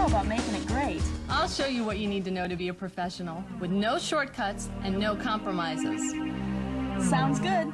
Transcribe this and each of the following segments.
know about making it great. I'll show you what you need to know to be a professional, with no shortcuts and no compromises. Sounds good.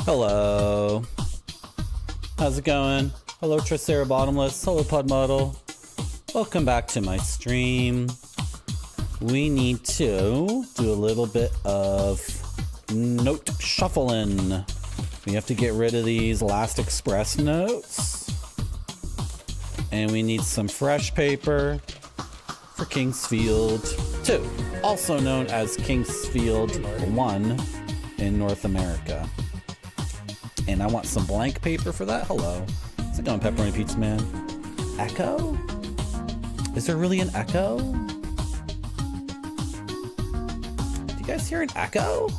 Hello. How's it going? Hello, Tricerabottomless. Hello, Pudmuddle. Welcome back to my stream. We need to do a little bit of note shuffling. We have to get rid of these Last Express notes. And we need some fresh paper for Kingsfield 2, also known as Kingsfield 1 in North America. And I want some blank paper for that. Hello. How's it going, Pepperoni Pizza Man? Echo? Is there really an echo? Do you guys hear an echo?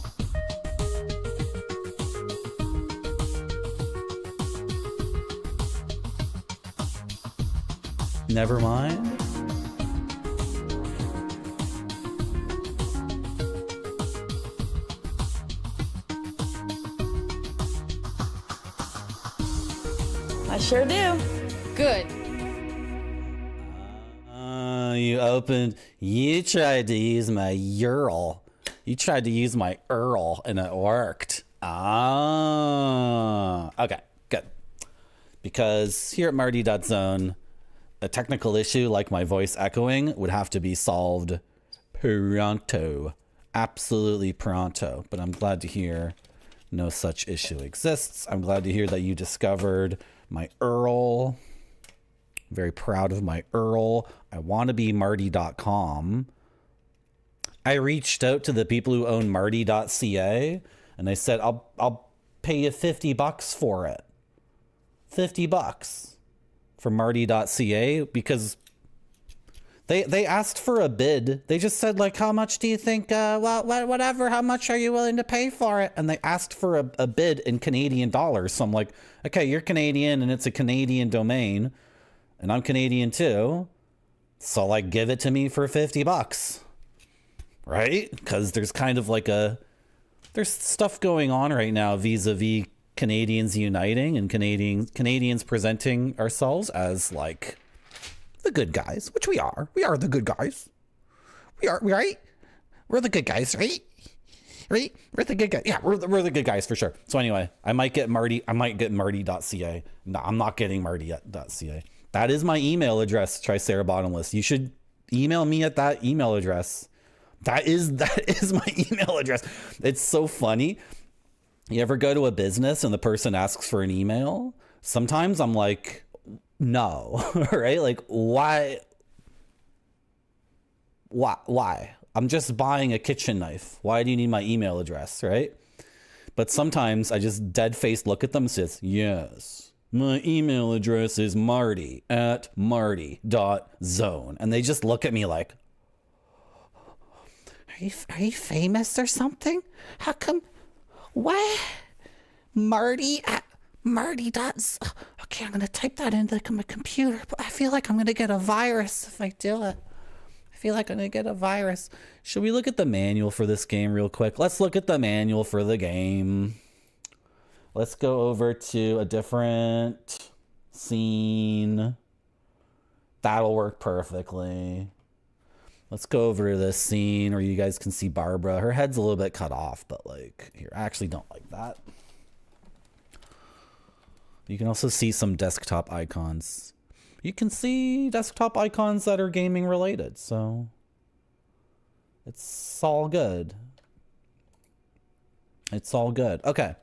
Never mind. I sure do. Good. You tried to use my URL. You tried to use my URL and it worked. Okay, good. Because here at Marty.zone, a technical issue like my voice echoing would have to be solved pronto. Absolutely pronto. But I'm glad to hear no such issue exists. I'm glad to hear that you discovered my URL. Very proud of my URL. I want to be Marty.com. I reached out to the people who own Marty.ca and I said, I'll pay you $50 for it. $50 for Marty.ca, because they asked for a bid. They just said, like, how much do you think, well, whatever, how much are you willing to pay for it? And they asked for a bid in Canadian dollars. So I'm like, okay, you're Canadian and it's a Canadian domain and I'm Canadian too. So like, give it to me for $50, right? Because there's kind of like there's stuff going on right now vis-a-vis Canadians uniting and Canadians presenting ourselves as like the good guys, which we are. We are the good guys. We are, right? We're the good guys, right? Right? We're the good guys. Yeah, we're the good guys for sure. So anyway, I might get Marty.ca. No, I'm not getting Marty.ca. That is my email address, Tricerabottomless. You should email me at that email address. That is my email address. It's so funny. You ever go to a business and the person asks for an email? Sometimes I'm like, no, right? Like, why? I'm just buying a kitchen knife. Why do you need my email address, right? But sometimes I just dead-faced look at them and says, yes, my email address is marty@marty.zone. And they just look at me like, are you famous or something? How come? What? Marty? Marty does. Okay, I'm gonna type that into my computer, but I feel like I'm gonna get a virus if I do it. I feel like I'm gonna get a virus. Should we look at the manual for this game real quick? Let's look at the manual for the game. Let's go over to a different scene. That'll work perfectly. Let's go over to this scene where you guys can see Barbara. Her head's a little bit cut off, but like, here, I actually don't like that. You can also see some desktop icons. You can see desktop icons that are gaming related, so it's all good. It's all good. Okay.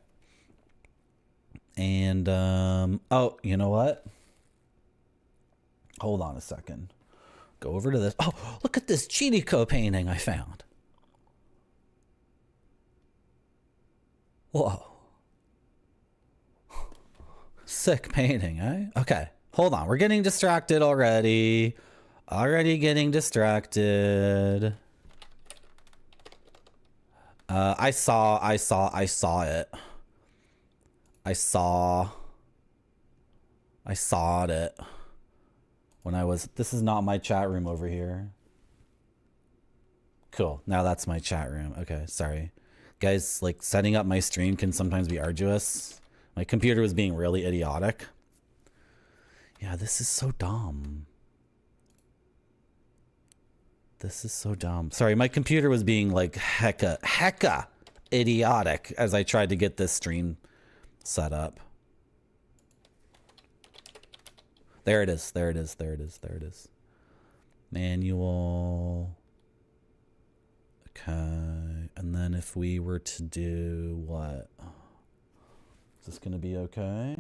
And, oh, you know what? Hold on a second. Go over to this. Oh, look at this Chirico painting I found. Whoa. Sick painting, eh? Okay, hold on. We're getting distracted already. Already getting distracted. I saw it. I saw it when I was, this is not my chat room over here. Cool. Now that's my chat room. Okay. Sorry guys. Like, setting up my stream can sometimes be arduous. My computer was being really idiotic. Yeah, this is so dumb. This is so dumb. Sorry, my computer was being like hecka idiotic as I tried to get this stream set up. There it is. There it is. There it is. There it is. Manual. Okay. And then if we were to do what? Is this going to be okay?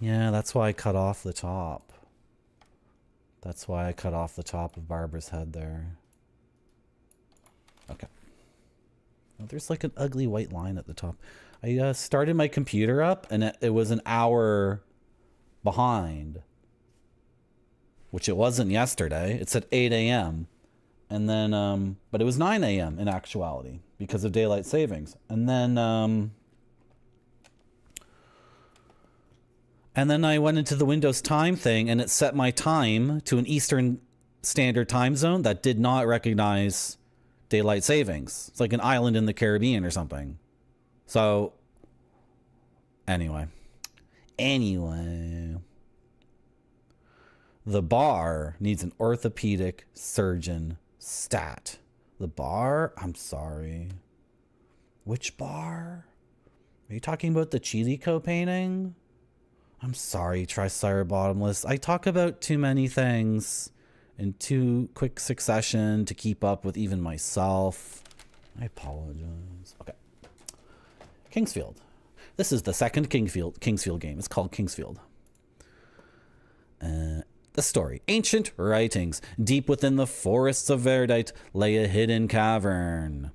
Yeah, that's why I cut off the top. That's why I cut off the top of Barbara's head there. Okay. Oh, there's like an ugly white line at the top. I started my computer up and it was an hour behind, which it wasn't yesterday. It said 8 a.m. And then, but it was 9 a.m. in actuality because of daylight savings. And then I went into the Windows time thing and it set my time to an Eastern Standard Time zone that did not recognize daylight savings. It's like an island in the Caribbean or something. So, anyway. The bar needs an orthopedic surgeon stat. The bar? I'm sorry. Which bar? Are you talking about the Chirico painting? I'm sorry, Trisire Bottomless. I talk about too many things in too quick succession to keep up with even myself. I apologize. Okay. Kingsfield. This is the second Kingsfield game. It's called Kingsfield. The story. Ancient writings. Deep within the forests of Verdite lay a hidden cavern.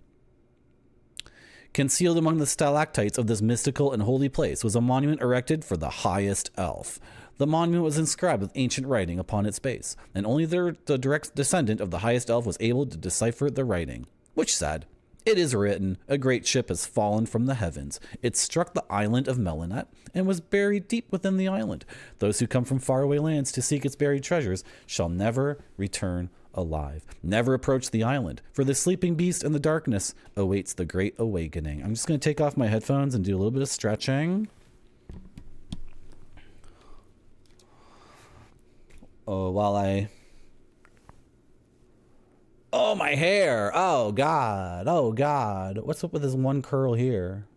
Concealed among the stalactites of this mystical and holy place was a monument erected for the highest elf. The monument was inscribed with ancient writing upon its base, and only the direct descendant of the highest elf was able to decipher the writing, which said, "It is written, a great ship has fallen from the heavens. It struck the island of Melinet and was buried deep within the island. Those who come from faraway lands to seek its buried treasures shall never return alive. Never approach the island, for the sleeping beast in the darkness awaits the great awakening." I'm just going to take off my headphones and do a little bit of stretching. Oh, while I... Oh, my hair. Oh, God. Oh, God. What's up with this one curl here?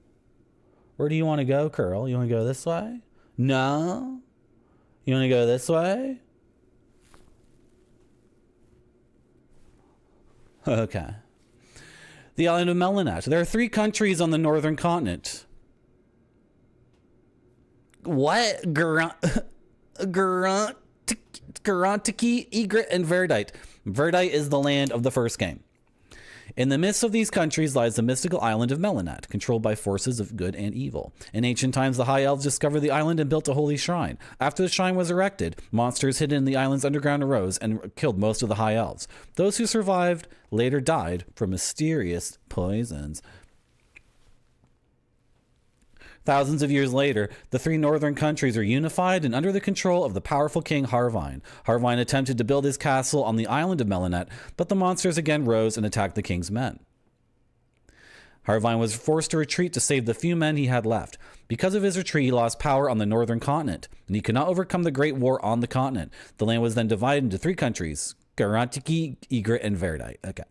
Where do you want to go, curl? You want to go this way? No? You want to go this way? Okay. The island of Melinet. There are 3 countries on the northern continent. What? Garantiki, Egret, and Verdite. Verdite is the land of the first game. In the midst of these countries lies the mystical island of Melinet, controlled by forces of good and evil. In ancient times, the High Elves discovered the island and built a holy shrine. After the shrine was erected, monsters hidden in the island's underground arose and killed most of the High Elves. Those who survived later died from mysterious poisons. Thousands of years later, the three northern countries are unified and under the control of the powerful king Harvine. Harvine attempted to build his castle on the island of Melanet, but the monsters again rose and attacked the king's men. Harvine was forced to retreat to save the few men he had left. Because of his retreat, he lost power on the northern continent, and he could not overcome the Great War on the continent. The land was then divided into three countries, Garantiki, Ygritte, and Verdite. Okay.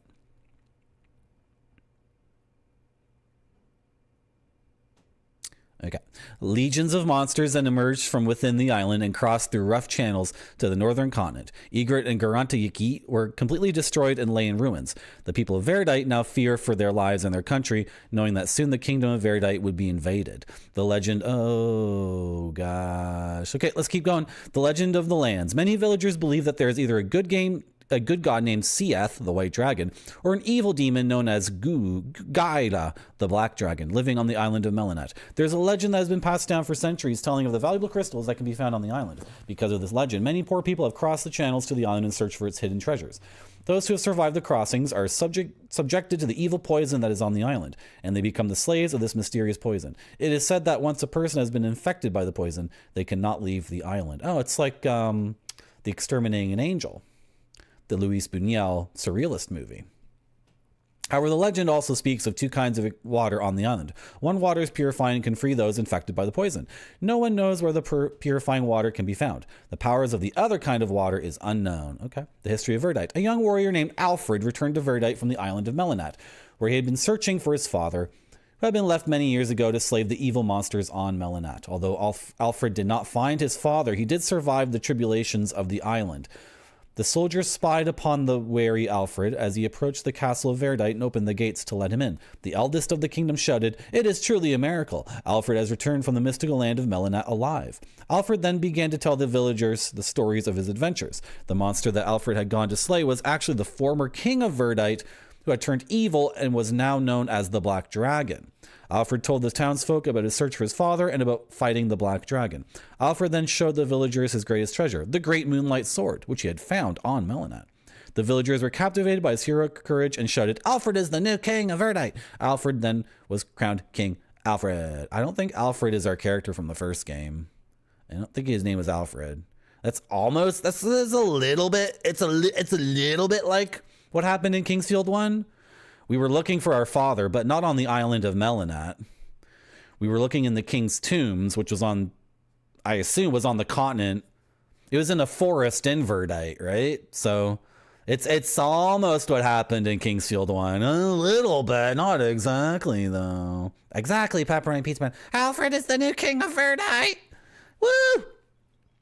Okay. Legions of monsters then emerged from within the island and crossed through rough channels to the northern continent. Ygritte and Garantiki were completely destroyed and lay in ruins. The people of Verdite now fear for their lives and their country, knowing that soon the kingdom of Verdite would be invaded. The legend... Oh, gosh. Okay, let's keep going. The legend of the lands. Many villagers believe that there is either a good god named Sieth, the white dragon, or an evil demon known as Gaida, the black dragon, living on the island of Melanet. There's a legend that has been passed down for centuries telling of the valuable crystals that can be found on the island. Because of this legend, many poor people have crossed the channels to the island in search for its hidden treasures. Those who have survived the crossings are subjected to the evil poison that is on the island, and they become the slaves of this mysterious poison. It is said that once a person has been infected by the poison, they cannot leave the island. Oh, it's like The Exterminating an Angel, the Luis Buñuel surrealist movie. However, the legend also speaks of two kinds of water on the island. One water is purifying and can free those infected by the poison. No one knows where the purifying water can be found. The powers of the other kind of water is unknown. Okay. The history of Verdite. A young warrior named Alfred returned to Verdite from the island of Melanet, where he had been searching for his father, who had been left many years ago to slay the evil monsters on Melanet. Although Alfred did not find his father, he did survive the tribulations of the island. The soldiers spied upon the wary Alfred as he approached the castle of Verdite and opened the gates to let him in. The eldest of the kingdom shouted, "It is truly a miracle. Alfred has returned from the mystical land of Melanet alive." Alfred then began to tell the villagers the stories of his adventures. The monster that Alfred had gone to slay was actually the former king of Verdite, who had turned evil and was now known as the Black Dragon. Alfred told the townsfolk about his search for his father and about fighting the Black Dragon. Alfred then showed the villagers his greatest treasure, the great moonlight sword, which he had found on Melanet. The villagers were captivated by his heroic courage and shouted, "Alfred is the new king of Verdite." Alfred then was crowned King Alfred. I don't think Alfred is our character from the first game. I don't think his name was Alfred. That's a little bit, it's a little bit like what happened in Kingsfield 1. We were looking for our father, but not on the island of Melanet. We were looking in the king's tombs, which was on, I assume, was on the continent. It was in a forest in Verdite, right? So it's almost what happened in Kingsfield 1. A little bit, not exactly, though. Exactly, Pepperoni Pizza Man. Alfred is the new king of Verdite. Woo!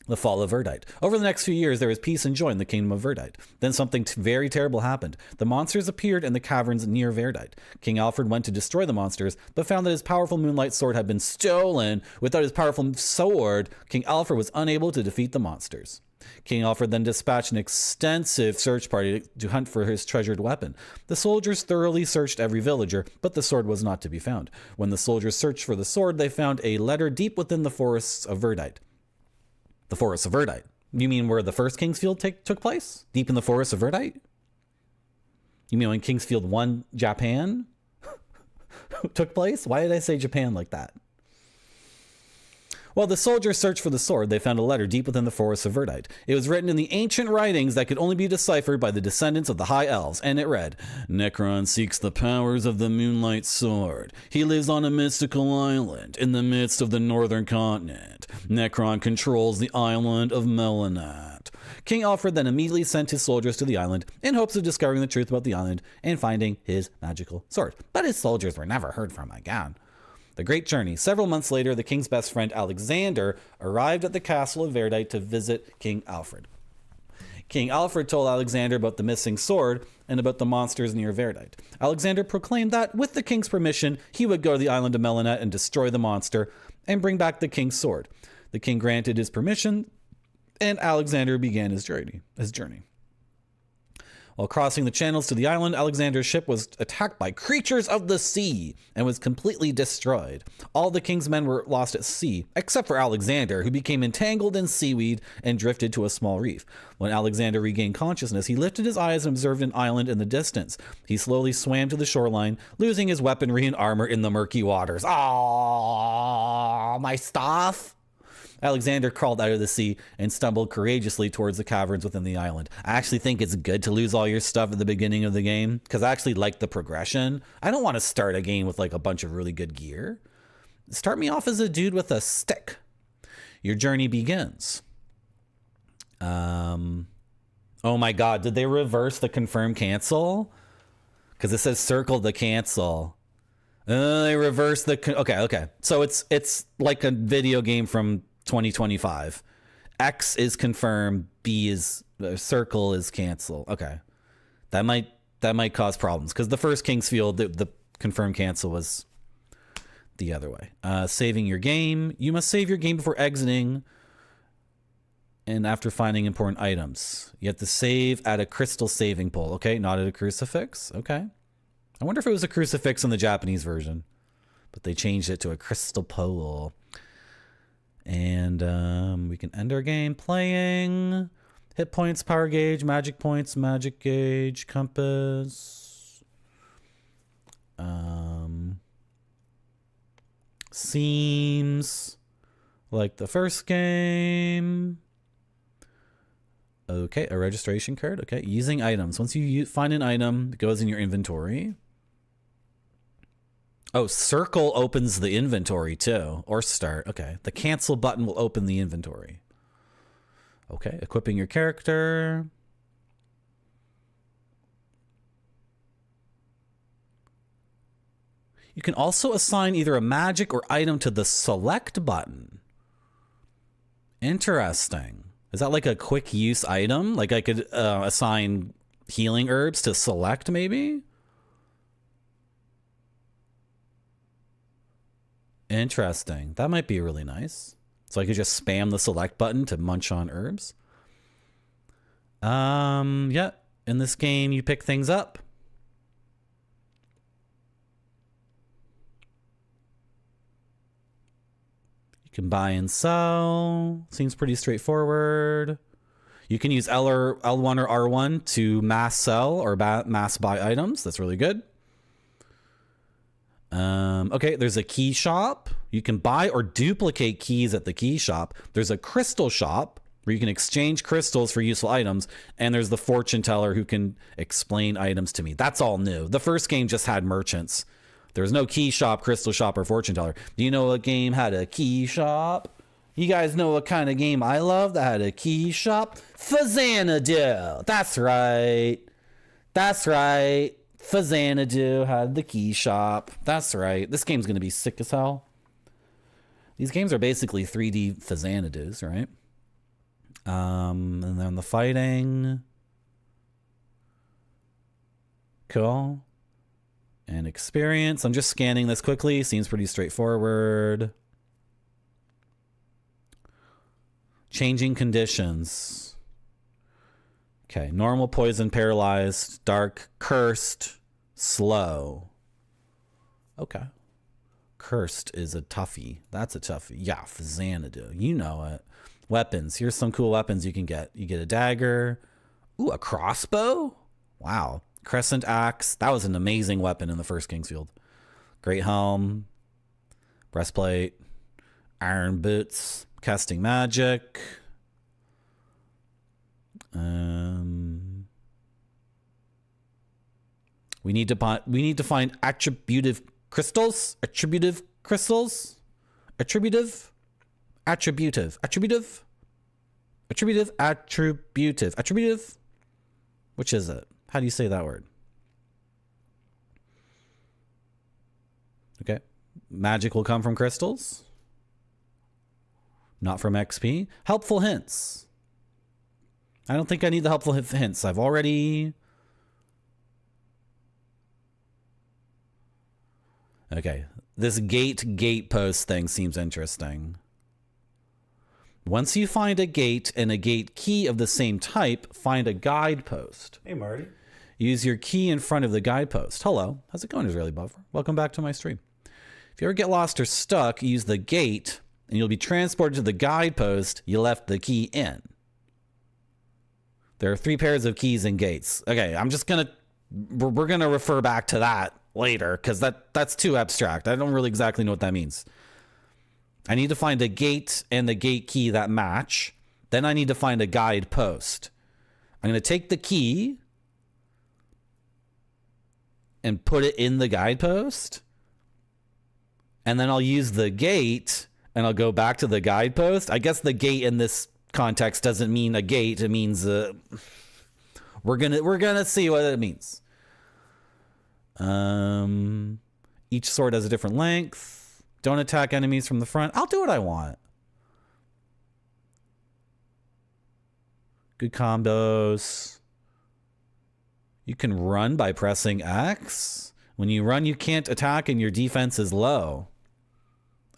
The fall of Verdite. Over the next few years, there was peace and joy in the kingdom of Verdite. Then something very terrible happened. The monsters appeared in the caverns near Verdite. King Alfred went to destroy the monsters, but found that his powerful moonlight sword had been stolen. Without his powerful sword, King Alfred was unable to defeat the monsters. King Alfred then dispatched an extensive search party to hunt for his treasured weapon. The soldiers thoroughly searched every villager, but the sword was not to be found. When the soldiers searched for the sword, they found a letter deep within the forests of Verdite. The forests of Verdite. You mean where the first Kingsfield took place? Deep in the forests of Verdite? You mean when Kingsfield 1, Japan took place? Why did I say Japan like that? While the soldiers searched for the sword, they found a letter deep within the forests of Verdite. It was written in the ancient writings that could only be deciphered by the descendants of the High Elves, and it read, "Necron seeks the powers of the Moonlight Sword. He lives on a mystical island in the midst of the northern continent. Necron controls the island of Melanet." King Alfred then immediately sent his soldiers to the island in hopes of discovering the truth about the island and finding his magical sword. But his soldiers were never heard from again. The Great Journey. Several months later, the king's best friend Alexander arrived at the castle of Verdite to visit King Alfred. King Alfred told Alexander about the missing sword and about the monsters near Verdite. Alexander proclaimed that, with the king's permission, he would go to the island of Melanet and destroy the monster and bring back the king's sword. The king granted his permission, and Alexander began his journey. While crossing the channels to the island, Alexander's ship was attacked by creatures of the sea and was completely destroyed. All the king's men were lost at sea, except for Alexander, who became entangled in seaweed and drifted to a small reef. When Alexander regained consciousness, he lifted his eyes and observed an island in the distance. He slowly swam to the shoreline, losing his weaponry and armor in the murky waters. Oh, my stuff! Alexander crawled out of the sea and stumbled courageously towards the caverns within the island. I actually think it's good to lose all your stuff at the beginning of the game because I actually like the progression. I don't want to start a game with like a bunch of really good gear. Start me off as a dude with a stick. Your journey begins. Oh my God, did they reverse the confirm cancel? Because it says circle the cancel. They reversed the, okay. So it's like a video game from 2025. X is confirm, B is circle is cancel. Okay, that might cause problems because the first King's Field, the confirm cancel was the other way. Saving your game. You must save your game before exiting and after finding important items. You have to save at a crystal saving pole. Okay, not at a crucifix. Okay, I wonder if it was a crucifix in the Japanese version, but they changed it to a crystal pole. And we can end our game playing. Hit points, power gauge, magic points, magic gauge, compass. Seems like the first game. Okay, a registration card. Okay, using items. Once you find an item, it goes in your inventory. Oh, circle opens the inventory too, or start. Okay, the cancel button will open the inventory. Okay, equipping your character. You can also assign either a magic or item to the select button. Interesting. Is that like a quick use item? Like I could assign healing herbs to select maybe? Interesting. That might be really nice. So I could just spam the select button to munch on herbs. Yeah. In this game, you pick things up. You can buy and sell. Seems pretty straightforward. You can use L1 or R1 to mass sell or mass buy items. That's really good. Okay, there's a key shop. You can buy or duplicate keys at the key shop. There's a crystal shop where you can exchange crystals for useful items. And there's the fortune teller who can explain items to me. That's all new. The first game just had merchants. There was no key shop, crystal shop, or fortune teller. Do you know what game had a key shop? You guys know what kind of game I love that had a key shop? Xanadu. That's right. That's right. Xanadu had the key shop. That's right. This game's going to be sick as hell. These games are basically 3D Xanadus, right? And then the fighting. Cool. And experience. I'm just scanning this quickly. Seems pretty straightforward. Changing conditions. Okay, normal, poison, paralyzed, dark, cursed, slow. Okay. Cursed is a toughie. That's a toughie. Yeah, Xanadu. You know it. Weapons. Here's some cool weapons you can get. You get a dagger. Ooh, a crossbow? Wow. Crescent axe. That was an amazing weapon in the first King's Field. Great helm. Breastplate. Iron boots. Casting magic. We need to find attributive crystals. Attributive crystals. Attributive. Which is it? How do you say that word? Okay. Magic will come from crystals. Not from XP. Helpful hints. I don't think I need the helpful hints. I've already... Okay. This gate post thing seems interesting. Once you find a gate and a gate key of the same type, find a guidepost. Hey, Marty. Use your key in front of the guidepost. Hello, how's it going, Israeli Buffer? Welcome back to my stream. If you ever get lost or stuck, use the gate and you'll be transported to the guidepost you left the key in. There are 3 pairs of keys and gates. Okay, we're gonna refer back to that later because that's too abstract. I don't really exactly know what that means. I need to find a gate and the gate key that match. Then I need to find a guidepost. I'm gonna take the key and put it in the guidepost. And then I'll use the gate and I'll go back to the guidepost. I guess the gate in this context doesn't mean a gate. It means we're gonna see what it means. Each sword has a different length. Don't attack enemies from the front. I'll do what I want. Good combos. You can run by pressing X. When you run, you can't attack and your defense is low.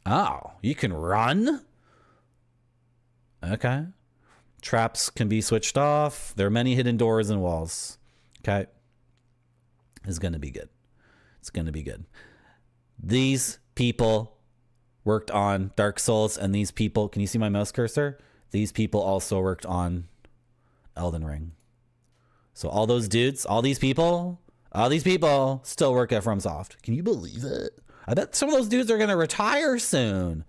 Oh, you can run? Okay. Traps can be switched off. There are many hidden doors and walls. Okay. It's going to be good. It's going to be good. These people worked on Dark Souls, and these people, can you see my mouse cursor? These people also worked on Elden Ring. So all those dudes, all these people still work at FromSoft. Can you believe it? I bet some of those dudes are going to retire soon.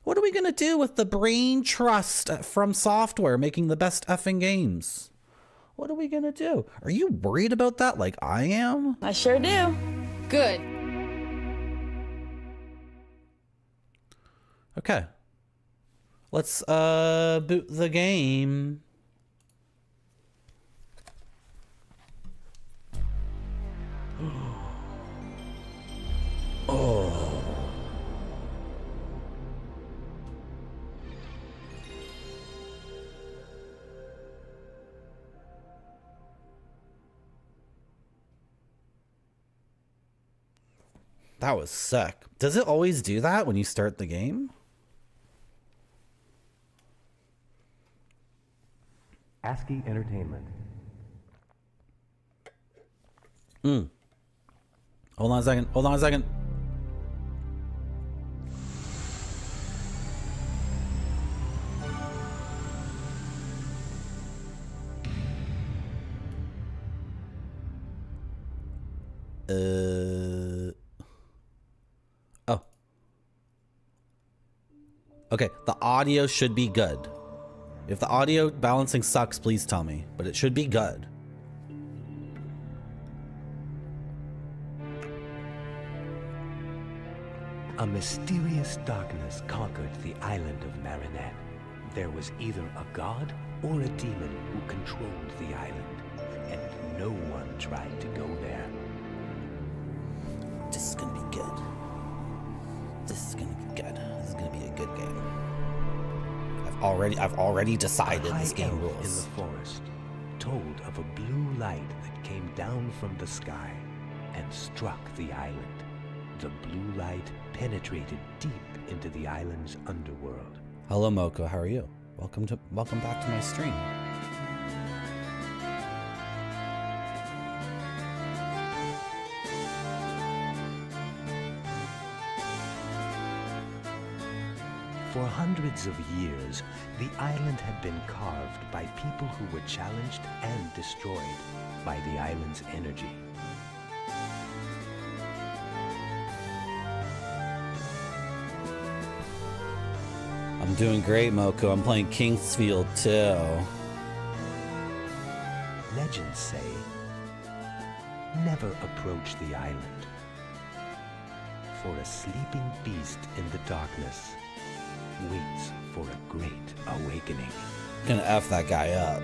What are we going to do with the brain trust from software making the best effing games? What are we going to do? Are you worried about that like I am? I sure do. Good. Okay. Let's boot the game. Oh. That was sick. Does it always do that when you start the game? ASCII Entertainment. Hold on a second. Hold on a second. Oh. Okay, the audio should be good. If the audio balancing sucks, please tell me, but it should be good. A mysterious darkness conquered the island of Marinette. There was either a god or a demon who controlled the island, and no one tried to go there. This is gonna be good. This is gonna be good. This is gonna be a good game. I've already decided this game elf rules. in the forest told of a blue light that came down from the sky and struck the island. The blue light penetrated deep into the island's underworld. Hello, Moko. How are you? Welcome back to my stream. For hundreds of years, the island had been carved by people who were challenged and destroyed by the island's energy. I'm doing great, Moko. I'm playing Kingsfield too. Legends say, never approach the island, for a sleeping beast in the darkness waits for a great awakening. Gonna F that guy up.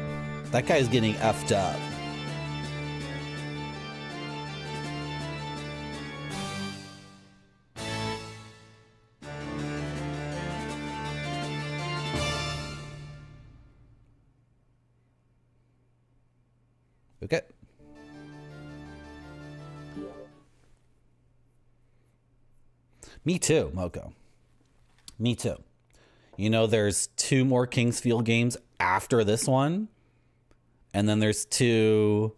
That guy's getting F'd up. Okay. Me too, Moko. Me too. You know, there's 2 more Kingsfield games after this one. And then there's 2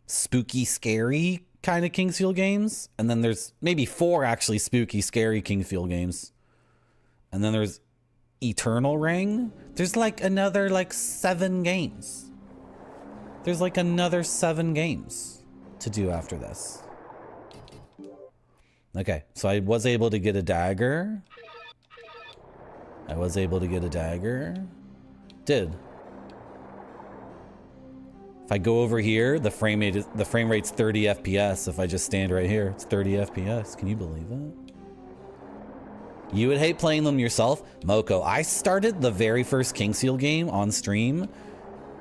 spooky, scary kind of Kingsfield games. And then there's maybe 4 actually spooky, scary Kingsfield games. And then there's Eternal Ring. There's like another like 7 games. There's like another 7 games to do after this. Okay, so I was able to get a dagger. Did. If I go over here, the frame rate's 30 FPS. If I just stand right here, it's 30 FPS. Can you believe that? You would hate playing them yourself? Moko, I started the very first Kingsfield game on stream,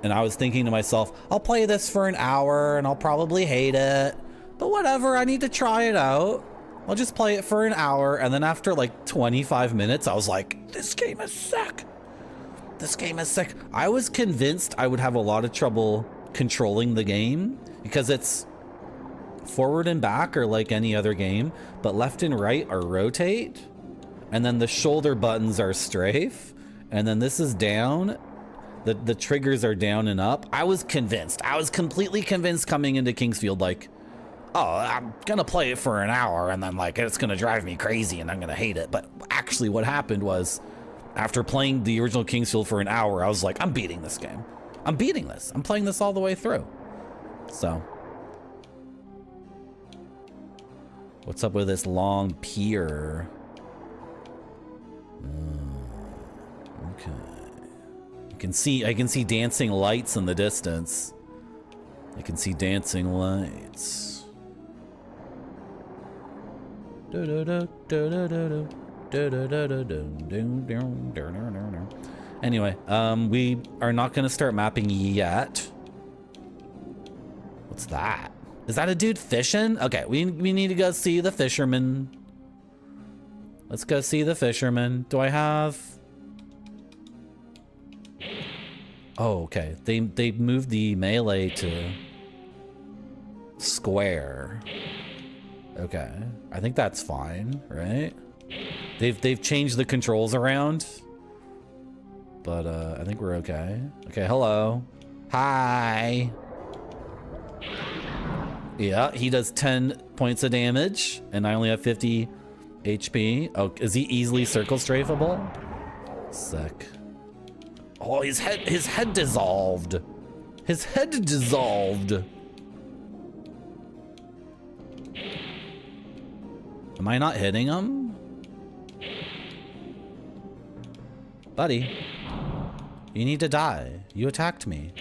and I was thinking to myself, I'll play this for an hour, and I'll probably hate it. But whatever, I need to try it out. I'll just play it for an hour, and then after like 25 minutes, I was like, this game is sick. This game is sick. I was convinced I would have a lot of trouble controlling the game because it's forward and back are like any other game, but left and right are rotate, and then the shoulder buttons are strafe, and then this is down. The triggers are down and up. I was convinced. I was completely convinced coming into Kingsfield, like, oh, I'm gonna play it for an hour and then like it's gonna drive me crazy and I'm gonna hate it. But actually what happened was, after playing the original Kingsfield for an hour, I was like, I'm beating this game. I'm beating this. I'm playing this all the way through. So, what's up with this long pier? Okay. I can see dancing lights in the distance. I can see dancing lights. Anyway, we are not going to start mapping yet. What's that? Is that a dude fishing? Okay, we need to go see the fisherman. Let's go see the fisherman. Do I have... Oh, okay. They moved the melee to square. Okay. I think that's fine, right? They've changed the controls around. But I think we're okay. Okay, hello. Hi. Yeah, he does 10 points of damage, and I only have 50 HP. Oh, is he easily circle strafeable? Sick. Oh, his head dissolved. His head dissolved. Am I not hitting him? Buddy, you need to die. You attacked me.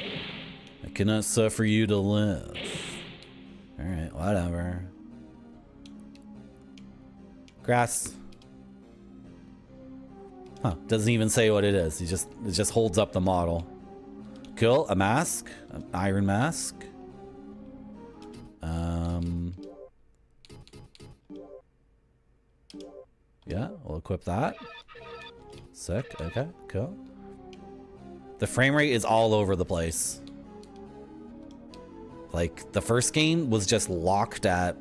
I cannot suffer you to live. Alright, whatever. Grass. Huh, doesn't even say what it is. It just holds up the model. Cool, a mask. An iron mask. Yeah, we'll equip that. Sick, okay, cool. The frame rate is all over the place. Like, the first game was just locked at...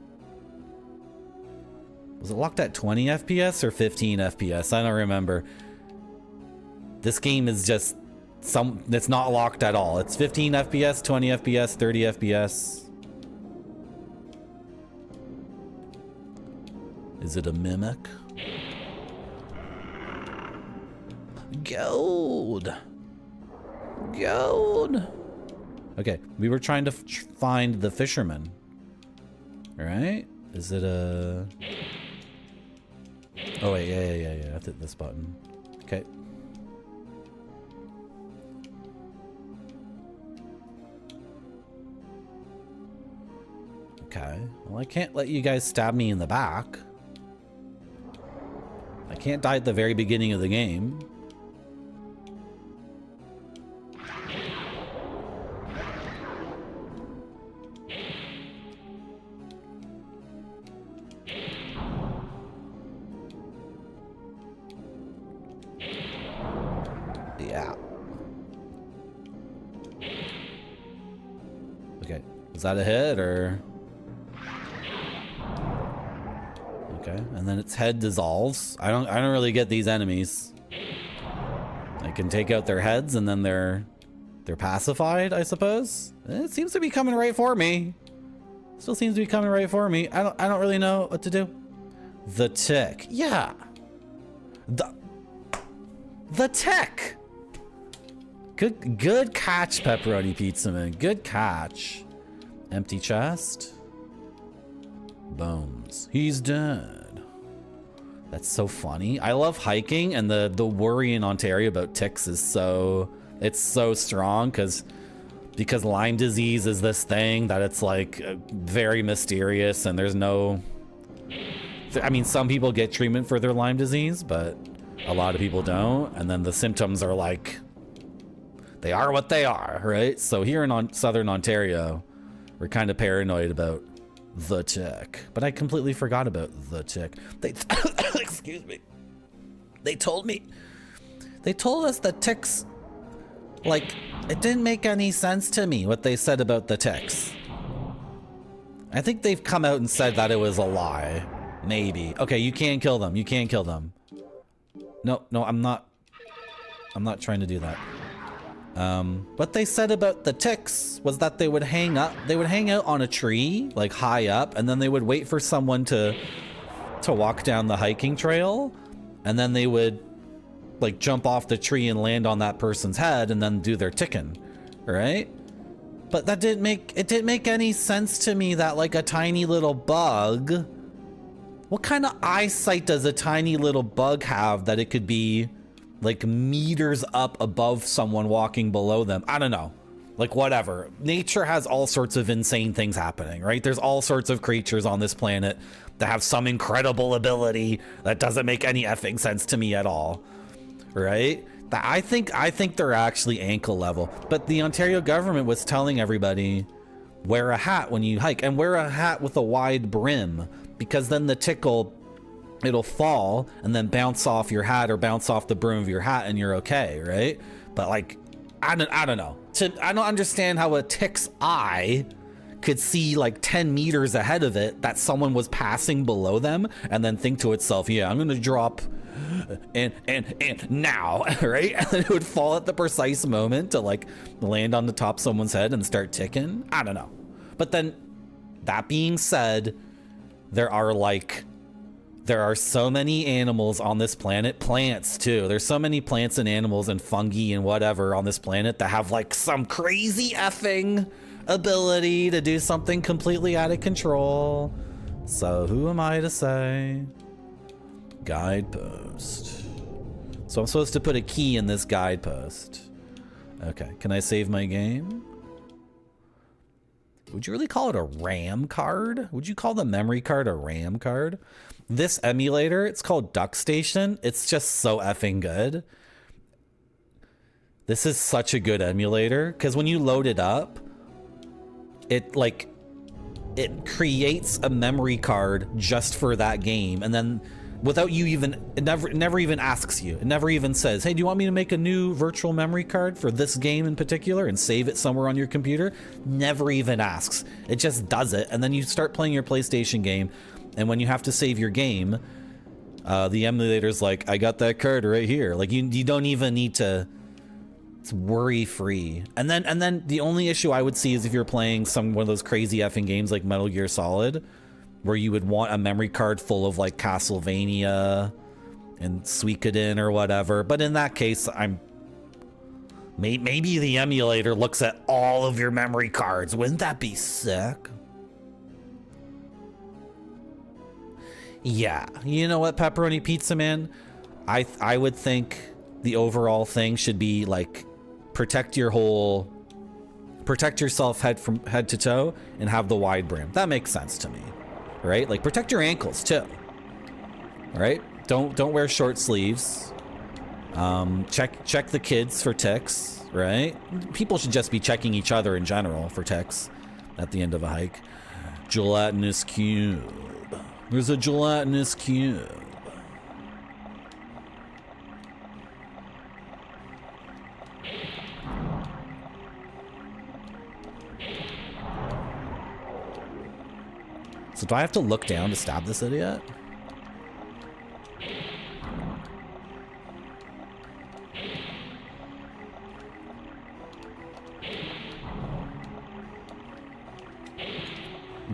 Was it locked at 20 FPS or 15 FPS? I don't remember. This game is just... It's not locked at all. It's 15 FPS, 20 FPS, 30 FPS. Is it a mimic? Gold! Gold! Okay, we were trying to find the fisherman. Alright? Is it a... Oh wait, yeah. I have to hit this button. Okay. Okay. Well, I can't let you guys stab me in the back. I can't die at the very beginning of the game. Yeah. Okay. Is that a hit or... Okay, and then its head dissolves. I don't really get these enemies. I can take out their heads and then they're pacified, I suppose. It seems to be coming right for me. Still seems to be coming right for me. I don't really know what to do. The tick. Yeah. The tick. Good catch, Pepperoni Pizza Man. Good catch. Empty chest. Bones. He's dead. That's so funny. I love hiking, and the worry in Ontario about ticks is so strong because Lyme disease is this thing that it's like very mysterious, and there's no. I mean, some people get treatment for their Lyme disease, but a lot of people don't, and then the symptoms are like they are what they are, right? So here in southern Ontario, we're kind of paranoid about the tick, but I completely forgot about the tick. Excuse me. They told us the ticks, like, it didn't make any sense to me what they said about the ticks. I think they've come out and said that it was a lie. Maybe. Okay, you can't kill them. You can't kill them. No, I'm not trying to do that. What they said about the ticks was that they would hang out on a tree, like high up, and then they would wait for someone to walk down the hiking trail, and then they would like jump off the tree and land on that person's head and then do their ticking, right? But it didn't make any sense to me that like a tiny little bug, what kind of eyesight does a tiny little bug have that it could be like meters up above someone walking below them? I don't know. Like, whatever. Nature has all sorts of insane things happening, right? There's all sorts of creatures on this planet that have some incredible ability that doesn't make any effing sense to me at all, right? I think they're actually ankle level. But the Ontario government was telling everybody, wear a hat when you hike, and wear a hat with a wide brim, because then the tickle, it'll fall and then bounce off your hat or bounce off the brim of your hat and you're okay, right? But like, I don't know. I don't understand how a tick's eye could see like 10 meters ahead of it that someone was passing below them and then think to itself, yeah, I'm gonna drop and now, right? And then it would fall at the precise moment to like land on the top of someone's head and start ticking. I don't know. But then that being said, there are so many animals on this planet, plants too. There's so many plants and animals and fungi and whatever on this planet that have like some crazy effing ability to do something completely out of control. So who am I to say? Guidepost. So I'm supposed to put a key in this guidepost. Okay, can I save my game? Would you really call it a RAM card? Would you call the memory card a RAM card? This emulator, it's called Duck Station. It's just so effing good. This is such a good emulator because when you load it up, it creates a memory card just for that game, and then without you even, it never even asks you. It never even says, hey, do you want me to make a new virtual memory card for this game in particular and save it somewhere on your computer? Never even asks. It just does it, and then you start playing your PlayStation game, and when you have to save your game, the emulator's like, I got that card right here. Like you don't even need to. It's worry free. And then the only issue I would see is if you're playing one of those crazy effing games like Metal Gear Solid, where you would want a memory card full of like Castlevania and Suikoden or whatever. But in that case, maybe the emulator looks at all of your memory cards. Wouldn't that be sick? Yeah, you know what, Pepperoni Pizza Man? I would think the overall thing should be like protect yourself head to toe and have the wide brim. That makes sense to me, right? Like protect your ankles too, right? Don't wear short sleeves. Check the kids for ticks, right? People should just be checking each other in general for ticks at the end of a hike. Gelatinous cube. There's a gelatinous cube. So do I have to look down to stab this idiot?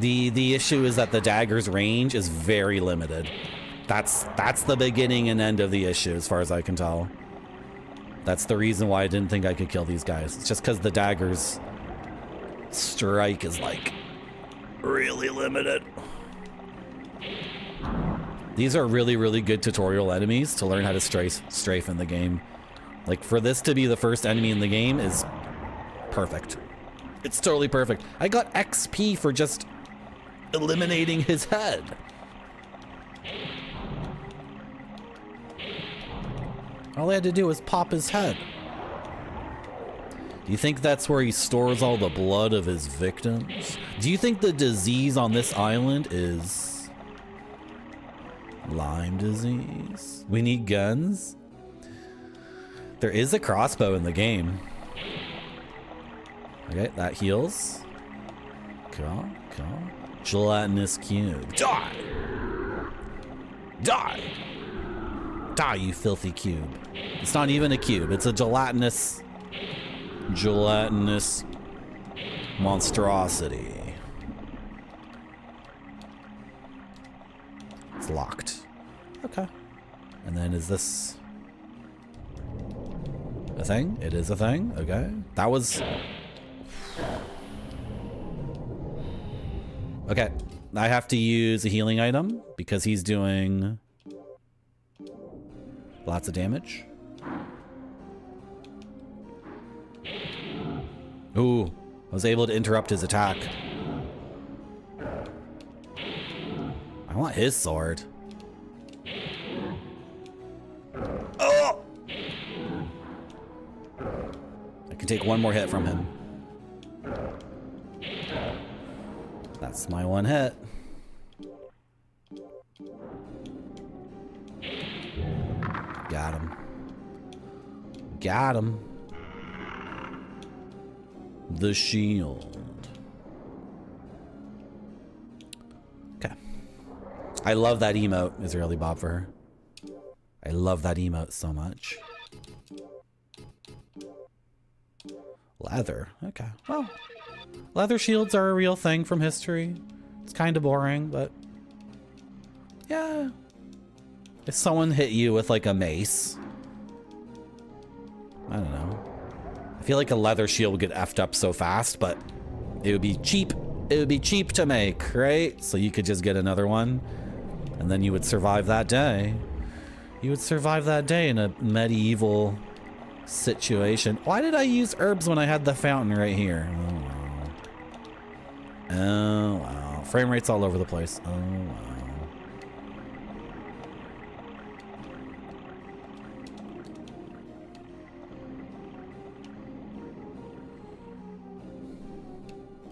The issue is that the dagger's range is very limited. That's the beginning and end of the issue, as far as I can tell. That's the reason why I didn't think I could kill these guys. It's just because the dagger's strike is like really limited. These are really, really good tutorial enemies to learn how to strafe in the game. Like, for this to be the first enemy in the game is perfect. It's totally perfect. I got XP for just eliminating his head. All I had to do was pop his head. Do you think that's where he stores all the blood of his victims? Do you think the disease on this island is Lyme disease? We need guns? There is a crossbow in the game. Okay, that heals. Cool, cool. Gelatinous cube. Die! Die! Die, you filthy cube. It's not even a cube. It's a gelatinous monstrosity. It's locked. Okay. And then is this a thing? It is a thing. Okay. That was... Okay. I have to use a healing item because he's doing lots of damage. Ooh, I was able to interrupt his attack. I want his sword. Oh! I can take one more hit from him. That's my one hit. Got him. Got him. The shield. Okay. I love that emote, Israeli Bob, for her. I love that emote so much. Leather. Okay. Well, leather shields are a real thing from history. It's kind of boring, but yeah. If someone hit you with like a mace, I don't know. I feel like a leather shield would get effed up so fast, but it would be cheap. It would be cheap to make, right? So you could just get another one, and then you would survive that day. You would survive that day in a medieval situation. Why did I use herbs when I had the fountain right here? Oh, wow. Oh, wow. Frame rate's all over the place. Oh, wow.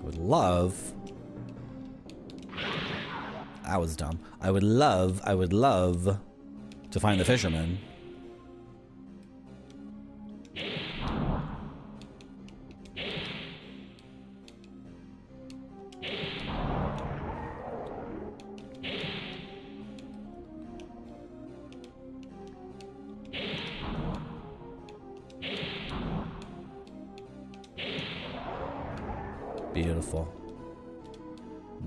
Would love. That was dumb. I would love to find the fisherman. Beautiful.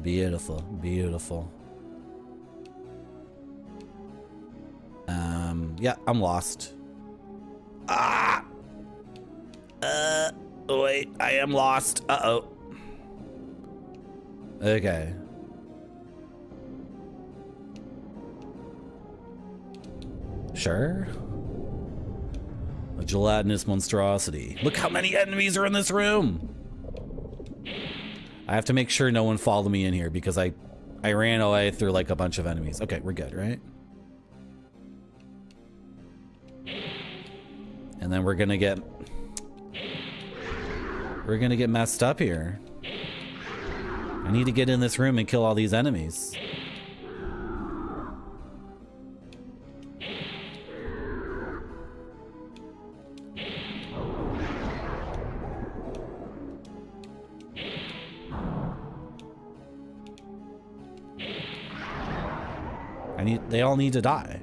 Beautiful, beautiful. Yeah, I'm lost. Ah! Wait, I am lost. Uh-oh. Okay. Sure. A gelatinous monstrosity. Look how many enemies are in this room! I have to make sure no one followed me in here because I ran away through like a bunch of enemies. Okay, we're good, right? And then we're gonna get messed up here. I need to get in this room and kill all these enemies. They all need to die.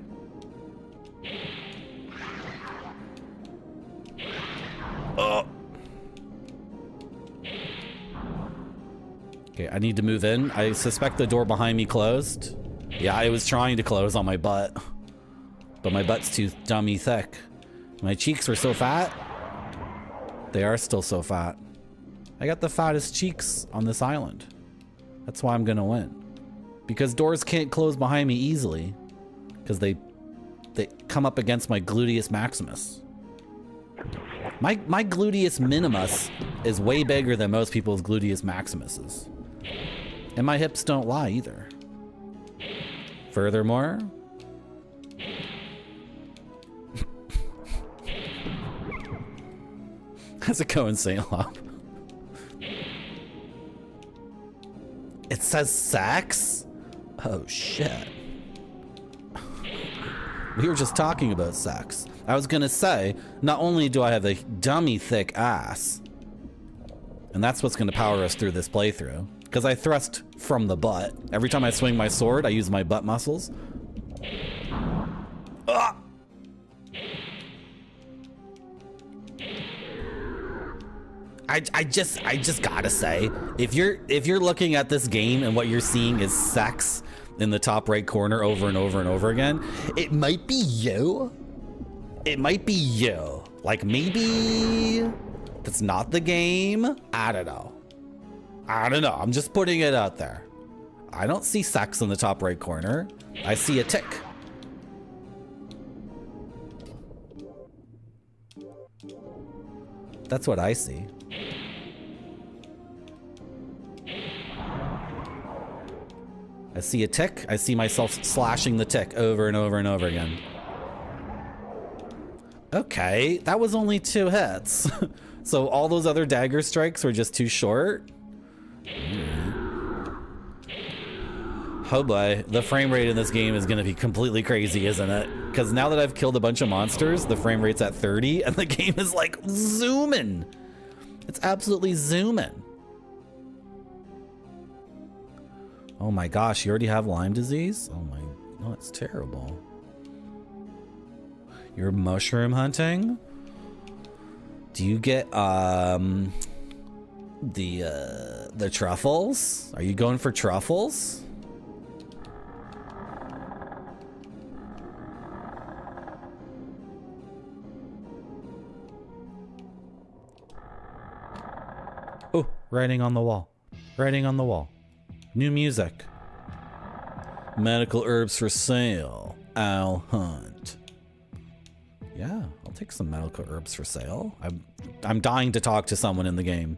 Oh. Okay, I need to move in. I suspect the door behind me closed. Yeah, it was trying to close on my butt. But my butt's too dummy thick. My cheeks were so fat. They are still so fat. I got the fattest cheeks on this island. That's why I'm gonna win. Because doors can't close behind me easily. Because they come up against my gluteus maximus. My gluteus minimus is way bigger than most people's gluteus maximuses. And my hips don't lie either. Furthermore, how's it going, Saint Lop? It says sex? Oh shit. We were just talking about sex. I was gonna say, not only do I have a dummy thick ass, and that's what's gonna power us through this playthrough, because I thrust from the butt. Every time I swing my sword, I use my butt muscles. Ugh! I just gotta say, if you're looking at this game and what you're seeing is sex in the top right corner over and over and over again, it might be you. It might be you. Like maybe that's not the game. I don't know. I'm just putting it out there. I don't see sex in the top right corner. I see a tick. That's what I see. I see a tick. I see myself slashing the tick over and over and over again. Okay, that was only 2 hits. So all those other dagger strikes were just too short? Oh boy, the frame rate in this game is gonna be completely crazy, isn't it? Because now that I've killed a bunch of monsters, the frame rate's at 30 and the game is like zooming. It's absolutely zooming. Oh my gosh, you already have Lyme disease? Oh my, no, it's terrible. You're mushroom hunting? Do you get the truffles? Are you going for truffles? Oh, writing on the wall. Writing on the wall. New music. Medical herbs for sale. Owl hunt. Yeah, I'll take some medical herbs for sale. I'm dying to talk to someone in the game.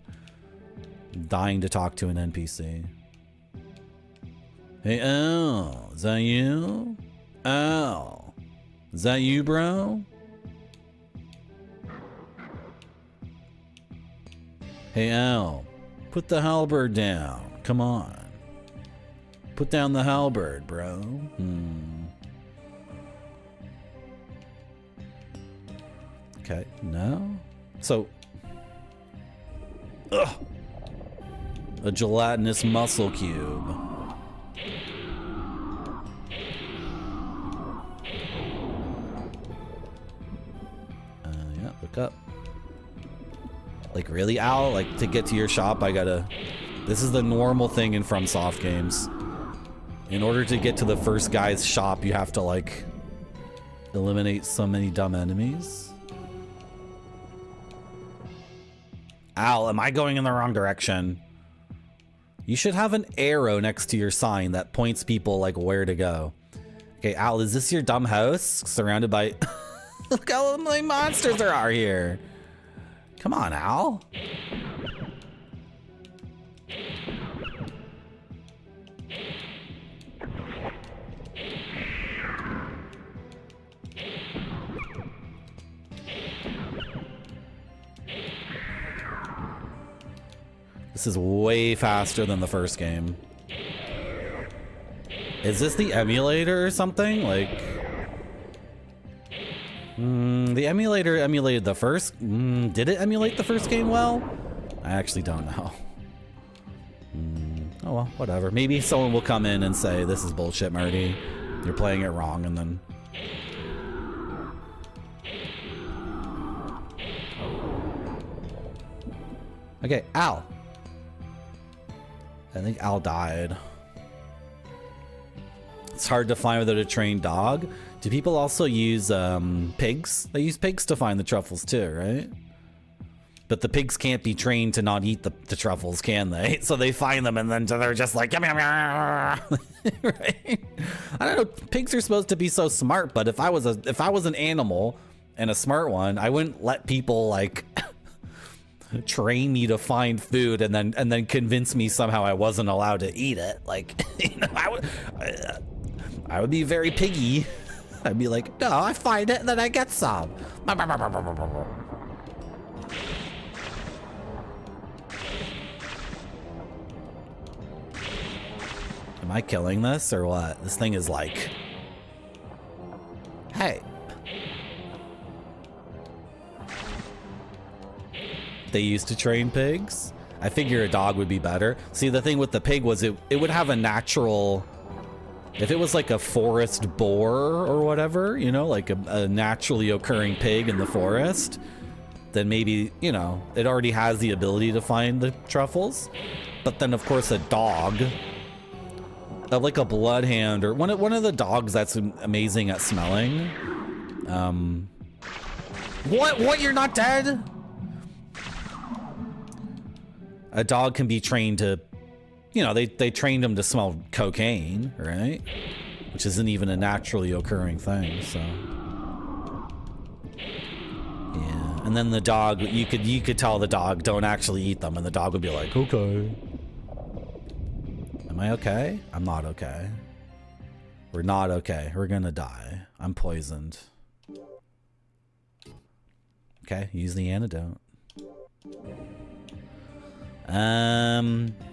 I'm dying to talk to an NPC. Hey, Al, is that you? Al, is that you, bro? Hey, Al, put the halberd down. Come on. Put down the halberd, bro. Okay, no. So, ugh, a gelatinous muscle cube. Yeah, look up. Like, really, Al? Like, to get to your shop, I gotta... This is the normal thing in FromSoft games. In order to get to the first guy's shop, you have to, like, eliminate so many dumb enemies. Al, am I going in the wrong direction? You should have an arrow next to your sign that points people, like, where to go. Okay, Al, is this your dumb house? Surrounded by... Look how many monsters there are here. Come on, Al. This is way faster than the first game. Is this the emulator or something? Like... the emulator emulated the first... did it emulate the first game well? I actually don't know. Oh well, whatever. Maybe someone will come in and say, this is bullshit, Marty. You're playing it wrong, and then... Okay, Al. I think Al died. It's hard to find without a trained dog. Do people also use pigs? They use pigs to find the truffles too, right? But the pigs can't be trained to not eat the truffles, can they? So they find them and then they're just like, yum, yum, yum. Right? I don't know. Pigs are supposed to be so smart, but if I was an animal and a smart one, I wouldn't let people like train me to find food and then convince me somehow I wasn't allowed to eat it. Like, you know, I would be very piggy. I'd be like, no, I find it and then I get some. Am I killing this or what? This thing is like, hey. They used to train pigs. I figure a dog would be better. See, the thing with the pig was it would have a natural, if it was like a forest boar or whatever, you know, like a naturally occurring pig in the forest, then maybe, you know, it already has the ability to find the truffles. But then of course a dog, like a bloodhound or one of the dogs that's amazing at smelling. What? You're not dead? A dog can be trained to, you know, they trained him to smell cocaine, right? Which isn't even a naturally occurring thing, so. Yeah, and then the dog, you could tell the dog don't actually eat them, and the dog would be like, okay. Am I okay? I'm not okay. We're not okay. We're gonna die. I'm poisoned. Okay, use the antidote.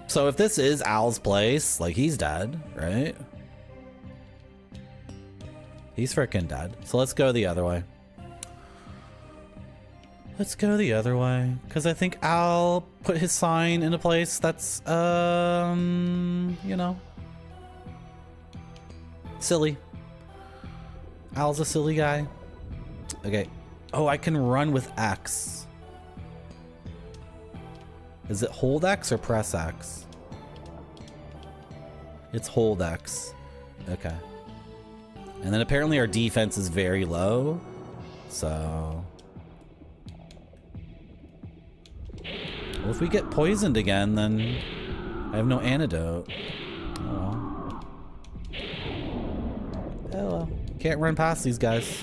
So if this is Al's place, like he's dead, right? He's freaking dead. So let's go the other way. Let's go the other way. Because I think Al put his sign in a place that's, you know, silly. Al's a silly guy. Okay. Oh, I can run with X. Is it hold X or press X? It's hold X. Okay. And then apparently our defense is very low. So. Well, if we get poisoned again, then I have no antidote. Oh well. Oh well. Can't run past these guys.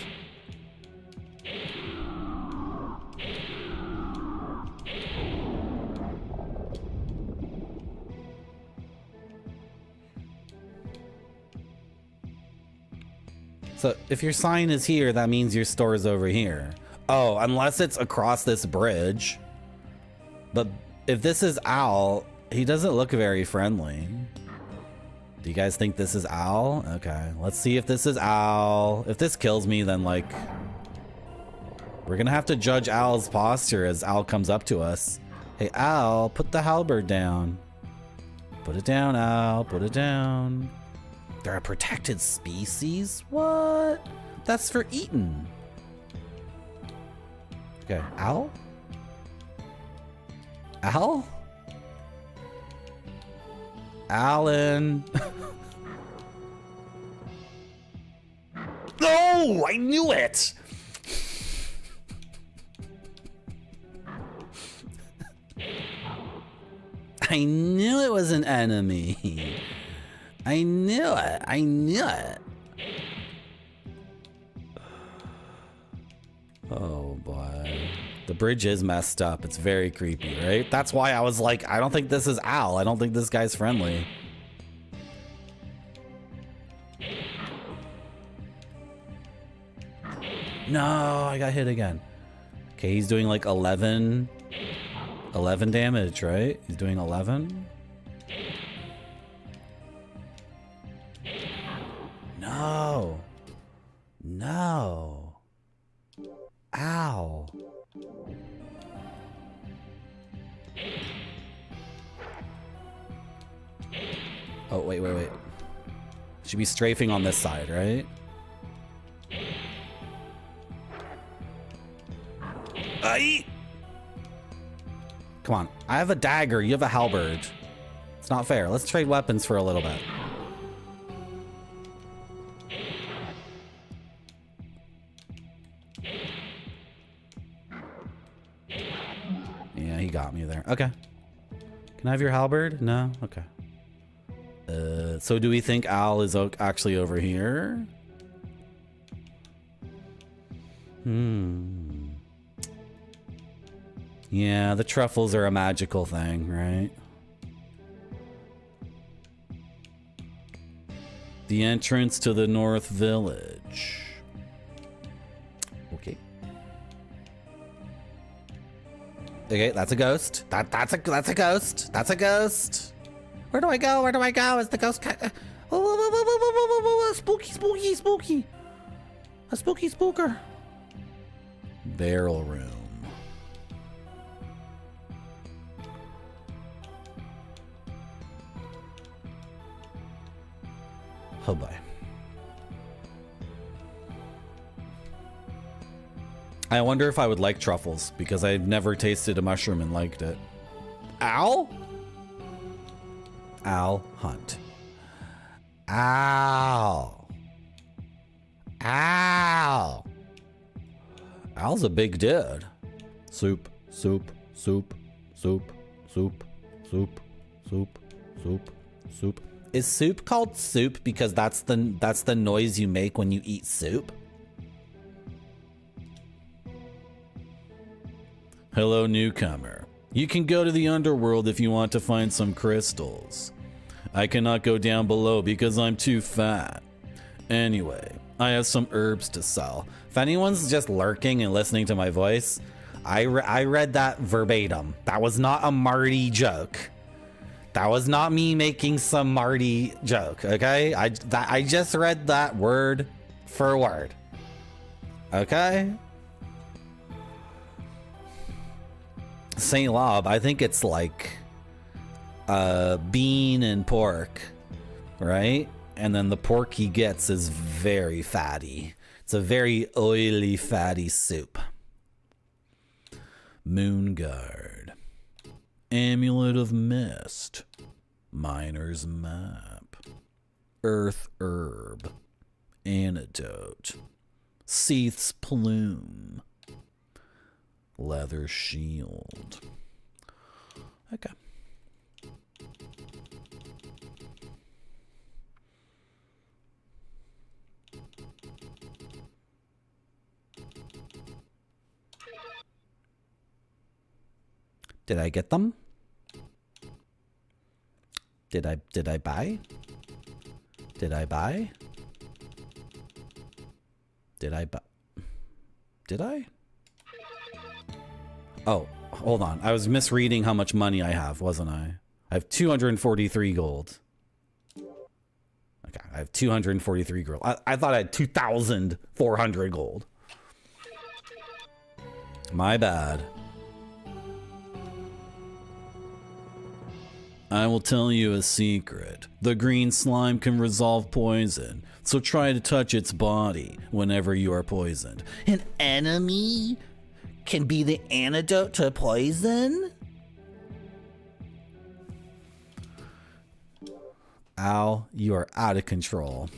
So if your sign is here, that means your store is over here. Oh, unless it's across this bridge. But if this is Al, he doesn't look very friendly. Do you guys think this is Al? Okay, let's see if this is Al. If this kills me, then like, we're gonna have to judge Al's posture as Al comes up to us. Hey Al, put the halberd down. Put it down, Al, put it down. They're a protected species? What? That's for eating. Okay, Al? Al? Alan. No, I knew it. I knew it was an enemy. I knew it. I knew it. Oh boy. The bridge is messed up. It's very creepy, right? That's why I was like, I don't think this is Al. I don't think this guy's friendly. No, I got hit again. Okay, he's doing like 11 damage, right? He's doing 11. No. No. Ow. Oh, wait. Should be strafing on this side, right? Aye. Come on. I have a dagger. You have a halberd. It's not fair. Let's trade weapons for a little bit. Yeah, he got me there. Okay. Can I have your halberd? No? Okay. So do we think Al is actually over here? Yeah, the truffles are a magical thing, right? The entrance to the North Village. Okay. Okay, that's a ghost. That's a ghost. That's a ghost. Where do I go? Where do I go? Is the ghost spooky, spooky, spooky. A spooky spooker. Barrel room. Oh boy. I wonder if I would like truffles because I've never tasted a mushroom and liked it. Al? Al Hunt. Al. Al. Al's a big dude. Soup, soup, soup, soup, soup, soup, soup, soup, soup. Is soup called soup because that's the noise you make when you eat soup? Hello, newcomer. You can go to the underworld if you want to find some crystals. I cannot go down below because I'm too fat. Anyway, I have some herbs to sell. If anyone's just lurking and listening to my voice, I read that verbatim. That was not a Marty joke. That was not me making some Marty joke, okay? I just read that word for word. Okay? St. Lob, I think it's like bean and pork, right? And then the pork he gets is very fatty. It's a very oily, fatty soup. Moonguard. Amulet of Mist. Miner's Map. Earth Herb. Antidote. Seath's Plume. Leather Shield. Okay. Did I get them? Did I buy? Did I buy? Did I buy? Did I? Oh, hold on. I was misreading how much money I have, wasn't I? I have 243 gold. Okay, I have 243 gold. I thought I had 2,400 gold. My bad. I will tell you a secret. The green slime can resolve poison, so try to touch its body whenever you are poisoned. An enemy can be the antidote to poison? Al, you are out of control.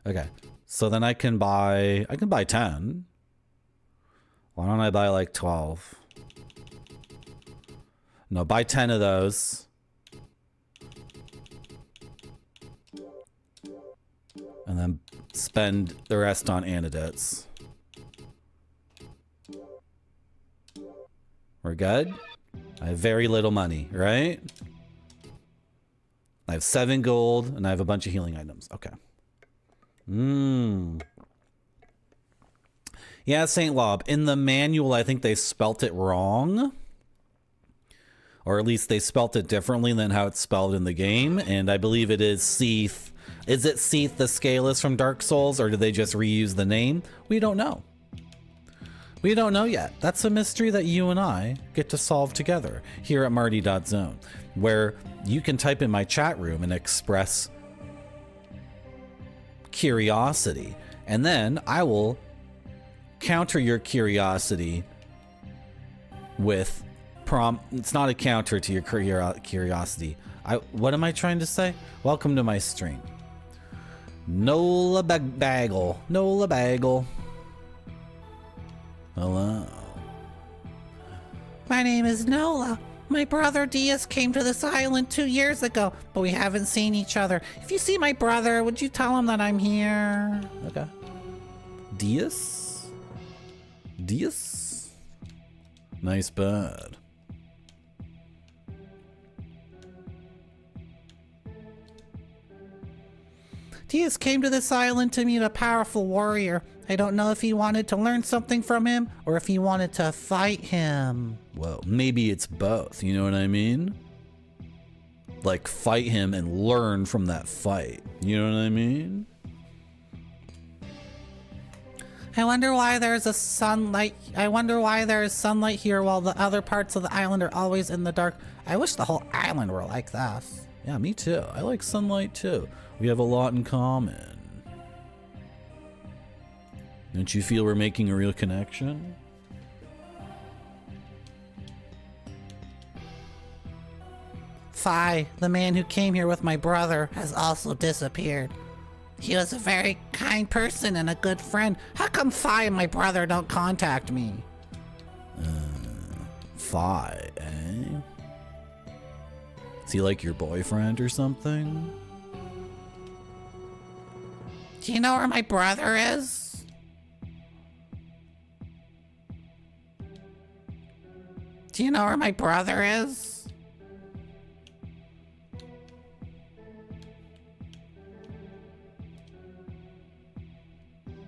Okay, so then I can buy 10. Why don't I buy like 12? No, buy 10 of those. And then spend the rest on antidotes. We're good? I have very little money, right? I have 7 gold and I have a bunch of healing items. Okay. Yeah, St. Lob. In the manual, I think they spelt it wrong. Or at least they spelt it differently than how it's spelled in the game. And I believe it is Seath. Is it Seath the Scaleless from Dark Souls, or did they just reuse the name? We don't know. We don't know yet. That's a mystery that you and I get to solve together here at Marty.zone, where you can type in my chat room and express curiosity. And then I will counter your curiosity with It's not a counter to your curiosity. What am I trying to say? Welcome to my stream. Nola Bagel. Nola Bagel. Hello. My name is Nola. My brother Diaz came to this island 2 years ago, but we haven't seen each other. If you see my brother, would you tell him that I'm here? Okay. Diaz? Diaz? Nice bird. Diaz came to this island to meet a powerful warrior. I don't know if he wanted to learn something from him or if he wanted to fight him. Well, maybe it's both, you know what I mean? Like fight him and learn from that fight. You know what I mean? I wonder why there's sunlight here while the other parts of the island are always in the dark. I wish the whole island were like this. Yeah, me too. I like sunlight too. We have a lot in common. Don't you feel we're making a real connection? Fi, the man who came here with my brother, has also disappeared. He was a very kind person and a good friend. How come Fi and my brother don't contact me? Fi, eh? Is he like your boyfriend or something? Do you know where my brother is? Do you know where my brother is?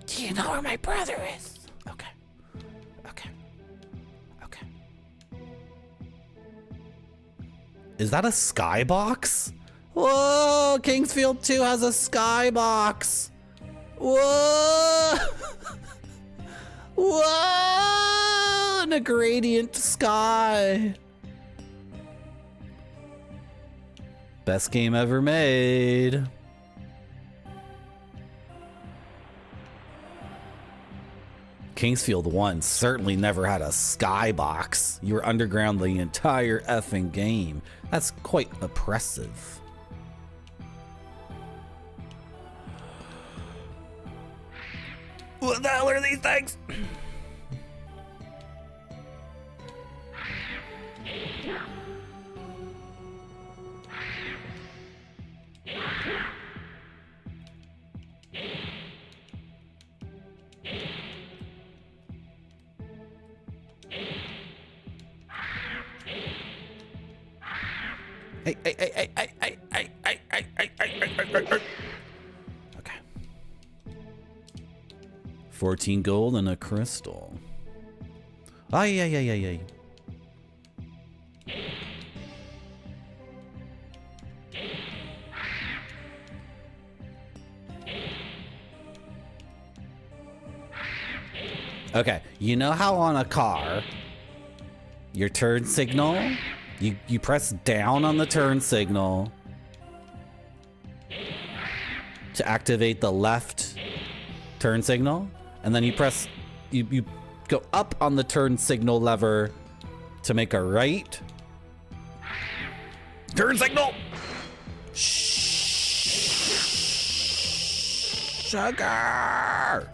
Do you know where my brother is? Okay. Okay. Okay. Is that a skybox? Whoa! Kingsfield 2 has a skybox! Whoa! Whoa! And a gradient sky. Best game ever made. Kingsfield 1 certainly never had a skybox. You were underground the entire effing game. That's quite oppressive. What the hell are these things? Okay. 14 gold and a crystal. Ay. Okay, you know how on a car, your turn signal, you press down on the turn signal to activate the left turn signal, and then you press, you go up on the turn signal lever to make a right turn signal. Sugar.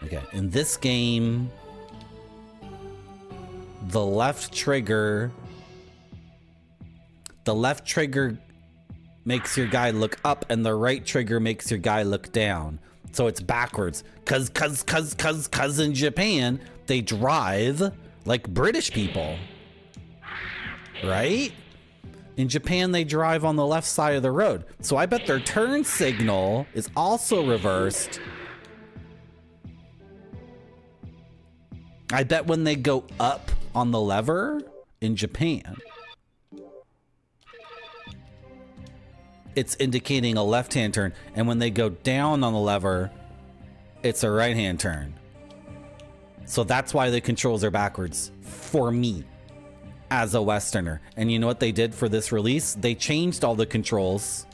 Okay, in this game, the left trigger makes your guy look up and the right trigger makes your guy look down. So it's backwards. Cause in Japan, they drive like British people. Right? In Japan, they drive on the left side of the road. So I bet their turn signal is also reversed. I bet when they go up on the lever in Japan, it's indicating a left-hand turn. And when they go down on the lever, it's a right-hand turn. So that's why the controls are backwards for me as a Westerner. And you know what they did for this release? They changed all the controls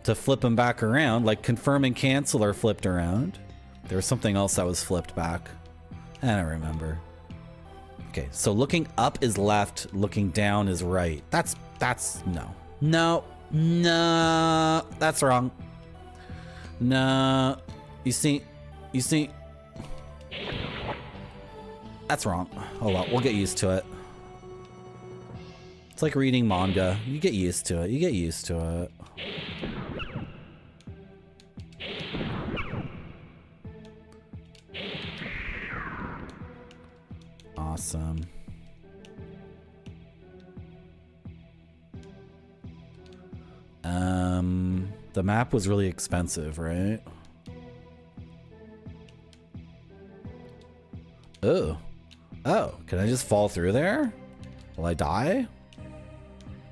to flip them back around, like confirm and cancel are flipped around. There was something else that was flipped back. I don't remember. Okay, so looking up is left, looking down is right. That's no. No. No. That's wrong. No. You see. That's wrong. Oh well, we'll get used to it. It's like reading manga. You get used to it. Awesome. The map was really expensive, right? Oh. Oh, can I just fall through there? Will I die?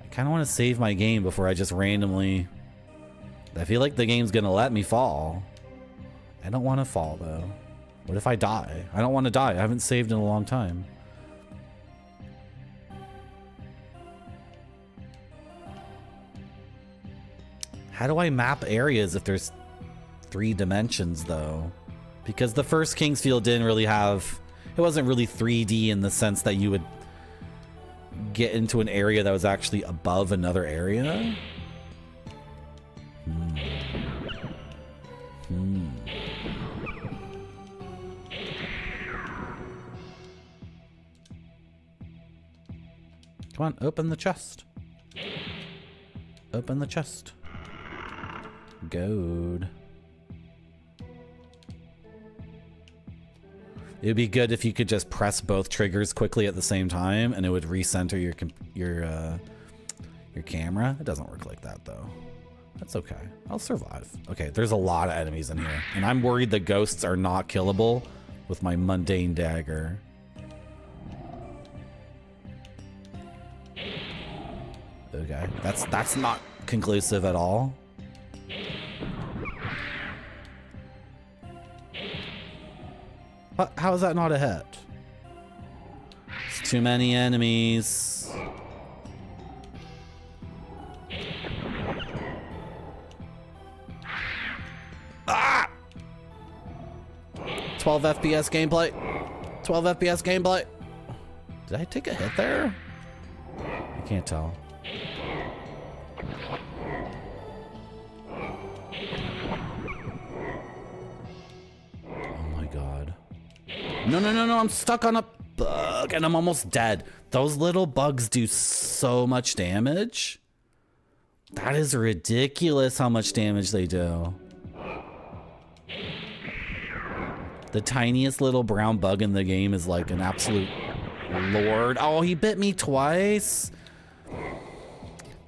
I kind of want to save my game before I just randomly... I feel like the game's gonna let me fall. I don't want to fall, though. What if I die? I don't want to die. I haven't saved in a long time. How do I map areas if there's 3 dimensions, though? Because the first Kingsfield didn't really have... It wasn't really 3D in the sense that you would get into an area that was actually above another area. Come on, open the chest. Open the chest. Gold. It would be good if you could just press both triggers quickly at the same time, and it would recenter your camera. It doesn't work like that though. That's okay. I'll survive. Okay, there's a lot of enemies in here, and I'm worried the ghosts are not killable with my mundane dagger. Okay, that's not conclusive at all. What? How is that not a hit? It's too many enemies. Ah! 12 FPS gameplay. 12 FPS gameplay. Did I take a hit there? I can't tell. No, I'm stuck on a bug and I'm almost dead. Those little bugs do so much damage. That is ridiculous how much damage they do. The tiniest little brown bug in the game is like an absolute lord. Oh, he bit me twice.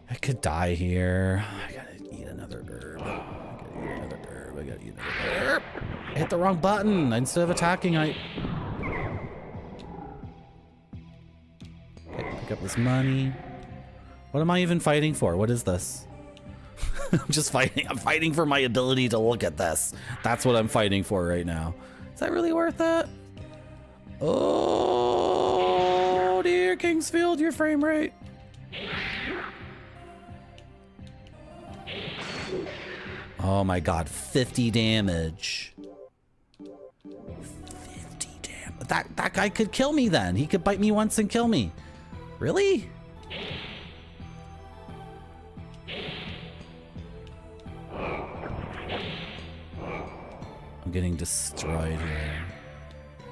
I could die here. I gotta eat another herb. I hit the wrong button. Instead of attacking, I... Okay, pick up this money. What am I even fighting for? What is this? I'm just fighting. I'm fighting for my ability to look at this. That's what I'm fighting for right now. Is that really worth it? Oh, dear Kingsfield, your frame rate. Oh my god, 50 damage. 50 damage. That guy could kill me then. He could bite me once and kill me. Really? I'm getting destroyed here.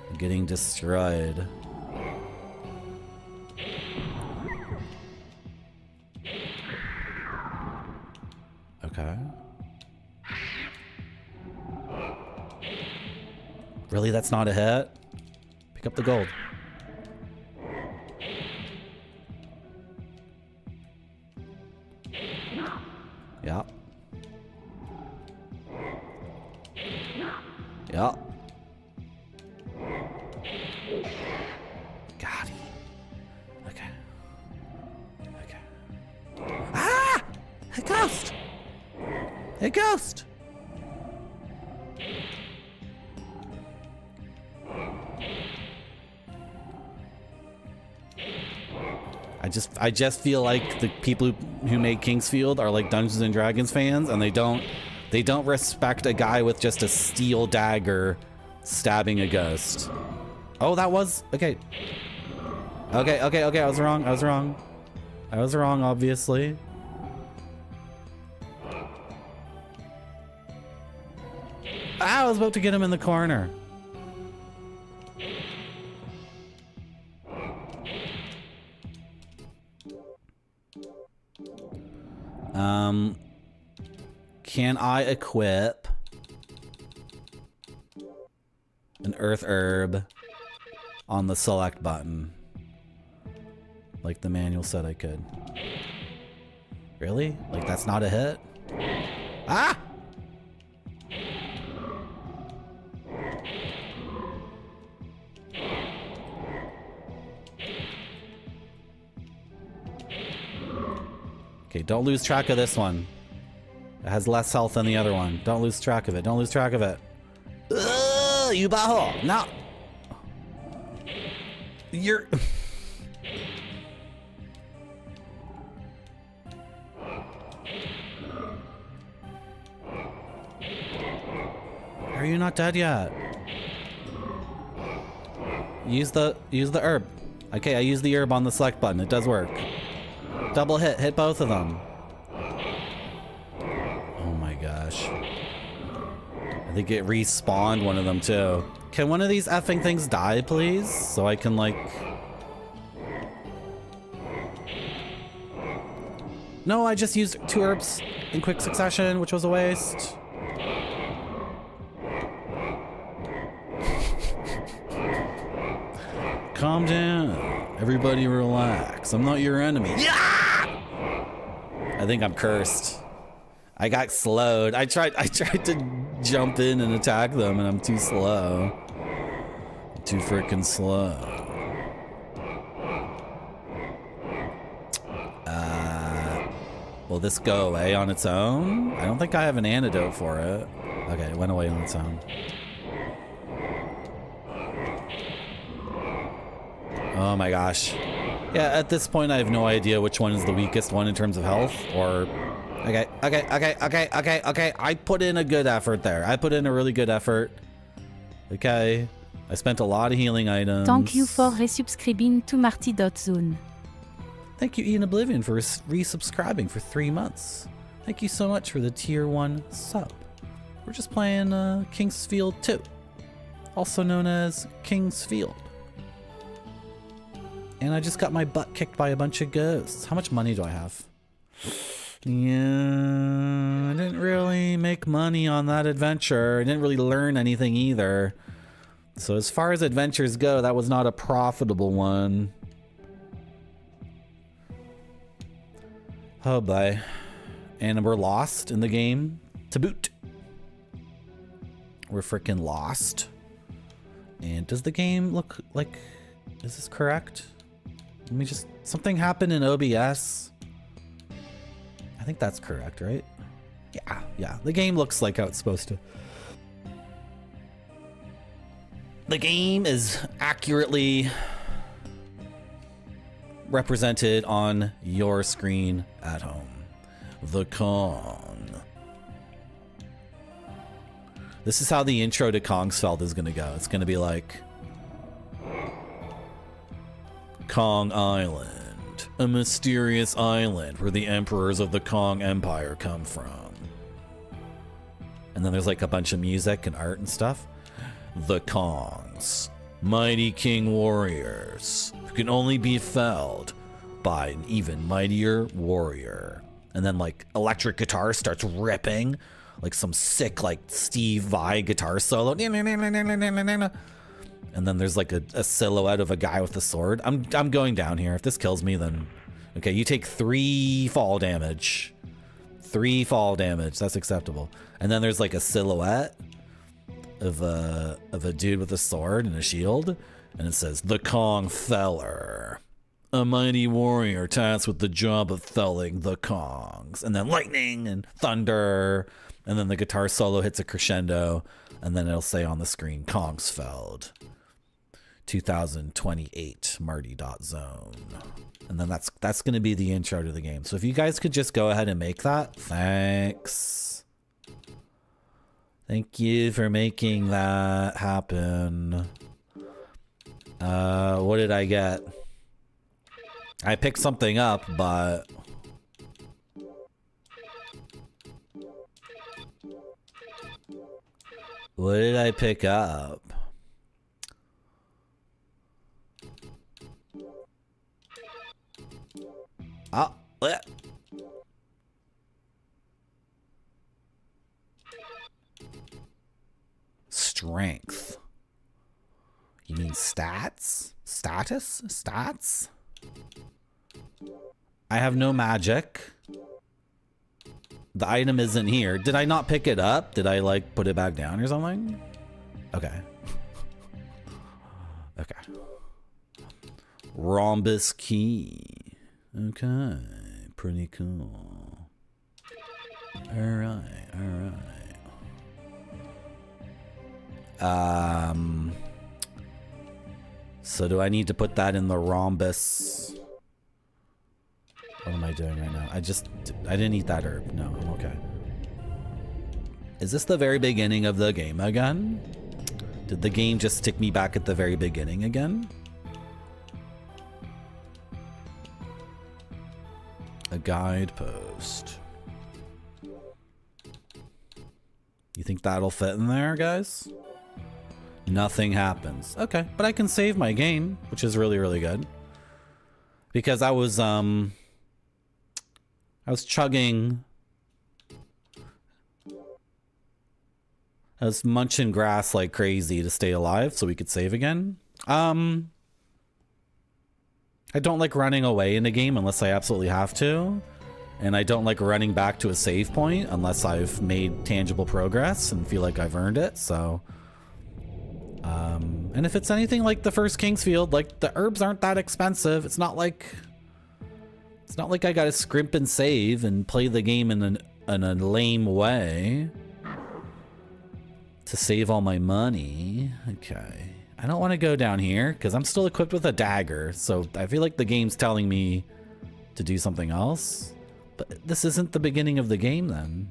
I'm getting destroyed. Okay. Really? That's not a hit? Pick up the gold. Yeah. Yeah. Got it. Okay. Okay. Ah! A ghost! A ghost! I just feel like the people who make Kingsfield are like Dungeons and Dragons fans, and they don't They don't respect a guy with just a steel dagger stabbing a ghost. Oh, that was... Okay. Okay, I was wrong. I was wrong, obviously. Ah, I was about to get him in the corner. Can I equip an earth herb on the select button? Like the manual said I could. Really? Like that's not a hit? Ah! Okay, don't lose track of this one. It has less health than the other one. Don't lose track of it. Don't lose track of it. Ugh, you butthole. No. You're... Are you not dead yet? Use the herb. Okay, I used the herb on the select button. It does work. Double hit. Hit both of them. Oh my gosh. I think it respawned one of them too. Can one of these effing things die, please? So I can like... No, I just used 2 herbs in quick succession, which was a waste. Calm down. Everybody relax. I'm not your enemy. Yeah! I think I'm cursed. I got slowed. I tried to jump in and attack them and I'm too slow. I'm too freaking slow. Will this go away on its own? I don't think I have an antidote for it. Okay, it went away on its own. Oh my gosh. Yeah, at this point I have no idea which one is the weakest one in terms of health, or... Okay. I put in a good effort there. I put in a really good effort. Okay. I spent a lot of healing items. Thank you for resubscribing to Marty.zone. Thank you, Ian Oblivion, for resubscribing for 3 months. Thank you so much for the tier 1 sub. We're just playing Kingsfield 2, also known as Kingsfield. And I just got my butt kicked by a bunch of ghosts. How much money do I have? Yeah, I didn't really make money on that adventure. I didn't really learn anything either. So as far as adventures go, that was not a profitable one. Oh boy. And we're lost in the game to boot. We're freaking lost. And does the game look like... Is this correct? Let me just... Something happened in OBS. I think that's correct, right? Yeah. The game looks like how it's supposed to. The game is accurately represented on your screen at home. The Kong. This is how the intro to Kongsfeld is gonna go. It's gonna be like... Kong Island, a mysterious island where the emperors of the Kong Empire come from. And then there's like a bunch of music and art and stuff. The Kongs, mighty king warriors, who can only be felled by an even mightier warrior. And then like electric guitar starts ripping, like some sick like Steve Vai guitar solo. And then there's like a silhouette of a guy with a sword. I'm going down here. If this kills me, then... Okay, you take 3 fall damage. 3 fall damage. That's acceptable. And then there's like a silhouette of a dude with a sword and a shield. And it says, The Kong Feller. A mighty warrior tasked with the job of felling the Kongs. And then lightning and thunder. And then the guitar solo hits a crescendo. And then it'll say on the screen, Kongsfeld. 2028 Marty.zone. And then that's going to be the intro to the game. So if you guys could just go ahead and make that, thanks. Thank you for making that happen. What did I get? I picked something up, but... What did I pick up? Ah, strength. You mean stats? Status? Stats? I have no magic. The item isn't here. Did I not pick it up? Did I like put it back down or something? Okay. Okay. Rhombus key. Okay. Pretty cool. Alright, alright. So do I need to put that in the rhombus? What am I doing right now? I didn't eat that herb. No, I'm okay. Is this the very beginning of the game again? Did the game just stick me back at the very beginning again? A guidepost. You think that'll fit in there, guys? Nothing happens. Okay, but I can save my game, which is really, really good. Because I was chugging. I was munching grass like crazy to stay alive so we could save again. I don't like running away in the game unless I absolutely have to. And I don't like running back to a save point unless I've made tangible progress and feel like I've earned it, so... and if it's anything like the first Kingsfield, like, the herbs aren't that expensive. It's not like I gotta scrimp and save and play the game in a lame way to save all my money. Okay. I don't want to go down here because I'm still equipped with a dagger, so I feel like the game's telling me to do something else. But this isn't the beginning of the game then.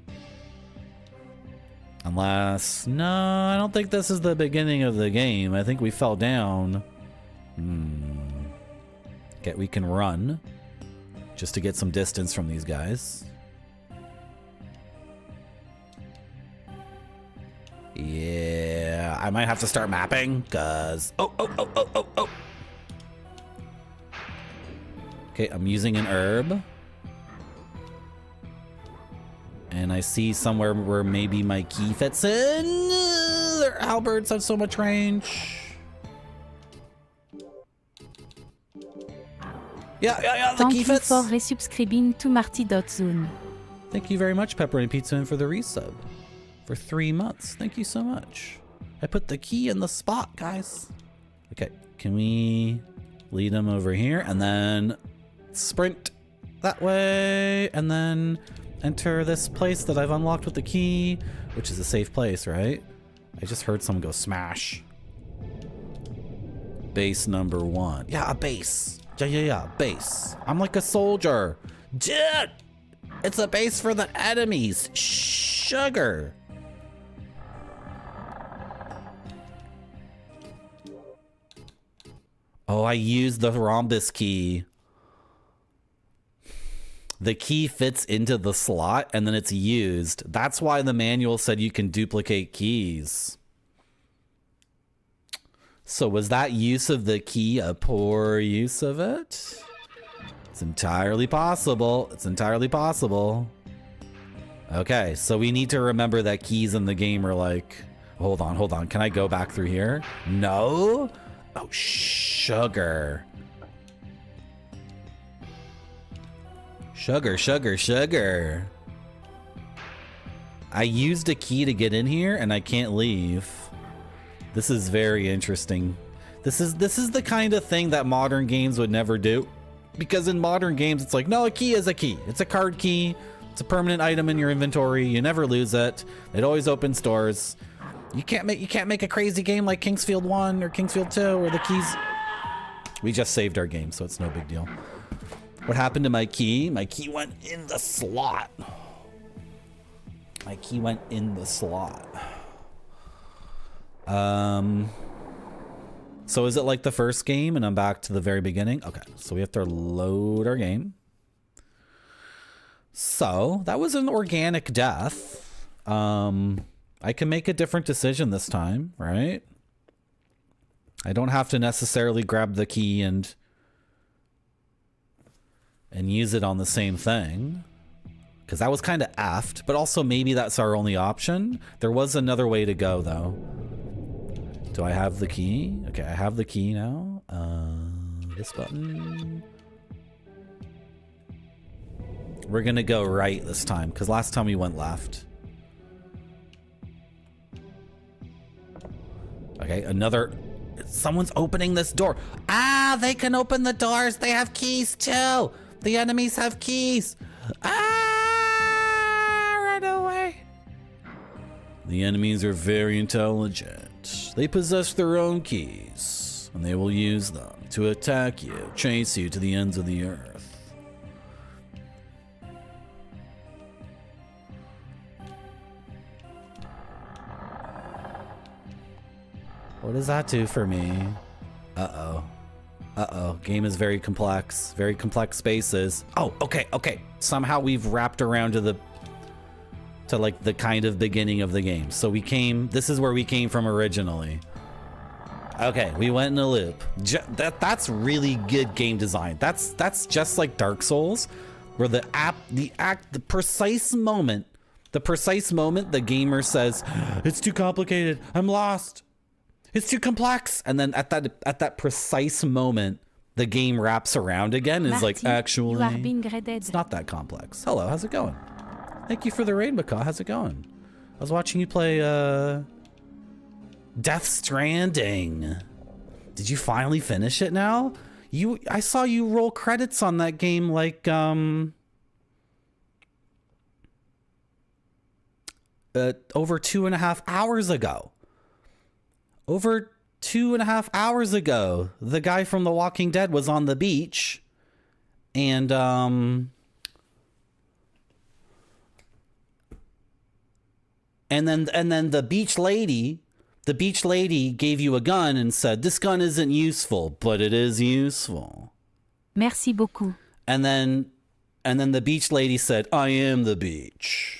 Unless... No, I don't think this is the beginning of the game. I think we fell down. Okay, we can run. Just to get some distance from these guys. Yeah, I might have to start mapping, cause... Oh. Okay, I'm using an herb. And I see somewhere where maybe my key fits in. Their halberds have so much range. Yeah, the key fits. Thank you for resubscribing to Marty.zone. Thank you very much, Pepperoni Pizza, and for the resub. For 3 months. Thank you so much. I put the key in the spot, guys. Okay, can we lead them over here and then sprint that way and then enter this place that I've unlocked with the key, which is a safe place, right? I just heard someone go smash. Base number 1. Yeah, a base. Yeah, base. I'm like a soldier. Dude! It's a base for the enemies. Sugar. Oh, I used the rhombus key. The key fits into the slot and then it's used. That's why the manual said you can duplicate keys. So was that use of the key a poor use of it? It's entirely possible. It's entirely possible. Okay, so we need to remember that keys in the game are like... Hold on. Can I go back through here? No? Oh, sugar. Sugar. I used a key to get in here and I can't leave. This is very interesting. This is the kind of thing that modern games would never do. Because in modern games, it's like, no, a key is a key. It's a card key. It's a permanent item in your inventory. You never lose it. It always opens doors. You can't make a crazy game like Kingsfield 1 or Kingsfield 2 where the keys... We just saved our game, so it's no big deal. What happened to my key? My key went in the slot. So is it like the first game and I'm back to the very beginning? Okay, so we have to load our game. So that was an organic death. I can make a different decision this time, right? I don't have to necessarily grab the key and use it on the same thing. Because that was kind of effed, but also maybe that's our only option. There was another way to go, though. Do I have the key? Okay, I have the key now. This button. We're gonna go right this time, because last time we went left. Okay, another... Someone's opening this door. Ah, they can open the doors. They have keys, too. The enemies have keys. Ah, run away. The enemies are very intelligent. They possess their own keys, and they will use them to attack you, chase you to the ends of the earth. What does that do for me? Uh-oh. Uh-oh. Game is very complex. Very complex spaces. Oh, okay, okay. Somehow we've wrapped around to like the kind of beginning of the game. So we came, this is where we came from originally. Okay, we went in a loop. That's really good game design. That's just like Dark Souls, where the precise moment the gamer says, it's too complicated, I'm lost. It's too complex. And then at that precise moment, the game wraps around again and is like, actually, you are being graded. It's not that complex. Hello, how's it going? Thank you for the raid, Macaw. How's it going? I was watching you play Death Stranding. Did you finally finish it now? I saw you roll credits on that game like over 2.5 hours ago. Over 2.5 hours ago, the guy from The Walking Dead was on the beach, and then the beach lady gave you a gun and said, "This gun isn't useful, but it is useful." Merci beaucoup. And then the beach lady said, "I am the beach."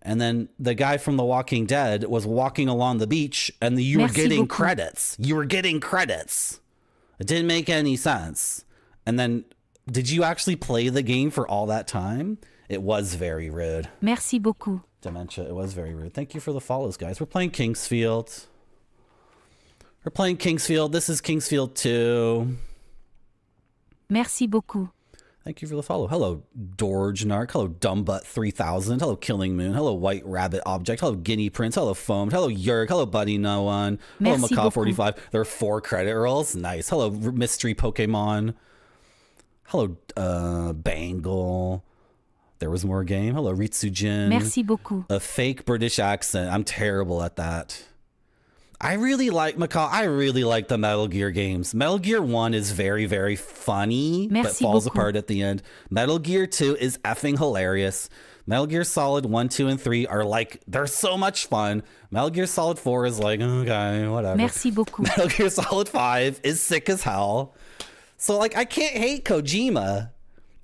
And then the guy from The Walking Dead was walking along the beach, and you were getting credits. You were getting credits. It didn't make any sense. And then, did you actually play the game for all that time? It was very rude. Merci beaucoup. Dementia, it was very rude. Thank you for the follows, guys. We're playing Kingsfield. This is Kingsfield 2. Merci beaucoup. Thank you for the follow. Hello, Dorge Narc. Hello, Dumbbutt 3000. Hello, Killing Moon. Hello, White Rabbit Object. Hello, Guinea Prince. Hello, Foamed. Hello, Yerg. Hello, Buddy No One. Hello, Macaw 45. There are 4 credit rolls. Nice. Hello, Mystery Pokemon. Hello, Bangle. There was more game. Hello, Ritsujin. Merci beaucoup. A fake British accent. I'm terrible at that. I really like the Metal Gear games. Metal Gear 1 is very, very funny, but falls apart at the end. Metal Gear 2 is effing hilarious. Metal Gear Solid 1, 2, and 3 are like, they're so much fun. Metal Gear Solid 4 is like, okay, whatever. Merci beaucoup. Metal Gear Solid 5 is sick as hell. So like, I can't hate Kojima,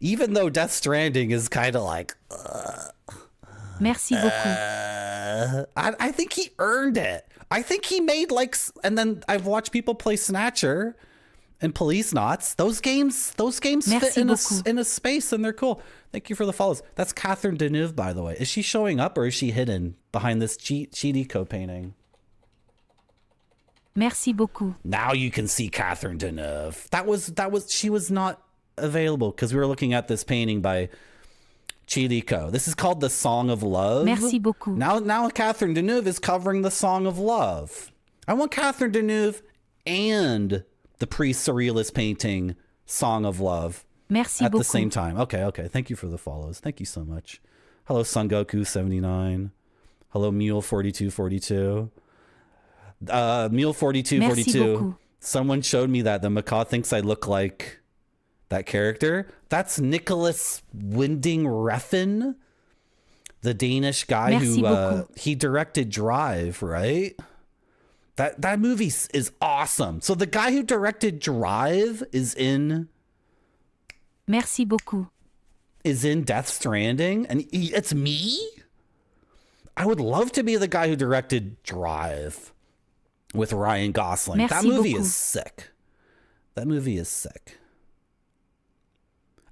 even though Death Stranding is kind of like, Merci beaucoup. I think he earned it. I think he made like, and then I've watched people play Snatcher and Police Knots. Those games fit in a space, and they're cool. Thank you for the follows. That's Catherine Deneuve, by the way. Is she showing up, or is she hidden behind this cheat eco painting? Merci beaucoup. Now you can see Catherine Deneuve. She was not available because we were looking at this painting by Chilico. This is called The Song of Love. Merci beaucoup. Now Catherine Deneuve is covering The Song of Love. I want Catherine Deneuve and the pre-surrealist painting Song of Love Merci at beaucoup. the same time. Okay. Thank you for the follows. Thank you so much. Hello, Son Goku 79. Hello, Mule 4242. Mule 4242. Someone showed me that the Macaw thinks I look like that character. That's Nicholas Winding Refn, the Danish guy who he directed Drive, right? That movie is awesome. So the guy who directed Drive is in Merci beaucoup. Death Stranding, and it's me. I would love to be the guy who directed Drive with Ryan Gosling. Merci that movie beaucoup. is sick. That movie is sick.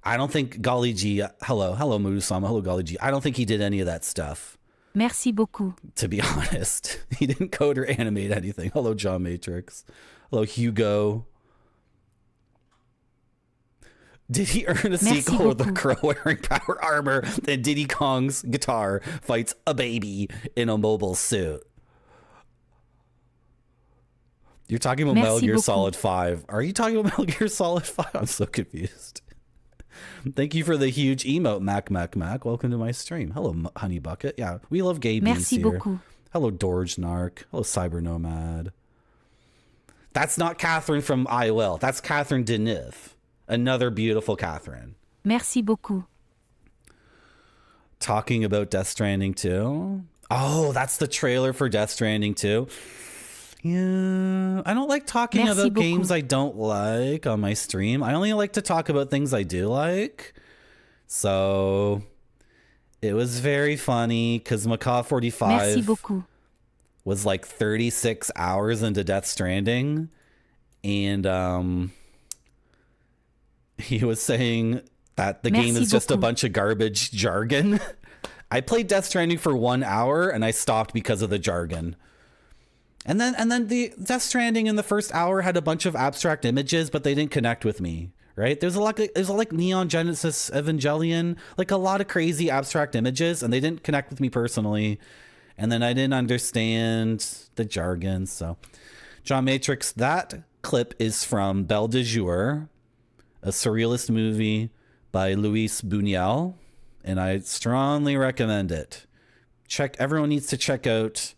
I don't think Golly G. Hello, Murusama. Hello, Golly G. I don't think he did any of that stuff. Merci beaucoup. To be honest, he didn't code or animate anything. Hello, John Matrix. Hello, Hugo. Did he earn a sequel with the crow wearing power armor? Then Diddy Kong's guitar fights a baby in a mobile suit. You're talking about Metal Gear Solid 5. Are you talking about Metal Gear Solid 5? I'm so confused. Thank you for the huge emote, Mac. Welcome to my stream. Hello, Honey Bucket. Yeah, we love gay beans Merci here. beaucoup. Hello, Dorge Narc. Hello, Cyber Nomad. That's not Catherine from I Will. That's Catherine Deneuve. Another beautiful Catherine. Merci beaucoup. Talking about Death Stranding 2. Oh, that's the trailer for Death Stranding 2. Yeah, I don't like talking Merci about beaucoup. games I don't like on my stream. I only like to talk about things I do like. So it was very funny because Macaw 45 Merci beaucoup. was like 36 hours into Death Stranding. And he was saying that the game is just a bunch of garbage jargon. I played Death Stranding for 1 hour and I stopped because of the jargon. And then the Death Stranding in the first hour had a bunch of abstract images, but they didn't connect with me, right? There's a lot like Neon Genesis Evangelion, like a lot of crazy abstract images, and they didn't connect with me personally. And then I didn't understand the jargon. So, John Matrix, that clip is from Belle de Jour, a surrealist movie by Luis Buñuel, and I strongly recommend it. Everyone needs to check out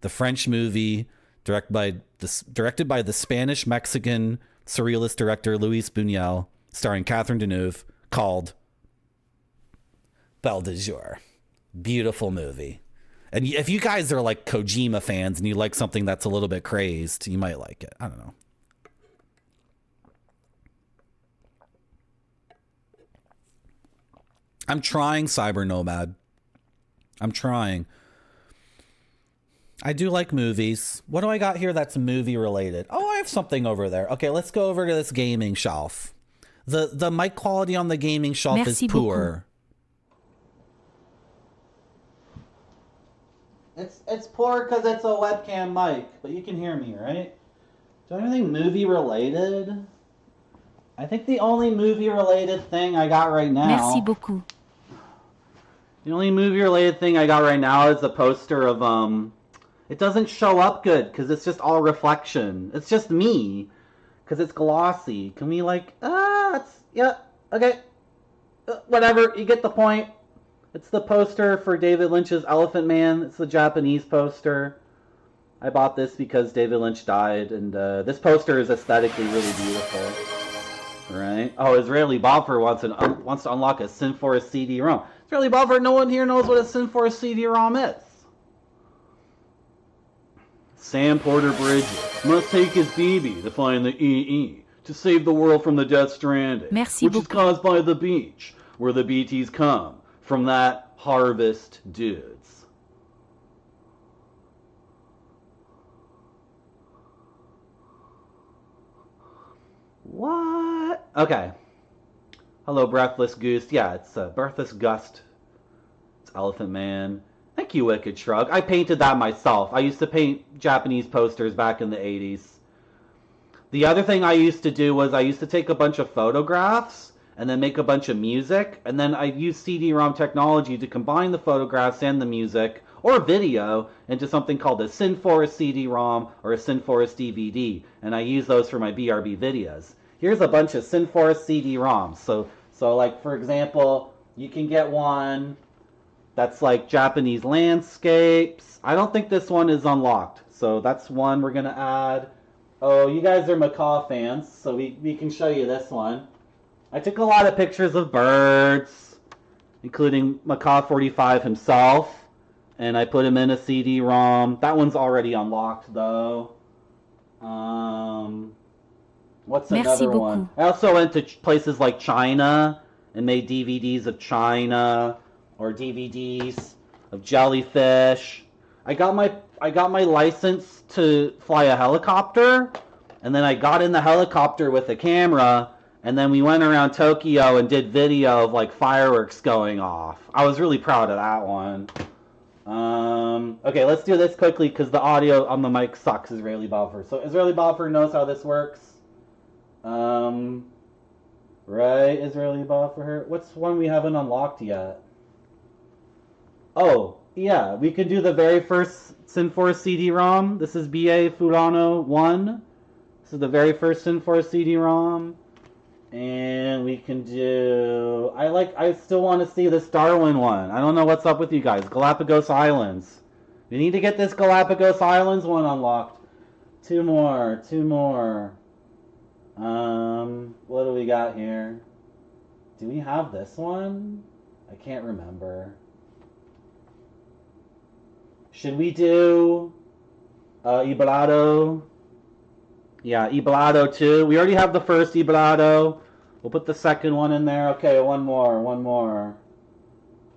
the French movie directed by the Spanish-Mexican surrealist director Luis Buñuel, starring Catherine Deneuve, called Belle de Jour. Beautiful movie. And if you guys are like Kojima fans and you like something that's a little bit crazed, you might like it. I don't know. I'm trying, Cyber Nomad. I'm trying. I do like movies. What do I got here that's movie related? Oh, I have something over there. Okay, let's go over to this gaming shelf. The mic quality on the gaming shelf Merci is poor. It's poor because it's a webcam mic, but you can hear me, right? Do I have anything movie related? I think the only movie related thing I got right now. Merci beaucoup. The only movie related thing I got right now is a poster of it doesn't show up good because it's just all reflection. It's just me because it's glossy. Can we yeah, okay. Whatever, you get the point. It's the poster for David Lynch's Elephant Man. It's the Japanese poster. I bought this because David Lynch died, and this poster is aesthetically really beautiful. Right? Oh, Israeli Bobfer wants to unlock a Sin Forest CD-ROM. Israeli Bobfer, no one here knows what a Sin Forest CD-ROM is. Sam Porter Bridges must take his BB to find the EE to save the world from the Death Stranding, Merci which is caused by the beach, where the BTs come from that harvest dudes. What? Okay. Hello, Breathless Goose. Yeah, it's Breathless Gust. It's Elephant Man. Thank you, Wicked Shrug. I painted that myself. I used to paint Japanese posters back in the 80s. The other thing I used to do was I used to take a bunch of photographs and then make a bunch of music, and then I used CD-ROM technology to combine the photographs and the music, or video, into something called a Sin Forest CD-ROM or a Sin Forest DVD, and I use those for my BRB videos. Here's a bunch of Sin Forest CD-ROMs. So like, for example, you can get one that's like Japanese landscapes. I don't think this one is unlocked, so that's one we're going to add. Oh, you guys are macaw fans, so we can show you this one. I took a lot of pictures of birds, including Macaw 45 himself, and I put him in a CD-ROM. That one's already unlocked, though. What's Merci another one? beaucoup. I also went to places like China and made DVDs of China or DVDs of jellyfish. I got my license to fly a helicopter, and then I got in the helicopter with a camera, and then we went around Tokyo and did video of like fireworks going off. I was really proud of that one. Okay, let's do this quickly because the audio on the mic sucks, Israeli Buffer. So Israeli Buffer knows how this works. Right, Israeli Buffer. What's one we haven't unlocked yet? Oh, yeah, we can do the very first Sin4 CD-ROM. This is BA Furano 1. This is the very first Sin4 CD-ROM. And we can do... I still want to see this Darwin one. I don't know what's up with you guys. Galapagos Islands. We need to get this Galapagos Islands one unlocked. Two more. What do we got here? Do we have this one? I can't remember. Should we do Iblado? Yeah, Iblado 2. We already have the first Iblado. We'll put the second one in there. Okay, one more.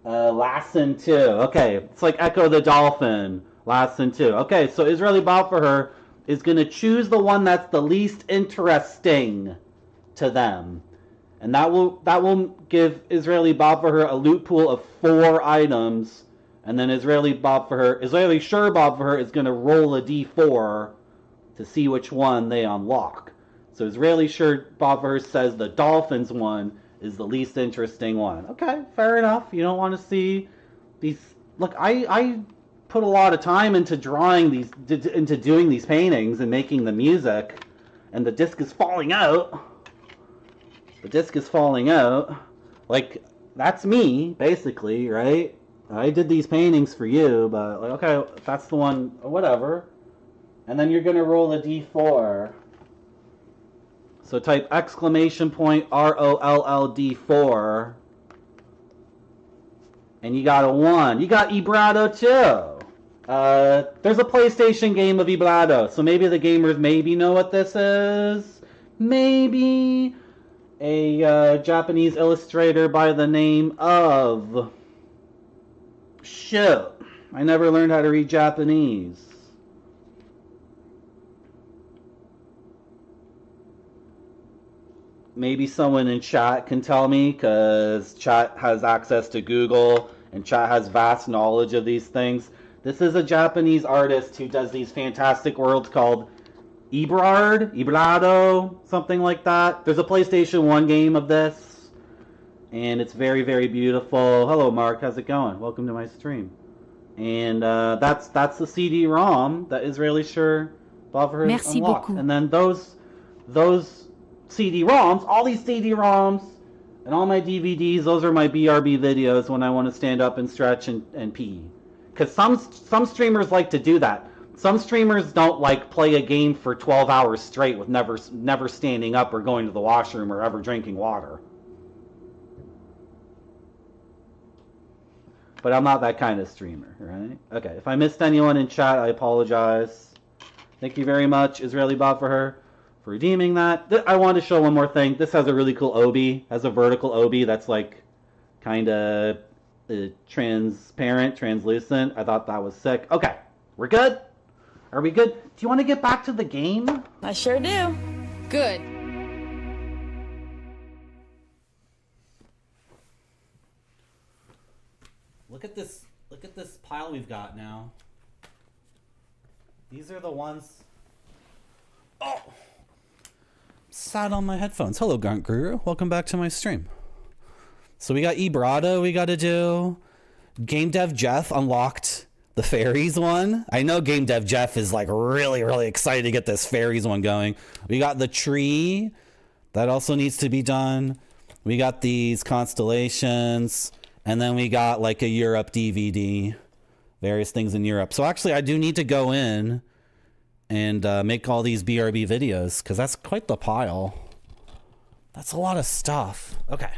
Lassen 2. Okay, it's like Echo the Dolphin. Lassen 2. Okay, so Israeli Balfaher is going to choose the one that's the least interesting to them. And that will give Israeli Balfaher a loot pool of 4 items. And then Israeli Sure Balfaher is going to roll a d4 to see which one they unlock. So Israeli Sure Balfaher says the Dolphins one is the least interesting one. Okay, fair enough. You don't want to see these... Look, I put a lot of time into drawing these, into doing these paintings and making the music, and the disc is falling out. Like, that's me, basically, right? I did these paintings for you, but, like, okay, that's the one, whatever. And then you're going to roll a d4. So type exclamation point ROLLD4. And you got a 1. You got Ibrado too. There's a PlayStation game of Ibrado, so maybe the gamers maybe know what this is. Maybe a Japanese illustrator by the name of... Shoot, I never learned how to read Japanese. Maybe someone in chat can tell me, because chat has access to Google, and chat has vast knowledge of these things. This is a Japanese artist who does these fantastic worlds called Ibrado, something like that. There's a PlayStation 1 game of this, and it's very, very beautiful. Hello, Mark. How's it going? Welcome to my stream. And that's the CD-ROM that Israeli Sure Balfaher has unlocked. Beaucoup. And then those CD-ROMs, all these CD-ROMs, and all my DVDs, those are my BRB videos when I want to stand up and stretch and pee. Because some streamers like to do that. Some streamers don't like play a game for 12 hours straight with never standing up or going to the washroom or ever drinking water. But I'm not that kind of streamer, right? Okay, if I missed anyone in chat, I apologize. Thank you very much, Israeli Balfaher, for redeeming that. I wanted to show one more thing. This has a really cool obi. Has a vertical obi that's like kind of transparent, translucent. I thought that was sick. Okay, we're good? Are we good? Do you want to get back to the game? I sure do. Good. Look at this pile we've got now. These are the ones... Oh! Sat on my headphones. Hello, Grunt Guru. Welcome back to my stream. So we got Ibrado we got to do. Game Dev Jeff unlocked the fairies one. I know Game Dev Jeff is like really, really excited to get this fairies one going. We got the tree. That also needs to be done. We got these constellations. And then we got like a Europe DVD. Various things in Europe. So actually I do need to go in and make all these BRB videos, because that's quite the pile. That's a lot of stuff. Okay.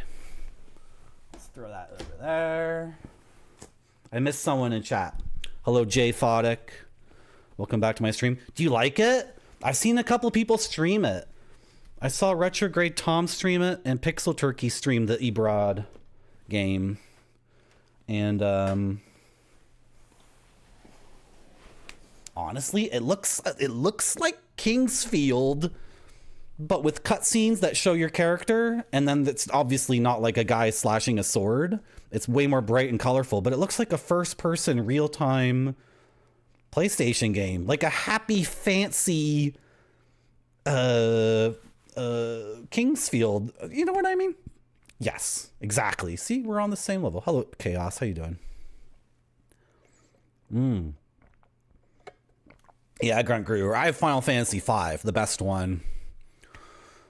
Let's throw that over there. I missed someone in chat. Hello, Jay Fodick. Welcome back to my stream. Do you like it? I've seen a couple people stream it. I saw Retrograde Tom stream it and Pixel Turkey stream the Ebrod game. And honestly, it looks like Kingsfield, but with cutscenes that show your character, and then it's obviously not like a guy slashing a sword. It's way more bright and colorful, but it looks like a first-person, real-time PlayStation game, like a happy, fancy Kingsfield. You know what I mean? Yes, exactly. See, we're on the same level. Hello, Chaos. How you doing? Yeah, Grunt Greer. I have Final Fantasy V, the best one.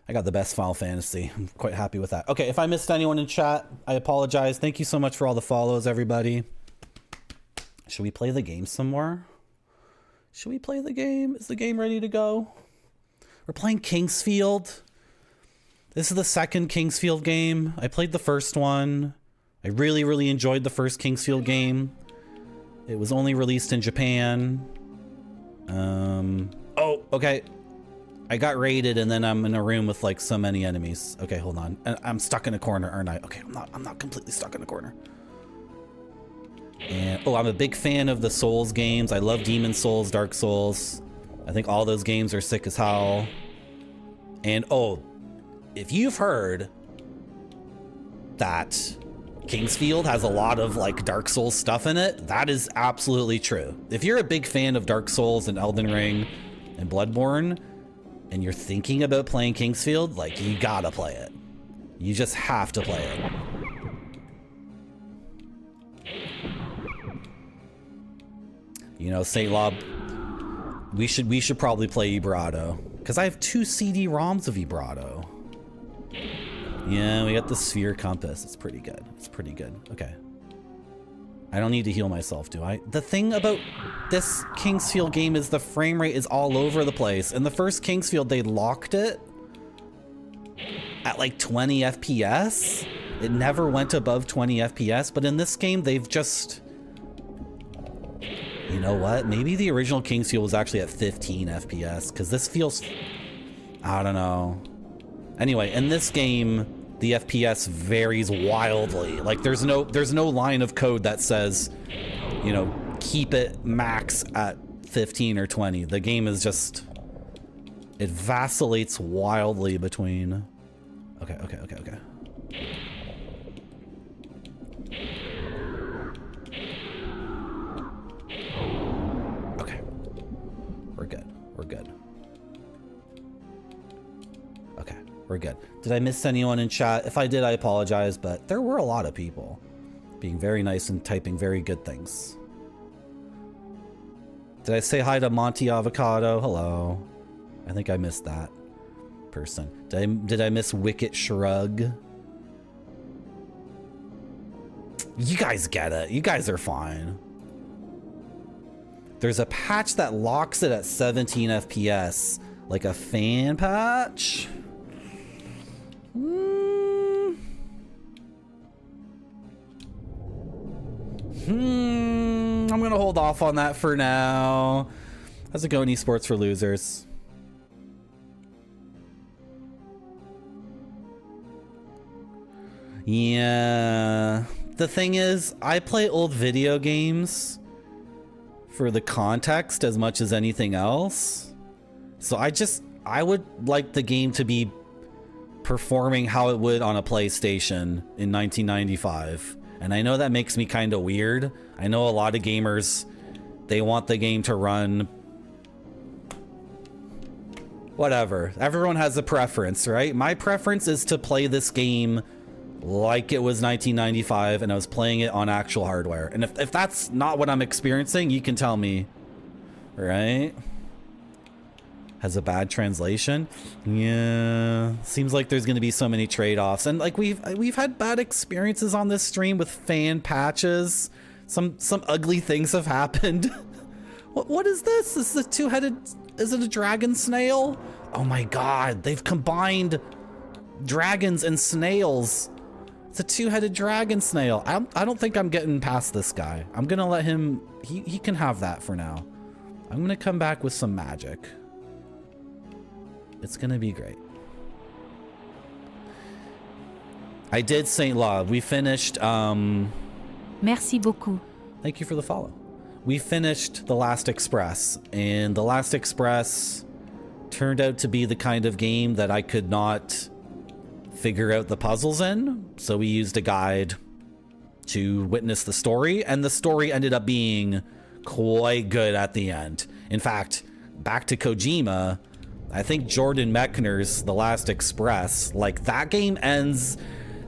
I got the best Final Fantasy. I'm quite happy with that. Okay, if I missed anyone in chat, I apologize. Thank you so much for all the follows, everybody. Should we play the game some more? Should we play the game? Is the game ready to go? We're playing Kingsfield. This is the second Kingsfield game. I played the first one. I really, really enjoyed the first Kingsfield game. It was only released in Japan. Oh, okay. I got raided and then I'm in a room with like so many enemies. Okay, hold on. I'm stuck in a corner, aren't I? Okay, I'm not completely stuck in a corner. And oh, I'm a big fan of the Souls games. I love Demon Souls, Dark Souls. I think all those games are sick as hell. And oh, if you've heard that Kingsfield has a lot of like Dark Souls stuff in it, that is absolutely true. If you're a big fan of Dark Souls and Elden Ring and Bloodborne, and you're thinking about playing Kingsfield, like, you gotta play it. You just have to play it. You know, Saint Lob, we should probably play Ebrado, because I have 2 CD-ROMs of Ebrado. Yeah, we got the Sphere Compass. It's pretty good. It's pretty good. Okay. I don't need to heal myself, do I? The thing about this Kingsfield game is the frame rate is all over the place. In the first Kingsfield, they locked it at like 20 FPS. It never went above 20 FPS, but in this game, they've just... You know what? Maybe the original Kingsfield was actually at 15 FPS, because this feels... I don't know. Anyway, in this game, the FPS varies wildly. Like there's no line of code that says, you know, keep it max at 15 or 20. The game is just, it vacillates wildly between. Okay. Okay. We're good. Okay, we're good. Did I miss anyone in chat? If I did, I apologize, but there were a lot of people being very nice and typing very good things. Did I say hi to Monty Avocado? Hello. I think I missed that person. Did I miss Wicket Shrug? You guys get it. You guys are fine. There's a patch that locks it at 17 FPS, like a fan patch. I'm gonna hold off on that for now. How's it going, esports for losers? Yeah, the thing is, I play old video games for the context as much as anything else. So I would like the game to be performing how it would on a PlayStation in 1995. And I know that makes me kind of weird. I know a lot of gamers, they want the game to run whatever. Everyone has a preference, right? My preference is to play this game like it was 1995 and I was playing it on actual hardware. And if that's not what I'm experiencing, you can tell me, right? Has a bad translation. Yeah, seems like there's going to be so many trade-offs, and like we've had bad experiences on this stream with fan patches. Some ugly things have happened. What is this? Is this a two-headed? Is it a dragon snail? Oh my god, they've combined dragons and snails. It's a two-headed dragon snail. I don't think I'm getting past this guy. I'm gonna let him. He can have that for now. I'm gonna come back with some magic. It's gonna be great. I did St. Law. We finished, Merci beaucoup. Thank you for the follow. We finished The Last Express, and The Last Express turned out to be the kind of game that I could not figure out the puzzles in, so we used a guide to witness the story, and the story ended up being quite good at the end. In fact, back to Kojima, I think Jordan Mechner's The Last Express, like that game ends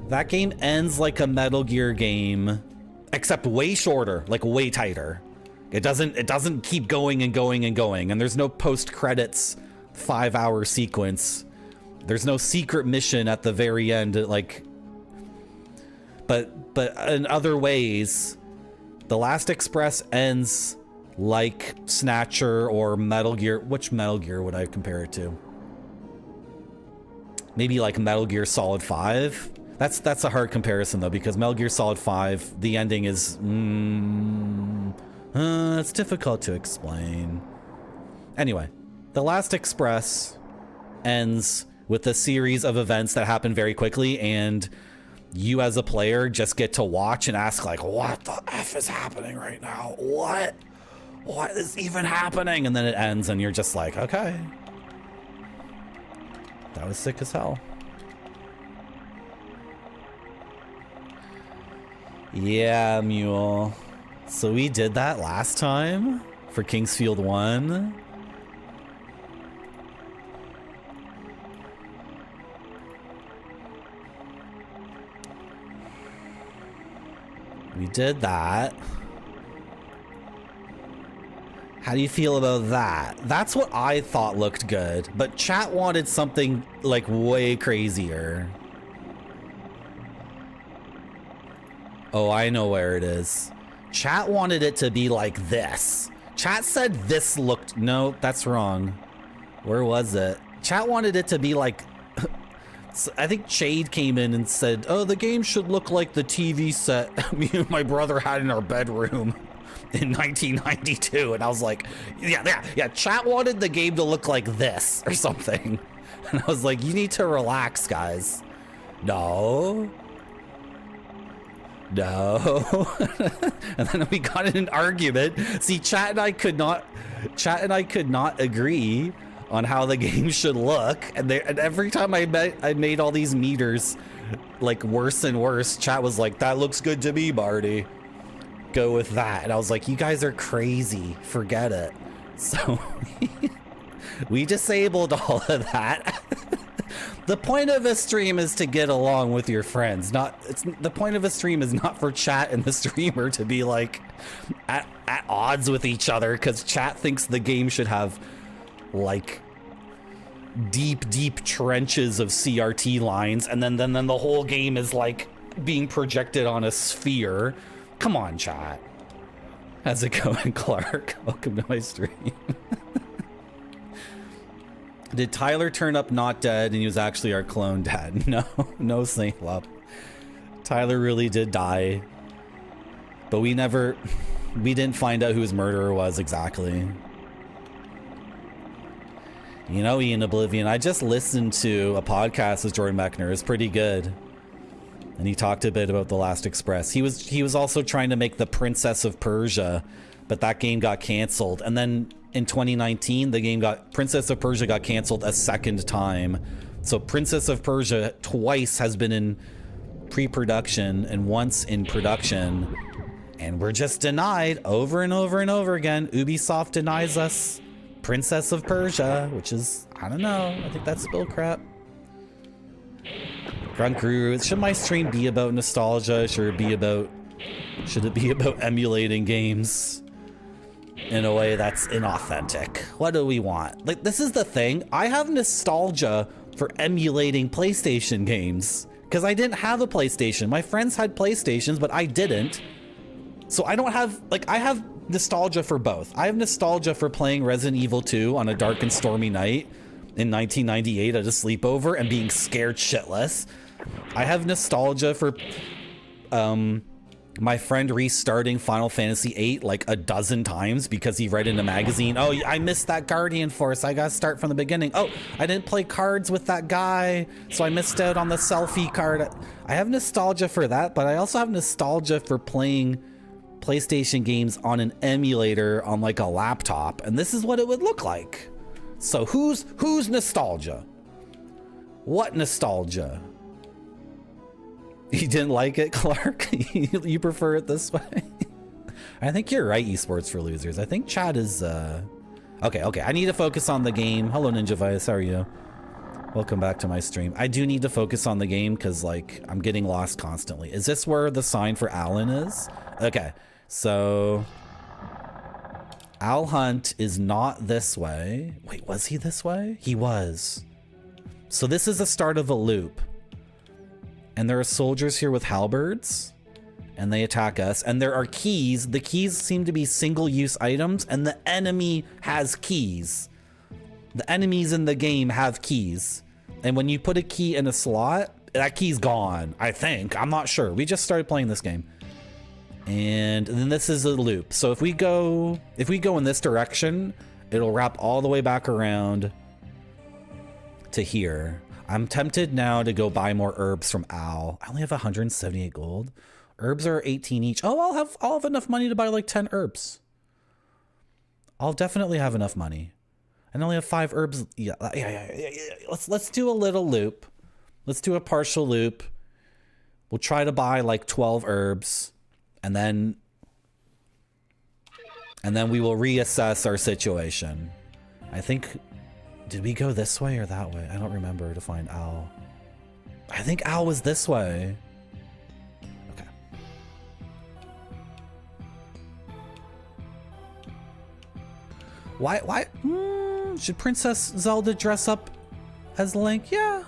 like a Metal Gear game, except way shorter, like way tighter. It doesn't keep going and going and going, and there's no post-credits 5-hour sequence. There's no secret mission at the very end, like, but in other ways, The Last Express ends like Snatcher or Metal Gear. Which Metal Gear would I compare it to? Maybe like Metal Gear Solid 5. That's a hard comparison though, because Metal Gear Solid 5, the ending is it's difficult to explain. Anyway, The Last Express ends with a series of events that happen very quickly, and you as a player just get to watch and ask like, what the F is happening right now? What is even happening? And then it ends and you're just like, okay. That was sick as hell. Yeah, Mule. So we did that last time for Kingsfield 1. We did that. How do you feel about that? That's what I thought looked good, but chat wanted something like way crazier. Oh, I know where it is. Chat wanted it to be like this. Chat said this looked... No, that's wrong. Where was it? Chat wanted it to be like... I think Shade came in and said, oh, the game should look like the TV set me and my brother had in our bedroom in 1992. And I was like, yeah, chat wanted the game to look like this or something. And I was like, you need to relax, guys. No. And then we got in an argument. See, chat and I could not agree on how the game should look, and every time I made all these meters like worse and worse, chat was like, that looks good to me, Marty, go with that. And I was like, you guys are crazy, forget it. So we disabled all of that. The point of a stream is to get along with your friends. The point of a stream is not for chat and the streamer to be like at odds with each other, because chat thinks the game should have like deep trenches of CRT lines, and then the whole game is like being projected on a sphere. Come on, chat. How's it going, Clark? Welcome to my stream. Did Tyler turn up not dead and he was actually our clone dad? No Saint Love. Tyler really did die, but we didn't find out who his murderer was exactly. You know, Ian Oblivion, I just listened to a podcast with Jordan Mechner. It's pretty good. And he talked a bit about The Last Express. He was also trying to make the Princess of Persia, but that game got canceled. And then in 2019, Princess of Persia got canceled a second time. So Princess of Persia twice has been in pre-production and once in production. And we're just denied over and over and over again. Ubisoft denies us Princess of Persia, which is, I don't know. I think that's spill crap. Grunt Guru, should my stream be about nostalgia? Should it be about emulating games in a way that's inauthentic? What do we want? Like, this is the thing. I have nostalgia for emulating PlayStation games because I didn't have a PlayStation. My friends had PlayStations, but I didn't. So I don't have, like, I have nostalgia for both. I have nostalgia for playing Resident Evil 2 on a dark and stormy night in 1998 at a sleepover and being scared shitless. I have nostalgia for My friend restarting Final Fantasy VIII like a dozen times because he read in a magazine, oh, I missed that Guardian Force, I gotta start from the beginning. Oh, I didn't play cards with that guy, so I missed out on the selfie card. I have nostalgia for that, but I also have nostalgia for playing PlayStation games on an emulator on like a laptop, and this is what it would look like. So who's nostalgia? What nostalgia? You didn't like it, Clark? You prefer it this way? I think you're right, esports for losers. I think chat is okay, I need to focus on the game. Hello Ninja Vice, how are you? Welcome back to my stream. I do need to focus on the game because like I'm getting lost constantly. Is this where the sign for Alan is? Okay, so Al Hunt is not this way. Wait, was he this way? He was. So this is the start of a loop. And there are soldiers here with halberds, and they attack us. And there are keys. The keys seem to be single-use items, and the enemy has keys. The enemies in the game have keys. And when you put a key in a slot, that key's gone, I think. I'm not sure. We just started playing this game. And then this is a loop. So if we go in this direction, it'll wrap all the way back around to here. I'm tempted now to go buy more herbs from Al. I only have 178 gold. Herbs are 18 each. Oh, I'll have enough money to buy like 10 herbs. I'll definitely have enough money. I only have 5 herbs. Yeah. Let's do a little loop. Let's do a partial loop. We'll try to buy like 12 herbs, and then we will reassess our situation. I think. Did we go this way or that way? I don't remember to find Al. I think Al was this way. Okay. Why? Should Princess Zelda dress up as Link? Yeah.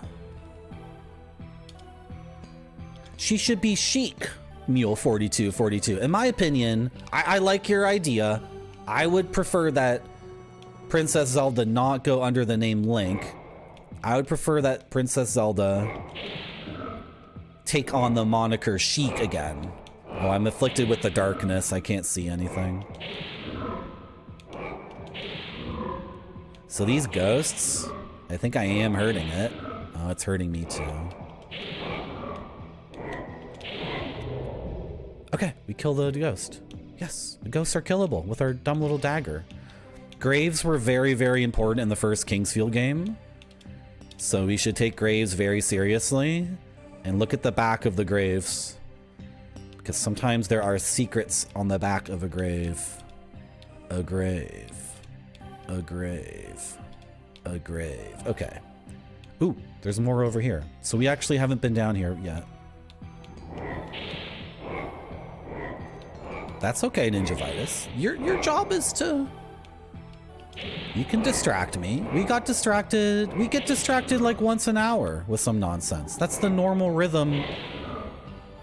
She should be chic, Mule 4242. In my opinion, I like your idea. I would prefer that Princess Zelda not go under the name Link. I would prefer that Princess Zelda take on the moniker Sheik again. Oh, I'm afflicted with the darkness. I can't see anything. So these ghosts, I think I am hurting it. Oh, it's hurting me too. Okay, we kill the ghost. Yes, the ghosts are killable with our dumb little dagger. Graves were very, very important in the first Kingsfield game. So we should take graves very seriously and look at the back of the graves, because sometimes there are secrets on the back of a grave. A grave. A grave. A grave. Okay. Ooh, there's more over here. So we actually haven't been down here yet. That's okay, Ninja Vitus. Your job is to... You can distract me. We got distracted. We get distracted like once an hour with some nonsense. That's the normal rhythm.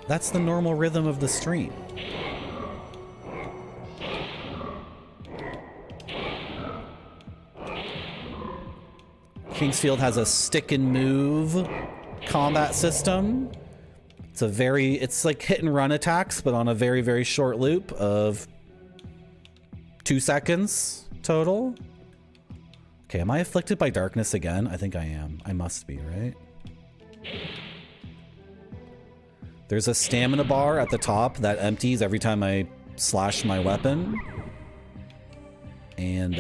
That's the normal rhythm of the stream. Kingsfield has a stick and move combat system. It's like hit and run attacks, but on a very, very short loop of 2 seconds total. Okay, am I afflicted by darkness again? I think I am. I must be, right? There's a stamina bar at the top that empties every time I slash my weapon. And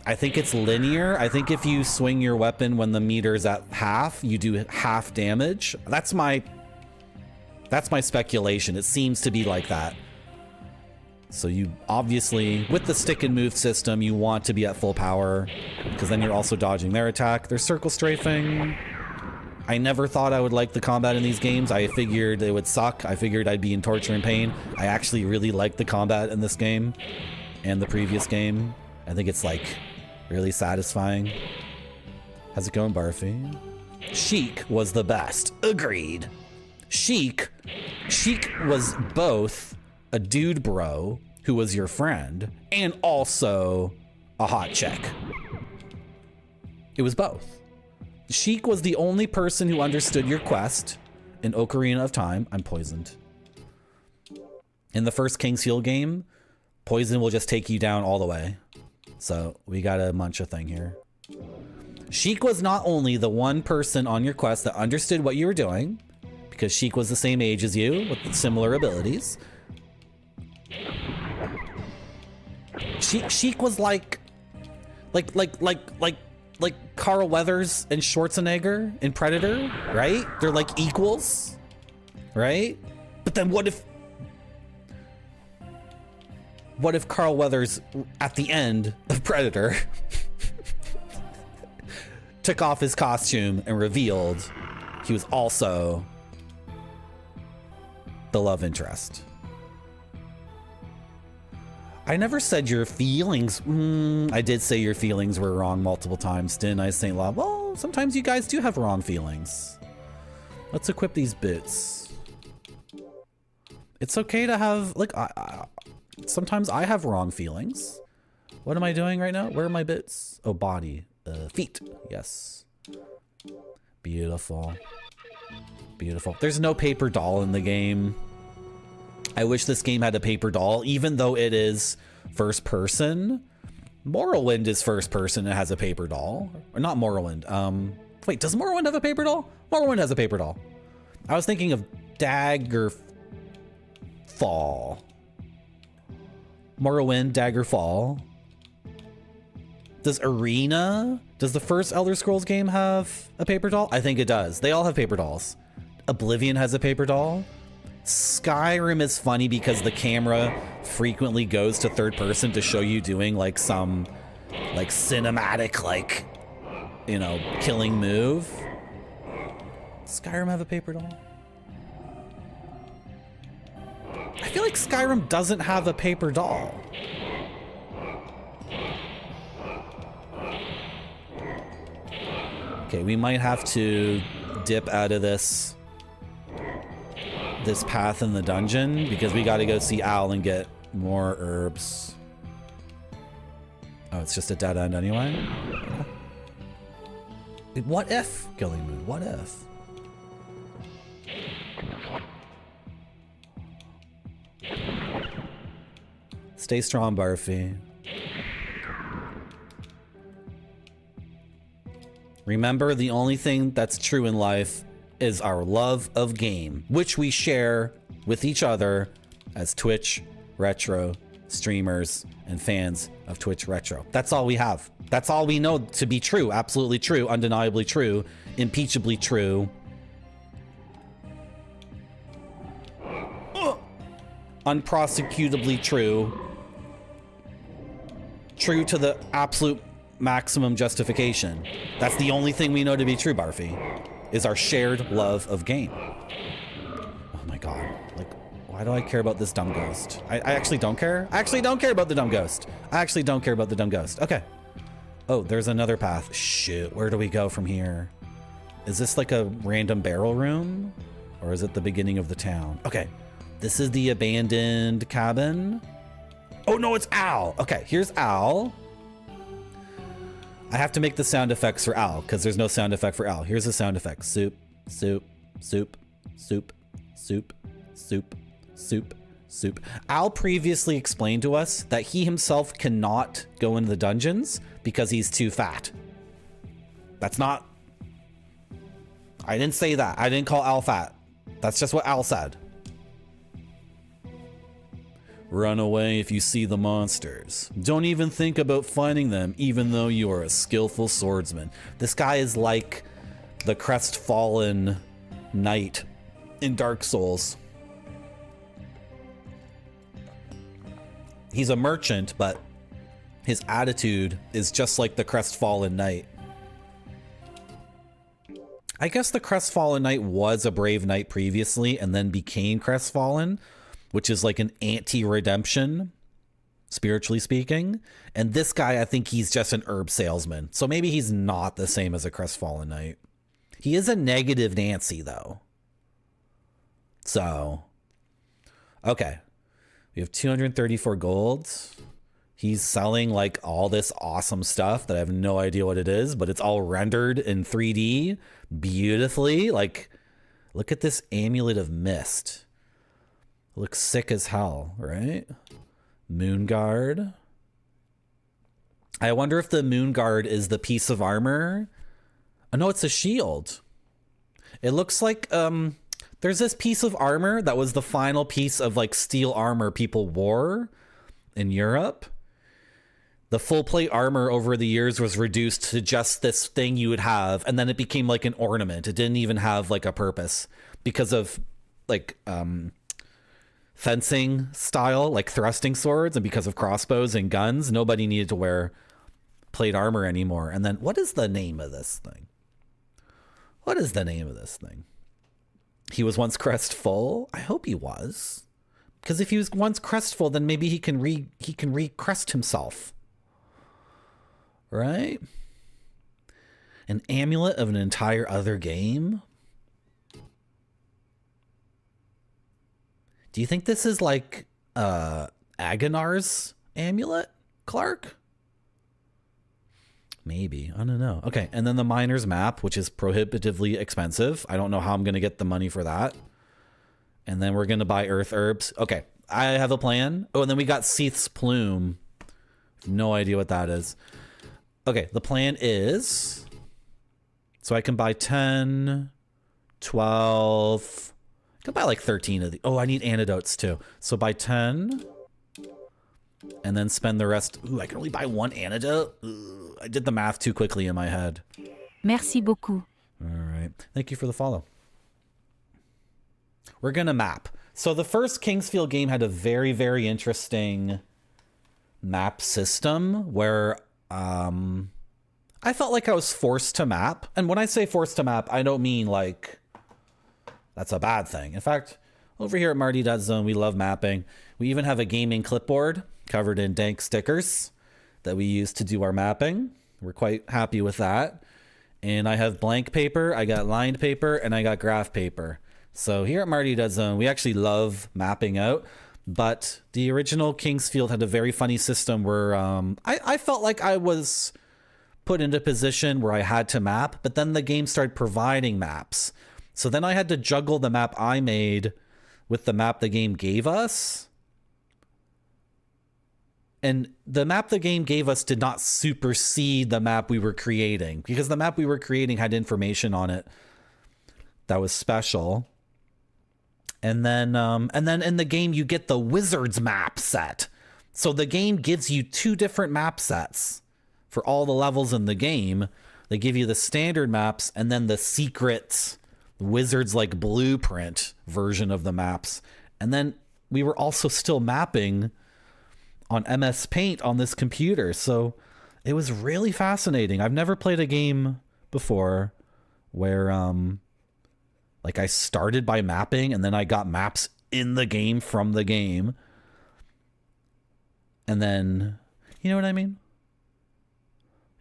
I think it's linear. I think if you swing your weapon when the meter's at half, you do half damage. That's my speculation. It seems to be like that. So you obviously, with the stick and move system, you want to be at full power, because then you're also dodging their attack. There's circle strafing. I never thought I would like the combat in these games. I figured it would suck. I figured I'd be in torture and pain. I actually really like the combat in this game and the previous game. I think it's like really satisfying. How's it going, Barfy? Sheik was the best. Agreed. Sheik was both a dude bro who was your friend and also a hot chick. It was both. Sheik was the only person who understood your quest in Ocarina of Time, I'm poisoned. In the first King's Field game, poison will just take you down all the way. So we gotta munch a thing here. Sheik was not only the one person on your quest that understood what you were doing, because Sheik was the same age as you with similar abilities. Sheik was like Carl Weathers and Schwarzenegger in Predator, right? They're like equals, right? But then what if Carl Weathers at the end of Predator took off his costume and revealed he was also the love interest? I never said your feelings. I did say your feelings were wrong multiple times, didn't I, St. Law? Well, sometimes you guys do have wrong feelings. Let's equip these boots. It's okay to have, like, sometimes I have wrong feelings. What am I doing right now? Where are my boots? Oh, body. Feet. Yes. Beautiful. Beautiful. There's no paper doll in the game. I wish this game had a paper doll, even though it is first person. Morrowind is first person and has a paper doll. Or not Morrowind. Wait, does Morrowind have a paper doll? Morrowind has a paper doll. I was thinking of Daggerfall. Morrowind, Daggerfall. Does Arena? Does the first Elder Scrolls game have a paper doll? I think it does. They all have paper dolls. Oblivion has a paper doll. Skyrim is funny because the camera frequently goes to third person to show you doing like some like cinematic, like, you know, killing move. Skyrim have a paper doll? I feel like Skyrim doesn't have a paper doll. Okay, we might have to dip out of this path in the dungeon because we got to go see Al and get more herbs. Oh, it's just a dead end anyway? What if, Gilly Moon? What if? Stay strong, Barfy. Remember, the only thing that's true in life is our love of game, which we share with each other as Twitch Retro streamers and fans of Twitch Retro. That's all we have. That's all we know to be true. Absolutely true, undeniably true, impeachably true. Unprosecutably true. True to the absolute maximum justification. That's the only thing we know to be true, Barfy, is our shared love of game. Oh my god. Like, why do I care about this dumb ghost? I actually don't care. I actually don't care about the dumb ghost. I actually don't care about the dumb ghost. Okay. Oh, there's another path. Shit, where do we go from here? Is this like a random barrel room? Or is it the beginning of the town? Okay. This is the abandoned cabin. Oh no, it's Al. Okay, here's Al. I have to make the sound effects for Al because there's no sound effect for Al. Here's the sound effect. Soup, soup, soup, soup, soup, soup, soup, soup. Al previously explained to us that he himself cannot go into the dungeons because he's too fat. That's not... I didn't say that. I didn't call Al fat. That's just what Al said. Run away if you see the monsters. Don't even think about fighting them, even though you are a skillful swordsman. This guy is like the crestfallen knight in Dark Souls. He's a merchant, but his attitude is just like the crestfallen knight. I guess the crestfallen knight was a brave knight previously and then became crestfallen, which is like an anti-redemption, spiritually speaking. And this guy, I think he's just an herb salesman. So maybe he's not the same as a crestfallen knight. He is a negative Nancy, though. So, okay. We have 234 gold. He's selling like all this awesome stuff that I have no idea what it is, but it's all rendered in 3D beautifully. Like, Look at this Amulet of Mist. Looks sick as hell, right? Moon Guard. I wonder if the Moon Guard is the piece of armor. Oh, no, it's a shield. It looks like there's this piece of armor that was the final piece of like steel armor people wore in Europe. The full plate armor over the years was reduced to just this thing you would have, and then it became like an ornament. It didn't even have like a purpose because of like fencing style, like thrusting swords, and because of crossbows and guns, nobody needed to wear plate armor anymore. And then what is the name of this thing? What is the name of this thing? He was once crestful. I hope he was, because if he was once crestful, then maybe he can re-crest himself. Right? An amulet of an entire other game? Do you think this is like Agonar's amulet, Clark? Maybe. I don't know. Okay, and then the miner's map, which is prohibitively expensive. I don't know how I'm going to get the money for that. And then we're going to buy earth herbs. Okay, I have a plan. Oh, and then we got Seath's Plume. No idea what that is. Okay, the plan is... So I can buy 10, 12... I can buy like 13 of the... Oh, I need antidotes too. So buy 10... and then spend the rest. Ooh, I can only buy one antidote. Ooh, I did the math too quickly in my head. Merci beaucoup. All right. Thank you for the follow. We're going to map. So the first Kingsfield game had a very, very interesting map system where I felt like I was forced to map. And when I say forced to map, I don't mean like that's a bad thing. In fact, over here at Marty.zone, we love mapping. We even have a gaming clipboard covered in dank stickers that we use to do our mapping. We're quite happy with that. And I have blank paper, I got lined paper, and I got graph paper. So here at Marty.zone, we actually love mapping out. But the original Kingsfield had a very funny system where I felt like I was put into a position where I had to map, but then the game started providing maps. So then I had to juggle the map I made with the map the game gave us. And the map the game gave us did not supersede the map we were creating, because the map we were creating had information on it that was special. And then in the game you get the Wizard's map set. So the game gives you two different map sets for all the levels in the game. They give you the standard maps and then the secret Wizard's like blueprint version of the maps. And then we were also still mapping on MS Paint on this computer. So it was really fascinating. I've never played a game before where like I started by mapping and then I got maps in the game from the game. And then, you know what I mean?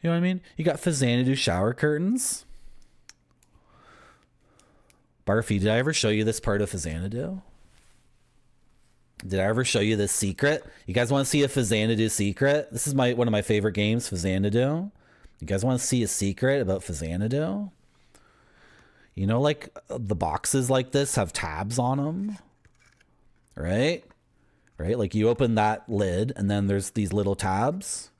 You know what I mean? You got Xanadu shower curtains. Barfy, did I ever show you this part of Xanadu? Did I ever show you this secret? You guys want to see a Xanadu secret? This is one of my favorite games, Xanadu. You guys want to see a secret about Xanadu? You know, like the boxes like this have tabs on them, right? Right? Like you open that lid and then there's these little tabs.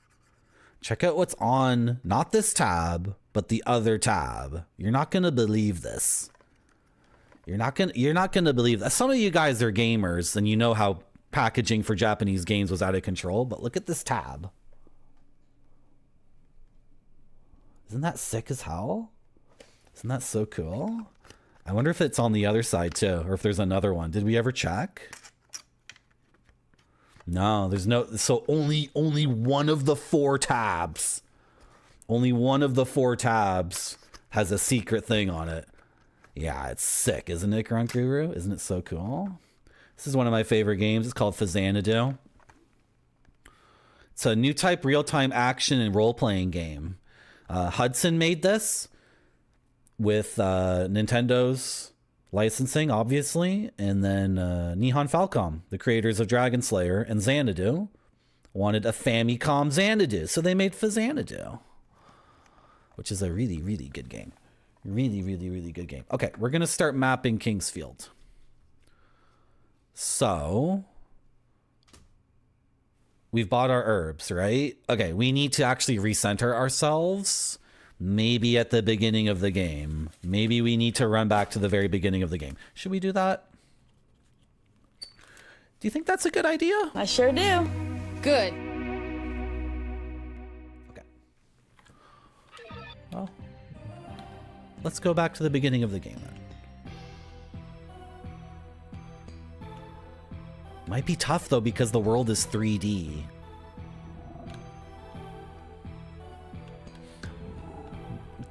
Check out what's on, not this tab, but the other tab. You're not going to believe this. You're not gonna believe that. Some of you guys are gamers and you know how packaging for Japanese games was out of control, but look at this tab. Isn't that sick as hell? Isn't that so cool? I wonder if it's on the other side too, or if there's another one. Did we ever check? No, there's no. So only one of the four tabs. Only one of the four tabs has a secret thing on it. Yeah, it's sick, isn't it, Grunt Guru? Isn't it so cool? This is one of my favorite games. It's called Xanadu. It's a new type real-time action and role-playing game. Hudson made this with Nintendo's licensing, obviously, and then Nihon Falcom, the creators of Dragon Slayer and Xanadu, wanted a Famicom Xanadu, so they made Xanadu, which is a really, really good game. Really, really, really good game. Okay, we're going to start mapping Kingsfield. So, we've bought our herbs, right? Okay, we need to actually recenter ourselves. Maybe at the beginning of the game. Maybe we need to run back to the very beginning of the game. Should we do that? Do you think that's a good idea? I sure do. Good. Okay. Well, let's go back to the beginning of the game then. Might be tough though because the world is 3D.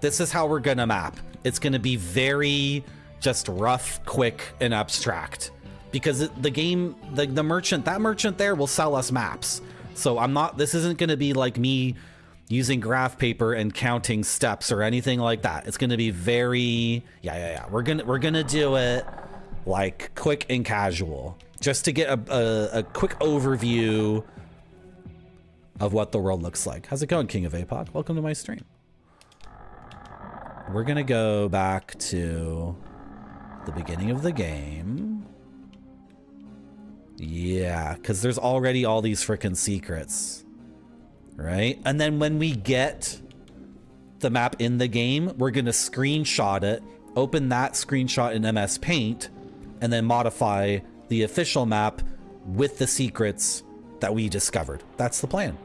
This is how we're gonna map. It's gonna be very just rough, quick, and abstract. Because the game, the merchant, that merchant there will sell us maps. So this isn't gonna be like me using graph paper and counting steps or anything like that. It's gonna be very, yeah. We're gonna do it like quick and casual. Just to get a quick overview of what the world looks like. How's it going, King of APOC? Welcome to my stream. We're gonna go back to the beginning of the game. Yeah, because there's already all these frickin' secrets, right? And then when we get the map in the game, we're gonna screenshot it, open that screenshot in MS Paint, and then modify the official map with the secrets that we discovered. That's the plan.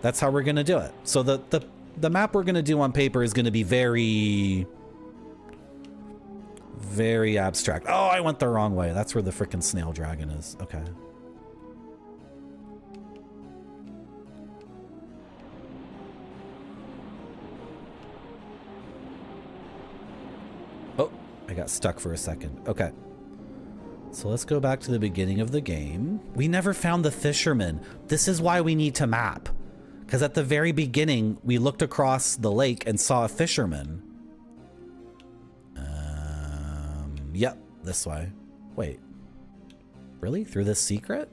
That's how we're gonna do it. So the map we're gonna do on paper is gonna be very, very abstract. Oh, I went the wrong way. That's where the frickin' snail dragon is. Okay. Oh, I got stuck for a second. Okay. So let's go back to the beginning of the game. We never found the fisherman. This is why we need to map. Because at the very beginning, we looked across the lake and saw a fisherman. Yep, this way. Wait. Really? Through this secret?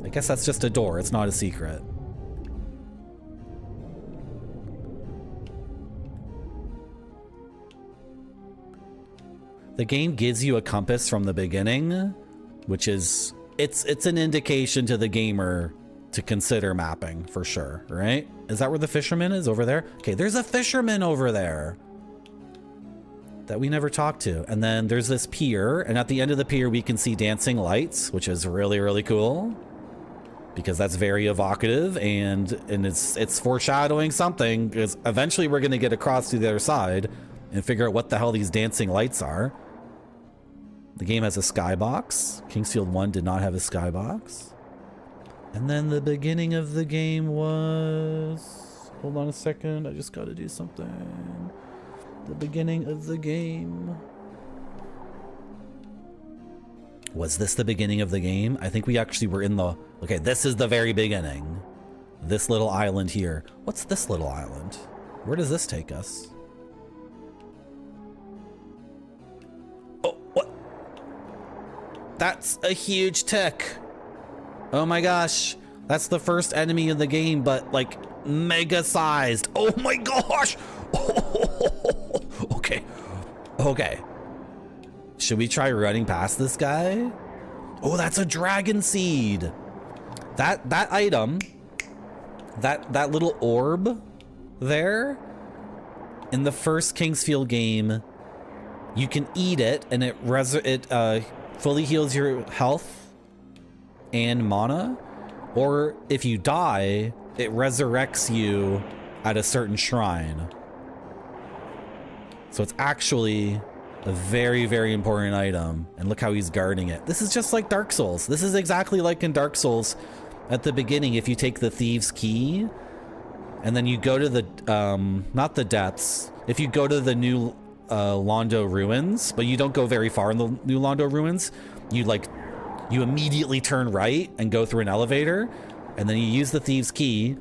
I guess that's just a door. It's not a secret. The game gives you a compass from the beginning, which is, it's an indication to the gamer to consider mapping for sure, right? Is that where the fisherman is? Over there? Okay, there's a fisherman over there that we never talked to. And then there's this pier, and at the end of the pier we can see dancing lights, which is really, really cool because that's very evocative and it's foreshadowing something, because eventually we're going to get across to the other side and figure out what the hell these dancing lights are. The game has a skybox. Kingsfield 1 did not have a skybox. And then the beginning of the game was... Hold on a second, I just got to do something. The beginning of the game. Was this the beginning of the game? I think we actually were in the... Okay, this is the very beginning. This little island here. What's this little island? Where does this take us? Oh, what? That's a huge tick. Oh my gosh. That's the first enemy in the game, but like mega sized. Oh my gosh. Okay. Okay. Should we try running past this guy? Oh, that's a dragon seed. That item, that little orb there in the first Kingsfield game, you can eat it and it fully heals your health and mana, or if you die, it resurrects you at a certain shrine. So it's actually a very, very important item. And look how he's guarding it. This is just like Dark Souls. This is exactly like in Dark Souls at the beginning. If you take the Thieves' Key and then you go to the, not the depths, if you go to the new Londo ruins, but you don't go very far in the new Londo ruins, you immediately turn right and go through an elevator, and then you use the Thieves' Key.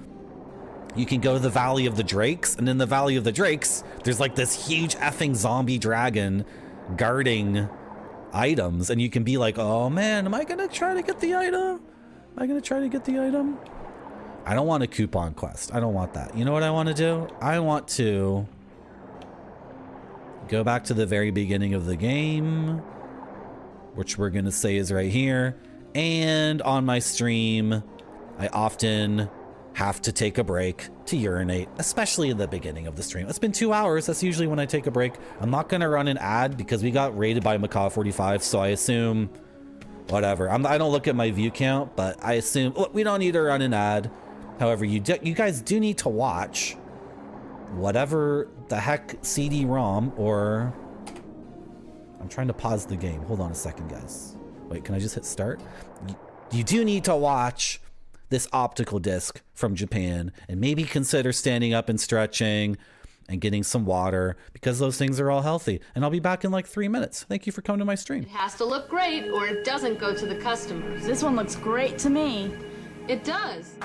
You can go to the Valley of the Drakes, and in the Valley of the Drakes, there's like this huge effing zombie dragon guarding items, and you can be like, oh man, am I gonna try to get the item? Am I gonna try to get the item? I don't want a coupon quest. I don't want that. You know what I want to do? I want to go back to the very beginning of the game, which we're going to say is right here. And on my stream, I often have to take a break to urinate, especially in the beginning of the stream. It's been 2 hours. That's usually when I take a break. I'm not going to run an ad because we got raided by Macaw45, so I assume whatever. I don't look at my view count, but I assume look, we don't need to run an ad. However, you guys do need to watch whatever the heck CD-ROM or... I'm trying to pause the game. Hold on a second, guys. Wait, can I just hit start? You do need to watch this optical disc from Japan and maybe consider standing up and stretching and getting some water because those things are all healthy. And I'll be back in like 3 minutes. Thank you for coming to my stream. It has to look great or it doesn't go to the customers. This one looks great to me. It does.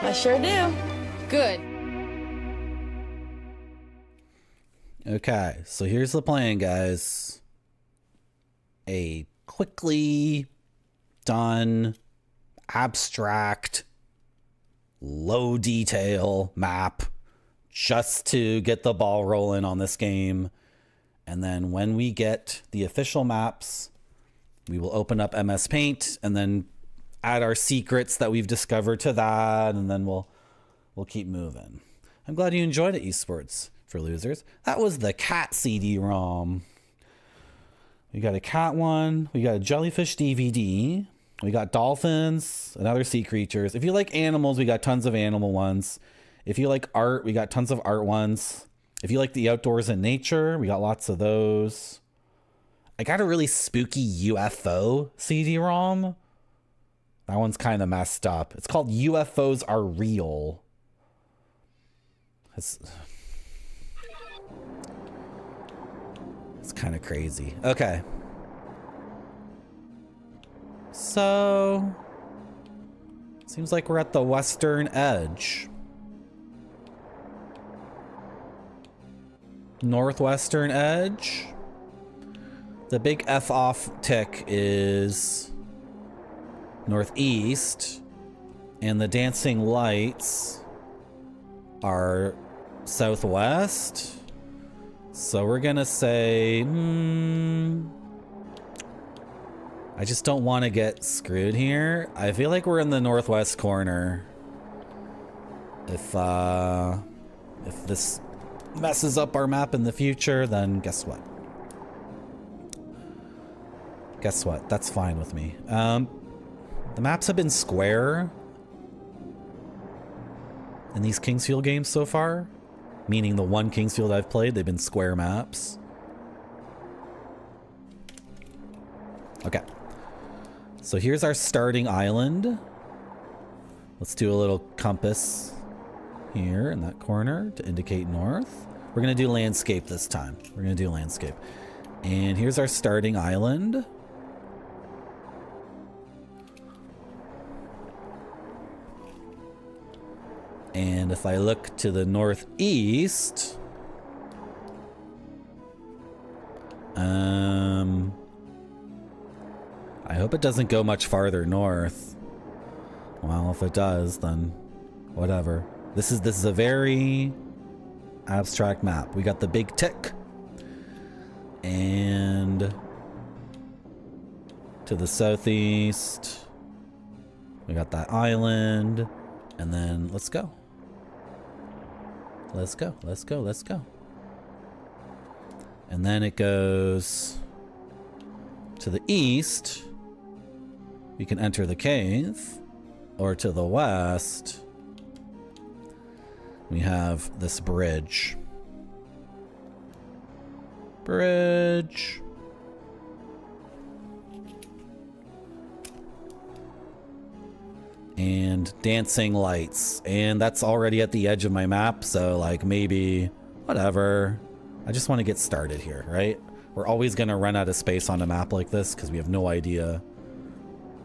I sure do. Good. Okay, so here's the plan, guys. A quickly done, abstract, low detail map just to get the ball rolling on this game. And then when we get the official maps, we will open up MS Paint and then add our secrets that we've discovered to that, and then we'll keep moving. I'm glad you enjoyed it, Esports for Losers. That was the cat CD-ROM. We got a cat one. We got a jellyfish DVD. We got dolphins and other sea creatures. If you like animals, we got tons of animal ones. If you like art, we got tons of art ones. If you like the outdoors and nature, we got lots of those. I got a really spooky UFO CD-ROM. That one's kind of messed up. It's called UFOs Are Real. It's kind of crazy. Okay. So, seems like we're at the western edge. Northwestern edge. The big F off tick is northeast, and the dancing lights are southwest. So we're gonna say, I just don't want to get screwed here. I feel like we're in the northwest corner. If this messes up our map in the future, then guess what? Guess what? That's fine with me. The maps have been square in these Kingsfield games so far, meaning the one Kingsfield I've played, they've been square maps. Okay. So here's our starting island. Let's do a little compass here in that corner to indicate north. We're gonna do landscape this time. We're gonna do landscape. And here's our starting island. And if I look to the northeast, I hope it doesn't go much farther north. Well, if it does, then whatever. This is a very abstract map. We got the big tick, and to the southeast, we got that island, and then let's go. Let's go, let's go, let's go. And then it goes to the east. We can enter the cave, or to the west, we have this bridge. Bridge. And dancing lights. And that's already at the edge of my map, so like maybe, whatever. I just want to get started here, right? We're always going to run out of space on a map like this because we have no idea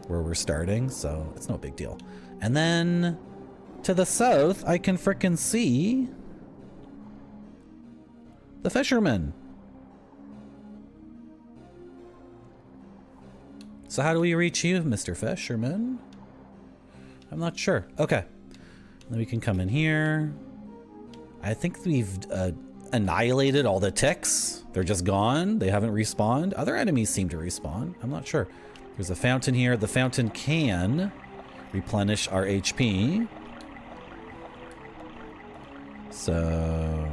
where we're starting, so it's no big deal. And then to the south, I can frickin' see the fisherman. So how do we reach you, Mr. Fisherman? I'm not sure. Okay. Then we can come in here. I think we've annihilated all the ticks. They're just gone. They haven't respawned. Other enemies seem to respawn. I'm not sure. There's a fountain here. The fountain can replenish our HP. So,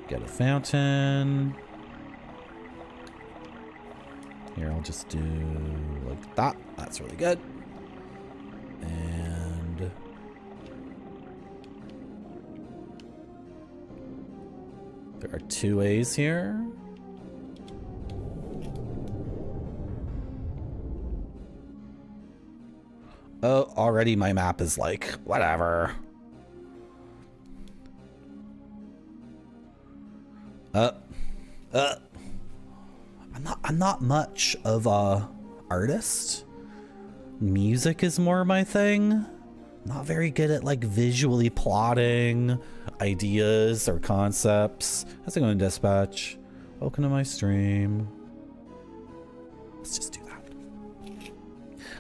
get a fountain. Here, I'll just do like that. That's really good. And there are 2 A's here. Oh, already my map is like, whatever. I'm not much of a artist. Music is more my thing. Not very good at like visually plotting ideas or concepts. How's it going, dispatch? Welcome to my stream. Let's just do that.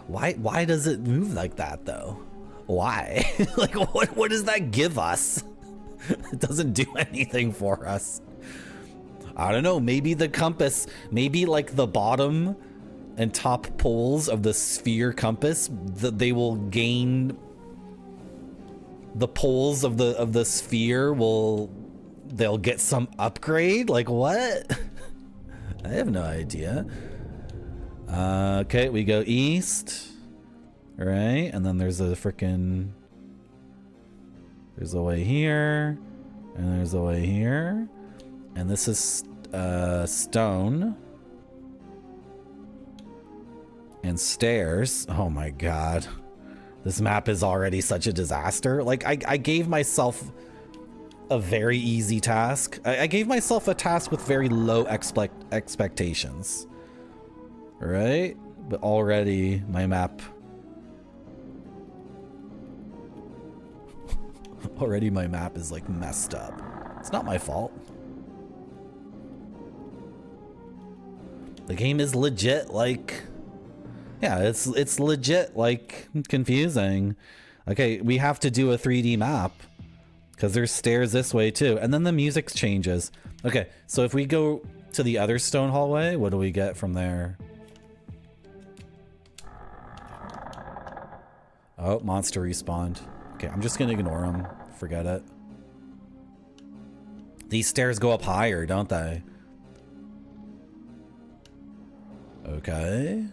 Why does it move like that though? Why? Like what does that give us? It doesn't do anything for us. I don't know, maybe the compass, maybe like the bottom and top poles of the sphere compass, they will gain the poles of the sphere they'll get some upgrade? Like what? I have no idea. Okay, we go east. Right, and then there's a freaking, there's a way here, and there's a way here, and this is stone and stairs. Oh my god, this map is already such a disaster. Like I gave myself a very easy task. I gave myself a task with very low expectations, right? But already my map is like messed up. It's not my fault. The game is legit like, yeah, it's legit like confusing. Okay, we have to do a 3D map because there's stairs this way too, and then the music changes. Okay, so if we go to the other stone hallway, what do we get from there? Oh, monster respawned. Okay, I'm just gonna ignore him. Forget it. These stairs go up higher, don't they? Okay.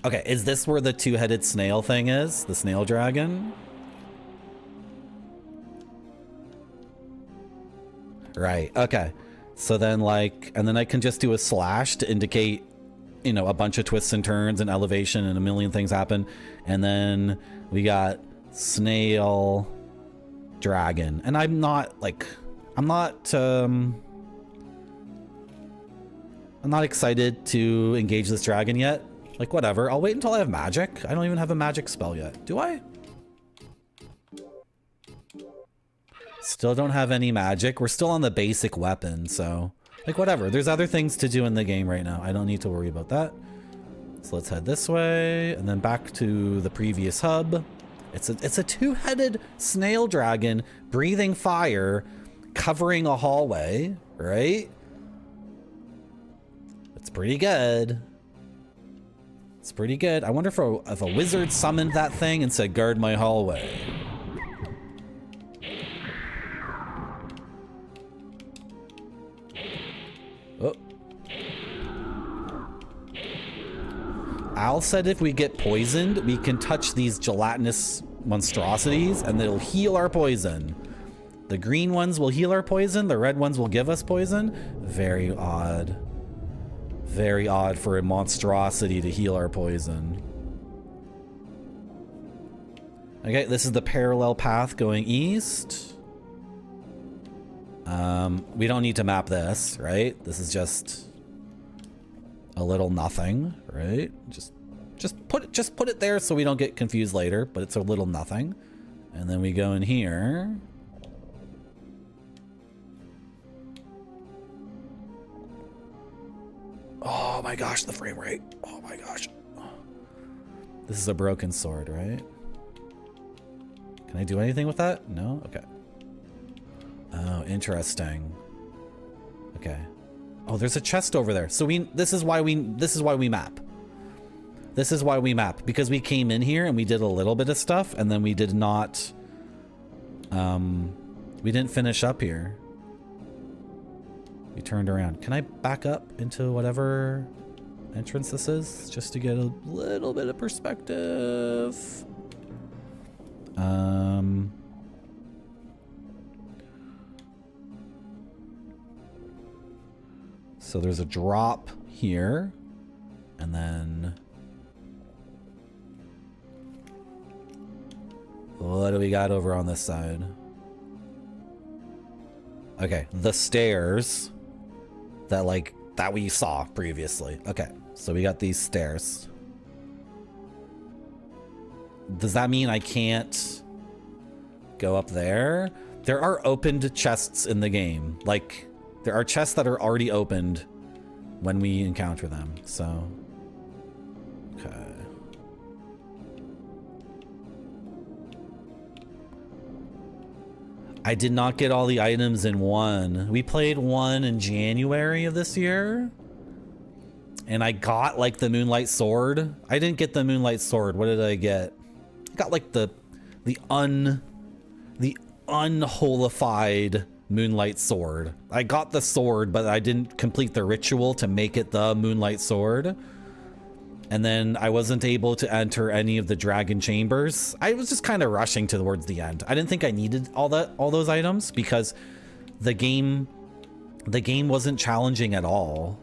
Okay, is this where the two-headed snail thing is? The snail dragon? Right, okay. So then like, and then I can just do a slash to indicate, you know, a bunch of twists and turns and elevation and a million things happen. And then we got snail dragon. And I'm not excited to engage this dragon yet. Like, whatever. I'll wait until I have magic. I don't even have a magic spell yet. Do I? Still don't have any magic. We're still on the basic weapon, so... like, whatever. There's other things to do in the game right now. I don't need to worry about that. So let's head this way, and then back to the previous hub. It's a two-headed snail dragon breathing fire, covering a hallway, right? It's pretty good. It's pretty good. I wonder if a wizard summoned that thing and said, guard my hallway. Oh. Al said if we get poisoned, we can touch these gelatinous monstrosities and it'll heal our poison. The green ones will heal our poison. The red ones will give us poison. Very odd. Very odd for a monstrosity to heal our poison. Okay, this is the parallel path going east. We don't need to map this, right? This is just a little nothing, right? Just put it there so we don't get confused later, but it's a little nothing. And then we go in here. Oh my gosh, the frame rate. Oh my gosh. This is a broken sword, right? Can I do anything with that? No? Okay. Oh, interesting. Okay. Oh, there's a chest over there. So this is why we map. This is why we map, because we came in here and we did a little bit of stuff and then we did not we didn't finish up here. We turned around. Can I back up into whatever entrance this is just to get a little bit of perspective? So there's a drop here, and then what do we got over on this side? Okay, the stairs that we saw previously. Okay, so we got these stairs. does that mean I can't go up there? There are opened chests in the game. Like, there are chests that are already opened when we encounter them, so. Okay. I did not get all the items in one. We played one in January of this year. And I got like the Moonlight Sword. I didn't get the Moonlight Sword. What did I get? I got like the unholified Moonlight Sword. I got the sword, but I didn't complete the ritual to make it the Moonlight Sword. And then I wasn't able to enter any of the dragon chambers. I was just kind of rushing towards the end. I didn't think I needed all those items because the game wasn't challenging at all.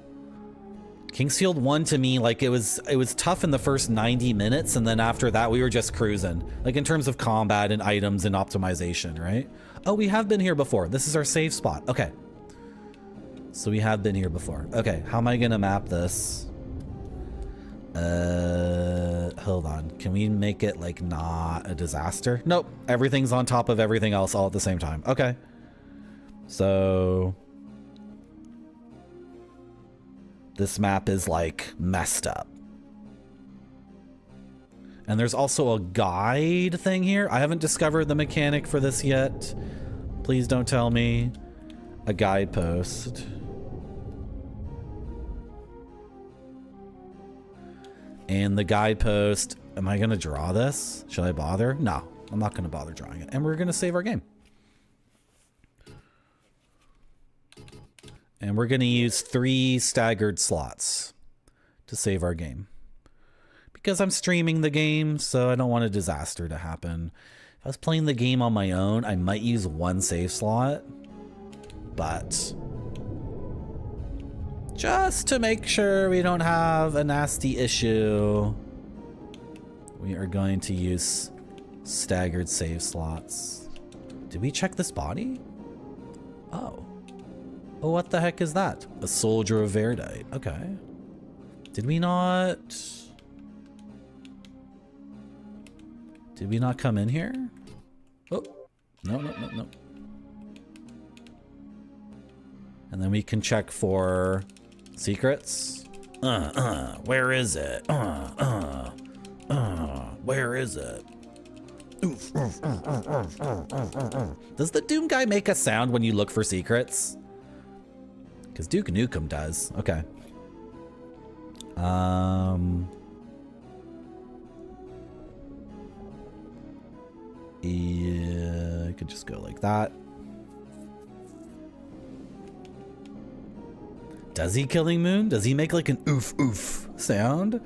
King's Field 1 to me, like it was tough in the first 90 minutes, and then after that we were just cruising. Like in terms of combat and items and optimization, right? Oh, we have been here before. This is our save spot. Okay. So we have been here before. Okay, how am I gonna map this? Hold on. Can we make it like not a disaster? Nope. Everything's on top of everything else all at the same time. Okay. So this map is like messed up. And there's also a guide thing here. I haven't discovered the mechanic for this yet. Please don't tell me. A guidepost. And the guidepost, am I gonna draw this? Should I bother? No, I'm not gonna bother drawing it. And we're gonna save our game. And we're gonna use 3 staggered slots to save our game. Because I'm streaming the game, so I don't want a disaster to happen. If I was playing the game on my own, I might use 1 save slot. But just to make sure we don't have a nasty issue, we are going to use staggered save slots. Did we check this body? Oh. Oh, what the heck is that? A soldier of Verdite. Okay. Did we not come in here? Oh, no. And then we can check for secrets. Where is it? Where is it? Does the Doom guy make a sound when you look for secrets? Because Duke Nukem does. Okay. Yeah, I could just go like that. Does he Killing Moon? Does he make like an oof oof sound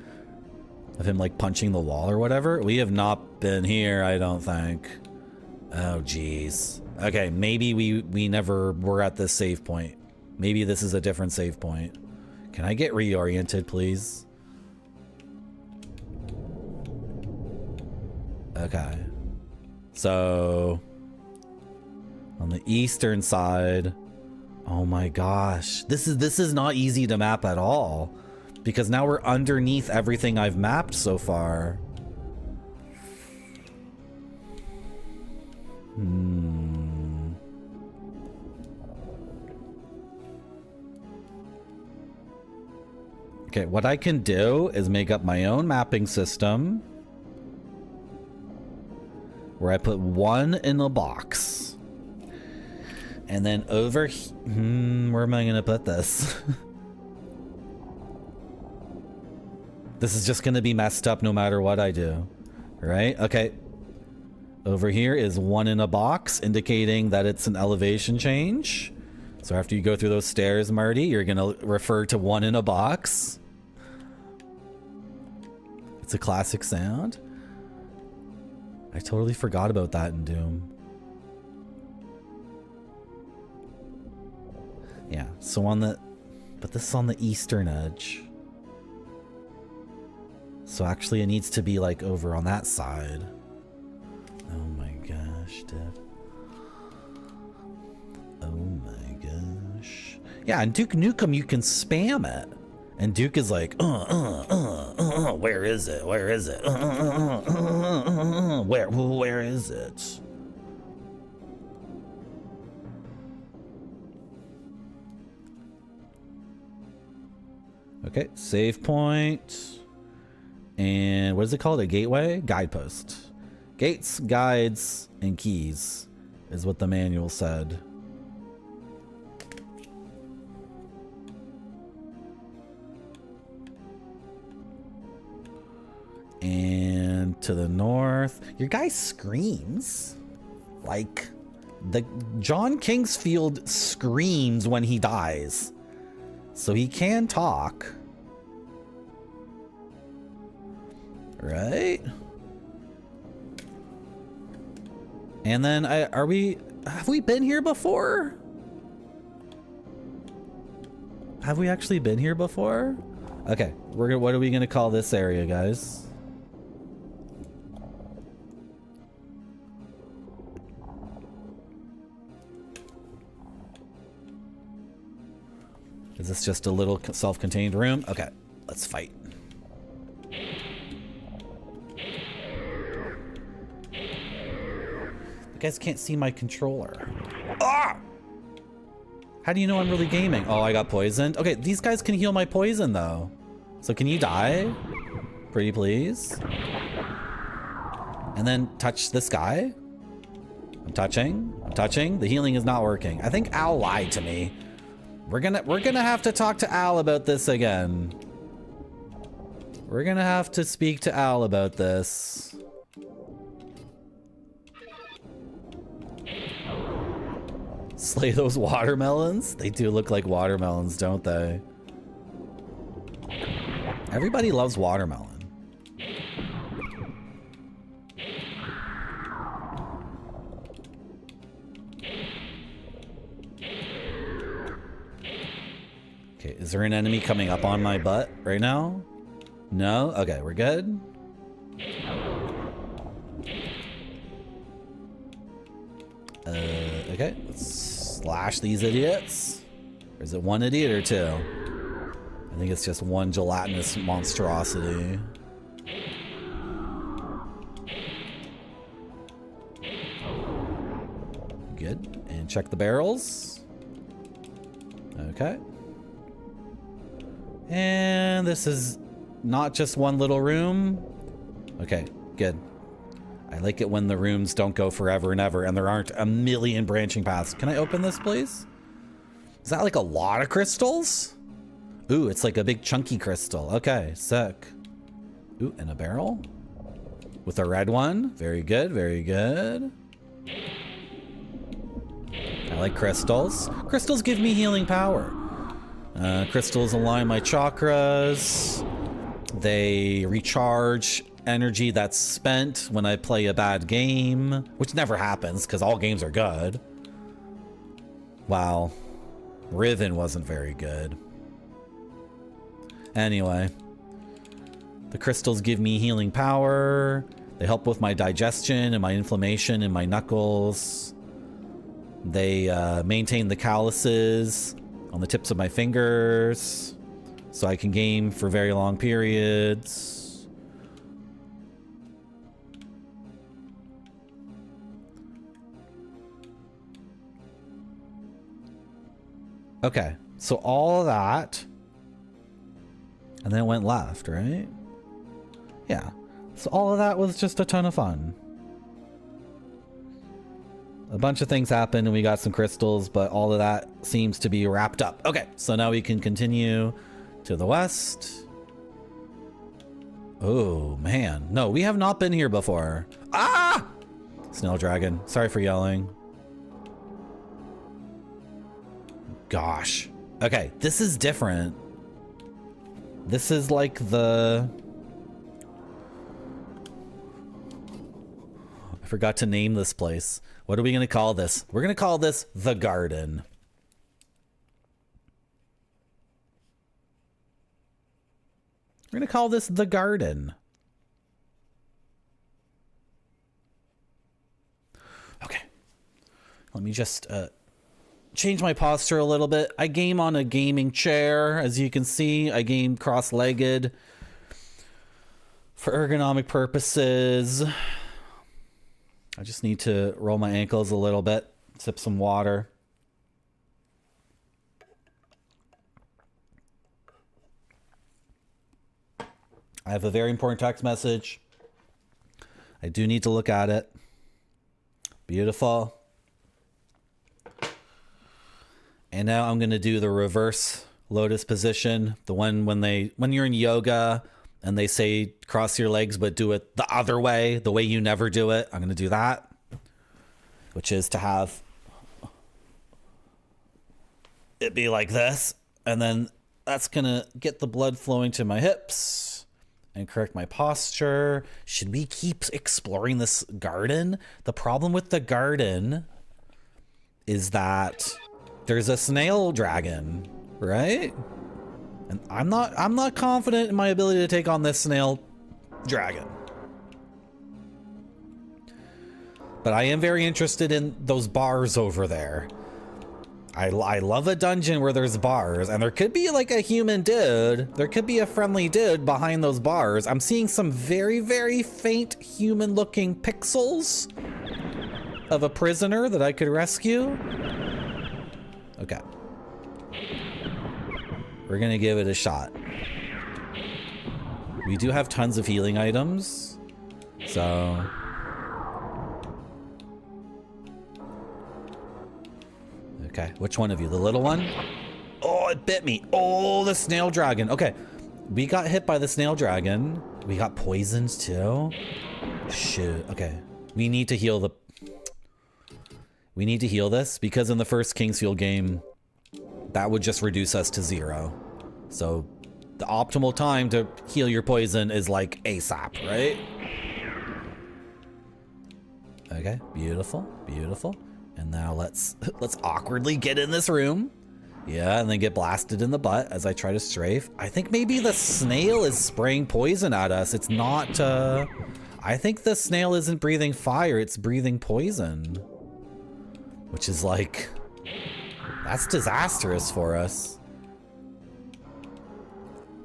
of him like punching the wall or whatever? We have not been here, I don't think. Oh geez. Okay, maybe we never were at this save point. Maybe this is a different save point. Can I get reoriented, please? Okay. So on the eastern side. Oh my gosh. This is not easy to map at all. Because now we're underneath everything I've mapped so far. Okay, what I can do is make up my own mapping system where I put 1 in a box. And then over where am I gonna put this? This is just gonna be messed up no matter what I do, right? Okay. Over here is 1 in a box, indicating that it's an elevation change. So after you go through those stairs, Marty, you're gonna refer to 1 in a box. It's a classic sound. I totally forgot about that in Doom. Yeah, so but this is on the eastern edge. So actually it needs to be like over on that side. Oh my gosh, Deb. Oh my gosh. Yeah, in Duke Nukem you can spam it. And Duke is like, where is it? Where is it? Where is it? Okay, save point. And what is it called? A gateway? Guidepost. Gates, guides, and keys is what the manual said. And to the north, your guy screams. Like, the John Kingsfield screams when he dies. So he can talk. Right? And then have we been here before? Have we actually been here before? Okay, what are we gonna call this area, guys? Is this just a little self-contained room? Okay, let's fight. You guys can't see my controller. Ah! How do you know I'm really gaming? Oh, I got poisoned. Okay, these guys can heal my poison though. So can you die? Pretty please. And then touch this guy. I'm touching. The healing is not working. I think Al lied to me. We're gonna have to talk to Al about this again. We're gonna have to speak to Al about this. Slay those watermelons? They do look like watermelons, don't they? Everybody loves watermelon. Okay, is there an enemy coming up on my butt right now? No? Okay, we're good. Okay, let's slash these idiots. Or is it one idiot or two? I think it's just one gelatinous monstrosity. Good. And check the barrels. Okay. And this is not just one little room. Okay, good. I like it when the rooms don't go forever and ever and there aren't a million branching paths. Can I open this, please? Is that like a lot of crystals? Ooh, it's like a big chunky crystal. Okay, sick. Ooh, and a barrel with a red one. Very good, very good. I like crystals. Crystals give me healing power. Crystals align my chakras. They recharge energy that's spent when I play a bad game, which never happens because all games are good. Wow. Riven wasn't very good. Anyway, the crystals give me healing power. They help with my digestion and my inflammation in my knuckles. They maintain the calluses on the tips of my fingers so I can game for very long periods. Okay, so all of that, and then it went left, right? Yeah, so all of that was just a ton of fun. A bunch of things happened and we got some crystals, but all of that seems to be wrapped up. Okay, so now we can continue to the west. Oh, man. No, we have not been here before. Ah! Snail dragon. Sorry for yelling. Gosh. Okay, this is different. This is like the... I forgot to name this place. What are we going to call this? We're going to call this the garden. We're going to call this the garden. Okay. Let me just change my posture a little bit. I game on a gaming chair, as you can see. I game cross-legged for ergonomic purposes. I just need to roll my ankles a little bit, sip some water. I have a very important text message. I do need to look at it. Beautiful. And now I'm going to do the reverse lotus position. The one when you're in yoga and they say cross your legs, but do it the other way, the way you never do it. I'm going to do that, which is to have it be like this. And then that's going to get the blood flowing to my hips and correct my posture. Should we keep exploring this garden? The problem with the garden is that there's a snail dragon, right? And I'm not confident in my ability to take on this snail dragon. But I am very interested in those bars over there. I love a dungeon where there's bars, and there could be like a human dude. There could be a friendly dude behind those bars. I'm seeing some very, very faint human-looking pixels of a prisoner that I could rescue. Okay. We're gonna give it a shot. We do have tons of healing items, so... Okay, which one of you? The little one? Oh, it bit me. Oh, the snail dragon. Okay, we got hit by the snail dragon. We got poisoned too. Shoot, okay. We need to heal the... We need to heal this because in the first Kingsfield game, that would just reduce us to 0. So the optimal time to heal your poison is like ASAP, right? Okay, beautiful, beautiful. And now let's awkwardly get in this room. Yeah, and then get blasted in the butt as I try to strafe. I think maybe the snail is spraying poison at us. It's not, I think the snail isn't breathing fire, it's breathing poison. Which is like, that's disastrous for us.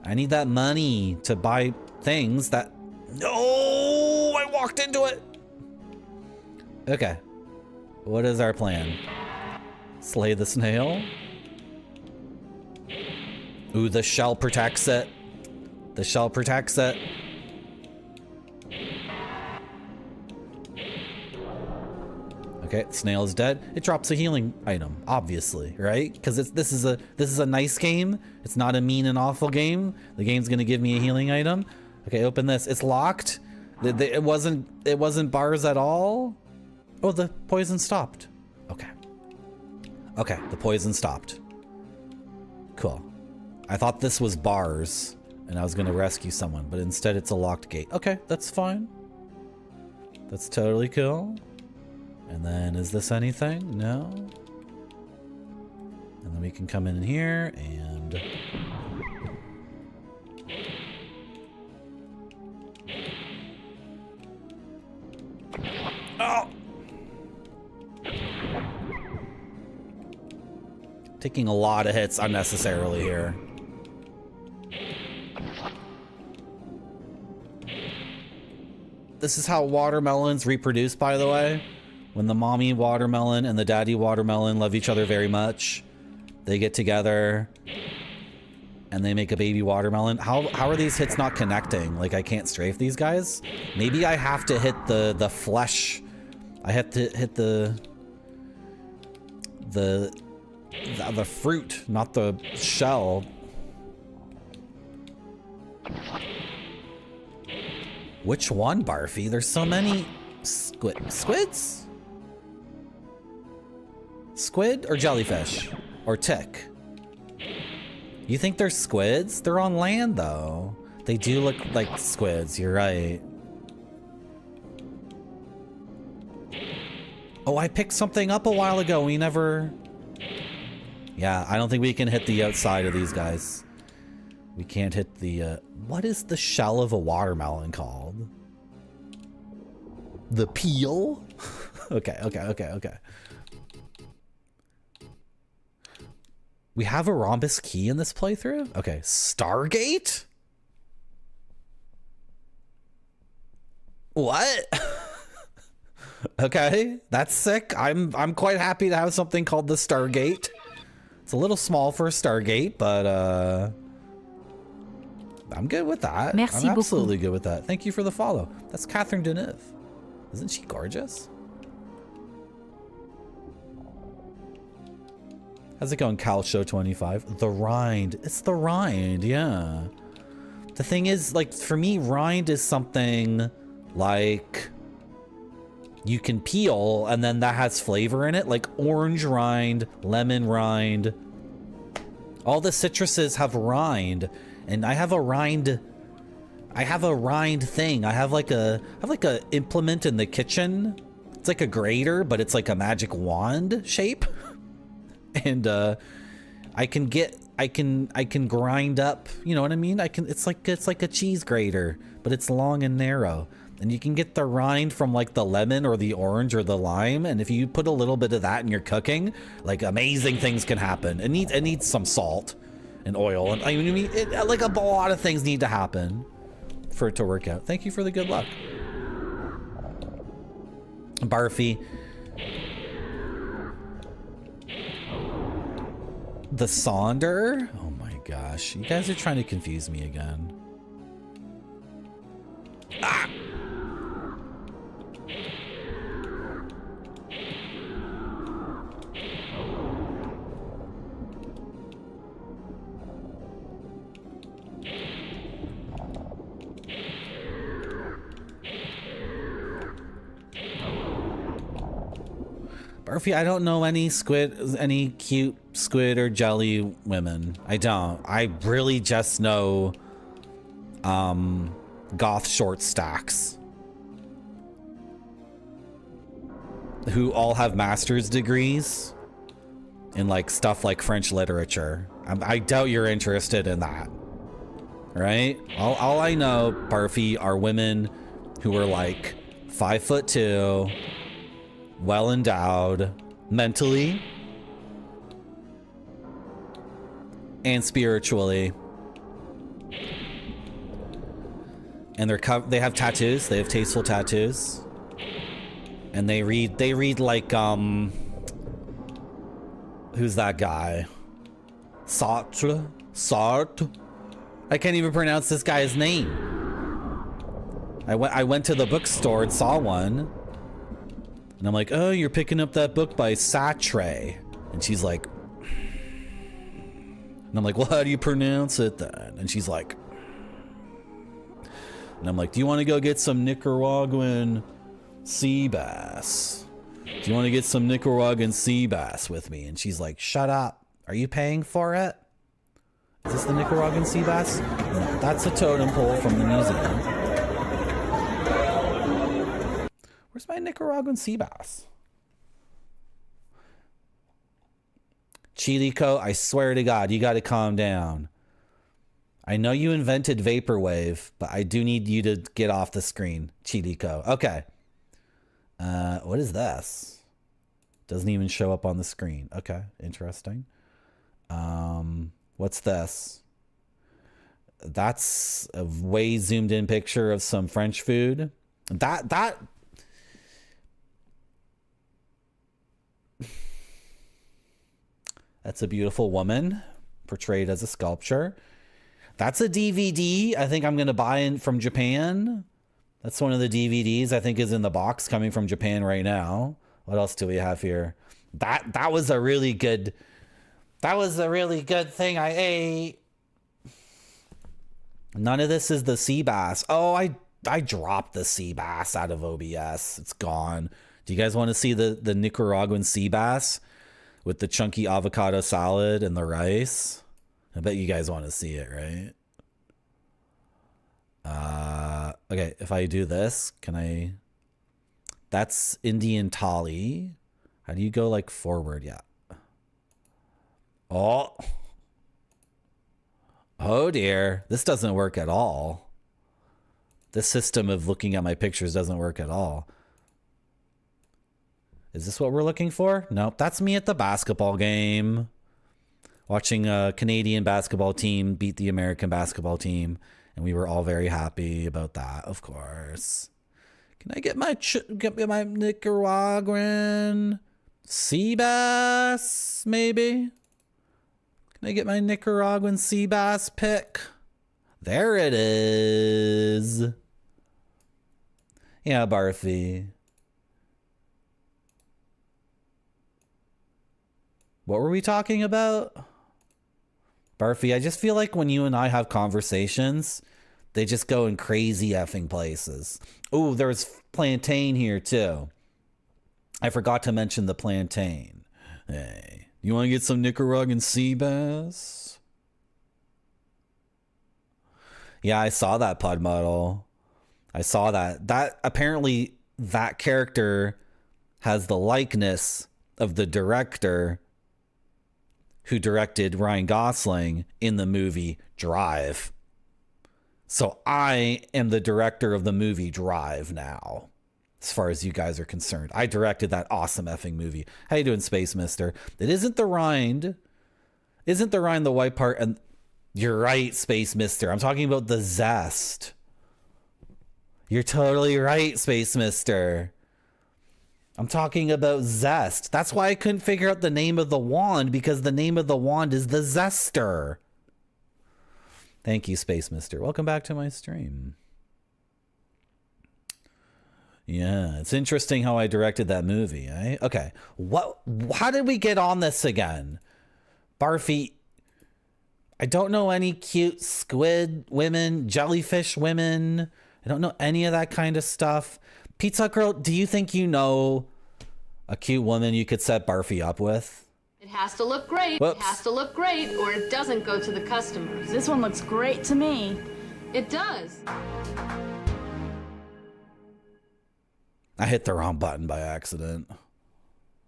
I need that money to buy things that... No, I walked into it. Okay. What is our plan? Slay the snail? Ooh, the shell protects it. The shell protects it. Okay, snail is dead. It drops a healing item, obviously, right? Because this is a nice game. It's not a mean and awful game. The game's gonna give me a healing item. Okay, open this. It's locked. It wasn't bars at all. Oh, the poison stopped. Okay. Okay, the poison stopped. Cool. I thought this was bars, and I was gonna rescue someone, but instead it's a locked gate. Okay, that's fine. That's totally cool. And then, is this anything? No. And then we can come in here and... Oh! Taking a lot of hits unnecessarily here. This is how watermelons reproduce, by the way. When the mommy watermelon and the daddy watermelon love each other very much, they get together and they make a baby watermelon. How are these hits not connecting? Like, I can't strafe these guys? Maybe I have to hit the flesh. I have to hit the fruit, not the shell. Which one, Barfy? There's so many squids? Squid or jellyfish? Or tick? You think they're squids? They're on land, though. They do look like squids, you're right. Oh, I picked something up a while ago. We never... Yeah, I don't think we can hit the outside of these guys. We can't hit the... What is the shell of a watermelon called? The peel? Okay. We have a rhombus key in this playthrough? Okay, Stargate? What? Okay, that's sick. I'm quite happy to have something called the Stargate. It's a little small for a Stargate, but I'm good with that. Merci I'm absolutely beaucoup. good with that. Thank you for the follow. That's Catherine Deneuve. Isn't she gorgeous? How's it going, Cal Show 25? The rind. It's the rind, yeah. The thing is, like, for me, rind is something like you can peel and then that has flavor in it, like orange rind, lemon rind. All the citruses have rind, and I have a rind thing. I have like a implement in the kitchen. It's like a grater, but it's like a magic wand shape. And I can grind up, you know what I mean? It's like a cheese grater, but it's long and narrow. And you can get the rind from like the lemon or the orange or the lime, and if you put a little bit of that in your cooking, like amazing things can happen. It needs some salt and oil, and I mean like a lot of things need to happen for it to work out. Thank you for the good luck. Barfy. The Sonder? Oh my gosh. You guys are trying to confuse me again. Ah! Barfy, I don't know any cute squid or jelly women. I don't. I really just know goth short stacks who all have master's degrees in like stuff like French literature. I doubt you're interested in that, right? All I know, Barfy, are women who are like 5'2", well endowed mentally and spiritually, and they have tattoos. They have tasteful tattoos, and they read like who's that guy? Sartre. I can't even pronounce this guy's name. I went to the bookstore and saw one. And I'm like, oh, you're picking up that book by Sartre. And she's like, and I'm like, well, how do you pronounce it then? And she's like, and I'm like, do you want to go get some Nicaraguan sea bass? Do you want to get some Nicaraguan sea bass with me? And she's like, shut up. Are you paying for it? Is this the Nicaraguan sea bass? No, that's a totem pole from the museum. Where's my Nicaraguan sea bass? Chilico, I swear to God, you got to calm down. I know you invented Vaporwave, but I do need you to get off the screen, Chilico. Okay. What is this? Doesn't even show up on the screen. Okay, interesting. What's this? That's a way zoomed in picture of some French food. That That's a beautiful woman portrayed as a sculpture. That's a DVD I think I'm going to buy in from Japan. That's one of the DVDs I think is in the box coming from Japan right now. What else do we have here? That was a really good thing I ate. None of this is the sea bass. Oh, I dropped the sea bass out of OBS. It's gone. Do you guys want to see the Nicaraguan sea bass with the chunky avocado salad and the rice? I bet you guys want to see it, right? Okay, if I do this, can I... That's Indian thali. How do you go, like, forward? Yeah. Oh. Oh, dear. This doesn't work at all. This system of looking at my pictures doesn't work at all. Is this what we're looking for? Nope, that's me at the basketball game. watching a Canadian basketball team beat the American basketball team, and we were all very happy about that, of course. Can I get my Nicaraguan sea bass, maybe? Can I get my Nicaraguan sea bass pick? There it is. Yeah, Barthy. What were we talking about? Barfy, I just feel like when you and I have conversations, they just go in crazy effing places. Oh, there's plantain here too. I forgot to mention the plantain. Hey, you want to get some Nicaraguan sea bass? Yeah, I saw that pod model. I saw that. That apparently that character has the likeness of the director who directed Ryan Gosling in the movie Drive. So I am the director of the movie Drive now, as far as you guys are concerned. I directed that awesome effing movie. How you doing, Space Mister? It isn't the rind. Isn't the rind the white part? And you're right, Space Mister. I'm talking about the zest. You're totally right, Space Mister. I'm talking about zest. That's why I couldn't figure out the name of the wand, because the name of the wand is the zester. Thank you, Space Mister. Welcome back to my stream. Yeah, it's interesting how I directed that movie, eh? Okay. How did we get on this again? Barfy, I don't know any cute squid women, jellyfish women. I don't know any of that kind of stuff. Pizza Girl, do you think you know a cute woman you could set Barfy up with? It has to look great. Whoops. It has to look great, or it doesn't go to the customers. This one looks great to me. It does. I hit the wrong button by accident.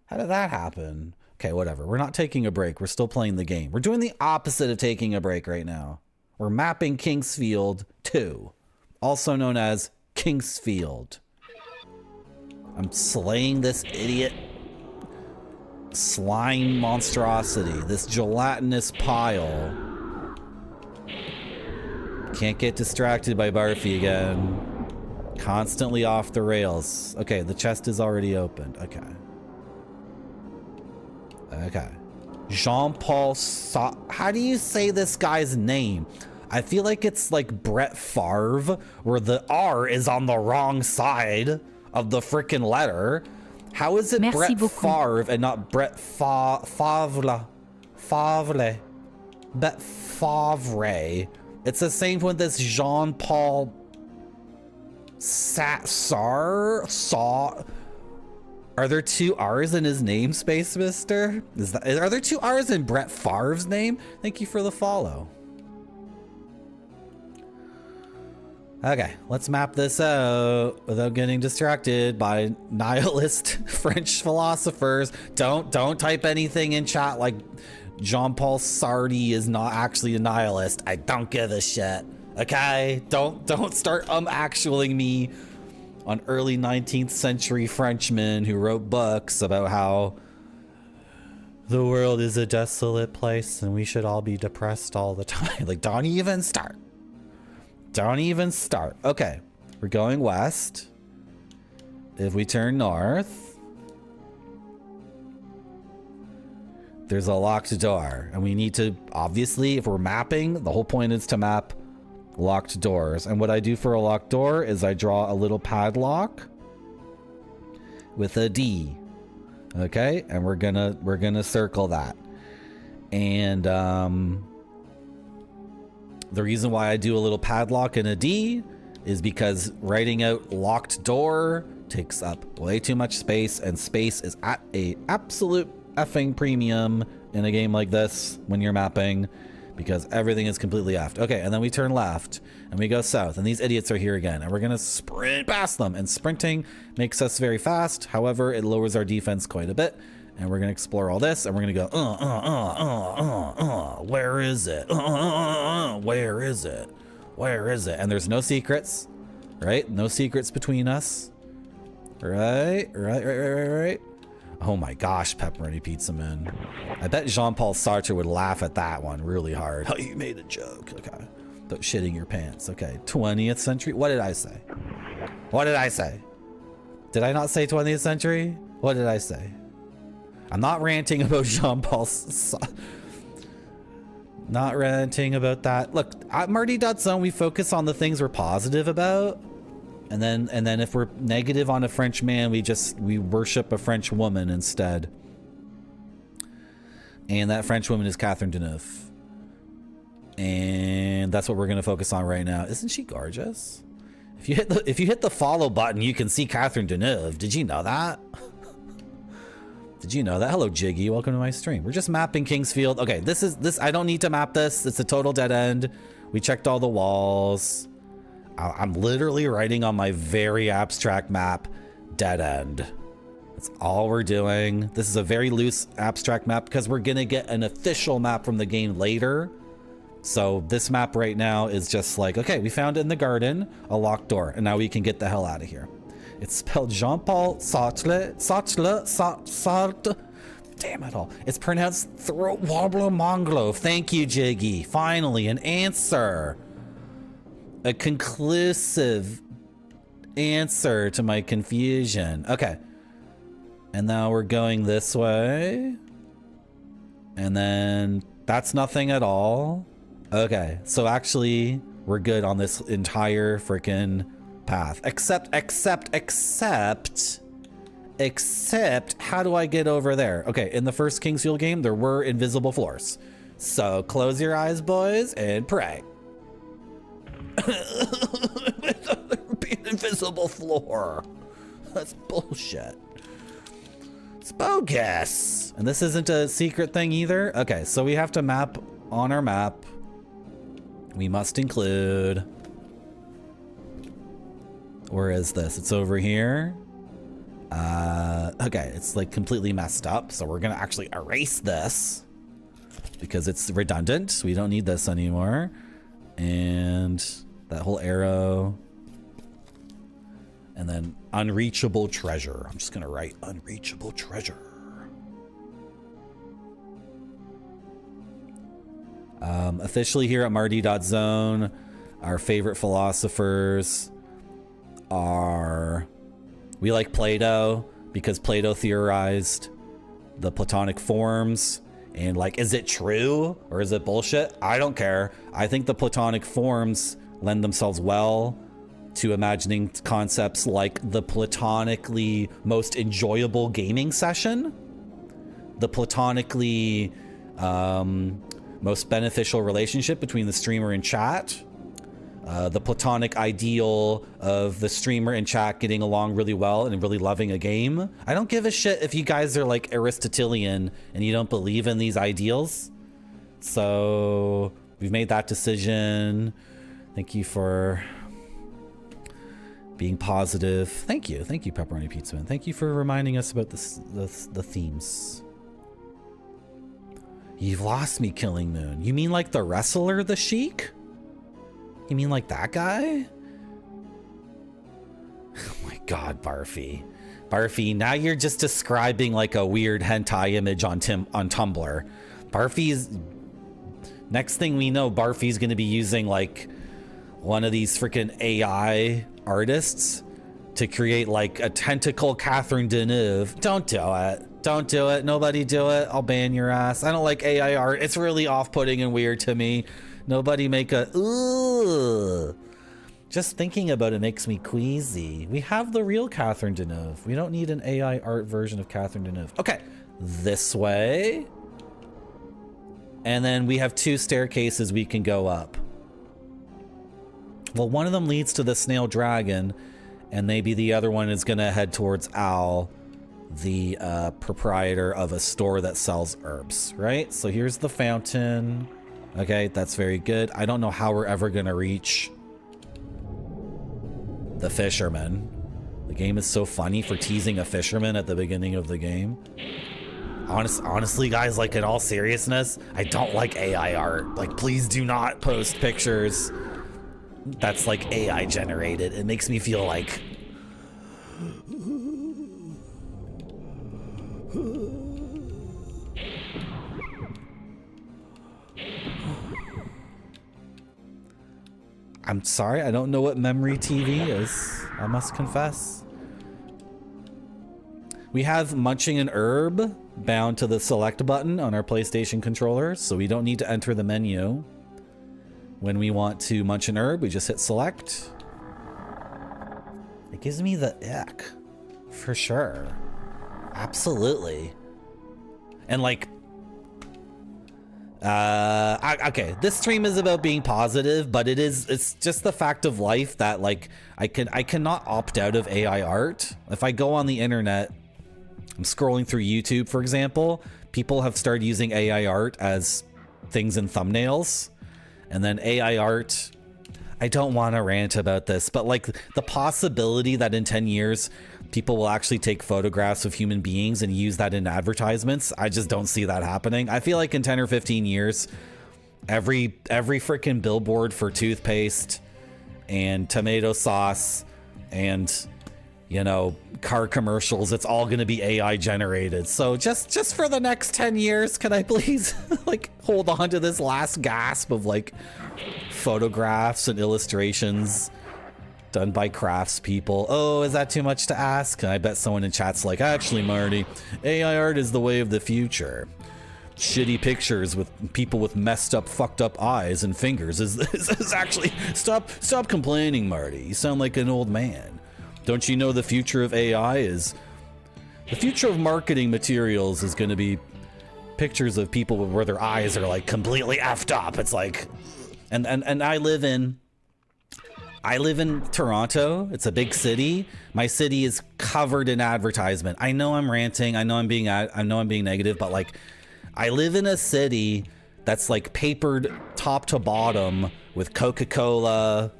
How did that happen? Okay, whatever. We're not taking a break. We're still playing the game. We're doing the opposite of taking a break right now. We're mapping Kingsfield 2, also known as Kingsfield. I'm slaying this idiot slime monstrosity, this gelatinous pile. Can't get distracted by Barfy again. Constantly off the rails. Okay, the chest is already opened. Okay. Okay. Jean-Paul how do you say this guy's name? I feel like it's like Brett Favre, where the R is on the wrong side of the freaking letter. How is it Merci Brett beaucoup. Favre and not Brett Favre? Brett Favre. It's the same with this Jean-Paul Are there two R's in his name, Space Mister? Are there two R's in Brett Favre's name? Thank you for the follow. Okay, let's map this out without getting distracted by nihilist French philosophers. Don't type anything in chat like Jean-Paul Sartre is not actually a nihilist. I don't give a shit. Okay? Don't start actualing me on early 19th century Frenchmen who wrote books about how the world is a desolate place and we should all be depressed all the time. Like, don't even start. Don't even start. Okay, we're going west. If we turn north, there's a locked door. And we need to, obviously, if we're mapping, the whole point is to map locked doors. And what I do for a locked door is I draw a little padlock with a D. Okay, and we're gonna circle that. And the reason why I do a little padlock and a D is because writing out locked door takes up way too much space, and space is at a absolute effing premium in a game like this when you're mapping, because everything is completely effed. Okay, and then we turn left and we go south, and these idiots are here again, and we're gonna sprint past them, and sprinting makes us very fast. However, it lowers our defense quite a bit. And we're going to explore all this, and we're going to go, where is it? Where is it? Where is it? And there's no secrets, right? No secrets between us. Right. Oh my gosh, pepperoni pizza man. I bet Jean-Paul Sartre would laugh at that one really hard. Oh, you made a joke. Okay. About shitting your pants. Okay. 20th century. What did I say? What did I say? Did I not say 20th century? What did I say? I'm not ranting about Jean-Paul Sartre. Not ranting about that. Look, at Marty.zone, we focus on the things we're positive about. And then if we're negative on a French man, we worship a French woman instead. And that French woman is Catherine Deneuve. And that's what we're going to focus on right now. Isn't she gorgeous? If you hit the follow button, you can see Catherine Deneuve. Did you know that? Did you know that? Hello, Jiggy. Welcome to my stream. We're just mapping Kingsfield. Okay, this. I don't need to map this. It's a total dead end. We checked all the walls. I'm literally writing on my very abstract map, dead end. That's all we're doing. This is a very loose abstract map because we're gonna get an official map from the game later. So this map right now is just like, okay, we found in the garden a locked door, and now we can get the hell out of here. It's spelled Jean-Paul Sartre. Damn it all. It's pronounced throat wobbler monglo. Thank you, Jiggy. Finally, an answer. A conclusive answer to my confusion. Okay. And now we're going this way. And then that's nothing at all. Okay. So actually, we're good on this entire freaking path. Except, how do I get over there? Okay, in the first Kingsfield game, there were invisible floors. So close your eyes, boys, and pray. I thought there would be an invisible floor. That's bullshit. It's bogus. And this isn't a secret thing either? Okay, so we have to map on our map. We must include... Where is this? It's over here. Okay, it's like completely messed up. So we're gonna actually erase this because it's redundant. We don't need this anymore. And that whole arrow. And then unreachable treasure. I'm just gonna write unreachable treasure. Officially here at Marty.zone, our favorite philosophers are... We like Plato because Plato theorized the Platonic forms. And like, is it true or is it bullshit? I don't care. I think the Platonic forms lend themselves well to imagining concepts like the platonically most enjoyable gaming session, the platonically most beneficial relationship between the streamer and chat, the platonic ideal of the streamer and chat getting along really well and really loving a game. I don't give a shit if you guys are like Aristotelian and you don't believe in these ideals. So we've made that decision. Thank you for being positive. Thank you, Pepperoni Pizza Man. Thank you for reminding us about the themes. You've lost me, Killing Moon. You mean like the wrestler, the Sheik? You mean like that guy? Oh my god, Barfy. Barfy, now you're just describing like a weird hentai image on Tumblr. Barfy's... Next thing we know, Barfy's gonna be using like one of these freaking AI artists to create like a tentacle Catherine Deneuve. Don't do it. Don't do it. Nobody do it. I'll ban your ass. I don't like AI art. It's really off-putting and weird to me. Nobody make a... Ugh. Just thinking about it makes me queasy. We have the real Catherine Deneuve. We don't need an AI art version of Catherine Deneuve. Okay, this way. And then we have 2 staircases we can go up. Well, one of them leads to the snail dragon, and maybe the other one is gonna head towards Al, the proprietor of a store that sells herbs, right? So here's the fountain. Okay, that's very good. I don't know how we're ever gonna reach the fisherman. The game is so funny for teasing a fisherman at the beginning of the game. Honestly, guys, like in all seriousness, I don't like AI art. Like, please do not post pictures that's like AI generated. It makes me feel like... I'm sorry, I don't know what memory TV is. I must confess. We have munching an herb bound to the select button on our PlayStation controller, so we don't need to enter the menu. When we want to munch an herb, we just hit select. It gives me the ick, for sure. Absolutely. And like, okay, this stream is about being positive, but it's just the fact of life that like I cannot opt out of AI art. If I go on the internet, I'm scrolling through YouTube, for example, people have started using AI art as things in thumbnails, and then AI art, I don't want to rant about this, but like the possibility that in 10 years people will actually take photographs of human beings and use that in advertisements, I just don't see that happening. I feel like in 10 or 15 years, every freaking billboard for toothpaste and tomato sauce and, you know, car commercials, it's all going to be AI generated. So just for the next 10 years, can I please like hold on to this last gasp of like photographs and illustrations done by craftspeople? Oh, is that too much to ask? I bet someone in chat's like, actually, Marty, AI art is the way of the future. Shitty pictures with people with messed up, fucked up eyes and fingers is actually... Stop complaining, Marty. You sound like an old man. Don't you know the future of AI is... The future of marketing materials is going to be pictures of people where their eyes are like completely effed up. It's like... And I live in Toronto. It's a big city. My city is covered in advertisement. I know I'm ranting. I know I'm being negative, but like I live in a city that's like papered top to bottom with Coca-Cola,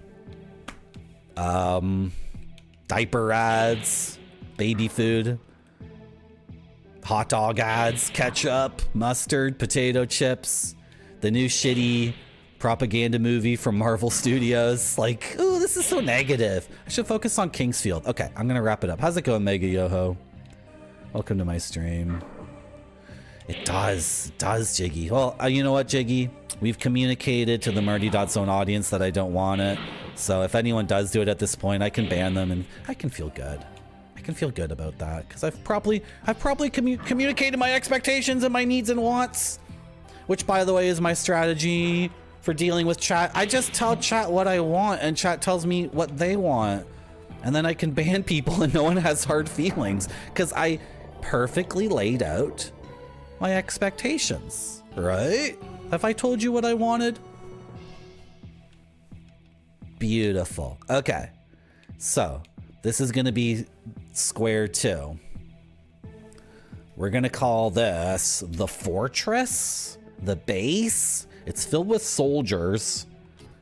diaper ads, baby food, hot dog ads, ketchup, mustard, potato chips, the new shitty propaganda movie from Marvel Studios. Like, ooh, this is so negative. I should focus on Kingsfield. Okay, I'm gonna wrap it up. How's it going, Mega Yoho? Welcome to my stream. It does, Jiggy. Well, you know what, Jiggy? We've communicated to the Marty.zone audience that I don't want it. So if anyone does do it at this point, I can ban them, and I can feel good. I can feel good about that because I've probably communicated my expectations and my needs and wants, which, by the way, is my strategy for dealing with chat. I just tell chat what I want and chat tells me what they want, and then I can ban people and no one has hard feelings because I perfectly laid out my expectations, right? Have I told you what I wanted? Beautiful. Okay, so this is gonna be square 2. We're gonna call this the fortress, the base. It's filled with soldiers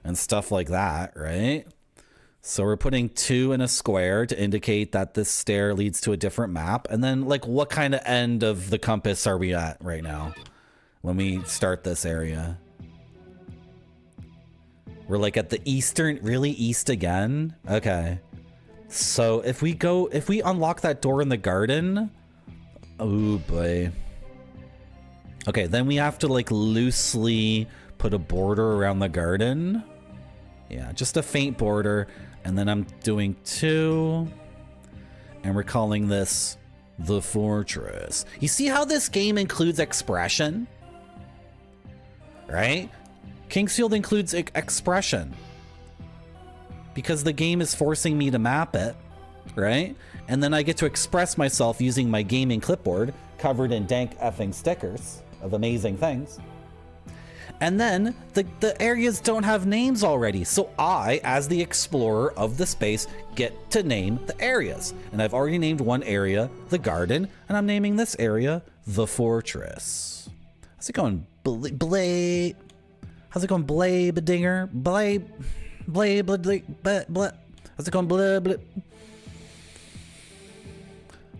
and stuff like that, right? So we're putting 2 in a square to indicate that this stair leads to a different map. And then like what kind of end of the compass are we at right now when we start this area? We're like at the eastern, really east again? Okay. So if we unlock that door in the garden, oh boy. Okay, then we have to like loosely put a border around the garden. Yeah, just a faint border. And then I'm doing 2. And we're calling this the fortress. You see how this game includes expression? Right? Kingsfield includes expression. Because the game is forcing me to map it. Right? And then I get to express myself using my gaming clipboard covered in dank effing stickers of amazing things. And then the areas don't have names already. So I, as the explorer of the space, get to name the areas. And I've already named one area, the garden, and I'm naming this area the fortress. How's it going, Blade? How's it going, Blade-dinger? Blade. How's it going, Blade?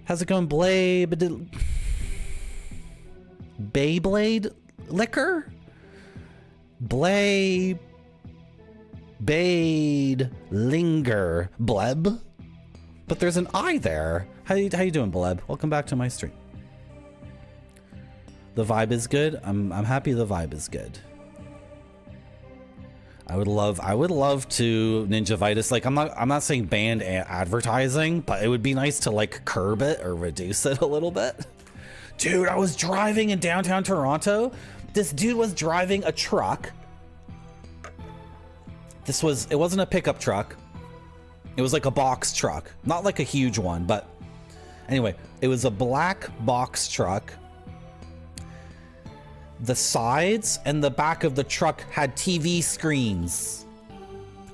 How's it going, Blade? Beyblade liquor? Bade linger bleb, but there's an I there. How you doing, Bleb? Welcome back to my stream. The vibe is good. I'm happy the vibe is good. I would love to Ninjavitis. Like, I'm not saying ban advertising, but it would be nice to like curb it or reduce it a little bit. Dude, I was driving in downtown Toronto. This dude was driving a truck. It wasn't a pickup truck. It was like a box truck. Not like a huge one, but anyway, it was a black box truck. The sides and the back of the truck had TV screens.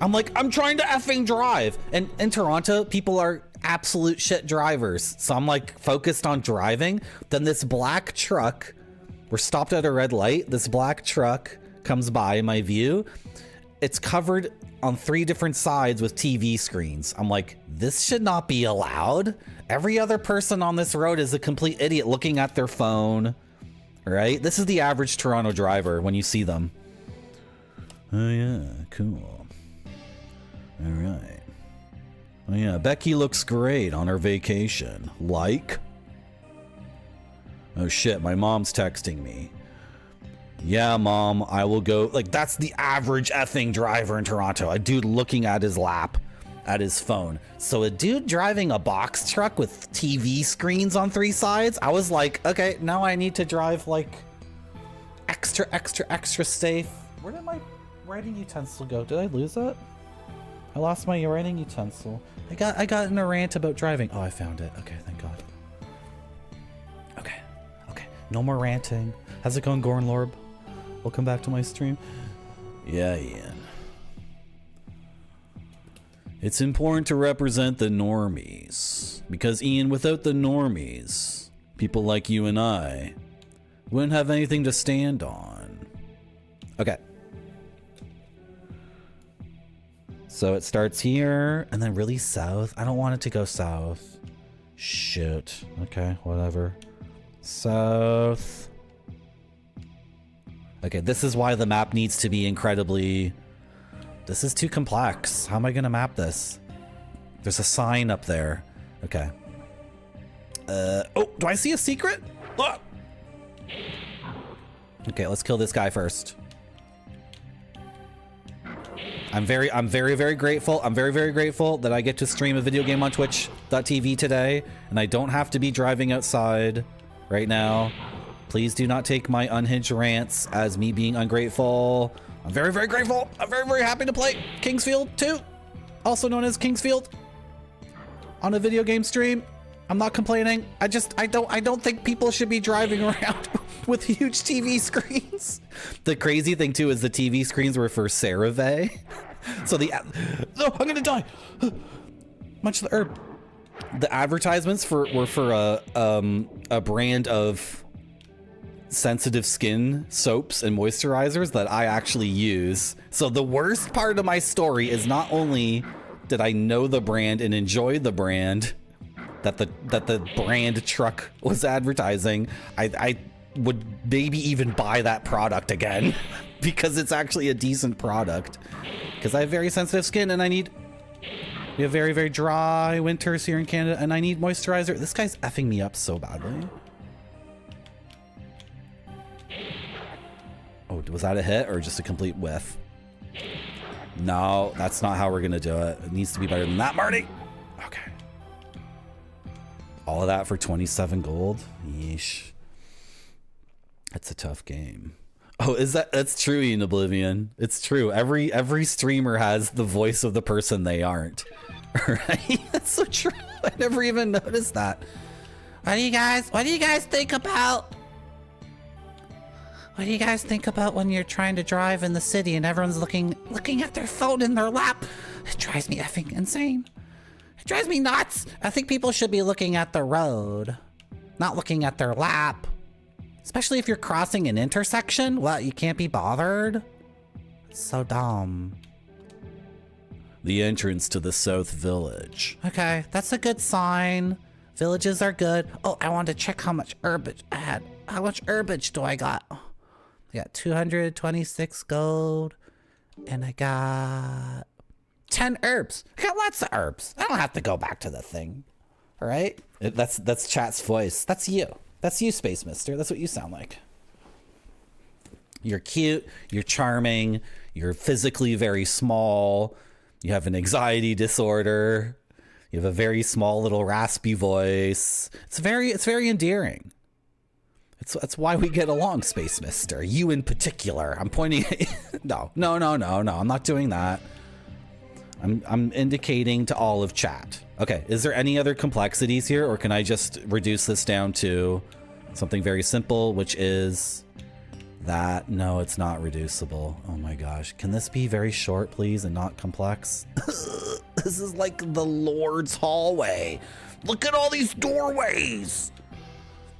I'm like, I'm trying to effing drive. And in Toronto, people are absolute shit drivers. So I'm like focused on driving. Then this black truck, we're stopped at a red light. This black truck comes by in my view. It's covered on 3 different sides with TV screens. I'm like, this should not be allowed. Every other person on this road is a complete idiot looking at their phone. Right? This is the average Toronto driver when you see them. Oh yeah, cool. All right. Oh yeah, Becky looks great on her vacation. Like? Oh shit, my mom's texting me. Yeah, mom, I will go. Like, that's the average effing driver in Toronto. A dude looking at his lap, at his phone. So a dude driving a box truck with TV screens on 3 sides, I was like, okay, now I need to drive like extra safe. Where did my writing utensil go? Did I lose it? I lost my writing utensil. I got in a rant about driving. Oh, I found it. Okay, thank God. Okay. No more ranting. How's it going, Gorn Lorb? Welcome back to my stream. Yeah, Ian. It's important to represent the normies. Because, Ian, without the normies, people like you and I wouldn't have anything to stand on. Okay. So it starts here, and then really south. I don't want it to go south. Shit. Okay, whatever. South. Okay, this is why the map needs to be incredibly... This is too complex. How am I gonna map this? There's a sign up there. Okay. Oh, do I see a secret? Ah! Okay, let's kill this guy first. I'm very grateful. I'm very grateful that I get to stream a video game on twitch.tv today, and I don't have to be driving outside right now. Please do not take my unhinged rants as me being ungrateful. I'm very grateful. I'm very happy to play Kingsfield 2, also known as Kingsfield, on a video game stream. I'm not complaining. I don't think people should be driving around with huge TV screens. The crazy thing too is the TV screens were for CeraVe. So I'm gonna die. Munch the herb. The advertisements were for a brand of sensitive skin soaps and moisturizers that I actually use. So the worst part of my story is not only did I know the brand and enjoy the brand that the brand truck was advertising, I would maybe even buy that product again because it's actually a decent product. Because I have very sensitive skin and we have very dry winters here in Canada and I need moisturizer. This guy's effing me up so badly. Oh, was that a hit or just a complete whiff? No, that's not how we're gonna do it. It needs to be better than that, Marty. Okay. All of that for 27 gold? Yeesh. That's a tough game. Oh, that's true, in Oblivion. It's true. Every streamer has the voice of the person they aren't. Right? That's so true. I never even noticed that. What do you guys think about? What do you guys think about when you're trying to drive in the city and everyone's looking at their phone in their lap? It drives me effing insane. It drives me nuts. I think people should be looking at the road, not looking at their lap. Especially if you're crossing an intersection. What, you can't be bothered? It's so dumb. The entrance to the South Village. Okay, that's a good sign. Villages are good. Oh, I wanted to check how much herbage I had. How much herbage do I got? I got 226 gold. And I got 10 herbs. I got lots of herbs. I don't have to go back to the thing. All right? That's chat's voice. That's you. That's you, Space Mister. That's what you sound like. You're cute, you're charming, you're physically very small, you have an anxiety disorder, you have a very small little raspy voice. It's very endearing. That's why we get along, Space Mister. You in particular. I'm pointing at you. No. I'm not doing that. I'm indicating to all of chat. Okay, is there any other complexities here, or can I just reduce this down to something very simple, which is that? No, it's not reducible. Oh my gosh. Can this be very short, please, and not complex? This is like the Lord's hallway. Look at all these doorways.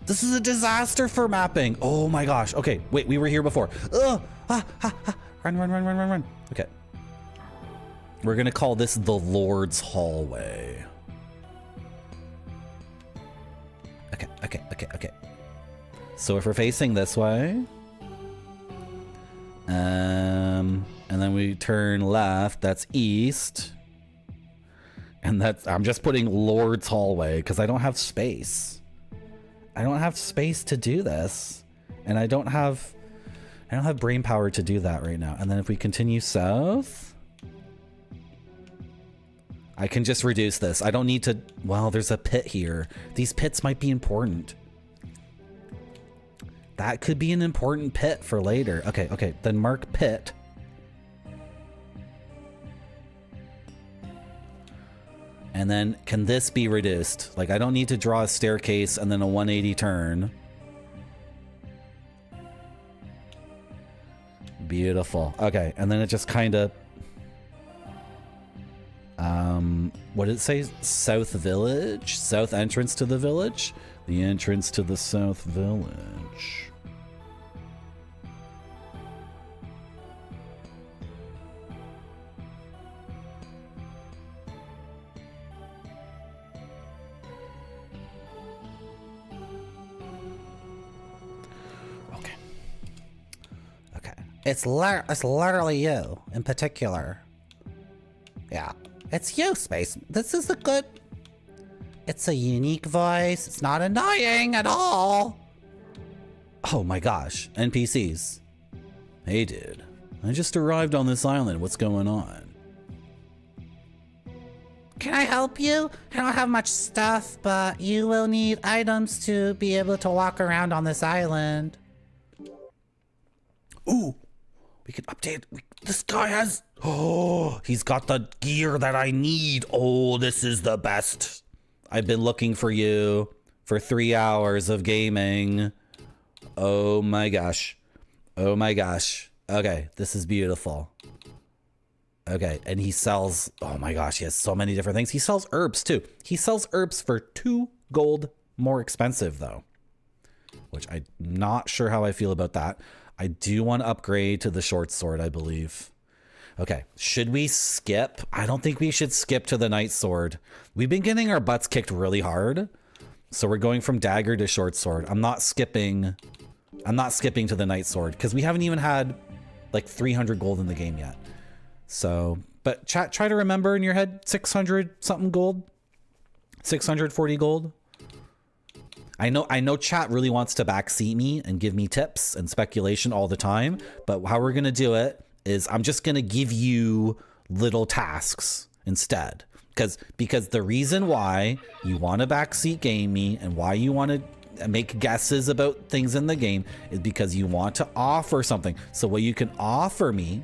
This is a disaster for mapping. Oh my gosh. Okay, wait, we were here before. Run. Okay. We're gonna call this the Lord's hallway. Okay. So if we're facing this way, and then we turn left, that's east. And I'm just putting Lord's hallway because I don't have space. I don't have space to do this. And I don't have brain power to do that right now. And then if we continue south, I can just reduce this. I don't need to, well, there's a pit here. These pits might be important. That could be an important pit for later. Okay, then mark pit. And then can this be reduced? Like, I don't need to draw a staircase and then a 180 turn. Beautiful. Okay, and then it just kind of... what did it say? South Village? South entrance to the village? The entrance to the South Village. It's literally you, in particular. Yeah, it's you, Space. This is a good... It's a unique voice. It's not annoying at all. Oh my gosh, NPCs. Hey, dude. I just arrived on this island. What's going on? Can I help you? I don't have much stuff, but you will need items to be able to walk around on this island. Ooh. We can update. This guy has... Oh, he's got the gear that I need. Oh, this is the best. I've been looking for you for 3 hours of gaming. Oh my gosh. Oh my gosh. Okay, this is beautiful. Okay, and he sells... Oh my gosh, he has so many different things. He sells herbs too. He sells herbs for 2 gold more expensive though. Which I'm not sure how I feel about that. I do want to upgrade to the short sword, I believe. Okay, should we skip? I don't think we should skip to the night sword. We've been getting our butts kicked really hard. So we're going from dagger to short sword. I'm not skipping to the night sword because we haven't even had like 300 gold in the game yet. So, but chat, try to remember in your head 600 something gold, 640 gold. I know chat really wants to backseat me and give me tips and speculation all the time, but how we're going to do it is I'm just going to give you little tasks instead. Because the reason why you want to backseat game me and why you want to make guesses about things in the game is because you want to offer something. So what you can offer me,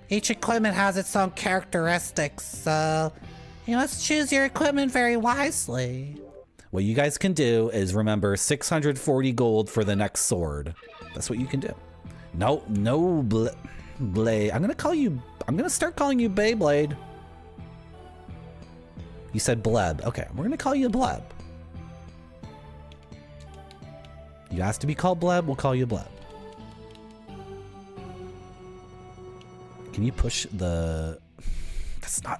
each equipment has its own characteristics, so you must choose your equipment very wisely. What you guys can do is remember 640 gold for the next sword. That's what you can do. No, Blade. I'm gonna start calling you Beyblade. You said Bleb. Okay, we're gonna call you Bleb. You asked to be called Bleb, we'll call you Bleb. Can you push the...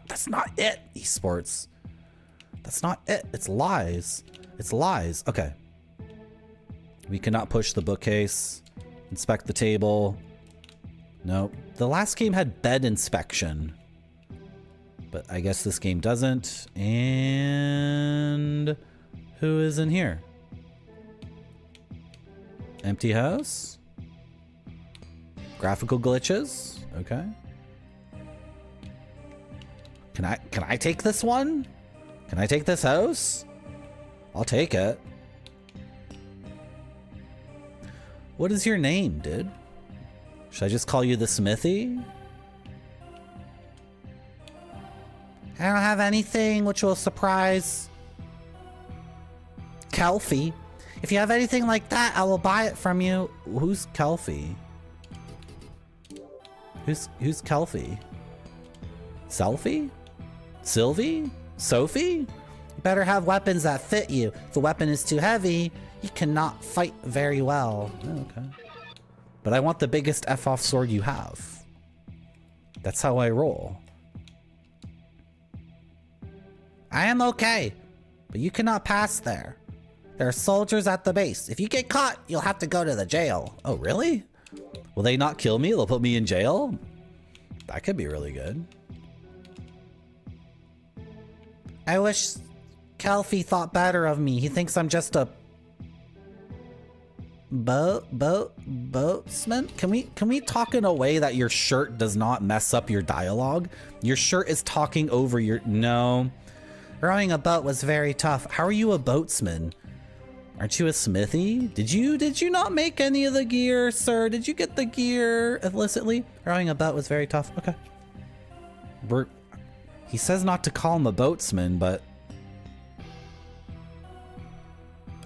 That's not it, esports. That's not it. It's lies. It's lies. Okay. We cannot push the bookcase. Inspect the table. Nope. The last game had bed inspection. But I guess this game doesn't. And who is in here? Empty house. Graphical glitches. Okay. Can I take this one? Can I take this house? I'll take it. What is your name, dude? Should I just call you the Smithy? I don't have anything which will surprise Kelfie. If you have anything like that, I will buy it from you. Who's Kelfie? Who's Kelfie? Selfie? Sylvie? Sophie? You better have weapons that fit you. If the weapon is too heavy, you cannot fight very well. Oh, okay. But I want the biggest F-off sword you have. That's how I roll. I am okay, but you cannot pass there. There are soldiers at the base. If you get caught, you'll have to go to the jail. Oh, really? Will they not kill me? They'll put me in jail? That could be really good. I wish Kelfie thought better of me. He thinks I'm just a boatsman? Can we talk in a way that your shirt does not mess up your dialogue? Your shirt is talking over your... No. Rowing a boat was very tough. How are you a boatsman? Aren't you a smithy? Did you not make any of the gear, sir? Did you get the gear illicitly? Rowing a boat was very tough. Okay. He says not to call him a boatsman, but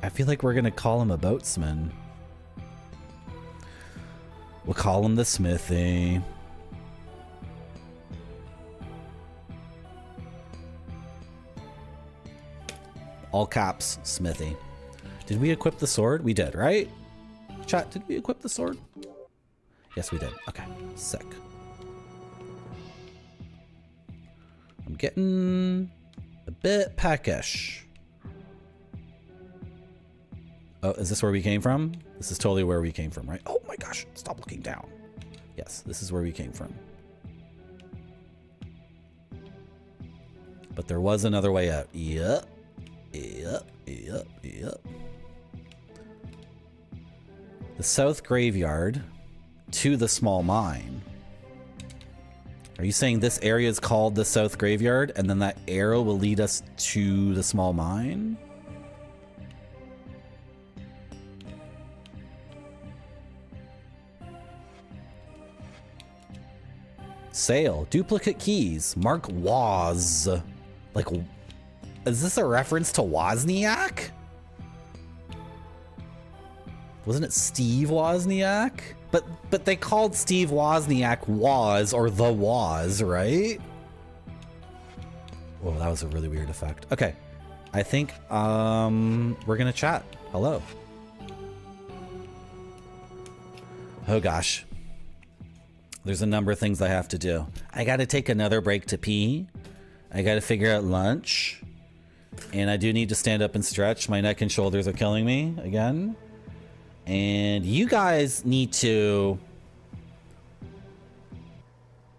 I feel like we're gonna call him a boatsman. We'll call him the Smithy. All caps, Smithy. Did we equip the sword? We did, right? Chat, did we equip the sword? Yes, we did. Okay, sick. I'm getting a bit peckish. Oh, is this where we came from? This is totally where we came from, right? Oh my gosh, stop looking down. Yes, this is where we came from. But there was another way out. Yep. Yep. The south graveyard to the small mine. Are you saying this area is called the south graveyard and then that arrow will lead us to the small mine? Sale. Duplicate keys. Mark Woz. Like, is this a reference to Wozniak? Wasn't it Steve Wozniak? But they called Steve Wozniak Woz or the Woz, right? Whoa, that was a really weird effect. Okay. I think we're gonna chat. Hello. Oh gosh. There's a number of things I have to do. I gotta take another break to pee. I gotta figure out lunch. And I do need to stand up and stretch. My neck and shoulders are killing me again. And you guys need to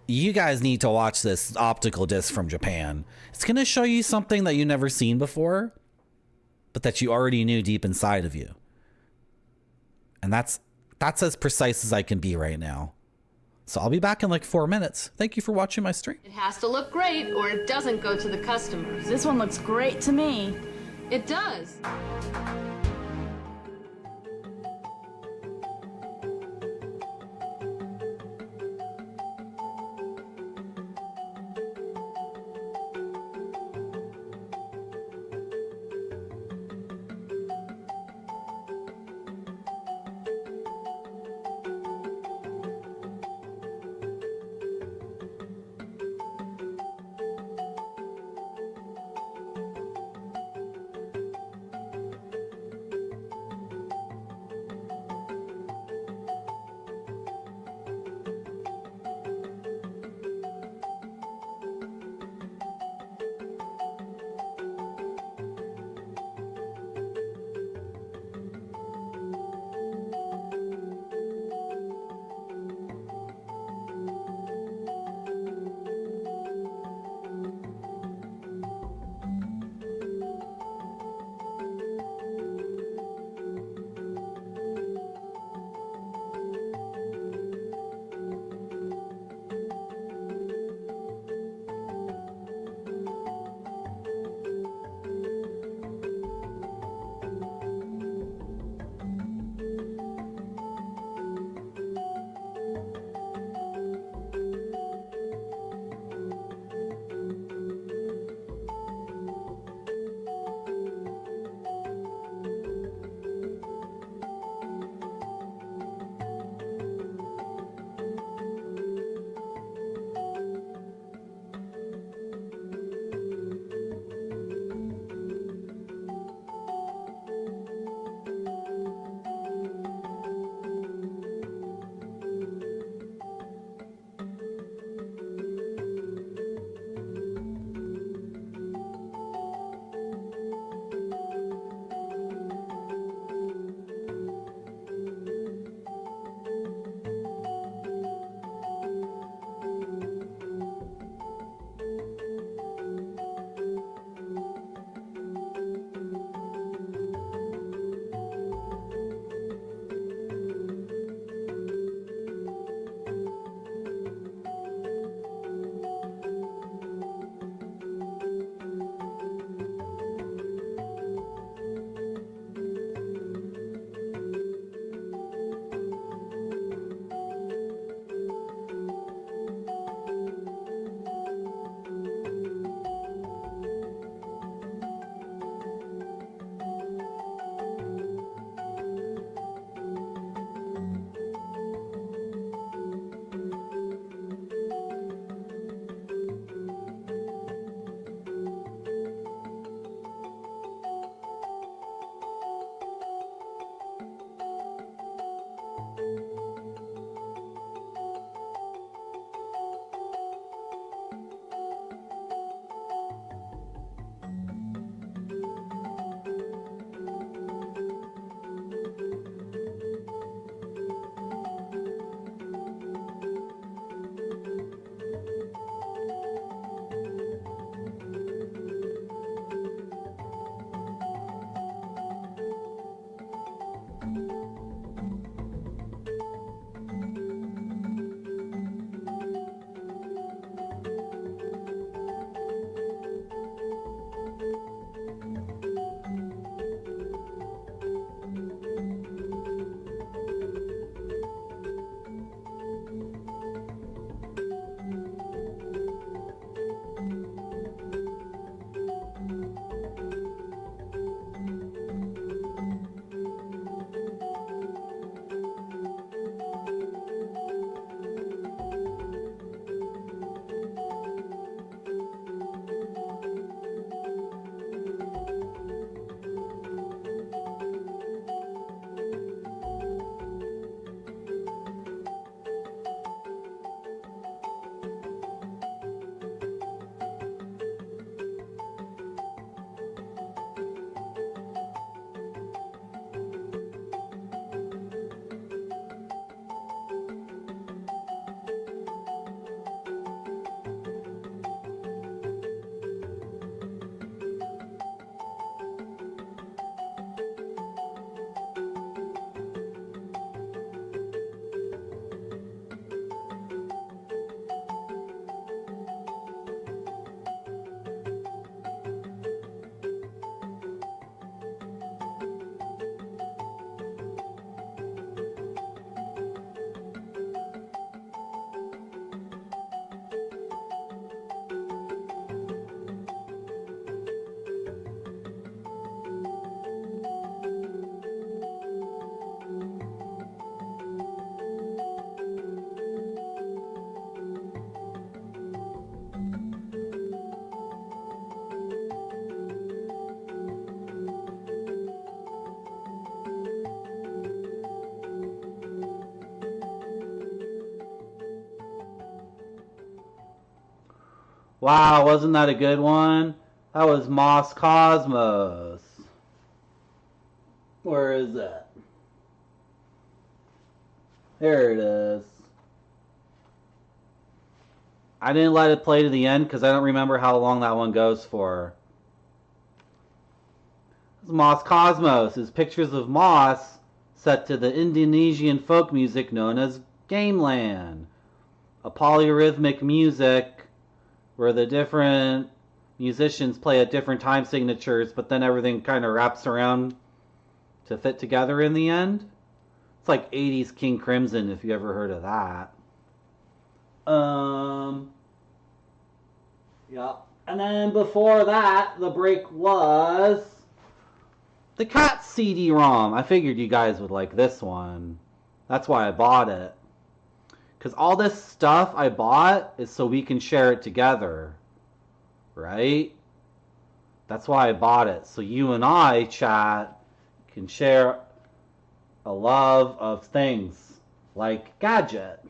watch this optical disc from Japan. It's gonna show you something that you've never seen before, but that you already knew deep inside of you. And that's as precise as I can be right now. So I'll be back in like 4 minutes. Thank you for watching my stream. It has to look great or it doesn't go to the customers. This one looks great to me. It does. Wow, wasn't that a good one? That was Moss Cosmos. Where is it? There it is. I didn't let it play to the end because I don't remember how long that one goes for. This is Moss Cosmos. It's pictures of moss set to the Indonesian folk music known as gamelan. A polyrhythmic music where the different musicians play at different time signatures, but then everything kind of wraps around to fit together in the end. It's like 80s King Crimson, if you ever heard of that. Yeah. And then before that, the break was the Cat CD-ROM. I figured you guys would like this one. That's why I bought it. Because all this stuff I bought is so we can share it together. Right? That's why I bought it. So you and I, chat, can share a love of things like Gadget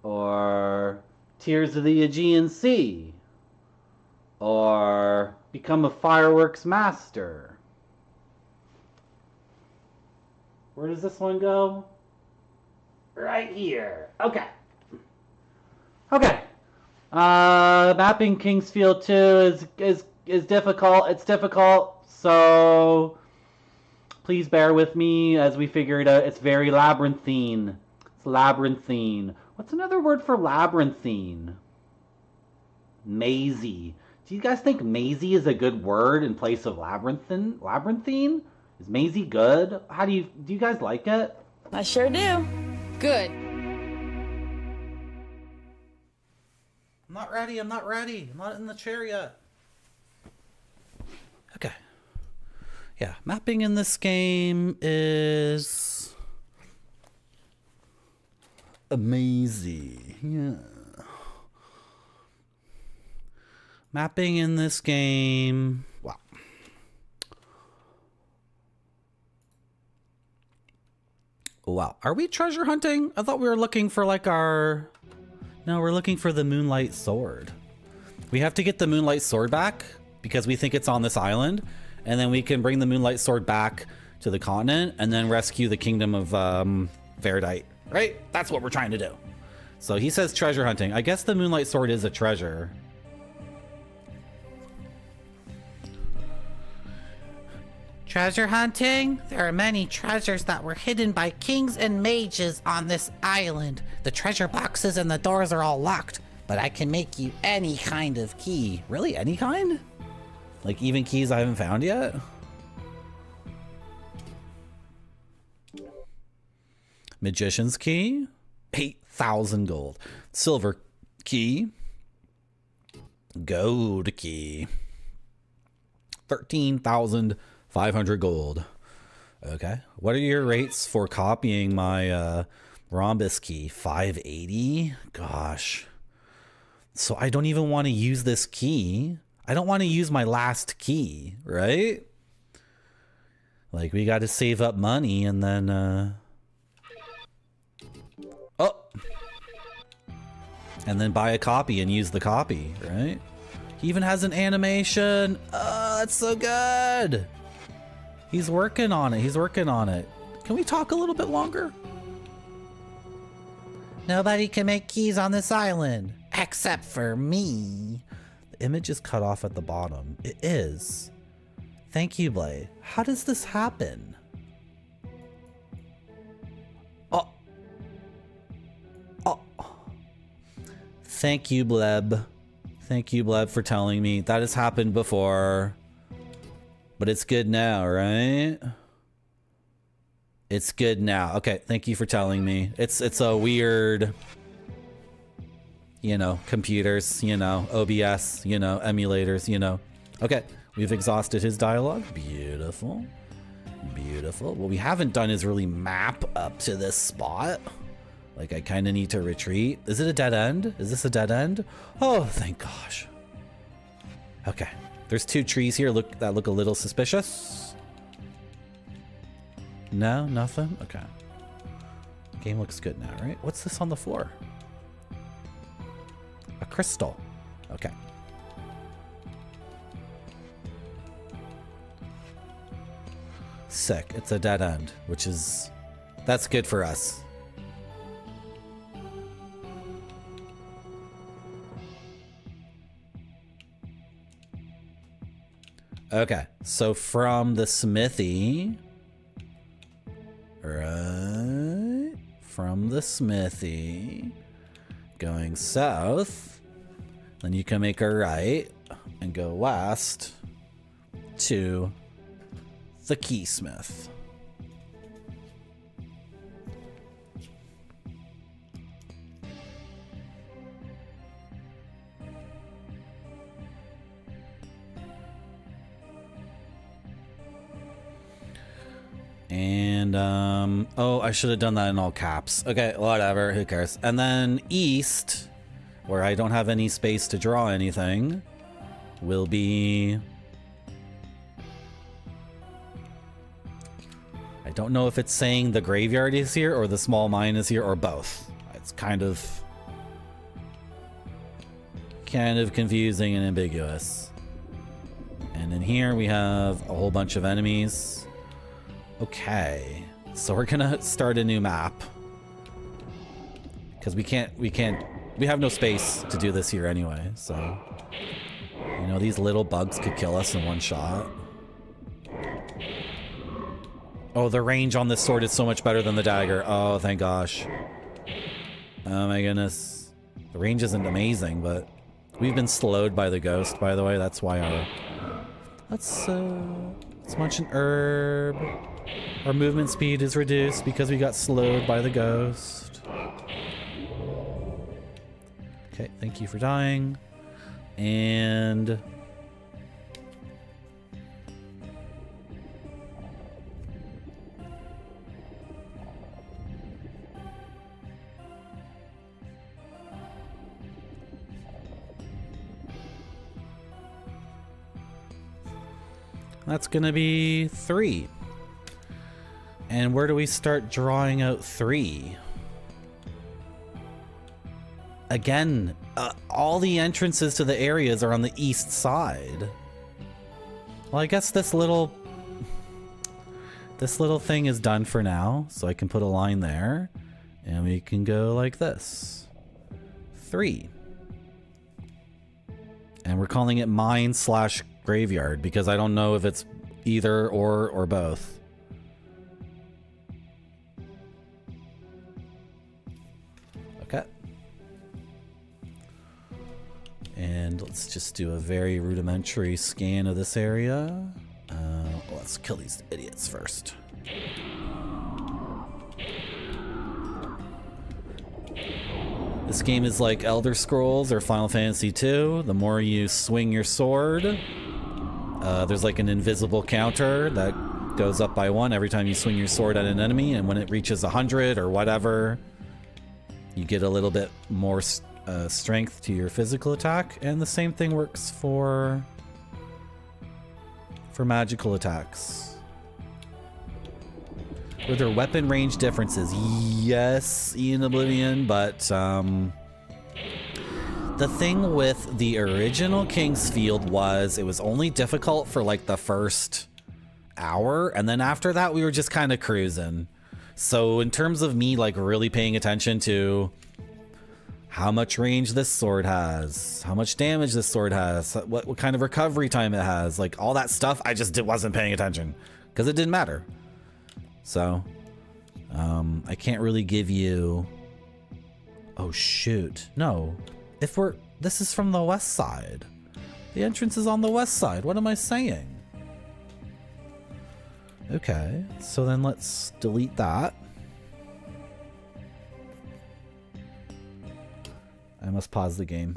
or Tears of the Aegean Sea or become a fireworks master. Where does this one go? Right here. Okay. Okay. Mapping Kingsfield 2 is difficult. It's difficult, so please bear with me as we figure it out. It's very labyrinthine. It's labyrinthine. What's another word for labyrinthine? Mazy. Do you guys think mazy is a good word in place of labyrinthine? Labyrinthine? Is mazy good? Do you guys like it? I sure do. Good. I'm not ready. I'm not in the chair yet. Okay. Yeah, mapping in this game is amazing. Yeah. Mapping in this game. Wow. Wow. Are we treasure hunting? I thought we were looking for like our... No, we're looking for the Moonlight Sword. We have to get the Moonlight Sword back because we think it's on this island. And then we can bring the Moonlight Sword back to the continent and then rescue the kingdom of Verdite. Right? That's what we're trying to do. So he says treasure hunting. I guess the Moonlight Sword is a treasure. Treasure hunting? There are many treasures that were hidden by kings and mages on this island. The treasure boxes and the doors are all locked, but I can make you any kind of key. Really? Any kind? Like even keys I haven't found yet? Magician's key? 8,000 gold. Silver key. Gold key. 13,500 gold. Okay. What are your rates for copying my rhombus key? 580? Gosh. So I don't even want to use this key. I don't want to use my last key, right? Like we got to save up money and then oh. And then buy a copy and use the copy, right? He even has an animation. Oh, that's so good. He's working on it. He's working on it. Can we talk a little bit longer? Nobody can make keys on this island except for me. The image is cut off at the bottom. It is. Thank you, Blade. How does this happen? Oh. Oh. Thank you, Bleb. Thank you, Bleb, for telling me. That has happened before. But it's good now, right? It's good now. Okay, thank you for telling me. It's a weird, you know, computers, you know, OBS, you know, emulators, you know. Okay, we've exhausted his dialogue. Beautiful. Beautiful. What we haven't done is really map up to this spot. Like, I kind of need to retreat. Is it a dead end? Is this a dead end? Oh, thank gosh. Okay. There's two trees here that look a little suspicious. No, nothing? Okay. Game looks good now, right? What's this on the floor? A crystal. Okay. Sick. It's a dead end, which is... That's good for us. Okay, so from the smithy... Right... From the smithy... Going south... Then you can make a right... And go west... To... The keysmith. And, oh, I should have done that in all caps. Okay, whatever, who cares? And then east, where I don't have any space to draw anything, will be... I don't know if it's saying the graveyard is here or the small mine is here or both. It's kind of confusing and ambiguous. And in here we have a whole bunch of enemies. Okay, so we're gonna start a new map because we have no space to do this here anyway. So, you know, these little bugs could kill us in one shot. Oh, the range on this sword is so much better than the dagger. Oh, thank gosh. Oh my goodness. The range isn't amazing, but we've been slowed by the ghost, by the way. That's why our... Let's munch an herb. Our movement speed is reduced because we got slowed by the ghost. Okay, thank you for dying. And... that's gonna be 3. And where do we start drawing out 3? Again, all the entrances to the areas are on the east side. Well, I guess this little thing is done for now, so I can put a line there, and we can go like this. 3. And we're calling it mine/graveyard because I don't know if it's either or both. Okay. And let's just do a very rudimentary scan of this area. Let's kill these idiots first. This game is like Elder Scrolls or Final Fantasy II. The more you swing your sword, there's like an invisible counter that goes up by 1 every time you swing your sword at an enemy, and when it reaches 100 or whatever, you get a little bit more strength to your physical attack, and the same thing works for magical attacks. Were there weapon range differences? Yes, Ian Oblivion, but the thing with the original King's Field was it was only difficult for like the first hour, and then after that we were just kind of cruising. So in terms of me like really paying attention to how much range this sword has, how much damage this sword has, what kind of recovery time it has, like all that stuff, I just wasn't paying attention because it didn't matter. So I can't really give you... Oh shoot, no. This is from the west side. The entrance is on the west side. What am I saying? Okay, so then let's delete that. I must pause the game.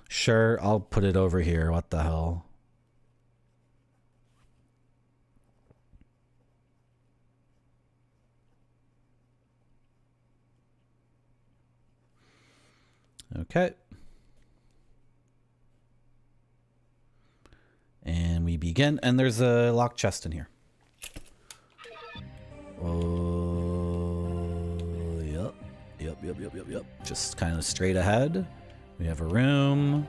Sure, I'll put it over here. What the hell? Okay. And we begin, and there's a locked chest in here. Oh, yep. Yep. Just kind of straight ahead. We have a room.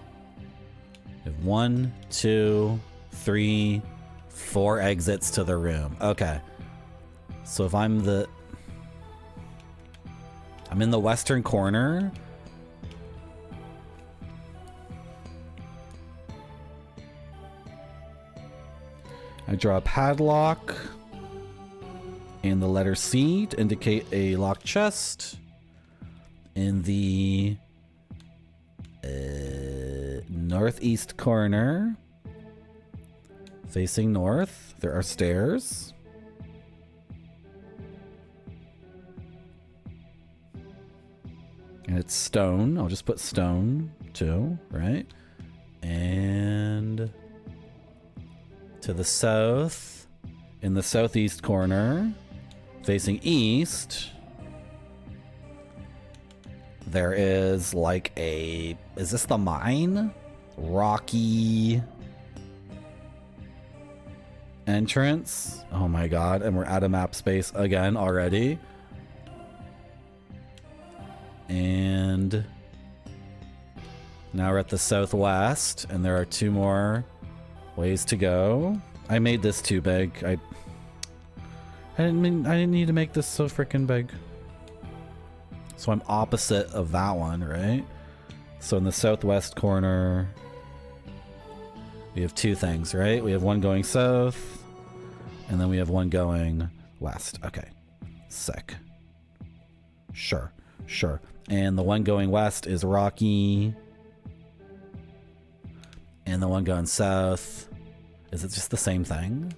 We have 1, 2, 3, 4 exits to the room. Okay. So if I'm in the western corner. I draw a padlock and the letter C to indicate a locked chest. In the northeast corner, facing north, there are stairs. And it's stone. I'll just put stone too, right? And to the south, in the southeast corner, facing east, there is like a... Is this the mine? Rocky entrance. Oh my god, and we're out of map space again already. And now we're at the southwest, and there are 2 more ways to go. I made this too big. I didn't need to make this so freaking big. So I'm opposite of that one, right? So in the southwest corner, we have 2 things, right? We have one going south, and then we have one going west. Okay, sick. Sure. And the one going west is Rocky. And the one going south, is it just the same thing?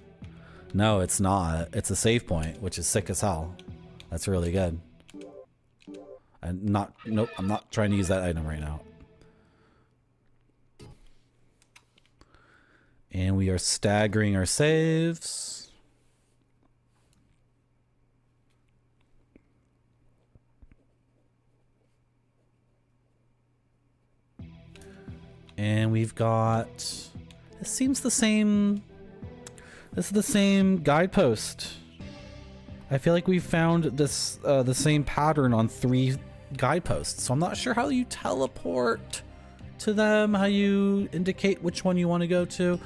No, it's not. It's a save point, which is sick as hell. That's really good. Nope, I'm not trying to use that item right now. And we are staggering our saves. And we've got... This seems the same... This is the same guidepost. I feel like we found this the same pattern on 3 guideposts. So I'm not sure how you teleport to them, how you indicate which one you want to go to.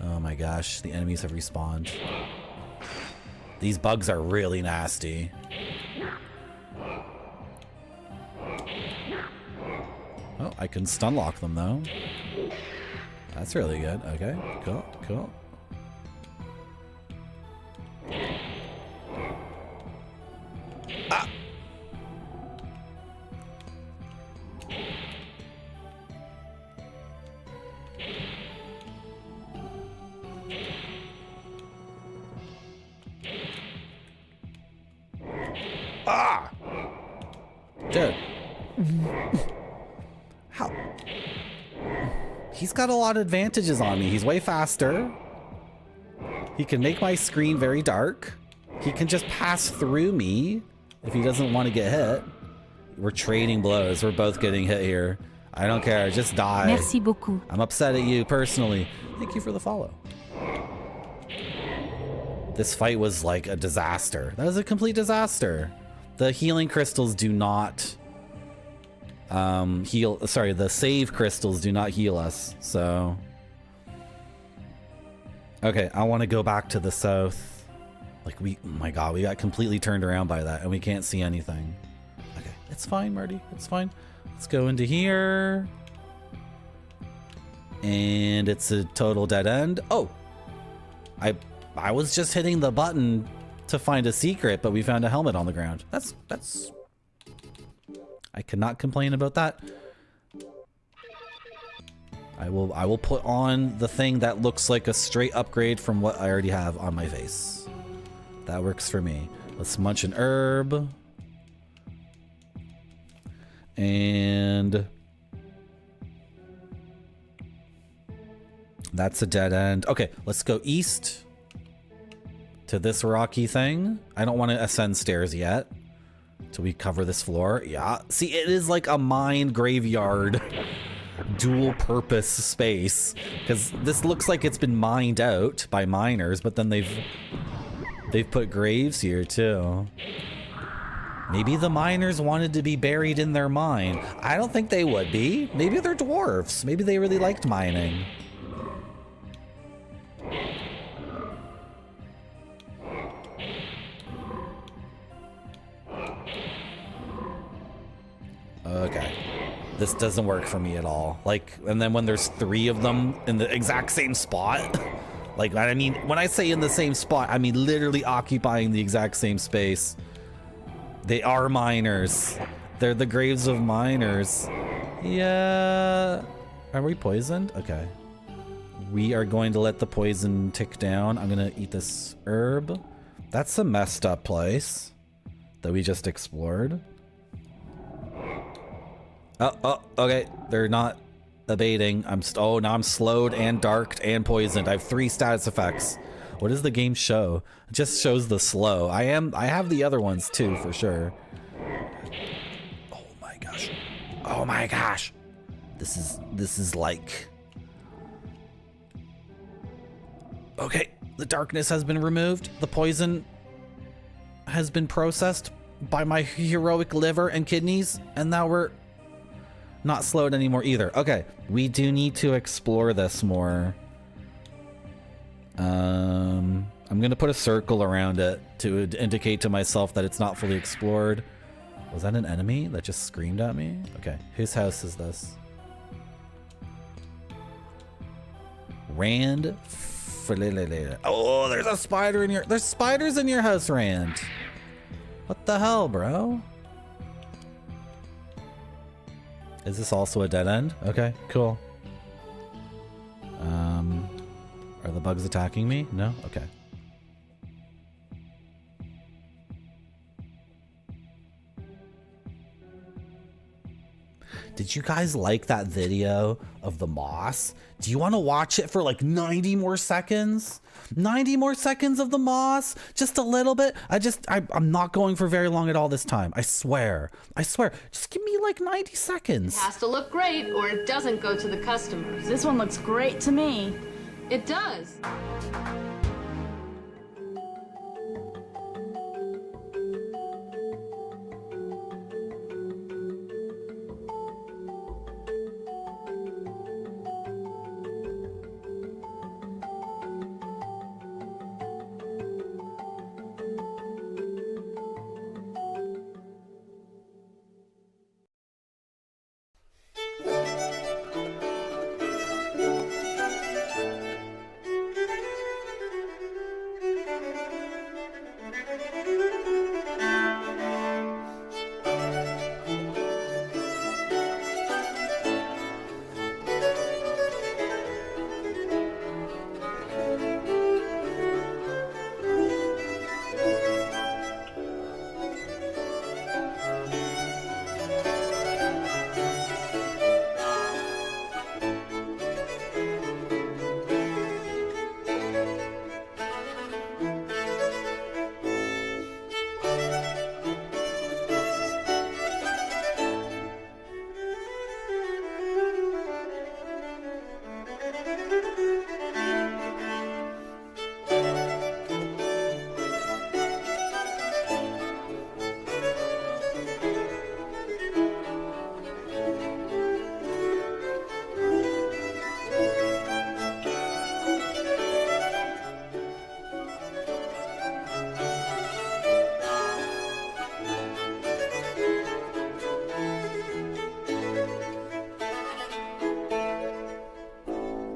Oh my gosh, the enemies have respawned. These bugs are really nasty. Oh, I can stun lock them though. That's really good. Okay, cool. Ah! Ah! Dude. How? He's got a lot of advantages on me. He's way faster. He can make my screen very dark. He can just pass through me if he doesn't want to get hit. We're trading blows. We're both getting hit here. I don't care. Just die. Merci beaucoup. I'm upset at you personally. Thank you for the follow. This fight was like a disaster. That was a complete disaster. The healing crystals do not heal. Sorry, the save crystals do not heal us. So, okay, I want to go back to the south. Like oh my god, we got completely turned around by that, and we can't see anything. Okay, it's fine, Marty. It's fine. Let's go into here, and it's a total dead end. Oh, I was just hitting the button to find a secret, but we found a helmet on the ground. That's I cannot complain about that. I will put on the thing that looks like a straight upgrade from what I already have on my face. That works for me. Let's munch an herb. And that's a dead end. Okay, let's go east to this rocky thing. I don't want to ascend stairs yet till we cover this floor. Yeah, see, it is like a mine graveyard dual purpose space, because this looks like it's been mined out by miners, but then they've put graves here too. Maybe the miners wanted to be buried in their mine. I don't think they would be. Maybe they're dwarves. Maybe they really liked mining. Okay. This doesn't work for me at all. Like, and then when there's 3 of them in the exact same spot, like, I mean, when I say in the same spot, I mean literally occupying the exact same space. They are miners. They're the graves of miners. Yeah. Are we poisoned? Okay. We are going to let the poison tick down. I'm gonna eat this herb. That's a messed up place that we just explored. Oh, okay. They're not abating. Oh, now I'm slowed and darked and poisoned. I have 3 status effects. What does the game show? It just shows the slow. I have the other ones too, for sure. Oh my gosh. Oh my gosh. This is like... Okay, the darkness has been removed. The poison has been processed by my heroic liver and kidneys, and now we're not slowed anymore either. Okay, we do need to explore this more. I'm gonna put a circle around it to indicate to myself that it's not fully explored. Was that an enemy that just screamed at me? Okay, whose house is this? Rand. Oh, there's a spider in your... There's spiders in your house, Rand. What the hell, bro? Is this also a dead end? Okay, cool. Are the bugs attacking me? No? Okay. Did you guys like that video of the moss? Do you want to watch it for like 90 more seconds? 90 more seconds of the moss? Just a little bit? I'm not going for very long at all this time. I swear. I swear. Just give me like 90 seconds. It has to look great or it doesn't go to the customers. This one looks great to me. It does.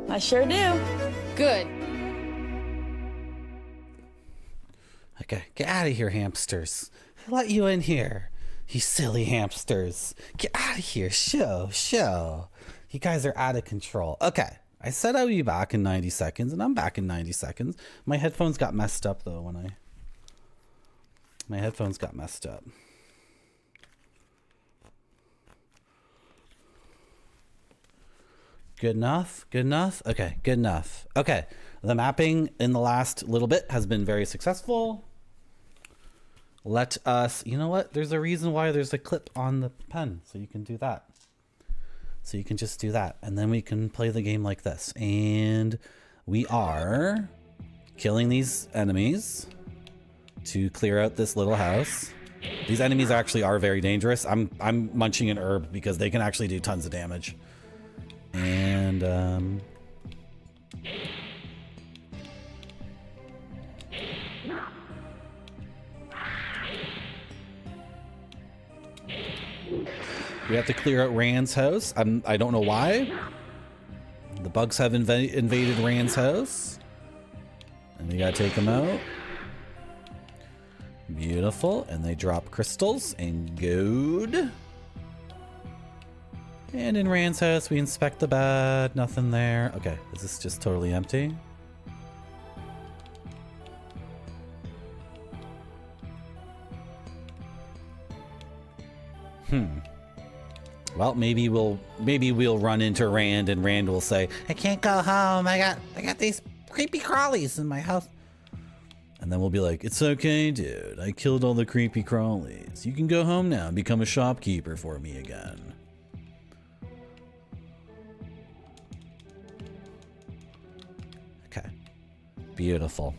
I sure do. Good. Okay, get out of here, hamsters. Who let you in here? You silly hamsters. Get out of here. Show. You guys are out of control. Okay, I said I would be back in 90 seconds, and I'm back in 90 seconds. My headphones got messed up, though, My headphones got messed up. Good enough? Good enough? Okay, good enough. Okay, the mapping in the last little bit has been very successful. Let us, you know what? There's a reason why there's a clip on the pen, so you can do that. So you can just do that, and then we can play the game like this. And we are killing these enemies to clear out this little house. These enemies actually are very dangerous. I'm munching an herb because they can actually do tons of damage. And we have to clear out Rand's house. I don't know why. The bugs have invaded Rand's house. And we gotta take them out. Beautiful. And they drop crystals and gold. And in Rand's house, we inspect the bed. Nothing there. Okay, is this just totally empty? Well, maybe we'll run into Rand and Rand will say, "I can't go home. I got these creepy crawlies in my house." And then we'll be like, "It's okay, dude. I killed all the creepy crawlies. You can go home now and become a shopkeeper for me again." Okay. Beautiful.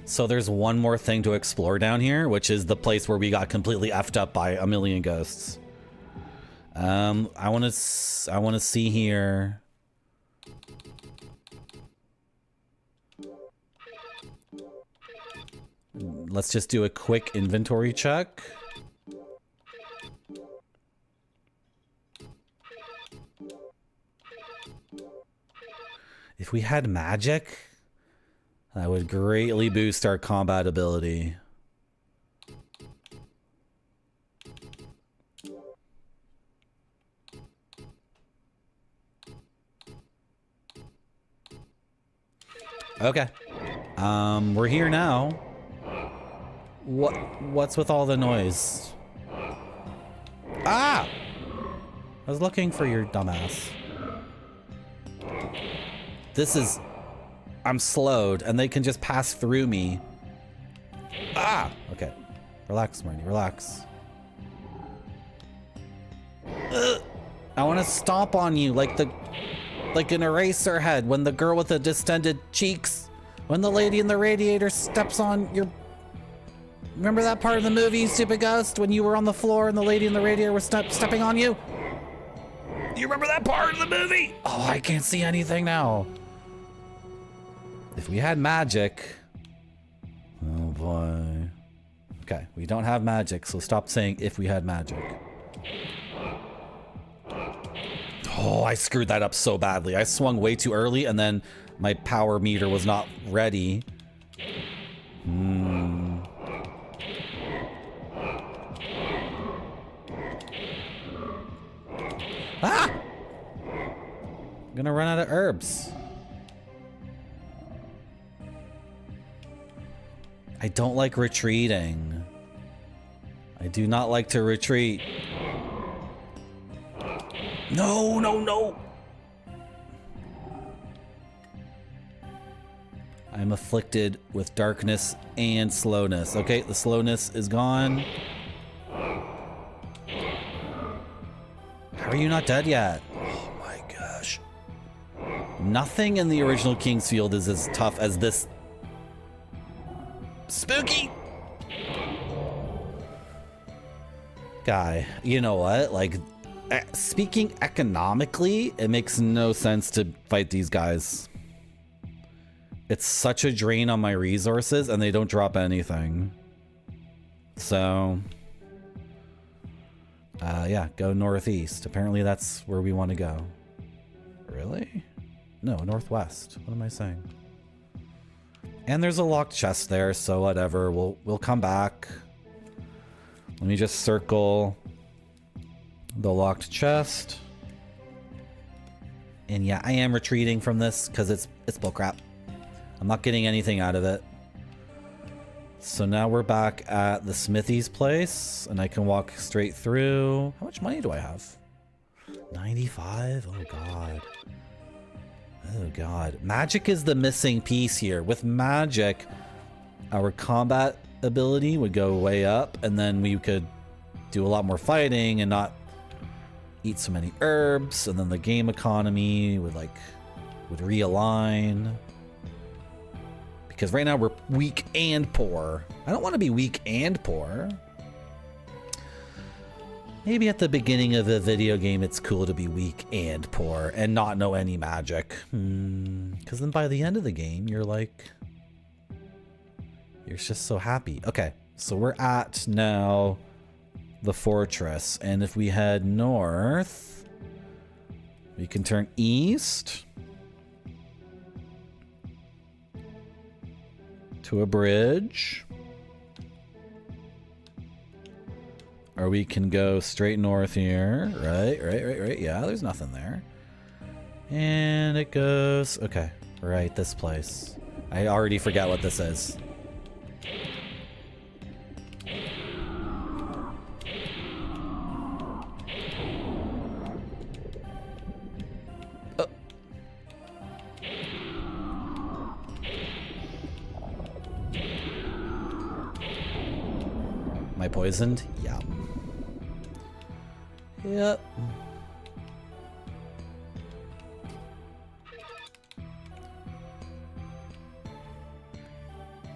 So there's one more thing to explore down here, which is the place where we got completely effed up by a million ghosts. I want to see here. Let's just do a quick inventory check. If we had magic, that would greatly boost our combat ability. Okay. We're here now. What's with all the noise? Ah! I was looking for your dumbass. This is... I'm slowed, and they can just pass through me. Ah! Okay. Relax, Marnie, relax. Ugh. I want to stomp on you like an eraser head when the girl with the distended cheeks, when the lady in the radiator steps on your... Remember that part of the movie, Stupid Ghost, when you were on the floor and the lady in the radiator was stepping on you? You remember that part of the movie? Oh, I can't see anything now. If we had magic... Oh boy. Okay, we don't have magic, so stop saying if we had magic. Oh, I screwed that up so badly. I swung way too early and then my power meter was not ready. Ah! I'm gonna run out of herbs. I don't like retreating. I do not like to retreat. No, no, no. I'm afflicted with darkness and slowness. Okay, the slowness is gone. How are you not dead yet? Oh my gosh. Nothing in the original Kingsfield is as tough as this. Spooky guy. You know what? Like, speaking economically, it makes no sense to fight these guys. It's such a drain on my resources and they don't drop anything. So, yeah, go northeast. Apparently that's where we want to go. Really? No, northwest. What am I saying? And there's a locked chest there, so whatever. We'll come back. Let me just circle the locked chest. And yeah, I am retreating from this because it's bullcrap. I'm not getting anything out of it. So now we're back at the Smithy's place, and I can walk straight through. How much money do I have? 95? Oh god. Oh god. Magic is the missing piece here. With magic, our combat ability would go way up, and then we could do a lot more fighting and not eat so many herbs, and then the game economy would realign. Because right now we're weak and poor. I don't want to be weak and poor. Maybe at the beginning of a video game it's cool to be weak and poor and not know any magic. Because then by the end of the game you're like... You're just so happy. Okay, so we're at now the fortress. And if we head north, we can turn east to a bridge. Or we can go straight north here. Right. Yeah, there's nothing there. And it goes... Okay, right, this place. I already forgot what this is. Am I poisoned? Yeah. Yep.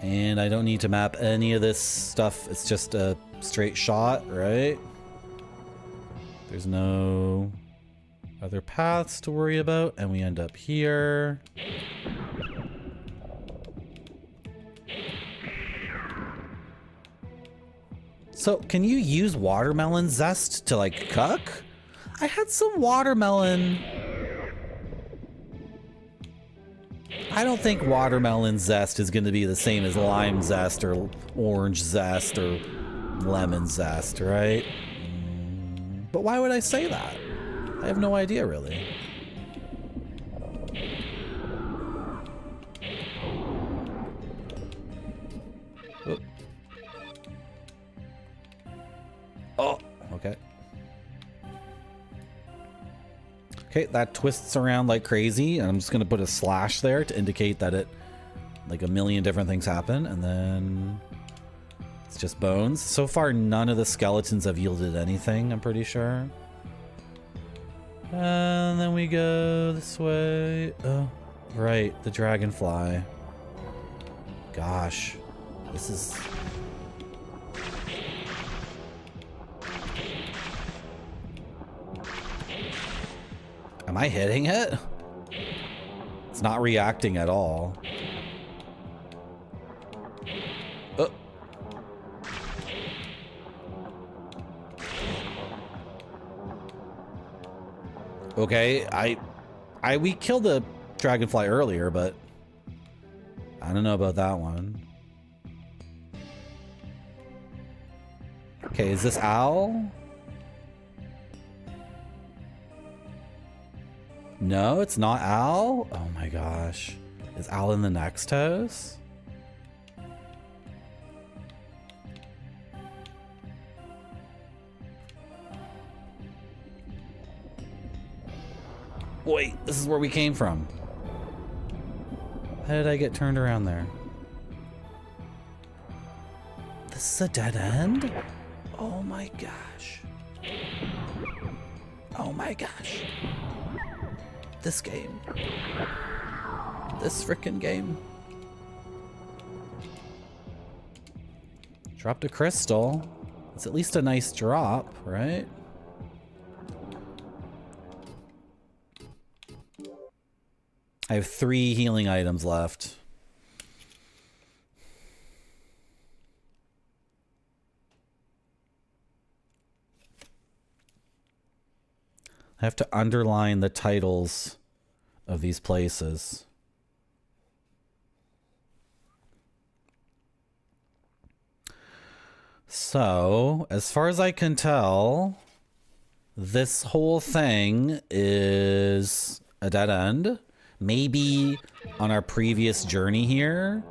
And I don't need to map any of this stuff. It's just a straight shot, right? There's no other paths to worry about. And we end up here. So, can you use watermelon zest to, like, cook? I had some watermelon. I don't think watermelon zest is going to be the same as lime zest or orange zest or lemon zest, right? But why would I say that? I have no idea, really. Oh, okay. Okay, that twists around like crazy, and I'm just gonna put a slash there to indicate that it, like, a million different things happen, and then it's just bones. So far, none of the skeletons have yielded anything, I'm pretty sure. And then we go this way. Oh, right, the dragonfly. Gosh, this is... Am I hitting it? It's not reacting at all. Oh. Okay, we killed the dragonfly earlier, but I don't know about that one. Okay, is this owl? No, it's not Al? Oh my gosh. Is Al in the next house? Wait, this is where we came from. How did I get turned around there? This is a dead end? Oh my gosh. Oh my gosh. This game. This frickin' game. Dropped a crystal. It's at least a nice drop, right? I have 3 healing items left. I have to underline the titles of these places. So, as far as I can tell, this whole thing is a dead end. Maybe on our previous journey here,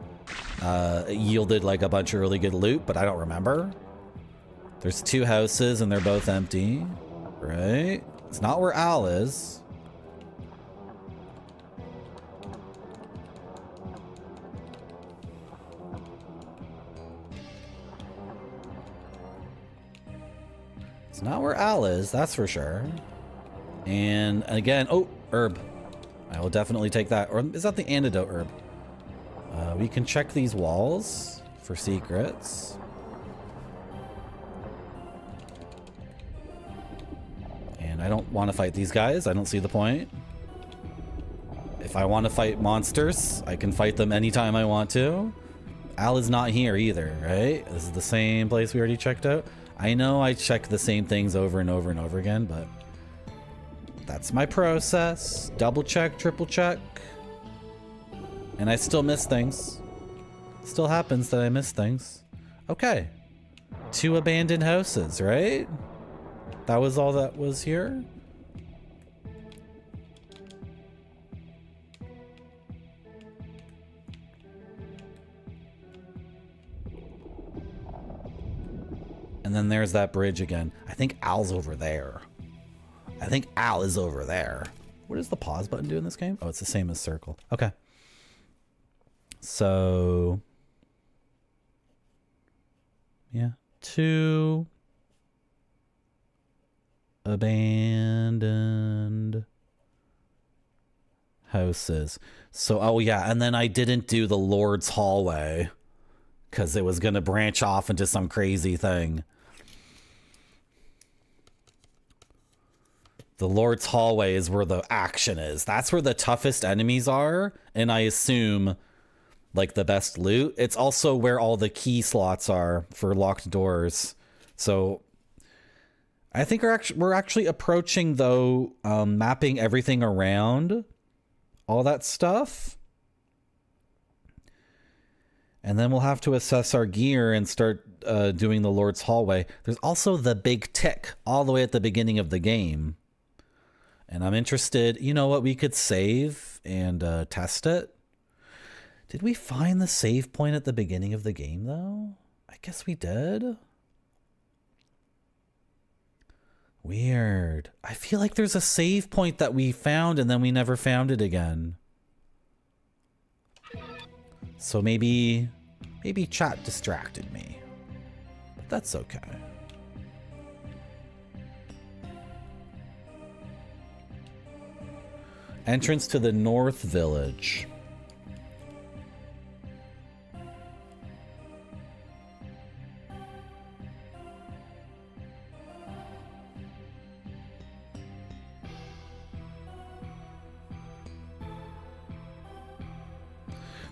it yielded like a bunch of really good loot, but I don't remember. There's 2 houses and they're both empty, right? It's not where Al is. It's not where Al is, that's for sure. And again, oh, herb. I will definitely take that. Or is that the antidote herb? We can check these walls for secrets. And I don't want to fight these guys. I don't see the point. If I want to fight monsters, I can fight them anytime I want to. Al is not here either, right? This is the same place we already checked out. I know I check the same things over and over and over again, but that's my process. Double check, triple check. And I still miss things. Still happens that I miss things. Okay. 2 abandoned houses, right? That was all that was here? And then there's that bridge again. I think Al's over there. I think Al is over there. What does the pause button do in this game? Oh, it's the same as circle. Okay. So, yeah, 2 abandoned houses. So, oh yeah, and then I didn't do the Lord's hallway because it was going to branch off into some crazy thing. The Lord's hallway is where the action is. That's where the toughest enemies are, and I assume like the best loot. It's also where all the key slots are for locked doors. So I think we're actually approaching, though, mapping everything around all that stuff. And then we'll have to assess our gear and start doing the Lord's hallway. There's also the big tick all the way at the beginning of the game. And I'm interested, you know what, we could save and test it. Did we find the save point at the beginning of the game, though? I guess we did. Weird. I feel like there's a save point that we found and then we never found it again. So maybe chat distracted me. But that's okay. Entrance to the North Village.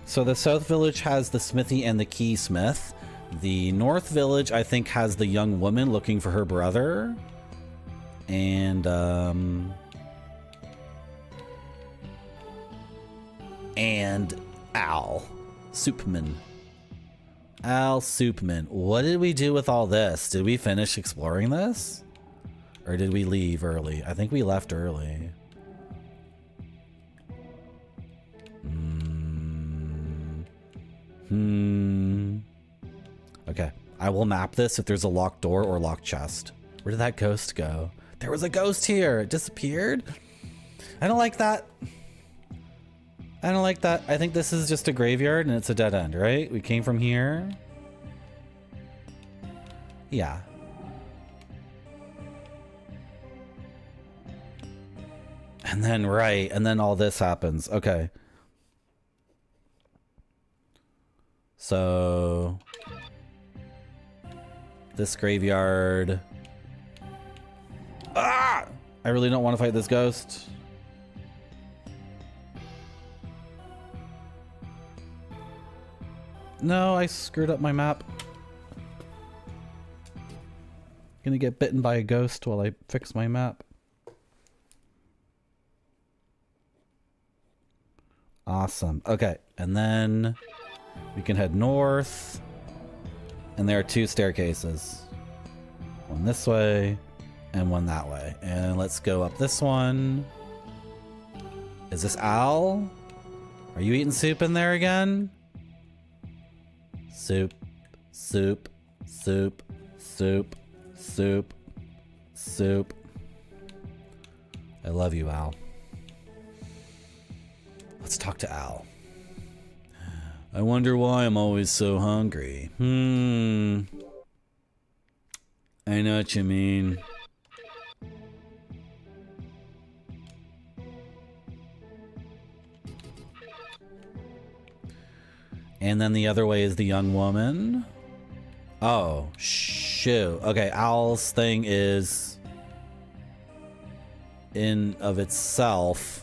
So the South Village has the smithy and the keysmith. The North Village, I think, has the young woman looking for her brother. And Al Soupman. Al Soupman. What did we do with all this? Did we finish exploring this? Or did we leave early? I think we left early. Okay, I will map this if there's a locked door or locked chest. Where did that ghost go? There was a ghost here. It disappeared. I don't like that. I don't like that. I think this is just a graveyard and it's a dead end, right? We came from here. Yeah. And then, right, and then all this happens. Okay. So this graveyard. Ah! I really don't want to fight this ghost. No, I screwed up my map. Gonna get bitten by a ghost while I fix my map. Awesome. Okay, and then we can head north. And there are 2 staircases. One this way and one that way. And let's go up this one. Is this Al? Are you eating soup in there again? Soup, soup, soup, soup, soup, soup. I love you, Al. Let's talk to Al. I wonder why I'm always so hungry. I know what you mean. And then the other way is the young woman. Oh, shoot. Okay, Owl's thing is in of itself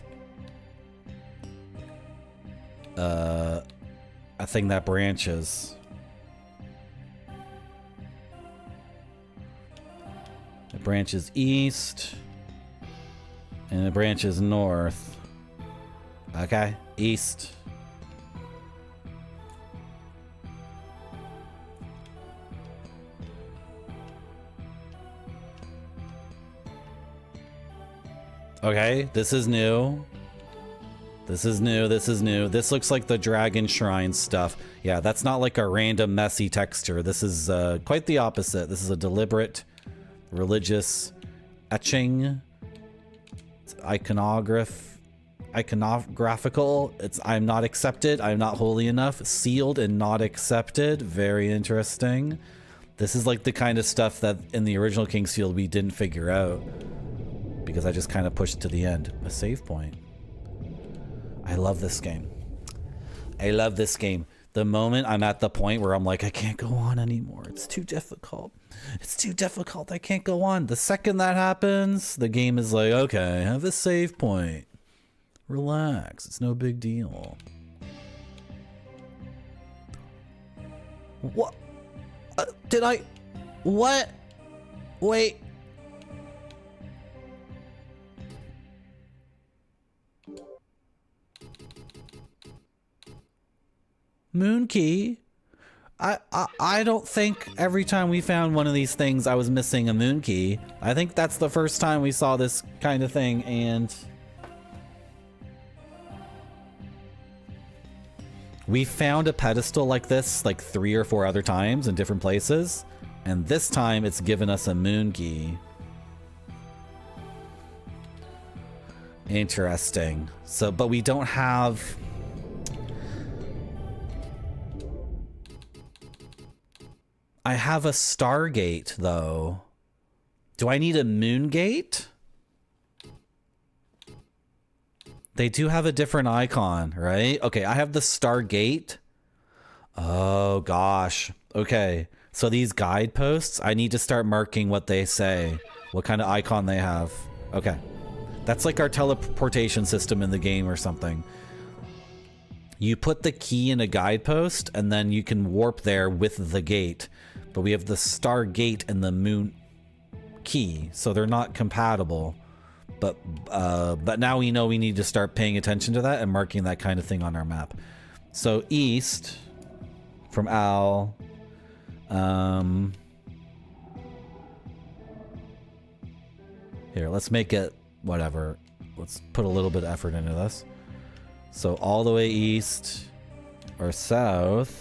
a thing that branches. It branches east and it branches north. Okay, east. Okay, this is new. This is new, this is new. This looks like the Dragon Shrine stuff. Yeah, that's not like a random messy texture. This is quite the opposite. This is a deliberate religious etching. It's iconographical. It's I'm not accepted. I'm not holy enough. Sealed and not accepted. Very interesting. This is like the kind of stuff that in the original King's Field we didn't figure out because I just kind of pushed to the end. A save point. I love this game. I love this game. The moment I'm at the point where I'm like, I can't go on anymore. It's too difficult. It's too difficult. I can't go on. The second that happens, the game is like, okay, have a save point. Relax. It's no big deal. What? Did I? What? Wait. Moon key? I don't think every time we found one of these things I was missing a moon key. I think that's the first time we saw this kind of thing, and we found a pedestal like this like 3 or 4 other times in different places, and this time it's given us a moon key. Interesting. So, but we don't have... I have a Stargate, though. Do I need a Moongate? They do have a different icon, right? Okay, I have the Stargate. Oh, gosh. Okay, so these guideposts, I need to start marking what they say. What kind of icon they have. Okay. That's like our teleportation system in the game or something. You put the key in a guidepost, and then you can warp there with the gate. But we have the Stargate and the Moon key, so they're not compatible. But now we know we need to start paying attention to that and marking that kind of thing on our map. So east from Owl. Here, let's make it whatever. Let's put a little bit of effort into this. So all the way east or south.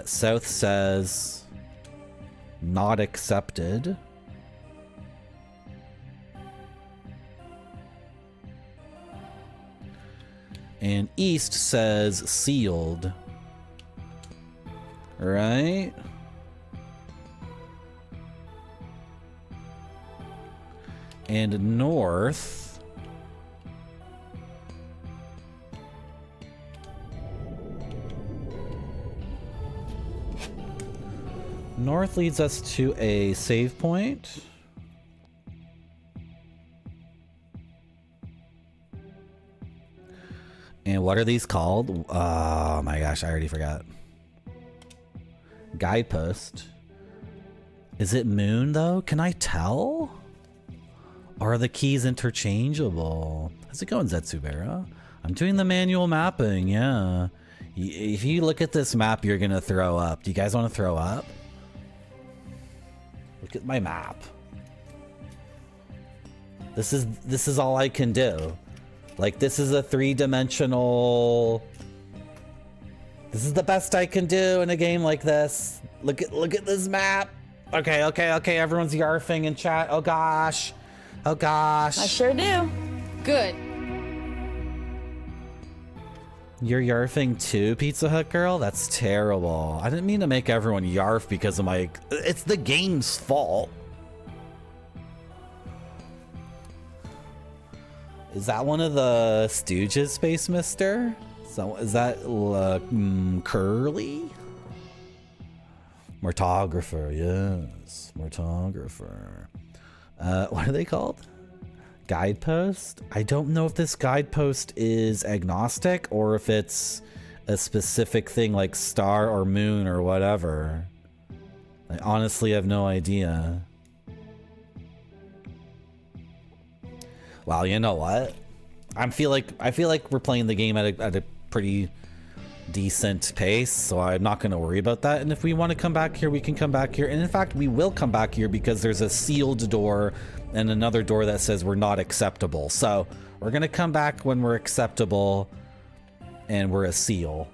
South says not accepted. And east says sealed. Right? And north leads us to a save point. And what are these called? Oh my gosh, I already forgot. Guidepost. Is it moon though? Can I tell? Or are the keys interchangeable? How's it going, Zetsubera? I'm doing the manual mapping, yeah. If you look at this map, you're gonna throw up. Do you guys want to throw up? Look at my map. This is all I can do. Like, this is a 3-dimensional. This is the best I can do in a game like this. Look at this map. Okay, everyone's yarfing in chat. Oh gosh. Oh gosh. I sure do. Good. You're yarfing too, Pizza Hut girl? That's terrible. I didn't mean to make everyone yarf because of my... It's the game's fault. Is that one of the Stooges, Space Mister? So is that Curly? Mortographer, yes. Mortographer. What are they called? Guidepost? I don't know if this guidepost is agnostic or if it's a specific thing like star or moon or whatever. I honestly have no idea. Well, you know what? I feel like we're playing the game at a pretty decent pace, so I'm not going to worry about that. And if we want to come back here, we can come back here. And in fact, we will come back here because there's a sealed door and another door that says we're not acceptable. So we're going to come back when we're acceptable and we're a seal.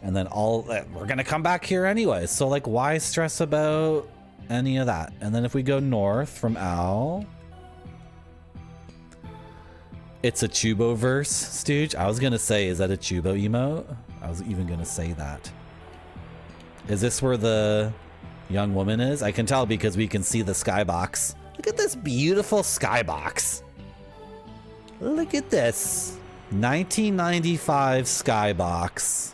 And then we're going to come back here anyway. So like, why stress about any of that? And then if we go north from Al, it's a Chubo-verse, Stooge. I was going to say, is that a Chubo emote? I was even going to say that. Is this where the young woman is? I can tell because we can see the skybox. Look at this beautiful skybox. Look at this. 1995 skybox.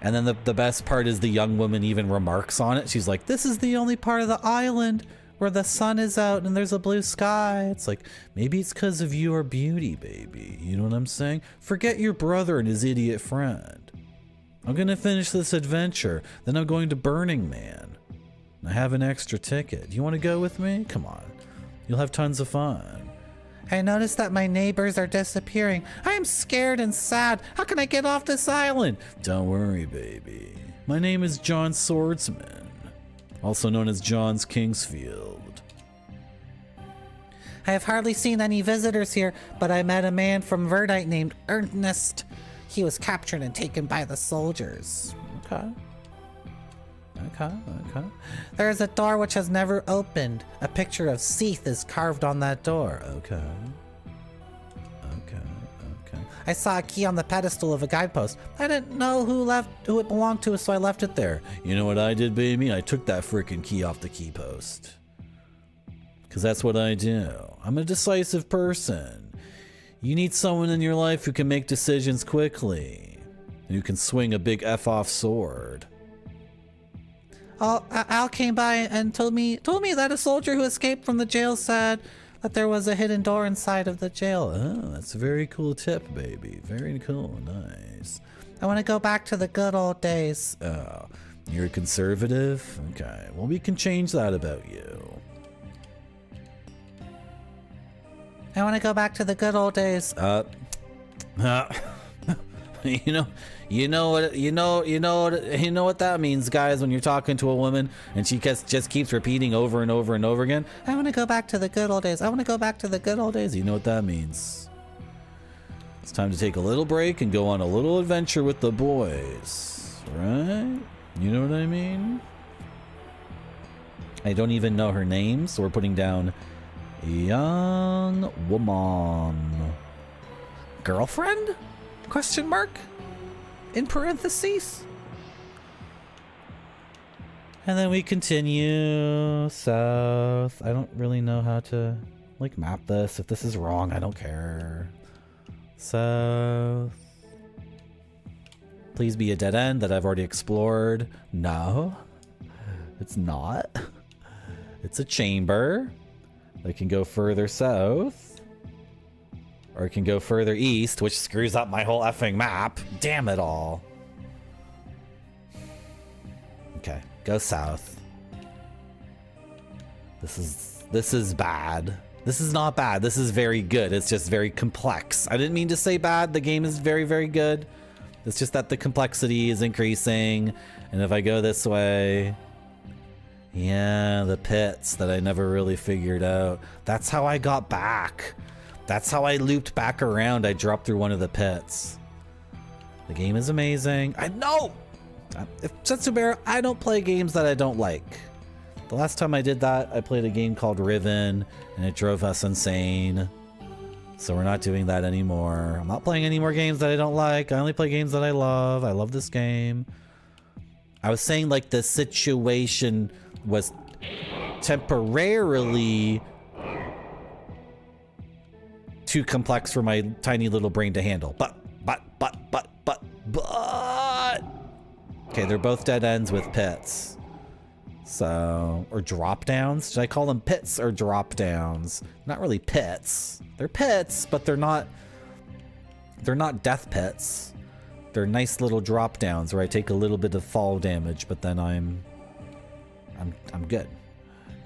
And then the best part is the young woman even remarks on it. She's like, this is the only part of the island where the sun is out and there's a blue sky. It's like, maybe it's because of your beauty, baby. You know what I'm saying? Forget your brother and his idiot friend. I'm going to finish this adventure. Then I'm going to Burning Man. I have an extra ticket. Do you want to go with me? Come on. You'll have tons of fun. I noticed that my neighbors are disappearing. I am scared and sad. How can I get off this island? Don't worry, baby. My name is John Swordsman, also known as John's Kingsfield. I have hardly seen any visitors here, but I met a man from Verdite named Ernest. He was captured and taken by the soldiers. Okay. There is a door which has never opened. A picture of Seath is carved on that door. Okay. I saw a key on the pedestal of a guidepost. I didn't know who it belonged to, so I left it there. You know what I did, baby? I took that freaking key off the key post. Because that's what I do. I'm a decisive person. You need someone in your life who can make decisions quickly. And who can swing a big F-off sword. Al came by and told me that a soldier who escaped from the jail said that there was a hidden door inside of the jail. Oh, that's a very cool tip, baby. Very cool. Nice. I want to go back to the good old days. Oh, you're a conservative? Okay. Well, we can change that about you. I want to go back to the good old days. You know what that means, guys, when you're talking to a woman and she just keeps repeating over and over and over again. I want to go back to the good old days. I want to go back to the good old days. You know what that means. It's time to take a little break and go on a little adventure with the boys, right? You know what I mean? I don't even know her name, so we're putting down young woman. Girlfriend? Question mark? In parentheses. And then we continue south. I don't really know how to like map this. If this is wrong, I don't care. South. Please be a dead end that I've already explored. No, it's not. It's a chamber. I can go further south. Or it can go further east, which screws up my whole effing map. Damn it all. Okay, go south. This is bad. This is not bad. This is very good. It's just very complex. I didn't mean to say bad. The game is very, very good. It's just that the complexity is increasing. And if I go this way... Yeah, the pits that I never really figured out. That's how I got back. That's how I looped back around. I dropped through one of the pits. The game is amazing. I know! Setsubara, I don't play games that I don't like. The last time I did that, I played a game called Riven, and it drove us insane. So we're not doing that anymore. I'm not playing any more games that I don't like. I only play games that I love. I love this game. I was saying, like, the situation was... temporarily too complex for my tiny little brain to handle. But. Okay, they're both dead ends with pits. So, or drop downs? Should I call them pits or drop downs? Not really pits. They're pits, but they're not death pits. They're nice little drop downs where I take a little bit of fall damage, but then I'm good.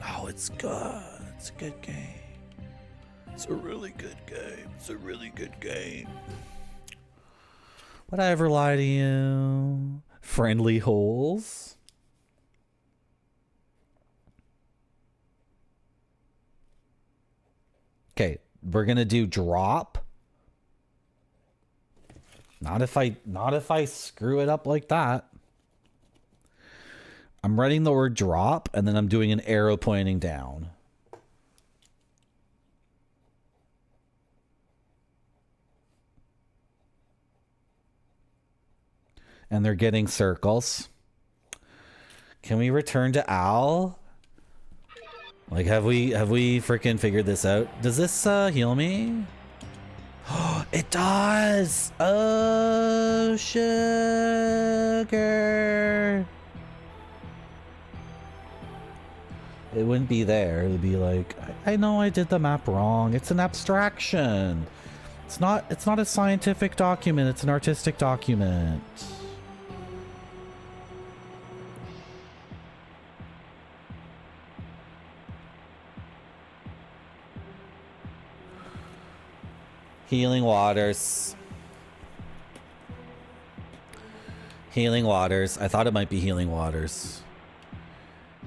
Oh, it's good. It's a good game. It's a really good game. It's a really good game. Would I ever lie to you? Friendly holes. Okay, we're gonna do drop. Not if I screw it up like that. I'm writing the word drop and then I'm doing an arrow pointing down. And they're getting circles. Can we return to Al? Like, have we freaking figured this out? Does this heal me? Oh, it does! Oh, sugar! It wouldn't be there. It would be like, I know I did the map wrong. It's an abstraction. It's not a scientific document. It's an artistic document. Healing waters. Healing waters. I thought it might be healing waters.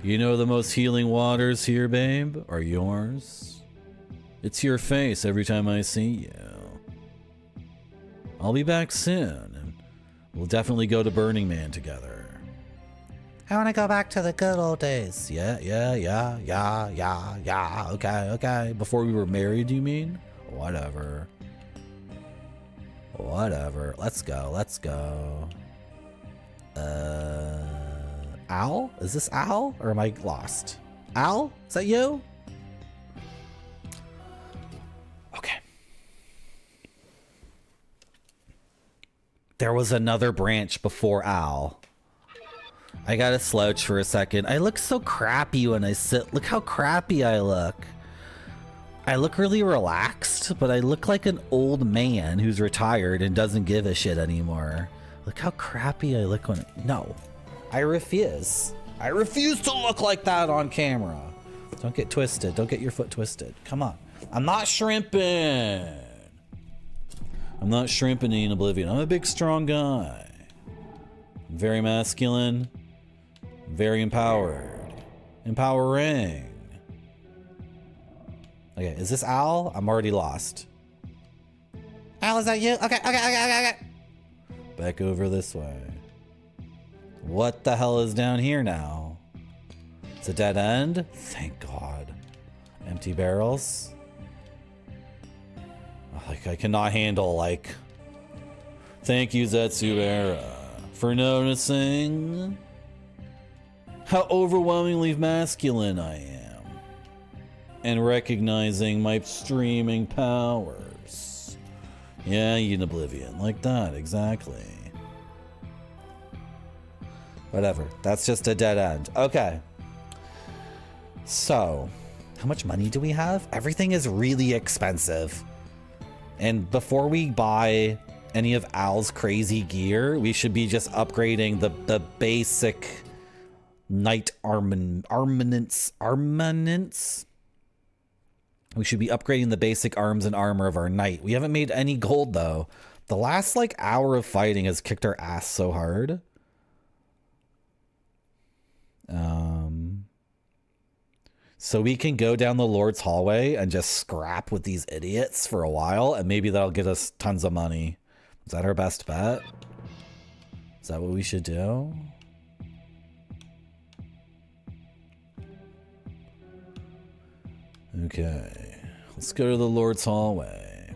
You know the most healing waters here, babe, are yours. It's your face every time I see you. I'll be back soon, and we'll definitely go to Burning Man together. I want to go back to the good old days. Yeah. Okay. Before we were married, you mean? Whatever. Let's go. Al? Is this Al? Or am I lost? Al? Is that you? Okay. There was another branch before Al. I gotta slouch for a second. I look so crappy when I sit. Look how crappy I look. I look really relaxed, but I look like an old man who's retired and doesn't give a shit anymore. Look how crappy I look when... No. I refuse. I refuse to look like that on camera. Don't get twisted. Don't get your foot twisted. Come on. I'm not shrimping. I'm not shrimping in Oblivion. I'm a big, strong guy. I'm very masculine. Very empowered. Empowering. Okay, is this Al? I'm already lost. Al, is that you? Okay. Back over this way. What the hell is down here now? It's a dead end? Thank God. Empty barrels? Like, I cannot handle, like... Thank you, Zetsubera, for noticing how overwhelmingly masculine I am. And recognizing my streaming powers. Yeah, in Oblivion. Like that, exactly. Whatever. That's just a dead end. Okay. So, how much money do we have? Everything is really expensive. And before we buy any of Al's crazy gear, we should be just upgrading the basic knight armaments. We should be upgrading the basic arms and armor of our knight. We haven't made any gold, though. The last, like, hour of fighting has kicked our ass so hard. So we can go down the Lord's hallway and just scrap with these idiots for a while, and maybe that'll get us tons of money. Is that our best bet? Is that what we should do? Okay, let's go to the Lord's hallway.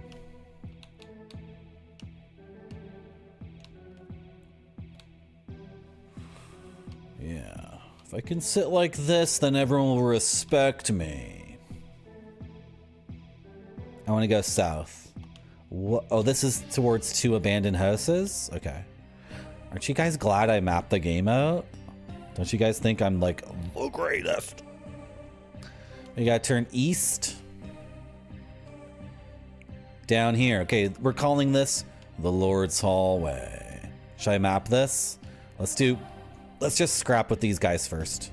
Yeah, If I can sit like this, then everyone will respect me. I want to go south. What? Oh, this is towards 2 abandoned houses? Okay. Aren't you guys glad I mapped the game out? Don't you guys think I'm like the greatest? We gotta turn east. Down here. Okay, we're calling this the Lord's Hallway. Should I map this? Let's just scrap with these guys first.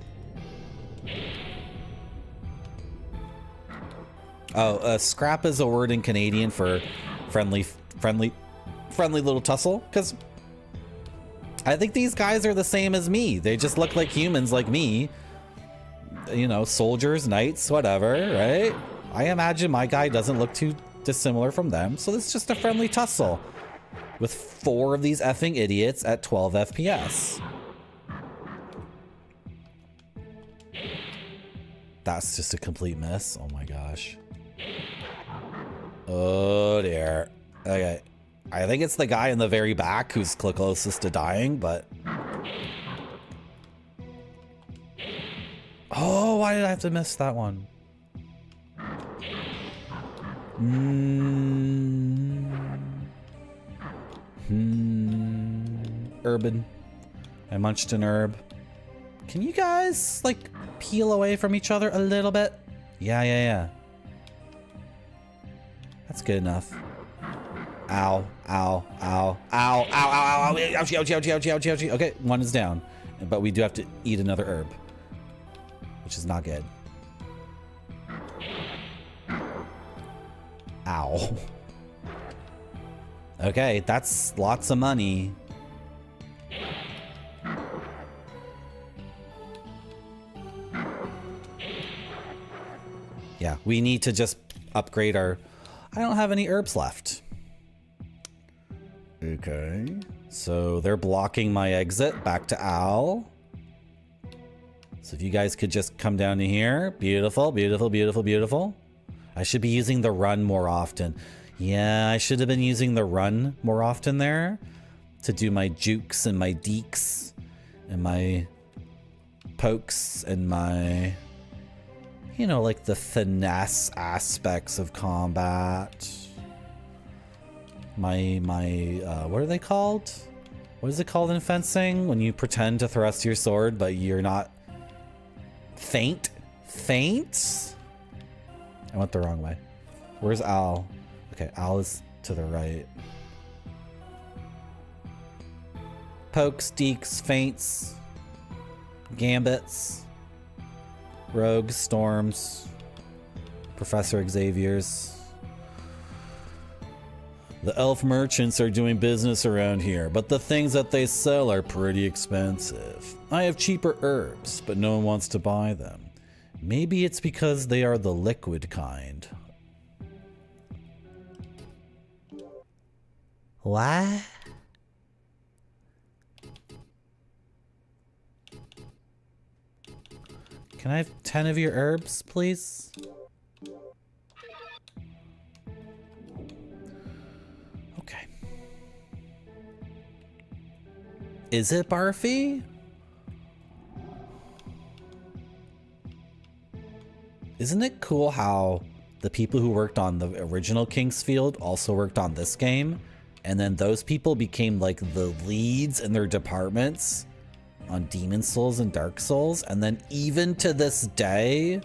Oh, scrap is a word in Canadian for friendly little tussle. Because I think these guys are the same as me. They just look like humans like me. You know, soldiers, knights, whatever, right? I imagine my guy doesn't look too dissimilar from them. So this is just a friendly tussle with 4 of these effing idiots at 12 FPS. That's just a complete miss. Oh my gosh. Oh dear. Okay. I think it's the guy in the very back who's closest to dying, but... Oh, why did I have to miss that one? Urban. I munched an herb. Can you guys, like, peel away from each other a little bit? Yeah. That's good enough. Ow, ow, ow, ow, ow, ow, ow, ouchie, ouchie, ouchie, ouchie, ouchie, ouchie. Okay, one is down. But we do have to eat another herb, which is not good. Ow. Okay, that's lots of money. Yeah, we need to just upgrade our... I don't have any herbs left. Okay. So they're blocking my exit back to Al. So if you guys could just come down to here. Beautiful, beautiful, beautiful, beautiful. I should be using the run more often. Yeah, I should have been using the run more often there to do my jukes and my deeks and my pokes and my... You know, like the finesse aspects of combat. What are they called? What is it called in fencing? When you pretend to thrust your sword, but you're not... Feint? Feints? I went the wrong way. Where's Al? Okay, Al is to the right. Pokes, deeks, feints, gambits. Rogues, storms, Professor Xavier's. The elf merchants are doing business around here, but the things that they sell are pretty expensive. I have cheaper herbs, but no one wants to buy them. Maybe it's because they are the liquid kind. What? Can I have 10 of your herbs, please? Okay. Is it barfy? Isn't it cool how the people who worked on the original Kingsfield also worked on this game? And then those people became like the leads in their departments on Demon Souls and Dark Souls. And then even to this day,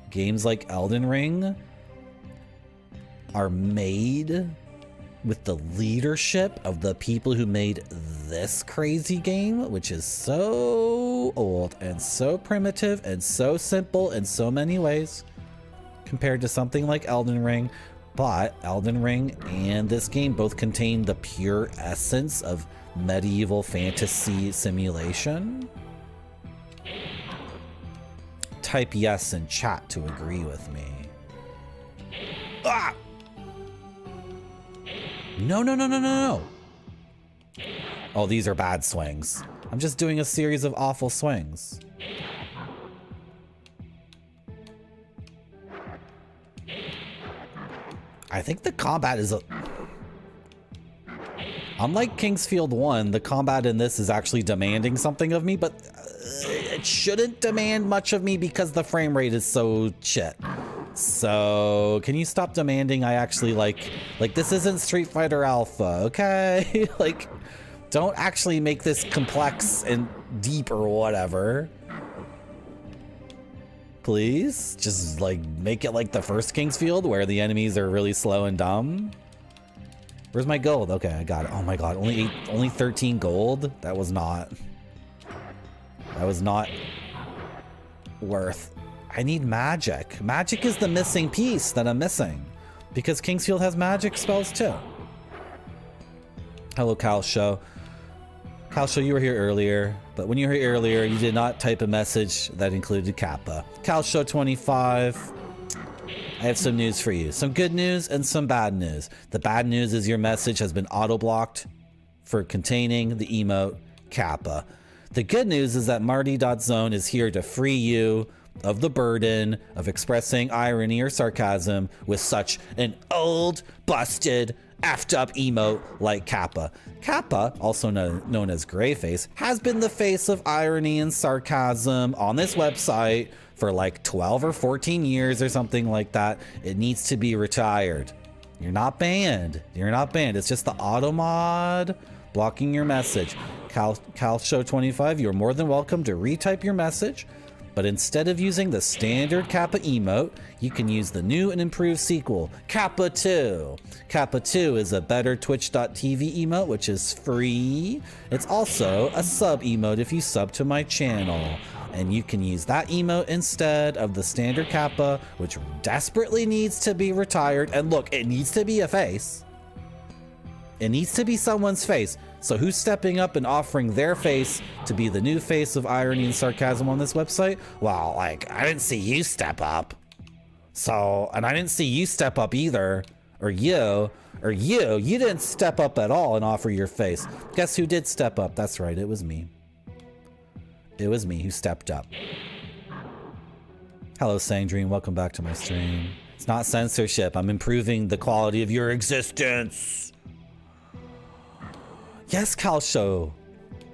games like Elden Ring are made with the leadership of the people who made this crazy game, which is so old and so primitive and so simple in so many ways compared to something like Elden Ring. But Elden Ring and this game both contain the pure essence of medieval fantasy simulation. Type yes in chat to agree with me. Ah! No, no, no, no, no, no. Oh, these are bad swings. I'm just doing a series of awful swings. I think the combat is a... Unlike Kingsfield 1, the combat in this is actually demanding something of me, but it shouldn't demand much of me because the frame rate is so shit. So, can you stop demanding I actually like this isn't Street Fighter Alpha, okay? Like, don't actually make this complex and deep or whatever. Please? Just, like, make it like the first Kingsfield where the enemies are really slow and dumb. Where's my gold? Okay, I got it. Oh my god, only 13 gold? That was not worth. I need magic. Magic is the missing piece that I'm missing. Because Kingsfield has magic spells too. Hello, Calsho. Calsho, you were here earlier. But when you were here earlier, you did not type a message that included Kappa. Calsho25. I have some news for you. Some good news and some bad news. The bad news is your message has been auto-blocked for containing the emote Kappa. The good news is that Marty.zone is here to free you of the burden of expressing irony or sarcasm with such an old, busted, effed up emote like Kappa. Kappa, also known as Greyface, has been the face of irony and sarcasm on this website for like 12 or 14 years or something like that. It needs to be retired. You're not banned. You're not banned. It's just the auto mod blocking your message. Calshow25, you're more than welcome to retype your message, but instead of using the standard Kappa emote, you can use the new and improved sequel, Kappa 2. Kappa 2 is a better Twitch.tv emote, which is free. It's also a sub emote if you sub to my channel. And you can use that emote instead of the standard Kappa, which desperately needs to be retired. And look, it needs to be a face. It needs to be someone's face. So who's stepping up and offering their face to be the new face of irony and sarcasm on this website? Well, like, I didn't see you step up. So, and I didn't see you step up either. Or you didn't step up at all and offer your face. Guess who did step up? That's right, it was me. It was me who stepped up. Hello, Sangdream. Welcome back to my stream. It's not censorship. I'm improving the quality of your existence. Yes, Calsho.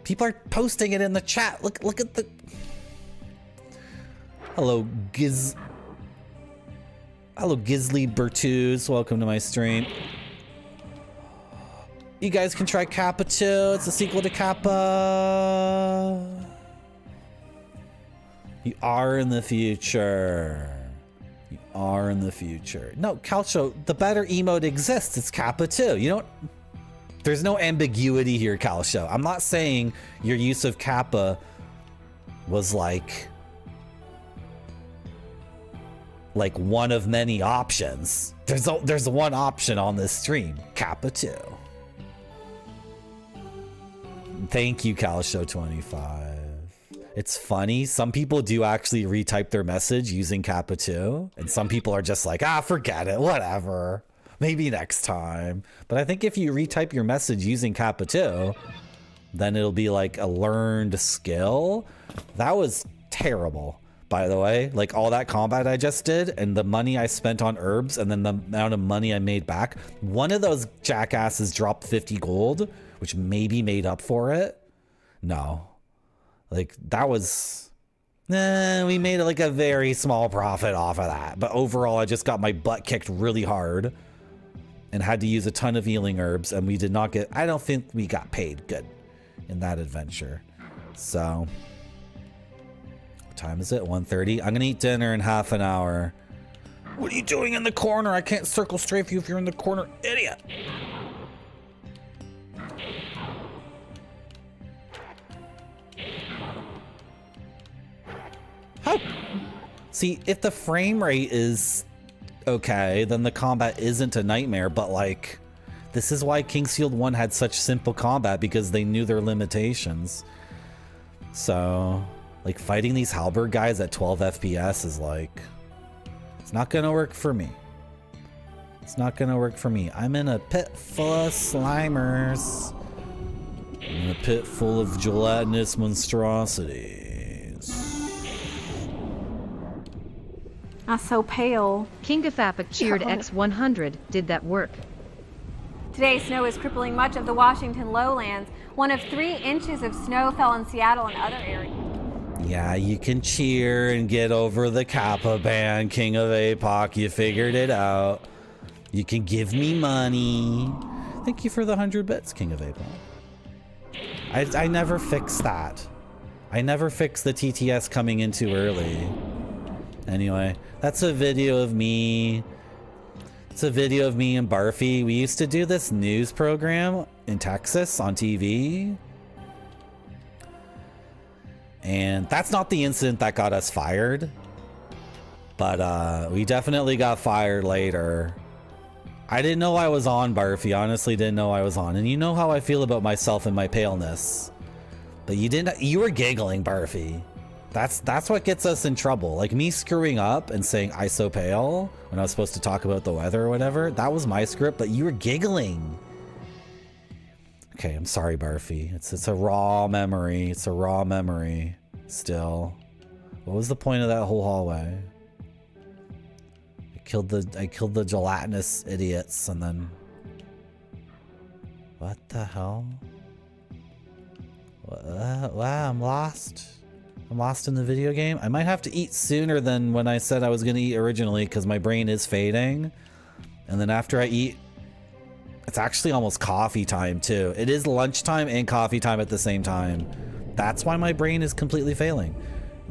People are posting it in the chat. Look at the... Hello, Hello, Gizly Bertuz. Welcome to my stream. You guys can try Kappa 2. It's a sequel to Kappa. You are in the future. You are in the future. No, Calsho, the better emote exists. It's Kappa 2. You don't... There's no ambiguity here, Calsho. I'm not saying your use of Kappa was like one of many options. There's one option on this stream, Kappa 2. Thank you, Calsho25. It's funny. Some people do actually retype their message using Kappa 2, and some people are just like, forget it, whatever. Maybe next time. But I think if you retype your message using Kappa 2, then it'll be like a learned skill. That was terrible, by the way. Like all that combat I just did and the money I spent on herbs and then the amount of money I made back. One of those jackasses dropped 50 gold, which maybe made up for it. No. Like that was... we made like a very small profit off of that. But overall, I just got my butt kicked really hard. And had to use a ton of healing herbs, and we did not get... I don't think we got paid good in that adventure. So... What time is it? 1:30? I'm gonna eat dinner in half an hour. What are you doing in the corner? I can't circle strafe you if you're in the corner, idiot! How? See, if the frame rate is... okay, then the combat isn't a nightmare, but like, this is why Kingsfield 1 had such simple combat, because they knew their limitations. So, like, fighting these halberd guys at 12 FPS is like, it's not gonna work for me. It's not gonna work for me. I'm in a pit full of slimers. I'm in a pit full of gelatinous monstrosities. I'm so pale. King of Apic cheered X100. Did that work? Today, snow is crippling much of the Washington lowlands. 1 of 3 inches of snow fell in Seattle and other areas. Yeah, you can cheer and get over the Kappa ban, King of APOC. You figured it out. You can give me money. Thank you for the 100 bits, King of APOC. I never fix that. I never fix the TTS coming in too early. Anyway, that's a video of me. It's a video of me and Barfy. We used to do this news program in Texas on TV. And that's not the incident that got us fired. But we definitely got fired later. I didn't know I was on, Barfy. Honestly, didn't know I was on. And you know how I feel about myself and my paleness. But you didn't. You were giggling, Barfy. That's what gets us in trouble. Like me screwing up and saying I so pale when I was supposed to talk about the weather or whatever. That was my script, but you were giggling. Okay, I'm sorry, Barfy. It's a raw memory. It's a raw memory still. What was the point of that whole hallway? I killed the gelatinous idiots and then what the hell? Wow, I'm lost. I'm lost in the video game. I might have to eat sooner than when I said I was going to eat originally because my brain is fading. And then after I eat, it's actually almost coffee time too. It is lunchtime and coffee time at the same time. That's why my brain is completely failing.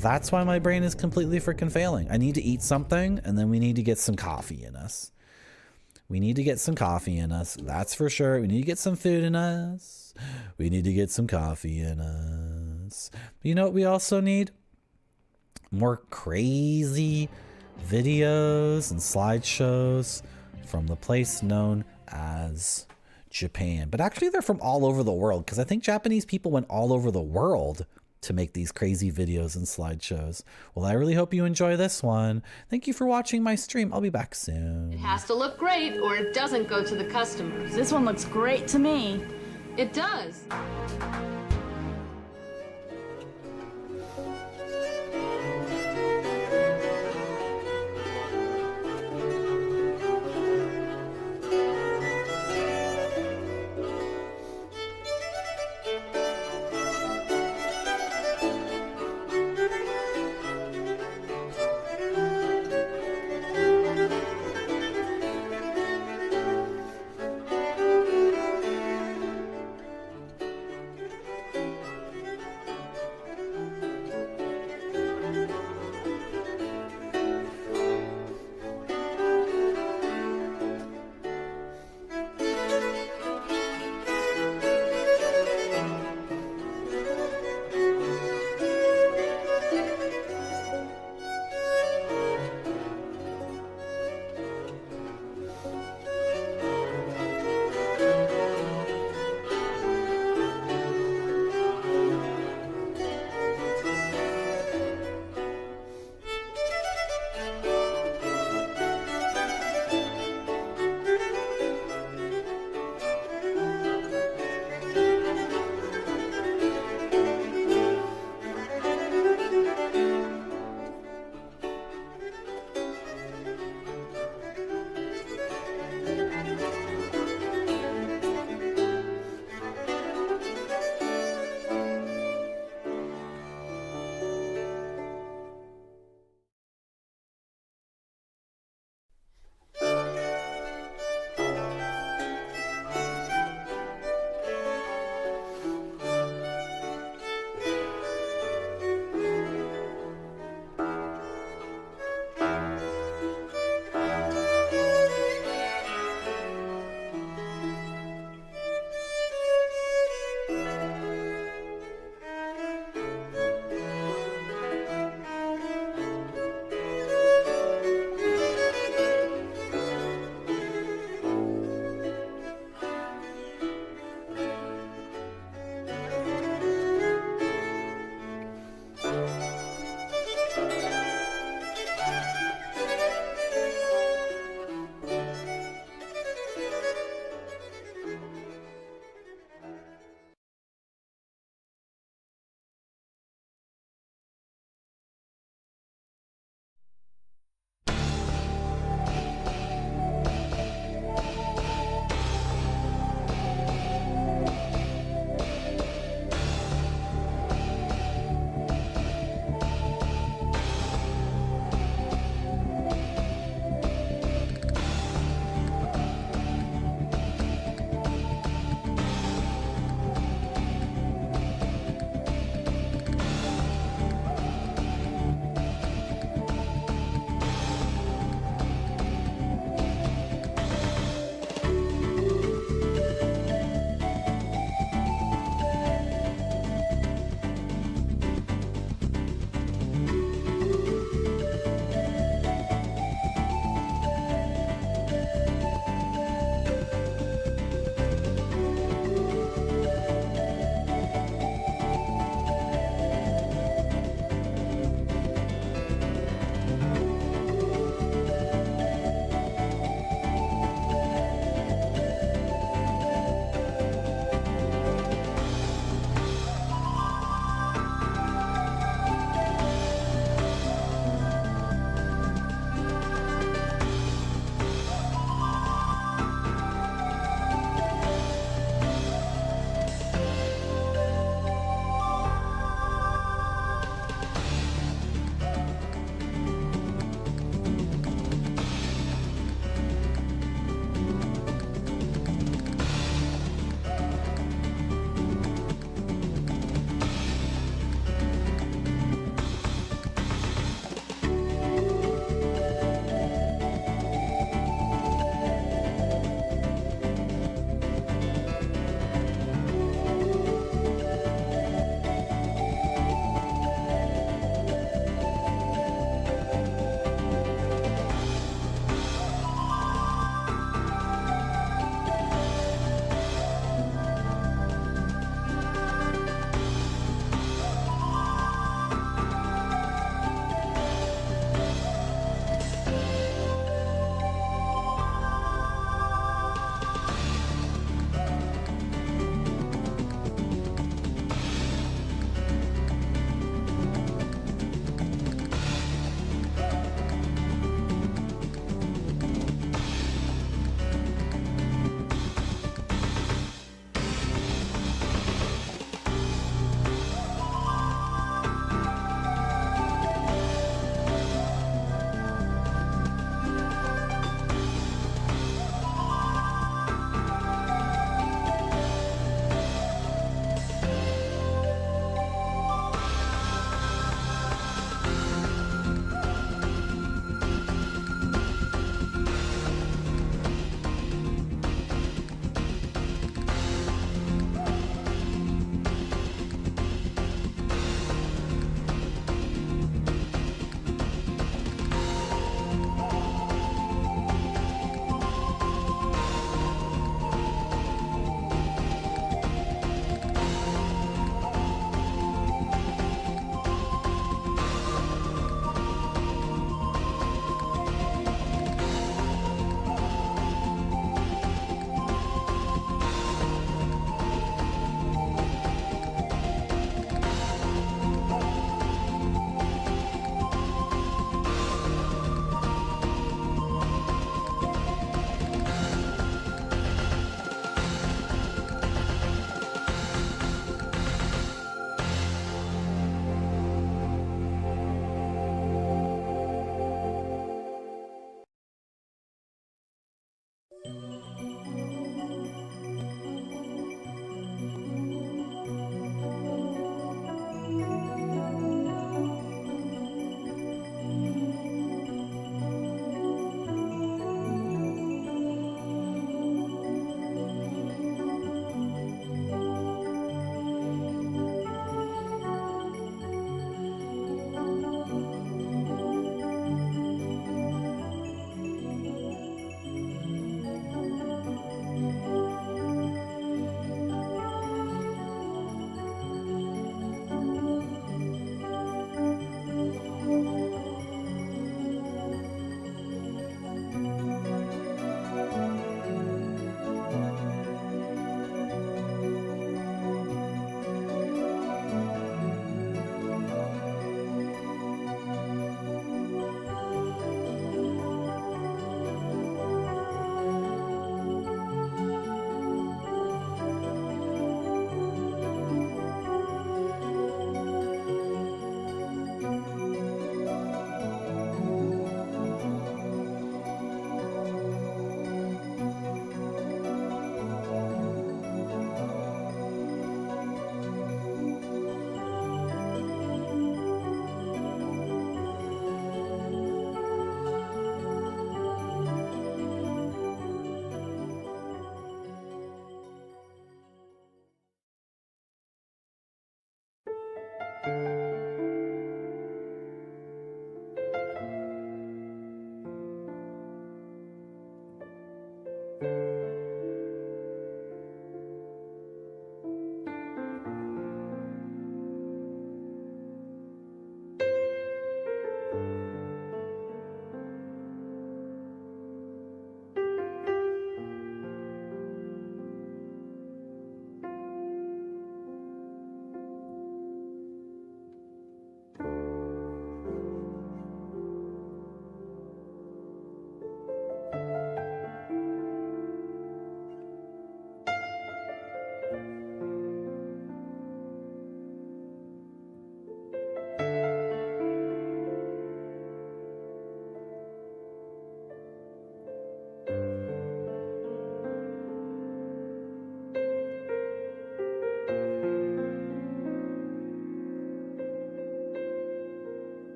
That's why my brain is completely freaking failing. I need to eat something and then we need to get some coffee in us. We need to get some coffee in us. That's for sure. We need to get some food in us. We need to get some coffee in us. You know what we also need? More crazy videos and slideshows from the place known as Japan. But actually they're from all over the world because I think Japanese people went all over the world to make these crazy videos and slideshows. Well, I really hope you enjoy this one. Thank you for watching my stream. I'll be back soon. It has to look great or it doesn't go to the customers. This one looks great to me. It does.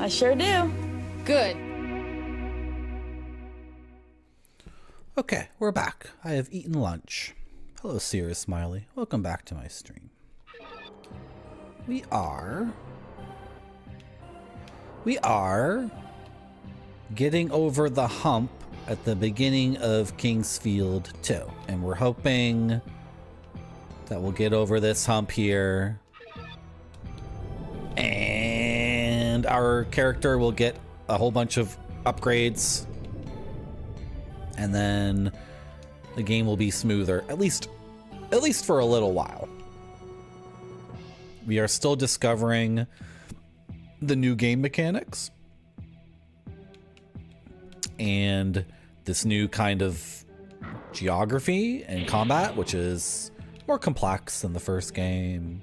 I sure do. Good. Okay, we're back. I have eaten lunch. Hello, Sierra Smiley. Welcome back to my stream. We are getting over the hump at the beginning of Kingsfield 2. And we're hoping that we'll get over this hump here. And our character will get a whole bunch of upgrades. And then the game will be smoother, at least for a little while. We are still discovering the new game mechanics and this new kind of geography and combat, which is more complex than the first game.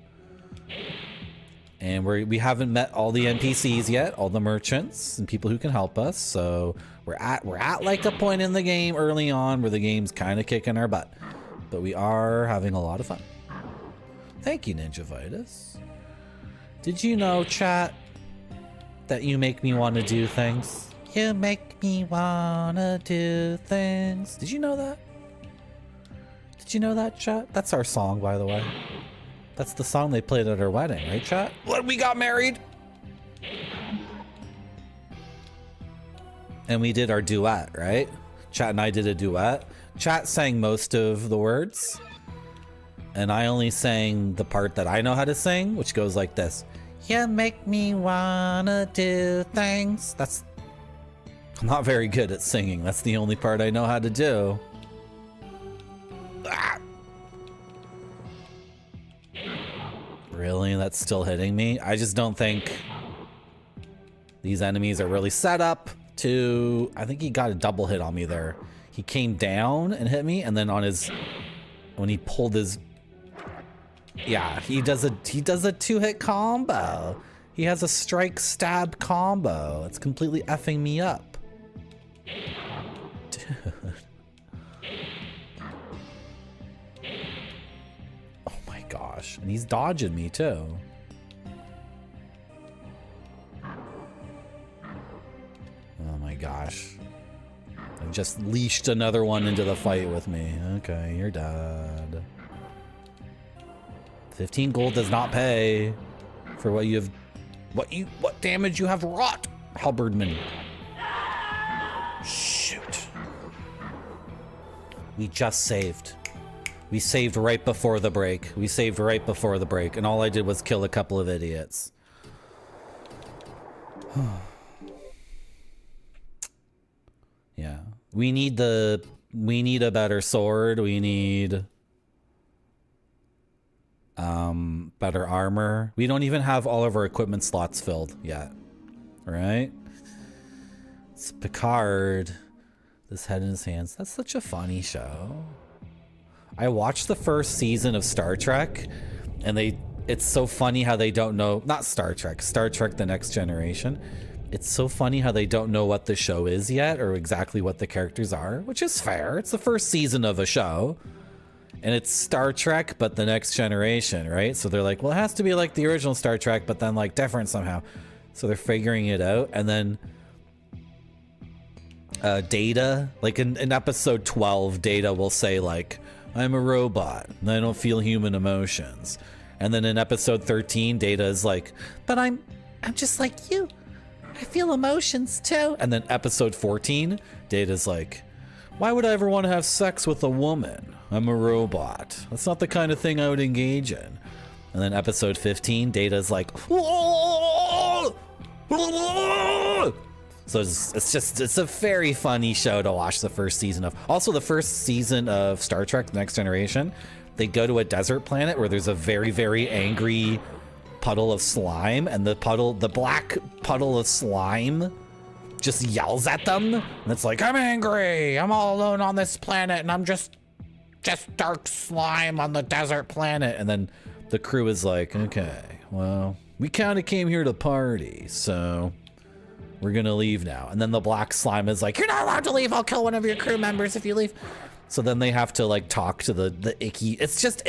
And we haven't met all the NPCs yet, all the merchants and people who can help us. So we're at like a point in the game early on where the game's kind of kicking our butt, but we are having a lot of fun. Thank you, Ninja Vitus. Did you know, chat, that you make me want to do things? You make me want to do things. Did you know that? Did you know that, chat? That's our song, by the way. That's the song they played at our wedding, right, chat? When we got married. And we did our duet, right? Chat and I did a duet. Chat sang most of the words. And I only sang the part that I know how to sing, which goes like this. You make me wanna do things. I'm not very good at singing. That's the only part I know how to do. Ah. Really? That's still hitting me? I just don't think these enemies are really set up to... I think he got a double hit on me there. He came down and hit me, and then on his... when he pulled his... Yeah, he does a 2-hit combo. He has a strike stab combo. It's completely effing me up. Dude. Oh my gosh. And he's dodging me too. Oh my gosh. I just leashed another one into the fight with me. Okay, you're dead. 15 gold does not pay for what what damage you have wrought, Halberdman. Shoot. We just saved. We saved right before the break. And all I did was kill a couple of idiots. Yeah. We need a better sword. We need better armor. We don't even have all of our equipment slots filled yet. Right? It's Picard. This head in his hands. That's such a funny show. I watched the first season of Star Trek, and it's so funny how they don't know, not Star Trek The Next Generation. It's so funny how they don't know what the show is yet or exactly what the characters are, which is fair. It's the first season of a show. And it's Star Trek, but the Next Generation, right? So they're like, well, it has to be like the original Star Trek, but then like different somehow. So they're figuring it out. And then Data, like in episode 12, Data will say like, I'm a robot and I don't feel human emotions. And then in episode 13, Data is like, but I'm just like you. I feel emotions too. And then episode 14, Data's like, why would I ever want to have sex with a woman? I'm a robot. That's not the kind of thing I would engage in. And then episode 15, Data's like, whoa! So it's a very funny show to watch the first season of. Also, the first season of Star Trek: The Next Generation, they go to a desert planet where there's a very, very angry puddle of slime, and the black puddle of slime just yells at them. And it's like, I'm angry. I'm all alone on this planet, and I'm just dark slime on the desert planet. And then the crew is like, okay, well, we kind of came here to party, so we're gonna leave now. And then the black slime is like, you're not allowed to leave. I'll kill one of your crew members if you leave. So then they have to like talk to the icky. It's just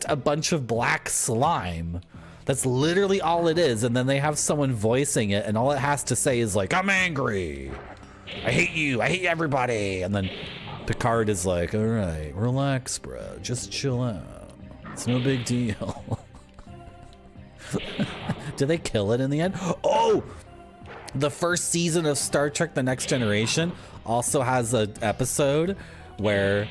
a bunch of black slime That's literally all it is. And then they have someone voicing it, and all it has to say is like, I'm angry. I hate you. I hate everybody. And then Picard is like, all right, relax, bro. Just chill out. It's no big deal. Did they kill it in the end? Oh, the first season of Star Trek The Next Generation also has an episode where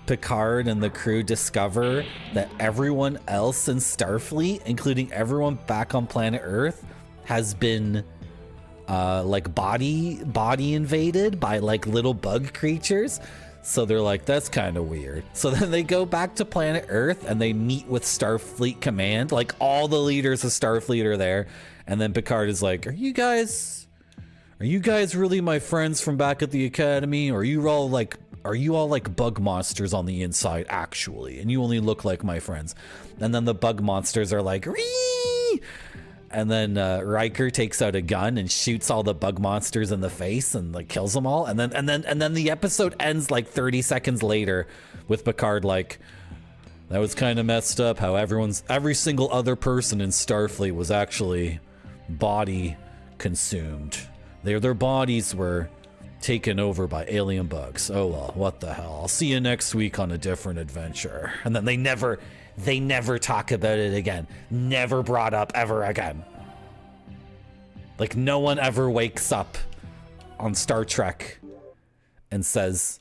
Picard and the crew discover that everyone else in Starfleet, including everyone back on planet Earth, has been like body invaded by like little bug creatures. So they're like, that's kind of weird. So then they go back to planet Earth and they meet with Starfleet Command. Like all the leaders of Starfleet are there. And then Picard is like, are you guys really my friends from back at the Academy? Or are you all like bug monsters on the inside actually? And you only look like my friends. And then the bug monsters are like, Ree! And then Riker takes out a gun and shoots all the bug monsters in the face and like kills them all. And then the episode ends like 30 seconds later with Picard like, that was kind of messed up how every single other person in Starfleet was actually body consumed. Their bodies were taken over by alien bugs. Oh well, what the hell. I'll see you next week on a different adventure. And then they never talk about it again. Never brought up ever again. Like no one ever wakes up on Star Trek and says,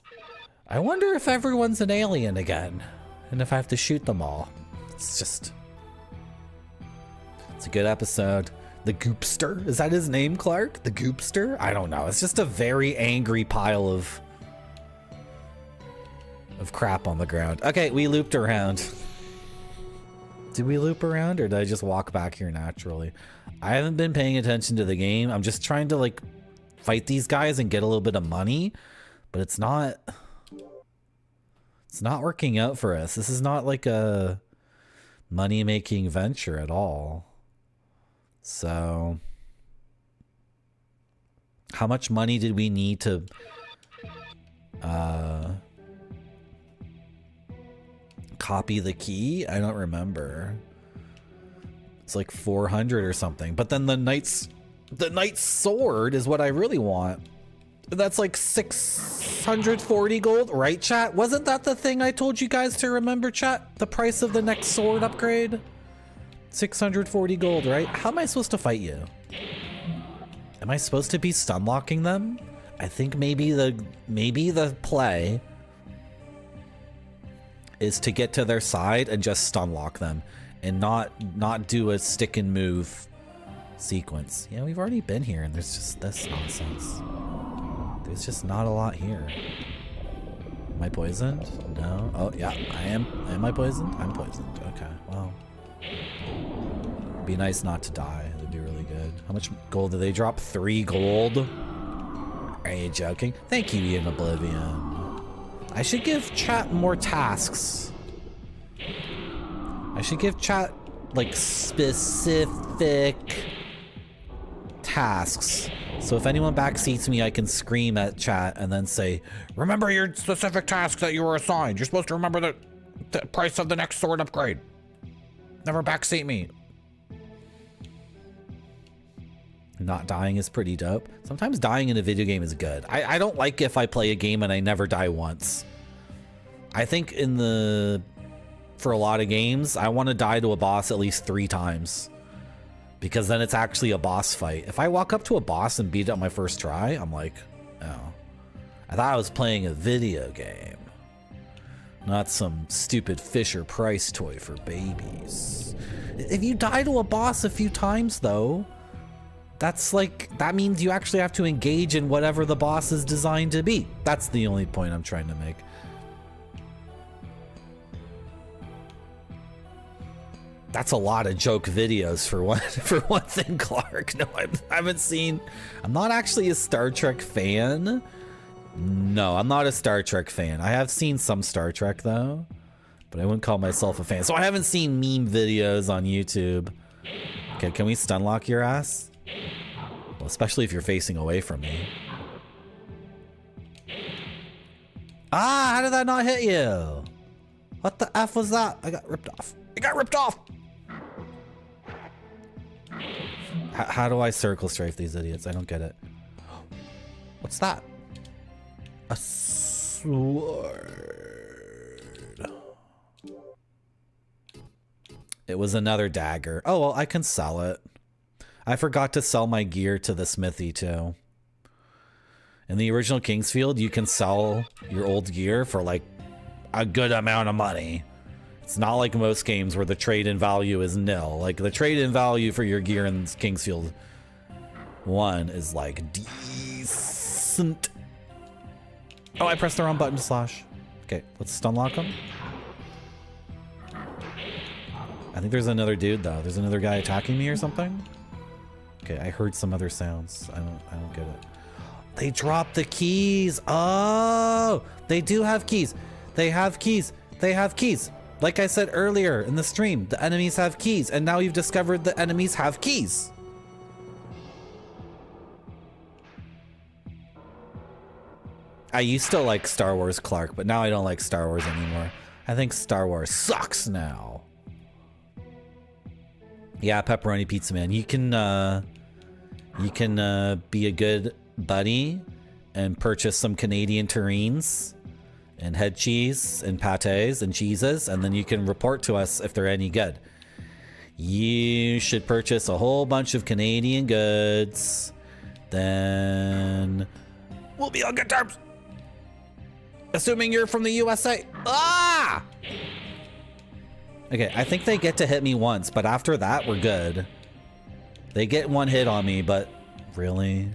I wonder if everyone's an alien again and if I have to shoot them all. It's a good episode. The Goopster, is that his name, Clark? The Goopster? I don't know. It's just a very angry pile of crap on the ground. Okay, we looped around. Did we loop around or did I just walk back here naturally? I haven't been paying attention to the game. I'm just trying to like fight these guys and get a little bit of money, but it's not working out for us. This is not like a money-making venture at all. So how much money did we need to copy the key? I don't remember. It's like 400 or something. But then the knight's sword is what I really want. That's like 640 gold, right, chat? Wasn't that the thing I told you guys to remember, chat? The price of the next sword upgrade? 640 gold, right? How am I supposed to fight you? Am I supposed to be stun locking them? I think maybe the play is to get to their side and just stun lock them and not do a stick and move sequence. Yeah, we've already been here and there's just this nonsense. There's just not a lot here. Am I poisoned? No. Oh yeah, I am. Am I poisoned? I'm poisoned. Okay, well. Be nice not to die. That'd be really good. How much gold did they drop? 3 gold? Are you joking? Thank you, Ian Oblivion. I should give chat more tasks. I should give chat like specific tasks. So if anyone backseats me, I can scream at chat and then say, remember your specific task that you were assigned. You're supposed to remember the price of the next sword upgrade. Never backseat me. Not dying is pretty dope. Sometimes dying in a video game is good. I don't like if I play a game and I never die once. I think for a lot of games, I want to die to a boss at least 3 times. Because then it's actually a boss fight. If I walk up to a boss and beat it on my first try, I'm like, oh. I thought I was playing a video game. Not some stupid Fisher-Price toy for babies. If you die to a boss a few times, though, that means you actually have to engage in whatever the boss is designed to be. That's the only point I'm trying to make. That's a lot of joke videos for one thing, Clark. No, I haven't seen. I'm not actually a Star Trek fan. No, I'm not a Star Trek fan. I have seen some Star Trek though, but I wouldn't call myself a fan. So I haven't seen meme videos on YouTube. Okay, can we stun lock your ass? Well, especially if you're facing away from me. Ah, how did that not hit you? What the F was that? I got ripped off. I got ripped off. How do I circle strafe these idiots? I don't get it. What's that? A sword. It was another dagger. Oh, well, I can sell it. I forgot to sell my gear to the smithy, too. In the original Kingsfield, you can sell your old gear for, like, a good amount of money. It's not like most games where the trade-in value is nil. Like, the trade-in value for your gear in Kingsfield 1 is, like, decent. Oh, I pressed the wrong button to slash. Okay, let's stunlock him. I think there's another dude, though. There's another guy attacking me or something. Okay, I heard some other sounds. I don't get it. They dropped the keys. Oh, they do have keys. They have keys. They have keys. Like I said earlier in the stream, the enemies have keys, and now you've discovered the enemies have keys. I used to like Star Wars Clark, but now I don't like Star Wars anymore. I think Star Wars sucks now. Yeah, Pepperoni Pizza Man. You can be a good buddy and purchase some Canadian terrines and head cheese and pâtés and cheeses, and then you can report to us if they're any good. You should purchase a whole bunch of Canadian goods, then we'll be on good terms. Assuming you're from the USA. Ah! Okay, I think they get to hit me once, but after that, we're good. They get one hit on me, but really?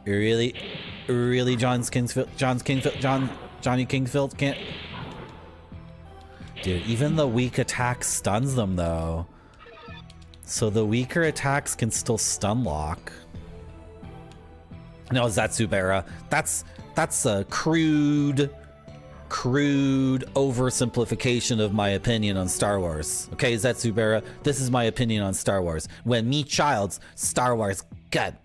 Really, Johnny Kingsfield can't. Dude, even the weak attack stuns them though. So the weaker attacks can still stun lock. No, Zatsubera. That's a crude oversimplification of my opinion on Star Wars. Okay, Zatsubera, this is my opinion on Star Wars. When me child's, Star Wars good.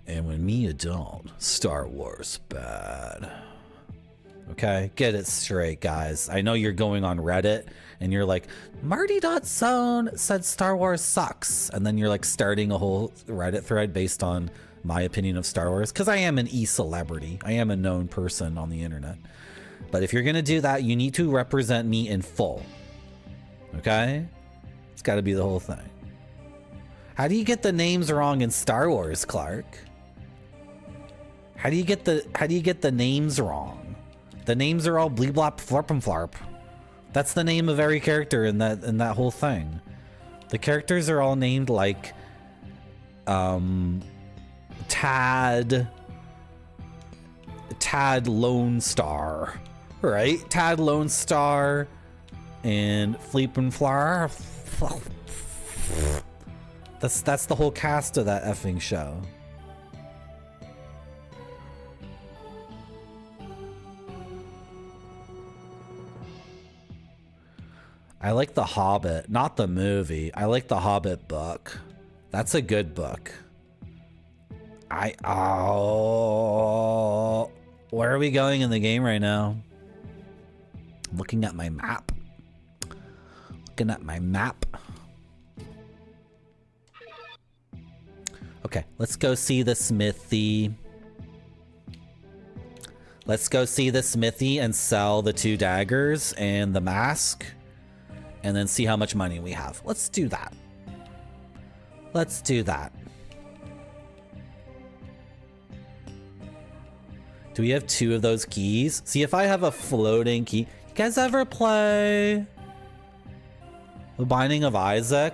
And when me adult, Star Wars bad. Okay, get it straight, guys. I know you're going on Reddit and you're like, Marty.zone said Star Wars sucks. And then you're like starting a whole Reddit thread based on my opinion of Star Wars. Because I am an e-celebrity. I am a known person on the internet. But if you're going to do that, you need to represent me in full. Okay? It's got to be the whole thing. How do you get the names wrong in Star Wars, Clark? How do you get the names wrong? The names are all bleeblop florp and flarp. That's the name of every character in that whole thing. The characters are all named like Tad Lone Star, right? Tad Lone Star and Fleep and Flower. That's the whole cast of that effing show. I like The Hobbit, not the movie. I like the Hobbit book. That's a good book. Where are we going in the game right now? I'm looking at my map. Okay, let's go see the smithy. Let's go see the smithy and sell the 2 daggers and the mask. And then see how much money we have. Let's do that. Let's do that. Do we have 2 of those keys? See, if I have a floating key... You guys ever play The Binding of Isaac?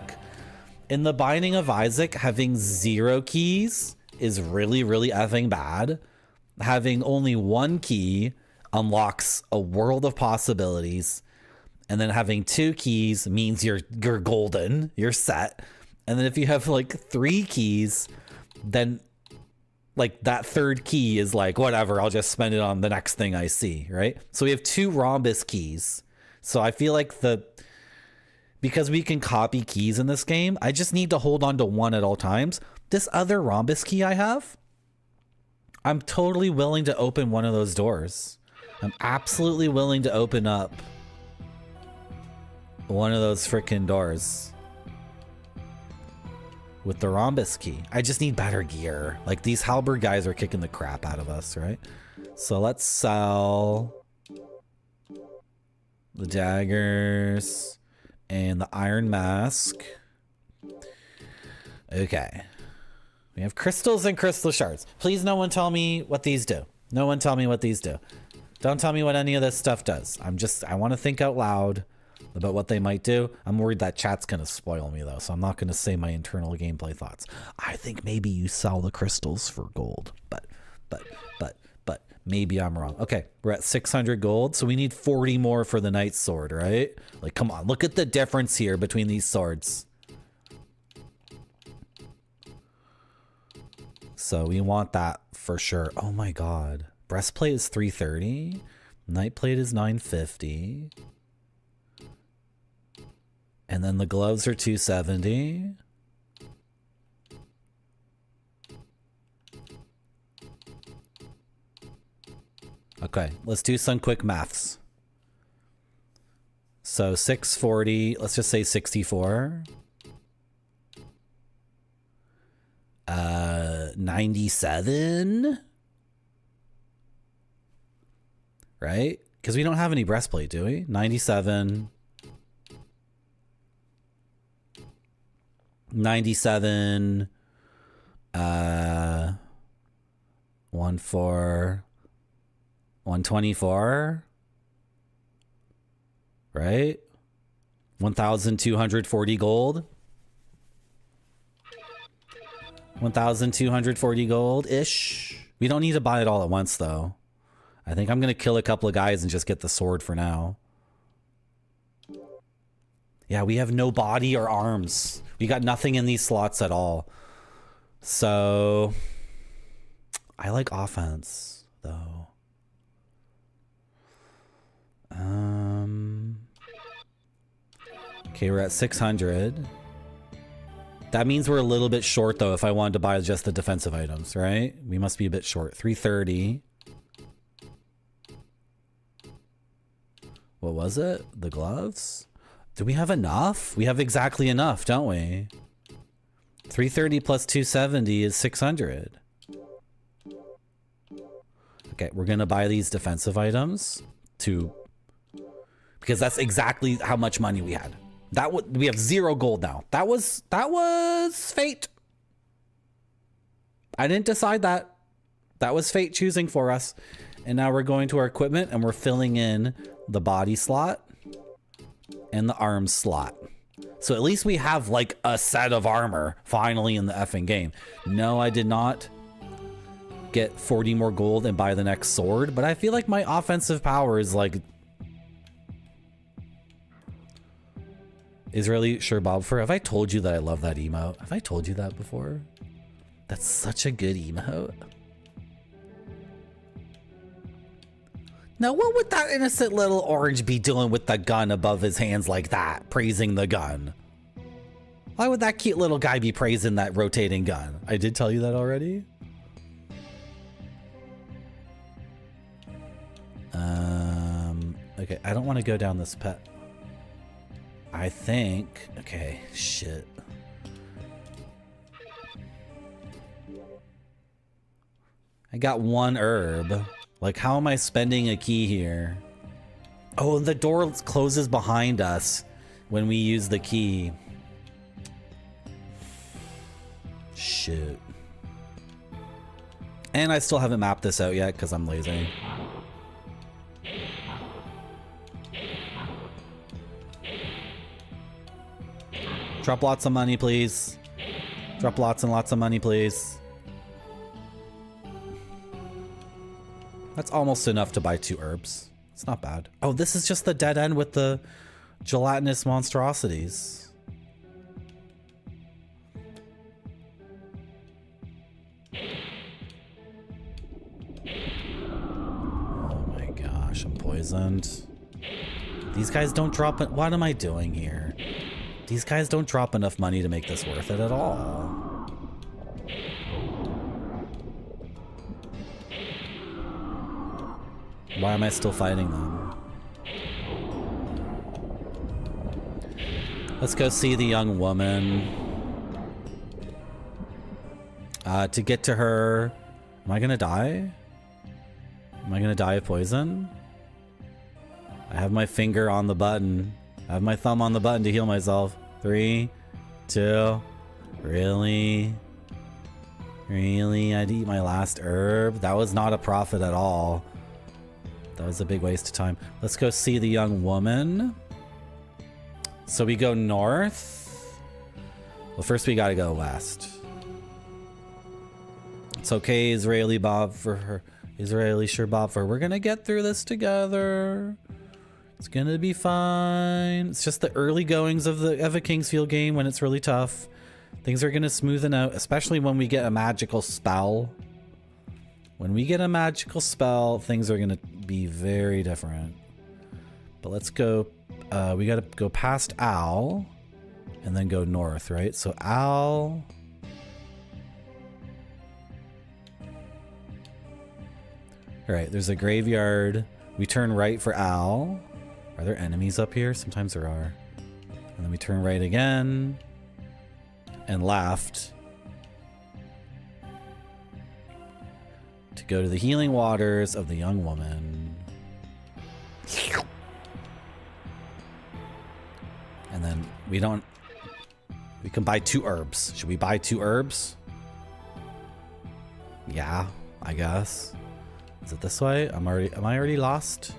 In The Binding of Isaac, having 0 keys is really, really effing bad. Having only 1 key unlocks a world of possibilities. And then having 2 keys means you're golden, you're set. And then if you have like 3 keys, then like that 3rd key is like, whatever, I'll just spend it on the next thing I see, right? So we have 2 rhombus keys. So I feel like because we can copy keys in this game, I just need to hold on to 1 at all times. This other rhombus key I have, I'm totally willing to open one of those doors. I'm absolutely willing to open up one of those freaking doors. with the rhombus key. I just need better gear. Like, these halberd guys are kicking the crap out of us, right? So let's sell the daggers and the iron mask. Okay. We have crystals and crystal shards. Please no one tell me what these do. No one tell me what these do. Don't tell me what any of this stuff does. I want to think out loud about what they might do. I'm worried that chat's going to spoil me though, so I'm not going to say my internal gameplay thoughts. I think maybe you sell the crystals for gold, but maybe I'm wrong. Okay, we're at 600 gold, so we need 40 more for the knight's sword, right? Like, come on, look at the difference here between these swords. So we want that for sure. Oh my god. Breastplate is 330. Knightplate is 950. And then the gloves are 270. Okay, let's do some quick maths. So 640, let's just say 64. 97. Right? Because we don't have any breastplate, do we? 97. 97. 124. Right? 1,240 gold. 1,240 gold-ish. We don't need to buy it all at once, though. I think I'm going to kill a couple of guys and just get the sword for now. Yeah, we have no body or arms. We got nothing in these slots at all. So I like offense, though. Okay, we're at 600. That means we're a little bit short, though, if I wanted to buy just the defensive items, right? We must be a bit short. 330. What was it? The gloves? Do we have enough? We have exactly enough, don't we? 330 plus 270 is 600. Okay, we're going to buy these defensive items because that's exactly how much money we had. We have 0 gold now. That was fate. I didn't decide that. That was fate choosing for us. And now we're going to our equipment and we're filling in the body slot and the arm slot. So at least we have like a set of armor finally in the effing game. No, I did not get 40 more gold and buy the next sword, but I feel like my offensive power is like Israeli Sherbabfer. Have I told you that I love that emote? Have I told you that before? That's such a good emote. Now, what would that innocent little orange be doing with the gun above his hands like that, praising the gun? Why would that cute little guy be praising that rotating gun? I did tell you that already. Okay, I don't want to go down this pet. I think, okay, shit. I got 1 herb. Like, how am I spending a key here? Oh, the door closes behind us when we use the key. Shit. And I still haven't mapped this out yet because I'm lazy. Drop lots of money, please. Drop lots and lots of money, please. That's almost enough to buy 2 herbs. It's not bad. Oh, this is just the dead end with the gelatinous monstrosities. Oh my gosh, I'm poisoned. These guys don't drop it. What am I doing here? These guys don't drop enough money to make this worth it at all. Why am I still fighting them? Let's go see the young woman. to get to her. Am I gonna die? Am I gonna die of poison? I have my finger on the button. I have my thumb on the button to heal myself. 3, 2. Really? Really? I had to eat my last herb? That was not a profit at all. That was a big waste of time. Let's go see the young woman. So we go north. Well, first we gotta go west. It's okay, Israeli Bob for her. Israeli sure Bob for her. We're gonna get through this together. It's gonna be fine. It's just the early goings of a Kingsfield game when it's really tough. Things are gonna smoothen out, especially when we get a magical spell. When we get a magical spell, things are gonna be very different. But let's go. We gotta go past Al, and then go north, right? So Al. All right, there's a graveyard. We turn right for Al. Are there enemies up here? Sometimes there are. And then we turn right again. And left. To go to the healing waters of the young woman. And then we can buy 2 herbs. Should we buy 2 herbs? Yeah, I guess. Is it this way? Am I already lost?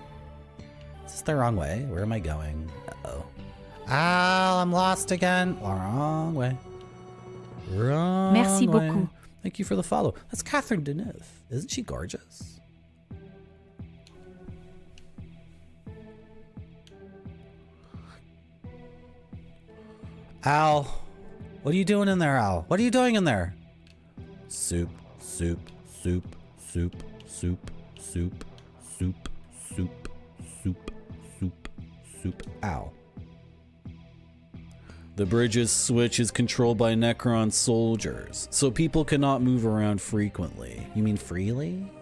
Is this the wrong way? Where am I going? Uh-oh. Ow, I'm lost again. Wrong way. Wrong Merci way. beaucoup. Thank you for the follow. That's Catherine Deneuve. Isn't she gorgeous? Al, what are you doing in there, Al? What are you doing in there? Soup, soup, soup, soup, soup, soup, soup, soup, soup, soup, soup. Al. The bridge's switch is controlled by Necron soldiers, so people cannot move around frequently. You mean freely?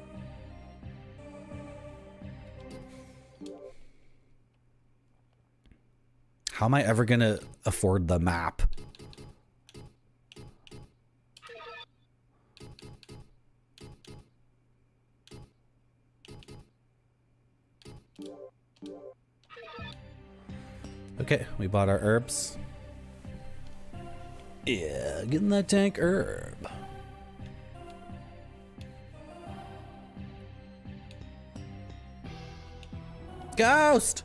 How am I ever gonna afford the map? Okay, we bought our herbs. Yeah, getting that tank herb. Ghost!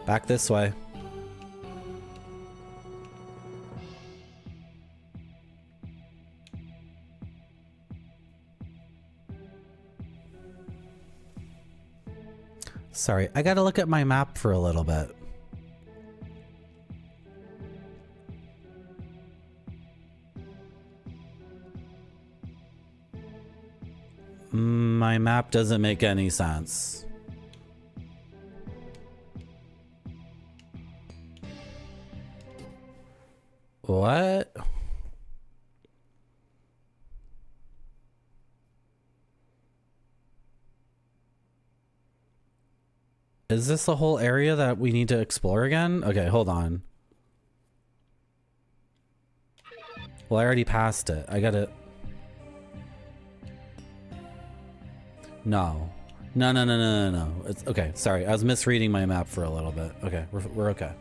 Back this way. Sorry, I gotta look at my map for a little bit. My map doesn't make any sense. What? Is this the whole area that we need to explore again? Okay, hold on. Well, I already passed it. I gotta... No. No. It's okay. Sorry, I was misreading my map for a little bit. Okay, we're okay.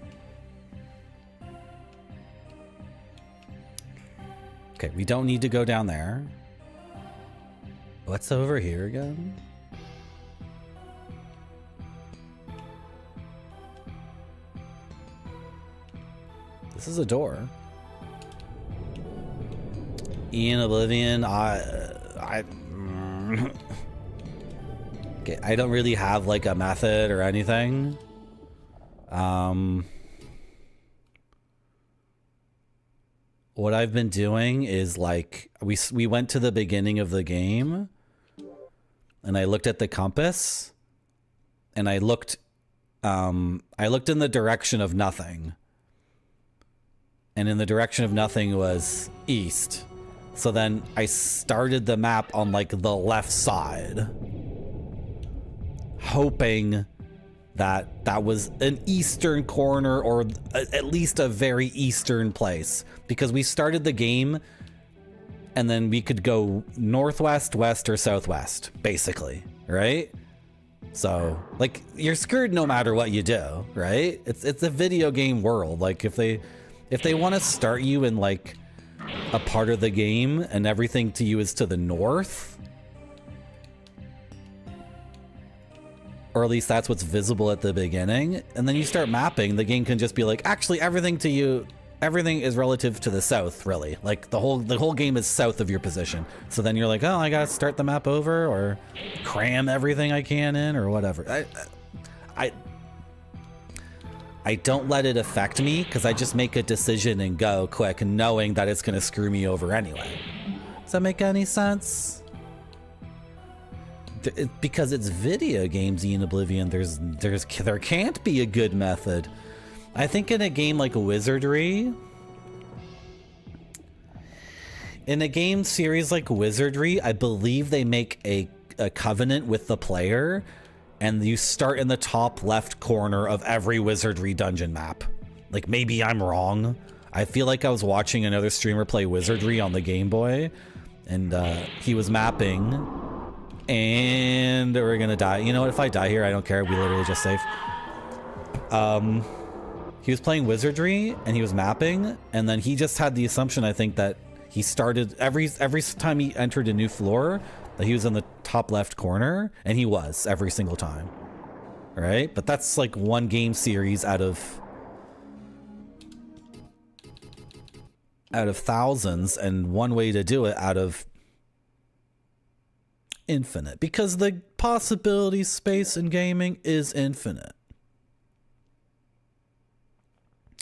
Okay, we don't need to go down there. What's over here again? This is a door. In Oblivion, okay, I don't really have like a method or anything. What I've been doing is like we went to the beginning of the game and I looked at the compass and I looked in the direction of nothing. And in the direction of nothing was east. So then I started the map on like the left side, hoping that that was an eastern corner or at least a very eastern place, because we started the game and then we could go northwest, west, or southwest, basically, right? So like you're screwed no matter what you do, right? It's a video game world. Like if they want to start you in like a part of the game and everything to you is to the north, or at least that's what's visible at the beginning, and then you start mapping, the game can just be like, actually everything to you, everything is relative to the south, really. Like the whole game is south of your position. So then you're like, oh, I gotta start the map over or cram everything I can in or whatever. I don't let it affect me, because I just make a decision and go quick, knowing that it's gonna screw me over anyway. Does that make any sense? Because it's video games, Ian Oblivion, there can't be a good method. I think in a game like Wizardry, in a game series like Wizardry, I believe they make a covenant with the player, and you start in the top left corner of every Wizardry dungeon map. Like, maybe I'm wrong. I feel like I was watching another streamer play Wizardry on the Game Boy, and he was mapping, and we're gonna die. You know what? If I die here, I don't care. We literally just saved. He was playing Wizardry, and he was mapping, and then he just had the assumption, I think, that he started every time he entered a new floor, that he was in the top left corner, and he was every single time. Right? But that's like one game series out of thousands, and one way to do it out of infinite, because the possibility space in gaming is infinite.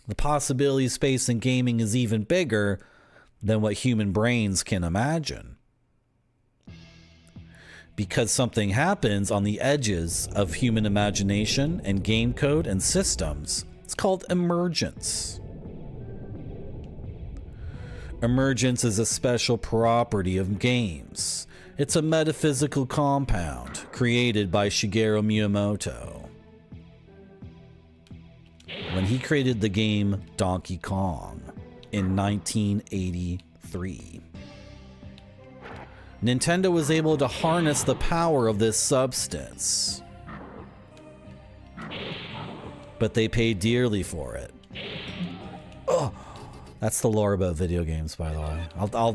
The possibility space in gaming is even bigger than what human brains can imagine, because something happens on the edges of human imagination and game code and systems. It's called emergence. Emergence is a special property of games. It's a metaphysical compound created by Shigeru Miyamoto when he created the game Donkey Kong in 1983. Nintendo was able to harness the power of this substance, but they paid dearly for it. Oh, that's the lore about video games, by the way.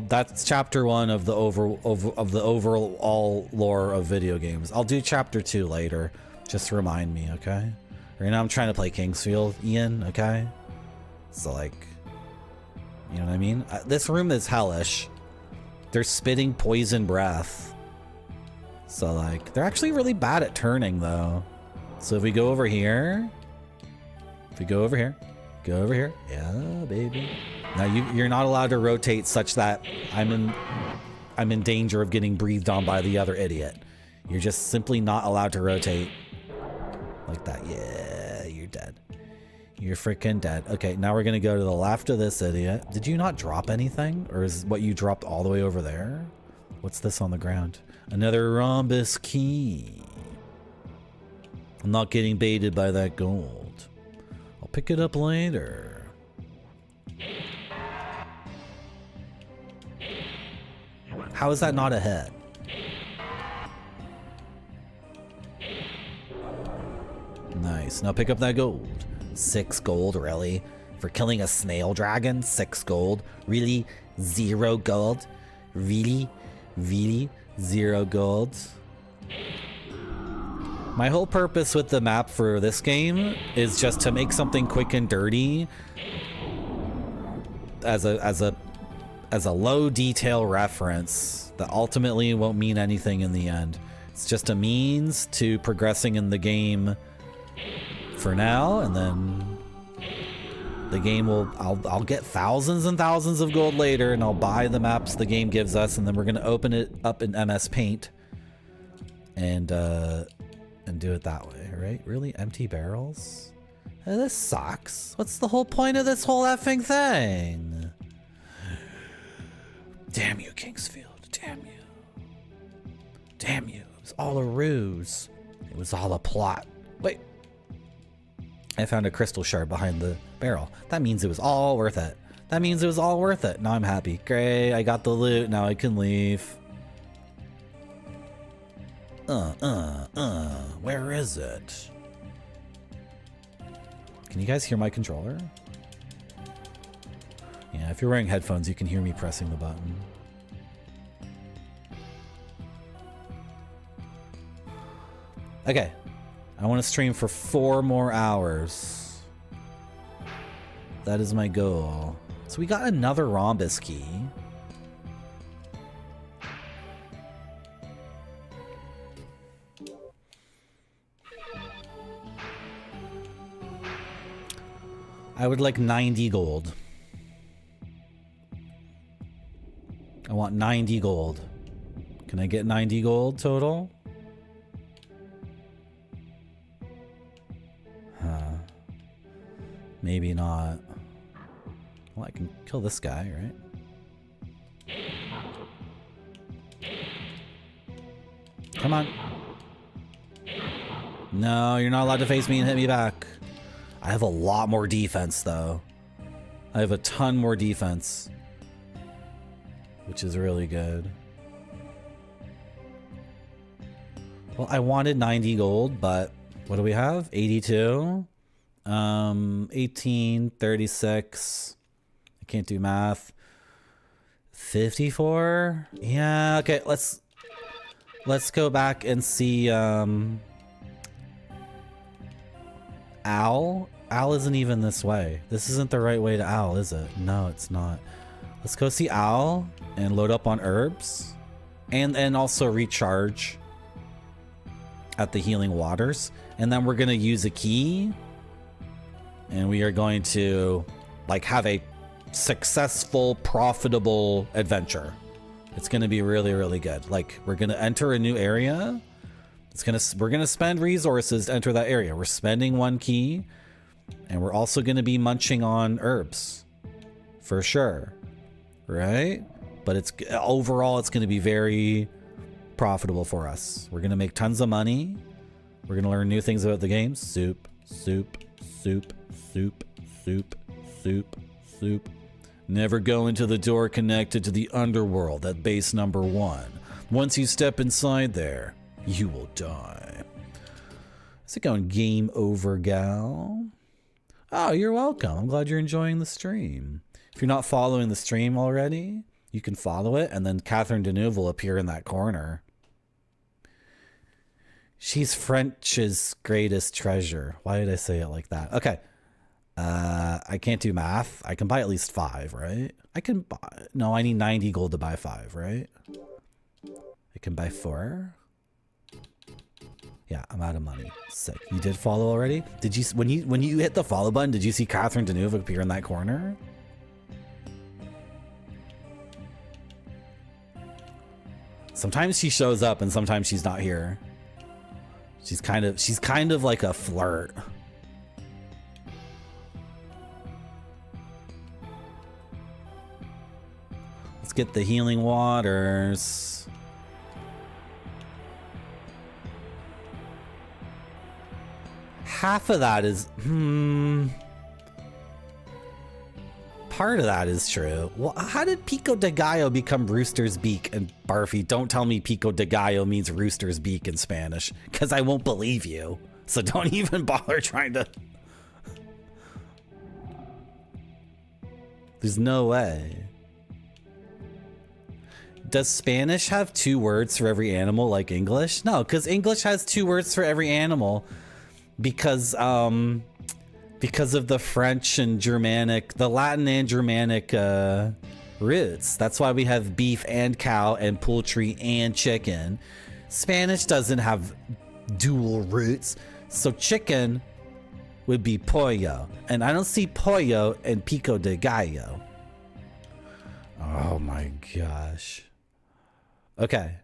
That's chapter 1 of the overall lore of video games. I'll do chapter 2 later. Just remind me, okay? Right now I'm trying to play Kingsfield, Ian, okay? So like, you know what I mean? This room is hellish. They're spitting poison breath. So like, they're actually really bad at turning though. So if we go over here, go over here. Yeah, baby. Now you're not allowed to rotate such that I'm in danger of getting breathed on by the other idiot. You're just simply not allowed to rotate like that. Yeah, you're dead. You're freaking dead. Okay, now we're gonna go to the left of this idiot. Did you not drop anything? Or is what you dropped all the way over there? What's this on the ground? Another rhombus key. I'm not getting baited by that gold. I'll pick it up later. How is that not a hit? Nice. Now pick up that gold. 6 gold, really? For killing a snail dragon? 6 gold? Really? 0 gold? Really? Really? 0 gold? My whole purpose with the map for this game is just to make something quick and dirty as a low detail reference that ultimately won't mean anything in the end. It's just a means to progressing in the game for now, and then the game will, I'll get thousands and thousands of gold later, and I'll buy the maps the game gives us, and then we're gonna open it up in MS Paint and do it that way, right? Really? Empty barrels? This sucks. What's the whole point of this whole effing thing? Damn you, Kingsfield. Damn you. Damn you. It was all a ruse. It was all a plot. Wait. I found a crystal shard behind the barrel. That means it was all worth it. That means it was all worth it. Now I'm happy. Great. I got the loot. Now I can leave. Where is it? Can you guys hear my controller? Yeah, if you're wearing headphones, you can hear me pressing the button. Okay. I want to stream for 4 more hours. That is my goal. So we got another rhombus key. I would like 90 gold. I want 90 gold. Can I get 90 gold total? Maybe not. Well, I can kill this guy, right? Come on. No, you're not allowed to face me and hit me back. I have a lot more defense, though. I have a ton more defense, which is really good. Well, I wanted 90 gold, but what do we have? 82? 18, 36. I can't do math. 54? Yeah, okay, let's go back and see Owl. Owl isn't even this way. This isn't the right way to Owl, is it? No, it's not. Let's go see Owl and load up on herbs and also recharge at the healing waters. And then we're going to use a key and we are going to like have a successful, profitable adventure. It's going to be really, really good. Like we're going to enter a new area. We're going to spend resources to enter that area. We're spending 1 key and we're also going to be munching on herbs for sure. Right? But it's overall, it's going to be very profitable for us. We're going to make tons of money. We're going to learn new things about the game. Soup, soup, soup, soup, soup, soup, soup. Never go into the door connected to the underworld at base number 1. Once you step inside there, you will die. How's it going, game over, gal? Oh, you're welcome. I'm glad you're enjoying the stream. If you're not following the stream already, you can follow it, and then Catherine Deneuve will appear in that corner. She's French's greatest treasure. Why did I say it like that? Okay. I can't do math. I can buy at least 5, right? I can buy... No, I need 90 gold to buy 5, right? I can buy 4. Yeah, I'm out of money. Sick. You did follow already? Did you... When you hit the follow button, did you see Catherine Deneuve appear in that corner? Sometimes she shows up and sometimes she's not here. She's kind of like a flirt. Let's get the healing waters. Half of that is part of that is true. Well, how did Pico de Gallo become Rooster's Beak? And Barfy, don't tell me Pico de Gallo means Rooster's Beak in Spanish, because I won't believe you. So don't even bother trying to... There's no way. Does Spanish have 2 words for every animal like English? No, because English has 2 words for every animal because of the French and Germanic, the Latin and Germanic roots. That's why we have beef and cow and poultry and chicken. Spanish doesn't have dual roots, so chicken would be pollo. And I don't see pollo in Pico de Gallo. Oh my gosh. Okay.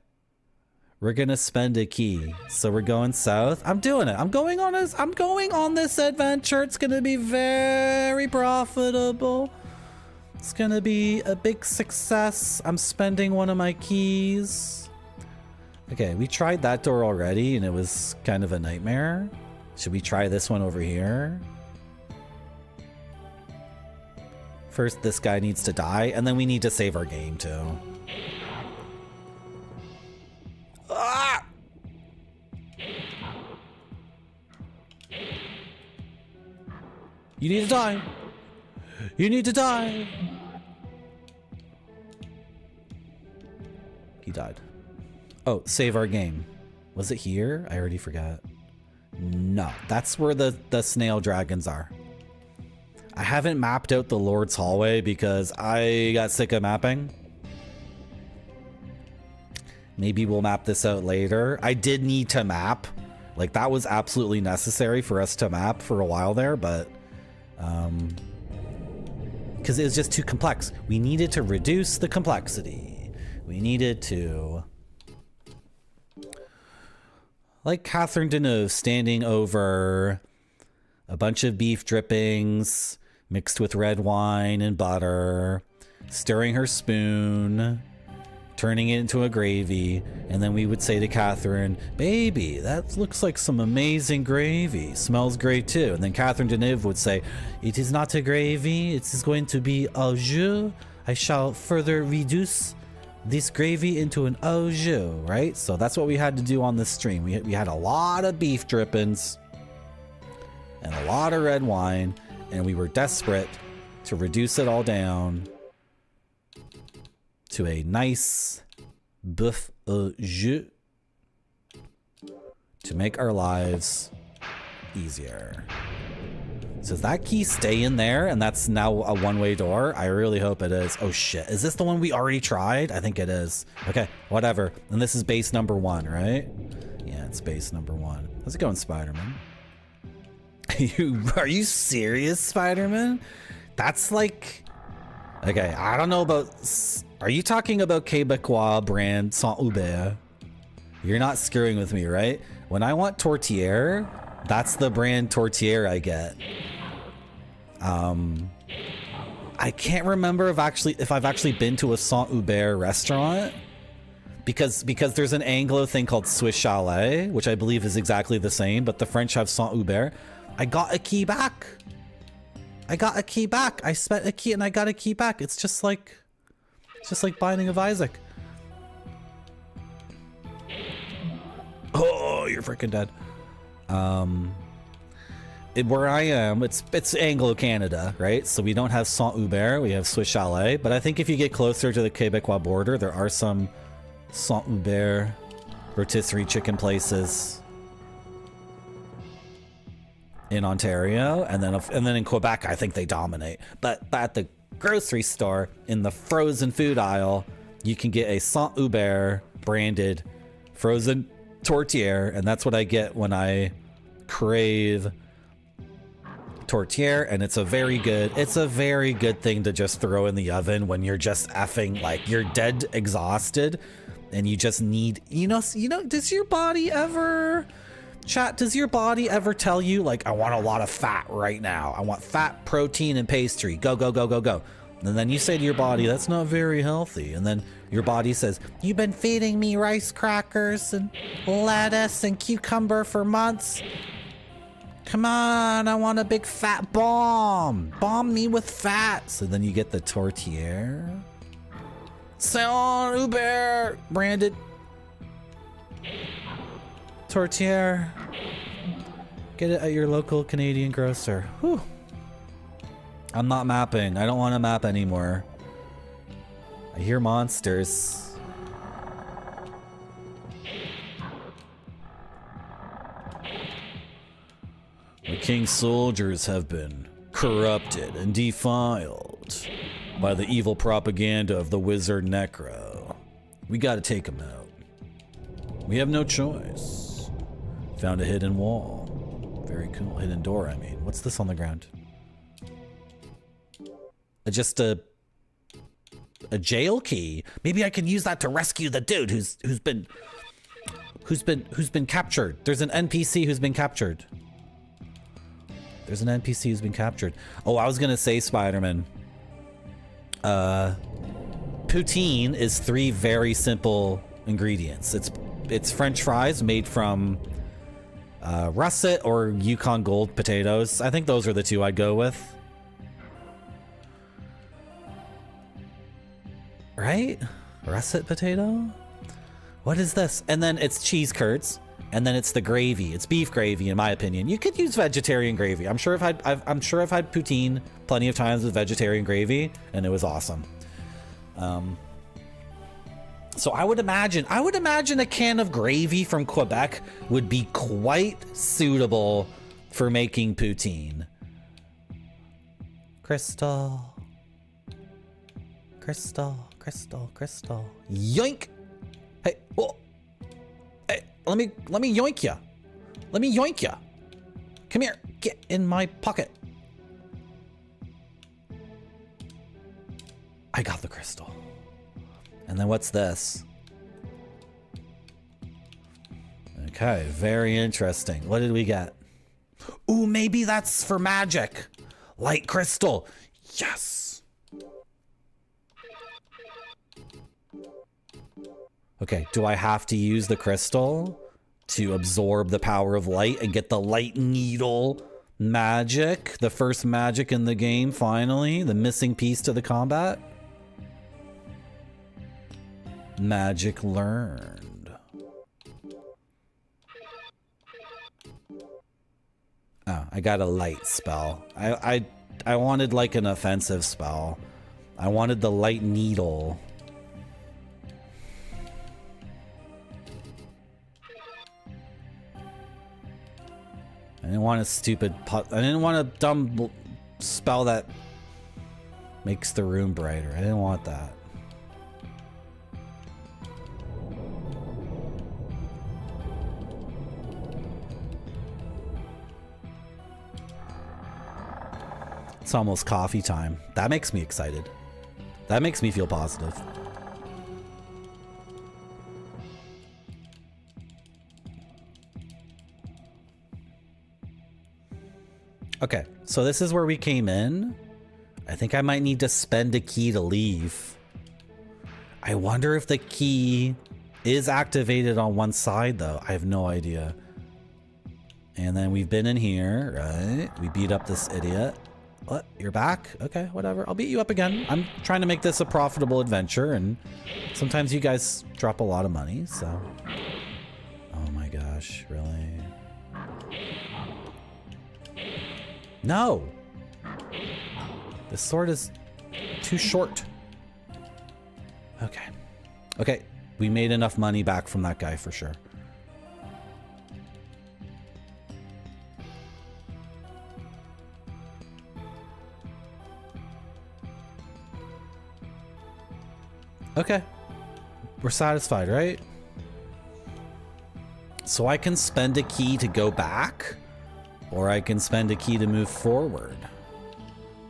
We're gonna spend a key. So we're going south. I'm doing it. I'm going on this adventure. It's gonna be very profitable. It's gonna be a big success. I'm spending one of my keys. Okay, we tried that door already and it was kind of a nightmare. Should we try this one over here? First, this guy needs to die, and then we need to save our game too. Ah! You need to die. You need to die. He died. Oh, save our game. Was it here? I already forgot. No, that's where the snail dragons are. I haven't mapped out the Lord's hallway because I got sick of mapping. Maybe we'll map this out later. I did need to map. Like, that was absolutely necessary for us to map for a while there, but because it was just too complex. We needed to reduce the complexity. We needed to, like Catherine Deneuve standing over a bunch of beef drippings mixed with red wine and butter, stirring her spoon, turning it into a gravy, and then we would say to Catherine, "Baby, that looks like some amazing gravy. Smells great too." And then Catherine Deneuve would say, "It is not a gravy, it is going to be au jus. I shall further reduce this gravy into an au jus," right? So that's what we had to do on this stream. We had a lot of beef drippings and a lot of red wine, and we were desperate to reduce it all down to a nice boeuf au jus to make our lives easier. So does that key stay in there and that's now a one-way door? I really hope it is. Oh shit, is this the one we already tried? I think it is. Okay, whatever. And this is base number 1, right? Yeah, it's base number 1. How's it going, Spider-Man? Are you serious, Spider-Man? That's like... Okay, I don't know about... Are you talking about Québécois brand Saint-Hubert? You're not screwing with me, right? When I want tourtière, that's the brand tourtière I get. I can't remember if I've actually been to a Saint-Hubert restaurant because there's an Anglo thing called Swiss Chalet, which I believe is exactly the same, but the French have Saint-Hubert. I got a key back. I spent a key and I got a key back. It's just like Binding of Isaac. Oh, you're freaking dead. Where I am, it's Anglo-Canada, right? So we don't have Saint-Hubert, we have Swiss Chalet. But I think if you get closer to the Québécois border, there are some Saint-Hubert rotisserie chicken places in Ontario, and then in Quebec, I think they dominate. But at the grocery store, in the frozen food aisle, you can get a Saint-Hubert branded frozen tourtière, and that's what I get when I crave tourtière. And it's a very good thing to just throw in the oven when you're just effing, like, you're dead exhausted and you just need, you know, does your body ever tell you, like, I want a lot of fat right now, I want fat, protein, and pastry, go, and then you say to your body, that's not very healthy, and then your body says, you've been feeding me rice crackers and lettuce and cucumber for months, come on, I want a big fat bomb me with fat. So then you get the tourtière, Saint-Hubert branded tourtière. Get it at your local Canadian grocer. Whew. I'm not mapping. I don't want to map anymore. I hear monsters. The king's soldiers have been corrupted and defiled by the evil propaganda of the wizard Necro. We gotta take him out. We have no choice. Found a hidden wall. Very cool. Hidden door, I mean. What's this on the ground? Just a jail key. Maybe I can use that to rescue the dude who's been captured. There's an NPC who's been captured. Oh, I was gonna say, Spider-Man, Poutine is 3 very simple ingredients. It's French fries made from russet or Yukon Gold potatoes. I think those are the 2 I'd go with. Right? Russet potato? What is this? And then it's cheese curds, and then it's the gravy. It's beef gravy, in my opinion. You could use vegetarian gravy. I'm sure I've had poutine plenty of times with vegetarian gravy, and it was awesome. So I would imagine a can of gravy from Quebec would be quite suitable for making poutine. Crystal. Yoink! Hey, whoa. Hey, let me yoink ya. Let me yoink ya. Come here, get in my pocket. I got the crystal. And then what's this? Okay, very interesting. What did we get? Ooh, maybe that's for magic. Light crystal. Yes. Okay, do I have to use the crystal to absorb the power of light and get the light needle magic? The first magic in the game, finally. The missing piece to the combat. Magic learned. Oh, I got a light spell. I wanted like an offensive spell. I wanted the light needle. I didn't want a stupid I didn't want a dumb spell that makes the room brighter. I didn't want that. It's almost coffee time. That makes me excited. That makes me feel positive. Okay, so this is where we came in. I think I might need to spend a key to leave. I wonder if the key is activated on one side, though. I have no idea. And then we've been in here, right? We beat up this idiot. What? You're back? Okay, whatever. I'll beat you up again. I'm trying to make this a profitable adventure, and sometimes you guys drop a lot of money, so... Oh my gosh, really? No! This sword is too short. Okay. Okay, we made enough money back from that guy for sure. Okay. We're satisfied, right? So I can spend a key to go back, or I can spend a key to move forward.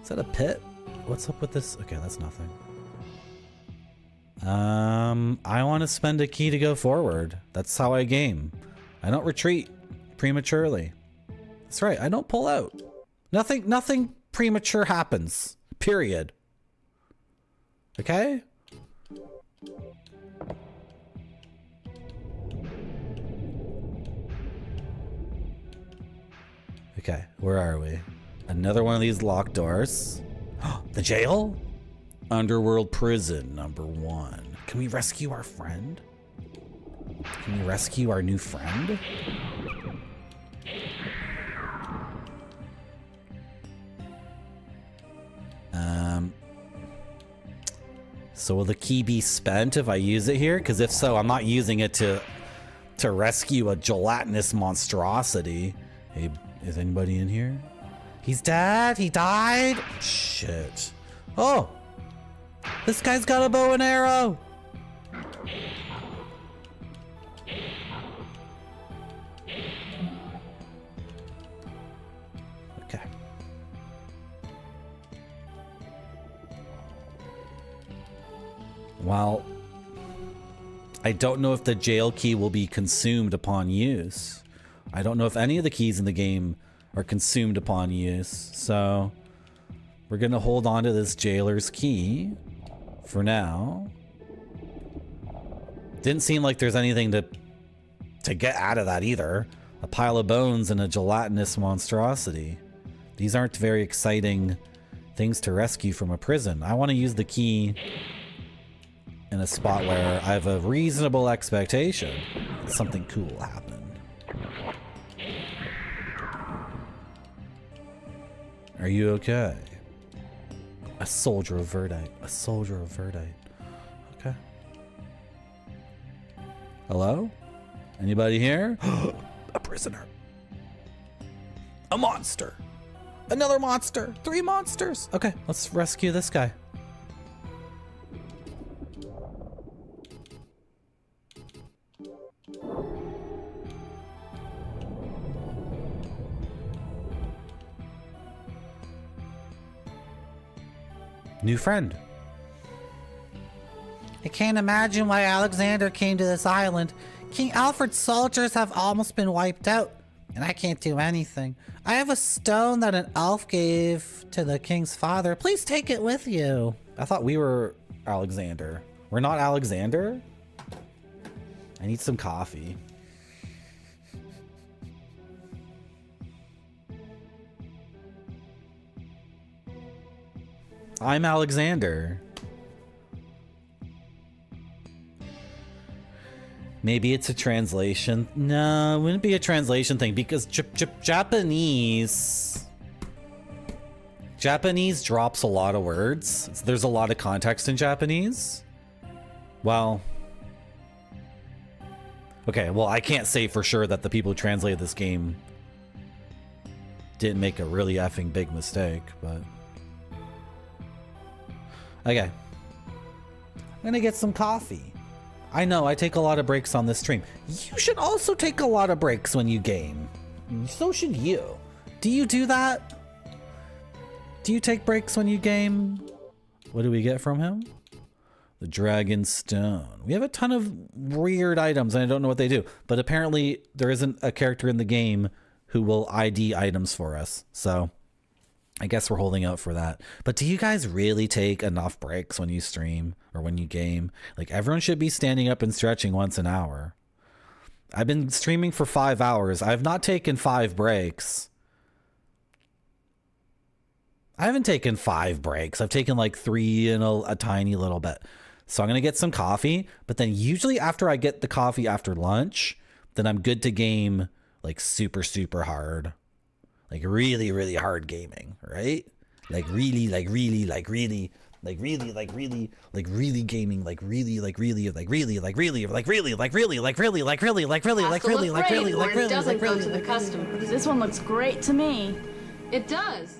Is that a pit? What's up with this? Okay, that's nothing. I want to spend a key to go forward. That's how I game. I don't retreat prematurely. That's right, I don't pull out. Nothing premature happens. Period. Okay? Okay, where are we? Another one of these locked doors. The jail? Underworld prison number 1. Can we rescue our friend? Can we rescue our new friend? So will the key be spent if I use it here? Because if so, I'm not using it to rescue a gelatinous monstrosity. Hey, is anybody in here? He's dead? He died? Shit. Oh! This guy's got a bow and arrow! Okay. Well, I don't know if the jail key will be consumed upon use. I don't know if any of the keys in the game are consumed upon use, so We're gonna hold on to this jailer's key for now. Didn't seem like there's anything to get out of that either. A pile of bones and a gelatinous monstrosity. These aren't very exciting things to rescue from a prison. I want to use the key in a spot where I have a reasonable expectation that something cool will happen. Are you okay? A soldier of Verdite. A soldier of Verdite. Okay. Hello? Anybody here? A prisoner. A monster. Another monster. 3 monsters. Okay, let's rescue this guy. New friend. I can't imagine why Alexander came to this island. King Alfred's soldiers have almost been wiped out, and I can't do anything. I have a stone that an elf gave to the king's father. Please take it with you. I thought we were Alexander. We're not Alexander? I need some coffee. I'm Alexander. Maybe it's a translation. No, it wouldn't be a translation thing because Japanese drops a lot of words. There's a lot of context in Japanese. Well, okay, well, I can't say for sure that the people who translated this game didn't make a really effing big mistake, but okay. I'm gonna get some coffee. I know, I take a lot of breaks on this stream. You should also take a lot of breaks when you game. So should you. Do you do that? Do you take breaks when you game? What do we get from him? The Dragon Stone. We have a ton of weird items and I don't know what they do. But apparently there isn't a character in the game who will ID items for us. So I guess we're holding out for that. But do you guys really take enough breaks when you stream or when you game? Like, everyone should be standing up and stretching once an hour. I've been streaming for 5 hours. I've not taken 5 breaks. I haven't taken 5 breaks. I've taken like 3 and a tiny little bit. So I'm going to get some coffee. But then usually after I get the coffee after lunch, then I'm good to game like super, super hard. Like really, really hard gaming, right? Like really gaming, like really, like really, like really, like really, like really, like really, like really, like really, like really, like really, like really, like really, like really, like really, like really, like really, like really, like really, doesn't like go really, to the customers. This one looks great to me. It does.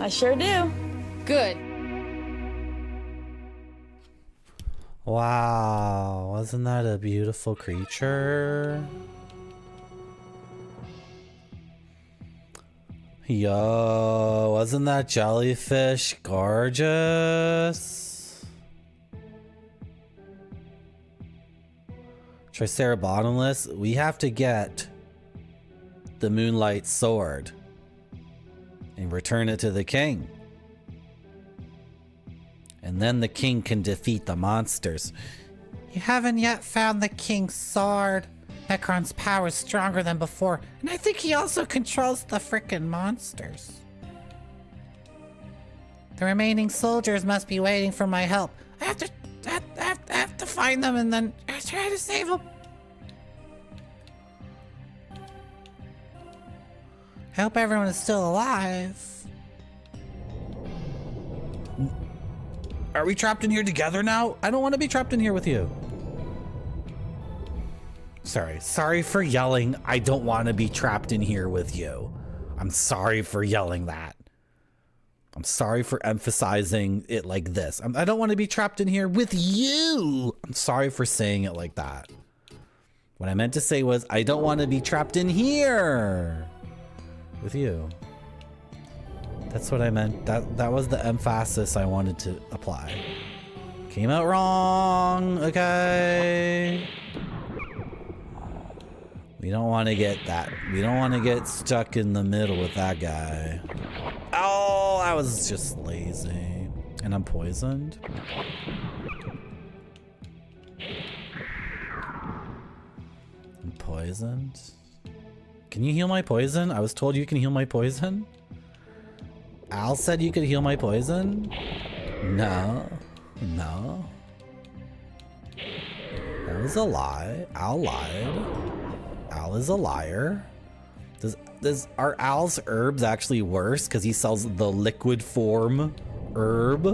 I sure do. Good. Wow, wasn't that a beautiful creature? Yo, wasn't that jellyfish gorgeous? Triceratops, we have to get the Moonlight Sword and return it to the king. And then the king can defeat the monsters. You haven't yet found the king's sword. Necron's power is stronger than before, and I think he also controls the frickin' monsters. The remaining soldiers must be waiting for my help. I have to find them and then try to save them. I hope everyone is still alive. Are we trapped in here together now? I don't want to be trapped in here with you. Sorry for yelling. I don't want to be trapped in here with you. I'm sorry for yelling that. I'm sorry for emphasizing it like this. I don't want to be trapped in here with you. I'm sorry for saying it like that. What I meant to say was, I don't want to be trapped in here with you. That's what I meant. That was the emphasis I wanted to apply. Came out wrong, okay? We don't want to get that. We don't want to get stuck in the middle with that guy. Oh, I was just lazy. And I'm poisoned. I'm poisoned. Can you heal my poison? I was told you can heal my poison. Al said you could heal my poison? No. No. That was a lie. Al lied. Al is a liar. Are Al's herbs actually worse because he sells the liquid form herb?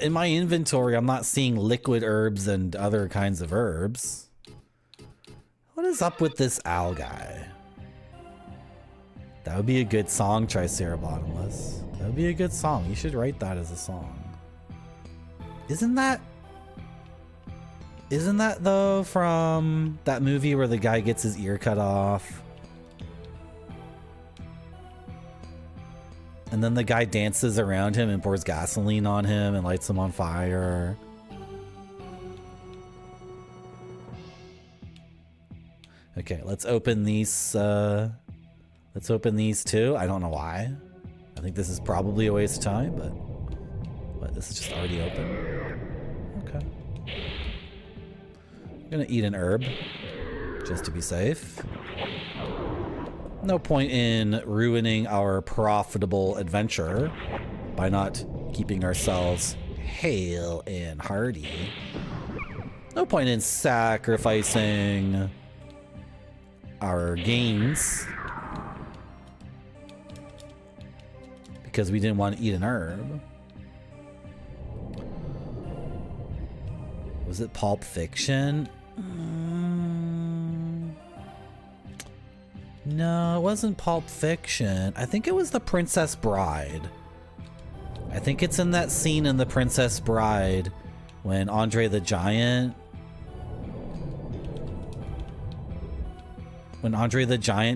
In my inventory, I'm not seeing liquid herbs and other kinds of herbs. What is up with this Al guy? That would be a good song, Triceratops. That would be a good song. You should write that as a song. Isn't that though from that movie where the guy gets his ear cut off? And then the guy dances around him and pours gasoline on him and lights him on fire. Okay, let's open these two. I don't know why. I think this is probably a waste of time, but what, this is just already open? Okay. I'm gonna eat an herb just to be safe. No point in ruining our profitable adventure by not keeping ourselves hale and hearty. No point in sacrificing our gains because we didn't want to eat an herb. Was it Pulp Fiction? No, it wasn't Pulp Fiction. I think it was The Princess Bride. I think it's in that scene in The Princess Bride when Andre the Giant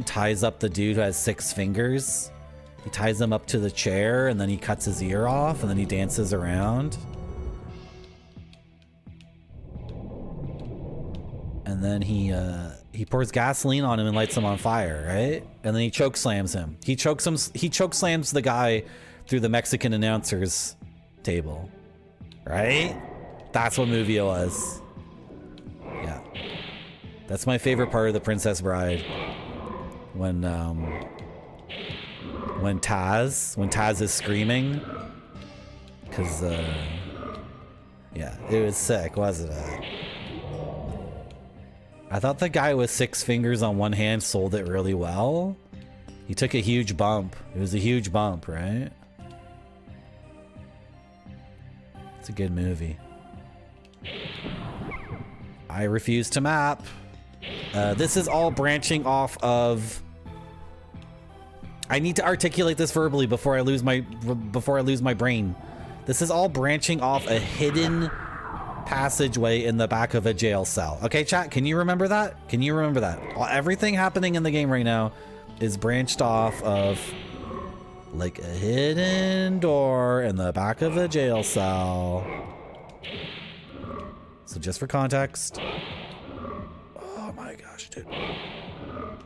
ties up the dude who has 6 fingers. He ties him up to the chair and then he cuts his ear off and then he dances around. And then he pours gasoline on him and lights him on fire, right? And then he choke slams him. He choke slams the guy through the Mexican announcer's table, right? That's what movie it was. Yeah, that's my favorite part of The Princess Bride. When Taz is screaming, because yeah, it was sick, wasn't it? I thought the guy with 6 fingers on one hand sold it really well. He took a huge bump. It was a huge bump, right? It's a good movie. I refuse to map. This is all branching off of I need to articulate this verbally before I lose my brain. This is all branching off a hidden passageway in the back of a jail cell. Okay, chat, can you remember that? Can you remember that? Everything happening in the game right now is branched off of like a hidden door in the back of a jail cell. So just for context. Oh my gosh, dude. Oh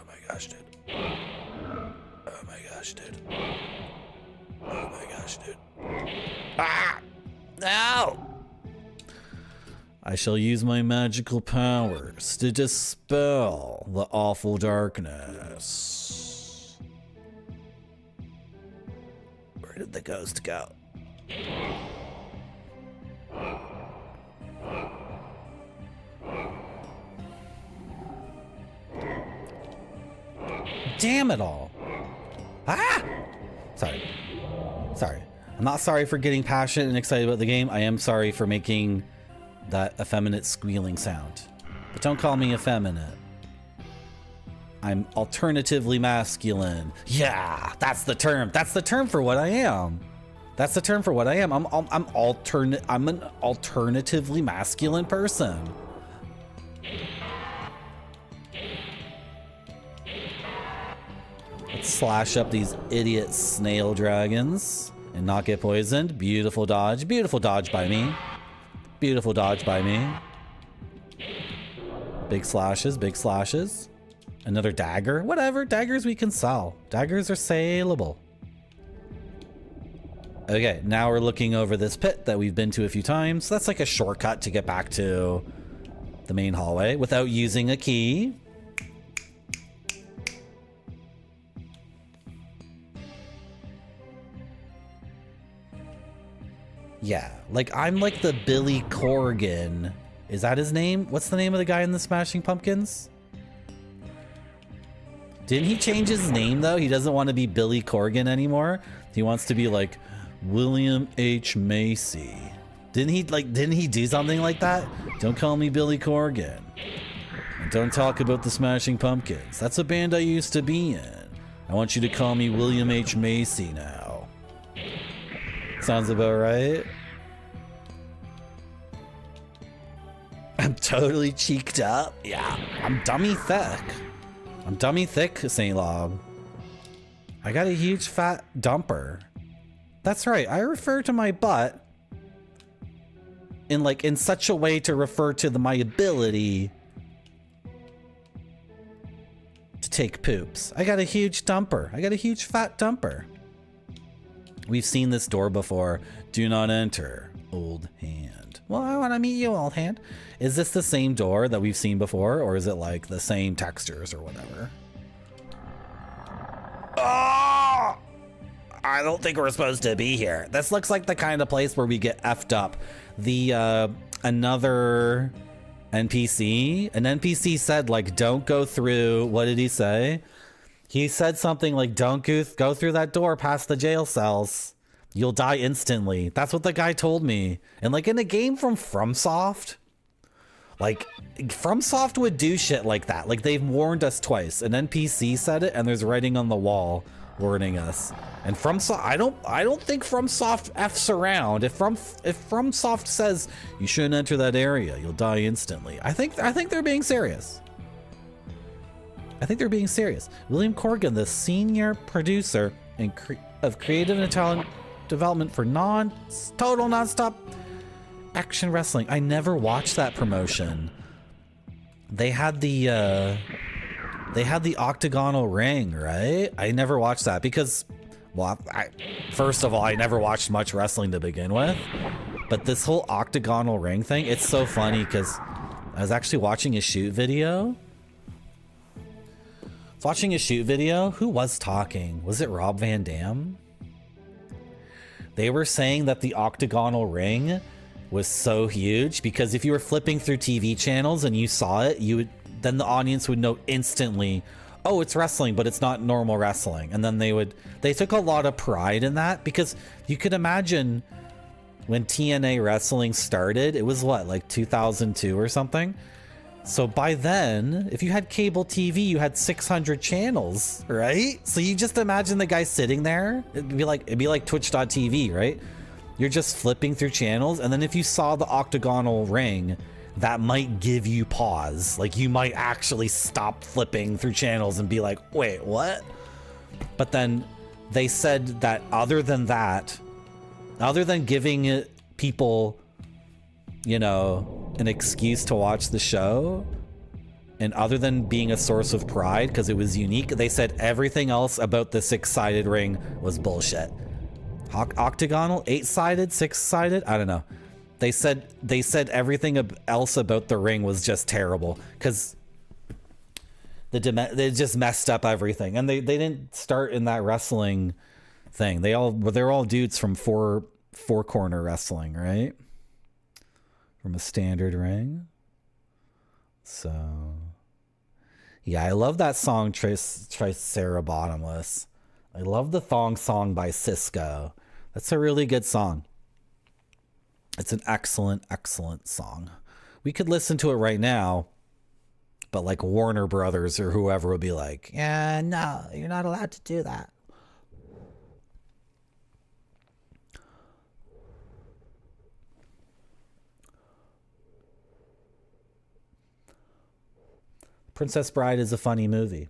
my gosh, dude. Oh my gosh, dude. Oh my gosh, dude. Ah! No! I shall use my magical powers to dispel the awful darkness. Where did the ghost go? Damn it all. Ah! Sorry. I'm not sorry for getting passionate and excited about the game. I am sorry for making that effeminate squealing sound. But don't call me effeminate. I'm alternatively masculine. Yeah, that's the term. That's the term for what I am. That's the term for what I am. I'm an alternatively masculine person. Let's slash up these idiot snail dragons and not get poisoned. Beautiful dodge. Beautiful dodge by me. Beautiful dodge by me. Big slashes, big slashes. Another dagger. Whatever. Daggers we can sell. Daggers are saleable. Okay, now we're looking over this pit that we've been to a few times. That's like a shortcut to get back to the main hallway without using a key. Yeah, like I'm like the Billy Corgan. Is that his name? What's the name of the guy in the Smashing Pumpkins? Didn't he change his name though? He doesn't want to be Billy Corgan anymore. He wants to be like William H. Macy. Didn't he do something like that? Don't call me Billy Corgan. And don't talk about the Smashing Pumpkins. That's a band I used to be in. I want you to call me William H. Macy now. Sounds about right. I'm totally cheeked up. Yeah, I'm dummy thick. I'm dummy thick, St. Lob. I got a huge fat dumper. That's right, I refer to my butt in such a way to refer to my ability to take poops. I got a huge dumper. I got a huge fat dumper. We've seen this door before. Do not enter, old hand. Well, I want to meet you, old hand. Is this the same door that we've seen before, or is it like the same textures or whatever? Oh! I don't think we're supposed to be here. This looks like the kind of place where we get effed up. Another NPC, an NPC said like, don't go through, what did he say? He said something like, don't go through that door past the jail cells. You'll die instantly. That's what the guy told me. And like in a game from FromSoft, like FromSoft would do shit like that. Like they've warned us twice. An NPC said it and there's writing on the wall warning us. And FromSoft, I don't think FromSoft F's around. If FromSoft says you shouldn't enter that area, you'll die instantly. I think they're being serious. I think they're being serious. William Corgan, the senior producer of creative and talent development for total nonstop action wrestling. I never watched that promotion. They had the octagonal ring, right? I never watched that because, well, first of all, I never watched much wrestling to begin with. But this whole octagonal ring thing, it's so funny because I was actually watching a shoot video. Who was talking? Was it Rob Van Dam? They were saying that the octagonal ring was so huge because if you were flipping through TV channels and you saw it, then the audience would know instantly, oh, it's wrestling, but it's not normal wrestling. And then they took a lot of pride in that because you could imagine when TNA wrestling started, it was what, like 2002 or something? So by then, if you had cable TV, you had 600 channels, right? So you just imagine the guy sitting there. It'd be like twitch.tv, right? You're just flipping through channels, and then if you saw the octagonal ring, that might give you pause. Like, you might actually stop flipping through channels and be like, wait, what? But then they said that other than giving people, you know, an excuse to watch the show, and other than being a source of pride because it was unique, they said everything else about the 6-sided ring was bullshit. Octagonal, 8-sided, 6-sided, I don't know. They said everything else about the ring was just terrible because they just messed up everything, and they didn't start in that wrestling thing. They're all dudes from four corner wrestling, right? From a standard ring. So yeah, I love that song Tricera Bottomless. I love the thong song by Cisco. That's a really good song. It's an excellent song. We could listen to it right now, but like Warner Brothers or whoever would be like, yeah, no, you're not allowed to do that. Princess Bride is a funny movie.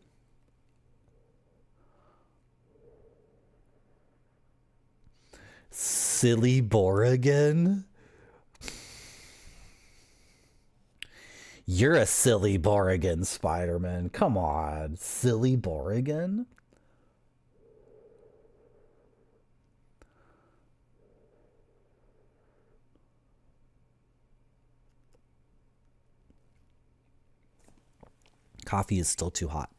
Silly Borrigan? You're a silly Borrigan, Spider-Man. Come on. Silly Borrigan? Coffee is still too hot.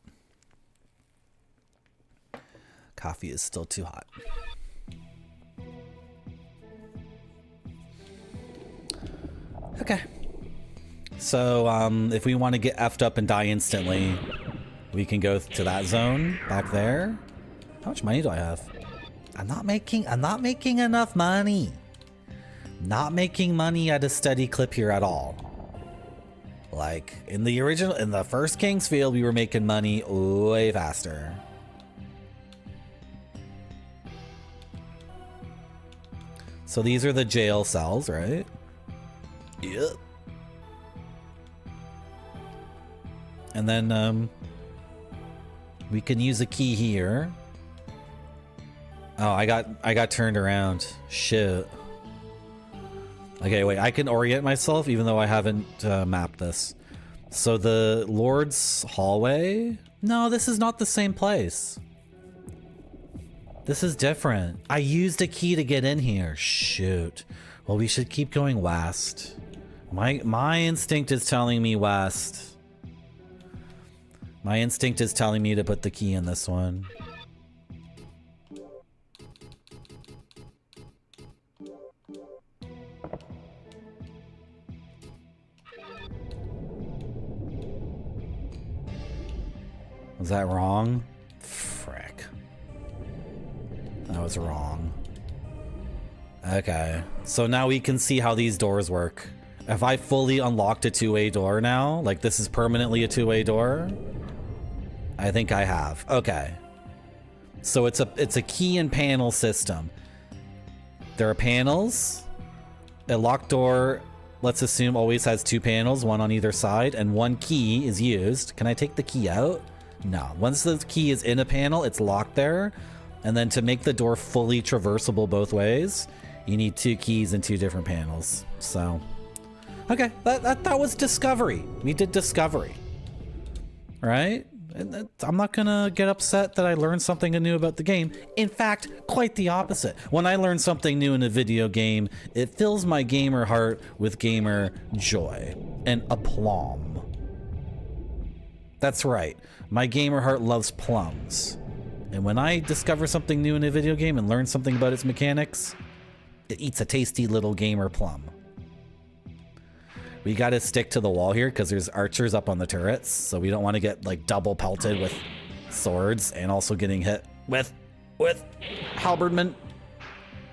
Coffee is still too hot. Okay. So, if we want to get effed up and die instantly, we can go to that zone back there. How much money do I have? I'm not making enough money. Not making money at a steady clip here at all. Like, in the first Kingsfield, we were making money way faster. So these are the jail cells, right? Yep. And then, we can use a key here. Oh, I got turned around. Shit. Okay, wait, I can orient myself even though I haven't mapped this. So the Lord's hallway? No, this is not the same place. This is different. I used a key to get in here. Shoot. Well, we should keep going west. My instinct is telling me west. My instinct is telling me to put the key in this one. Was that wrong? Frick. That was wrong. Okay. So now we can see how these doors work. If I fully unlocked a two-way door now, like this is permanently a two-way door, I think I have. Okay. So it's a key and panel system. There are panels. A locked door, let's assume, always has two panels, one on either side, and one key is used. Can I take the key out? No. Once the key is in a panel, it's locked there. And then to make the door fully traversable both ways, you need two keys and two different panels. So, okay, that was discovery. We did discovery, right? And I'm not gonna get upset that I learned something new about the game. In fact, quite the opposite. When I learn something new in a video game, it fills my gamer heart with gamer joy and aplomb. That's right. My gamer heart loves plums. And when I discover something new in a video game and learn something about its mechanics, it eats a tasty little gamer plum. We gotta stick to the wall here because there's archers up on the turrets, so we don't want to get like double pelted with swords and also getting hit with halberdmen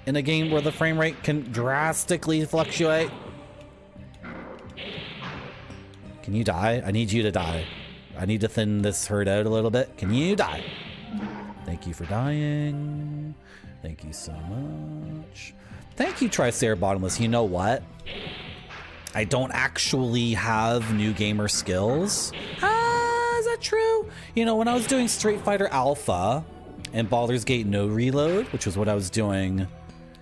in a game where the frame rate can drastically fluctuate. Can you die? I need you to die. I need to thin this herd out a little bit. Can you die? Thank you for dying. Thank you so much. Thank you, Tricer Bottomless. You know what? I don't actually have new gamer skills. Is that true? You know, when I was doing Street Fighter Alpha and Baldur's Gate No Reload, which was what I was doing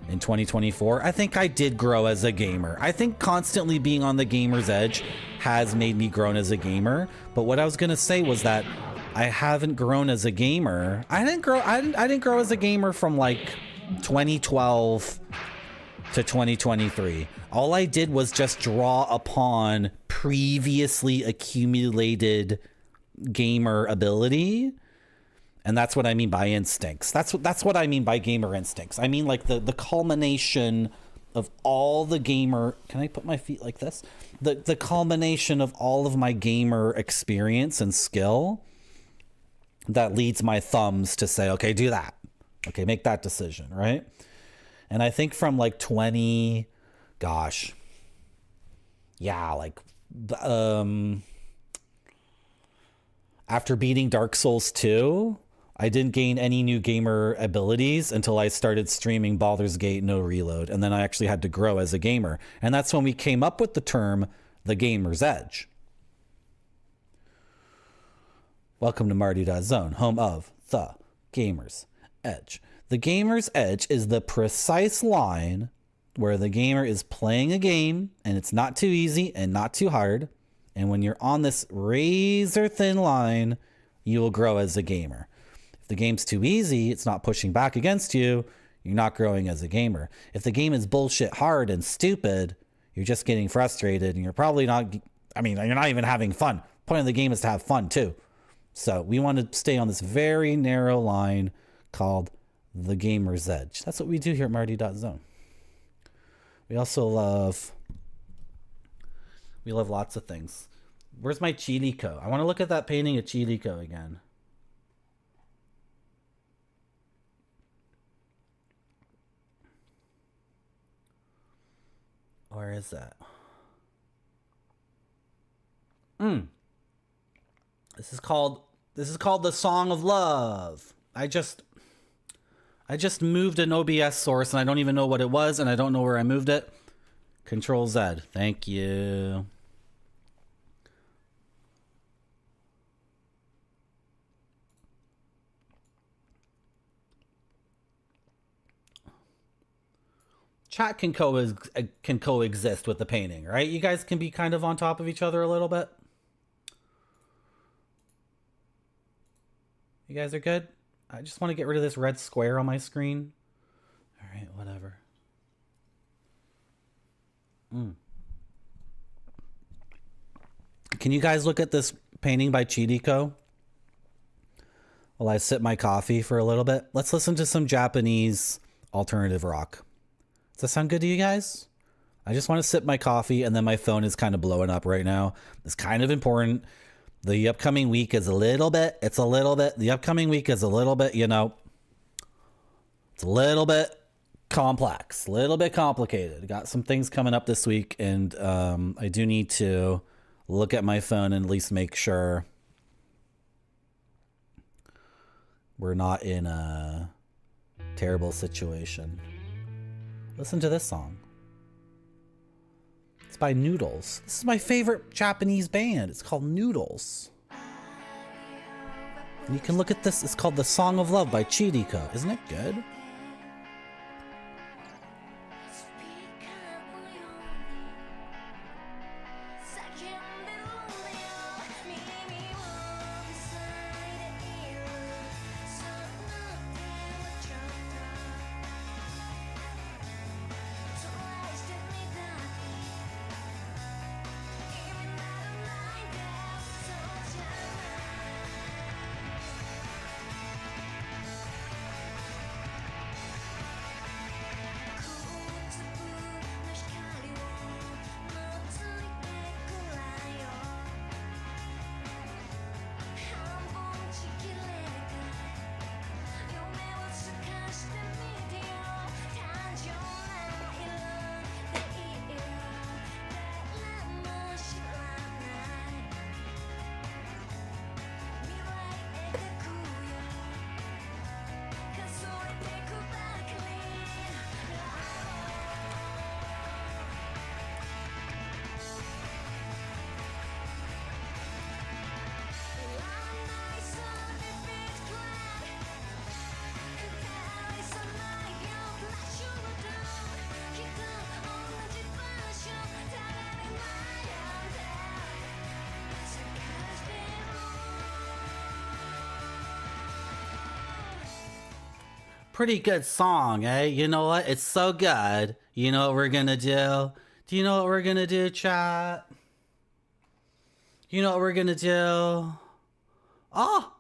in 2024, I think I did grow as a gamer. I think constantly being on the gamer's edge has made me grown as a gamer. But what I was gonna say was that I haven't grown as a gamer. I didn't grow as a gamer from like 2012 to 2023. All I did was just draw upon previously accumulated gamer ability. And that's what I mean by instincts. That's what I mean by gamer instincts. I mean like the culmination of all the gamer, can I put my feet like this? The culmination of all of my gamer experience and skill that leads my thumbs to say, okay, do that. Okay, make that decision, right? And I think from like 20, gosh, yeah, like after beating Dark Souls 2, I didn't gain any new gamer abilities until I started streaming Baldur's Gate No Reload. And then I actually had to grow as a gamer. And that's when we came up with the term, the gamer's edge. Welcome to Marty.zone, home of the gamer's edge. The gamer's edge is the precise line where the gamer is playing a game and it's not too easy and not too hard. And when you're on this razor thin line, you will grow as a gamer. If the game's too easy, it's not pushing back against you, you're not growing as a gamer. If the game is bullshit hard and stupid, you're just getting frustrated and you're probably not, I mean, you're not even having fun. The point of the game is to have fun too. So we want to stay on this very narrow line called the gamer's edge. That's what we do here at Marty.zone. We also love lots of things. Where's my Chilico? I want to look at that painting of Chilico again. Where is that? This is called The Song of Love. I just moved an OBS source and I don't even know what it was and I don't know where I moved it. Control Z. Thank you. Chat can coexist with the painting, right? You guys can be kind of on top of each other a little bit. You guys are good? I just want to get rid of this red square on my screen. All right, whatever. Can you guys look at this painting by Chidiko while I sip my coffee for a little bit? Let's listen to some Japanese alternative rock. Does that sound good to you guys? I just want to sip my coffee and then my phone is kind of blowing up right now. It's kind of important. The upcoming week is the upcoming week is a little bit, you know, it's a little bit complex, a little bit complicated. Got some things coming up this week and I do need to look at my phone and at least make sure we're not in a terrible situation. Listen to this song. It's by Noodles. This is my favorite Japanese band. It's called Noodles. And you can look at this. It's called The Song of Love by Chidiko. Isn't it good? pretty good song, eh? You know what? It's so good. You know what we're gonna do? Do you know what we're gonna do, chat? You know what we're gonna do? Oh!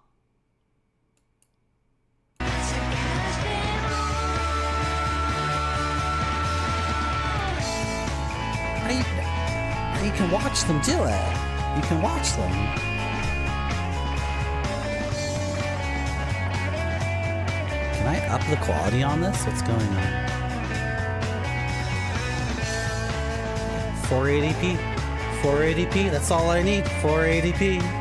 You can watch them do it. You can watch them. Can I up the quality on this? What's going on? 480p? 480p? That's all I need. 480p.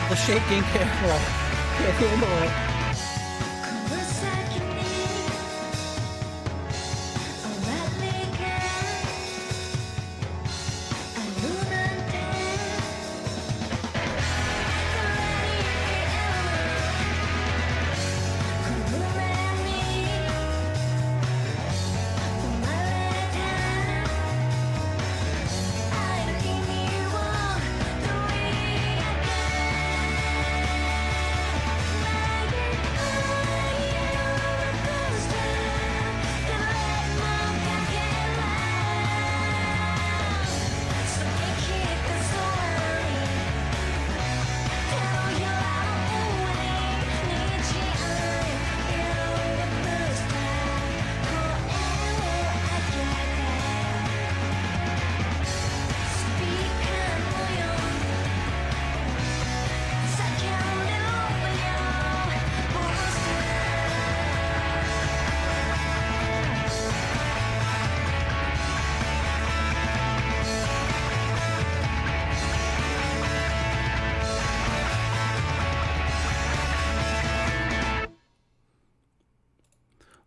The shaking camera. Can't handle it.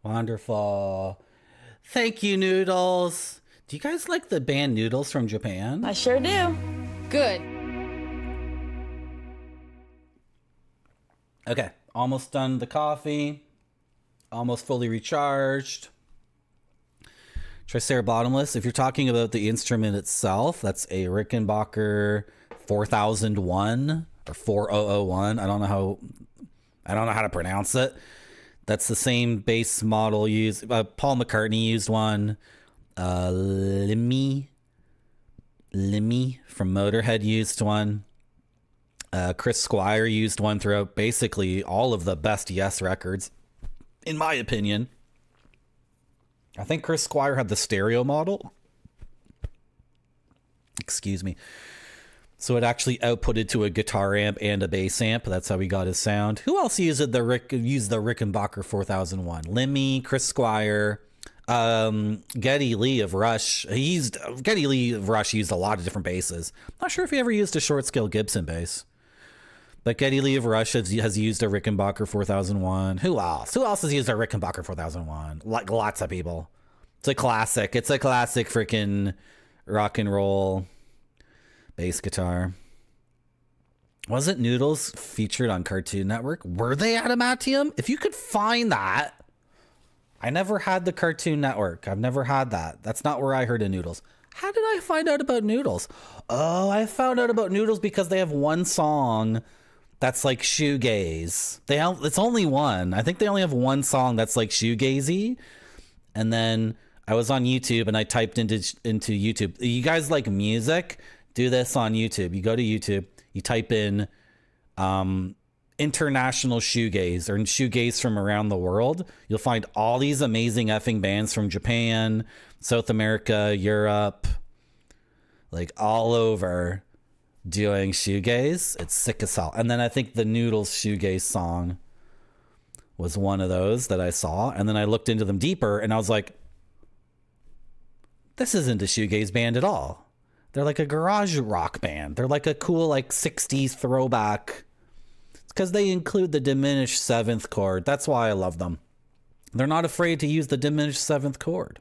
Wonderful. Thank you, Noodles. Do you guys like the band Noodles from Japan? I sure do. Good. Okay, almost done the coffee. Almost fully recharged. Triceratops. If you're talking about the instrument itself, that's a Rickenbacker 4001 or 4001. I don't know how to pronounce it. That's the same bass model used. Paul McCartney used one. Lemmy from Motorhead used one. Chris Squire used one throughout basically all of the best Yes records, in my opinion. I think Chris Squire had the stereo model. Excuse me. So it actually outputted to a guitar amp and a bass amp. That's how he got his sound. Who else used the Rickenbacker 4001? Lemmy, Chris Squire, Geddy Lee of Rush. Geddy Lee of Rush used a lot of different basses. Not sure if he ever used a short scale Gibson bass. But Geddy Lee of Rush has used a Rickenbacker 4001. Who else? Who else has used a Rickenbacker 4001? Like lots of people. It's a classic. It's a classic freaking rock and roll bass guitar. Wasn't Noodles featured on Cartoon Network? Were they adamantium? If you could find that. I never had the Cartoon Network. I've never had that. That's not where I heard of Noodles. How did I find out about Noodles? Oh, I found out about Noodles because they have one song that's like shoegaze. It's only one. I think they only have one song that's like shoegazy. And then I was on YouTube and I typed into YouTube. You guys like music? Do this on YouTube. You go to YouTube, you type in international shoegaze or shoegaze from around the world, you'll find all these amazing effing bands from Japan, South America, Europe, like all over doing shoegaze. It's sick as hell. And then I think the Noodles shoegaze song was one of those that I saw. And then I looked into them deeper and I was like, this isn't a shoegaze band at all. They're like a garage rock band. They're like a cool, like 60s throwback. It's because they include the diminished seventh chord. That's why I love them. They're not afraid to use the diminished seventh chord.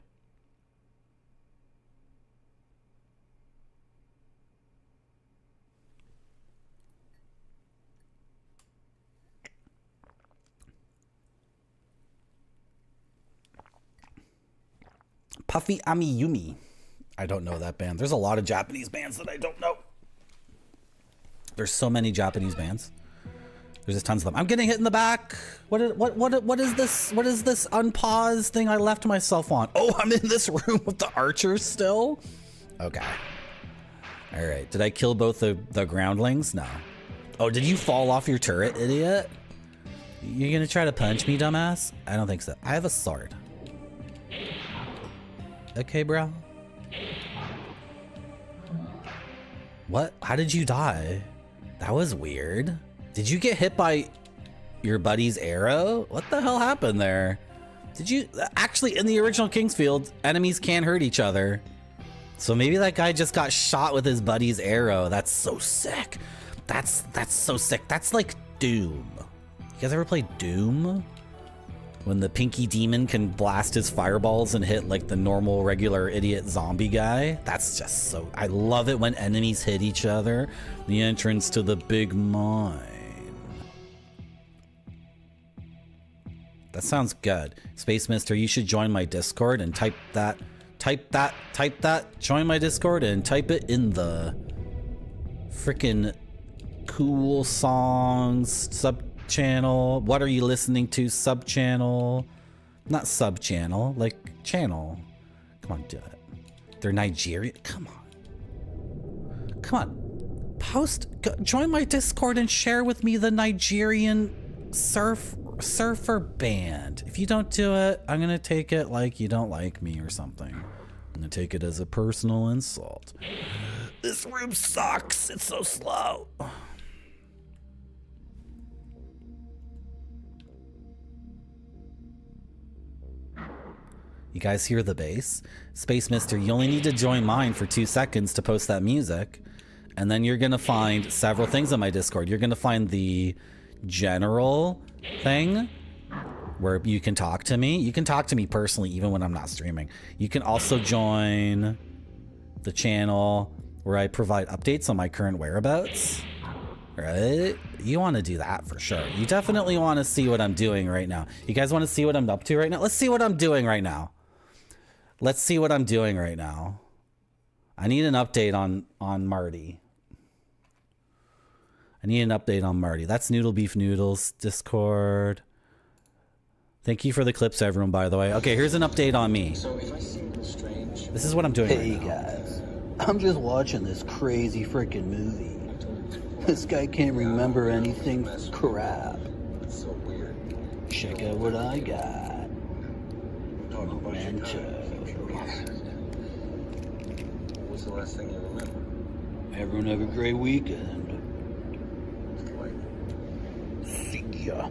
Puffy Amiyumi. I don't know that band. There's a lot of Japanese bands that I don't know. There's so many Japanese bands. There's just tons of them. I'm getting hit in the back. What is this? What is this unpause thing I left myself on? Oh, I'm in this room with the archers still? Okay. All right. Did I kill both the groundlings? No. Oh, did you fall off your turret, idiot? You're gonna try to punch me, dumbass? I don't think so. I have a sword. Okay, bro. What? How did you die? That was weird. Did you get hit by your buddy's arrow? What the hell happened there? Did you... Actually, in the original Kingsfield, enemies can't hurt each other. So maybe that guy just got shot with his buddy's arrow. That's so sick. That's so sick. That's like Doom. You guys ever play Doom? When the Pinky Demon can blast his fireballs and hit like the normal, regular, idiot zombie guy. That's just so... I love it when enemies hit each other. The entrance to the big mine. That sounds good. Space Mister, you should join my Discord and type that. Join my Discord and type it in the frickin' cool songs sub-channel. What are you listening to sub-channel? Not sub-channel, like channel. Come on, do it. They're Nigerian. Come on. Come on. Join my Discord and share with me the Nigerian surfer band. If you don't do it, I'm gonna take it like you don't like me or something. I'm gonna take it as a personal insult. This room sucks. It's so slow. You guys hear the bass? Space Mister, you only need to join mine for 2 seconds to post that music. And then you're gonna find several things on my Discord. You're gonna find the general thing where you can talk to me. You can talk to me personally even when I'm not streaming. You can also join the channel where I provide updates on my current whereabouts. Right? You want to do that for sure. You definitely want to see what I'm doing right now. You guys want to see what I'm up to right now? Let's see what I'm doing right now. Let's see what I'm doing right now. I need an update on Marty. I need an update on Marty. That's Noodle Beef Noodles Discord. Thank you for the clips, everyone, by the way. Okay, here's an update on me. This is what I'm doing right now. Guys, I'm just watching this crazy freaking movie. This guy can't remember anything. Crap. Check out what I got. Memento. What's the last thing you remember? Everyone have a great weekend. See ya.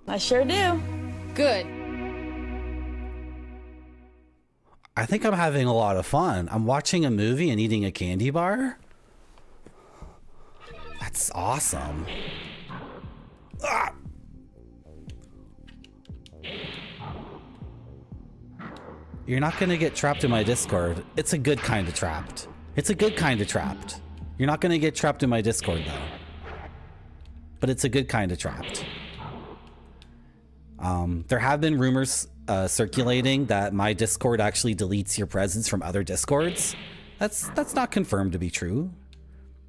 I sure do. Good. I think I'm having a lot of fun. I'm watching a movie and eating a candy bar. That's awesome. Ah! You're not gonna get trapped in my Discord. It's a good kind of trapped. It's a good kind of trapped. You're not gonna get trapped in my Discord though. But it's a good kind of trapped. There have been rumors circulating that my Discord actually deletes your presence from other Discords. That's not confirmed to be true.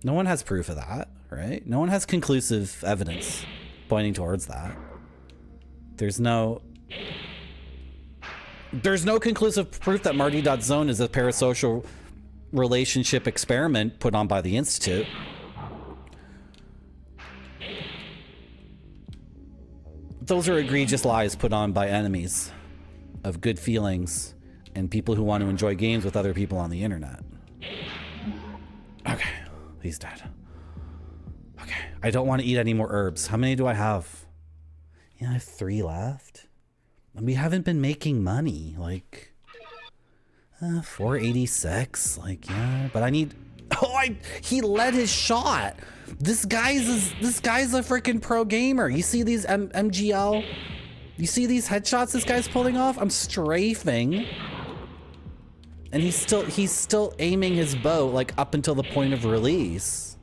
No one has proof of that, right? No one has conclusive evidence pointing towards that. There's no conclusive proof that Marty.Zone is a parasocial relationship experiment put on by the Institute. those are egregious lies put on by enemies of good feelings and people who want to enjoy games with other people on the internet. Okay, he's dead. Okay, I don't want to eat any more herbs. How many do I have? Yeah, I have 3 left. And we haven't been making money. Like, 486. Like, yeah, but I need. Oh, he led his shot. This guy's a freaking pro gamer. You see these MGL? You see these headshots this guy's pulling off? I'm strafing. And he's still aiming his bow like up until the point of release.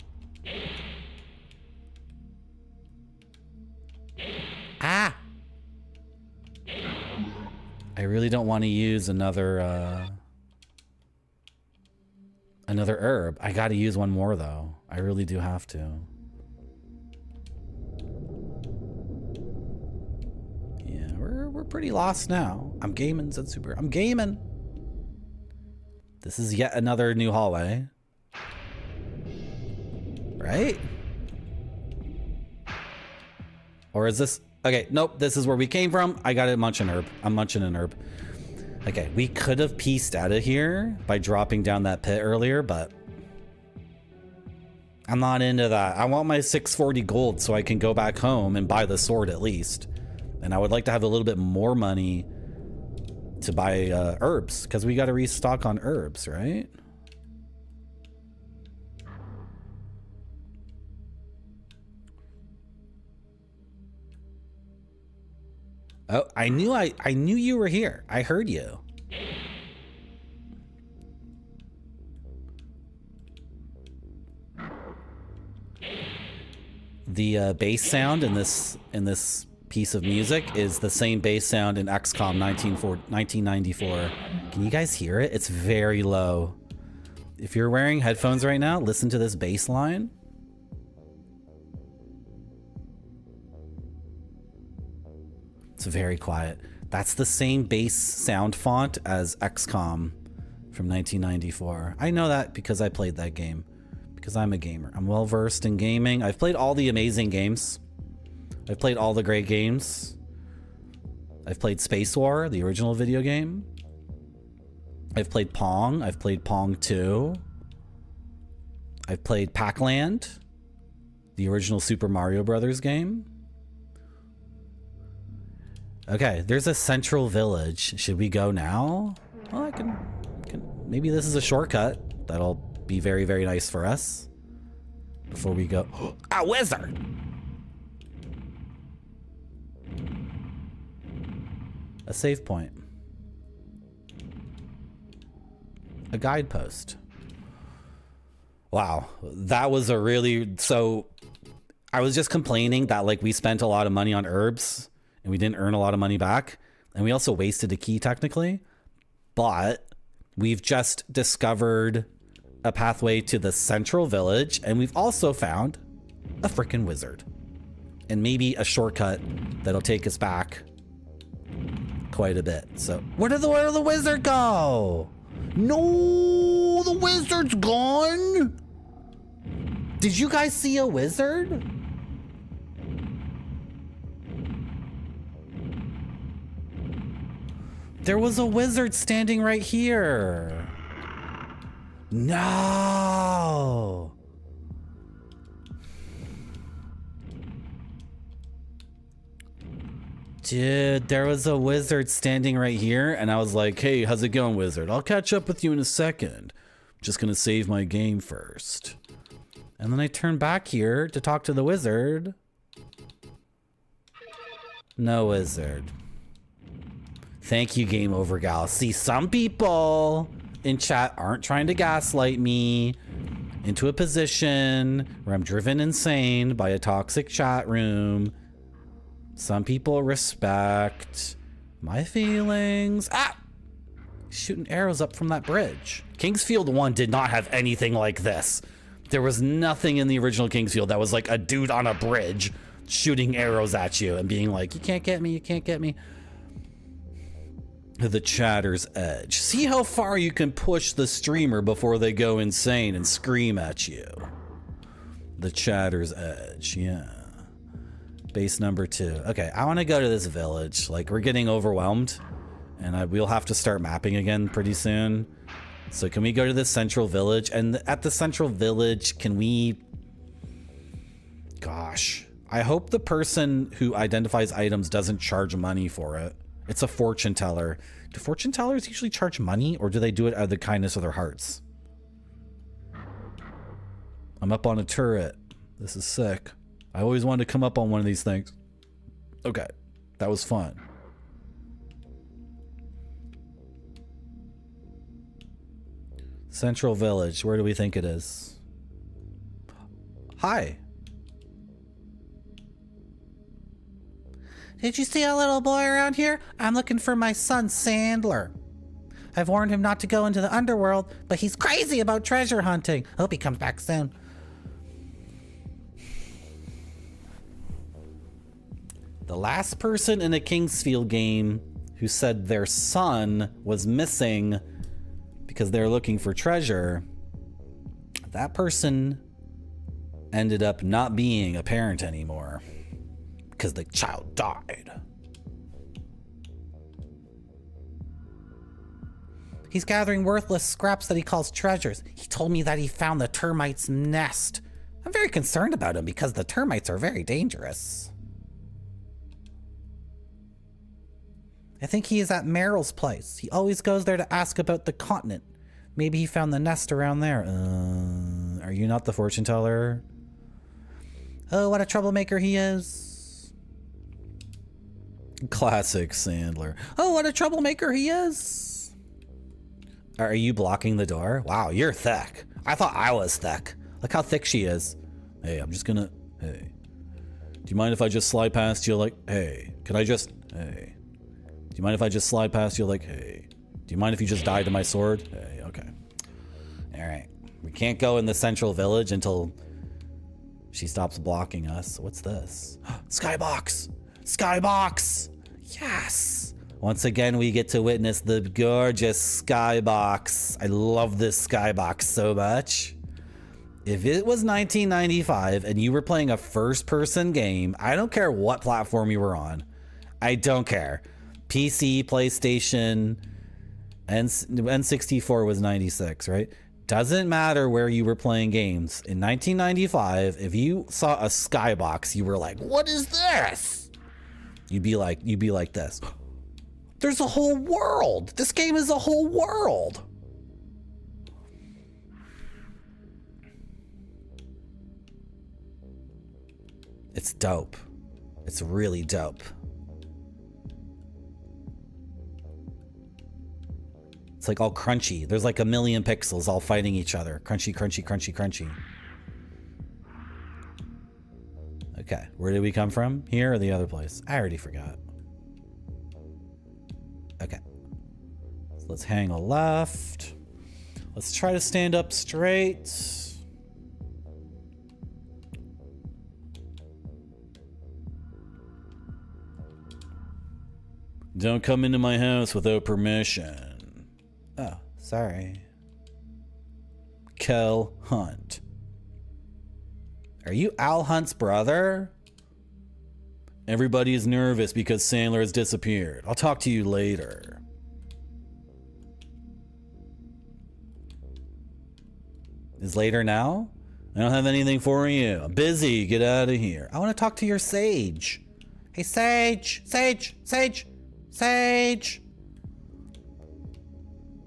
Ah. I really don't want to use another herb. I got to use one more though. I really do have to. Yeah, we're pretty lost now. I'm gaming, said Super. I'm gaming. This is yet another new hallway. Right? Or is this... Okay, nope, this is where we came from. I gotta munch an herb. I'm munching an herb. Okay, we could have pieced out of here by dropping down that pit earlier, but... I'm not into that. I want my 640 gold so I can go back home and buy the sword at least. And I would like to have a little bit more money to buy herbs, because we got to restock on herbs, right? Oh, I knew you were here. I heard you. The bass sound in this piece of music is the same bass sound in XCOM 1994. Can you guys hear it? It's very low. If you're wearing headphones right now, listen to this bass line. It's very quiet. That's the same bass sound font as XCOM from 1994. I know that because I played that game. Because I'm a gamer. I'm well versed in gaming. I've played all the amazing games. I've played all the great games. I've played Space War, the original video game. I've played Pong. I've played Pong 2. I've played Pac-Land, the original Super Mario Brothers game. Okay, there's a central village. Should we go now? Well, I can maybe this is a shortcut. That'll be very, very nice for us. Before we go. A wizard! A save point. A guidepost. Wow, that was a really... So, I was just complaining that like we spent a lot of money on herbs and we didn't earn a lot of money back. And we also wasted a key technically. But we've just discovered a pathway to the central village, and we've also found a freaking wizard. And maybe a shortcut that'll take us back quite a bit. So where did the wizard go? No, the wizard's gone. Did you guys see a wizard? There was a wizard standing right here. No. Dude, there was a wizard standing right here, and I was like, hey, how's it going, wizard? I'll catch up with you in a second. I'm just gonna save my game first. And then I turn back here to talk to the wizard. No wizard. Thank you, Game Over Gal. See, some people in chat aren't trying to gaslight me into a position where I'm driven insane by a toxic chat room. Some people respect my feelings. Ah! Shooting arrows up from that bridge. Kingsfield 1 did not have anything like this. There was nothing in the original Kingsfield that was like a dude on a bridge shooting arrows at you and being like, you can't get me, you can't get me. The chatter's edge. See how far you can push the streamer before they go insane and scream at you. The chatter's edge, yeah. Base number 2. Okay, I want to go to this village. Like, we're getting overwhelmed. And we'll have to start mapping again pretty soon. So can we go to this central village? And at the central village, can we... Gosh. I hope the person who identifies items doesn't charge money for it. It's a fortune teller. Do fortune tellers usually charge money, or do they do it out of the kindness of their hearts? I'm up on a turret. This is sick. I always wanted to come up on one of these things. Okay. That was fun. Central Village. Where do we think it is? Hi. Did you see a little boy around here? I'm looking for my son, Sandler. I've warned him not to go into the underworld, but he's crazy about treasure hunting. Hope he comes back soon. The last person in a Kingsfield game who said their son was missing because they're looking for treasure, that person ended up not being a parent anymore because the child died. He's gathering worthless scraps that he calls treasures. He told me that he found the termites' nest. I'm very concerned about him because the termites are very dangerous. I think he is at Meryl's place. He always goes there to ask about the continent. Maybe he found the nest around there. Are you not the fortune teller? Oh, what a troublemaker he is. Classic Sandler. Oh, what a troublemaker he is. Are you blocking the door? Wow, you're thick. I thought I was thick. Look how thick she is. Hey, I'm just gonna... Hey. Do you mind if I just slide past you like... Hey, can I just... Hey. Do you mind if I just slide past you like, hey? Do you mind if you just die to my sword? Hey, okay. All right. We can't go in the central village until she stops blocking us. What's this? Skybox! Skybox! Yes! Once again, we get to witness the gorgeous skybox. I love this skybox so much. If it was 1995 and you were playing a first-person game, I don't care what platform you were on. I don't care. PC, PlayStation, and N64 was 96, right? Doesn't matter where you were playing games. In 1995, if you saw a skybox, you were like, "What is this?" You'd be like this. There's a whole world. This game is a whole world. It's dope. It's really dope. It's like all crunchy. There's like a million pixels all fighting each other. Crunchy, crunchy, crunchy, crunchy. Okay, where did we come from? Here or the other place? I already forgot. Okay. So let's hang a left. Let's try to stand up straight. Don't come into my house without permission. Oh, sorry. Kel Hunt. Are you Al Hunt's brother? Everybody is nervous because Sandler has disappeared. I'll talk to you later. Is later now? I don't have anything for you. I'm busy. Get out of here. I want to talk to your Sage. Hey, Sage! Sage! Sage! Sage!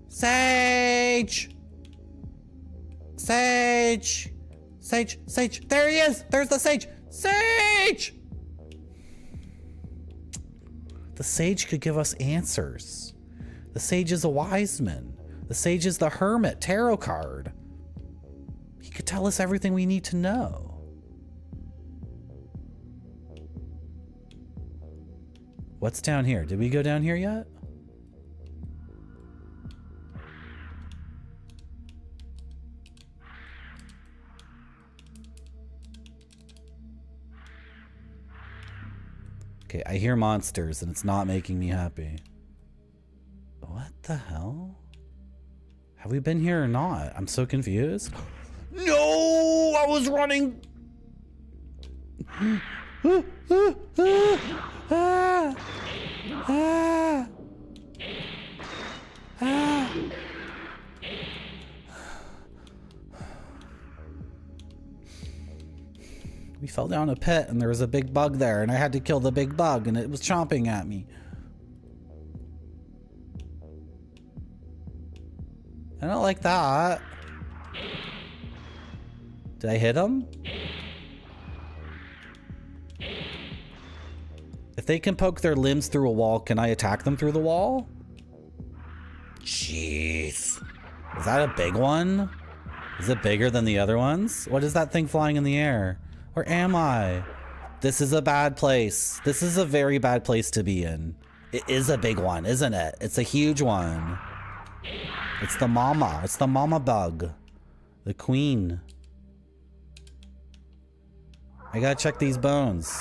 Sage! Sage! Sage! Sage! There he is! There's the Sage! Sage! The Sage could give us answers. The Sage is a wise man. The Sage is the Hermit tarot card. He could tell us everything we need to know. What's down here? Did we go down here yet? Okay, I hear monsters and it's not making me happy. What the hell? Have we been here or not? I'm so confused. No, I was running. We fell down a pit and there was a big bug there and I had to kill the big bug and it was chomping at me. I don't like that. Did I hit him? If they can poke their limbs through a wall, can I attack them through the wall? Jeez. Is that a big one? Is it bigger than the other ones? What is that thing flying in the air? Where am I? This is a bad place. This is a very bad place to be in. It is a big one, isn't it? It's a huge one. It's the mama. It's the mama bug. The queen. I gotta check these bones.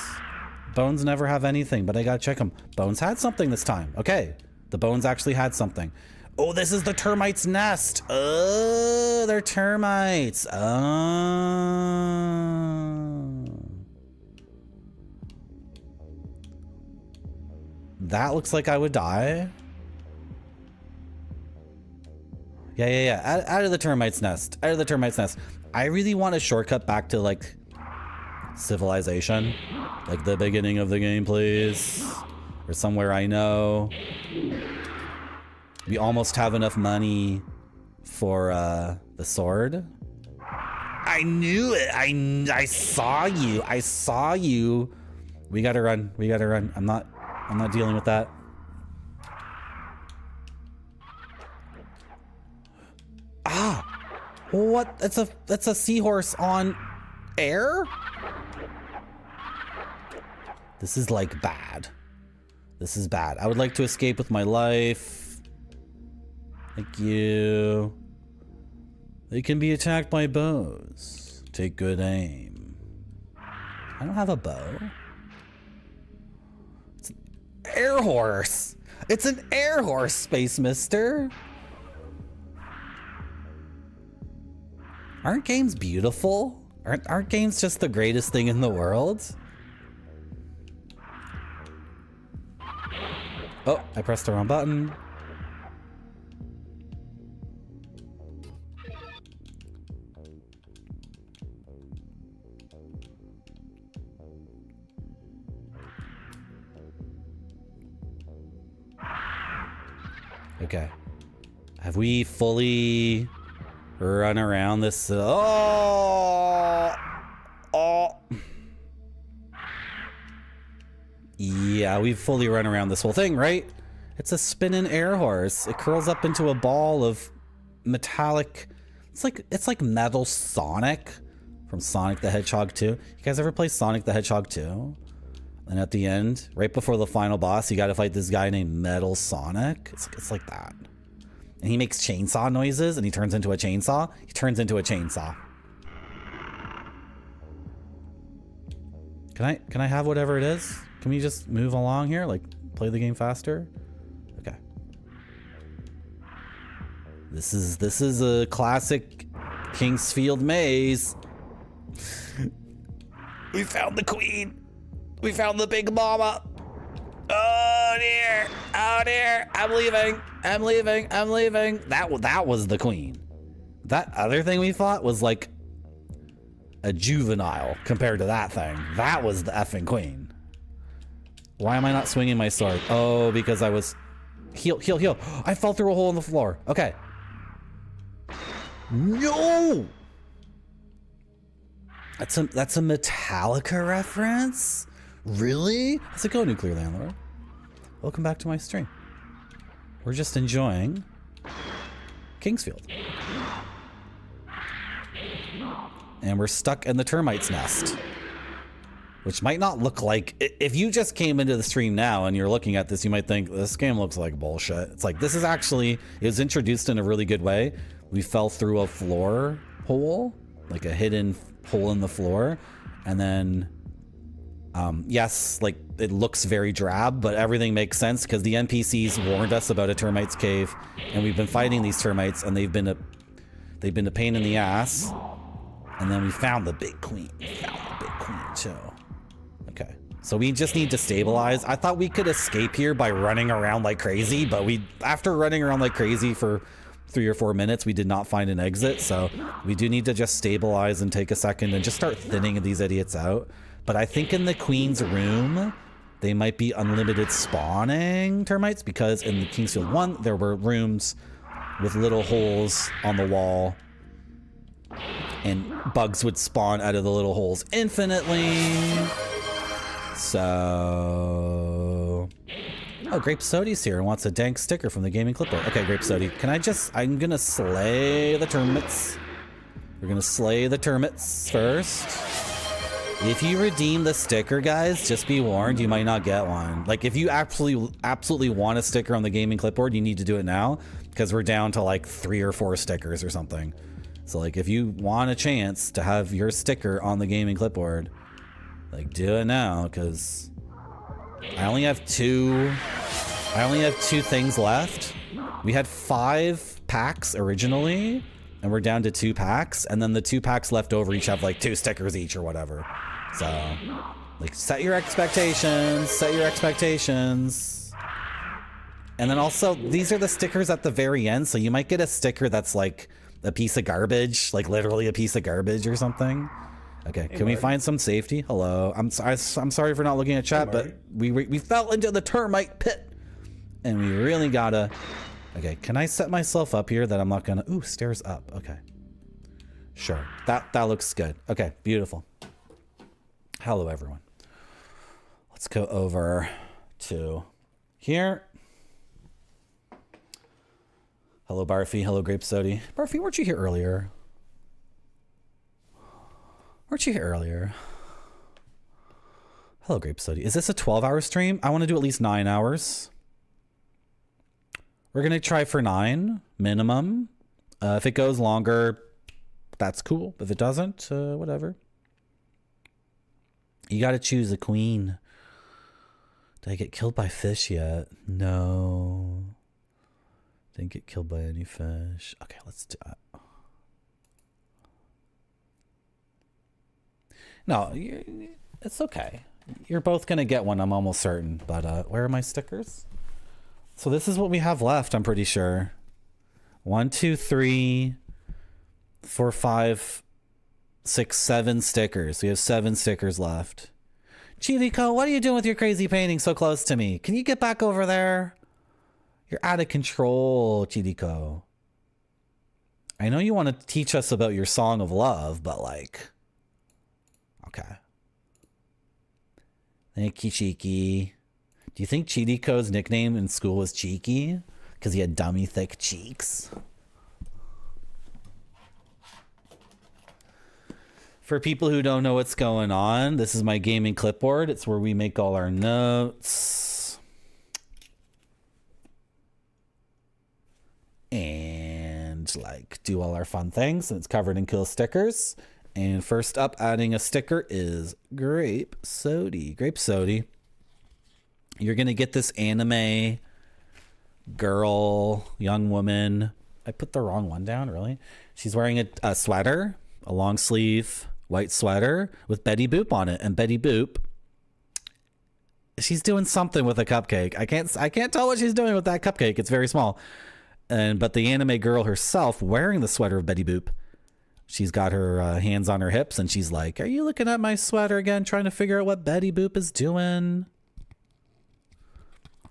Bones never have anything, but I gotta check them. Bones had something this time. Okay. The bones actually had something. Oh, this is the termite's nest. Oh, they're termites. Oh. That looks like I would die. Yeah. Out of the termite's nest. Out of the termite's nest. I really want a shortcut back to, like, civilization. Like the beginning of the game, please. Or somewhere I know. We almost have enough money for the sword. I knew it. I saw you. I saw you. We gotta run. We gotta run. I'm not dealing with that. Ah! What? That's a seahorse on air? This is like bad. This is bad. I would like to escape with my life. Thank you. They can be attacked by bows. Take good aim. I don't have a bow. It's an air horse. It's an air horse, Space Mister. Aren't games beautiful? Aren't games just the greatest thing in the world? Oh, I pressed the wrong button. Okay. Have we fully run around this? Oh! Yeah, we've fully run around this whole thing, right? It's a spinning air horse. It curls up into a ball of metallic. It's like Metal Sonic from Sonic the Hedgehog 2. You guys ever play Sonic the Hedgehog 2? And at the end, right before the final boss, you got to fight this guy named Metal Sonic. It's like that. And he makes chainsaw noises and he turns into a chainsaw. He turns into a chainsaw. Can I have whatever it is? Can we just move along here? Like, play the game faster? Okay. This is a classic Kingsfield maze. We found the queen. We found the big mama. Oh dear. Oh dear. I'm leaving. I'm leaving. I'm leaving. That was the queen. That other thing we fought was like a juvenile compared to that thing. That was the effing queen. Why am I not swinging my sword? Oh, because I was... Heal. I fell through a hole in the floor. Okay. No! That's a Metallica reference? Really? How's it go, Nuclear Landlord? Welcome back to my stream. We're just enjoying Kingsfield. And we're stuck in the termite's nest. Which might not look like... If you just came into the stream now and you're looking at this, you might think, this game looks like bullshit. It's like, this is actually... It was introduced in a really good way. We fell through a floor hole. Like a hidden hole in the floor. And then... yes, like, it looks very drab, but everything makes sense because the NPCs warned us about a termite's cave. And we've been fighting these termites and they've been a pain in the ass. And then we found the big queen. We found the big queen, too. Okay. So we just need to stabilize. I thought we could escape here by running around like crazy, but after running around like crazy for 3 or 4 minutes, we did not find an exit. So we do need to just stabilize and take a second and just start thinning these idiots out. But I think in the Queen's room, they might be unlimited spawning termites, because in the Kingsfield 1, there were rooms with little holes on the wall, and bugs would spawn out of the little holes infinitely. So, oh, Grape Sodi's here and wants a dank sticker from the gaming clipboard. Okay, Grape Sodi, I'm gonna slay the termites. We're gonna slay the termites first. If you redeem the sticker, guys, just be warned, you might not get one. Like, if you absolutely want a sticker on the gaming clipboard, you need to do it now, because we're down to like 3 or 4 stickers or something. So like, if you want a chance to have your sticker on the gaming clipboard, like, do it now, because I only have two things left. We had 5 packs originally, and we're down to 2 packs, and then the 2 packs left over each have like 2 stickers each or whatever. So, like, set your expectations. And then also, these are the stickers at the very end, so you might get a sticker that's like a piece of garbage, like literally a piece of garbage or something. Okay, can we find some safety? Hello, I'm sorry for not looking at chat, but we fell into the termite pit, and we really gotta. Okay, can I set myself up here that I'm not gonna? Ooh, stairs up. Okay, sure. That looks good. Okay, beautiful. Hello, everyone. Let's go over to here. Hello, Barfy. Hello, Grape Sodi. Barfy, weren't you here earlier? Hello, Grape Sodi. Is this a 12-hour stream? I want to do at least 9 hours. We're going to try for 9 minimum. If it goes longer, that's cool. If it doesn't, whatever. You got to choose a queen. Did I get killed by fish yet? No. Didn't get killed by any fish. Okay, let's do it. No, it's okay. You're both going to get one, I'm almost certain. But where are my stickers? So this is what we have left, I'm pretty sure. 1, 2, 3, 4, 5, 6, 7 stickers. We have 7 stickers left. Chilico, what are you doing with your crazy painting so close to me? Can you get back over there? You're out of control, Chilico. I know you want to teach us about your song of love, but like... Okay. Thank you, Cheeky. Do you think Chilico's nickname in school was Cheeky? Because he had dummy thick cheeks? For people who don't know what's going on, this is my gaming clipboard. It's where we make all our notes. And like do all our fun things. And it's covered in cool stickers. And first up, adding a sticker is Grape Sodi. Grape Sodi. You're going to get this anime girl, young woman. I put the wrong one down, really. She's wearing a sweater, a long sleeve white sweater with Betty Boop on it. And Betty Boop, she's doing something with a cupcake. I can't tell what she's doing with that cupcake. It's very small. But the anime girl herself wearing the sweater of Betty Boop, she's got her hands on her hips and she's like, are you looking at my sweater again, trying to figure out what Betty Boop is doing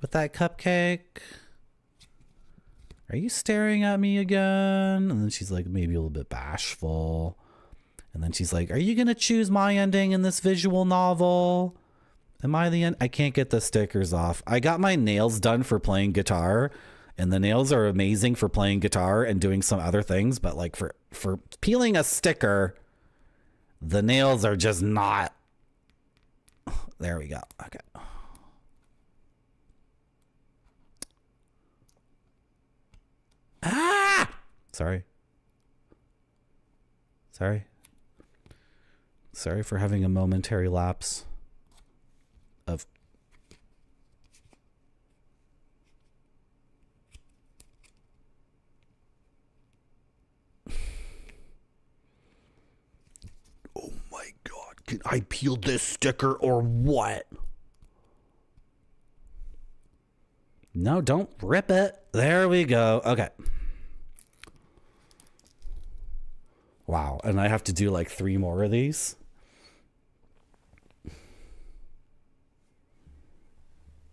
with that cupcake? Are you staring at me again? And then she's like maybe a little bit bashful. And then she's like, are you going to choose my ending in this visual novel? Am I the end? I can't get the stickers off. I got my nails done for playing guitar. And the nails are amazing for playing guitar and doing some other things. But like for peeling a sticker, the nails are just not. There we go. Okay. Ah! Sorry for having a momentary lapse of... Oh my God, Can I peel this sticker or what? No, don't rip it. There we go. Okay. Wow. And I have to do like 3 more of these.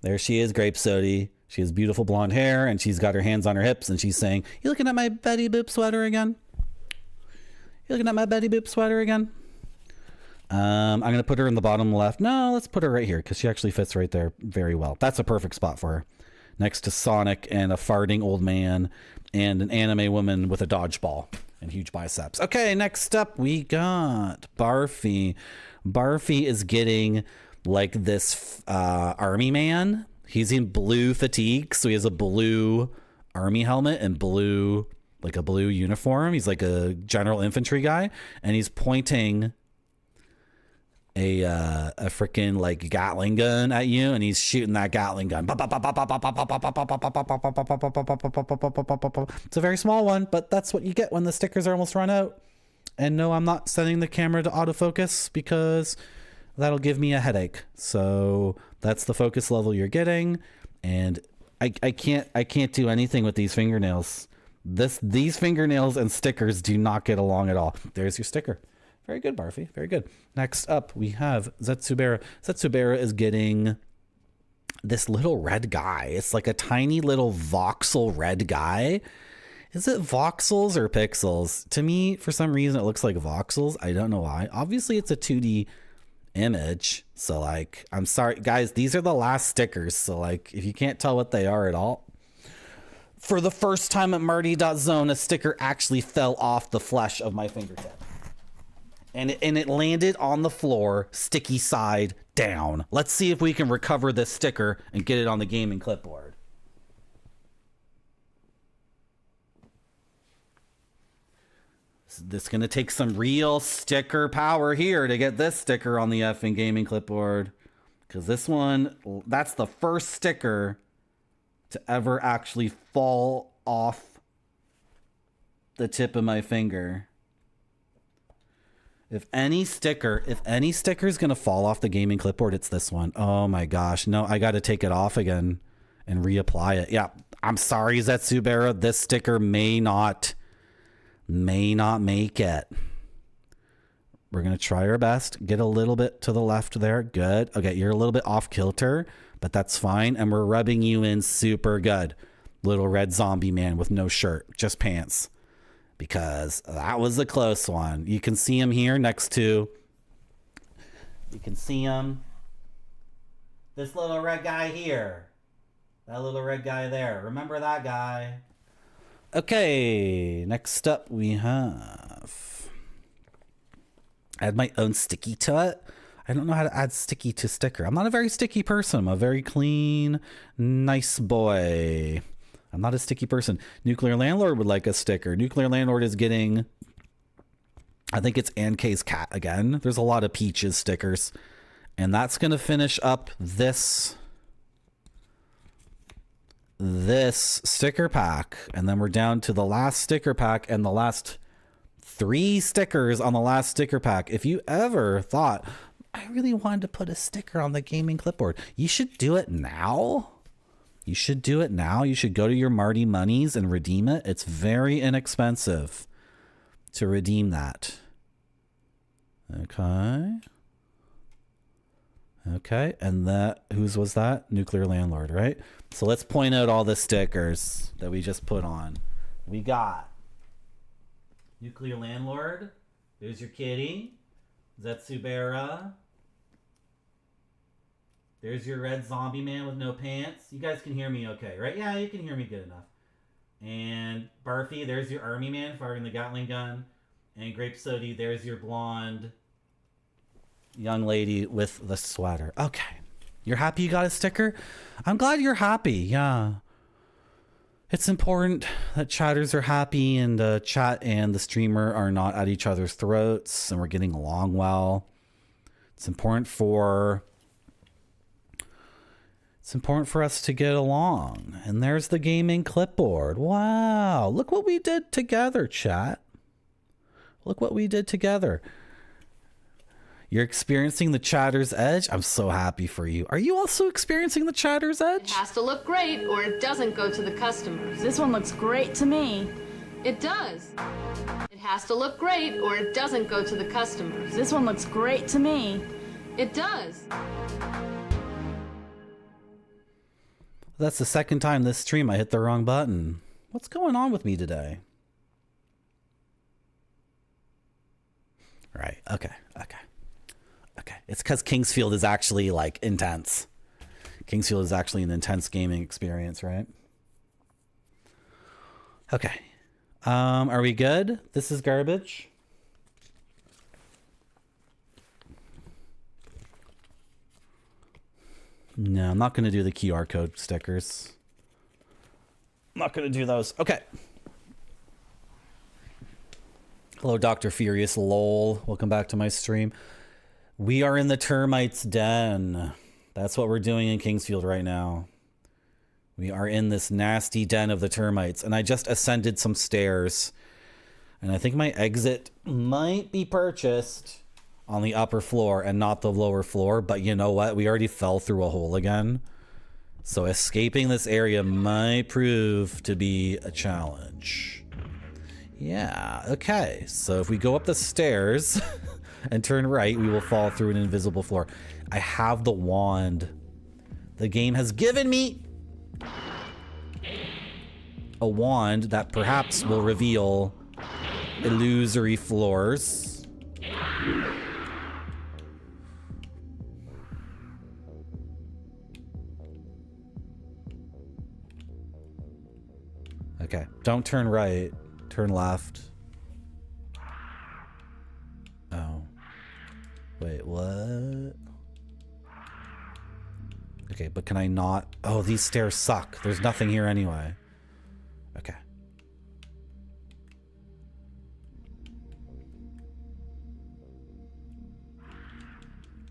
There she is, Grape Sody. She has beautiful blonde hair and she's got her hands on her hips and she's saying, "You looking at my Betty Boop sweater again? You looking at my Betty Boop sweater again?" I'm going to put her in the bottom left. No, let's put her right here because she actually fits right there very well. That's a perfect spot for her. Next to Sonic and a farting old man and an anime woman with a dodgeball and huge biceps. Okay, next up we got Barfy. Barfy is getting like this army man. He's in blue fatigue, so he has a blue army helmet and blue, like a blue uniform. He's like a general infantry guy, and he's pointing a freaking like Gatling gun at you, and he's shooting that Gatling gun. It's a very small one, but that's what you get when the stickers are almost run out. And no, I'm not setting the camera to autofocus because that'll give me a headache. So that's the focus level you're getting, and I can't do anything with these fingernails. These fingernails and stickers do not get along at all. There's your sticker. Very good, Barfy. Very good. Next up, we have Zetsubera. Zetsubera is getting this little red guy. It's like a tiny little voxel red guy. Is it voxels or pixels? To me, for some reason, it looks like voxels. I don't know why. Obviously, it's a 2D image. So, like, I'm sorry, guys. These are the last stickers. So, like, if you can't tell what they are at all. For the first time at Marty.zone, a sticker actually fell off the flesh of my fingertip. And it landed on the floor, sticky side down. Let's see if we can recover this sticker and get it on the gaming clipboard. This is going to take some real sticker power here to get this sticker on the effing gaming clipboard. Because this one, that's the first sticker to ever actually fall off the tip of my finger. If any sticker is going to fall off the gaming clipboard, it's this one. Oh my gosh. No, I got to take it off again and reapply it. Yeah, I'm sorry, Zetsubera. This sticker may not make it. We're going to try our best. Get a little bit to the left there. Good. Okay, you're a little bit off kilter, but that's fine. And we're rubbing you in super good. Little red zombie man with no shirt, just pants. Because that was a close one. You can see him here next to... You can see him. This little red guy here. That little red guy there. Remember that guy? Okay, next up we have... Add my own sticky to it. I don't know how to add sticky to sticker. I'm not a very sticky person. I'm a very clean, nice boy. I'm not a sticky person. Nuclear Landlord would like a sticker. Nuclear Landlord is getting, I think it's Ankei's cat again. There's a lot of Peaches stickers. And that's going to finish up this sticker pack. And then we're down to the last sticker pack and the last 3 stickers on the last sticker pack. If you ever thought, I really wanted to put a sticker on the gaming clipboard, you should do it now. You should do it now. You should go to your Marty Monies and redeem it. It's very inexpensive to redeem that. Okay. Okay. And that, whose was that? Nuclear Landlord, right? So let's point out all the stickers that we just put on. We got Nuclear Landlord. There's your kitty. Zetsubera. There's your red zombie man with no pants. You guys can hear me okay, right? Yeah, you can hear me good enough. And Barfy, there's your army man firing the Gatling gun. And Grape Sody, there's your blonde young lady with the sweater. Okay. You're happy you got a sticker? I'm glad you're happy, yeah. It's important that chatters are happy and the chat and the streamer are not at each other's throats and we're getting along well. It's important for us to get along. And there's the gaming clipboard. Wow. Look what we did together, chat. Look what we did together. You're experiencing the Chatter's Edge? I'm so happy for you. Are you also experiencing the Chatter's Edge? It has to look great or it doesn't go to the customers. This one looks great to me. It does. It has to look great or it doesn't go to the customers. This one looks great to me. It does. That's the second time this stream I hit the wrong button. What's going on with me today? Right, okay. It's because Kingsfield is actually, like, intense. Kingsfield is actually an intense gaming experience, right? Okay. Are we good? This is garbage. No, I'm not going to do the QR code stickers. I'm not going to do those. Okay. Hello, Dr. Furious lol. Welcome back to my stream. We are in the termites den. That's what we're doing in Kingsfield right now. We are in this nasty den of the termites. And I just ascended some stairs. And I think my exit might be purchased on the upper floor and not the lower floor. But you know what? We already fell through a hole again. So escaping this area might prove to be a challenge. Yeah, okay. So if we go up the stairs and turn right, we will fall through an invisible floor. I have the wand. The game has given me a wand that perhaps will reveal illusory floors. Okay, don't turn right. Turn left. Oh. Wait, what? Okay, but can I not? Oh, these stairs suck. There's nothing here anyway. Okay.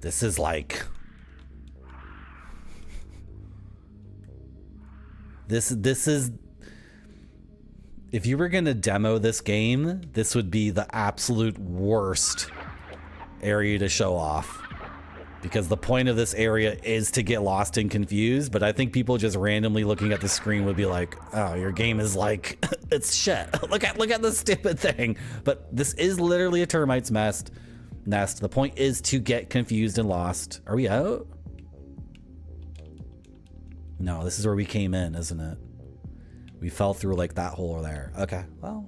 This is like... This is... If you were going to demo this game, this would be the absolute worst area to show off. Because the point of this area is to get lost and confused, but I think people just randomly looking at the screen would be like, oh, your game is like, it's shit. Look at this stupid thing. But this is literally a termite's nest. The point is to get confused and lost. Are we out? No, this is where we came in, isn't it? We fell through like that hole there. Okay, well,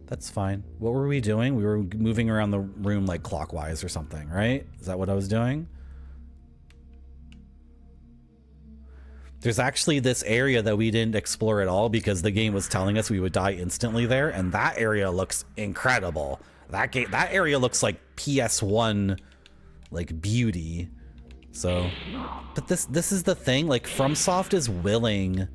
that's fine. What were we doing? We were moving around the room like clockwise or something, right? Is that what I was doing? There's actually this area that we didn't explore at all because the game was telling us we would die instantly there, and that area looks incredible. That area looks like PS1 like beauty. So, but this is the thing, like FromSoft is willing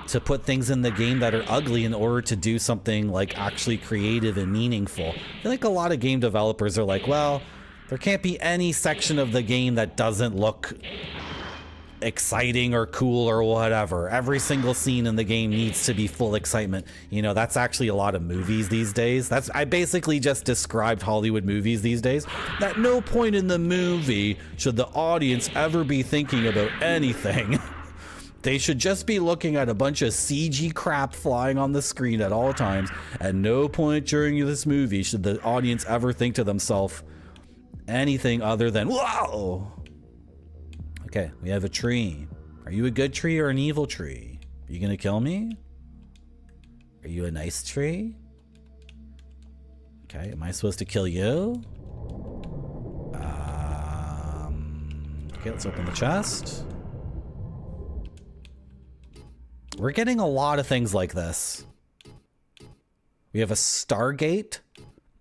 to put things in the game that are ugly in order to do something like actually creative and meaningful. I feel like a lot of game developers are like, well, there can't be any section of the game that doesn't look exciting or cool or whatever. Every single scene in the game needs to be full excitement. You know, that's actually a lot of movies these days. I basically just described Hollywood movies these days. At no point in the movie should the audience ever be thinking about anything. They should just be looking at a bunch of CG crap flying on the screen at all times. At no point during this movie should the audience ever think to themselves anything other than, whoa! Okay, we have a tree. Are you a good tree or an evil tree? Are you gonna kill me? Are you a nice tree? Okay, am I supposed to kill you? Okay, let's open the chest. We're getting a lot of things like this. We have a Stargate,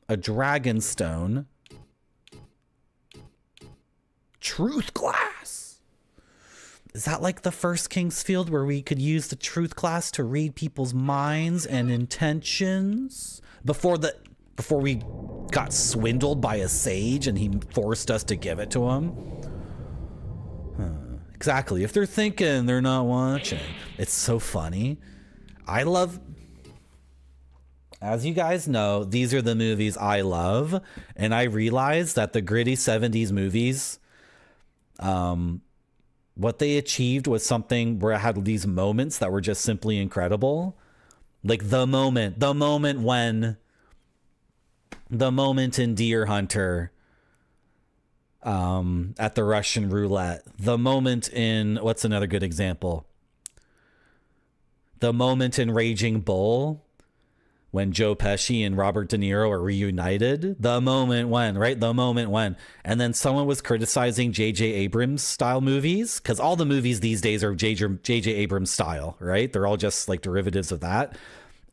a Dragonstone, Truth Glass. Is that like the first Kingsfield where we could use the Truth Glass to read people's minds and intentions before we got swindled by a sage and he forced us to give it to him? Exactly. If they're thinking, they're not watching. It's so funny. I love as you guys know, these are the movies I love, and I realized that the gritty 70s movies, what they achieved was something where it had these moments that were just simply incredible. Like the moment in Deer Hunter, at the Russian roulette, the moment in, what's another good example? The moment in Raging Bull, when Joe Pesci and Robert De Niro are reunited. The moment when, right? The moment when. And then someone was criticizing J.J. Abrams style movies, because all the movies these days are J.J. Abrams style, right? They're all just like derivatives of that.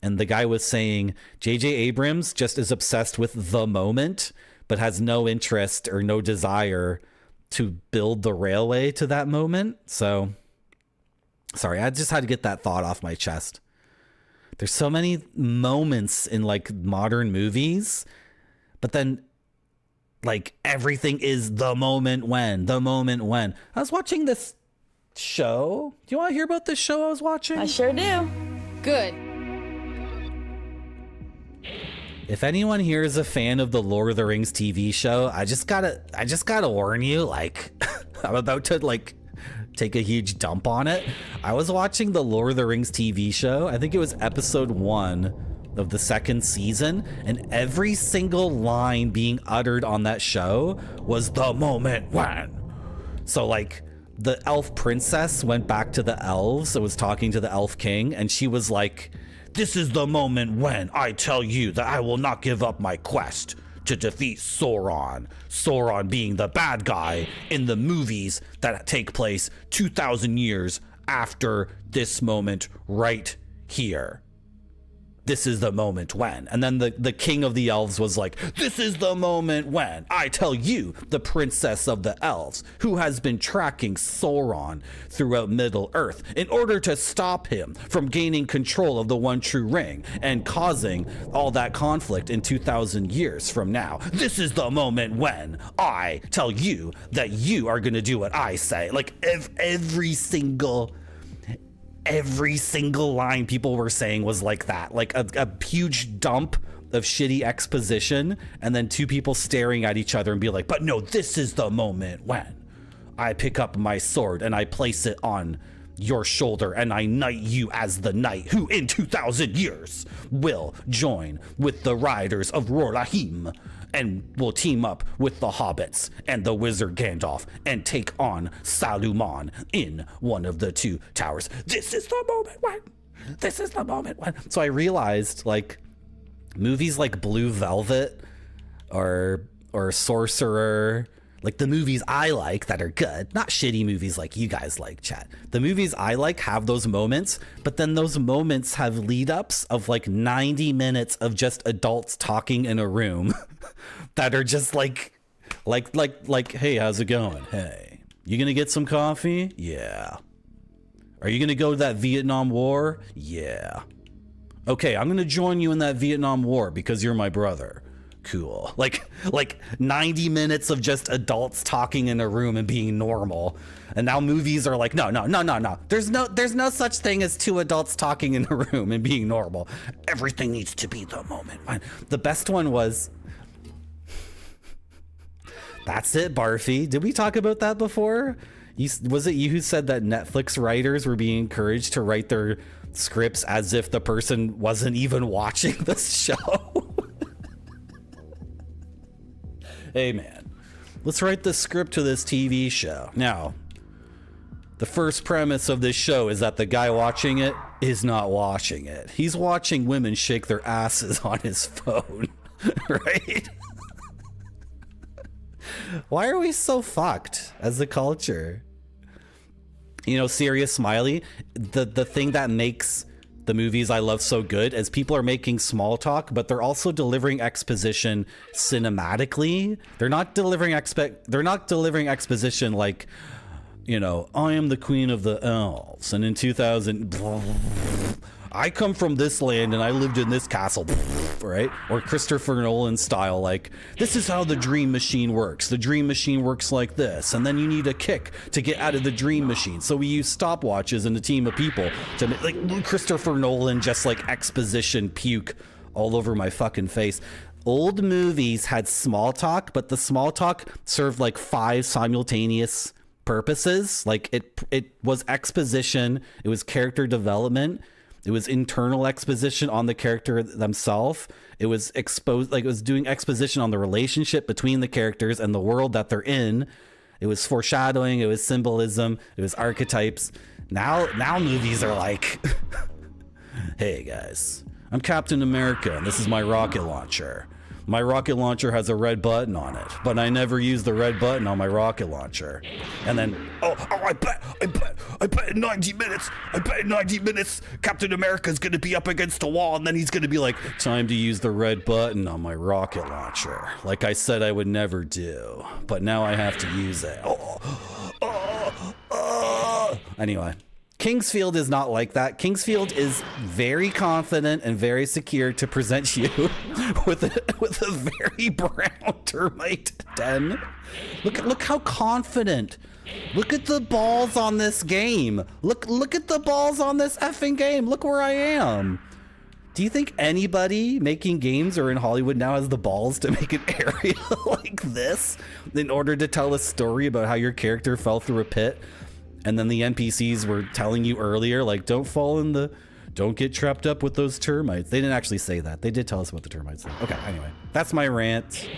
And the guy was saying J.J. Abrams just is obsessed with the moment, but has no interest or no desire to build the railway to that moment. So, sorry, I just had to get that thought off my chest. There's so many moments in like modern movies, but then like everything is the moment when. I was watching this show. Do you want to hear about this show I was watching? I sure do. Good. If anyone here is a fan of the Lord of the Rings TV show, I just gotta warn you, like, I'm about to like take a huge dump on it. I was watching the Lord of the Rings TV show. I think it was episode 1 of the 2nd season, and every single line being uttered on that show was the moment when. So like the elf princess went back to the elves and was talking to the elf king, and she was like, "This is the moment when I tell you that I will not give up my quest to defeat Sauron." Sauron being the bad guy in the movies that take place 2,000 years after this moment right here. This is the moment when. And then the king of the elves was like, "This is the moment when I tell you, the princess of the elves, who has been tracking Sauron throughout Middle Earth in order to stop him from gaining control of the one true ring and causing all that conflict in 2,000 years from now. This is the moment when I tell you that you are going to do what I say." Like every single line people were saying was like that, like a huge dump of shitty exposition, and then two people staring at each other and be like, "But no, this is the moment when I pick up my sword and I place it on your shoulder and I knight you as the knight who in 2,000 years will join with the riders of Rorahim and will team up with the hobbits and the wizard Gandalf and take on Saruman in one of the 2 towers. This is the moment when. This is the moment when." So I realized, like, movies like Blue Velvet or Sorcerer, like the movies I like that are good, not shitty movies like you guys like, chat. The movies I like have those moments, but then those moments have lead ups of like 90 minutes of just adults talking in a room that are just like, "Hey, how's it going? Hey, you gonna get some coffee? Yeah. Are you gonna go to that Vietnam War? Yeah. Okay, I'm gonna join you in that Vietnam War because you're my brother. Cool." Like 90 minutes of just adults talking in a room and being normal. And now movies are like, no. There's no such thing as 2 adults talking in a room and being normal. Everything needs to be the moment. The best one was, that's it, Barfy. Did we talk about that before? Was it you who said that Netflix writers were being encouraged to write their scripts as if the person wasn't even watching the show? Hey man, let's write the script to this TV show. Now, the first premise of this show is that the guy watching it is not watching it. He's watching women shake their asses on his phone, right? Why are we so fucked as a culture? You know, Serious Smiley, the thing that makes the movies I love so good is people are making small talk, but they're also delivering exposition cinematically. They're not delivering exposition like, you know, "I am the queen of the elves, and in 2000 I come from this land and I lived in this castle," right? Or Christopher Nolan style, like, "This is how the dream machine works. The dream machine works like this, and then you need a kick to get out of the dream machine. So we use stopwatches and a team of people to make," like Christopher Nolan, just like exposition puke all over my fucking face. Old movies had small talk, but the small talk served like 5 simultaneous purposes. Like it was exposition, it was character development, it was internal exposition on the character themselves, it was exposed, like it was doing exposition on the relationship between the characters and the world that they're in. It was foreshadowing, it was symbolism, it was archetypes. Now movies are like, hey guys, I'm Captain America and this is my rocket launcher. My rocket launcher has a red button on it, but I never use the red button on my rocket launcher. And then, I bet in 90 minutes, Captain America's gonna be up against a wall, and then he's gonna be like, time to use the red button on my rocket launcher. Like I said I would never do, but now I have to use it. Anyway. Kingsfield is not like that. Kingsfield is very confident and very secure to present you with a very brown termite den. Look how confident. Look at the balls on this game. Look at the balls on this effing game. Look where I am. Do you think anybody making games or in Hollywood now has the balls to make an area like this in order to tell a story about how your character fell through a pit? And then the NPCs were telling you earlier, like, don't get trapped up with those termites. They didn't actually say that. They did tell us about the termites though. Okay, anyway, that's my rant.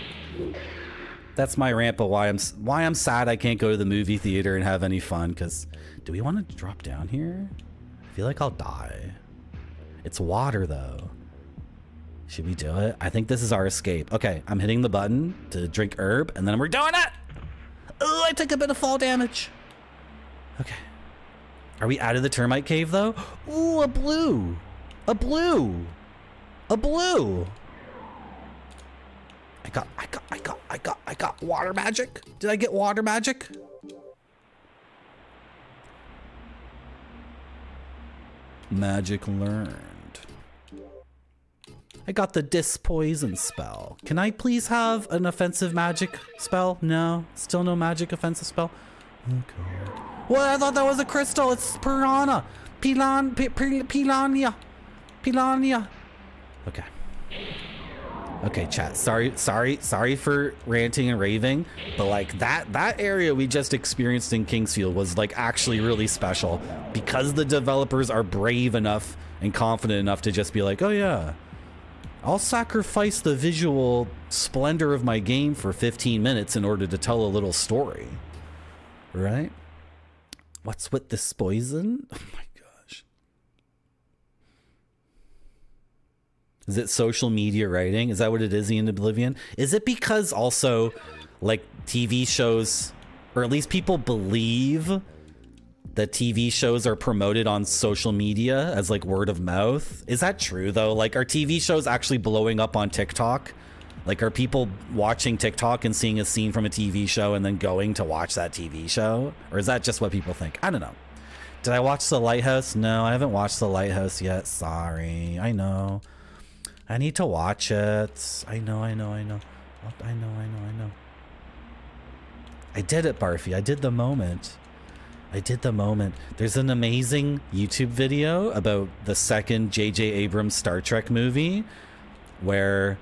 That's my rant, but why I'm sad I can't go to the movie theater and have any fun, because do we want to drop down here? I feel like I'll die. It's water though. Should we do it? I think this is our escape. Okay, I'm hitting the button to drink herb, and then we're doing it! Oh, I took a bit of fall damage. Okay. Are we out of the termite cave though? Ooh, a blue. A blue. A blue. I got water magic. Did I get water magic? Magic learned. I got the dispoison spell. Can I please have an offensive magic spell? No, still no magic offensive spell. Oh god. What? I thought that was a crystal. It's piranha. Piranha. Okay. Okay, chat. Sorry for ranting and raving, but like that area we just experienced in Kingsfield was like actually really special because the developers are brave enough and confident enough to just be like, oh yeah, I'll sacrifice the visual splendor of my game for 15 minutes in order to tell a little story. Right? What's with this poison? Oh my gosh. Is it social media writing? Is that what it is in Oblivion? Is it because also like TV shows, or at least people believe that TV shows are promoted on social media as like word of mouth? Is that true though? Like, are TV shows actually blowing up on TikTok? Like, are people watching TikTok and seeing a scene from a TV show and then going to watch that TV show? Or is that just what people think? I don't know. Did I watch The Lighthouse? No, I haven't watched The Lighthouse yet. Sorry. I know. I need to watch it. I know. I did it, Barfy. I did the moment. There's an amazing YouTube video about the second J.J. Abrams Star Trek movie where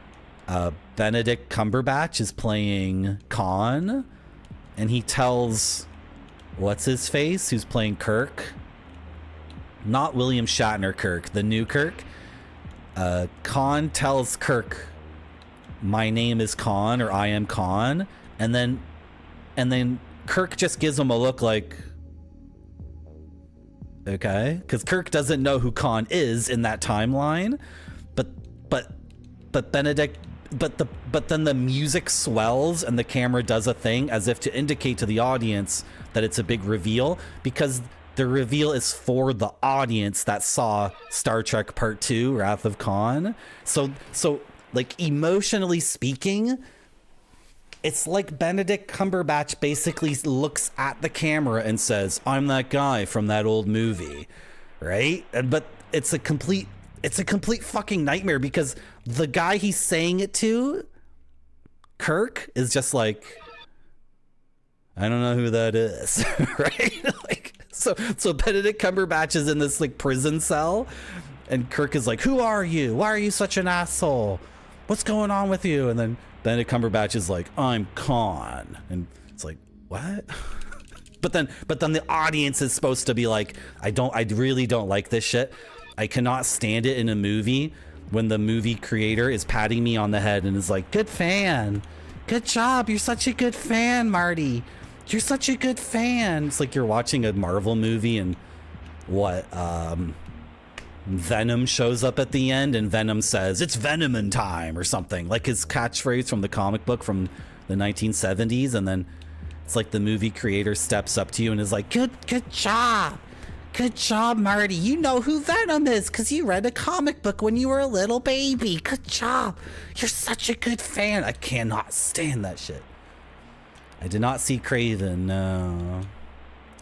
Benedict Cumberbatch is playing Khan, and he tells what's his face, who's playing Kirk, not William Shatner Kirk, the new Kirk. Khan tells Kirk, my name is Khan, or I am Khan, and then Kirk just gives him a look like, okay, because Kirk doesn't know who Khan is in that timeline, but Benedict. But then the music swells and the camera does a thing as if to indicate to the audience that it's a big reveal, because the reveal is for the audience that saw Star Trek Part 2, Wrath of Khan. So like emotionally speaking, it's like Benedict Cumberbatch basically looks at the camera and says, I'm that guy from that old movie, right? But it's a complete fucking nightmare, because the guy he's saying it to, Kirk, is just like, I don't know who that is, right? Like, so Benedict Cumberbatch is in this like prison cell, And Kirk is like, who are you? Why are you such an asshole? What's going on with you? And then Benedict Cumberbatch is like, I'm Khan. And it's like, what? But then the audience is supposed to be like, I really don't like this shit. I cannot stand it in a movie when the movie creator is patting me on the head and is like, good fan. Good job. You're such a good fan, Marty. You're such a good fan. It's like you're watching a Marvel movie and Venom shows up at the end and Venom says, it's Venomin' time or something. Like his catchphrase from the comic book from the 1970s. And then it's like the movie creator steps up to you and is like, good job. Good job, Marty. You know who Venom is because you read a comic book when you were a little baby. Good job. You're such a good fan. I cannot stand that shit. I did not see Craven, no.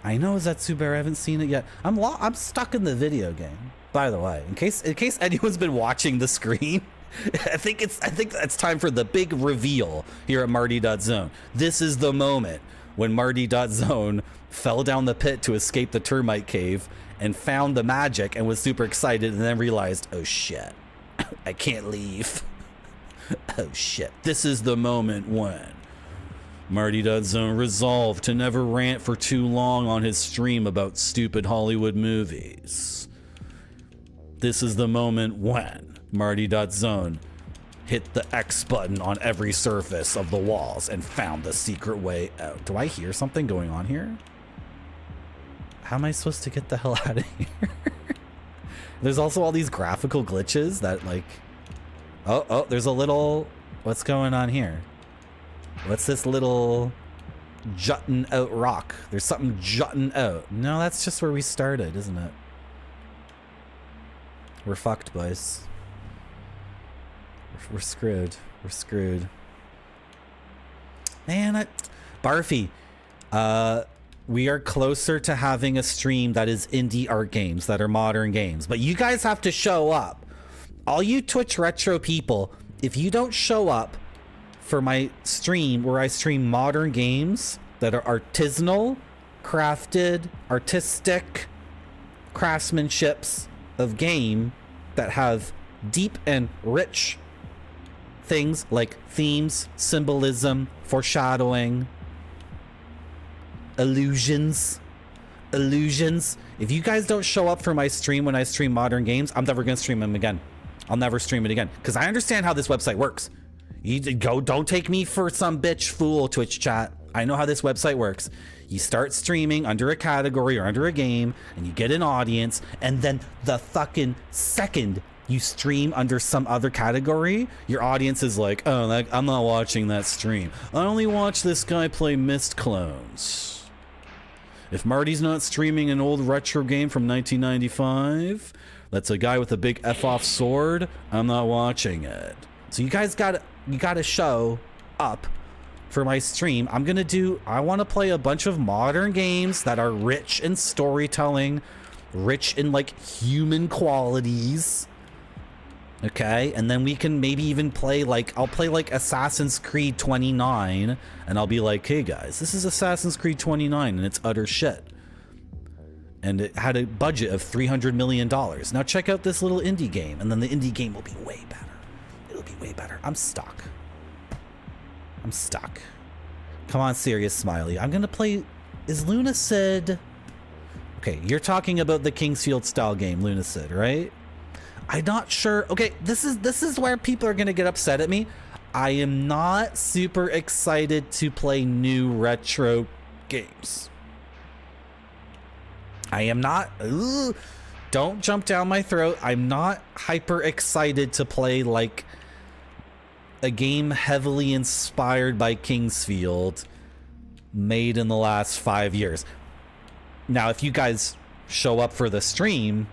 I know Zetsuber, I haven't seen it yet. I'm stuck in the video game, by the way. In case anyone's been watching the screen, I think it's time for the big reveal here at Marty.Zone. This is the moment when Marty.Zone fell down the pit to escape the termite cave and found the magic and was super excited and then realized, oh shit, I can't leave. Oh shit. This is the moment when Marty.Zone resolved to never rant for too long on his stream about stupid Hollywood movies. This is the moment when Marty.Zone hit the X button on every surface of the walls and found the secret way out. Do I hear something going on here? How am I supposed to get the hell out of here? There's also all these graphical glitches that like... Oh, there's a little... What's going on here? What's this little jutting out rock? There's something jutting out. No, that's just where we started, isn't it? We're fucked, boys. We're screwed. We're screwed. Man, Barfy, we are closer to having a stream that is indie art games, that are modern games. But you guys have to show up. All you Twitch retro people, if you don't show up for my stream where I stream modern games that are artisanal, crafted, artistic craftsmanships of game that have deep and rich things like themes, symbolism, foreshadowing, illusions. If you guys don't show up for my stream when I stream modern games, I'm never gonna stream them again. I'll never stream it again because I understand how this website works. Don't take me for some bitch fool, Twitch chat. I know how this website works. You start streaming under a category or under a game and you get an audience, and then the fucking second you stream under some other category, your audience is like, oh, I'm not watching that stream. I only watch this guy play Mist Clones. If Marty's not streaming an old retro game from 1995, that's a guy with a big F-off sword, I'm not watching it. So you guys gotta show up for my stream. I want to play a bunch of modern games that are rich in storytelling, rich in like human qualities. Okay, and then we can maybe even play like, I'll play like Assassin's Creed 29 and I'll be like, hey guys, this is Assassin's Creed 29 and it's utter shit. And it had a budget of $300 million. Now check out this little indie game, and then the indie game will be way better. It'll be way better. I'm stuck. Come on, serious Smiley. I'm gonna play, is Lunacid? Okay, you're talking about the Kingsfield style game, Lunacid, right? I'm not sure. Okay, this is where people are gonna get upset at me. I am not super excited to play new retro games. I am not. Ooh, don't jump down my throat. I'm not hyper excited to play like a game heavily inspired by Kingsfield made in the last 5 years. Now, if you guys show up for the stream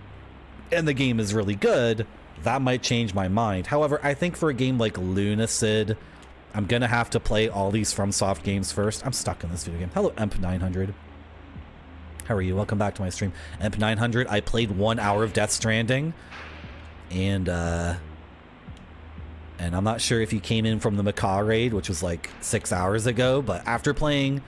and the game is really good, that might change my mind. However, I think for a game like Lunacid, I'm gonna have to play all these FromSoft games first. I'm stuck in this video game. Hello, Emp900. How are you? Welcome back to my stream. Emp900, I played 1 hour of Death Stranding, and I'm not sure if you came in from the Macaw raid, which was like 6 hours ago, but after playing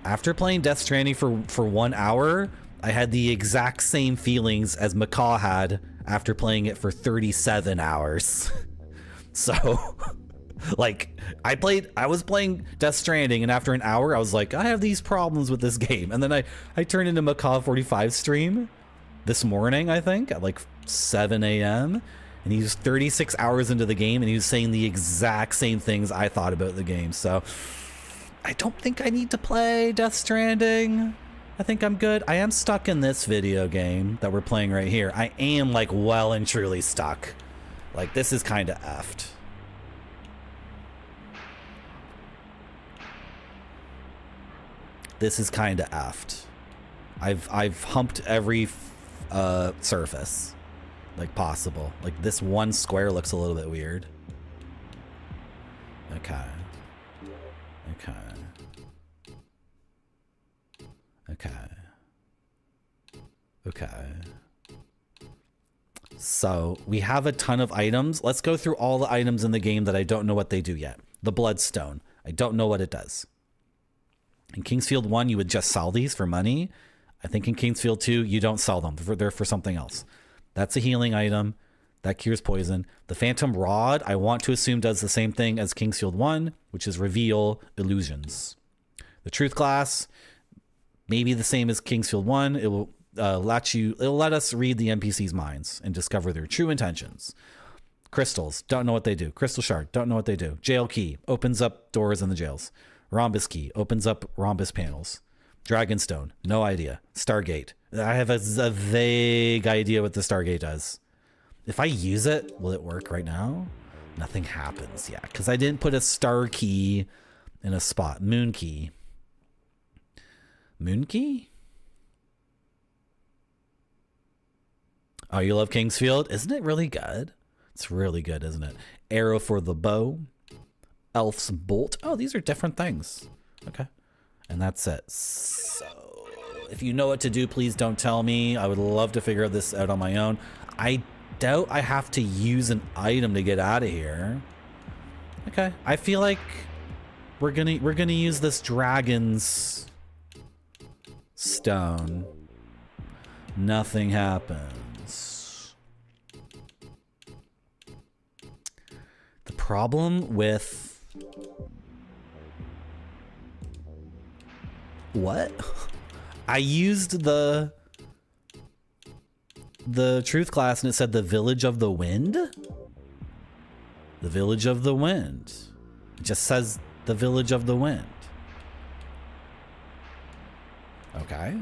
Death Stranding for 1 hour, I had the exact same feelings as Macaw had after playing it for 37 hours. So, like, I was playing Death Stranding, and after an hour, I was like, I have these problems with this game. And then I turned into Macaw 45 stream this morning, I think, at like 7 a.m. And he was 36 hours into the game, and he was saying the exact same things I thought about the game. So, I don't think I need to play Death Stranding. I think I'm good. I am stuck in this video game that we're playing right here. I am, like, well and truly stuck. Like, this is kind of effed. This is kind of effed. I've humped every surface like possible. Like, this one square looks a little bit weird. Okay. So we have a ton of items. Let's go through all the items in the game that I don't know what they do yet. The Bloodstone. I don't know what it does. In Kingsfield 1, you would just sell these for money. I think in Kingsfield 2, you don't sell them. They're for something else. That's a healing item. That cures poison. The Phantom Rod, I want to assume, does the same thing as Kingsfield 1, which is reveal illusions. The Truth Glass, maybe the same as Kingsfield 1. It will let us read the NPC's minds and discover their true intentions. Crystals, don't know what they do. Crystal Shard, don't know what they do. Jail Key, opens up doors in the jails. Rhombus Key, opens up rhombus panels. Dragonstone, no idea. Stargate, I have a vague idea what the Stargate does. If I use it, will it work right now? Nothing happens yet, because I didn't put a star key in a spot. Moon Key. Moon Key? Oh, you love Kingsfield? Isn't it really good? It's really good, isn't it? Arrow for the bow. Elf's Bolt. Oh, these are different things. Okay. And that's it. So, if you know what to do, please don't tell me. I would love to figure this out on my own. I doubt I have to use an item to get out of here. Okay. I feel like we're gonna use this dragon's stone. Nothing happens. The problem with what? I used the truth glass and it said the Village of the Wind. The Village of the Wind. It just says the Village of the Wind. Okay.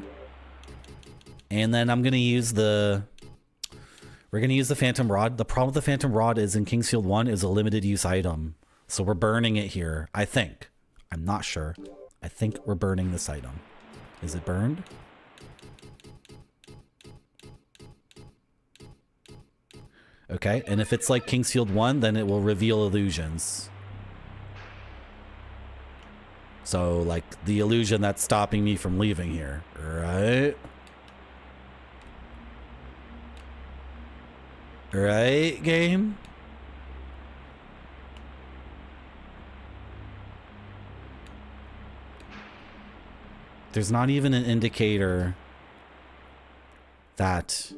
And then I'm gonna use we're gonna use the Phantom Rod. The problem with the Phantom Rod is in Kingsfield 1 is a limited use item. So we're burning it here, I think. I'm not sure. I think we're burning this item. Is it burned? Okay, and if it's like Kingsfield 1, then it will reveal illusions. So, like, the illusion that's stopping me from leaving here, right? Right, game? There's not even an indicator that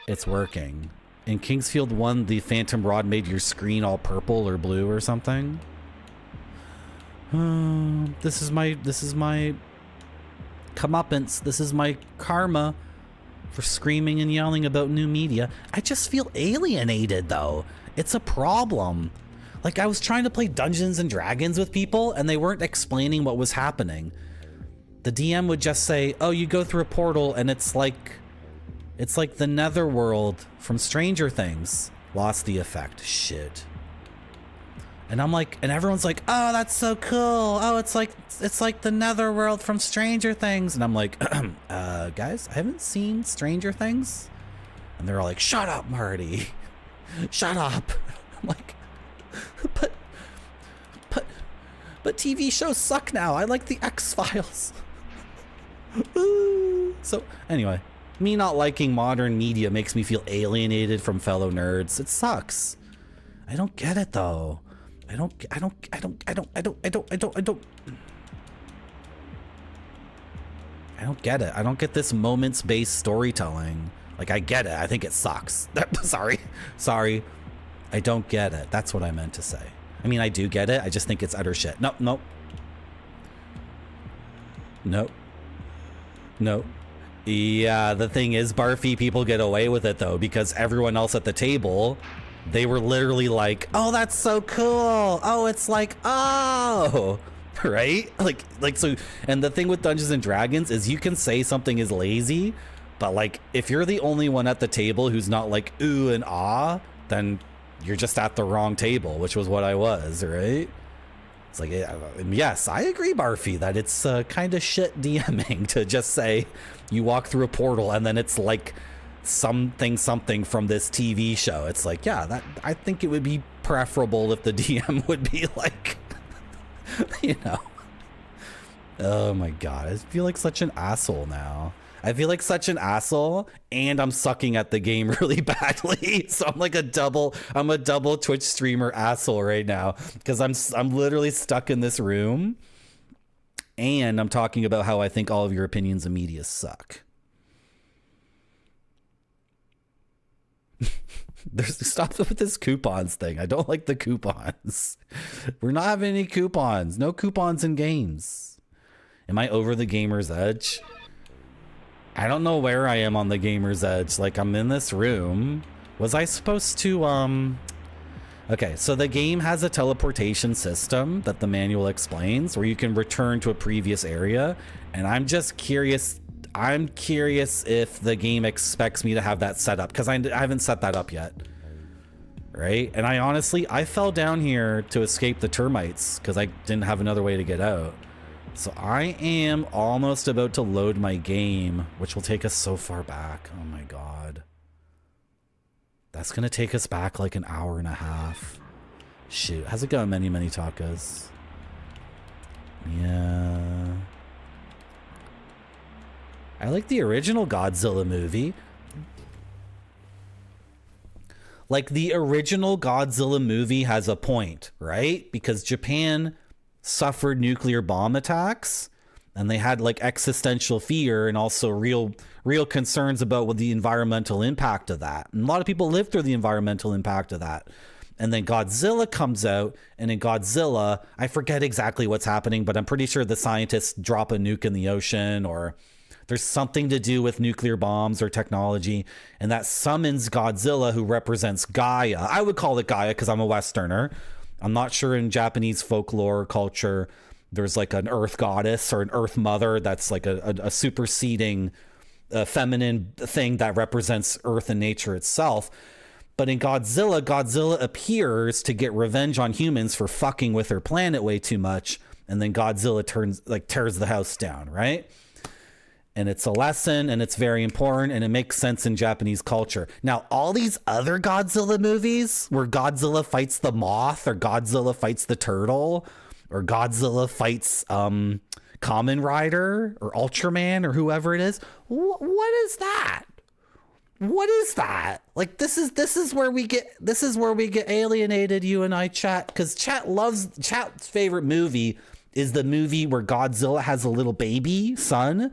it's working. In Kingsfield 1, the Phantom Rod made your screen all purple or blue or something. This is my comeuppance. This is my karma for screaming and yelling about new media. I just feel alienated, though. It's a problem. Like, I was trying to play Dungeons and Dragons with people, and they weren't explaining what was happening. The DM would just say, oh, you go through a portal, and it's like the Netherworld from Stranger Things. Lost the effect. Shit. And I'm like, and everyone's like, oh, that's so cool. Oh, it's like the Netherworld from Stranger Things. And I'm like, guys, I haven't seen Stranger Things. And they're all like, shut up, Marty. Shut up. I'm like, but TV shows suck now. I like the X-Files. So anyway, me not liking modern media makes me feel alienated from fellow nerds. It sucks. I don't get it though. I don't get it. I don't get this moments-based storytelling. Like, I get it. I think it sucks. Sorry. I don't get it. That's what I meant to say. I mean, I do get it. I just think it's utter shit. Nope. Yeah, the thing is, Barfy, people get away with it though, because everyone else at the table, they were literally like, oh, that's so cool. Oh, it's like, oh, right? Like so. And the thing with Dungeons and Dragons is you can say something is lazy, but like, if you're the only one at the table who's not like, ooh and ah, then you're just at the wrong table, which was what I was, right? It's like, yes, I agree, Barfy, that it's kind of shit DMing to just say you walk through a portal and then it's like something from this TV show. It's like, yeah, that I think it would be preferable if the DM would be like, you know. Oh my God, I feel like such an asshole now. I feel like such an asshole, and I'm sucking at the game really badly. So I'm like a double Twitch streamer asshole right now, because I'm literally stuck in this room, and I'm talking about how I think all of your opinions and media suck. Stop with this coupons thing. I don't like the coupons. We're not having any coupons. No coupons in games. Am I over the gamer's edge? I don't know where I am on the gamer's edge. Like, I'm in this room. Was I supposed to, Okay, so the game has a teleportation system that the manual explains where you can return to a previous area. And I'm just curious. I'm curious if the game expects me to have that set up, because I haven't set that up yet. Right? And I fell down here to escape the termites because I didn't have another way to get out. So I am almost about to load my game, which will take us so far back. Oh my God. That's going to take us back like an hour and a half. Shoot. How's it going, many tacos? Yeah. I like the original Godzilla movie. Like, the original Godzilla movie has a point, right? Because Japan suffered nuclear bomb attacks, and they had like existential fear and also real concerns about what the environmental impact of that. And a lot of people lived through the environmental impact of that. And then Godzilla comes out, and in Godzilla, I forget exactly what's happening, but I'm pretty sure the scientists drop a nuke in the ocean, or there's something to do with nuclear bombs or technology, and that summons Godzilla, who represents Gaia. I would call it Gaia because I'm a Westerner. I'm not sure in Japanese folklore culture, there's like an earth goddess or an earth mother that's like a superseding feminine thing that represents earth and nature itself. But in Godzilla, Godzilla appears to get revenge on humans for fucking with their planet way too much. And then Godzilla tears the house down, right? And it's a lesson, and it's very important, and it makes sense in Japanese culture. Now, all these other Godzilla movies where Godzilla fights the moth, or Godzilla fights the turtle, or Godzilla fights Kamen Rider or Ultraman or whoever it is, what is that? What is that? Like, this is where we get alienated, you and I, chat, because chat's favorite movie is the movie where Godzilla has a little baby son,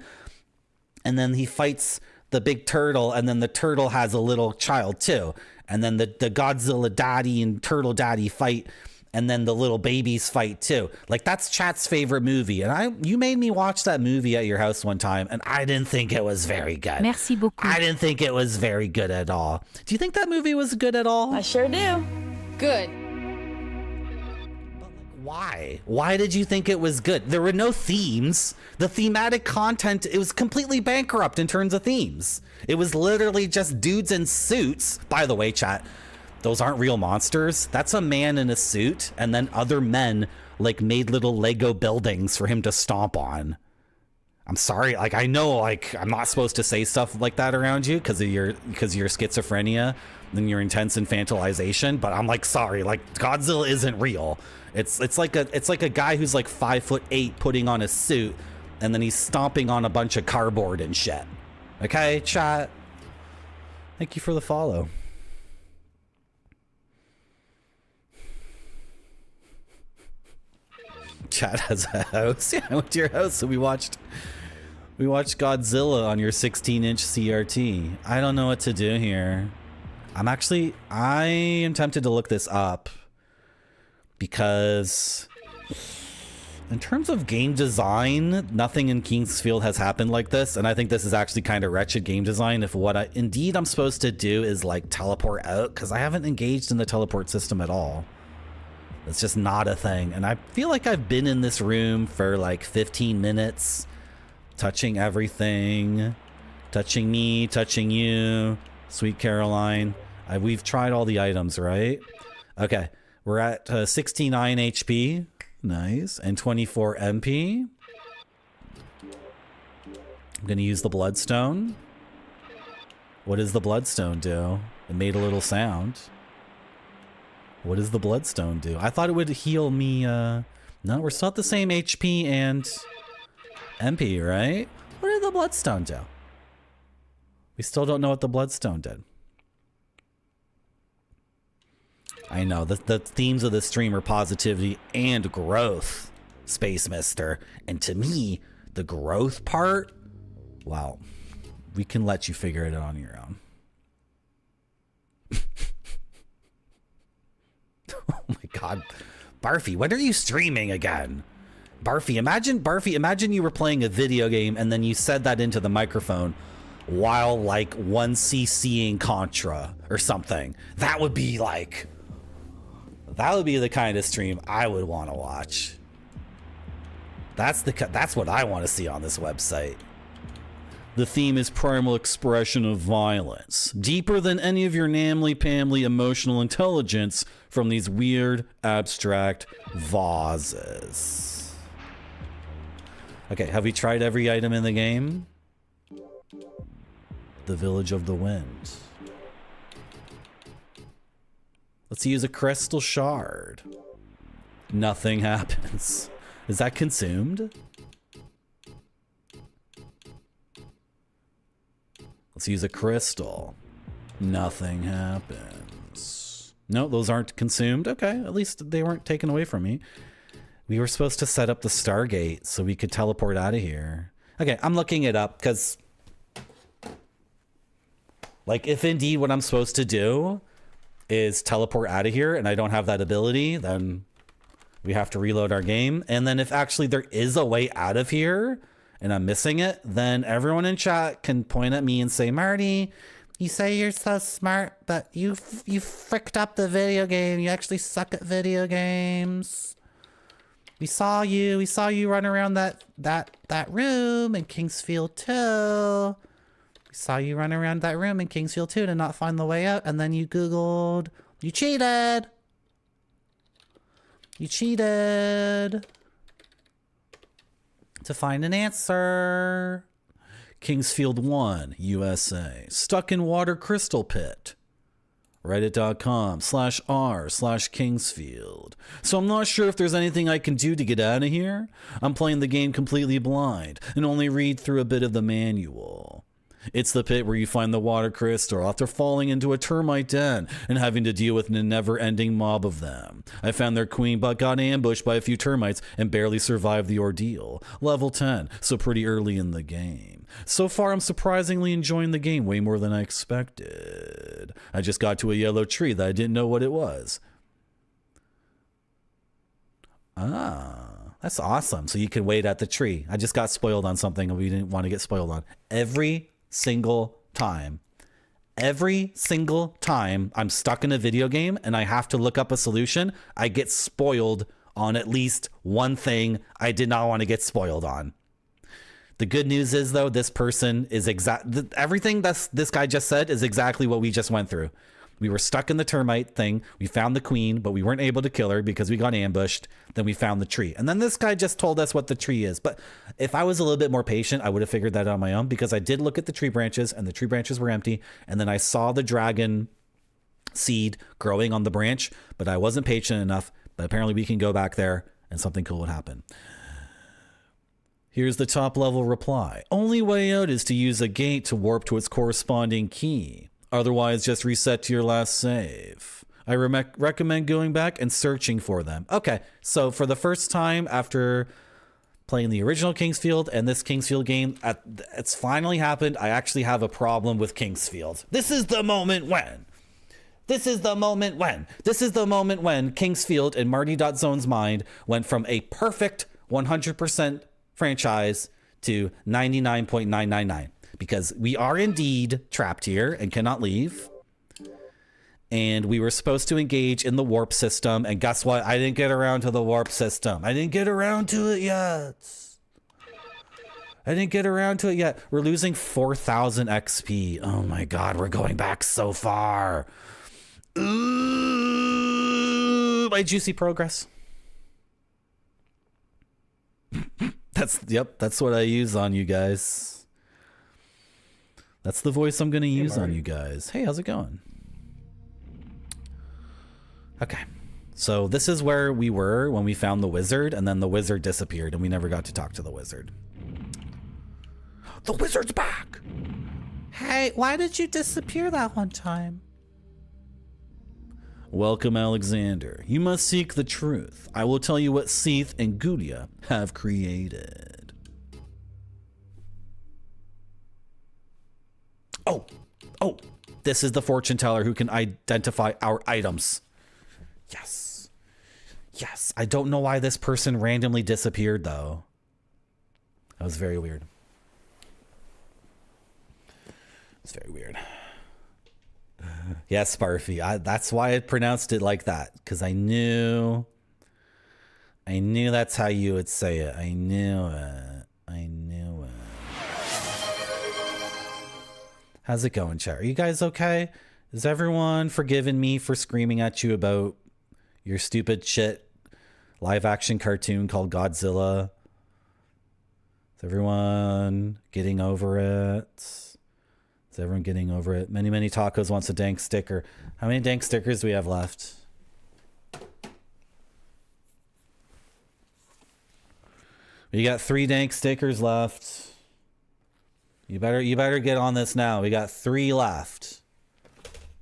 and then he fights the big turtle, and then the turtle has a little child too. And then the Godzilla daddy and turtle daddy fight, and then the little babies fight too. Like, that's chat's favorite movie. And you made me watch that movie at your house one time, and I didn't think it was very good. Merci beaucoup. I didn't think it was very good at all. Do you think that movie was good at all? I sure do. Good. Why? Why did you think it was good? There were no themes. The thematic content, it was completely bankrupt in terms of themes. It was literally just dudes in suits. By the way, chat, those aren't real monsters. That's a man in a suit, and then other men like made little Lego buildings for him to stomp on. I'm sorry, like, I know, like, I'm not supposed to say stuff like that around you because of your schizophrenia and your intense infantilization, but I'm like, sorry, like, Godzilla isn't real. It's like a guy who's like 5'8" putting on a suit, and then he's stomping on a bunch of cardboard and shit. Okay, chat. Thank you for the follow. Chat has a house. Yeah, I went to your house and we watched We watched Godzilla on your 16-inch CRT. I don't know what to do here. I am tempted to look this up because in terms of game design, nothing in Kingsfield has happened like this. And I think this is actually kind of wretched game design if what I'm supposed to do is like teleport out, because I haven't engaged in the teleport system at all. It's just not a thing. And I feel like I've been in this room for like 15 minutes. Touching everything, touching me, touching you, sweet Caroline. We've tried all the items, right? Okay, we're at 69 HP, nice, and 24 MP. I'm gonna use the Bloodstone. What does the Bloodstone do? It made a little sound. What does the Bloodstone do? I thought it would heal me, no, we're still at the same HP and MP, right? What did the Bloodstone do? We still don't know what the Bloodstone did. I know, the themes of this stream are positivity and growth, Space Mister. And to me, the growth part, well, we can let you figure it out on your own. Oh my god. Barfy, when are you streaming again? Barfy, imagine you were playing a video game and then you said that into the microphone while like 1cc'ing Contra or something. That would be the kind of stream I would want to watch. That's what I want to see on this website. The theme is primal expression of violence, deeper than any of your namly-pamly emotional intelligence from these weird abstract vases. Okay, have we tried every item in the game? The Village of the Wind. Let's use a crystal shard. Nothing happens. Is that consumed? Let's use a crystal. Nothing happens. No, those aren't consumed. Okay, at least they weren't taken away from me. We were supposed to set up the Stargate so we could teleport out of here. Okay, I'm looking it up because, like, if indeed what I'm supposed to do is teleport out of here and I don't have that ability, then we have to reload our game. And then if actually there is a way out of here and I'm missing it, then everyone in chat can point at me and say, Marty, you say you're so smart, but you fricked up the video game. You actually suck at video games. We saw you run around that room in Kingsfield 2. We saw you run around that room in Kingsfield 2 to not find the way out, and then you Googled. You cheated! You cheated! To find an answer. Kingsfield 1, USA. Stuck in water crystal pit. Reddit.com/r/Kingsfield. So I'm not sure if there's anything I can do to get out of here. I'm playing the game completely blind and only read through a bit of the manual. It's the pit where you find the water crystal after falling into a termite den and having to deal with a never-ending mob of them. I found their queen but got ambushed by a few termites and barely survived the ordeal. Level 10, so pretty early in the game. So far, I'm surprisingly enjoying the game way more than I expected. I just got to a yellow tree that I didn't know what it was. Ah, that's awesome. So you can wait at the tree. I just got spoiled on something we didn't want to get spoiled on. Every single time I'm stuck in a video game and I have to look up a solution, I get spoiled on at least one thing I did not want to get spoiled on. The good news is, though, this person is everything this guy just said is exactly what we just went through. We were stuck in the termite thing. We found the queen, but we weren't able to kill her because we got ambushed. Then we found the tree. And then this guy just told us what the tree is. But if I was a little bit more patient, I would have figured that out on my own, because I did look at the tree branches and the tree branches were empty. And then I saw the dragon seed growing on the branch, but I wasn't patient enough. But apparently we can go back there and something cool would happen. Here's the top level reply. Only way out is to use a gate to warp to its corresponding key. Otherwise, just reset to your last save. I recommend going back and searching for them. Okay, so for the first time after playing the original Kingsfield and this Kingsfield game. It's finally happened. I actually have a problem with Kingsfield. This is the moment when. This is the moment when. This is the moment when Kingsfield in Marty.Zone's mind went from a perfect 100% franchise to 99.999. Because we are indeed trapped here and cannot leave. And we were supposed to engage in the warp system. And guess what? I didn't get around to the warp system. I didn't get around to it yet. We're losing 4,000 XP. Oh my God, we're going back so far. Ooh, my juicy progress. That's what I use on you guys. That's the voice I'm going to use on you guys. Hey, how's it going? Okay. So this is where we were when we found the wizard, and then the wizard disappeared, and we never got to talk to the wizard. The wizard's back! Hey, why did you disappear that one time? Welcome, Alexander. You must seek the truth. I will tell you what Seath and Gudia have created. Oh, this is the fortune teller who can identify our items. Yes. I don't know why this person randomly disappeared, though. That was very weird. It's very weird. Yes, Sparfy. That's why I pronounced it like that, because I knew that's how you would say it. I knew it. How's it going, chat? Are you guys okay? Is everyone forgiving me for screaming at you about your stupid shit live action cartoon called Godzilla? Is everyone getting over it? Is everyone getting over it? Many Tacos wants a dank sticker. How many dank stickers do we have left? We got 3 dank stickers left. You better get on this now. We got 3 left.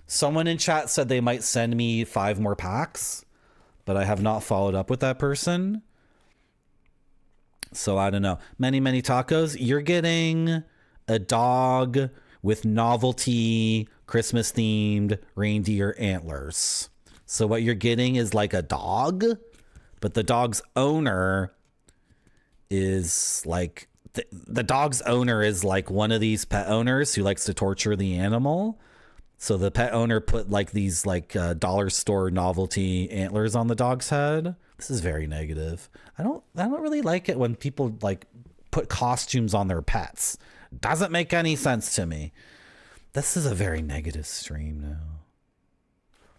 Someone in chat said they might send me 5 more packs, but I have not followed up with that person. So I don't know. Many Tacos, you're getting a dog with novelty Christmas themed reindeer antlers. So what you're getting is like a dog, but the dog's owner is like the dog's owner is like one of these pet owners who likes to torture the animal. So the pet owner put like these like dollar store novelty antlers on the dog's head. This is very negative. I don't really like it when people like put costumes on their pets. Doesn't make any sense to me. This is a very negative stream now.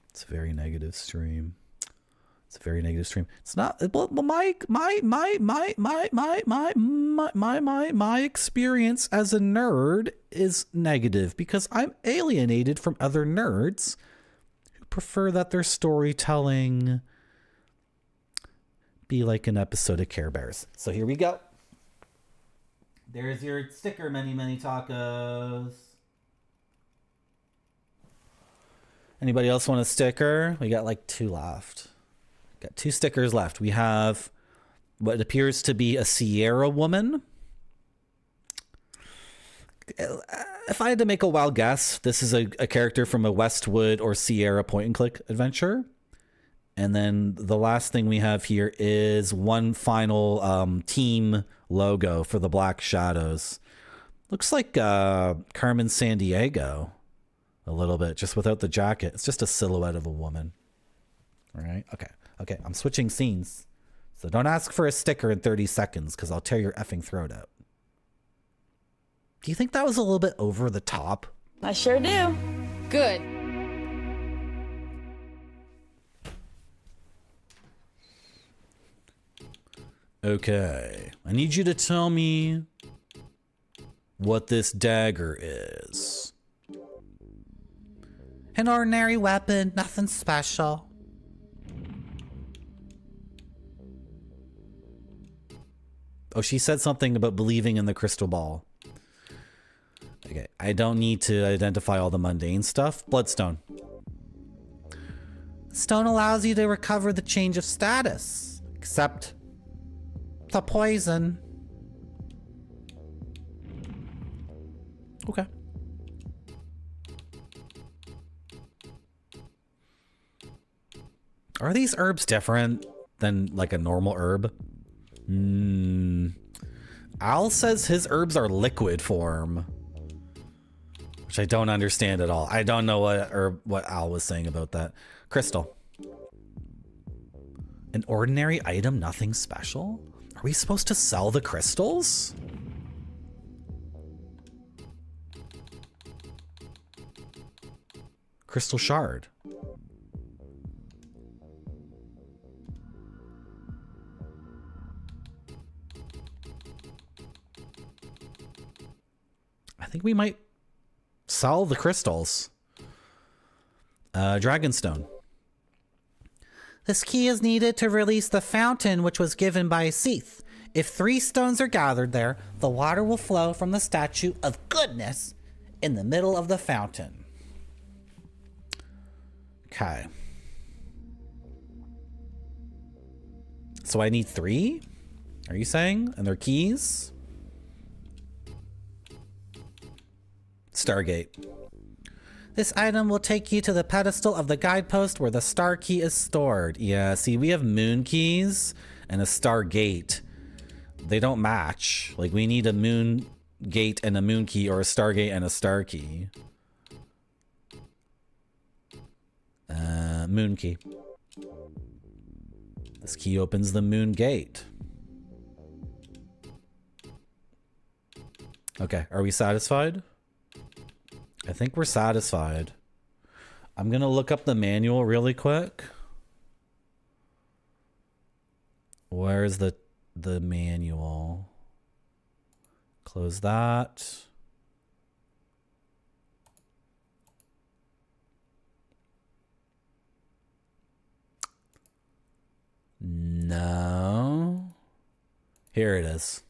It's a very negative stream. It's not. Well, my experience as a nerd is negative because I'm alienated from other nerds who prefer that their storytelling be like an episode of Care Bears. So here we go. There's your sticker, many tacos. Anybody else want a sticker? We got like 2 left. Got 2 stickers left. We have what appears to be a Sierra woman. If I had to make a wild guess, this is a character from a Westwood or Sierra point and click adventure. And then the last thing we have here is one final team logo for the Black Shadows. Looks like Carmen Sandiego a little bit, just without the jacket. It's just a silhouette of a woman. All right. Okay, I'm switching scenes. So don't ask for a sticker in 30 seconds because I'll tear your effing throat out. Do you think that was a little bit over the top? I sure do. Good. Okay, I need you to tell me what this dagger is. An ordinary weapon, nothing special. Oh, she said something about believing in the crystal ball. Okay, I don't need to identify all the mundane stuff. Bloodstone. Stone allows you to recover the change of status. Except the poison. Okay. Are these herbs different than like a normal herb? Al says his herbs are liquid form, which I don't understand at all. I don't know what Al was saying about that. Crystal. An ordinary item, nothing special? Are we supposed to sell the crystals? Crystal shard. I think we might sell the crystals. Dragonstone. This key is needed to release the fountain which was given by Seath. If 3 stones are gathered there, the water will flow from the statue of goodness in the middle of the fountain. Okay. So I need 3? Are you saying? And they're keys? Stargate. This item will take you to the pedestal of the guidepost where the star key is stored. Yeah, see, we have moon keys and a star gate. They don't match. Like, we need a moon gate and a moon key, or a star gate and a star key. Moon key. This key opens the moon gate. Okay, are we satisfied? I think we're satisfied. I'm gonna look up the manual really quick. Where's the manual? Close that. No. Here it is.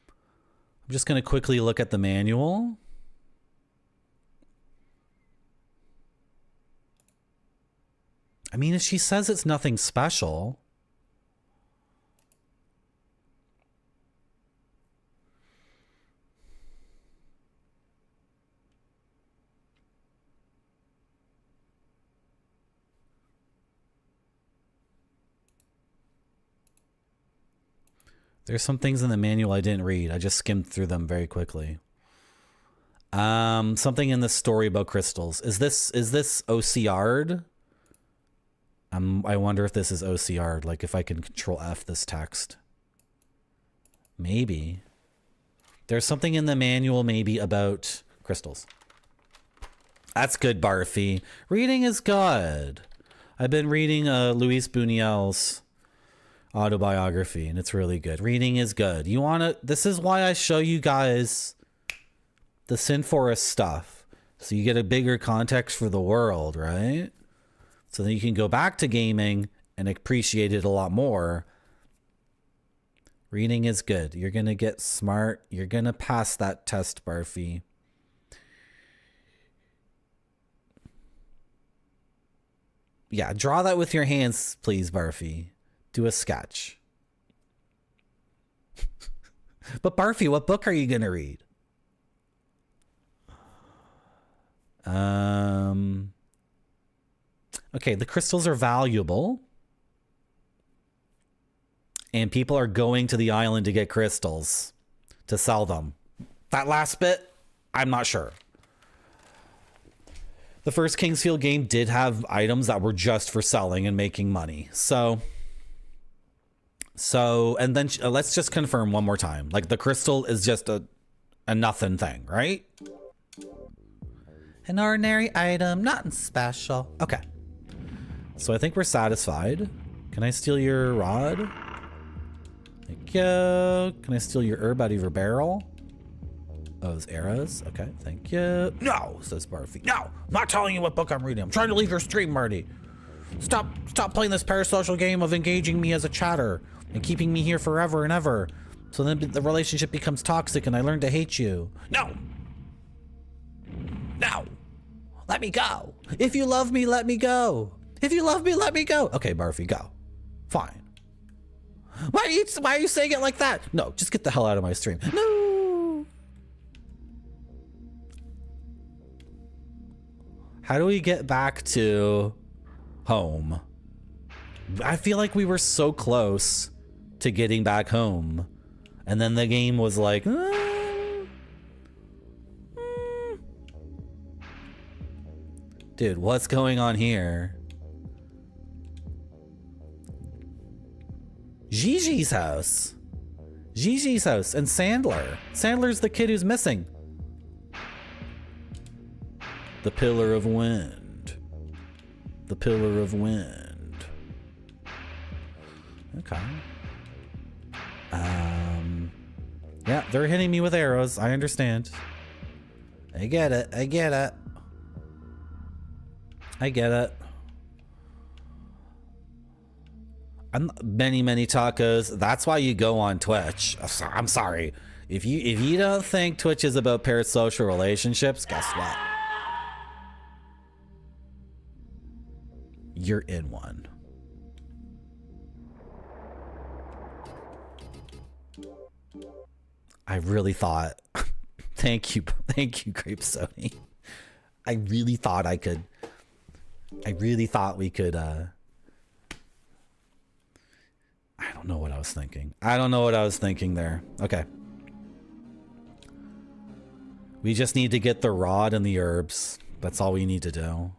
I'm just gonna quickly look at the manual. I mean, if she says it's nothing special. There's some things in the manual I didn't read. I just skimmed through them very quickly. Something in the story about crystals. Is this OCR'd? I wonder if this is OCR'd, like if I can control F this text. Maybe. There's something in the manual maybe about crystals. That's good, Barfy. Reading is good. I've been reading Luis Buñuel's autobiography, and it's really good. Reading is good. You want to... This is why I show you guys the Sin Forest stuff. So you get a bigger context for the world, right? So then you can go back to gaming and appreciate it a lot more. Reading is good. You're going to get smart. You're going to pass that test, Barfy. Yeah, draw that with your hands, please, Barfy. Do a sketch. But Barfy, what book are you going to read? Okay, the crystals are valuable. And people are going to the island to get crystals to sell them. That last bit, I'm not sure. The first Kingsfield game did have items that were just for selling and making money. So, and then let's just confirm one more time. Like, the crystal is just a nothing thing, right? An ordinary item, nothing special. Okay. So I think we're satisfied. Can I steal your rod? Thank you. Can I steal your herb out of your barrel? Oh, those arrows. Okay, thank you. No, says Barfy. No, I'm not telling you what book I'm reading. I'm trying to leave your stream, Marty. Stop playing this parasocial game of engaging me as a chatter and keeping me here forever and ever. So then the relationship becomes toxic and I learn to hate you. No. No. Let me go. If you love me, let me go. If you love me, let me go. Okay, Barfy, go. Fine. Why are you saying it like that? No, just get the hell out of my stream. No. How do we get back to home? I feel like we were so close to getting back home. And then the game was like, Dude, what's going on here? Gigi's house. Gigi's house and Sandler. Sandler's the kid who's missing. The pillar of wind. The pillar of wind. Okay. Yeah, they're hitting me with arrows. I understand. I get it. I get it. I get it. Many tacos. That's why you go on Twitch. I'm sorry. If you don't think Twitch is about parasocial relationships, guess what? You're in one. I really thought. Thank you, Grape Sony. I really thought we could. I don't know what I was thinking. I don't know what I was thinking there. Okay. We just need to get the rod and the herbs. That's all we need to do.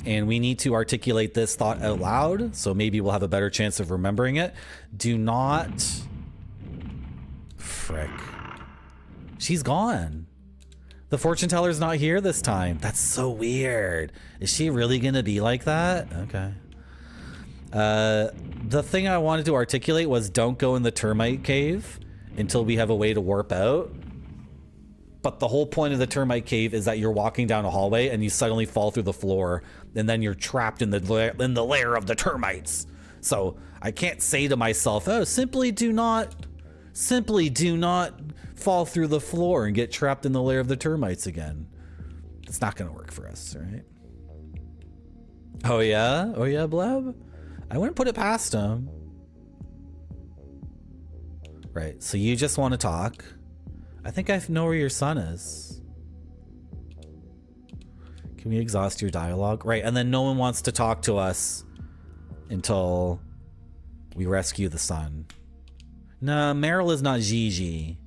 And we need to articulate this thought out loud, so maybe we'll have a better chance of remembering it. Do not... Frick. She's gone. The fortune teller's not here this time. That's so weird. Is she really gonna be like that? Okay. The thing I wanted to articulate was don't go in the termite cave until we have a way to warp out. But the whole point of the termite cave is that you're walking down a hallway and you suddenly fall through the floor, and then you're trapped in the lair of the termites. So I can't say to myself, oh, simply do not fall through the floor and get trapped in the lair of the termites again. It's not going to work for us, right? Oh yeah? Oh yeah, Bleb? I wouldn't put it past him. Right, so you just want to talk. I think I know where your son is. Can we exhaust your dialogue? Right, and then no one wants to talk to us until we rescue the son. No, Meryl is not Gigi.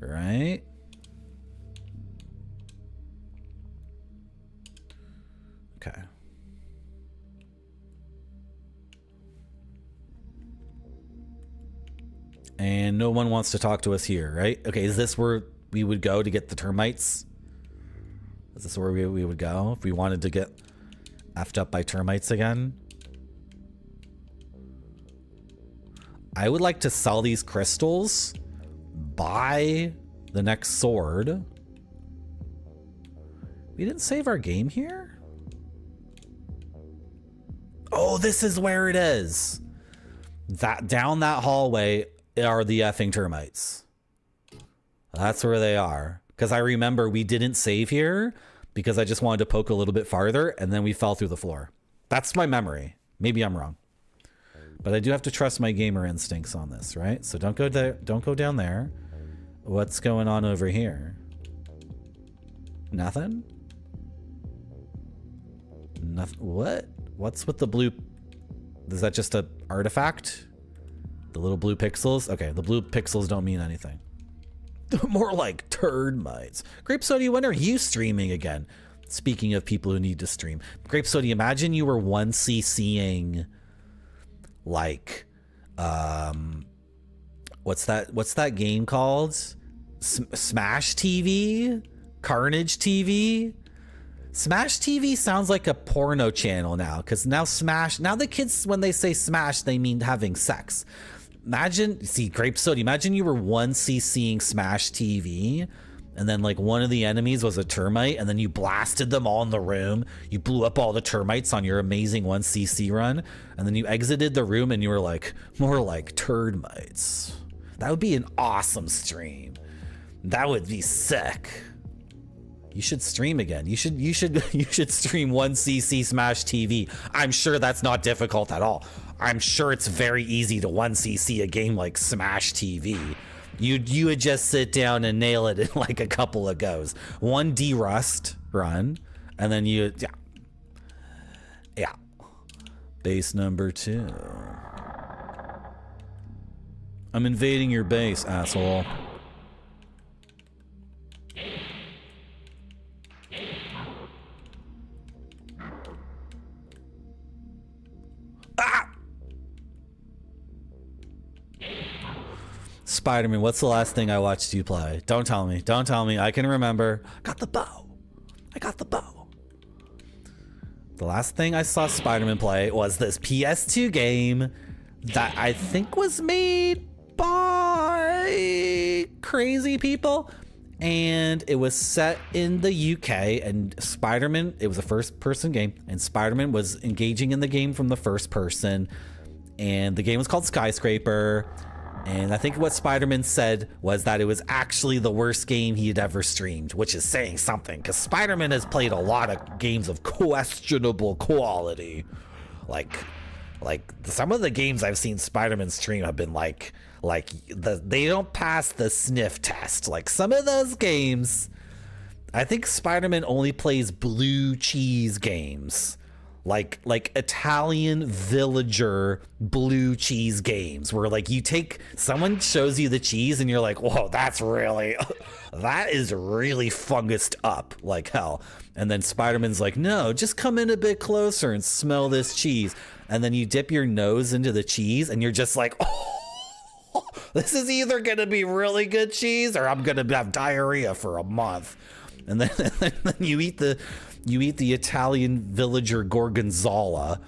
Right? Okay. And no one wants to talk to us here, right? Okay, is this where we would go to get the termites? Is this where we would go if we wanted to get effed up by termites again? I would like to sell these crystals, buy the next sword. We didn't save our game here? Oh, this is where it is. That down that hallway are the effing termites. That's where they are. Because I remember we didn't save here because I just wanted to poke a little bit farther and then we fell through the floor. That's my memory. Maybe I'm wrong. But I do have to trust my gamer instincts on this, right? So don't go there. Don't go down there. What's going on over here? Nothing? Nothing. What? What's with the blue? Is that just a artifact? The little blue pixels? Okay, the blue pixels don't mean anything. More like termites. Grape Soda, when are you streaming again? Speaking of people who need to stream. Grape Soda, imagine you were 1cc'ing like, what's that game called? Smash TV? Carnage TV? Smash TV sounds like a porno channel now, because now the kids, when they say smash, they mean having sex. Grape Soda, imagine you were 1cc'ing Smash TV, and then like one of the enemies was a termite, and then you blasted them all in the room. You blew up all the termites on your amazing 1cc run, and then you exited the room and you were like, more like termites. That would be an awesome stream. That would be sick. You should stream again. You should stream 1cc Smash TV. I'm sure that's not difficult at all. I'm sure it's very easy to 1cc a game like Smash TV. You would just sit down and nail it in like a couple of goes. One derust run, and then yeah. Base number 2. I'm invading your base, asshole. Ah! Spider-Man, what's the last thing I watched you play? Don't tell me. Don't tell me. I can remember. I got the bow. The last thing I saw Spider-Man play was this PS2 game that I think was made by crazy people. And it was set in the UK, and Spider-Man, it was a first-person game, and Spider-Man was engaging in the game from the first person, and the game was called Skyscraper. And I think what Spider-Man said was that it was actually the worst game he had ever streamed, which is saying something, because Spider-Man has played a lot of games of questionable quality. Like some of the games I've seen Spider-Man stream have been they don't pass the sniff test. Like some of those games, I think Spider-Man only plays blue cheese games. Like Italian villager blue cheese games where like someone shows you the cheese and you're like, whoa, that is really fungused up like hell. And then Spider-Man's like, no, just come in a bit closer and smell this cheese. And then you dip your nose into the cheese and you're just like, oh, this is either going to be really good cheese or I'm going to have diarrhea for a month. And then you eat the Italian villager gorgonzola,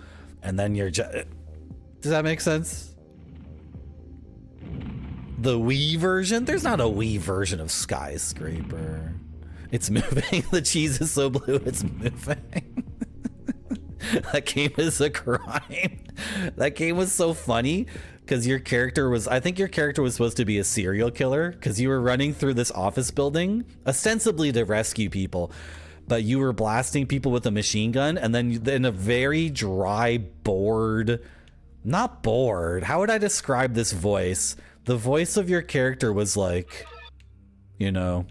and then you're just... Does that make sense? The Wii version? There's not a Wii version of Skyscraper. It's moving. The cheese is so blue, it's moving. That game is a crime. That game was so funny because I think your character was supposed to be a serial killer because you were running through this office building, ostensibly to rescue people. But you were blasting people with a machine gun, and then in a very dry, not bored. How would I describe this voice? The voice of your character was like, you're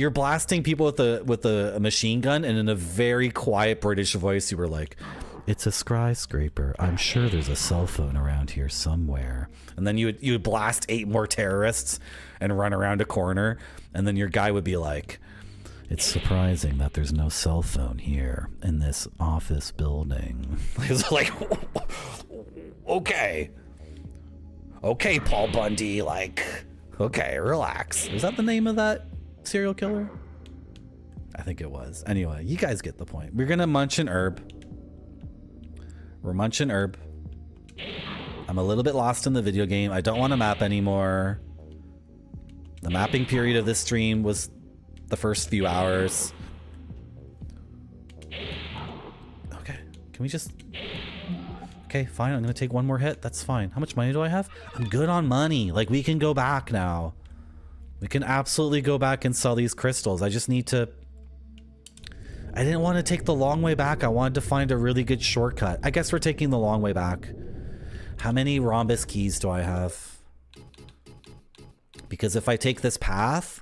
blasting people with a machine gun, and in a very quiet British voice, you were like, it's a skyscraper. I'm sure there's a cell phone around here somewhere. And then you would blast 8 more terrorists and run around a corner, and then your guy would be like, it's surprising that there's no cell phone here in this office building. It's like, okay, Paul Bundy, okay, relax. Is that the name of that serial killer? I think it was. Anyway, you guys get the point. We're gonna munch an herb. We're munching herb. I'm a little bit lost in the video game. I don't want to map anymore. The mapping period of this stream was the first few hours. Okay, can we just... Okay, fine, I'm gonna take one more hit. That's fine. How much money do I have? I'm good on money. Like, we can go back now. We can absolutely go back and sell these crystals. I just need to... I didn't want to take the long way back. I wanted to find a really good shortcut. I guess we're taking the long way back. How many rhombus keys do I have? Because if I take this path...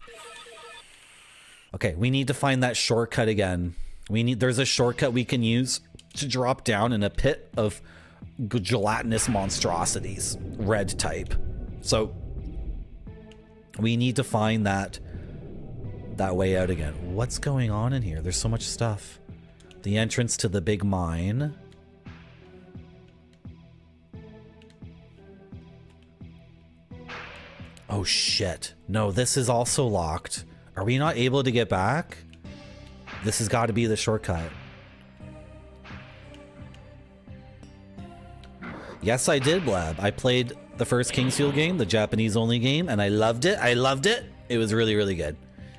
Okay, we need to find that shortcut again. There's a shortcut we can use to drop down in a pit of gelatinous monstrosities, red type. So we need to find that way out again. What's going on in here? There's so much stuff. The entrance to the big mine. Oh shit. No, this is also locked. Are we not able to get back? This has got to be the shortcut. Yes, I did, Blab. I played the first Kingsfield game, the Japanese-only game, and I loved it. I loved it. It was really, really good.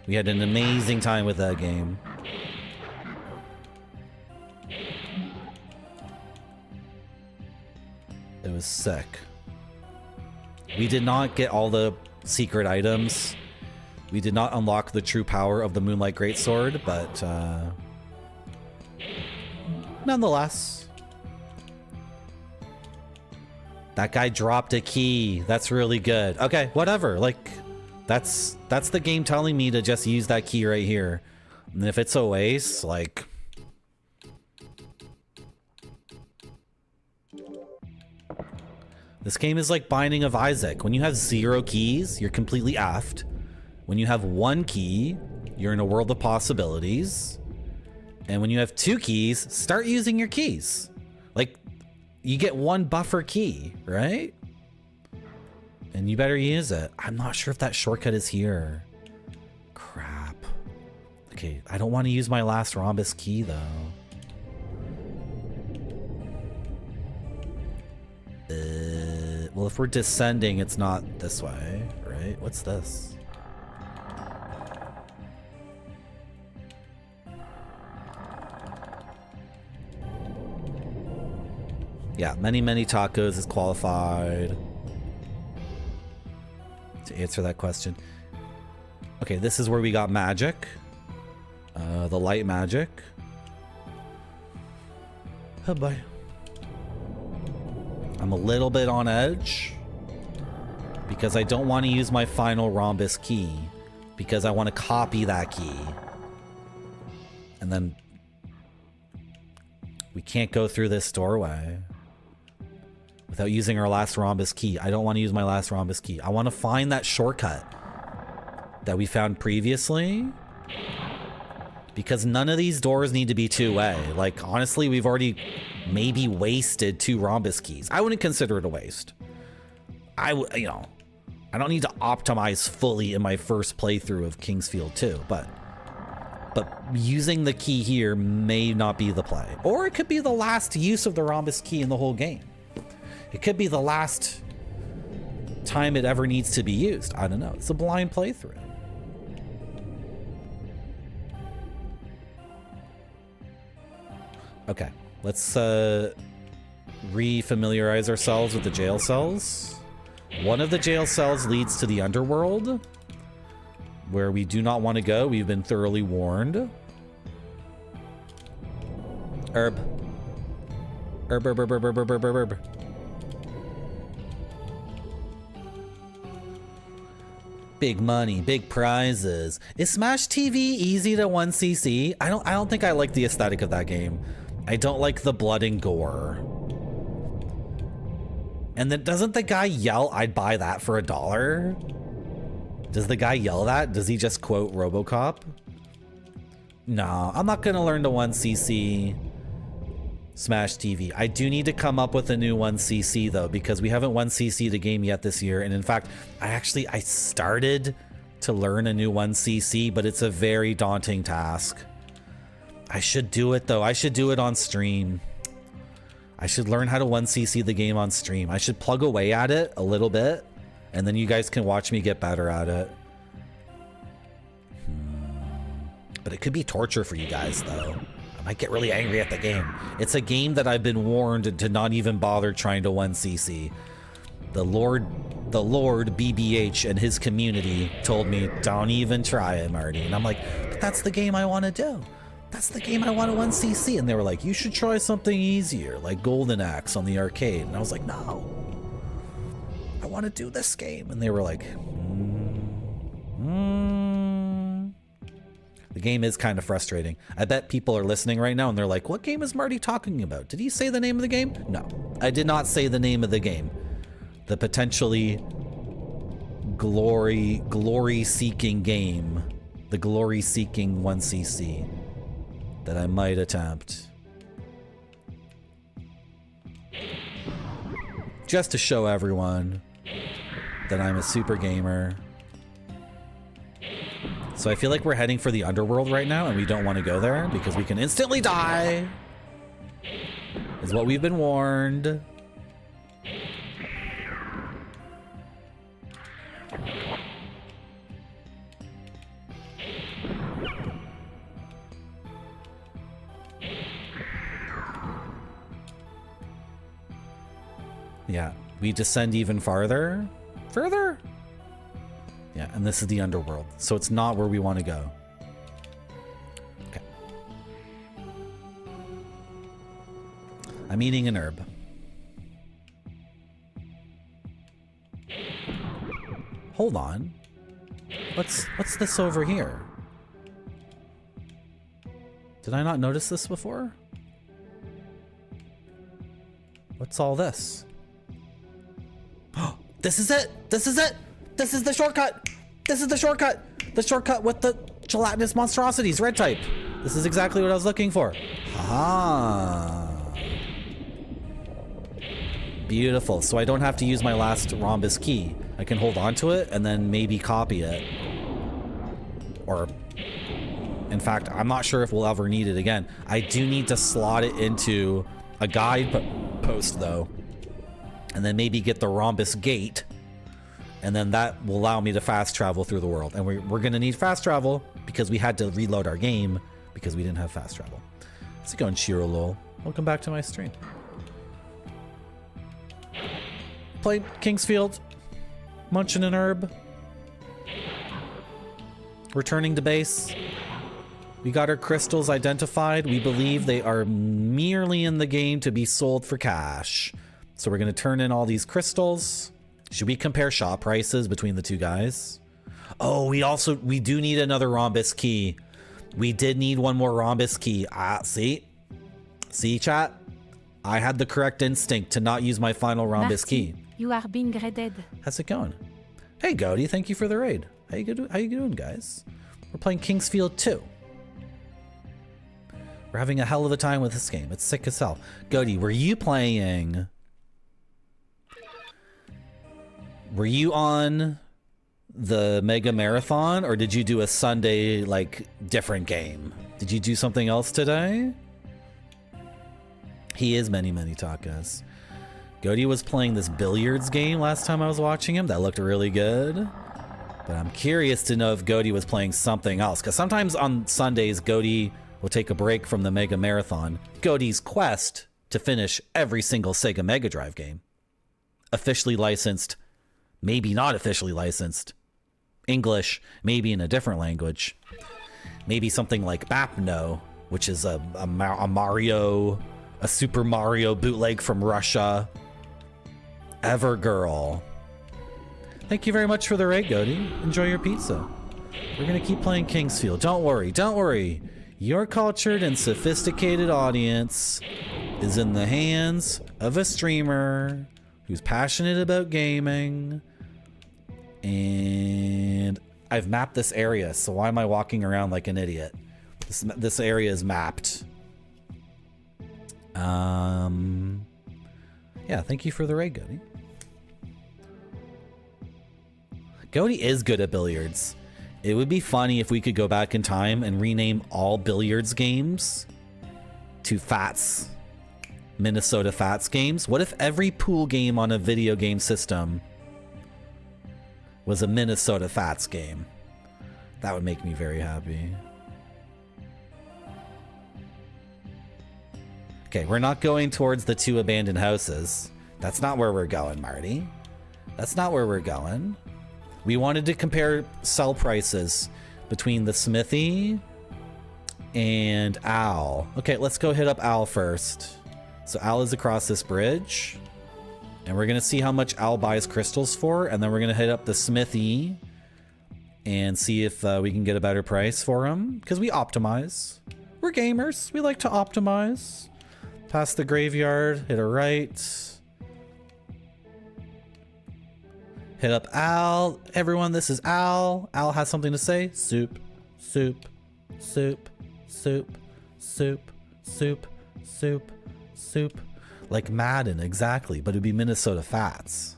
We had an amazing time with that game. It was sick. We did not get all the secret items. We did not unlock the true power of the Moonlight Greatsword, but nonetheless. That guy dropped a key. That's really good. Okay, whatever. Like, that's the game telling me to just use that key right here. And if it's a waste, like... This game is like Binding of Isaac. When you have 0 keys, you're completely effed. When you have 1 key, you're in a world of possibilities. And when you have 2 keys, start using your keys. Like, you get 1 buffer key, right? And you better use it. I'm not sure if that shortcut is here. Crap. Okay, I don't want to use my last rhombus key, though. Well, if we're descending, it's not this way, right? What's this? Yeah, many tacos is qualified to answer that question. Okay, this is where we got magic. The light magic. Oh boy. I'm a little bit on edge because I don't want to use my final rhombus key because I want to copy that key. And then we can't go through this doorway without using our last rhombus key. I don't want to use my last rhombus key. I want to find that shortcut that we found previously because none of these doors need to be 2-way. Like, honestly, we've already maybe wasted 2 rhombus keys. I wouldn't consider it a waste. You know, I don't need to optimize fully in my first playthrough of Kingsfield 2, but using the key here may not be the play. Or it could be the last use of the rhombus key in the whole game. It could be the last time it ever needs to be used. I don't know. It's a blind playthrough. Okay, let's re-familiarize ourselves with the jail cells. One of the jail cells leads to the underworld, where we do not want to go. We've been thoroughly warned. Herb. Herb. Big money, big prizes. Is Smash TV easy to 1cc? I don't think I like the aesthetic of that game. I don't like the blood and gore. And then doesn't the guy yell, "I'd buy that for $1"? Does the guy yell that? Does he just quote RoboCop? No, I'm not gonna learn to 1cc Smash TV. I do need to come up with a new 1cc though, because we haven't 1cc'd a game yet this year. And in fact, I started to learn a new 1cc, but it's a very daunting task. I should do it though. I should do it on stream. I should learn how to 1cc the game on stream. I should plug away at it a little bit, and then you guys can watch me get better at it. But it could be torture for you guys though. I might get really angry at the game. It's a game that I've been warned to not even bother trying to 1cc. The Lord BBH and his community told me, don't even try it, Marty. And I'm like, but that's the game I want to do. That's the game I want to 1cc. And they were like, you should try something easier, like Golden Axe on the arcade. And I was like, no, I want to do this game. And they were like, The game is kind of frustrating. I bet people are listening right now and they're like, what game is Marty talking about? Did he say the name of the game? No, I did not say the name of the game. The potentially glory-seeking game. The glory-seeking 1cc that I might attempt. Just to show everyone that I'm a super gamer. So I feel like we're heading for the underworld right now, and we don't want to go there because we can instantly die. Is what we've been warned. Yeah, we descend even farther. Further? Yeah, and this is the underworld, so it's not where we want to go. Okay. I'm eating an herb. Hold on. What's this over here? Did I not notice this before? What's all this? Oh, this is it! This is it! This is the shortcut! This is the shortcut! The shortcut with the gelatinous monstrosities, red type. This is exactly what I was looking for. Ah. Beautiful. So I don't have to use my last rhombus key. I can hold on to it and then maybe copy it. Or, in fact, I'm not sure if we'll ever need it again. I do need to slot it into a guide post, though. And then maybe get the rhombus gate. And then that will allow me to fast travel through the world. And we're going to need fast travel because we had to reload our game because we didn't have fast travel. How's it going, Shirolol? Welcome back to my stream. Played Kingsfield. Munching an herb. Returning to base. We got our crystals identified. We believe they are merely in the game to be sold for cash. So we're going to turn in all these crystals. Should we compare shop prices between the two guys? Oh, we do need another rhombus key. We did need one more rhombus key. See? See, chat? I had the correct instinct to not use my final rhombus key. You are being raided. How's it going? Hey, Goaty, thank you for the raid. How you doing, guys? We're playing Kingsfield 2. We're having a hell of a time with this game. It's sick as hell. Goaty, were you playing... Were you on the Mega Marathon, or did you do a Sunday, like, different game? Did you do something else today? He is many tacos. Goaty was playing this billiards game last time I was watching him. That looked really good. But I'm curious to know if Goaty was playing something else. Because sometimes on Sundays, Goaty will take a break from the Mega Marathon. Goaty's quest to finish every single Sega Mega Drive game. Officially licensed. Maybe not officially licensed. English, maybe in a different language. Maybe something like Bapno, which is a Super Mario bootleg from Russia. Evergirl. Thank you very much for the raid, Goaty. Enjoy your pizza. We're gonna keep playing Kingsfield. Don't worry. Your cultured and sophisticated audience is in the hands of a streamer who's passionate about gaming. And I've mapped this area, so why am I walking around like an idiot? This area is mapped. Yeah, thank you for the raid, Goaty. Goaty is good at billiards. It would be funny if we could go back in time and rename all billiards games to FATS. Minnesota FATS games. What if every pool game on a video game system was a Minnesota FATS game? That would make me very happy. Okay, we're not going towards the 2 abandoned houses. That's not where we're going, Marty. That's not where we're going. We wanted to compare sell prices between the Smithy and Al. Okay, let's go hit up Al first. So Al is across this bridge. And we're going to see how much Al buys crystals for. And then we're going to hit up the Smithy and see if we can get a better price for him. Because we optimize. We're gamers. We like to optimize. Past the graveyard. Hit a right. Hit up Al. Everyone, this is Al. Al has something to say. Soup. Soup. Soup. Soup. Soup. Soup. Soup. Soup. Like Madden, exactly, but it'd be Minnesota FATS.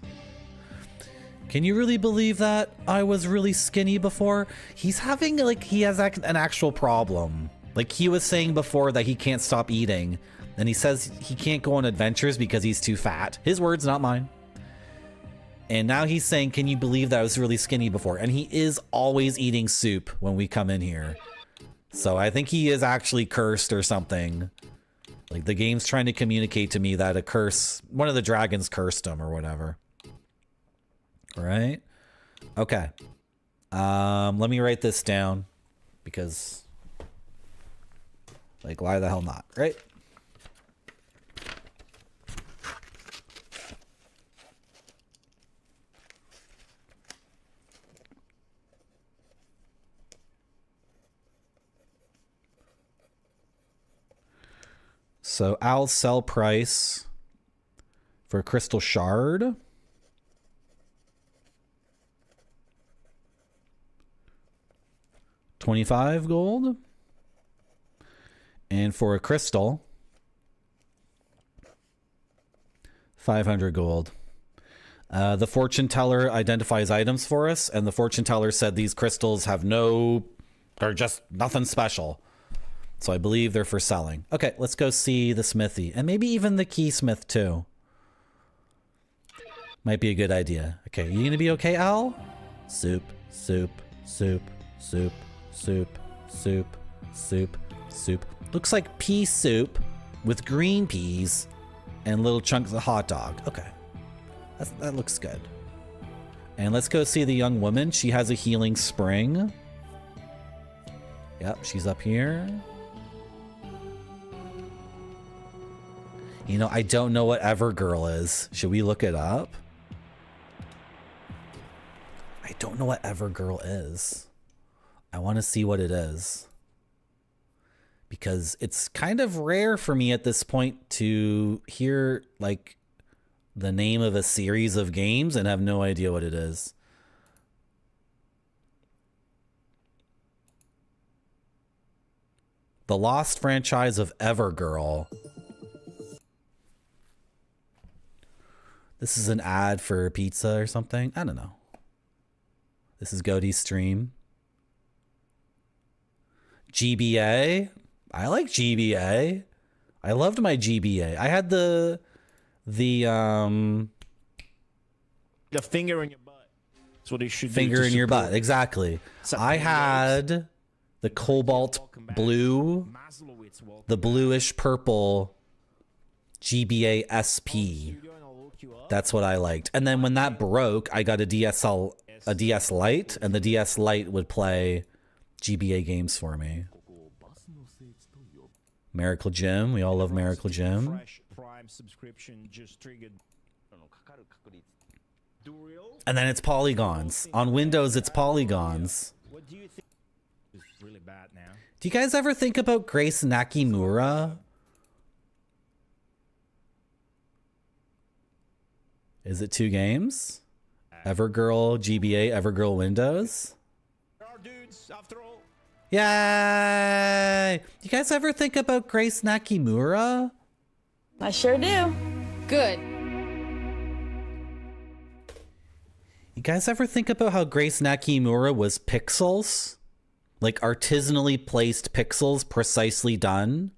Can you really believe that I was really skinny before? He's having, like, he has an actual problem. Like, he was saying before that he can't stop eating, and he says he can't go on adventures because he's too fat. His words, not mine. And now he's saying, can you believe that I was really skinny before? And he is always eating soup when we come in here. So I think he is actually cursed or something. Like, the game's trying to communicate to me that a curse, one of the dragons cursed him or whatever. Right? Okay. Let me write this down because, like, why the hell not, right? So Al's sell price for a crystal shard. $25 gold. And for a crystal, 500 gold. The fortune teller identifies items for us, and the fortune teller said these crystals have they're just nothing special. So I believe they're for selling. Okay, let's go see the smithy, and maybe even the keysmith too. Might be a good idea. Okay, you gonna be okay, Al? Soup, soup, soup, soup, soup, soup, soup, soup. Looks like pea soup with green peas and little chunks of hot dog. Okay, that looks good. And let's go see the young woman. She has a healing spring. Yep, she's up here. You know, I don't know what Evergirl is. Should we look it up? I don't know what Evergirl is. I want to see what it is. Because it's kind of rare for me at this point to hear, like, the name of a series of games and have no idea what it is. The Lost franchise of Evergirl. This is an ad for pizza or something. I don't know. This is Godie's stream. GBA. I like GBA. I loved my GBA. I had the finger in your butt. That's what he should do. Finger in your butt. Exactly. I had the cobalt blue, the bluish purple GBA SP. That's what I liked. And then when that broke, I got a DS Lite, and the DS Lite would play GBA games for me. Miracle Gym. We all love Miracle Gym. And then it's polygons. On Windows, it's polygons. What do you think is really bad now? Do you guys ever think about Grace Nakimura? Is it 2 games? Evergirl GBA, Evergirl Windows? There are dudes, after all. Yay! You guys ever think about Grace Nakimura? I sure do. Good. You guys ever think about how Grace Nakimura was pixels? Like artisanally placed pixels precisely done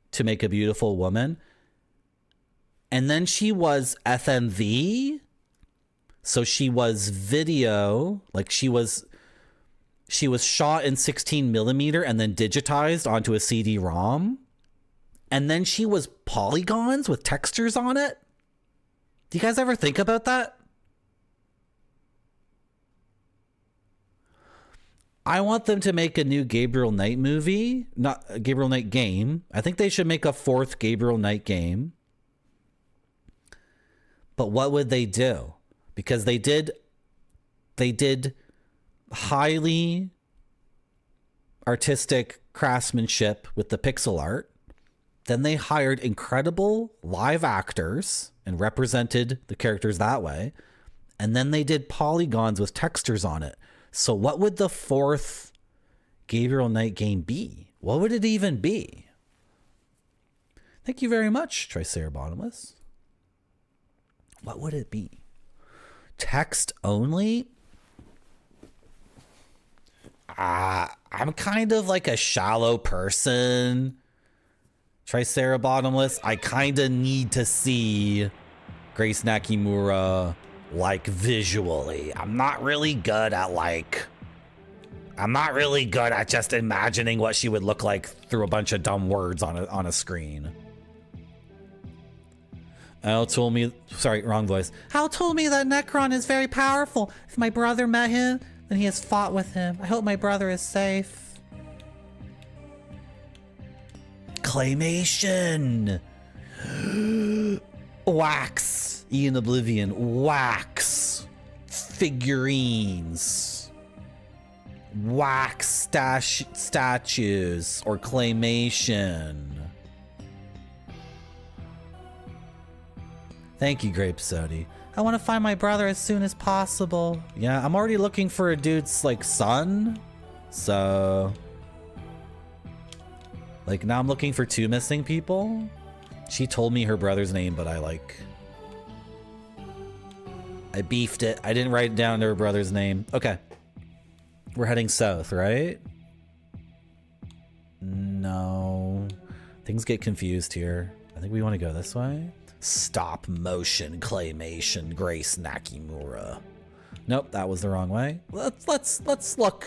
to make a beautiful woman? And then she was FMV? So she was video, like she was shot in 16 millimeter and then digitized onto a CD-ROM. And then she was polygons with textures on it. Do you guys ever think about that? I want them to make a new Gabriel Knight movie, not a Gabriel Knight game. I think they should make a 4th Gabriel Knight game. But what would they do? Because they did highly artistic craftsmanship with the pixel art. Then they hired incredible live actors and represented the characters that way. And then they did polygons with textures on it. So what would the 4th Gabriel Knight game be? What would it even be? Thank you very much, Triceratops. What would it be? Text only? I'm kind of like a shallow person. Triceratops. I kind of need to see Grace Nakimura like visually. I'm not really good at just imagining what she would look like through a bunch of dumb words on a screen. Al told me, sorry, wrong voice. Al told me that Necron is very powerful. If my brother met him, then he has fought with him. I hope my brother is safe. Claymation. Wax. Ian Oblivion. Wax. Figurines. Wax statues or claymation. Thank you, Grape Sody. I want to find my brother as soon as possible. Yeah, I'm already looking for a dude's, like, son. So... like, now I'm looking for 2 missing people. She told me her brother's name, but I beefed it. I didn't write down her brother's name. Okay. We're heading south, right? No. Things get confused here. I think we want to go this way. Stop motion claymation Grace Nakimura. Nope, that was the wrong way. Let's look.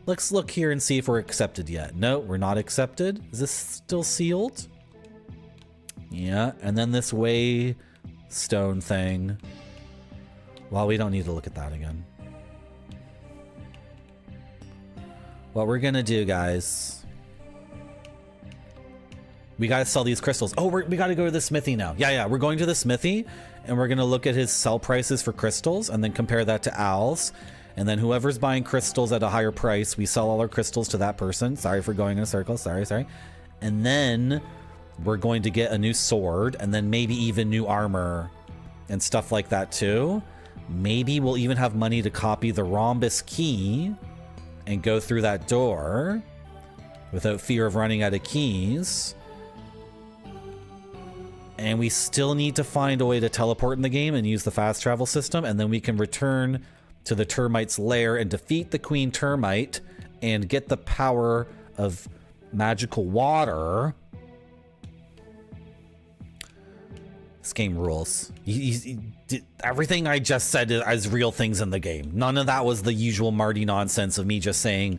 Let's look here and see if we're accepted yet. No, we're not accepted. Is this still sealed? Yeah, and then this waystone thing. Well, we don't need to look at that again. What we're gonna do, guys, we gotta sell these crystals. Oh, we gotta go to the smithy now. Yeah, we're going to the smithy, and we're gonna look at his sell prices for crystals, and then compare that to Al's. And then whoever's buying crystals at a higher price, we sell all our crystals to that person. Sorry for going in a circle. Sorry. And then we're going to get a new sword, and then maybe even new armor and stuff like that too. Maybe we'll even have money to copy the rhombus key and go through that door without fear of running out of keys. And we still need to find a way to teleport in the game and use the fast travel system, and then we can return to the termite's lair and defeat the queen termite and get the power of magical water. This game rules. Everything I just said is real things in the game. None of that was the usual Marty nonsense of me just saying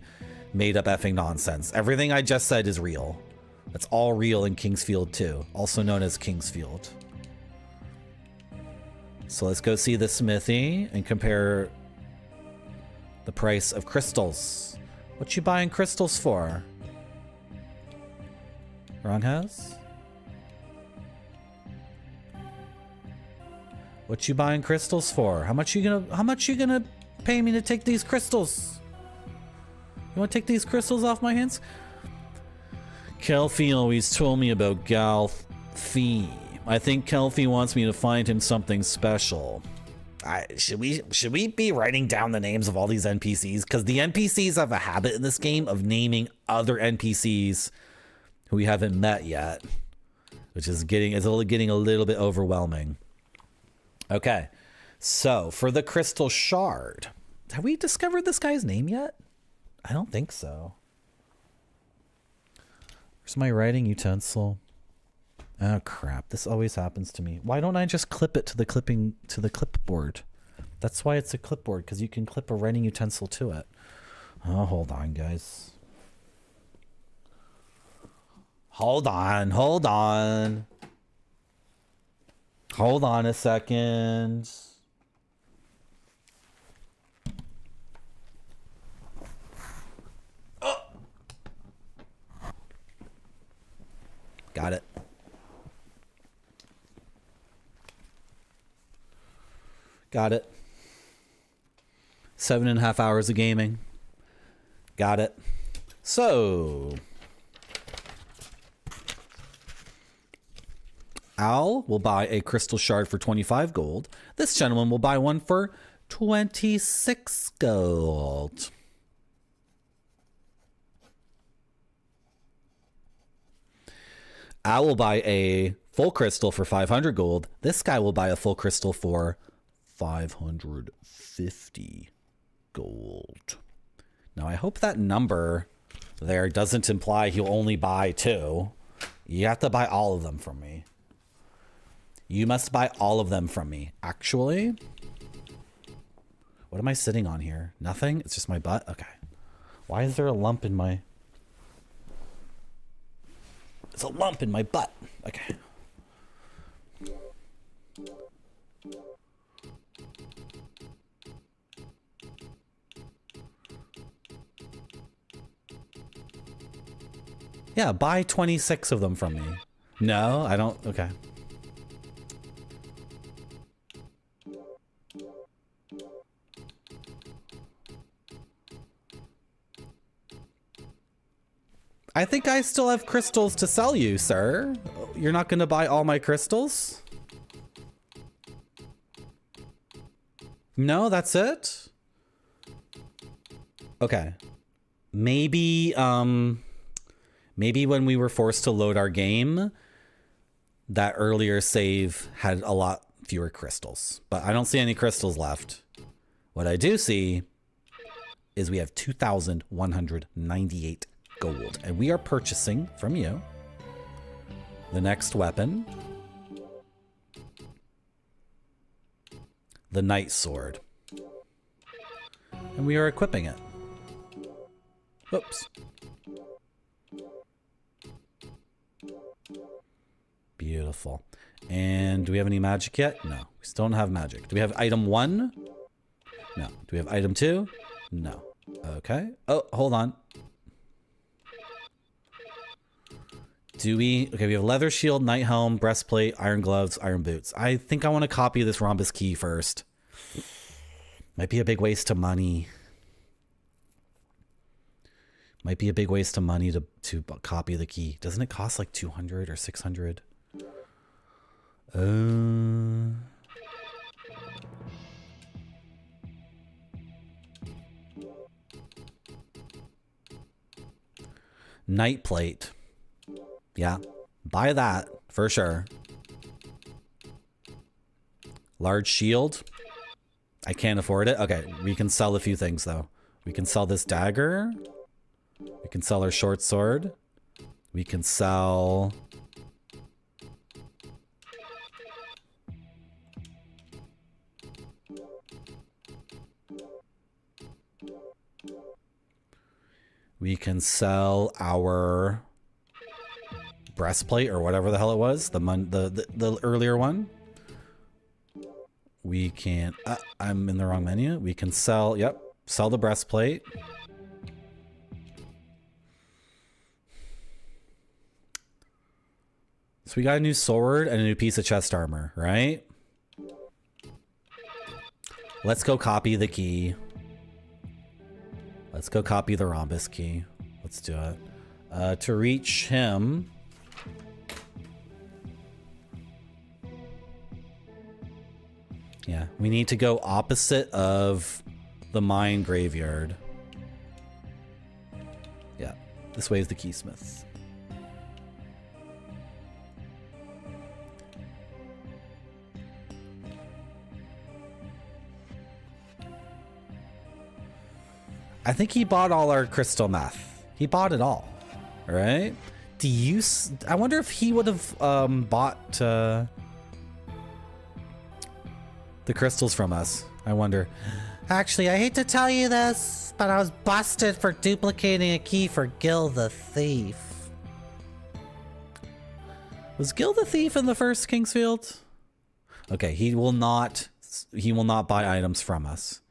made up effing nonsense. Everything I just said is real. It's all real in Kingsfield 2, also known as Kingsfield. So let's go see the smithy and compare the price of crystals. What you buying crystals for? Wrong house? What you buying crystals for? How much you gonna pay me to take these crystals? You wanna take these crystals off my hands? Kelfie always told me about Galfie. I think Kelfie wants me to find him something special. Should we be writing down the names of all these NPCs? Because the NPCs have a habit in this game of naming other NPCs who we haven't met yet, which is getting a little bit overwhelming. Okay, so for the crystal shard, have we discovered this guy's name yet? I don't think so. Where's my writing utensil? Oh crap, this always happens to me. Why don't I just clip it to the clipboard? That's why it's a clipboard, because you can clip a writing utensil to it. Oh, hold on, guys. Hold on. Hold on a second. Oh. Got it. Got it. 7.5 hours of gaming. Got it. So Al will buy a crystal shard for 25 gold. This gentleman will buy one for 26 gold. Al will buy a full crystal for 500 gold. This guy will buy a full crystal for 550 gold. Now, I hope that number there doesn't imply he'll only buy 2. You have to buy all of them from me. You must buy all of them from me. Actually, what am I sitting on here? Nothing? It's just my butt? Okay. Why is there a lump in my... It's a lump in my butt. Okay. Yeah, buy 26 of them from me. No, I don't. Okay. I think I still have crystals to sell you, sir. You're not going to buy all my crystals? No, that's it? Okay. Maybe, maybe when we were forced to load our game, that earlier save had a lot fewer crystals. But I don't see any crystals left. What I do see is we have 2,198 gold. And we are purchasing from you the next weapon. The Knight Sword. And we are equipping it. Whoops. Beautiful. And do we have any magic yet? No, we still don't have magic. Do we have item 1? No. Do we have item 2? No. Okay. Oh, hold on. Do we... Okay, we have leather shield, knight helm, breastplate, iron gloves, iron boots. I think I want to copy this rhombus key first. Might be a big waste of money. Might be a big waste of money to copy the key. Doesn't it cost like 200 or 600? Knight plate. Yeah, buy that for sure. Large shield. I can't afford it. Okay, we can sell a few things though. We can sell this dagger. We can sell our short sword. We can sell... We can sell our breastplate or whatever the hell it was, the earlier one. We can... I'm in the wrong menu. We can sell... Yep, sell the breastplate. So we got a new sword and a new piece of chest armor, right? Let's go copy the key. Let's go copy the rhombus key. Let's do it. To reach him... Yeah, we need to go opposite of the mine graveyard. Yeah, this way is the keysmith. I think he bought all our crystal meth. He bought it all, right? Do you... I wonder if he would have bought the crystals from us. I wonder. Actually, I hate to tell you this, but I was busted for duplicating a key for Gil the Thief. Was Gil the Thief in the first Kingsfield? Okay, he will not buy items from us.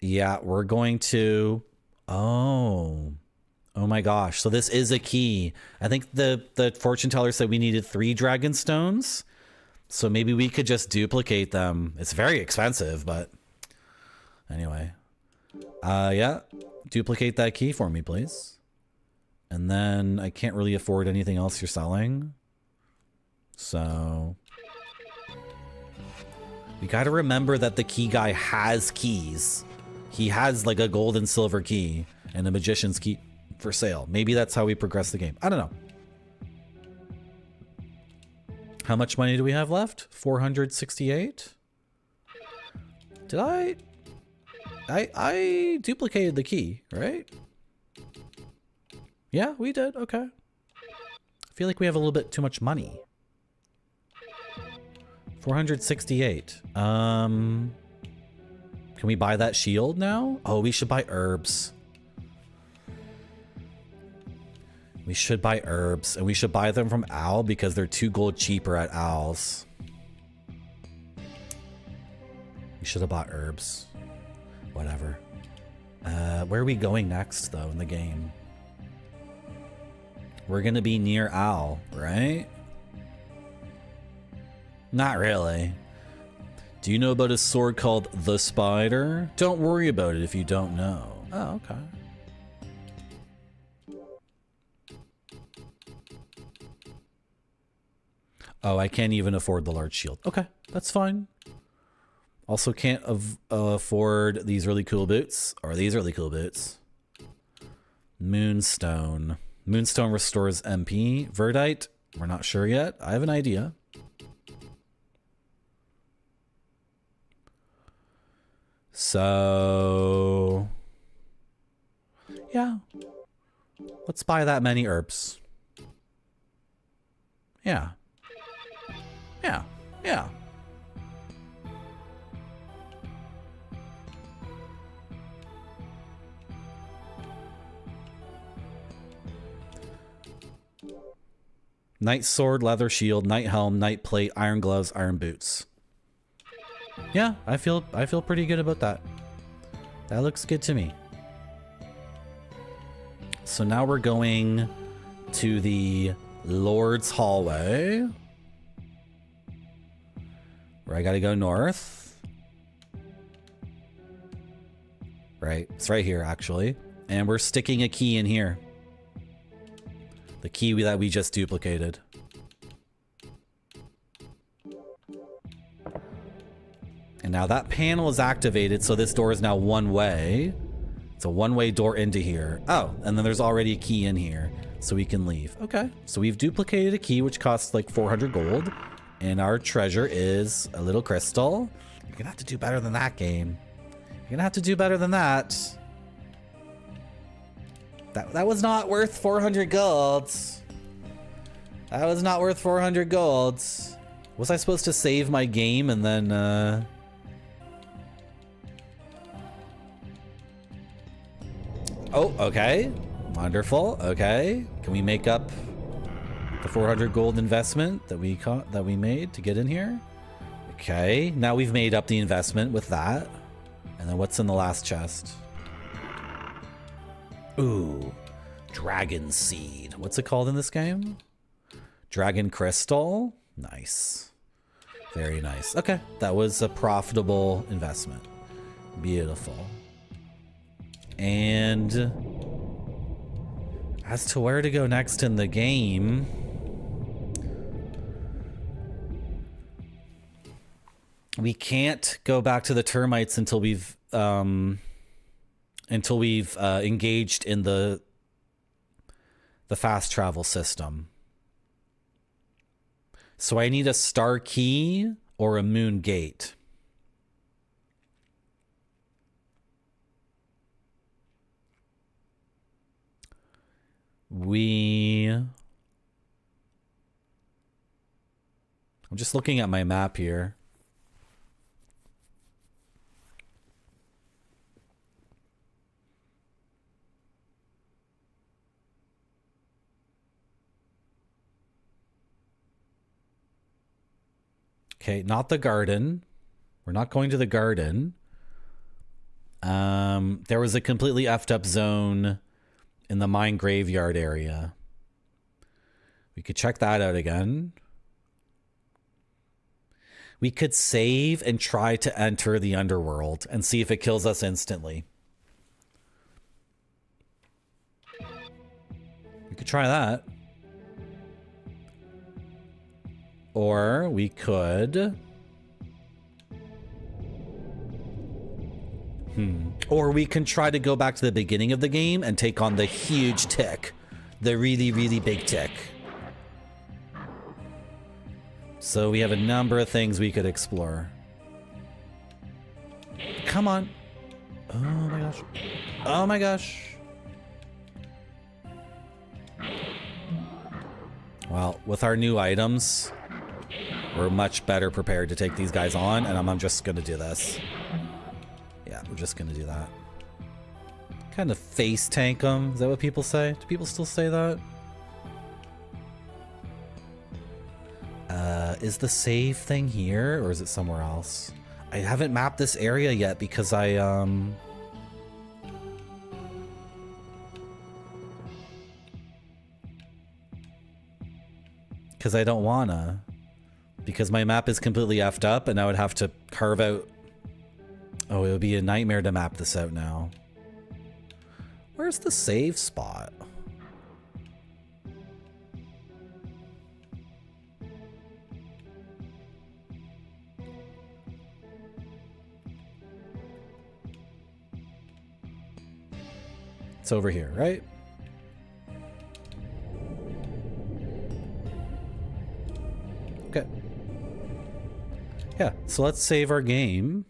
Yeah, we're going to... Oh my gosh. So this is a key. I think the fortune teller said we needed 3 dragon stones. So maybe we could just duplicate them. It's very expensive, but anyway. Yeah, duplicate that key for me, please. And then I can't really afford anything else you're selling. So we got to remember that the key guy has keys. He has like a gold and silver key and a magician's key for sale. Maybe that's how we progress the game. I don't know. How much money do we have left? 468? Did I duplicated the key, right? Yeah, we did. Okay. I feel like we have a little bit too much money. 468. Can we buy that shield now? Oh, we should buy herbs. We should buy herbs, and we should buy them from Owl because they're 2 gold cheaper at Owl's. We should have bought herbs. Whatever. Where are we going next, though, in the game? We're gonna be near Owl, right? Not really. Do you know about a sword called the Spider? Don't worry about it if you don't know. Oh, okay. Oh, I can't even afford the large shield. Okay, that's fine. Also can't afford these really cool boots, or these really cool boots. Moonstone. Moonstone restores MP. Verdite, we're not sure yet. I have an idea. So, yeah. Let's buy that many herbs. Yeah. Yeah. Yeah. Knight sword, leather shield, knight helm, knight plate, iron gloves, iron boots. Yeah, I feel pretty good about that. That looks good to me. So now we're going to the Lord's hallway, where I gotta go north. Right, it's right here actually. And we're sticking a key in here. The key that we just duplicated. And now that panel is activated, so this door is now one way. It's a one-way door into here. Oh, and then there's already a key in here, so we can leave. Okay, so we've duplicated a key, which costs like 400 gold. And our treasure is a little crystal. You're gonna have to do better than that, game. You're gonna have to do better than that. That was not worth 400 golds. That was not worth 400 golds. Was I supposed to save my game and then, Oh, okay. Wonderful. Okay. Can we make up the 400 gold investment that we made to get in here? Okay. Now we've made up the investment with that. And then what's in the last chest? Ooh. Dragon seed. What's it called in this game? Dragon crystal. Nice. Very nice. Okay. That was a profitable investment. Beautiful. And as to where to go next in the game, we can't go back to the termites until we've engaged in the fast travel system. So I need a star key or a moon gate. I'm just looking at my map here. Okay, not the garden. We're not going to the garden. There was a completely effed up zone in the mine graveyard area. We could check that out again. We could save and try to enter the underworld and see if it kills us instantly. We could try that. Or we could... Or we can try to go back to the beginning of the game and take on the huge tick. The really, really big tick. So we have a number of things we could explore. Come on. Oh my gosh. Oh my gosh. Well, with our new items, we're much better prepared to take these guys on, and I'm just gonna do this. Yeah, we're just gonna do that. Kind of face tank them. Is that what people say? Do people still say that? Is the save thing here, or is it somewhere else? I haven't mapped this area yet because because I don't wanna. Because my map is completely effed up, and I would have to carve out... Oh, it would be a nightmare to map this out now. Where's the save spot? It's over here, right? Okay. Yeah, so let's save our game.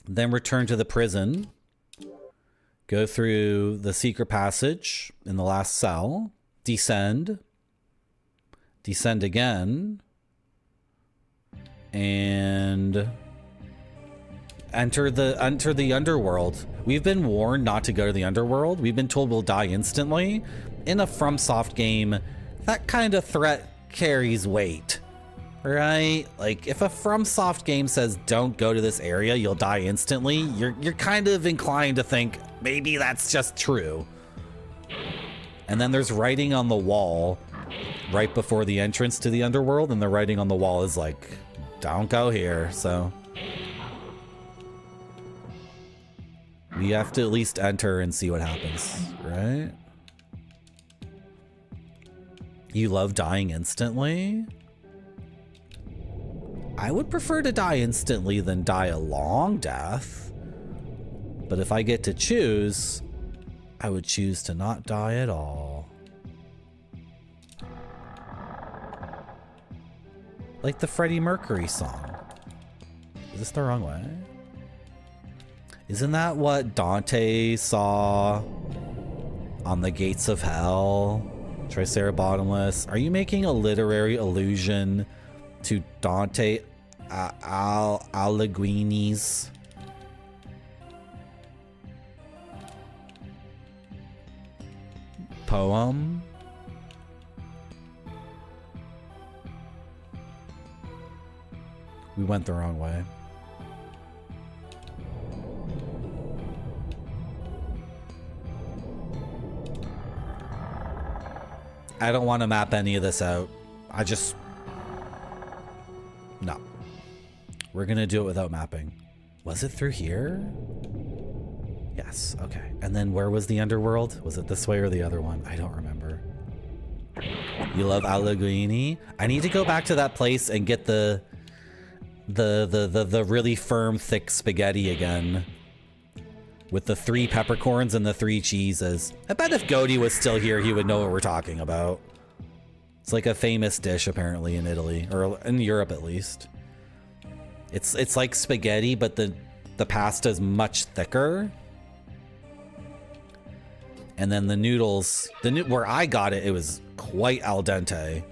Then return to the prison. Go through the secret passage in the last cell. Descend. Descend again. And enter the underworld. We've been warned not to go to the underworld. We've been told we'll die instantly. In a FromSoft game, that kind of threat carries weight, right? Like if a FromSoft game says don't go to this area, you'll die instantly, you're kind of inclined to think maybe that's just true. And then there's writing on the wall right before the entrance to the underworld, and the writing on the wall is like, don't go here. So we have to at least enter and see what happens, right? You love dying instantly? I would prefer to die instantly than die a long death. But if I get to choose, I would choose to not die at all. Like the Freddie Mercury song. Is this the wrong way? Isn't that what Dante saw on the gates of hell? Triceratops. Are you making a literary allusion to Dante Alighieri's poem? We went the wrong way. I don't want to map any of this out. No. We're gonna do it without mapping. Was it through here? Yes, okay. And then where was the underworld? Was it this way or the other one? I don't remember. You love Alighieri? I need to go back to that place and get the really firm, thick spaghetti again. With the 3 peppercorns and the 3 cheeses. I bet if Godi was still here, he would know what we're talking about. It's like a famous dish, apparently, in Italy. Or in Europe, at least. It's like spaghetti, but the pasta is much thicker. And then the noodles... where I got it, it was quite al dente.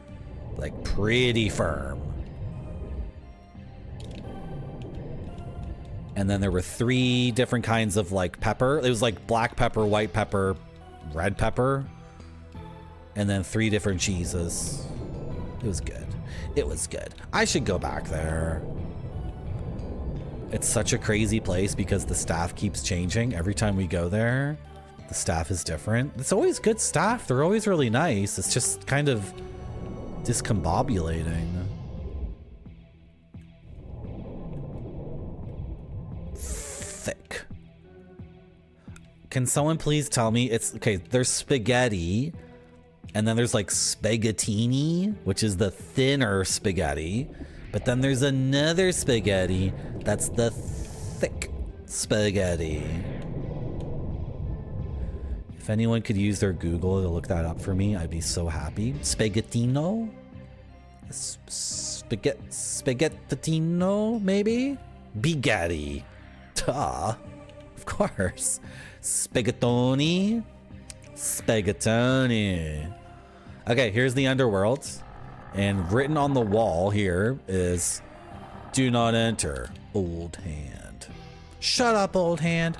Like, pretty firm. And then there were 3 different kinds of like pepper. It was like black pepper, white pepper, red pepper. And then 3 different cheeses. It was good. It was good. I should go back there. It's such a crazy place because the staff keeps changing. Every time we go there, the staff is different. It's always good staff. They're always really nice. It's just kind of discombobulating. Thick. Can someone please tell me it's okay? There's spaghetti, and then there's like spaghettini, which is the thinner spaghetti, but then there's another spaghetti that's the thick spaghetti. If anyone could use their Google to look that up for me, I'd be so happy. Spaghettino? Spaghettino, maybe? Bigatti. Duh. Of course. Spaghettoni. Spaghettoni. Okay, here's the underworld. And written on the wall here is, do not enter, old hand. Shut up, old hand.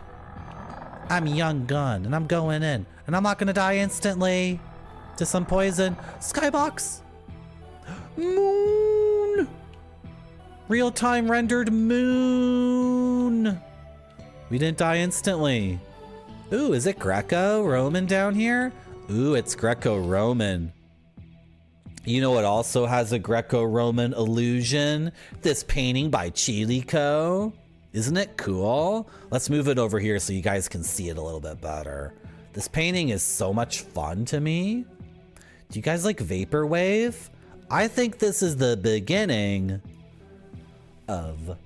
I'm a young gun, and I'm going in. And I'm not gonna die instantly to some poison. Skybox. Moon. Real-time rendered moon. We didn't die instantly. Ooh, is it Greco-Roman down here? Ooh, it's Greco-Roman. You know what also has a Greco-Roman illusion? This painting by Chilico. Isn't it cool? Let's move it over here so you guys can see it a little bit better. This painting is so much fun to me. Do you guys like Vaporwave? I think this is the beginning of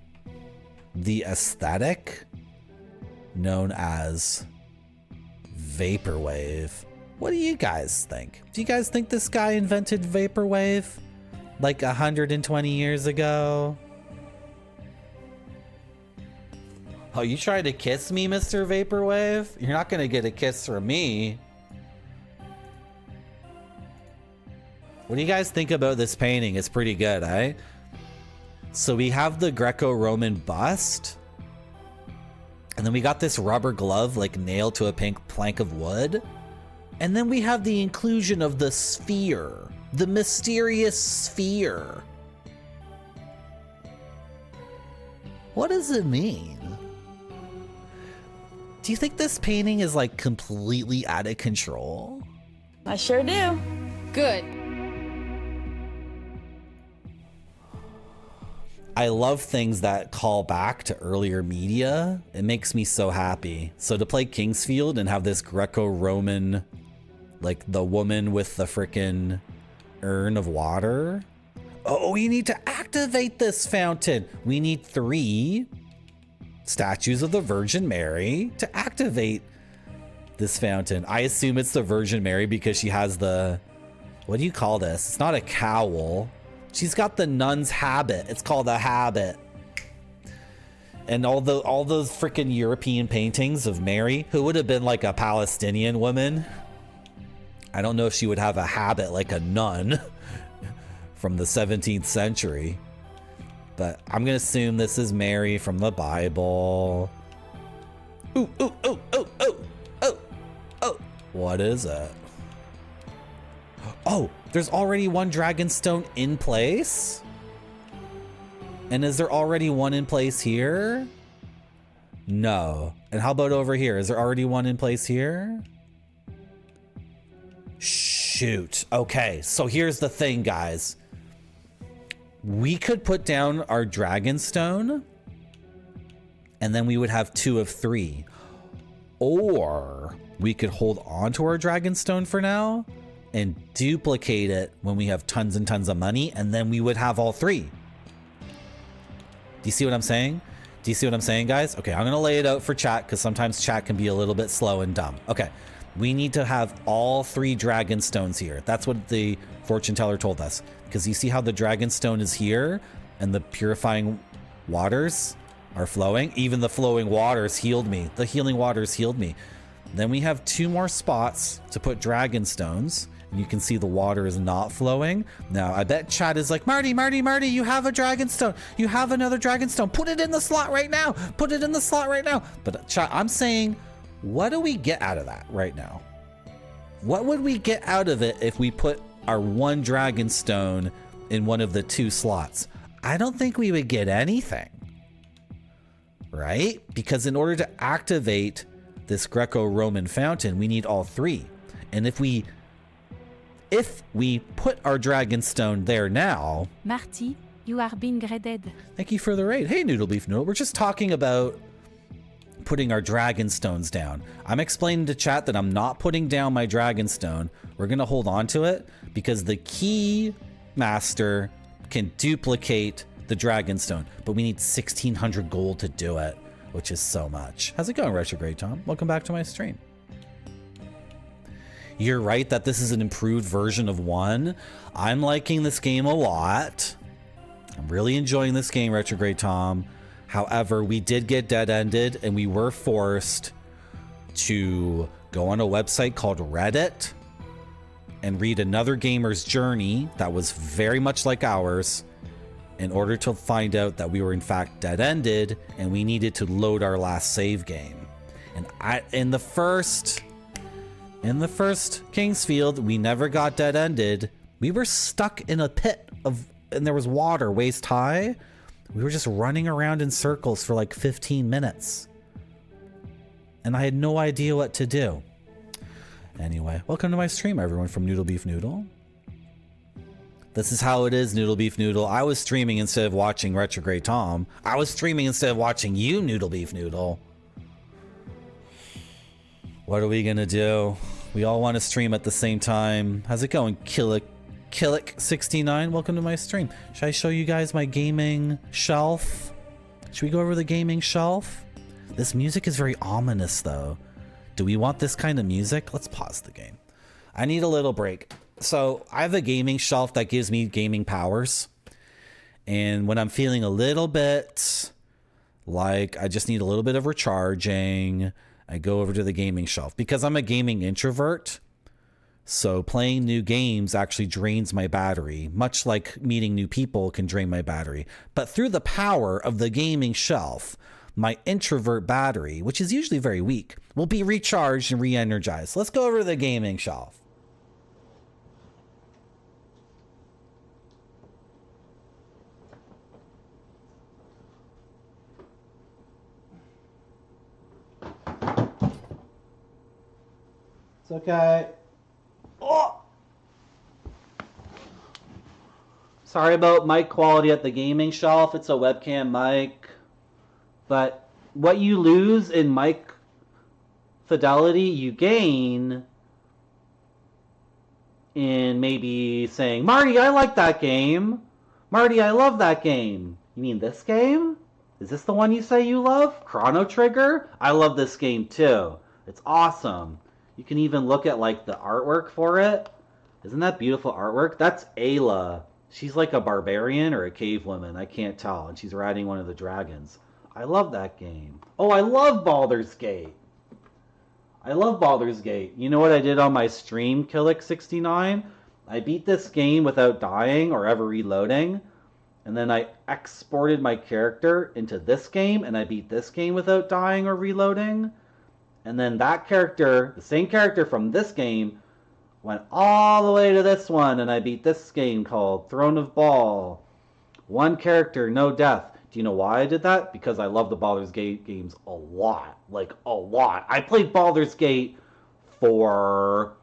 the aesthetic known as vaporwave. What do you guys think? Do you guys think this guy invented vaporwave like 120 years ago? Oh, you tried to kiss me, Mr. Vaporwave? You're not gonna get a kiss from me. What do you guys think about this painting? It's pretty good, eh? So we have the Greco-Roman bust. And then we got this rubber glove like nailed to a pink plank of wood. And then we have the inclusion of the sphere. The mysterious sphere. What does it mean? Do you think this painting is like completely out of control? I sure do. Good. I love things that call back to earlier media. It makes me so happy. So to play Kingsfield and have this Greco-Roman, like the woman with the frickin' urn of water. Oh, we need to activate this fountain. We need 3 statues of the Virgin Mary to activate this fountain. I assume it's the Virgin Mary because she has the, what do you call this? It's not a cowl. She's got the nun's habit. It's called a habit. And all those freaking European paintings of Mary, who would have been like a Palestinian woman. I don't know if she would have a habit like a nun from the 17th century. But I'm gonna assume this is Mary from the Bible. Ooh, ooh, ooh, ooh, ooh, ooh, oh. What is it? Oh, there's already one dragon stone in place? And is there already one in place here? No. And how about over here? Is there already one in place here? Shoot. Okay, so here's the thing, guys. We could put down our dragon stone and then we would have 2 of 3. Or we could hold on to our dragon stone for now and duplicate it when we have tons and tons of money, and then we would have all 3. Do you see what I'm saying? Do you see what I'm saying, guys? Okay, I'm gonna lay it out for chat because sometimes chat can be a little bit slow and dumb. Okay, we need to have all 3 dragon stones here. That's what the fortune teller told us. Because you see how the dragon stone is here and the purifying waters are flowing? Even the flowing waters healed me. The healing waters healed me. Then we have 2 more spots to put dragon stones. And you can see the water is not flowing. Now, I bet chat is like, Marty, you have a dragon stone. You have another dragon stone. Put it in the slot right now. Put it in the slot right now. But chat, I'm saying, what do we get out of that right now? What would we get out of it if we put our 1 dragon stone in one of the 2 slots? I don't think we would get anything. Right? Because in order to activate this Greco-Roman fountain, we need all 3. And if we put our dragon stone there now... Marty, you are being graded. Thank you for the raid. Hey, Noodle Beef Noodle. We're just talking about putting our dragon stones down. I'm explaining to chat that I'm not putting down my dragon stone. We're going to hold on to it because the key master can duplicate the dragon stone, but we need 1,600 gold to do it, which is so much. How's it going, Retrograde Tom? Welcome back to my stream. You're right that this is an improved version of 1. I'm liking this game a lot. I'm really enjoying this game, Retrograde Tom. However, we did get dead-ended and we were forced to go on a website called Reddit and read another gamer's journey that was very much like ours in order to find out that we were in fact dead-ended and we needed to load our last save game. And in the first Kingsfield, we never got dead-ended. We were stuck in a pit and there was water waist high. We were just running around in circles for like 15 minutes. And I had no idea what to do. Anyway, welcome to my stream, everyone, from Noodle Beef Noodle. This is how it is, Noodle Beef Noodle. I was streaming instead of watching Retrograde Tom. I was streaming instead of watching you, Noodle Beef Noodle. What are we gonna do? We all want to stream at the same time. How's it going, Killick69? Welcome to my stream. Should I show you guys my gaming shelf? Should we go over the gaming shelf? This music is very ominous, though. Do we want this kind of music? Let's pause the game. I need a little break. So I have a gaming shelf that gives me gaming powers. And when I'm feeling a little bit like I just need a little bit of recharging, I go over to the gaming shelf because I'm a gaming introvert. So playing new games actually drains my battery, much like meeting new people can drain my battery. But through the power of the gaming shelf, my introvert battery, which is usually very weak, will be recharged and re-energized. Let's go over to the gaming shelf. It's okay. Oh! Sorry about mic quality at the gaming shelf. It's a webcam mic. But what you lose in mic fidelity, you gain in maybe saying, Marty, I like that game. Marty, I love that game. You mean this game? Is this the one you say you love? Chrono Trigger? I love this game too. It's awesome. You can even look at like the artwork for it. Isn't that beautiful artwork? That's Ayla. She's like a barbarian or a cave woman. I can't tell. And she's riding one of the dragons. I love that game. Oh, I love Baldur's Gate. I love Baldur's Gate. You know what I did on my stream, Killick69? I beat this game without dying or ever reloading. And then I exported my character into this game, and I beat this game without dying or reloading. And then that character, the same character from this game, went all the way to this one, and I beat this game called Throne of Ball. One character, no death. Do you know why I did that? Because I love the Baldur's Gate games a lot. Like, a lot. I played Baldur's Gate for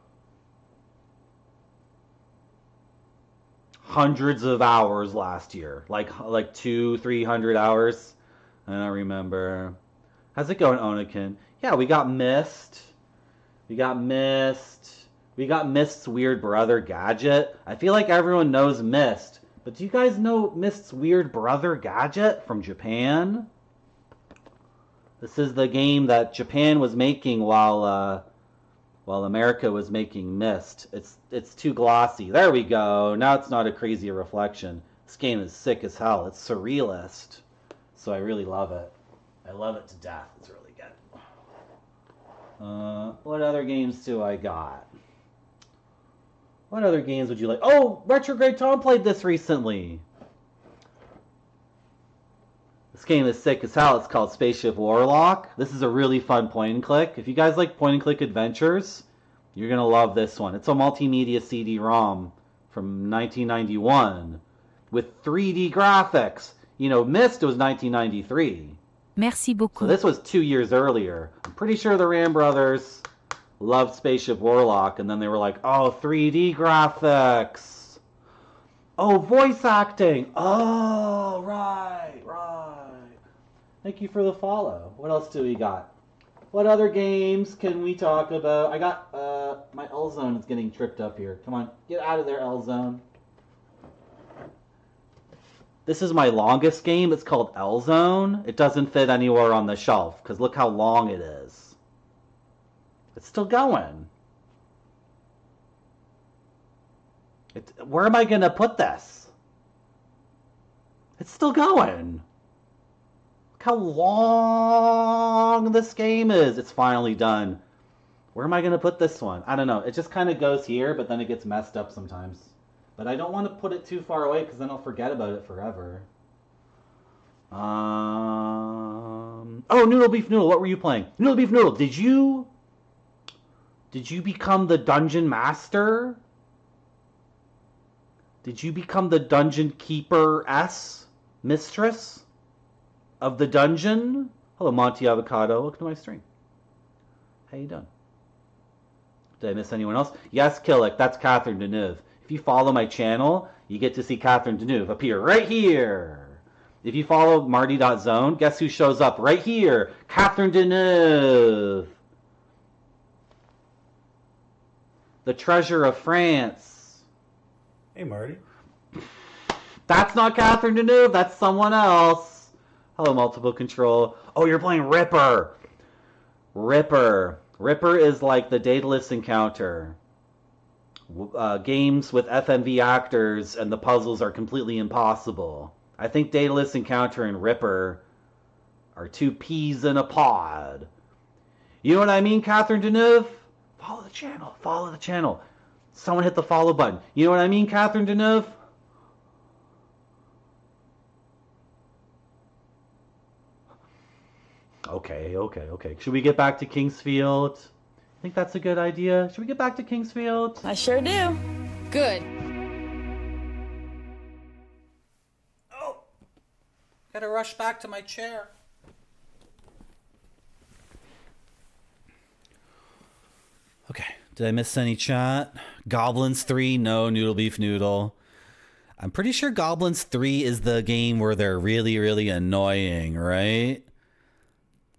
hundreds of hours last year. Like 200-300 hours. I don't remember. How's it going, Onakin? Yeah, we got Mist. We got Mist's weird brother, Gadget. I feel like everyone knows Mist. But do you guys know Mist's weird brother, Gadget, from Japan? This is the game that Japan was making while America was making Mist. It's too glossy. There we go. Now it's not a crazy reflection. This game is sick as hell. It's surrealist. So I really love it. I love it to death. It's really good. What other games do I got? What other games would you like? Oh, Retrograde Tom played this recently. This game is sick as hell. It's called Spaceship Warlock. This is a really fun point and click. If you guys like point and click adventures, you're going to love this one. It's a multimedia CD-ROM from 1991 with 3D graphics. You know, Myst was 1993. Merci beaucoup. So this was 2 years earlier. I'm pretty sure the Ram brothers loved Spaceship Warlock, and then they were like, oh, 3D graphics. Oh, voice acting. Oh, right. Thank you for the follow. What else do we got? What other games can we talk about? I got, my L-Zone is getting tripped up here. Come on, get out of there, L-Zone. This is my longest game. It's called L-Zone. It doesn't fit anywhere on the shelf, because look how long it is. It's still going. Where am I going to put this? It's still going. Look how long this game is. It's finally done. Where am I going to put this one? I don't know. It just kind of goes here, but then it gets messed up sometimes. But I don't want to put it too far away because then I'll forget about it forever. Oh, Noodle Beef Noodle. What were you playing? Noodle Beef Noodle. Did you become the dungeon master? Did you become the dungeon keeper-s mistress of the dungeon? Hello, Monty Avocado. Welcome to my stream. How you doing? Did I miss anyone else? Yes, Killick. That's Catherine Deneuve. If you follow my channel, you get to see Catherine Deneuve appear right here. If you follow Marty.zone, guess who shows up right here? Catherine Deneuve. The treasure of France. Hey, Marty. That's not Catherine Deneuve. That's someone else. Hello, Multiple Control. Oh, you're playing Ripper. Ripper. Ripper is like the Daedalus Encounter. Games with FMV actors and the puzzles are completely impossible. I think Daedalus Encounter and Ripper are two peas in a pod. You know what I mean, Catherine Deneuve? Follow the channel. Follow the channel. Someone hit the follow button. You know what I mean, Catherine Deneuve? Okay. Should we get back to Kingsfield? I think that's a good idea. Should we get back to Kingsfield? I sure do. Good. Oh, gotta rush back to my chair. Okay, did I miss any chat? Goblins 3, no, Noodle Beef Noodle. I'm pretty sure Goblins 3 is the game where they're really, really annoying, right?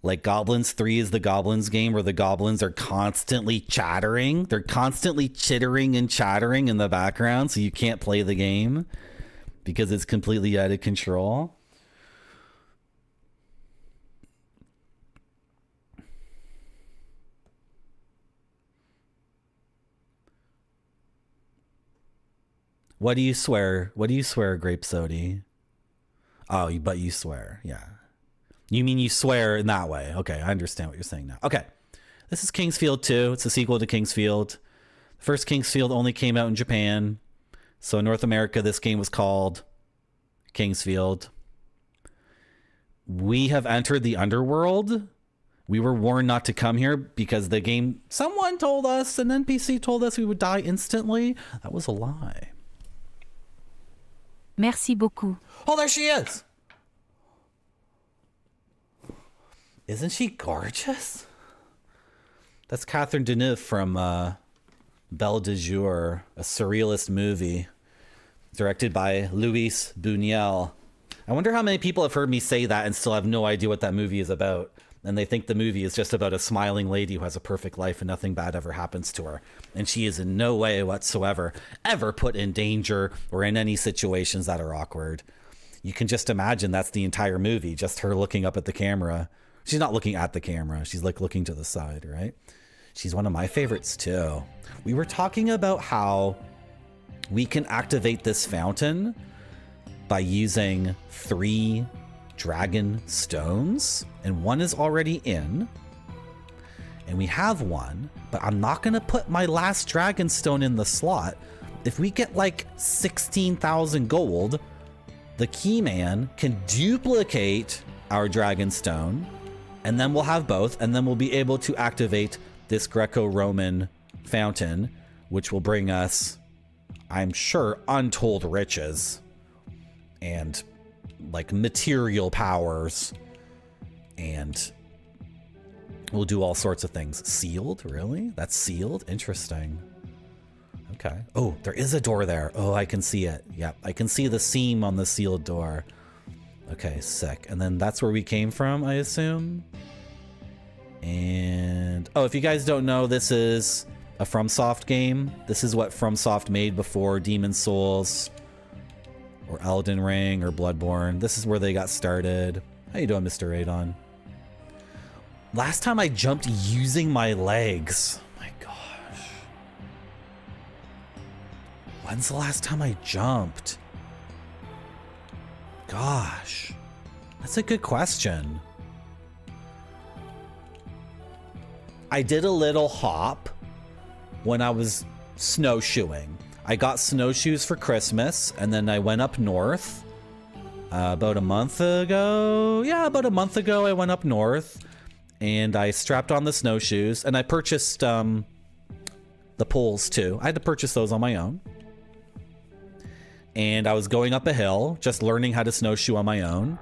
Like Goblins 3 is the Goblins game where the goblins are constantly chattering. They're constantly chittering and chattering in the background, so you can't play the game because it's completely out of control. What do you swear? What do you swear, Grape Sody? Oh, but you swear, yeah. You mean you swear in that way. Okay, I understand what you're saying now. Okay, this is Kingsfield 2. It's a sequel to Kingsfield. The first Kingsfield only came out in Japan. So in North America, this game was called Kingsfield. We have entered the underworld. We were warned not to come here because the game, someone told us, an NPC told us we would die instantly. That was a lie. Merci beaucoup. Oh, there she is. Isn't she gorgeous? That's Catherine Deneuve from Belle de Jour, a surrealist movie directed by Luis Buñuel. I wonder how many people have heard me say that and still have no idea what that movie is about. And they think the movie is just about a smiling lady who has a perfect life and nothing bad ever happens to her. And she is in no way whatsoever ever put in danger or in any situations that are awkward. You can just imagine that's the entire movie, just her looking up at the camera. She's not looking at the camera. She's like looking to the side, right? She's one of my favorites too. We were talking about how we can activate this fountain by using 3 dragon stones, and one is already in, and we have one, but I'm not going to put my last dragon stone in the slot. If we get like 16,000 gold, the key man can duplicate our dragon stone, and then we'll have both, and then we'll be able to activate this Greco-Roman fountain, which will bring us, I'm sure, untold riches and like material powers, and we'll do all sorts of things. Sealed? Really? That's sealed? Interesting. Okay. Oh, there is a door there. Oh, I can see it. Yep, I can see the seam on the sealed door. Okay, sick. And then that's where we came from, I assume. And oh, if you guys don't know, this is a FromSoft game. This is what FromSoft made before Demon's Souls or Elden Ring or Bloodborne. This is where they got started. How you doing, Mr. Radon? Last time I jumped using my legs. My gosh. When's the last time I jumped? Gosh, that's a good question. I did a little hop when I was snowshoeing. I got snowshoes for Christmas, and then I went up north about a month ago. Yeah, about a month ago I went up north, and I strapped on the snowshoes, and I purchased the poles too. I had to purchase those on my own. And I was going up a hill, just learning how to snowshoe on my own.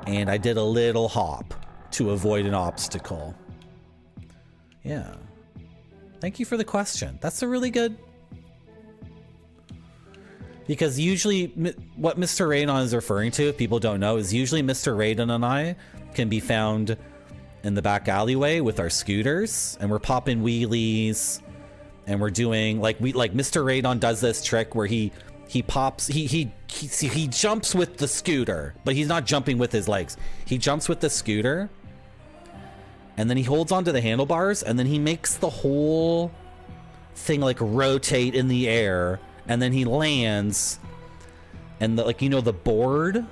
And I did a little hop to avoid an obstacle. Yeah. Thank you for the question. That's a really good... Because usually what Mr. Radon is referring to, if people don't know, is usually Mr. Radon and I can be found in the back alleyway with our scooters, and we're popping wheelies, and we're doing like Mr. Radon does this trick where he pops, he jumps with the scooter, but he's not jumping with his legs. He jumps with the scooter, and then he holds onto the handlebars, and then he makes the whole thing like rotate in the air, and then he lands, and the, like, you know, the board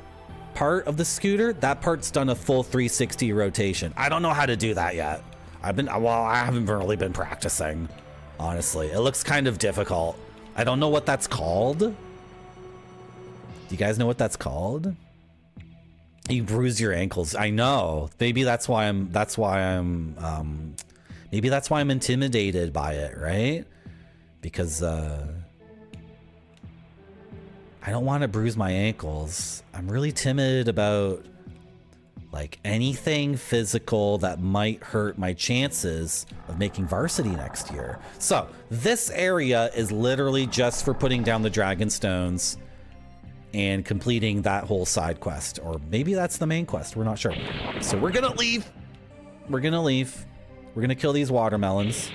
part of the scooter, that part's done a full 360 rotation. I don't know how to do that yet. I haven't really been practicing, honestly. It looks kind of difficult. I don't know what that's called. Do you guys know what that's called? You bruise your ankles. I know. Maybe that's why I'm intimidated by it, right? Because I don't want to bruise my ankles. I'm really timid about like anything physical that might hurt my chances of making varsity next year. So this area is literally just for putting down the dragon stones and completing that whole side quest, or maybe that's the main quest. We're not sure. So we're gonna leave. We're gonna kill these watermelons.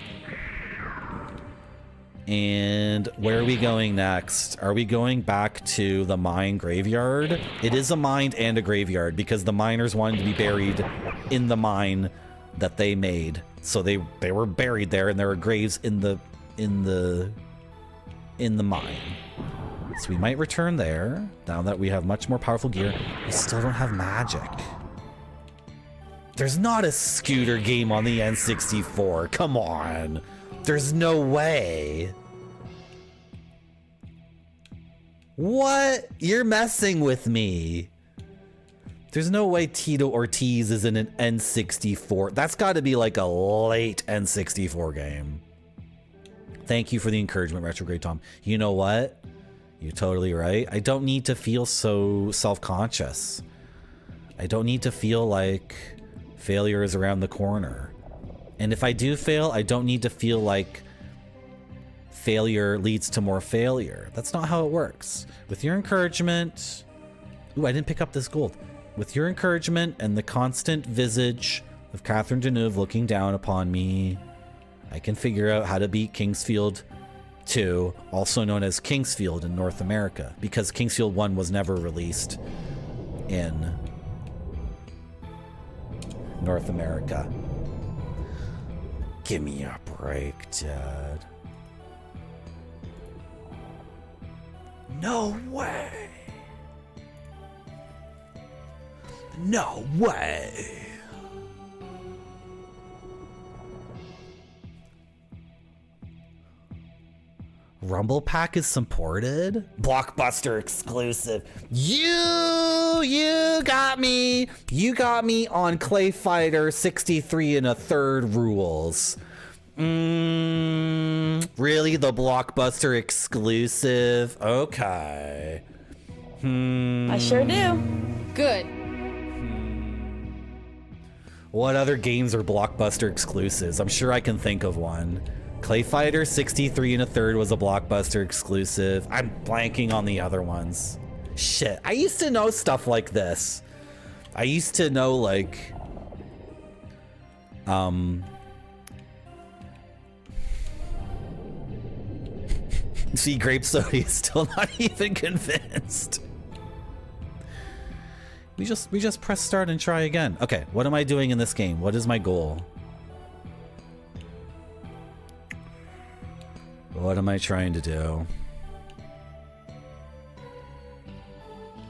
And where are we going next? Are we going back to the mine graveyard? It is a mine and a graveyard because the miners wanted to be buried in the mine that they made. So they were buried there, and there were graves in the mine. So we might return there now that we have much more powerful gear. We still don't have magic. There's not a scooter game on the N64. Come on. There's no way. What? You're messing with me. There's no way Tito Ortiz is in an N64. That's got to be like a late N64 game. Thank you for the encouragement, Retrograde Tom. You know what? You're totally right. I don't need to feel so self-conscious. I don't need to feel like failure is around the corner. And if I do fail, I don't need to feel like failure leads to more failure. That's not how it works. With your encouragement... Ooh, I didn't pick up this gold. With your encouragement and the constant visage of Catherine Deneuve looking down upon me, I can figure out how to beat Kingsfield 2, also known as Kingsfield in North America, because Kingsfield 1 was never released in North America. Give me a break, Dad. No way. No way. Rumble Pack is supported? Blockbuster exclusive. You got me. You got me on Clay Fighter 63 1/3 rules. Really? The Blockbuster exclusive? Okay. I sure do. Good. What other games are Blockbuster exclusives? I'm sure I can think of one. Clay Fighter 63 1/3 was a Blockbuster exclusive. I'm blanking on the other ones. Shit, I used to know stuff like this. I used to know, like... See, Grape Soda is still not even convinced. We just press start and try again. Okay, what am I doing in this game? What is my goal? What am I trying to do?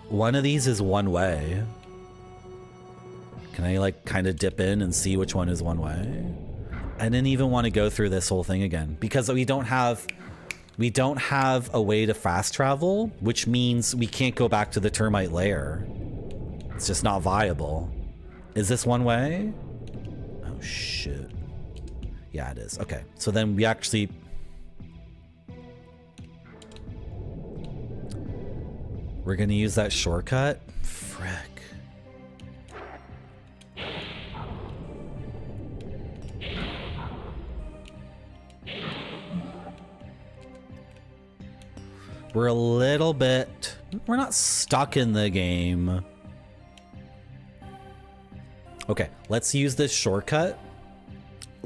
One of these is one way. Can I like kind of dip in and see which one is one way? I didn't even want to go through this whole thing again because we don't have a way to fast travel, which means we can't go back to the termite lair. It's just not viable. Is this one way? Oh shit. Yeah, it is. Okay, so then we actually... We're gonna use that shortcut? Frick. We're a little bit... We're not stuck in the game. Okay, let's use this shortcut.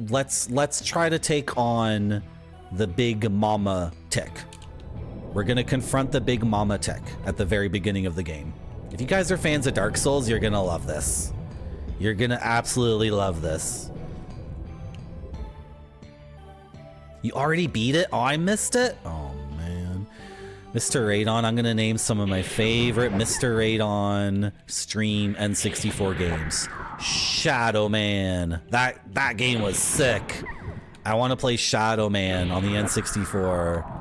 Let's try to take on the big mama tick. We're gonna confront the big mama tick at the very beginning of the game. If you guys are fans of Dark Souls, you're gonna love this. You're gonna absolutely love this. You already beat it? Oh, I missed it? Oh, man. Mr. Radon, I'm going to name some of my favorite Mr. Radon stream N64 games. Shadow Man. That game was sick. I want to play Shadow Man on the N64.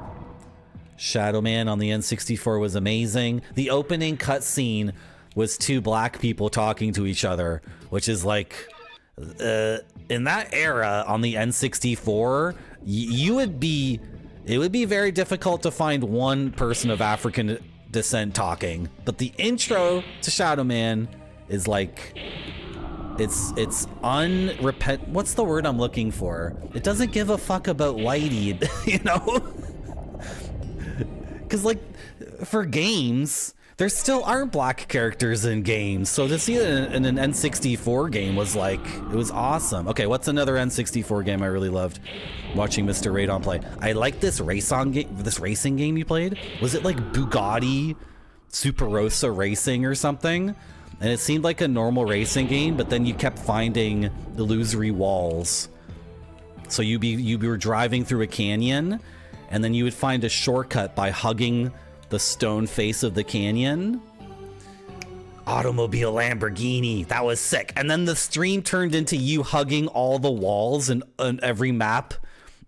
Shadow Man on the N64 was amazing. The opening cutscene was two black people talking to each other, which is like, in that era on the N64, it would be very difficult to find one person of African descent talking. But the intro to Shadow Man is like, it's what's the word I'm looking for? It doesn't give a fuck about whitey, you know? Because like, for games, there still aren't black characters in games, so to see it in an N64 game was like, it was awesome. Okay, what's another N64 game I really loved watching Mr. Radon play? I like this racing game you played. Was it like Bugatti Superosa Racing or something? And it seemed like a normal racing game, but then you kept finding illusory walls. So you were driving through a canyon, and then you would find a shortcut by hugging the stone face of the canyon. Automobile Lamborghini, that was sick. And then the stream turned into you hugging all the walls, and on every map,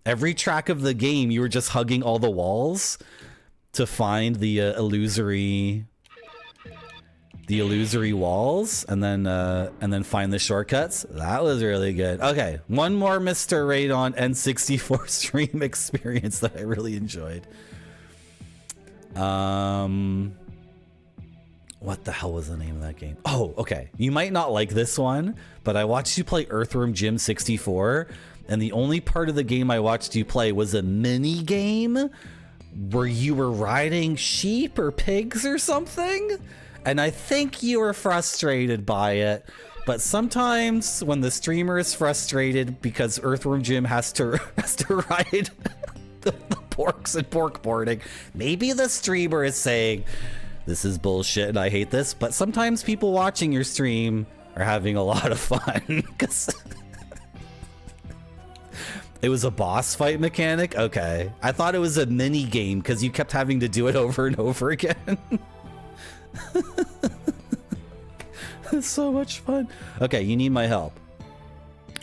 every track of the game, you were just hugging all the walls to find the illusory walls, and then find the shortcuts. That was really good. Okay, one more Mr. Radon N64 stream experience that I really enjoyed. What the hell was the name of that game? Oh, okay. You might not like this one, but I watched you play Earthworm Jim 64, and the only part of the game I watched you play was a mini game where you were riding sheep or pigs or something, and I think you were frustrated by it. But sometimes when the streamer is frustrated because Earthworm Jim has to ride the porks and pork boarding, maybe the streamer is saying, this is bullshit and I hate this. But sometimes people watching your stream are having a lot of fun because it was a boss fight mechanic. Okay, I thought it was a mini game because you kept having to do it over and over again. It's so much fun. Okay, you need my help.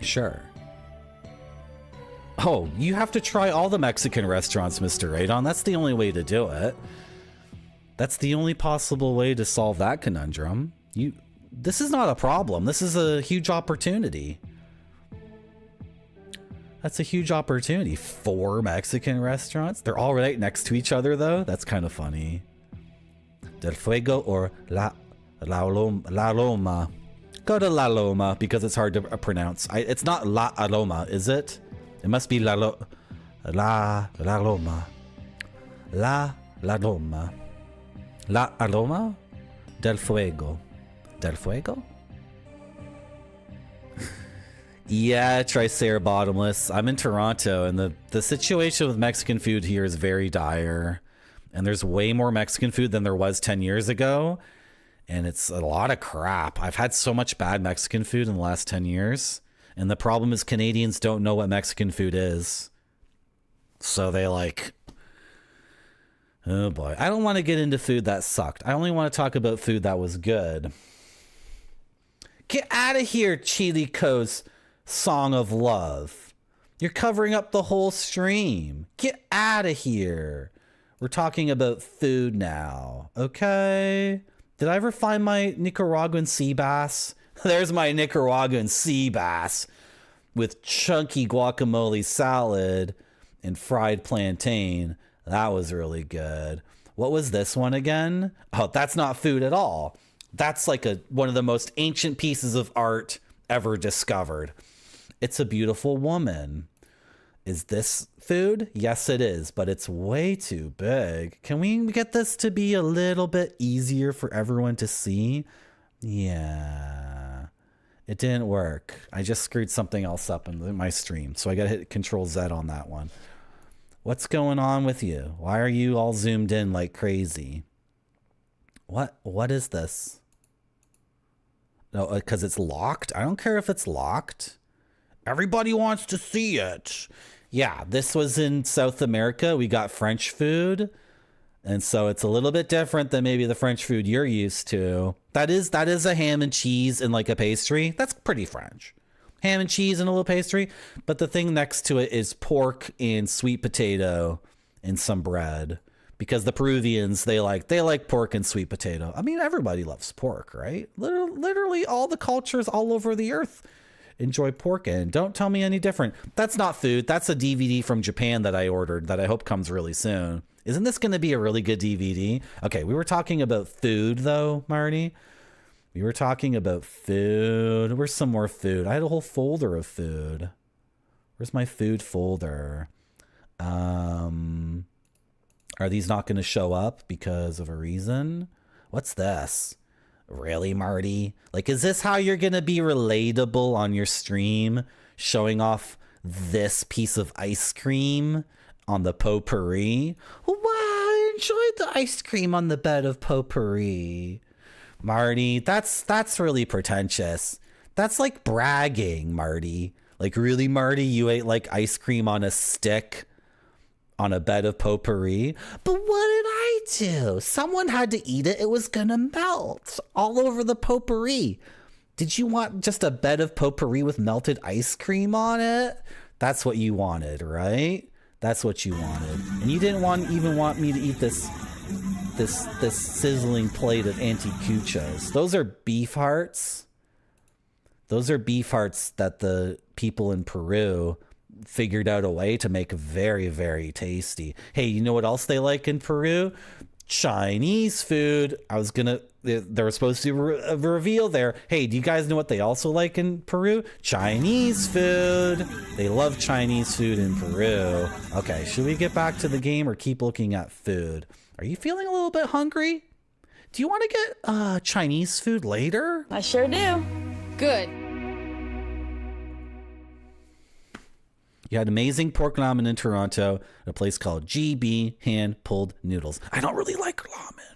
Sure. Oh, you have to try all the Mexican restaurants, Mr. Radon. That's the only way to do it. That's the only possible way to solve that conundrum. This is not a problem. This is a huge opportunity. That's a huge opportunity. 4 Mexican restaurants. They're all right next to each other, though. That's kind of funny. Del Fuego or La Loma. Go to La Loma because it's hard to pronounce. It's not La Aloma, is it? It must be La Loma. La Loma. La Loma. La Aloma? Del Fuego. Del Fuego? Yeah, Tricera Bottomless. I'm in Toronto, and the situation with Mexican food here is very dire. And there's way more Mexican food than there was 10 years ago. And it's a lot of crap. I've had so much bad Mexican food in the last 10 years. And the problem is Canadians don't know what Mexican food is. So they like, oh boy. I don't want to get into food that sucked. I only want to talk about food that was good. Get out of here, Chilico's Song of Love. You're covering up the whole stream. Get out of here. We're talking about food now, okay? Did I ever find my Nicaraguan sea bass? There's my Nicaraguan sea bass with chunky guacamole salad and fried plantain. That was really good. What was this one again? Oh, that's not food at all. That's like one of the most ancient pieces of art ever discovered. It's a beautiful woman. Is this food? Yes, it is, but it's way too big. Can we get this to be a little bit easier for everyone to see? Yeah, it didn't work. I just screwed something else up in my stream, so I gotta hit Control Z on that one. What's going on with you? Why are you all zoomed in like crazy? What is this? No, because it's locked? I don't care if it's locked. Everybody wants to see it. Yeah, this was in South America. We got French food. And so it's a little bit different than maybe the French food you're used to. That is a ham and cheese and like a pastry. That's pretty French. Ham and cheese and a little pastry. But the thing next to it is pork and sweet potato and some bread. Because the Peruvians, they like pork and sweet potato. I mean, everybody loves pork, right? Literally all the cultures all over the earth enjoy pork, and don't tell me any different. That's not food. That's a DVD from Japan that I ordered that I hope comes really soon. Isn't this going to be a really good DVD? Okay, we were talking about food though, Marty. We were talking about food. Where's some more food? I had a whole folder of food. Where's my food folder? Are these not going to show up because of a reason? What's this? Really, Marty? Like, is this how you're going to be relatable on your stream? Showing off this piece of ice cream on the potpourri? Wow, I enjoyed the ice cream on the bed of potpourri. Marty, that's really pretentious. That's like bragging, Marty. Like, really, Marty? You ate like ice cream on a stick on a bed of potpourri? But what did I do? Someone had to eat it. It was gonna melt all over the potpourri. Did you want just a bed of potpourri with melted ice cream on it? That's what you wanted, right? That's what you wanted. And you didn't even want me to eat this sizzling plate of anticuchos. Those are beef hearts. Those are beef hearts that the people in Peru figured out a way to make very, very tasty. Hey, you know what else they like in Peru? Chinese food. They were supposed to reveal there. Hey, do you guys know what they also like in Peru? Chinese food. They love Chinese food in Peru. Okay, should we get back to the game or keep looking at food? Are you feeling a little bit hungry? Do you want to get Chinese food later? I sure do. Good. You had amazing pork ramen in Toronto at a place called GB Hand Pulled Noodles. I don't really like ramen.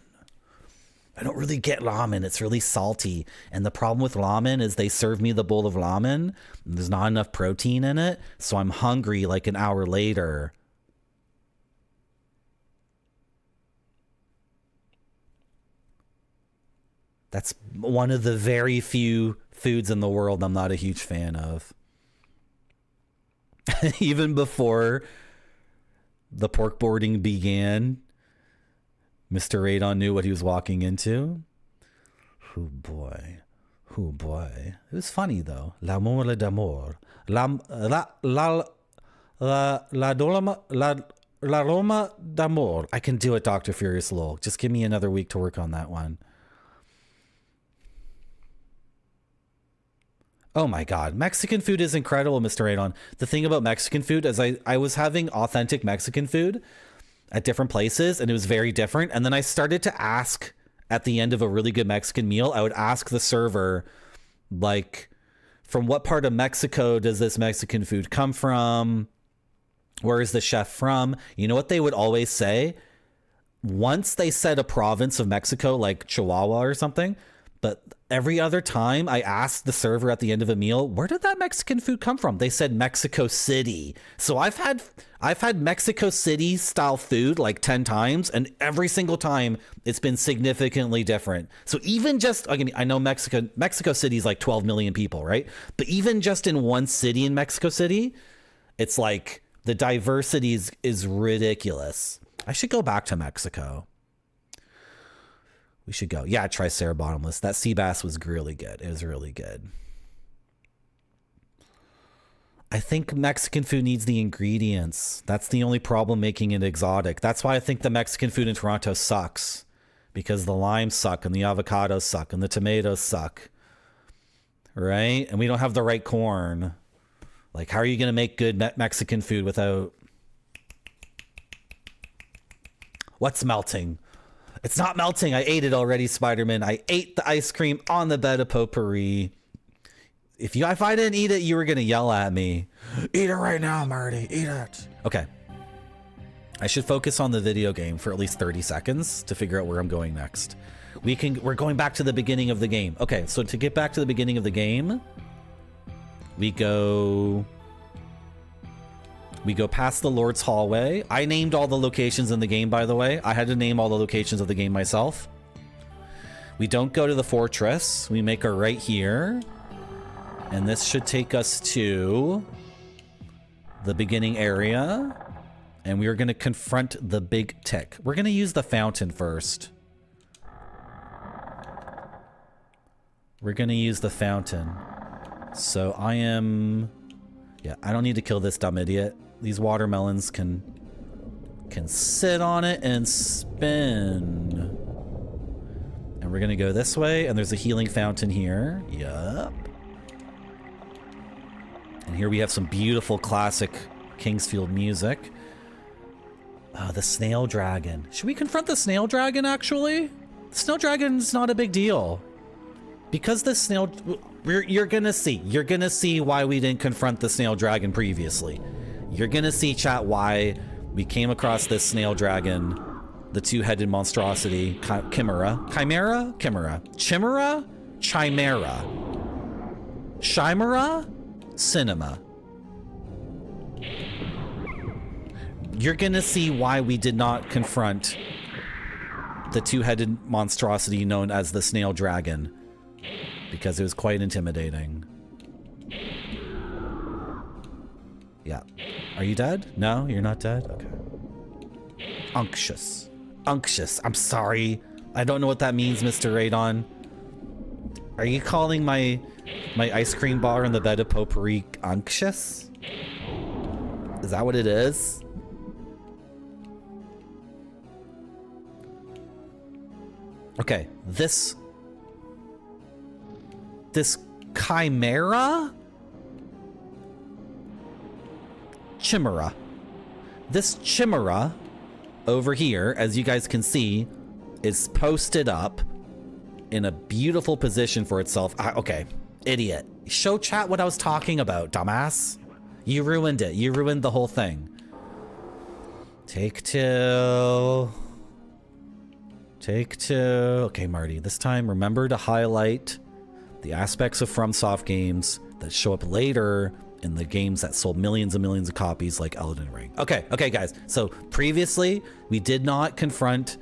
I don't really get ramen. It's really salty. And the problem with ramen is they serve me the bowl of ramen. And there's not enough protein in it. So I'm hungry like an hour later. That's one of the very few foods in the world I'm not a huge fan of. Even before the pork boarding began, Mr. Radon knew what he was walking into. Oh boy. Oh boy. It was funny though. L'amour d'amour. L'aroma d'amour. I can do it, Dr. Furious Lowell. Just give me another week to work on that one. Oh my God. Mexican food is incredible, Mr. Radon. The thing about Mexican food is I was having authentic Mexican food at different places and it was very different. And then I started to ask at the end of a really good Mexican meal, I would ask the server, like, from what part of Mexico does this Mexican food come from? Where is the chef from? You know what they would always say? Once they said a province of Mexico, like Chihuahua or something, but every other time I asked the server at the end of a meal, where did that Mexican food come from? They said Mexico City. So I've had Mexico City style food like 10 times, and every single time it's been significantly different. So even just, I know Mexico City is like 12 million people, right? But even just in one city in Mexico City, it's like the diversity is ridiculous. I should go back to Mexico. We should go. Yeah, try Sarah Bottomless. That sea bass was really good. It was really good. I think Mexican food needs the ingredients. That's the only problem making it exotic. That's why I think the Mexican food in Toronto sucks. Because the limes suck and the avocados suck and the tomatoes suck. Right? And we don't have the right corn. Like, how are you going to make good Mexican food without... What's melting? It's not melting. I ate it already, Spider-Man. I ate the ice cream on the bed of potpourri. If I didn't eat it, you were going to yell at me. Eat it right now, Marty. Eat it. Okay. I should focus on the video game for at least 30 seconds to figure out where I'm going next. We're going back to the beginning of the game. Okay, so to get back to the beginning of the game, we go We go past the Lord's hallway. I named all the locations in the game, by the way. I had to name all the locations of the game myself. We don't go to the fortress. We make our right here. And this should take us to the beginning area. And we are going to confront the big tick. We're going to use the fountain first. We're going to use the fountain. So I am... Yeah, I don't need to kill this dumb idiot. These watermelons can sit on it and spin. And we're going to go this way. And there's a healing fountain here. Yup. And here we have some beautiful classic Kingsfield music. The snail dragon. Should we confront the snail dragon, actually? The snail dragon's not a big deal. Because the snail... You're gonna see. You're gonna see why we didn't confront the snail dragon previously. You're gonna see, chat, why we came across this snail dragon. The two-headed monstrosity. Chimera? Chimera? Chimera. Chimera? Chimera. Chimera? Cinema. You're gonna see why we did not confront the two-headed monstrosity known as the snail dragon, because it was quite intimidating. Yeah. Are you dead? No, you're not dead? Okay. Unctuous. Unctuous. I'm sorry. I don't know what that means, Mr. Radon. Are you calling my ice cream bar in the bed of potpourri unctuous? Is that what it is? Okay, this chimera? Chimera. This chimera over here, as you guys can see, is posted up in a beautiful position for itself. Okay, idiot. Show chat what I was talking about, dumbass. You ruined it. You ruined the whole thing. Take two. Take two. Okay, Marty, this time remember to highlight the aspects of FromSoft games that show up later in the games that sold millions and millions of copies like Elden Ring. Okay, guys. So previously, we did not confront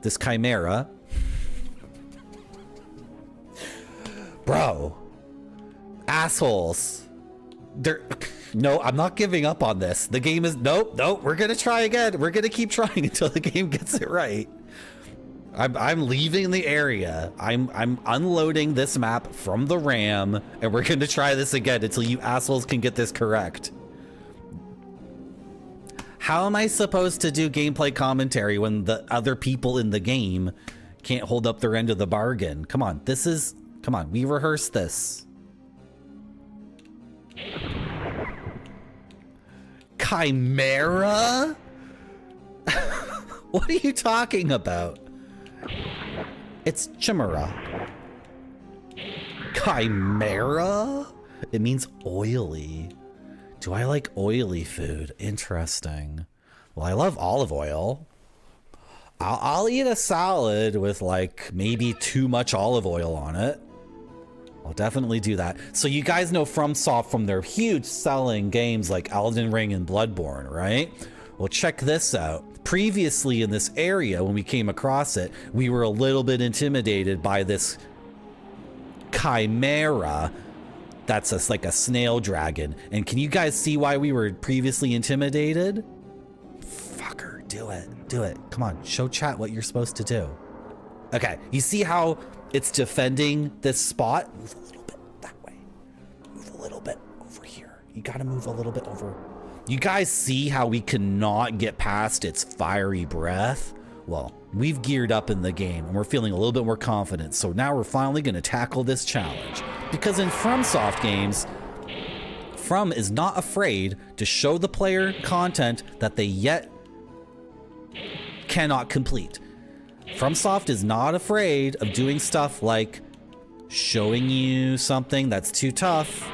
this chimera. Bro. Assholes. No, I'm not giving up on this. The game is... Nope. We're going to try again. We're going to keep trying until the game gets it right. I'm leaving the area. I'm unloading this map from the RAM, and we're going to try this again until you assholes can get this correct. How am I supposed to do gameplay commentary when the other people in the game can't hold up their end of the bargain? Come on, come on, we rehearsed this. Chimera? What are you talking about? It's chimera. Chimera? It means oily. Do I like oily food? Interesting. Well, I love olive oil. I'll eat a salad with like maybe too much olive oil on it. I'll definitely do that. So you guys know FromSoft from their huge selling games like Elden Ring and Bloodborne, right? Well, check this out. Previously in this area, when we came across it, we were a little bit intimidated by this chimera that's like a snail dragon. And can you guys see why we were previously intimidated? Fucker, do it. Do it. Come on, show chat what you're supposed to do. Okay, you see how it's defending this spot? Move a little bit that way. Move a little bit over here. You gotta move a little bit over. You guys see how we cannot get past its fiery breath? Well, we've geared up in the game and we're feeling a little bit more confident. So now we're finally going to tackle this challenge. Because in FromSoft games, From is not afraid to show the player content that they yet cannot complete. FromSoft is not afraid of doing stuff like showing you something that's too tough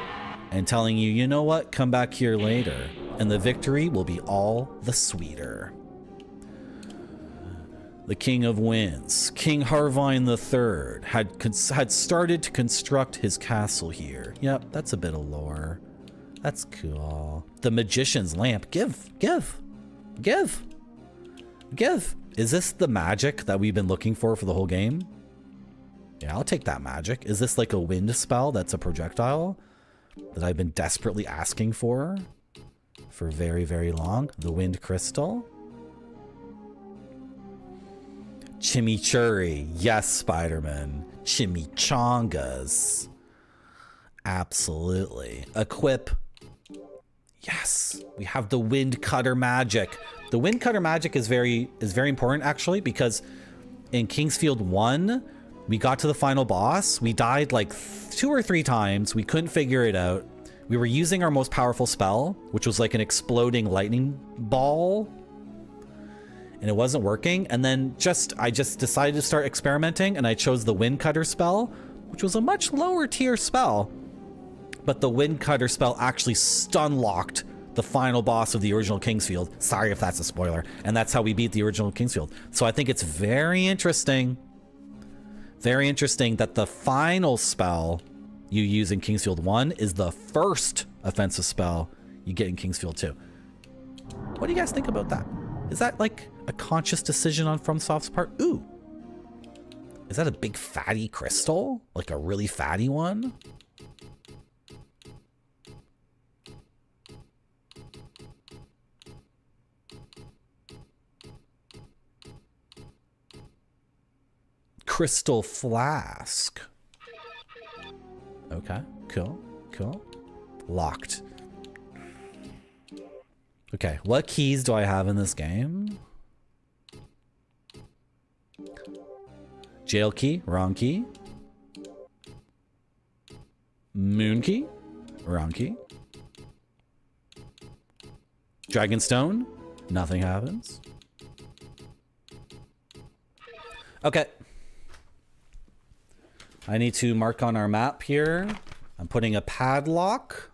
and telling you, you know what, come back here later. And the victory will be all the sweeter. The King of Winds, King Harvine III, had started to construct his castle here. Yep, that's a bit of lore. That's cool. The magician's lamp. Give. Is this the magic that we've been looking for the whole game? Yeah, I'll take that magic. Is this like a wind spell that's a projectile that I've been desperately asking for very, very long? The wind crystal. Chimichurri. Yes, Spider-Man. Chimichangas. Absolutely. Equip. Yes, we have the wind cutter magic. The wind cutter magic is very important actually, because in Kingsfield 1, we got to the final boss. We died like 2 or 3 times. We couldn't figure it out. We were using our most powerful spell, which was like an exploding lightning ball, and it wasn't working. And then I just decided to start experimenting, and I chose the wind cutter spell, which was a much lower tier spell. But the wind cutter spell actually stun locked the final boss of the original Kingsfield. Sorry if that's a spoiler. And that's how we beat the original Kingsfield. So I think it's very interesting that the final spell you use in Kingsfield 1 is the first offensive spell you get in Kingsfield 2. What do you guys think about that? Is that like a conscious decision on FromSoft's part? Ooh. Is that a big fatty crystal? Like a really fatty one? Crystal flask. Okay, cool. Locked. Okay, what keys do I have in this game? Jail key, wrong key. Moon key, wrong key. Dragonstone, nothing happens. Okay. I need to mark on our map here. I'm putting a padlock.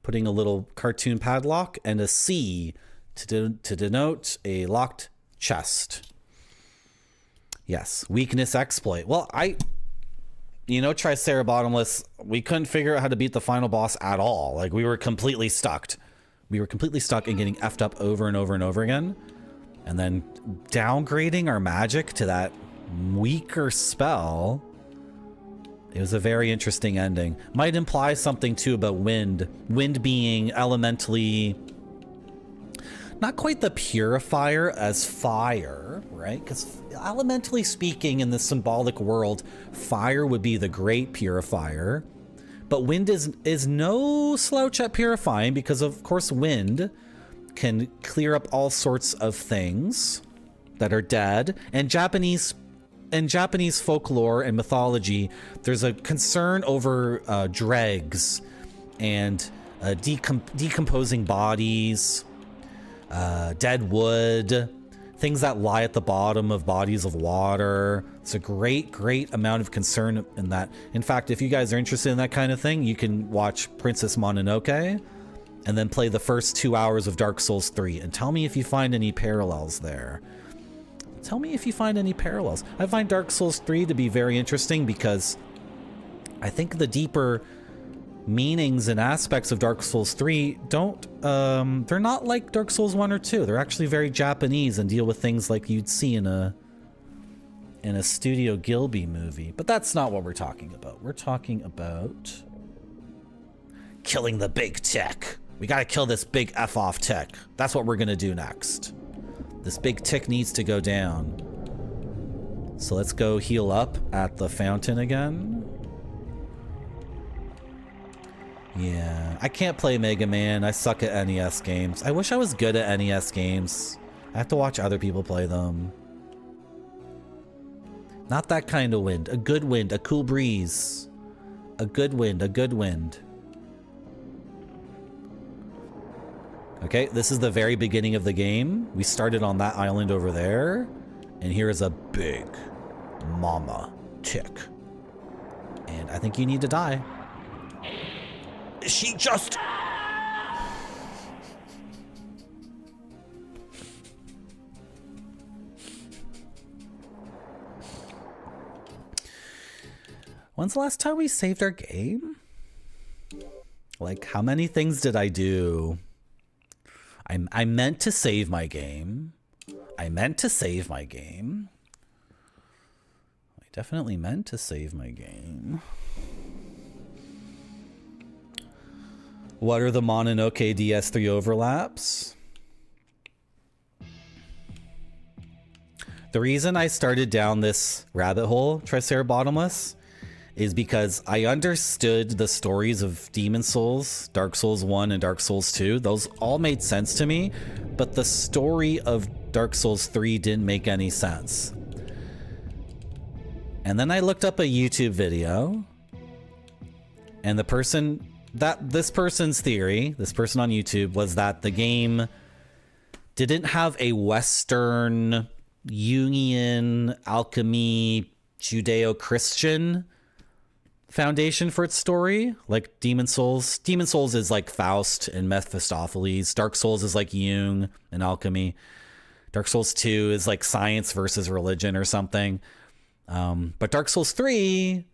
Putting a little cartoon padlock and a C to denote a locked chest. Yes, weakness exploit. Well, Tricerabottomless, we couldn't figure out how to beat the final boss at all. Like, we were completely stuck. We were completely stuck in getting effed up over and over and over again. And then downgrading our magic to that weaker spell. It was a very interesting ending. Might imply something too about wind. Wind being elementally not quite the purifier as fire, right? Because elementally speaking, in the symbolic world, fire would be the great purifier. But wind is no slouch at purifying, because of course wind can clear up all sorts of things that are dead. And Japanese folklore and mythology, there's a concern over dregs and decomposing bodies, dead wood, things that lie at the bottom of bodies of water. It's a great amount of concern in that. In fact, if you guys are interested in that kind of thing, you can watch Princess Mononoke and then play the first 2 hours of Dark Souls 3 and tell me if you find any parallels there. Tell me if you find any parallels. I find Dark Souls 3 to be very interesting because I think the deeper meanings and aspects of Dark Souls 3 they're not like Dark Souls 1 or 2. They're actually very Japanese and deal with things like you'd see in a Studio Ghibli movie. But that's not what we're talking about. We're talking about killing the big tick. We gotta kill this big F-off tick. That's what we're gonna do next. This big tick needs to go down. So let's go heal up at the fountain again. Yeah, I can't play Mega Man. I suck at NES games. I wish I was good at NES games. I have to watch other people play them. Not that kind of wind. A good wind, a cool breeze. A good wind, a good wind. Okay, this is the very beginning of the game. We started on that island over there, and here is a big mama tick. And I think you need to die. She just... When's the last time we saved our game? Like, how many things did I do? I meant to save my game. I definitely meant to save my game. What are the Mononoke DS3 overlaps? The reason I started down this rabbit hole, Tricerabottomless, is because I understood the stories of Demon Souls, Dark Souls 1 and Dark Souls 2. Those all made sense to me, but the story of Dark Souls 3 didn't make any sense. And then I looked up a YouTube video, and this person's theory, this person on YouTube, was that the game didn't have a Western Jungian alchemy Judeo-Christian foundation for its story, like Demon Souls. Demon Souls is like Faust and Mephistopheles. Dark Souls is like Jung and alchemy. Dark Souls 2 is like science versus religion or something. But Dark Souls 3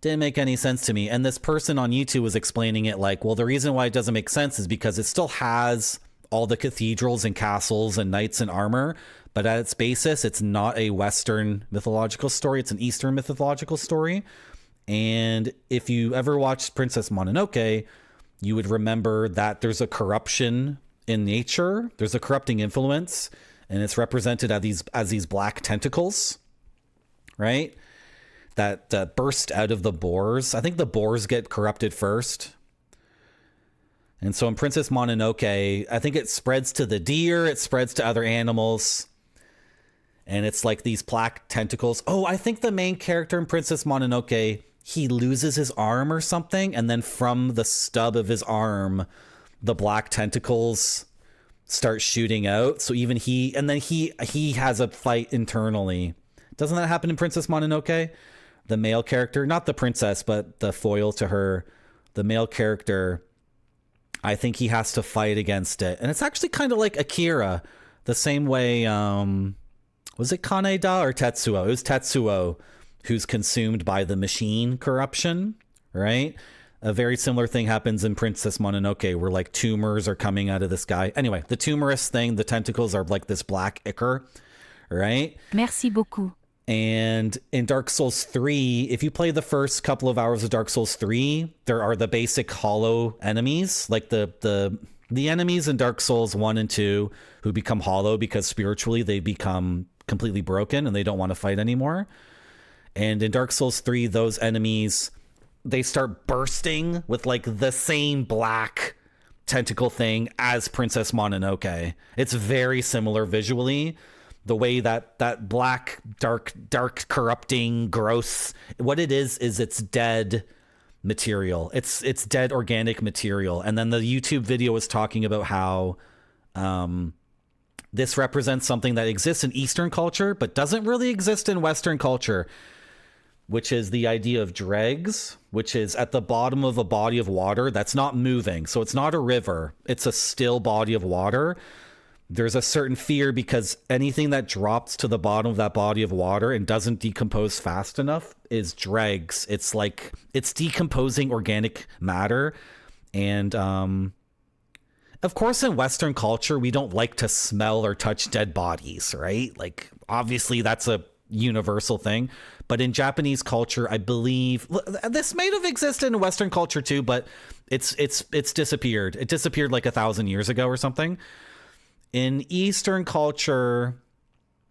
didn't make any sense to me. And this person on YouTube was explaining it like, well, the reason why it doesn't make sense is because it still has all the cathedrals and castles and knights and armor, but at its basis, it's not a Western mythological story. It's an Eastern mythological story. And if you ever watched Princess Mononoke, you would remember that there's a corruption in nature. There's a corrupting influence, and it's represented as these black tentacles, right? That burst out of the boars. I think the boars get corrupted first. And so in Princess Mononoke, I think it spreads to the deer, it spreads to other animals. And it's like these black tentacles. Oh, I think the main character in Princess Mononoke, he loses his arm or something. And then from the stub of his arm, the black tentacles start shooting out. So even he has a fight internally. Doesn't that happen in Princess Mononoke? The male character, not the princess, but the foil to her, the male character, I think he has to fight against it. And it's actually kind of like Akira, the same way, was it Kaneda or Tetsuo? It was Tetsuo who's consumed by the machine corruption, right? A very similar thing happens in Princess Mononoke where like tumors are coming out of this guy. Anyway, the tumorous thing, the tentacles are like this black ichor, right? Merci beaucoup. And in Dark Souls 3, if you play the first couple of hours of Dark Souls 3, there are the basic hollow enemies, like the enemies in Dark Souls 1 and 2 who become hollow because spiritually they become completely broken and they don't want to fight anymore. And in Dark Souls 3, those enemies, they start bursting with like the same black tentacle thing as Princess Mononoke. It's very similar visually. The way that black, dark, corrupting, gross, what it is it's dead material. It's dead organic material. And then the YouTube video was talking about how this represents something that exists in Eastern culture, but doesn't really exist in Western culture, which is the idea of dregs, which is at the bottom of a body of water that's not moving. So it's not a river. It's a still body of water. There's a certain fear because anything that drops to the bottom of that body of water and doesn't decompose fast enough is dregs. It's like it's decomposing organic matter. And of course, in Western culture, we don't like to smell or touch dead bodies, right? Like, obviously, that's a universal thing. But in Japanese culture, I believe this may have existed in Western culture too, but it's disappeared. It disappeared like 1,000 years ago or something. In Eastern culture,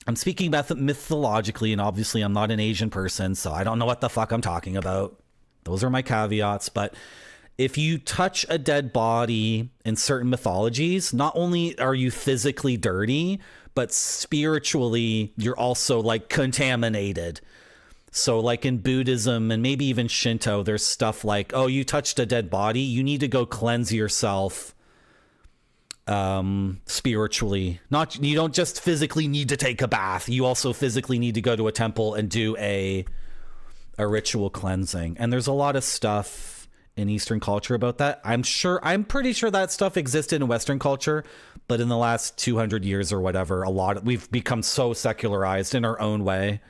I'm speaking mythologically, and obviously I'm not an Asian person, so I don't know what the fuck I'm talking about. Those are my caveats. But if you touch a dead body in certain mythologies, not only are you physically dirty, but spiritually, you're also like contaminated. So like in Buddhism and maybe even Shinto, there's stuff like, oh, you touched a dead body, you need to go cleanse yourself spiritually. You don't just physically need to take a bath, you also physically need to go to a temple and do a ritual cleansing. And there's a lot of stuff in Eastern culture about that. I'm pretty sure that stuff existed in Western culture, But in the last 200 years or whatever, we've become so secularized in our own way.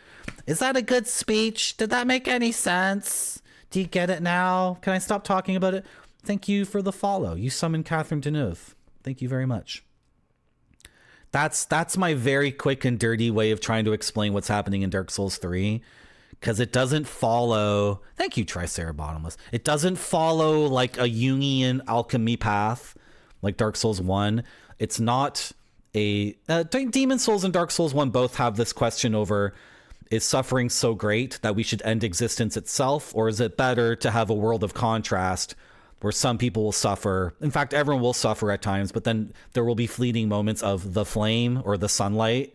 Is that a good speech? Did that make any sense? Do you get it now? Can I stop talking about it? Thank you for the follow. You summoned Catherine Deneuve. Thank you very much. That's my very quick and dirty way of trying to explain what's happening in Dark Souls 3. Because it doesn't follow... Thank you, Tricerabottomless. It doesn't follow like a Jungian alchemy path like Dark Souls 1. It's not a... Demon Souls and Dark Souls 1 both have this question over, is suffering so great that we should end existence itself? Or is it better to have a world of contrast where some people will suffer? In fact, everyone will suffer at times, but then there will be fleeting moments of the flame or the sunlight.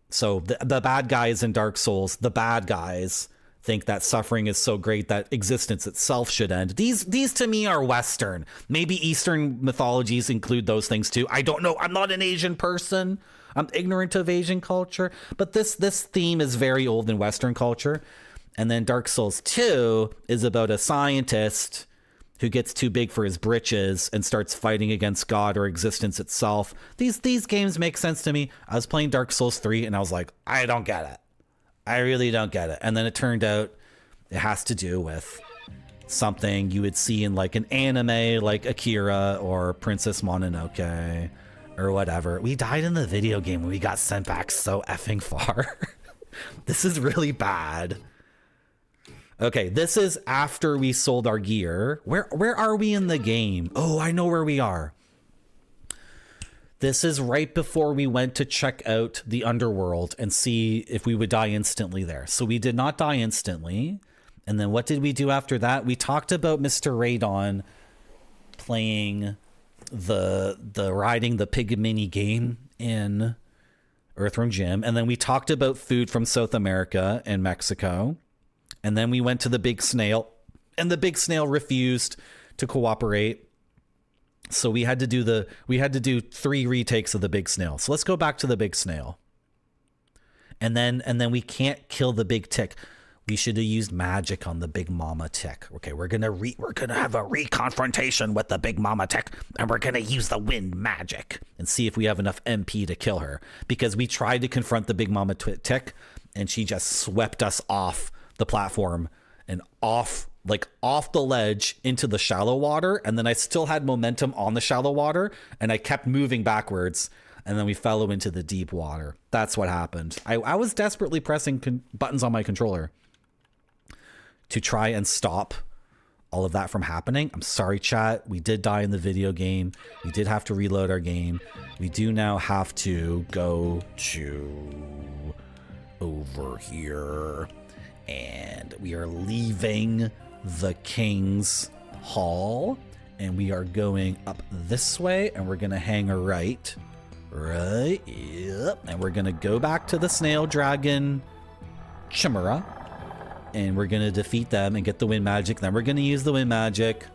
So the bad guys in Dark Souls, the bad guys, think that suffering is so great that existence itself should end. These to me are Western. Maybe Eastern mythologies include those things too. I don't know. I'm not an Asian person. I'm ignorant of Asian culture. But this theme is very old in Western culture. And then Dark Souls 2 is about a scientist who gets too big for his britches and starts fighting against God or existence itself. These games make sense to me. I was playing Dark Souls 3 and I was like, I don't get it. I really don't get it. And then it turned out it has to do with something you would see in like an anime like Akira or Princess Mononoke or whatever. We died in the video game when we got sent back so effing far. This is really bad. Okay, this is after we sold our gear. Where are we in the game? Oh, I know where we are. This is right before we went to check out the underworld and see if we would die instantly there. So we did not die instantly. And then what did we do after that? We talked about Mr. Radon playing the riding the pig mini game in Earthworm Jim. And then we talked about food from South America and Mexico. And then we went to the big snail, and the big snail refused to cooperate. So we had to do 3 retakes of the big snail. So let's go back to the big snail. And then we can't kill the big tick. We should have used magic on the big mama tick. Okay, we're gonna have a reconfrontation with the big mama tick, and we're gonna use the wind magic and see if we have enough MP to kill her. Because we tried to confront the big mama tick, and she just swept us off the platform and off the ledge into the shallow water. And then I still had momentum on the shallow water, and I kept moving backwards, and then we fell into the deep water. That's what happened. I was desperately pressing buttons on my controller to try and stop all of that from happening. I'm sorry, chat. We did die in the video game. We did have to reload our game. We do now have to go to over here. And we are leaving the King's Hall, and we are going up this way, and we're gonna hang a right, yep, and we're gonna go back to the snail dragon Chimera, and we're gonna defeat them and get the wind magic. Then we're gonna use the wind magic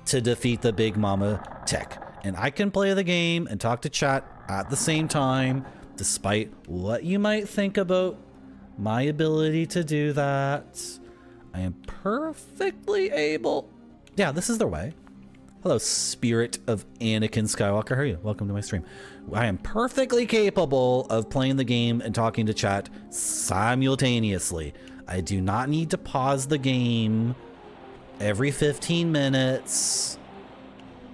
to defeat the big mama tick. And I can play the game and talk to chat at the same time, despite what you might think about my ability to do that. I am perfectly able. Yeah, this is their way. Hello, spirit of Anakin Skywalker. How are you? Welcome to my stream. I am perfectly capable of playing the game and talking to chat simultaneously. I do not need to pause the game every 15 minutes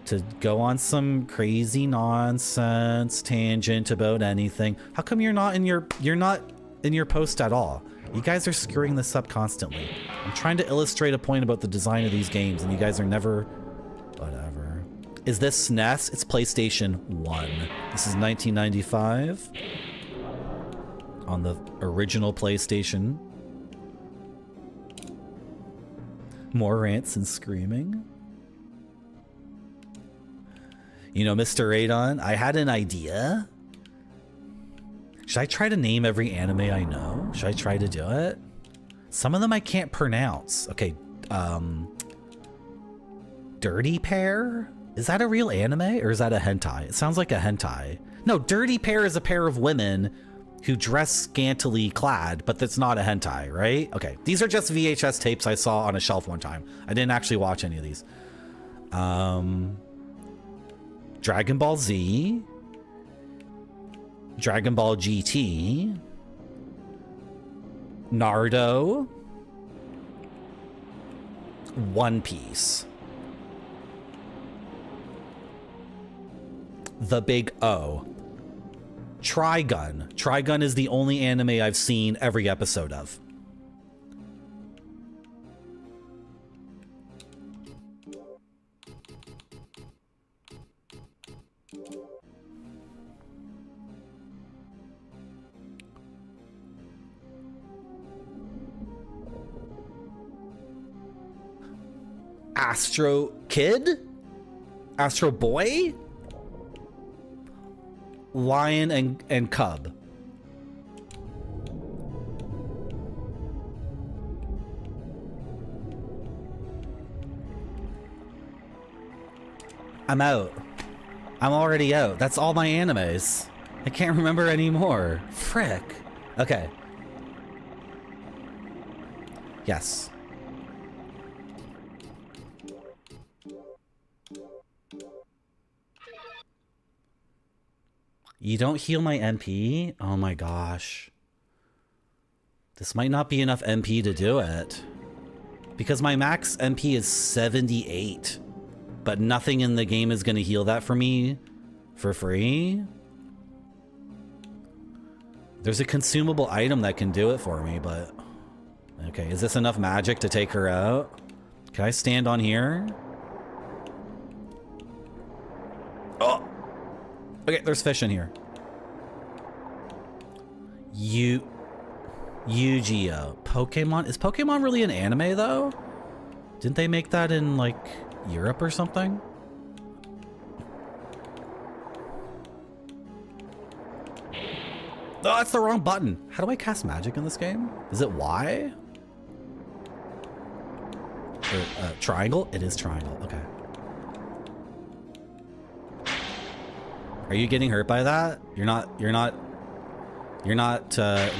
to go on some crazy nonsense tangent about anything. How come you're not in your post at all? You guys are screwing this up constantly. I'm trying to illustrate a point about the design of these games, and you guys are never... Whatever. Is this SNES? It's PlayStation 1. This is 1995. On the original PlayStation. More rants and screaming. You know, Mr. Radon, I had an idea. Should I try to name every anime I know? Should I try to do it? Some of them I can't pronounce. Okay, Dirty Pair? Is that a real anime or is that a hentai? It sounds like a hentai. No, Dirty Pair is a pair of women who dress scantily clad, but that's not a hentai, right? Okay, these are just VHS tapes I saw on a shelf one time. I didn't actually watch any of these. Dragon Ball Z. Dragon Ball GT, Naruto, One Piece, The Big O, Trigun. Trigun is the only anime I've seen every episode of. Astro Kid? Astro Boy? Lion and Cub. I'm out. I'm already out. That's all my animes. I can't remember anymore. Frick. Okay. Yes. You don't heal my MP? Oh my gosh. This might not be enough MP to do it. Because my max MP is 78. But nothing in the game is going to heal that for me for free. There's a consumable item that can do it for me, but... Okay, is this enough magic to take her out? Can I stand on here? Oh! Okay, there's fish in here. Yu-Gi-Oh! Pokemon? Is Pokemon really an anime, though? Didn't they make that in, like, Europe or something? Oh, that's the wrong button. How do I cast magic in this game? Is it Y? Or, triangle? It is triangle. Okay. Are you getting hurt by that? You're not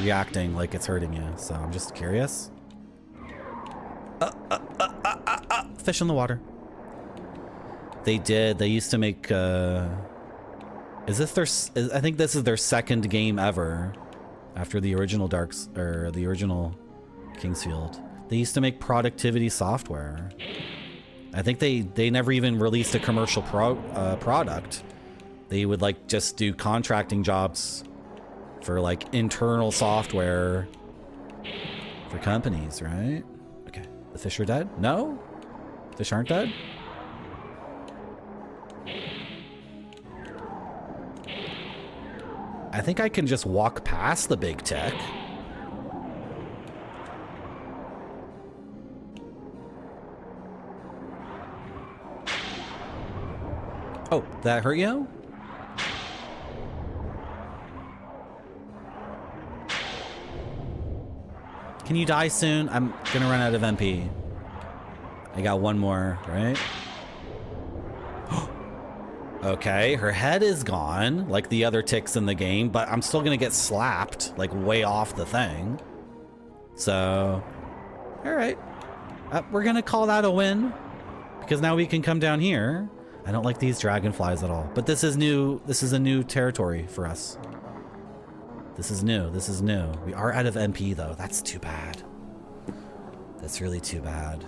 reacting like it's hurting you, so I'm just curious. Fish in the water. They did. They used to make, is this their, I think this is their second game ever after the original the original Kingsfield. They used to make productivity software. I think they never even released a commercial product. They would like just do contracting jobs for like internal software for companies, right? Okay, the fish are dead? No? Fish aren't dead? I think I can just walk past the big tech. Oh, that hurt you? Can you die soon? I'm gonna run out of MP. I got one more, right? Okay, her head is gone, like the other ticks in the game, but I'm still gonna get slapped, like way off the thing. So, all right. We're gonna call that a win, because now we can come down here. I don't like these dragonflies at all, but this is new. This is a new territory for us. This is new. This is new. We are out of MP though. That's too bad. That's really too bad.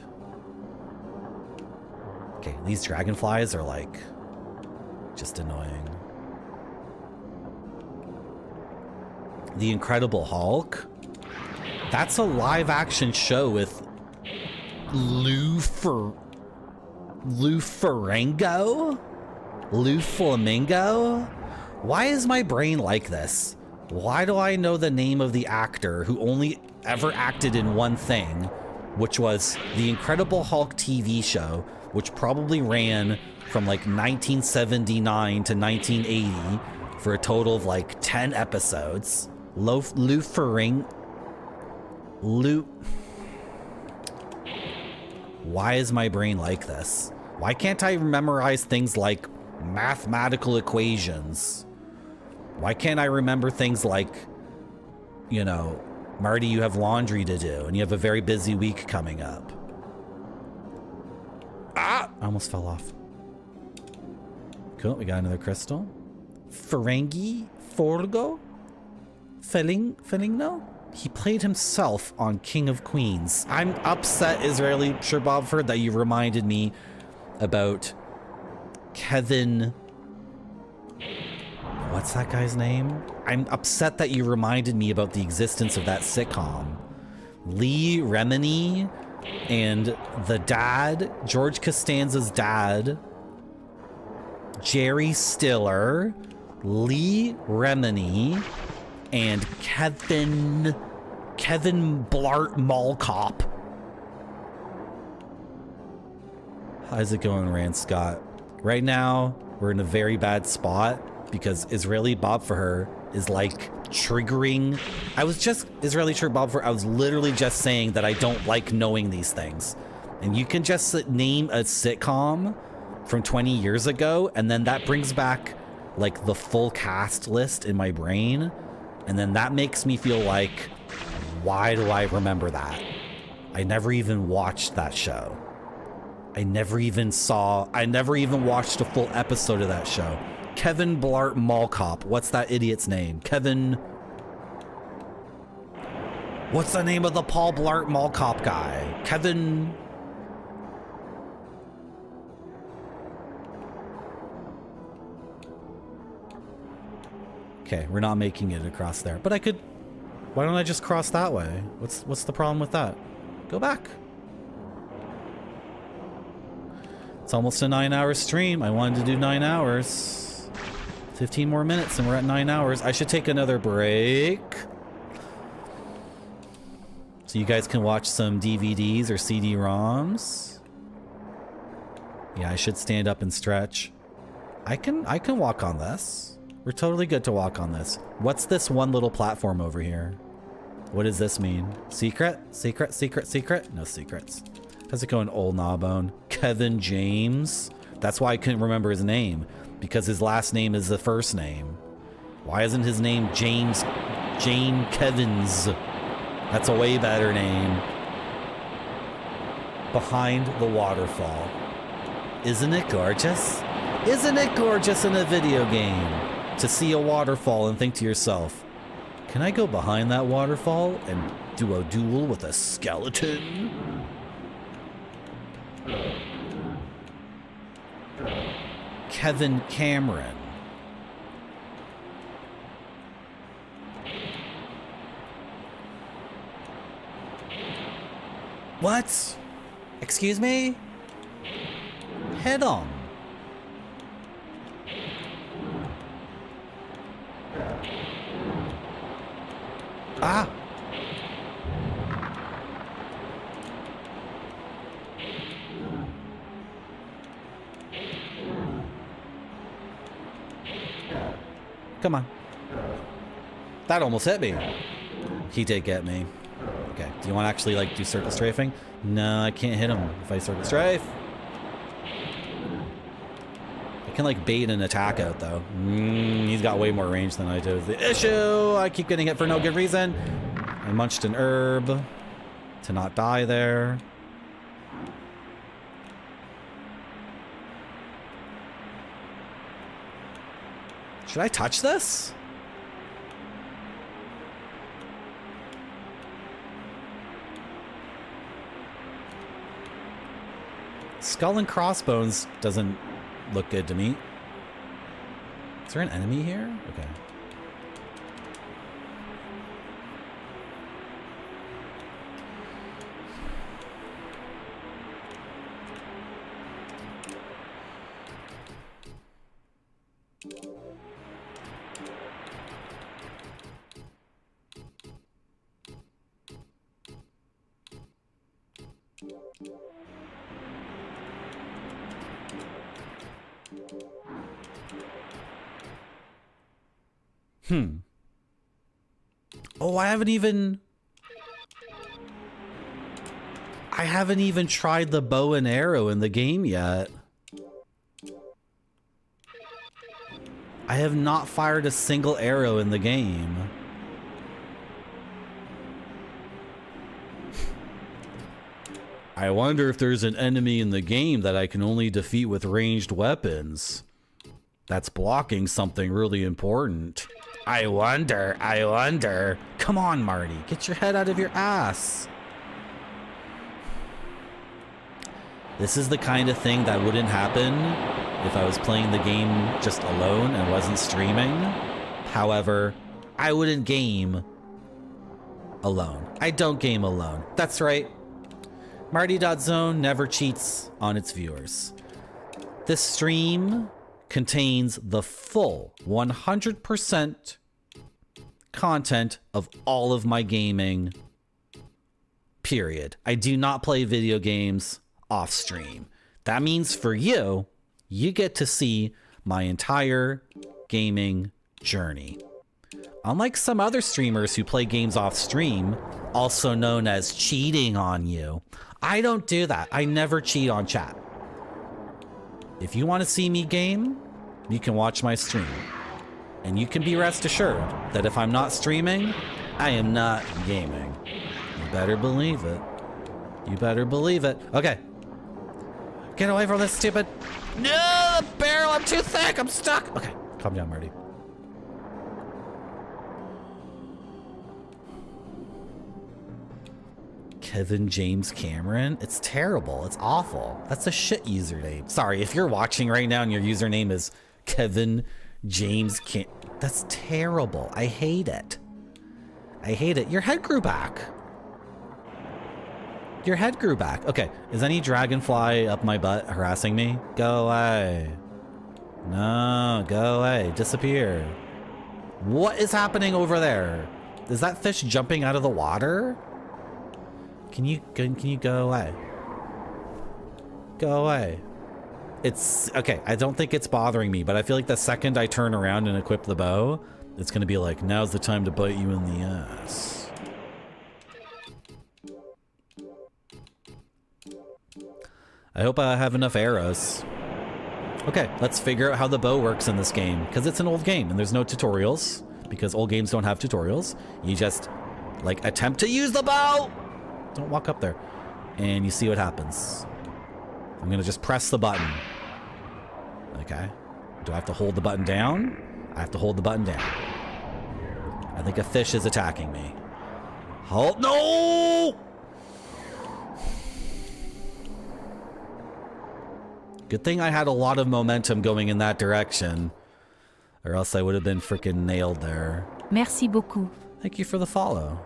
Okay, these dragonflies are like just annoying. The Incredible Hulk? That's a live action show with Lou Flamingo? Why is my brain like this? Why do I know the name of the actor who only ever acted in one thing, which was the Incredible Hulk TV show, which probably ran from like 1979 to 1980 for a total of like 10 episodes. Lou. Why is my brain like this? Why can't I memorize things like mathematical equations? Why can't I remember things like, you know, Marty, you have laundry to do and you have a very busy week coming up. Ah! I almost fell off. Cool, we got another crystal. Ferengi Forgo? Felingno? He played himself on King of Queens. I'm upset, Israeli Sherbobford, that you reminded me about Kevin... What's that guy's name? I'm upset that you reminded me about the existence of that sitcom. Lee Remini and the dad, George Costanza's dad, Jerry Stiller, Lee Remini, and Kevin Blart Mallcop. How's it going, Rand Scott? Right now, we're in a very bad spot because Israeli Bob for her is like triggering. I was literally just saying that I don't like knowing these things. And you can just name a sitcom from 20 years ago, and then that brings back like the full cast list in my brain. And then that makes me feel like, why do I remember that? I never even watched that show. I never even watched a full episode of that show. Kevin Blart Mallcop. What's that idiot's name? What's the name of the Paul Blart Mallcop guy? Kevin... Okay, we're not making it across there. But I could... Why don't I just cross that way? What's the problem with that? Go back. It's almost a 9-hour stream. I wanted to do 9 hours. 15 more minutes and we're at 9 hours. I should take another break, so you guys can watch some DVDs or CD-ROMs. Yeah, I should stand up and stretch. I can walk on this. We're totally good to walk on this. What's this one little platform over here? What does this mean? Secret? Secret? Secret? Secret? No secrets. How's it going, old gnawbone? Kevin James? That's why I couldn't remember his name. Because his last name is the first name. Why isn't his name Jane Kevins? That's a way better name. Behind the waterfall. Isn't it gorgeous? Isn't it gorgeous in a video game to see a waterfall and think to yourself, can I go behind that waterfall and do a duel with a skeleton? Kevin Cameron. What? Excuse me? Head on. Ah! Come on. That almost hit me. He did get me. Okay, do you want to actually like do circle strafing? No, I can't hit him if I circle strafe. I can like bait an attack out though. He's got way more range than I do. The issue, I keep getting hit for no good reason. I munched an herb to not die there. Should I touch this? Skull and crossbones doesn't look good to me. Is there an enemy here? Okay. Oh, I haven't even tried the bow and arrow in the game yet. I have not fired a single arrow in the game. I wonder if there's an enemy in the game that I can only defeat with ranged weapons. That's blocking something really important. I wonder. Come on, Marty. Get your head out of your ass. This is the kind of thing that wouldn't happen if I was playing the game just alone and wasn't streaming. However, I wouldn't game alone. I don't game alone. That's right. Marty.zone never cheats on its viewers. This stream contains the full 100% content of all of my gaming, period. I do not play video games off stream. That means for you, you get to see my entire gaming journey. Unlike some other streamers who play games off stream, also known as cheating on you, I don't do that. I never cheat on chat. If you want to see me game, you can watch my stream. And you can be rest assured that if I'm not streaming, I am not gaming. You better believe it. You better believe it. Okay. Get away from this stupid... No, the barrel, I'm too thick, I'm stuck. Okay, calm down, Marty. Kevin James Cameron? It's terrible. It's awful. That's a shit username. Sorry, if you're watching right now and your username is Kevin James Cam... That's terrible. I hate it. I hate it. Your head grew back. Your head grew back. Okay, is any dragonfly up my butt harassing me? Go away. No, go away. Disappear. What is happening over there? Is that fish jumping out of the water? Can you go away? Go away. It's okay. I don't think it's bothering me, but I feel like the second I turn around and equip the bow, it's gonna be like, now's the time to bite you in the ass. I hope I have enough arrows. Okay, let's figure out how the bow works in this game, because it's an old game and there's no tutorials, because old games don't have tutorials. You just like attempt to use the bow. Don't walk up there. And you see what happens. I'm gonna just press the button. Okay. Do I have to hold the button down? I have to hold the button down. I think a fish is attacking me. Hold, no! Good thing I had a lot of momentum going in that direction, or else I would have been freaking nailed there. Merci beaucoup. Thank you for the follow.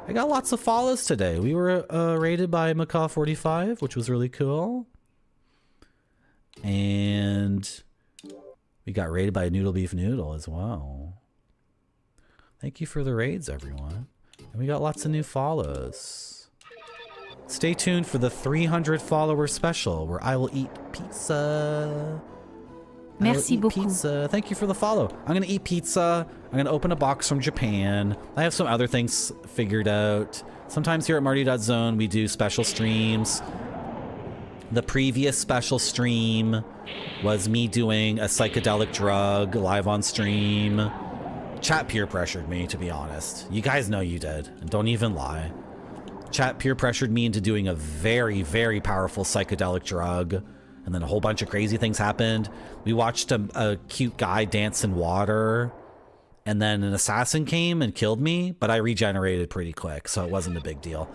I got lots of follows today. We were rated by Macaw45, which was really cool. And we got rated by Noodle Beef Noodle as well. Thank you for the raids, everyone. And we got lots of new follows. Stay tuned for the 300 follower special where I will eat pizza. Merci beaucoup. Pizza. Thank you for the follow. I'm gonna eat pizza. I'm gonna open a box from Japan. I have some other things figured out. Sometimes here at Marty.zone we do special streams. The previous special stream was me doing a psychedelic drug live on stream. Chat peer pressured me, to be honest. You guys know you did, and don't even lie. Chat peer pressured me into doing a very, very powerful psychedelic drug, and then a whole bunch of crazy things happened. We watched a cute guy dance in water, and then an assassin came and killed me, but I regenerated pretty quick, so it wasn't a big deal.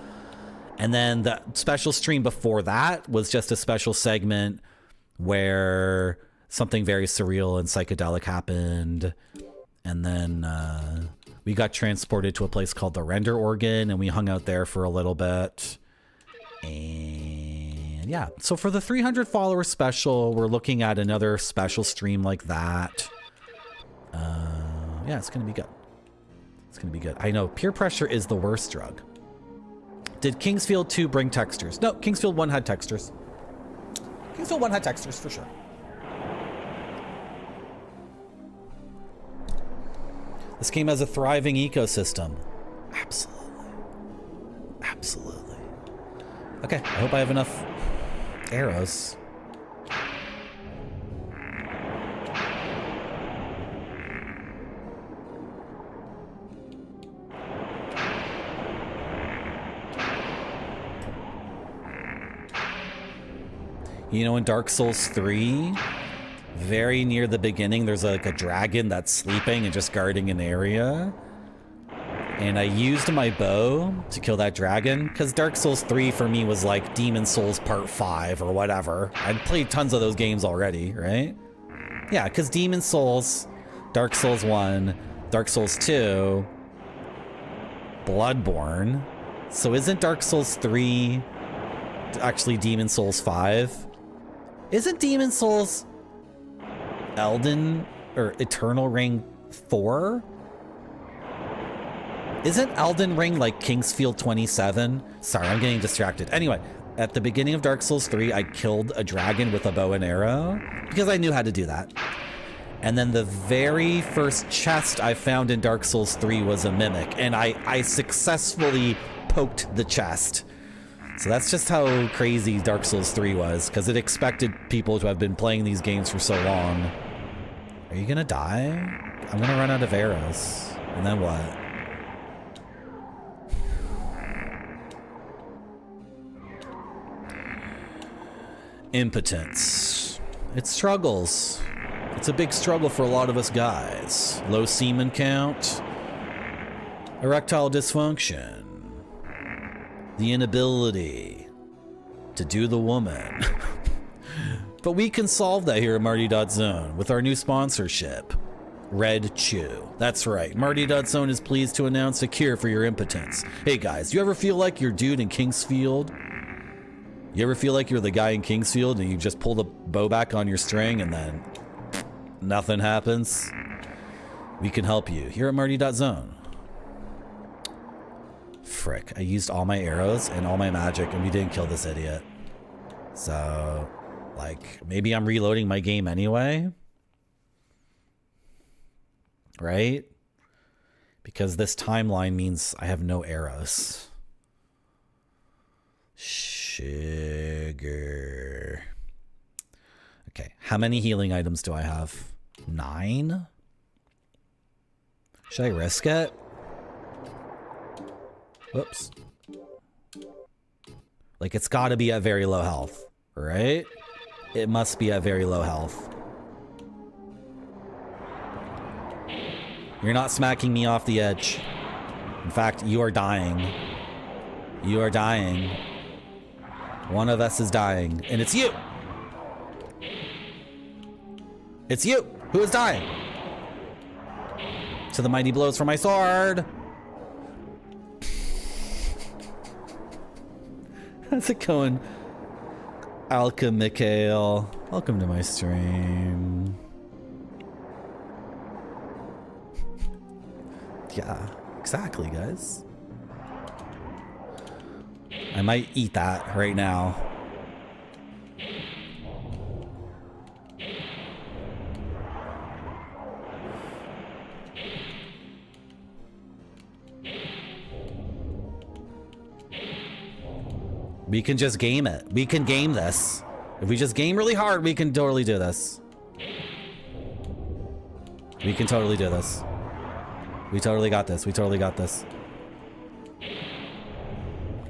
And then the special stream before that was just a special segment where something very surreal and psychedelic happened, and then we got transported to a place called the Render Organ, and we hung out there for a little bit. And yeah, so for the 300 follower special, we're looking at another special stream like that. Yeah, it's gonna be good. It's gonna be good. I know peer pressure is the worst drug. Did Kingsfield 2 bring textures? No, Kingsfield 1 had textures. Kingsfield 1 had textures for sure. This game has a thriving ecosystem. Absolutely. Absolutely. Okay, I hope I have enough arrows. You know, in Dark Souls 3, very near the beginning, there's like a dragon that's sleeping and just guarding an area. And I used my bow to kill that dragon, because Dark Souls 3 for me was like Demon Souls Part 5 or whatever. I'd played tons of those games already, right? Yeah, because Demon Souls, Dark Souls 1, Dark Souls 2, Bloodborne. So isn't Dark Souls 3 actually Demon Souls 5? Isn't Demon Souls Elden or Eternal Ring 4? Isn't Elden Ring like Kingsfield 27? Sorry, I'm getting distracted. Anyway, at the beginning of Dark Souls 3, I killed a dragon with a bow and arrow because I knew how to do that. And then the very first chest I found in Dark Souls 3 was a mimic, and I successfully poked the chest. So that's just how crazy Dark Souls 3 was, because it expected people to have been playing these games for so long. Are you gonna die? I'm gonna run out of arrows. And then what? Impotence. It struggles. It's a big struggle for a lot of us guys. Low semen count, erectile dysfunction, the inability to do the woman. But we can solve that here at Marty.Zone with our new sponsorship, Red Chew. That's right, Marty.Zone is pleased to announce a cure for your impotence. Hey guys, you ever feel like you're dude in Kingsfield? You ever feel like you're the guy in Kingsfield and you just pull the bow back on your string and then nothing happens? We can help you here at Marty.Zone. Frick, I used all my arrows and all my magic and we didn't kill this idiot. So, like, maybe I'm reloading my game anyway? Right? Because this timeline means I have no arrows. Sugar. Okay, how many healing items do I have? 9? Should I risk it? Whoops. Like, it's gotta be at very low health, right? It must be at very low health. You're not smacking me off the edge. In fact, you are dying. You are dying. One of us is dying, and it's you! It's you who is dying! To the mighty blows for my sword! How's it going? Alka Mikhail. Welcome to my stream. Yeah, exactly, guys. I might eat that right now. We can just game it. We can game this. If we just game really hard, we can totally do this. We can totally do this. We totally got this. We totally got this.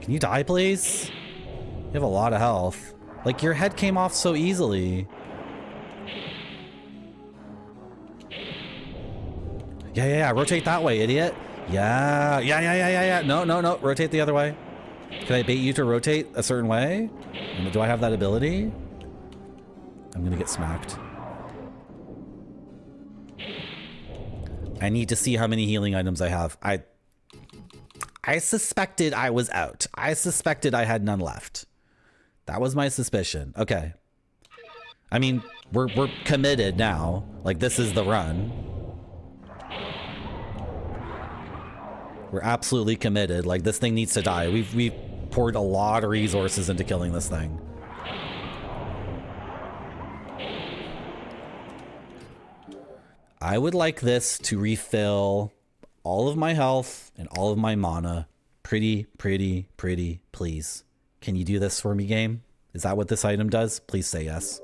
Can you die, please? You have a lot of health. Like, your head came off so easily. Yeah. Rotate that way, idiot. Yeah. No. Rotate the other way. Can I bait you to rotate a certain way? Do I have that ability? I'm gonna get smacked. I need to see how many healing items I have. I suspected I was out. I suspected I had none left. That was my suspicion. Okay. I mean, we're committed now. Like, this is the run. We're absolutely committed. Like, this thing needs to die. We've poured a lot of resources into killing this thing. I would like this to refill all of my health and all of my mana. Pretty, please. Can you do this for me, game? Is that what this item does? Please say yes.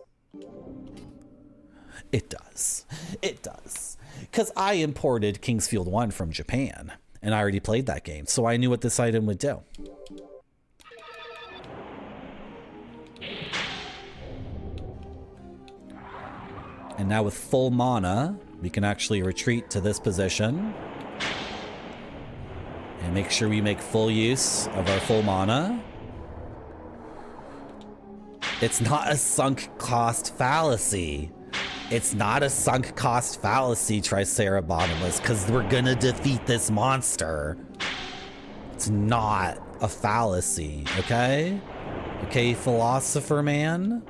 It does. It does. Because I imported Kingsfield 1 from Japan, and I already played that game, so I knew what this item would do. And now with full mana, we can actually retreat to this position. And make sure we make full use of our full mana. It's not a sunk cost fallacy. It's not a sunk cost fallacy, Triceratops, because we're gonna defeat this monster. It's not a fallacy, okay? Okay, philosopher man,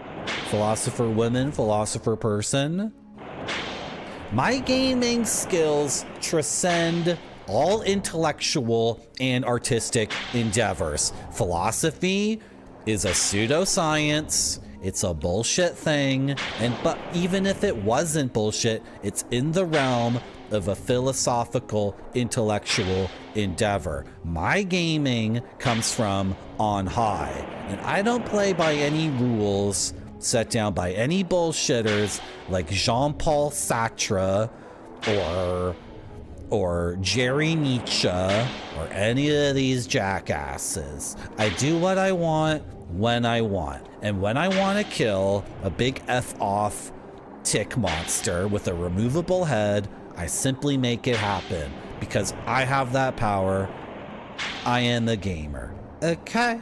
philosopher woman, philosopher person. My gaming skills transcend all intellectual and artistic endeavors. Philosophy is a pseudoscience. It's a bullshit thing. But even if it wasn't bullshit, it's in the realm of a philosophical, intellectual endeavor. My gaming comes from on high, and I don't play by any rules set down by any bullshitters like Jean-Paul Sartre or Jerry Nietzsche or any of these jackasses. I do what I want when I want. And when I want to kill a big F-off tick monster with a removable head, I simply make it happen because I have that power. I am a gamer. Okay.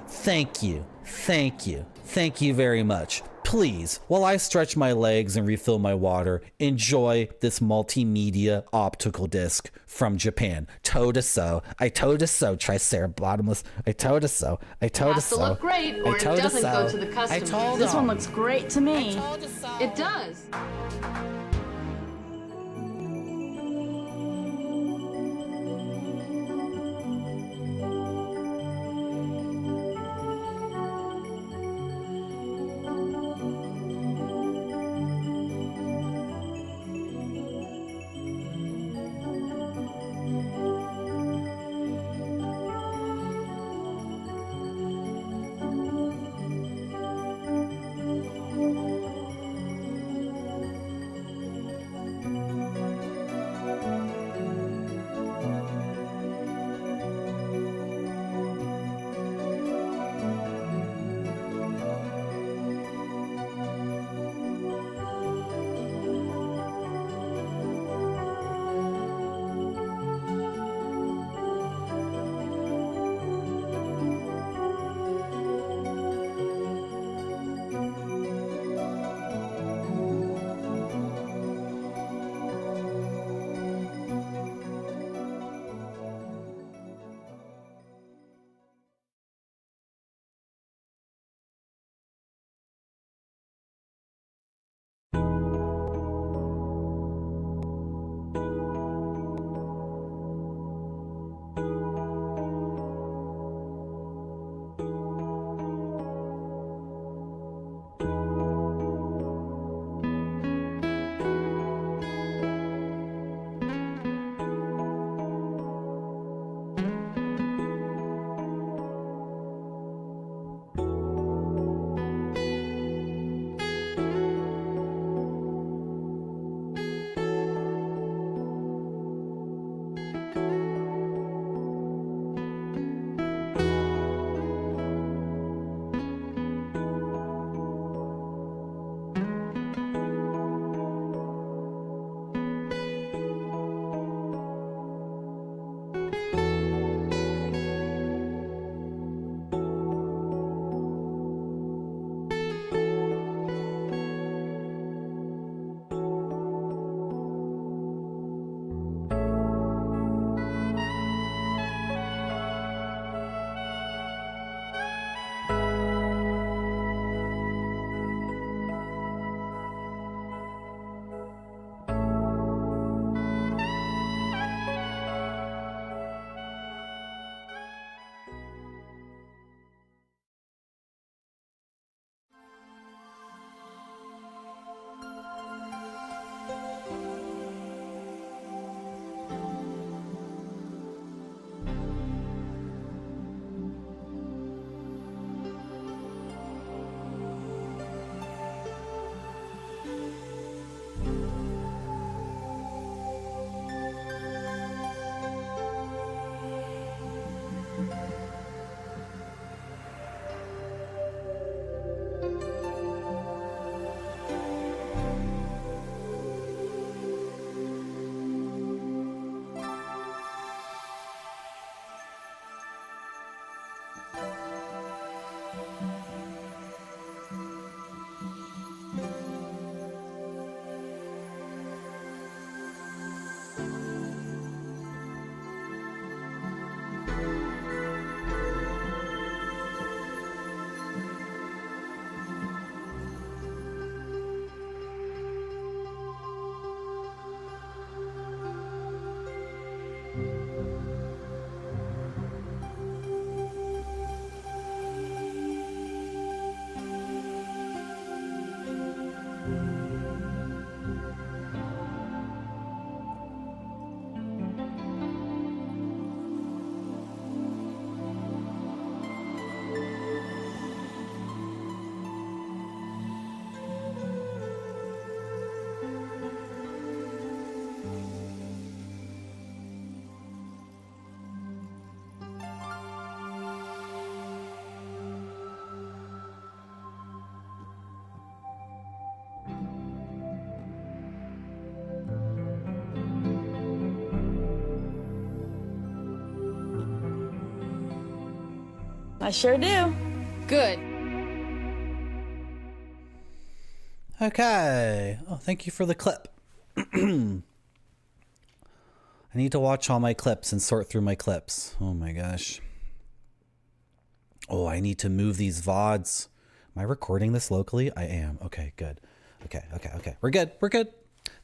Thank you. Thank you. Thank you very much. Please, while I stretch my legs and refill my water, enjoy this multimedia optical disc from Japan. Told-a-so. I told-a-so, Triceratops. I told-a-so. I told-a-so. Has to look great, or it doesn't go to the customer. This one looks great to me. It does. I sure do. Good. Okay. Oh, thank you for the clip. I need to watch all my clips and sort through my clips. Oh my gosh. Oh, I need to move these VODs. Am I recording this locally? I am. Okay, good. Okay. We're good.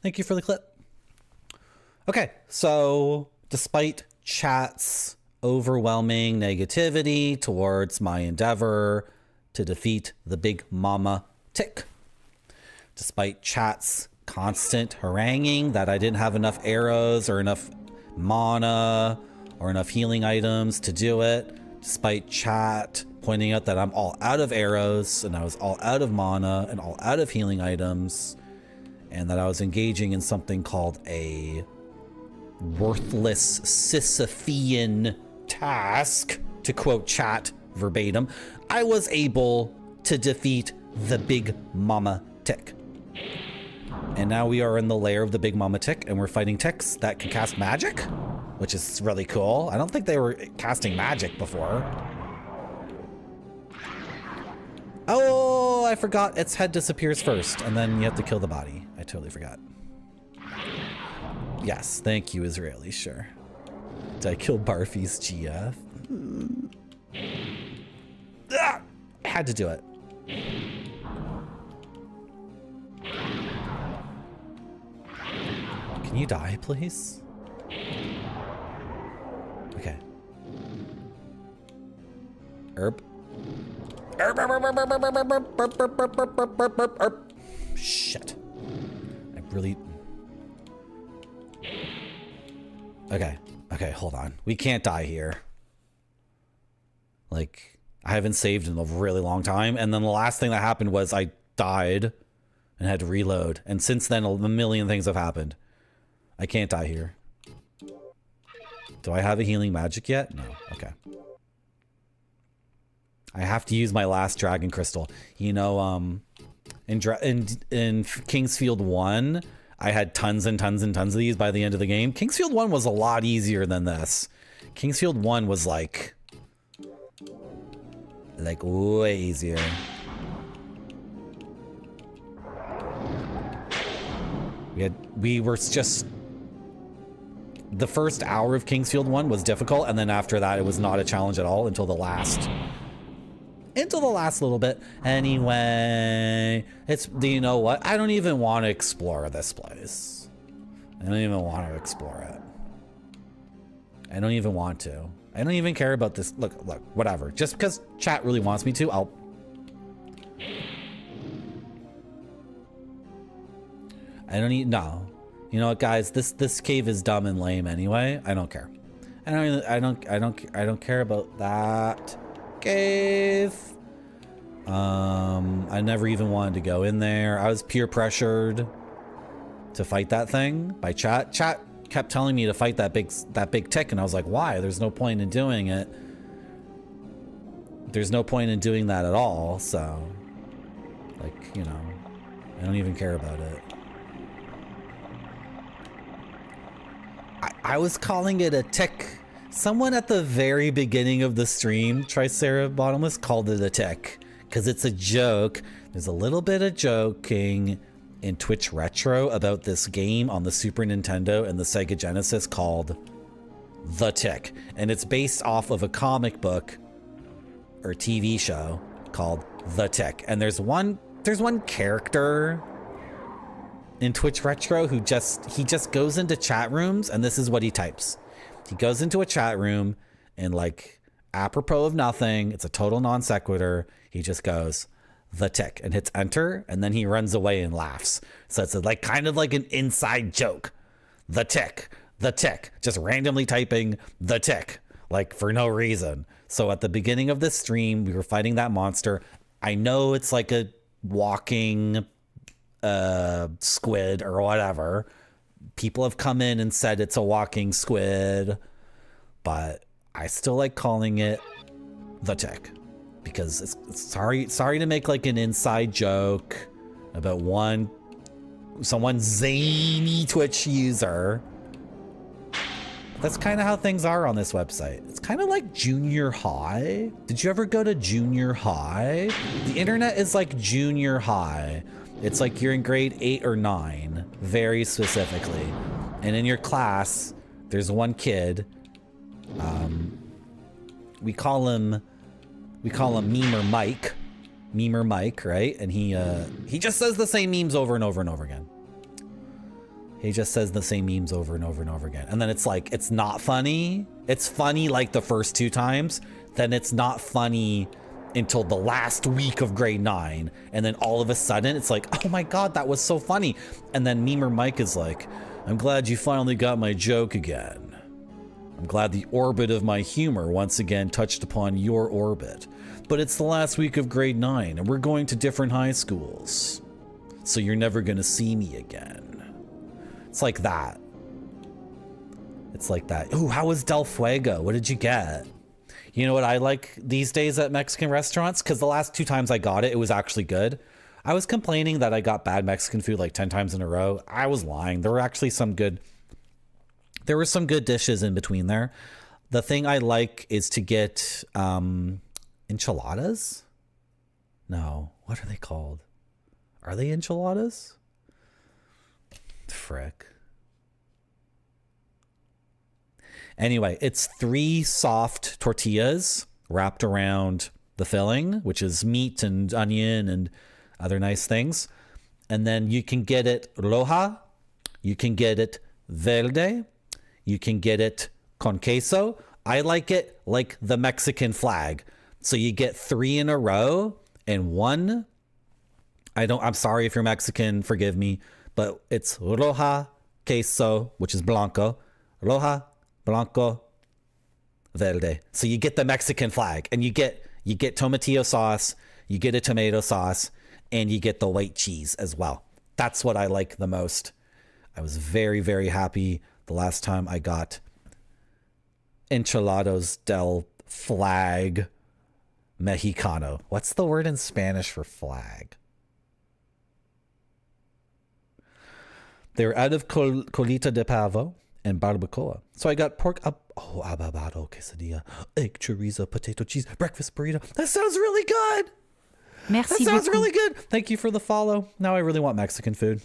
Thank you for the clip. Okay, so despite chat's overwhelming negativity towards my endeavor to defeat the big mama tick, despite chat's constant haranguing that I didn't have enough arrows or enough mana or enough healing items to do it, despite chat pointing out that I'm all out of arrows and I was all out of mana and all out of healing items, and that I was engaging in something called a worthless Sisyphean task, to quote chat verbatim, I was able to defeat the big mama tick. And now we are in the lair of the big mama tick, and we're fighting ticks that can cast magic, which is really cool. I don't think they were casting magic before. Oh, I forgot its head disappears first, and then you have to kill the body. I totally forgot. Yes, thank you, Israeli, sure. Did I kill Barfy's GF? Ah, I had to do it. Can you die, please? Okay. Herb. Shit. I really... Okay, hold on. We can't die here. Like, I haven't saved in a really long time, and then the last thing that happened was I died and had to reload. And since then, a million things have happened. I can't die here. Do I have a healing magic yet? No. Okay. I have to use my last dragon crystal. You know, in Kingsfield 1, I had tons and tons and tons of these by the end of the game. Kingsfield 1 was a lot easier than this. Kingsfield 1 was like way easier. We were just... The first hour of Kingsfield 1 was difficult, and then after that it was not a challenge at all until the last little bit. Anyway, you know what? I don't even want to explore this place. I don't even want to explore it. I don't even want to. I don't even care about this. Look, whatever. Just because chat really wants me to, I don't need... No. You know what, guys? This cave is dumb and lame anyway. I don't care. I don't care about that cave. I never even wanted to go in there. I was peer pressured to fight that thing by chat. Chat kept telling me to fight that big tick, and I was like, why? There's no point in doing it. There's no point in doing that at all. So, like, you know, I don't even care about it. I was calling it a tick Someone at the very beginning of the stream, Triceratops, called it a tick because it's a joke. There's a little bit of joking in Twitch Retro about this game on the Super Nintendo and the Sega Genesis called The Tick. And it's based off of a comic book or TV show called The Tick. And there's one character in Twitch Retro who just goes into chat rooms and this is what he types. He goes into a chat room and, like, apropos of nothing, it's a total non sequitur, he just goes, The Tick, and hits enter, and then he runs away and laughs. So it's like kind of like an inside joke. The Tick, just randomly typing The Tick, like for no reason. So at the beginning of this stream, we were fighting that monster. I know it's like a walking squid or whatever. People have come in and said it's a walking squid, but I still like calling it The Tick because it's sorry to make like an inside joke about someone zany Twitch user. That's kind of how things are on this website. It's kind of like junior high. Did you ever go to junior high? The internet is like junior high. It's like you're in grade 8 or 9, very specifically. And in your class, there's one kid. We call him Memer Mike, right? And he just says the same memes over and over and over again. He just says the same memes over and over and over again. And then it's like, it's not funny. It's funny like the first 2 times. Then it's not funny until the last week of grade 9. And then all of a sudden it's like, oh my God, that was so funny. And then Memer Mike is like, I'm glad you finally got my joke again. I'm glad the orbit of my humor once again touched upon your orbit. But it's the last week of grade 9 and we're going to different high schools. So you're never gonna see me again. It's like that. It's like that. Ooh, how was Del Fuego? What did you get? You know what I like these days at Mexican restaurants? Because the last 2 times I got it, it was actually good. I was complaining that I got bad Mexican food like 10 times in a row. I was lying. There were actually some good dishes in between there. The thing I like is to get enchiladas. No, what are they called? Are they enchiladas? Frick. Anyway, it's 3 soft tortillas wrapped around the filling, which is meat and onion and other nice things. And then you can get it roja, you can get it verde, you can get it con queso. I like it like the Mexican flag. So you get 3 in a row and one. I'm sorry if you're Mexican, forgive me, but it's roja, queso, which is blanco, roja, blanco, verde. So you get the Mexican flag and you get tomatillo sauce, you get a tomato sauce, and you get the white cheese as well. That's what I like the most. I was very, very happy the last time I got enchilados del flag mexicano. What's the word in Spanish for flag? They're out of colita de pavo and barbacoa. So I got pork ababado, quesadilla, egg chorizo, potato cheese, breakfast burrito. That sounds really good. Merci that sounds beaucoup. really good. Thank you for the follow. Now I really want Mexican food.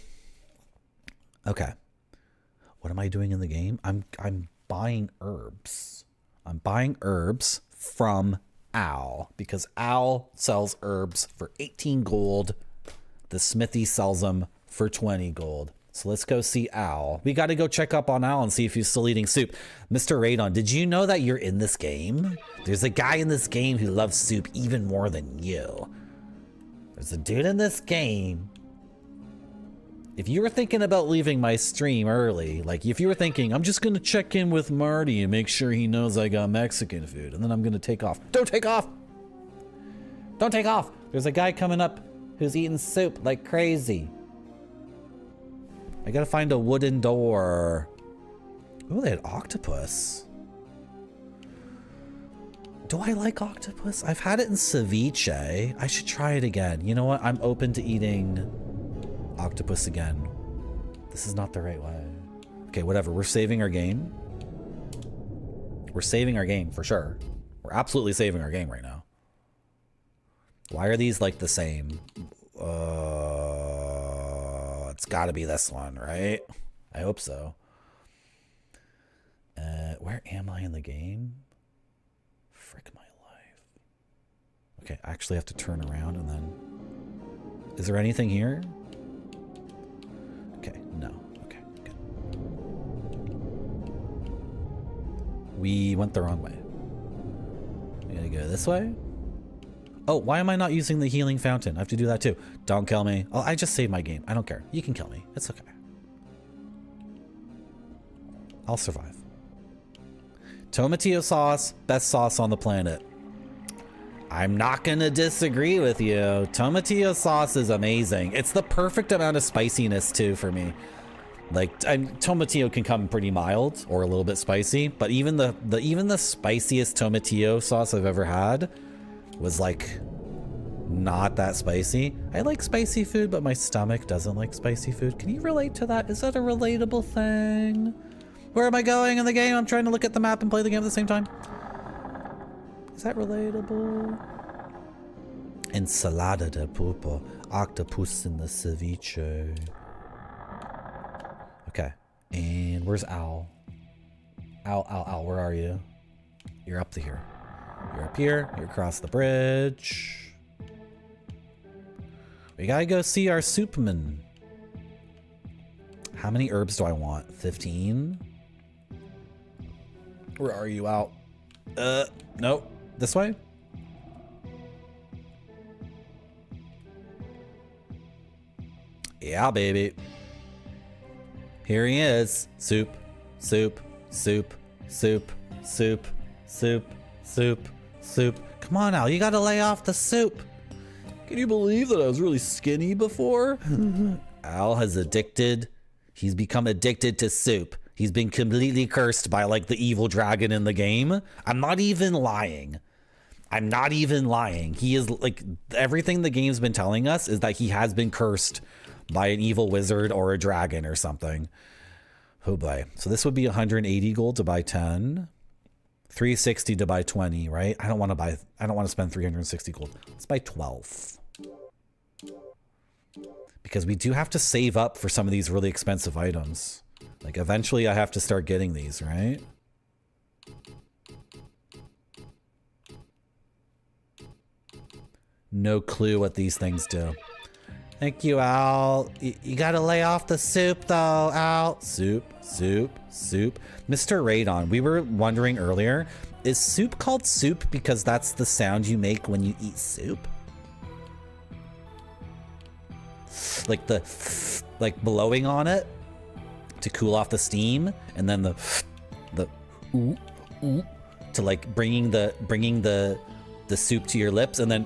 Okay. What am I doing in the game? I'm buying herbs. I'm buying herbs from Al because Al sells herbs for 18 gold. The Smithy sells them for 20 gold. So let's go see Al. We got to go check up on Al and see if he's still eating soup. Mr. Radon, did you know that you're in this game? There's a guy in this game who loves soup even more than you. There's a dude in this game. If you were thinking about leaving my stream early, like if you were thinking, I'm just going to check in with Marty and make sure he knows I got Mexican food, and then I'm going to take off. Don't take off! Don't take off! There's a guy coming up who's eating soup like crazy. I gotta find a wooden door. Oh, they had octopus. Do I like octopus? I've had it in ceviche. I should try it again. You know what? I'm open to eating octopus again. This is not the right way. Okay, whatever. We're saving our game. We're saving our game for sure. We're absolutely saving our game right now. Why are these like the same? It's got to be this one, right? I hope so. Where am I in the game? Frick my life. Okay, I actually have to turn around and then... Is there anything here? Okay, no. Okay, good. We went the wrong way. We gotta go this way? Oh, why am I not using the healing fountain? I have to do that too. Don't kill me. Oh, I just saved my game. I don't care. You can kill me. It's okay. I'll survive. Tomatillo sauce, best sauce on the planet. I'm not gonna disagree with you. Tomatillo sauce is amazing. It's the perfect amount of spiciness too for me. Like, tomatillo can come pretty mild or a little bit spicy, but even the spiciest tomatillo sauce I've ever had was like not that spicy. I like spicy food, but my stomach doesn't like spicy food. Can you relate to that? Is that a relatable thing? Where am I going in the game? I'm trying to look at the map and play the game at the same time. Is that relatable? Ensalada de pulpo. Octopus in the ceviche. Okay. And where's Owl? Owl, where are you? You're up to here. You're up here. You're across the bridge. We gotta go see our soupman. How many herbs do I want? 15? Where are you, Owl? Nope. This way? Yeah, baby. Here he is. Soup, soup, soup, soup, soup, soup, soup, soup. Come on, Al, you gotta lay off the soup. Can you believe that I was really skinny before? Al has addicted. He's become addicted to soup. He's been completely cursed by like the evil dragon in the game. I'm not even lying. I'm not even lying. He is like, everything the game's been telling us is that he has been cursed by an evil wizard or a dragon or something. Oh boy. So this would be 180 gold to buy 10. 360 to buy 20, right? I don't want to spend 360 gold. Let's buy 12. Because we do have to save up for some of these really expensive items. Like eventually I have to start getting these, right? No clue what these things do. Thank you, Al. You gotta lay off the soup though, Al. Soup, soup, soup. Mr. Radon, we were wondering earlier, is soup called soup because that's the sound you make when you eat soup? Like like blowing on it to cool off the steam, and then the ooh, ooh, to like bringing the soup to your lips, and then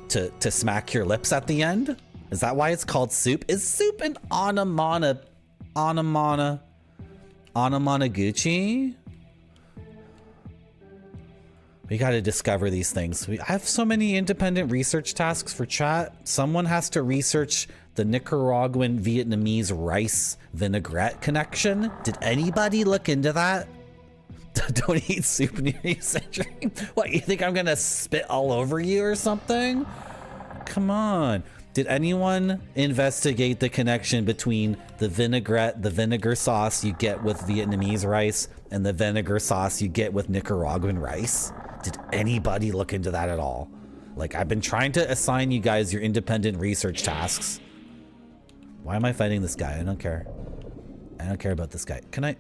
to smack your lips at the end. Is that why it's called soup? Is soup an onomanaguchi? We got to discover these things. I have so many independent research tasks for chat. Someone has to research the Nicaraguan Vietnamese rice vinaigrette connection. Did anybody look into that? Don't eat soup near you, Century. What, you think I'm gonna spit all over you or something? Come on. Did anyone investigate the connection between the vinaigrette, the vinegar sauce you get with Vietnamese rice, and the vinegar sauce you get with Nicaraguan rice? Did anybody look into that at all? Like, I've been trying to assign you guys your independent research tasks. Why am I fighting this guy? I don't care. I don't care about this guy. Can I...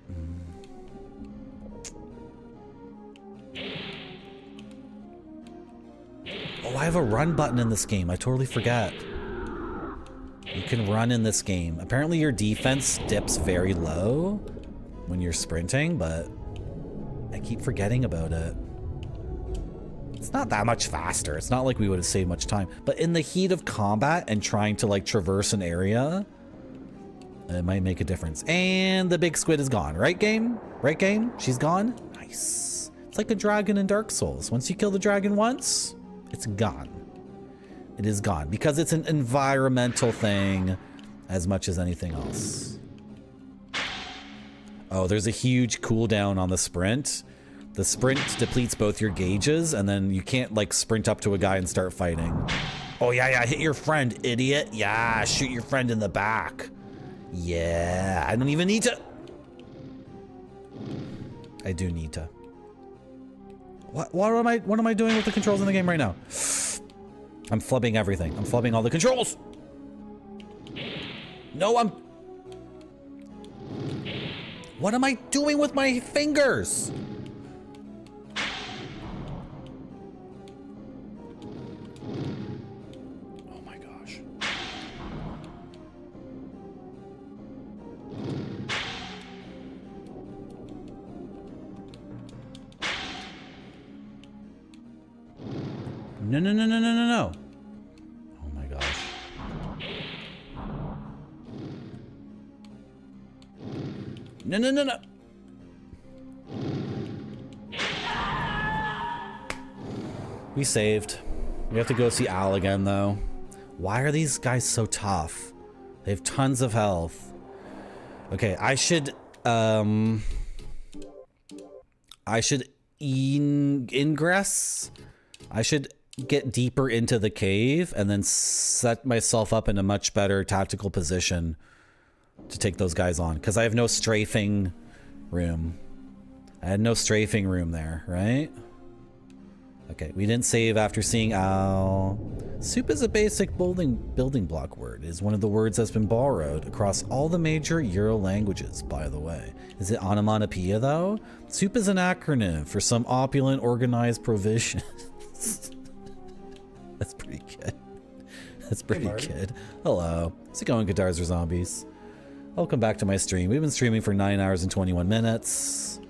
Oh, I have a run button in this game. I totally forgot. You can run in this game. Apparently your defense dips very low when you're sprinting, but I keep forgetting about it. It's not that much faster. It's not like we would have saved much time. But in the heat of combat and trying to like traverse an area, it might make a difference. And the big squid is gone. Right, game? Right, game? She's gone? Nice. It's like a dragon in Dark Souls. Once you kill the dragon once, it's gone. It is gone. Because it's an environmental thing as much as anything else. Oh, there's a huge cooldown on the sprint. The sprint depletes both your gauges, and then you can't, like, sprint up to a guy and start fighting. Oh, yeah, hit your friend, idiot. Yeah, shoot your friend in the back. Yeah, I don't even need to. I do need to. What am I doing with the controls in the game right now? I'm flubbing everything. I'm flubbing all the controls. No, what am I doing with my fingers? Oh my gosh. No. Oh my gosh. No. We saved. We have to go see Al again, though. Why are these guys so tough? They have tons of health. Okay, I should ingress. I should get deeper into the cave and then set myself up in a much better tactical position to take those guys on, because I have no strafing room. I had no strafing room there, right? Okay, we didn't save after seeing Al. Soup is a basic building block word. It is one of the words that's been borrowed across all the major Euro languages, by the way. Is it onomatopoeia, though? Soup is an acronym for some opulent, organized provision. That's pretty good. That's pretty good. Hello. How's it going, Guitars or Zombies? Welcome back to my stream. We've been streaming for 9 hours and 21 minutes.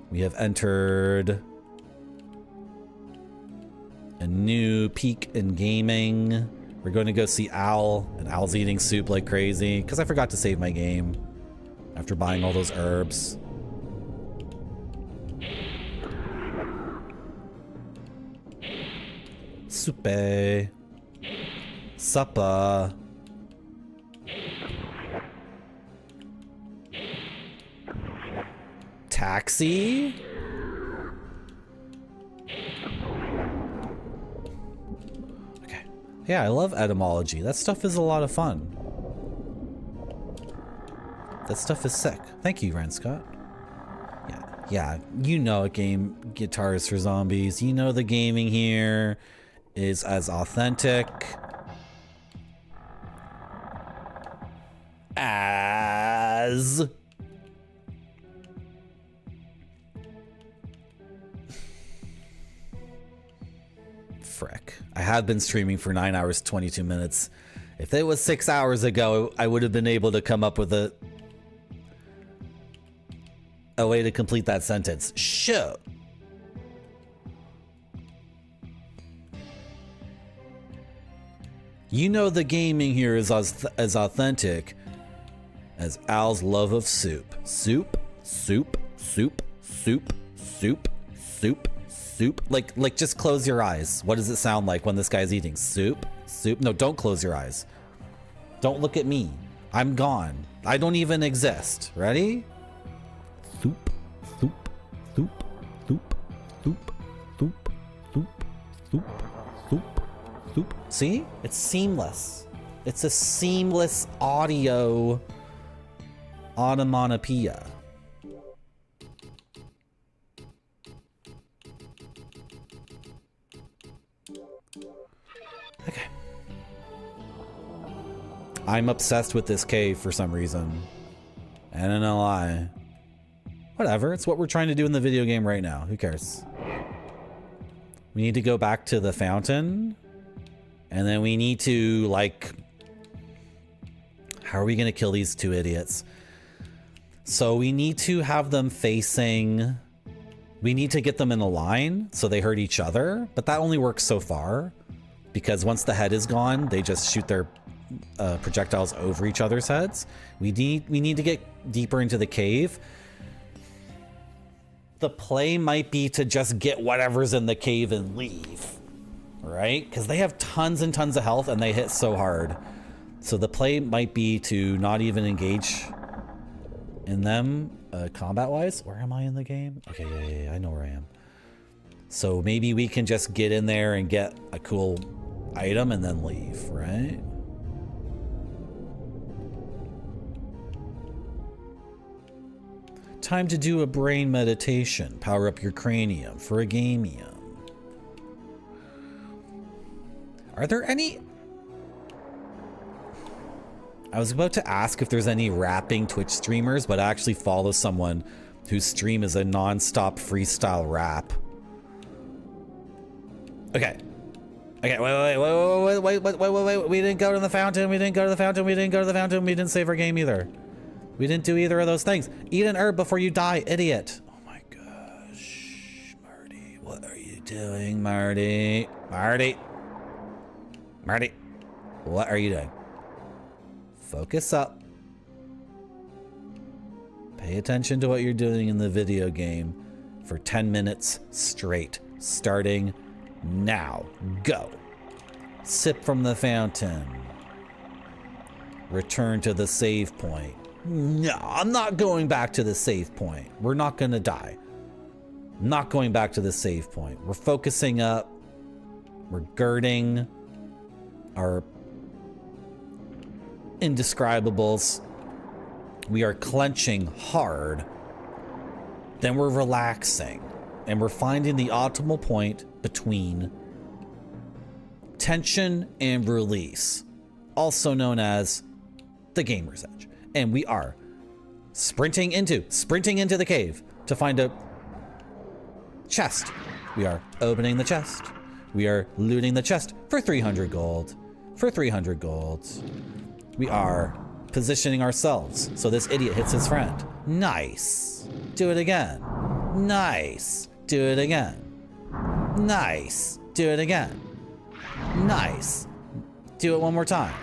We have entered a new peak in gaming. We're going to go see Al, and Al's eating soup like crazy because I forgot to save my game after buying all those herbs. Soupe. Supper. Taxi? Okay. Yeah, I love etymology. That stuff is a lot of fun. That stuff is sick. Thank you, Rand Scott. Yeah, you know a game, Guitars for Zombies. You know the gaming here is as authentic as frick. I have been streaming for 9 hours 22 minutes. If it was 6 hours ago, I would have been able to come up with a way to complete that sentence. Sure. You know the gaming here is as authentic as Al's love of soup. Soup, soup, soup, soup, soup, soup, soup. Like just close your eyes. What does it sound like when this guy's eating? Soup, soup. No, don't close your eyes. Don't look at me. I'm gone. I don't even exist. Ready? Soup, soup, soup, soup, soup, soup, soup, soup, soup, soup. See? It's seamless. It's a seamless audio onomatopoeia. Okay. I'm obsessed with this cave for some reason. I don't know why. Whatever, it's what we're trying to do in the video game right now. Who cares? We need to go back to the fountain. And then we need to, like... How are we going to kill these two idiots? So we need to have them facing... We need to get them in a line so they hurt each other. But that only works so far. Because once the head is gone, they just shoot their projectiles over each other's heads. We need to get deeper into the cave. The play might be to just get whatever's in the cave and leave, right? Because they have tons and tons of health and they hit so hard. So the play might be to not even engage in them combat-wise. Where am I in the game? Okay, yeah, I know where I am. So maybe we can just get in there and get a cool item and then leave, right? Time to do a brain meditation. Power up your cranium for a gamium. Are there any... I was about to ask if there's any rapping Twitch streamers, but I actually follow someone whose stream is a non-stop freestyle rap. Okay. Okay, wait. We didn't go to the fountain. We didn't go to the fountain. We didn't go to the fountain. We didn't save our game either. We didn't do either of those things. Eat an herb before you die, idiot. Oh my gosh. Marty, what are you doing, Marty? Marty. Marty, what are you doing? Focus up. Pay attention to what you're doing in the video game for 10 minutes straight, starting now. Go. Sip from the fountain. Return to the save point. No, I'm not going back to the save point. We're not going to die. Not going back to the save point. We're focusing up. We're girding our indescribables. We are clenching hard. Then we're relaxing. And we're finding the optimal point between tension and release, also known as the gamer's edge. And we are sprinting into the cave to find a chest. We are opening the chest. We are looting the chest for 300 gold. For 300 gold. We are positioning ourselves so this idiot hits his friend. Nice. Do it again. Nice. Do it again. Nice. Do it again. Nice. Do it one more time.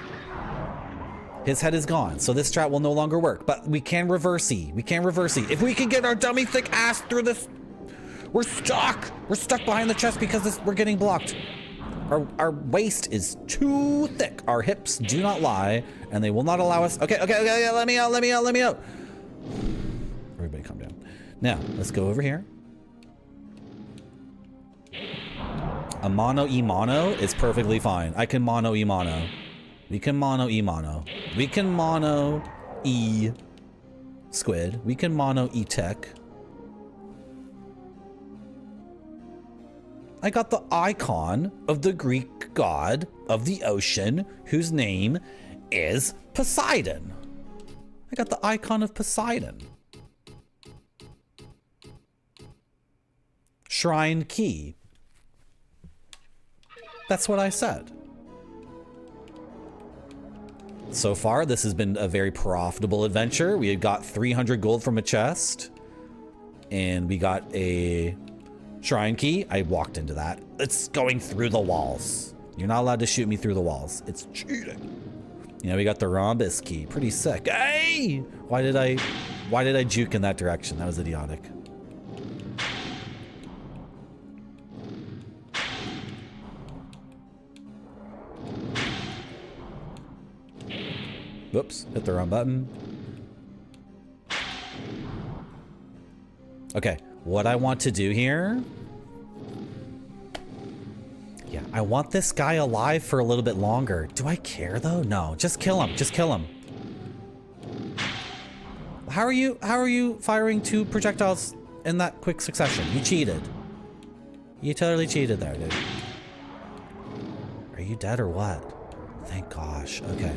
His head is gone, so this strat will no longer work, but we can reverse-y. We can reverse-y. If we can get our dummy thick ass through this, we're stuck. We're stuck behind the chest because we're getting blocked. Our waist is too thick. Our hips do not lie, and they will not allow us. Okay, let me out. Everybody calm down. Now, let's go over here. A mono-e-mono is perfectly fine. I can mono-e-mono. We can mono-e-mono. We can mono-e-squid. We can mono-e-tech. I got the icon of the Greek god of the ocean, whose name is Poseidon. I got the icon of Poseidon. Shrine key. That's what I said. So far, this has been a very profitable adventure. We had got 300 gold from a chest, and we got a shrine key. I walked into that. It's going through the walls. You're not allowed to shoot me through the walls. It's cheating. You know, we got the rhombus key. Pretty sick. Hey! Why did I juke in that direction? That was idiotic. Whoops, hit the wrong button. Okay, what I want to do here... Yeah, I want this guy alive for a little bit longer. Do I care though? No, just kill him. Just kill him. How are you firing 2 projectiles in that quick succession? You cheated. You totally cheated there, dude. Are you dead or what? Thank gosh. Okay.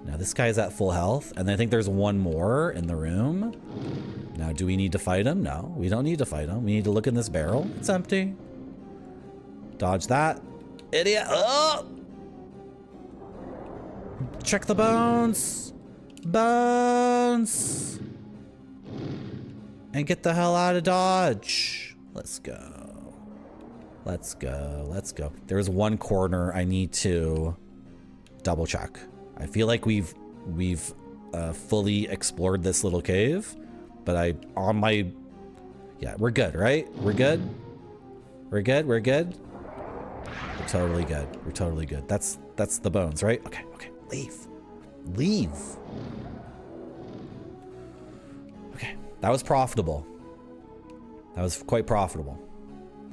Now this guy's at full health, and I think there's one more in the room. Now, do we need to fight him? No, we don't need to fight him. We need to look in this barrel. It's empty. Dodge that. Idiot. Oh! Check the bones. Bones. And get the hell out of Dodge. Let's go. Let's go. Let's go. There's one corner I need to double check. I feel like we've fully explored this little cave, but yeah, we're good, right? We're good. We're good. We're good. We're totally good. We're totally good. That's the bones, right? Okay. Okay. Leave. Leave. That was profitable. That was quite profitable.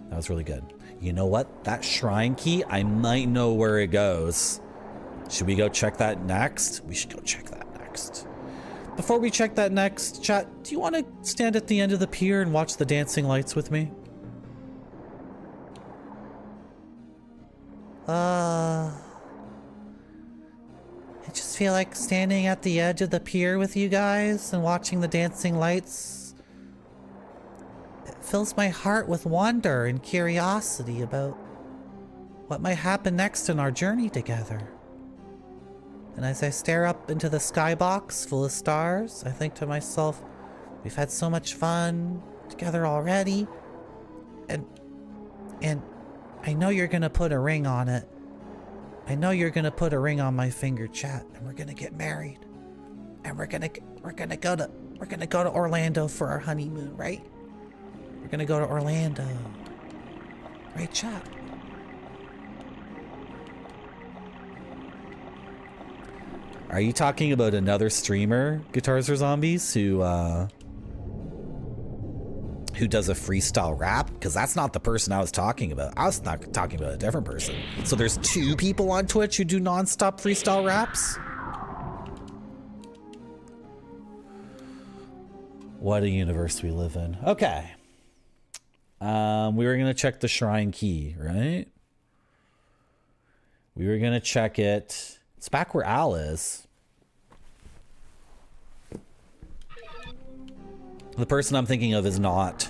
That was really good. You know what? That shrine key, I might know where it goes. Should we go check that next? We should go check that next. Before we check that next, chat, do you want to stand at the end of the pier and watch the dancing lights with me? I just feel like standing at the edge of the pier with you guys and watching the dancing lights. It fills my heart with wonder and curiosity about what might happen next in our journey together. And as I stare up into the skybox full of stars, I think to myself, we've had so much fun together already. And I know you're gonna put a ring on it. I know you're gonna put a ring on my finger, chat, and we're gonna get married. And we're gonna go to Orlando for our honeymoon, right? We're gonna go to Orlando. Right, chat? Are you talking about another streamer, Guitars for Zombies, who does a freestyle rap? Because that's not the person I was talking about. I was not talking about a different person. So there's 2 people on Twitch who do non-stop freestyle raps? What a universe we live in. Okay. We were gonna check the shrine key, right? We were gonna check it. It's back where Al is. The person I'm thinking of is not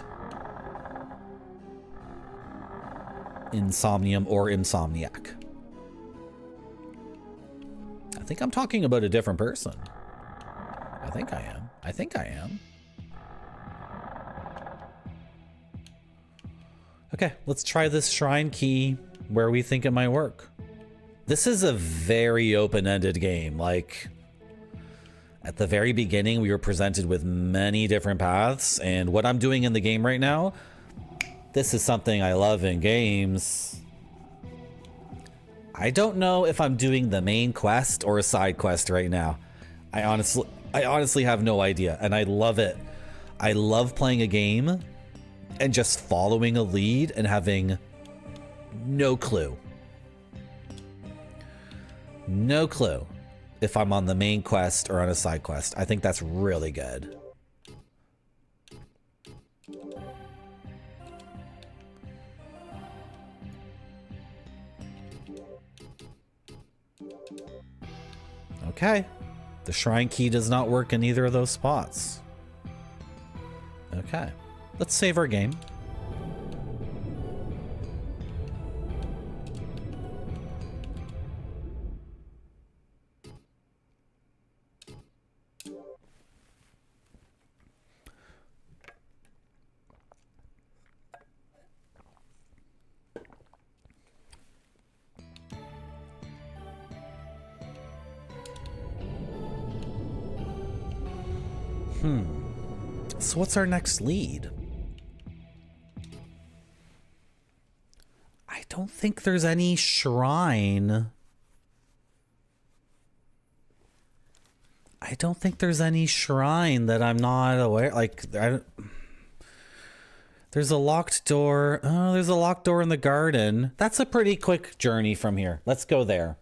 Insomnium or Insomniac. I think I'm talking about a different person. I think I am. I think I am. Okay, let's try this shrine key where we think it might work. This is a very open-ended game. Like, at the very beginning, we were presented with many different paths, and what I'm doing in the game right now, this is something I love in games. I don't know if I'm doing the main quest or a side quest right now. I honestly have no idea, and I love it. I love playing a game and just following a lead and having no clue. No clue if I'm on the main quest or on a side quest. I think that's really good. Okay. The shrine key does not work in either of those spots. Okay. Let's save our game. So what's our next lead? I don't think there's any shrine. I don't think there's any shrine that I'm not aware. Like, there's a locked door. Oh, there's a locked door in the garden. That's a pretty quick journey from here. Let's go there.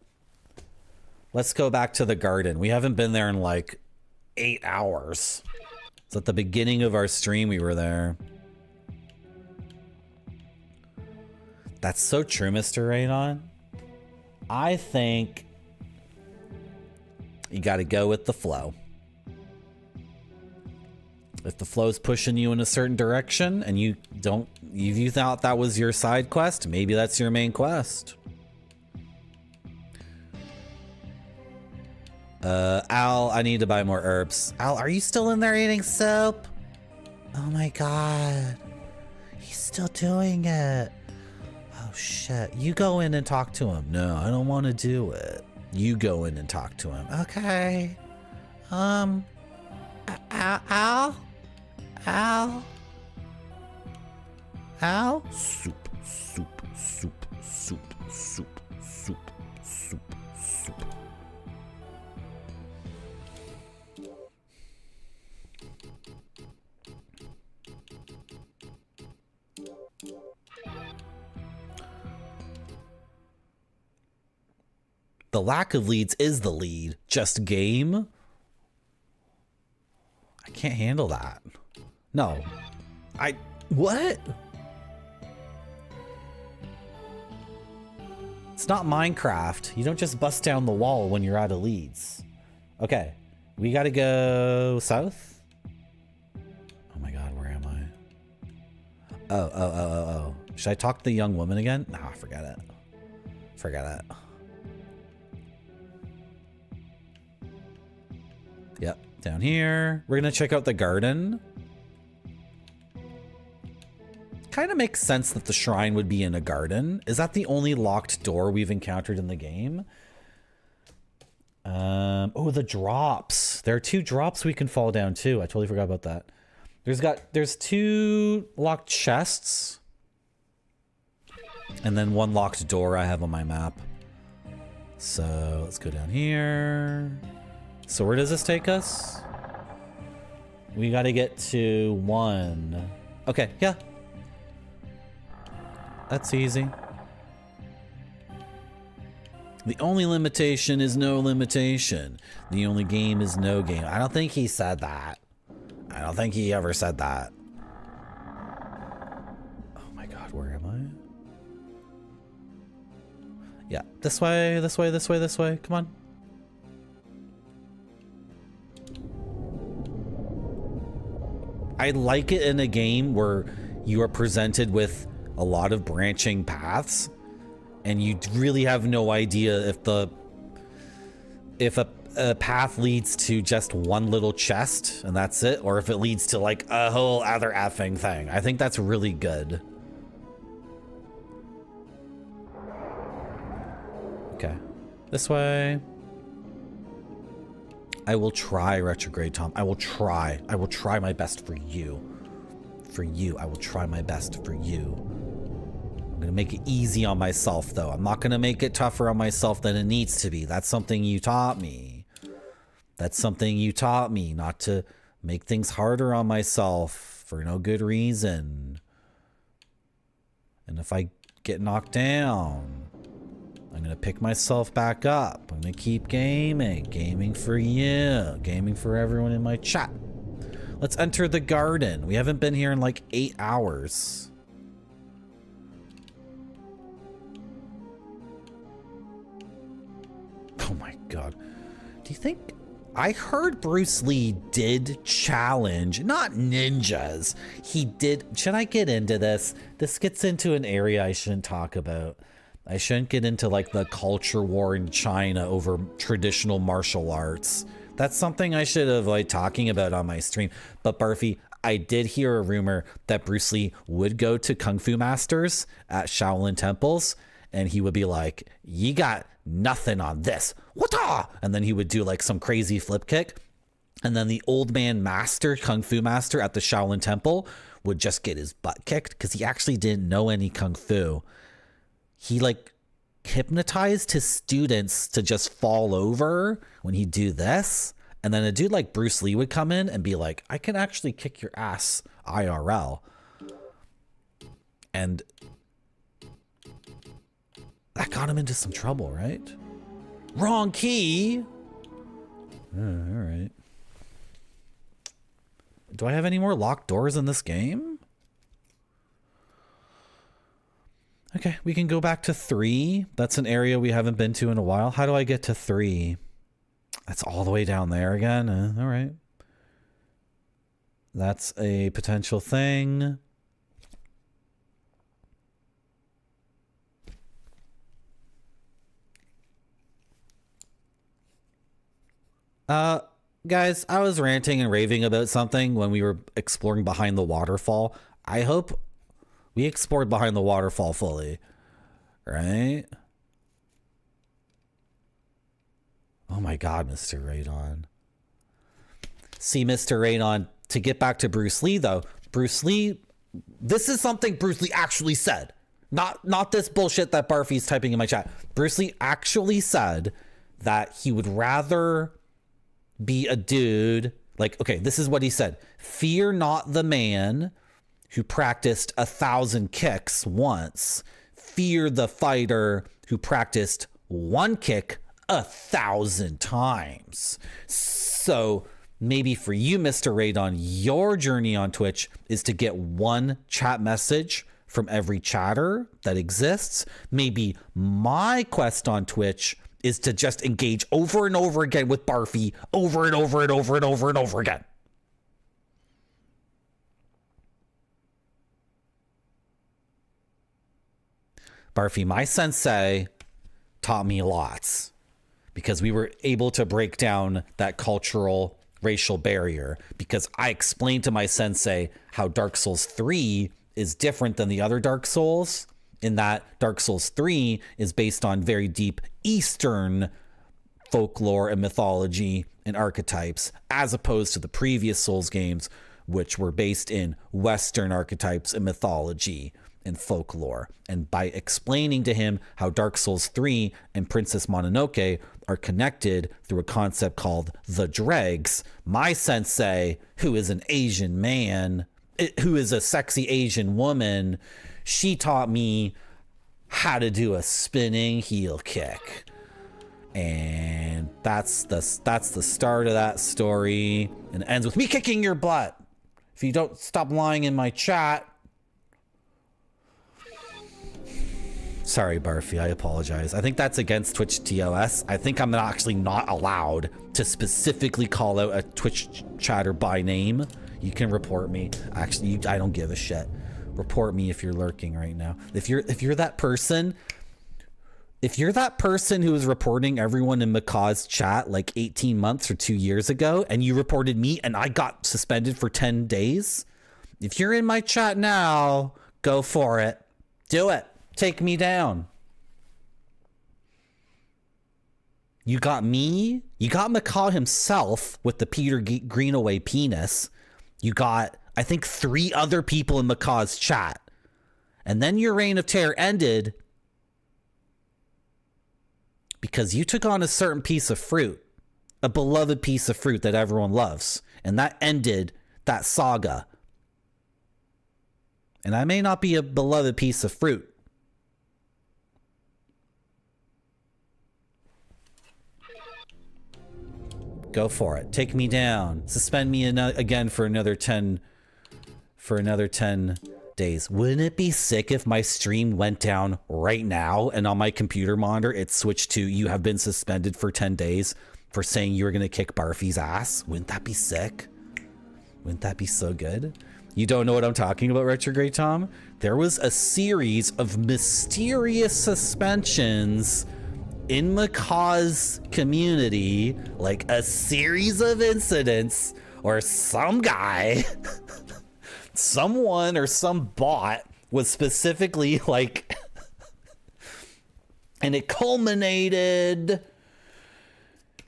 Let's go back to the garden. We haven't been there in like 8 hours. It's at the beginning of our stream we were there. That's so true, Mr. Radon. I think you got to go with the flow. If the flow's pushing you in a certain direction and you thought that was your side quest, maybe that's your main quest. Al, I need to buy more herbs. Al, are you still in there eating soup? Oh my god. He's still doing it. Oh shit. You go in and talk to him. No, I don't want to do it. You go in and talk to him. Okay. Al? Al? Al? Soup, soup, soup, soup, soup, soup, soup, soup. The lack of leads is the lead. Just game? I can't handle that. No. What? It's not Minecraft. You don't just bust down the wall when you're out of leads. Okay. We gotta go south? Oh my god, where am I? Oh. Should I talk to the young woman again? Nah, forget it. Forget it. Yep, down here. We're gonna check out the garden. Kind of makes sense that the shrine would be in a garden. Is that the only locked door we've encountered in the game? Oh, the drops. There are 2 drops we can fall down too. I totally forgot about that. There's 2 locked chests. And then 1 locked door I have on my map. So let's go down here. So where does this take us? We got to get to 1. Okay, yeah. That's easy. The only limitation is no limitation. The only game is no game. I don't think he said that. I don't think he ever said that. Oh my god, where am I? Yeah, this way, this way, this way, this way. Come on. I like it in a game where you are presented with a lot of branching paths and you really have no idea if a path leads to just one little chest and that's it, or if it leads to like a whole other effing thing. I think that's really good. Okay, this way. I will try, Retrograde Tom. I will try. I will try my best for you. For you, I will try my best for you. I'm gonna make it easy on myself though. I'm not gonna make it tougher on myself than it needs to be. That's something you taught me. That's something you taught me, not to make things harder on myself for no good reason. And if I get knocked down, I'm gonna pick myself back up. I'm gonna keep gaming. Gaming for you. Gaming for everyone in my chat. Let's enter the garden. We haven't been here in like 8 hours. Oh my god. Do you think... I heard Bruce Lee did challenge, not ninjas. He did... Should I get into this? This gets into an area I shouldn't talk about. I shouldn't get into like the culture war in China over traditional martial arts. That's something I should have like talking about on my stream. But Barfy, I did hear a rumor that Bruce Lee would go to Kung Fu masters at Shaolin temples and he would be like, "You got nothing on this. Wata!" And then he would do like some crazy flip kick. And then the old man master, Kung Fu master at the Shaolin temple would just get his butt kicked because he actually didn't know any Kung Fu. He like hypnotized his students to just fall over when he'd do this. And then a dude like Bruce Lee would come in and be like, "I can actually kick your ass IRL." And that got him into some trouble, right? Wrong key. All right. Do I have any more locked doors in this game? Okay, we can go back to 3. That's an area we haven't been to in a while. How do I get to 3? That's all the way down there again. All right. That's a potential thing. Guys, I was ranting and raving about something when we were exploring behind the waterfall. I hope we explored behind the waterfall fully, right? Oh my god, Mr. Radon. See, Mr. Radon, to get back to Bruce Lee though, Bruce Lee, this is something Bruce Lee actually said. Not this bullshit that Barfy's typing in my chat. Bruce Lee actually said that he would rather be a dude, like, okay, this is what he said. "Fear not the man who practiced 1,000 kicks once. Fear the fighter who practiced 1 kick 1,000 times. So maybe for you, Mr. Radon, your journey on Twitch is to get one chat message from every chatter that exists. Maybe my quest on Twitch is to just engage over and over again with Barfy over and over and over and over and over again. Barfy, my sensei taught me lots because we were able to break down that cultural racial barrier, because I explained to my sensei how Dark Souls 3 is different than the other Dark Souls, in that Dark Souls 3 is based on very deep Eastern folklore and mythology and archetypes, as opposed to the previous Souls games, which were based in Western archetypes and mythology and folklore. And by explaining to him how Dark Souls 3 and Princess Mononoke are connected through a concept called the dregs, my sensei, who is an Asian man, who is a sexy Asian woman, she taught me how to do a spinning heel kick. And that's the start of that story, and it ends with me kicking your butt if you don't stop lying in my chat. Sorry, Barfy, I apologize. I think that's against Twitch TOS. I think I'm actually not allowed to specifically call out a Twitch chatter by name. You can report me. Actually, I don't give a shit. Report me if you're lurking right now. If you're that person, who was reporting everyone in Macaw's chat like 18 months or 2 years ago, and you reported me and I got suspended for 10 days, if you're in my chat now, go for it. Do it. Take me down. You got me. You got Macaw himself with the Peter Greenaway penis. You got, I think, 3 other people in Macaw's chat. And then your reign of terror ended because you took on a certain piece of fruit, a beloved piece of fruit that everyone loves. And that ended that saga. And I may not be a beloved piece of fruit. Go for it. Take me down. Suspend me again for another 10 days. Wouldn't it be sick if my stream went down right now and on my computer monitor it switched to "you have been suspended for 10 days for saying you were going to kick Barfy's ass"? Wouldn't that be sick? Wouldn't that be so good? You don't know what I'm talking about, Retrograde Tom? There was a series of mysterious suspensions in Macaw's community, like a series of incidents, or some guy, someone or some bot was specifically like, and it culminated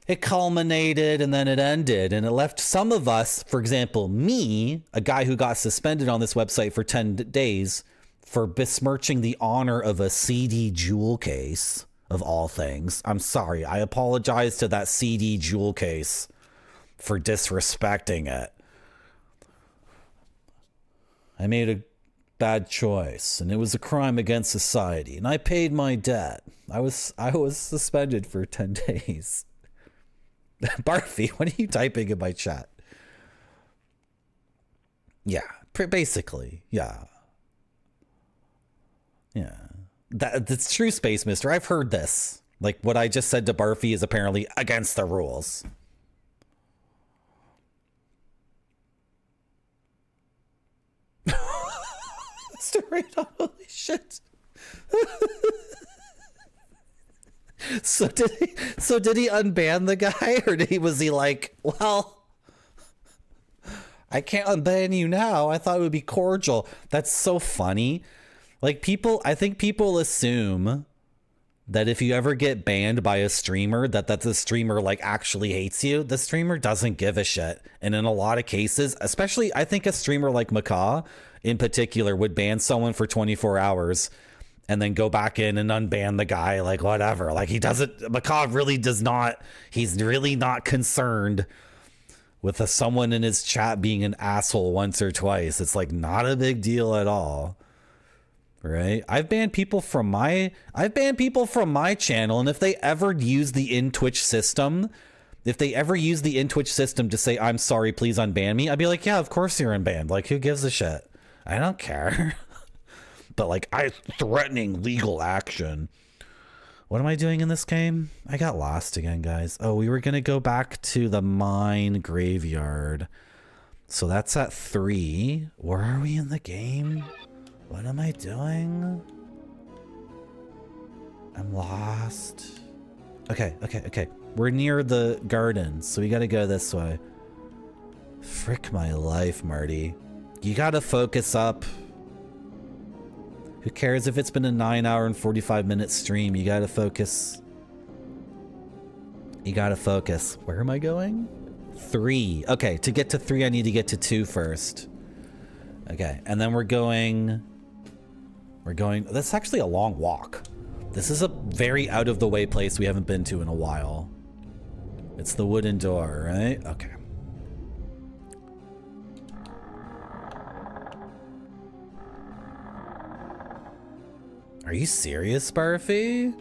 and then it ended, and it left some of us, for example, me, a guy who got suspended on this website for 10 days for besmirching the honor of a CD jewel case. Of all things. I'm sorry. I apologize to that CD jewel case for disrespecting it. I made a bad choice, and it was a crime against society, and I paid my debt. I was suspended for 10 days. Barfy, what are you typing in my chat? Yeah, basically, yeah. Yeah. That's true, Space Mister. I've heard this. Like, what I just said to Barfy is apparently against the rules. Straight up, holy shit. So did he unban the guy, or was he like, well, I can't unban you now. I thought it would be cordial. That's so funny. Like, I think people assume that if you ever get banned by a streamer, that the streamer like actually hates you. The streamer doesn't give a shit. And in a lot of cases, especially I think a streamer like Macaw in particular would ban someone for 24 hours and then go back in and unban the guy, like whatever. Like Macaw really does not, he's really not concerned with someone in his chat being an asshole once or twice. It's like not a big deal at all. right? I've banned people from my channel, and if they ever use the in-Twitch system, to say, I'm sorry, please unban me, I'd be like, yeah, of course you're unbanned. Like, who gives a shit? I don't care. But like, threatening legal action. What am I doing in this game? I got lost again, guys. Oh, we were going to go back to the mine graveyard. So that's at 3. Where are we in the game? What am I doing? I'm lost. Okay. We're near the garden, so we got to go this way. Frick my life, Marty. You got to focus up. Who cares if it's been a 9-hour and 45-minute stream? You gotta focus. Where am I going? 3. Okay, to get to 3, I need to get to 2 first. Okay, and then we're going... That's actually a long walk. This is a very out-of-the-way place we haven't been to in a while. It's the wooden door, right? Okay. Are you serious, Barfy?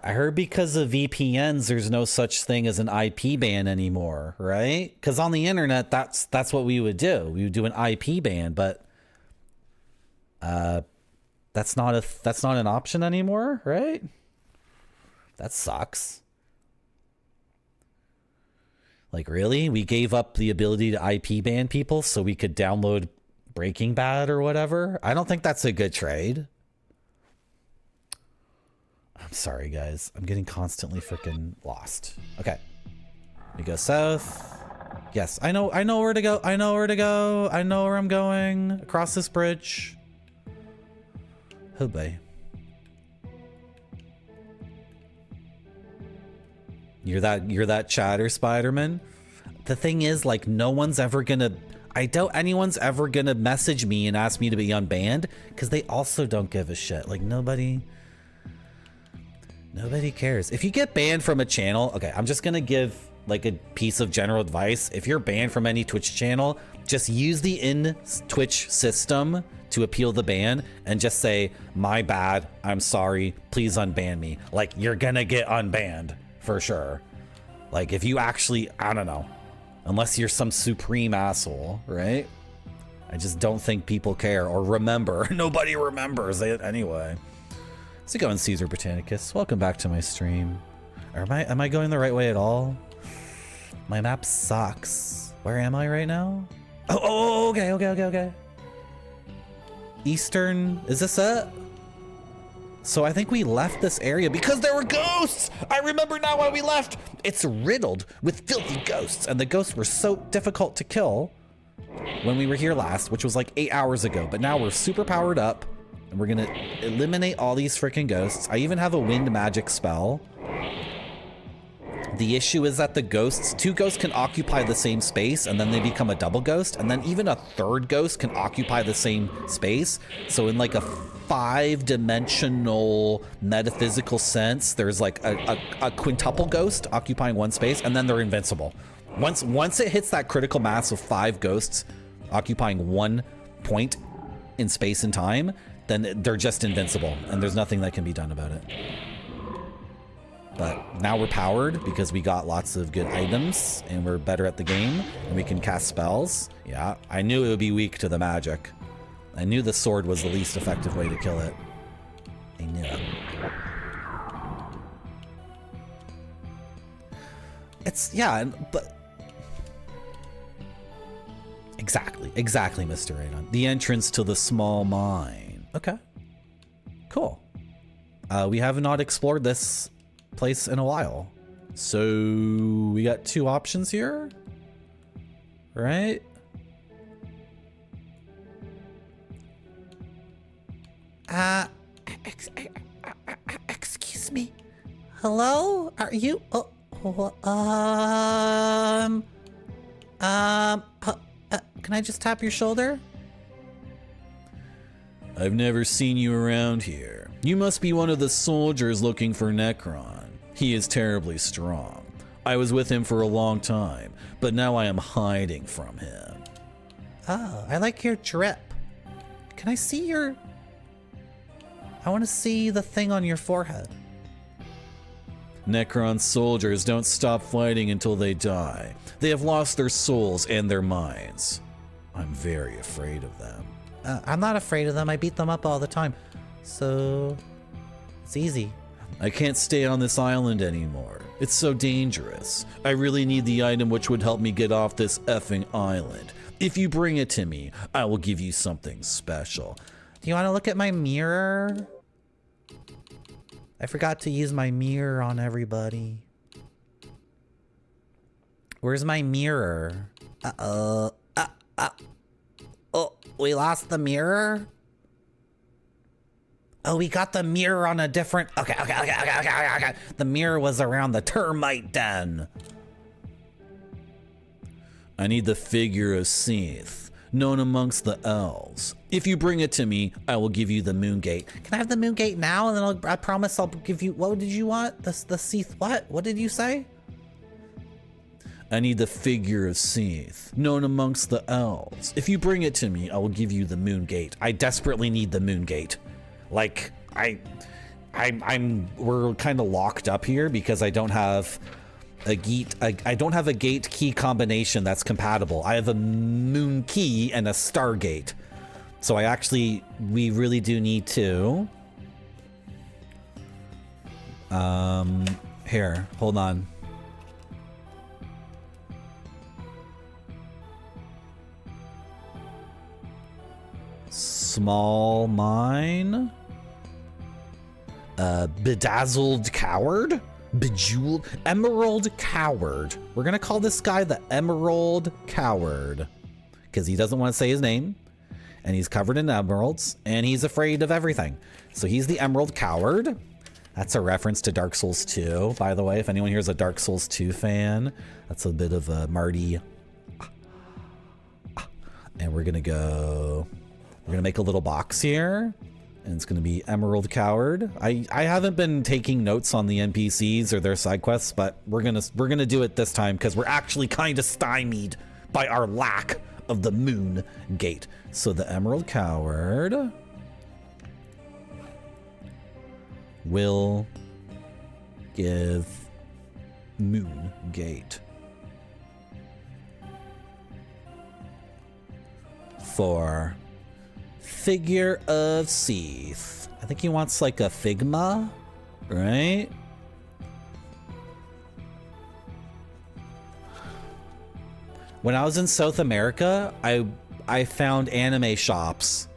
I heard because of VPNs, there's no such thing as an IP ban anymore, right? Because on the internet, that's what we would do. We would do an IP ban, but that's not an option anymore, right? That sucks. Like, really? We gave up the ability to IP ban people so we could download Breaking Bad or whatever? I don't think that's a good trade. I'm sorry, guys. I'm getting constantly freaking lost. Okay. We go south. Yes, I know where to go. I know where I'm going. Across this bridge. Oh boy. You're that chatter, Spider-Man. The thing is, like, no one's ever gonna... I doubt anyone's ever gonna message me and ask me to be unbanned, because they also don't give a shit. Like, nobody cares. If you get banned from a channel, okay, I'm just gonna give like a piece of general advice. If you're banned from any Twitch channel, just use the in-Twitch system to appeal the ban and just say, my bad, I'm sorry, please unban me. Like, you're gonna get unbanned for sure. Like, if you actually, I don't know. Unless you're some supreme asshole, right? I just don't think people care or remember. Nobody remembers it anyway. How's it going, Caesar Britannicus? Welcome back to my stream. Am I going the right way at all? My map sucks. Where am I right now? Oh, okay. Eastern, is this it? So I think we left this area because there were ghosts! I remember now why we left! It's riddled with filthy ghosts, and the ghosts were so difficult to kill when we were here last, which was like 8 hours ago, but now we're super powered up, and we're gonna eliminate all these freaking ghosts. I even have a wind magic spell. The issue is that the ghosts, 2 ghosts can occupy the same space, and then they become a double ghost, and then even a 3rd ghost can occupy the same space. So in like a 5-dimensional metaphysical sense, there's like a quintuple ghost occupying one space, and then they're invincible. Once it hits that critical mass of 5 ghosts occupying one point in space and time, then they're just invincible, and there's nothing that can be done about it. But now we're powered because we got lots of good items and we're better at the game and we can cast spells. Yeah, I knew it would be weak to the magic. I knew the sword was the least effective way to kill it. I knew it. It's, yeah, but... Exactly, Mr. Radon. The entrance to the small mine. Okay. Cool. We have not explored this place in a while. So we got 2 options here, right? Excuse me. Hello? Are you? Can I just tap your shoulder? I've never seen you around here. You must be one of the soldiers looking for Necron. He is terribly strong. I was with him for a long time, but now I am hiding from him. Oh, I like your drip. Can I see your... I want to see the thing on your forehead. Necron soldiers don't stop fighting until they die. They have lost their souls and their minds. I'm very afraid of them. I'm not afraid of them. I beat them up all the time. So, it's easy. I can't stay on this island anymore. It's so dangerous. I really need the item which would help me get off this effing island. If you bring it to me, I will give you something special. Do you want to look at my mirror? I forgot to use my mirror on everybody. Where's my mirror? Oh, we lost the mirror? Oh, we got the mirror on a different... Okay. The mirror was around the termite den. I need the figure of Seath, known amongst the elves. If you bring it to me, I will give you the moon gate. Can I have the moon gate now? And then I promise I'll give you... What did you want? The Seath what? What did you say? I need the figure of Seath, known amongst the elves. If you bring it to me, I will give you the moon gate. I desperately need the moon gate. Like, we're kind of locked up here because I don't have a gate. I don't have a gate key combination that's compatible. I have a moon key and a stargate. So we really do need to. Here, hold on. Small mine. Bedazzled coward? Bejeweled? Emerald coward. We're gonna call this guy the Emerald Coward. Because he doesn't want to say his name. And he's covered in emeralds. And he's afraid of everything. So he's the Emerald Coward. That's a reference to Dark Souls 2, by the way. If anyone here is a Dark Souls 2 fan. That's a bit of a Marty. And we're gonna go... We're gonna make a little box here, and it's gonna be Emerald Coward. I haven't been taking notes on the NPCs or their side quests, but we're gonna do it this time because we're actually kind of stymied by our lack of the moon gate. So the Emerald Coward will give moon gate for figure of Seath. I think he wants like a Figma, right? When I was in South America, I found anime shops.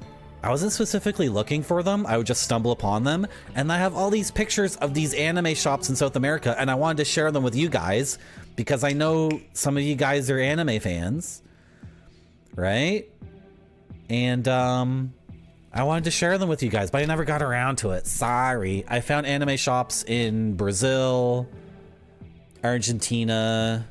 I wasn't specifically looking for them. I would just stumble upon them. And I have all these pictures of these anime shops in South America, and I wanted to share them with you guys because I know some of you guys are anime fans, right? And I wanted to share them with you guys, but I never got around to it. Sorry. I found anime shops in Brazil, Argentina,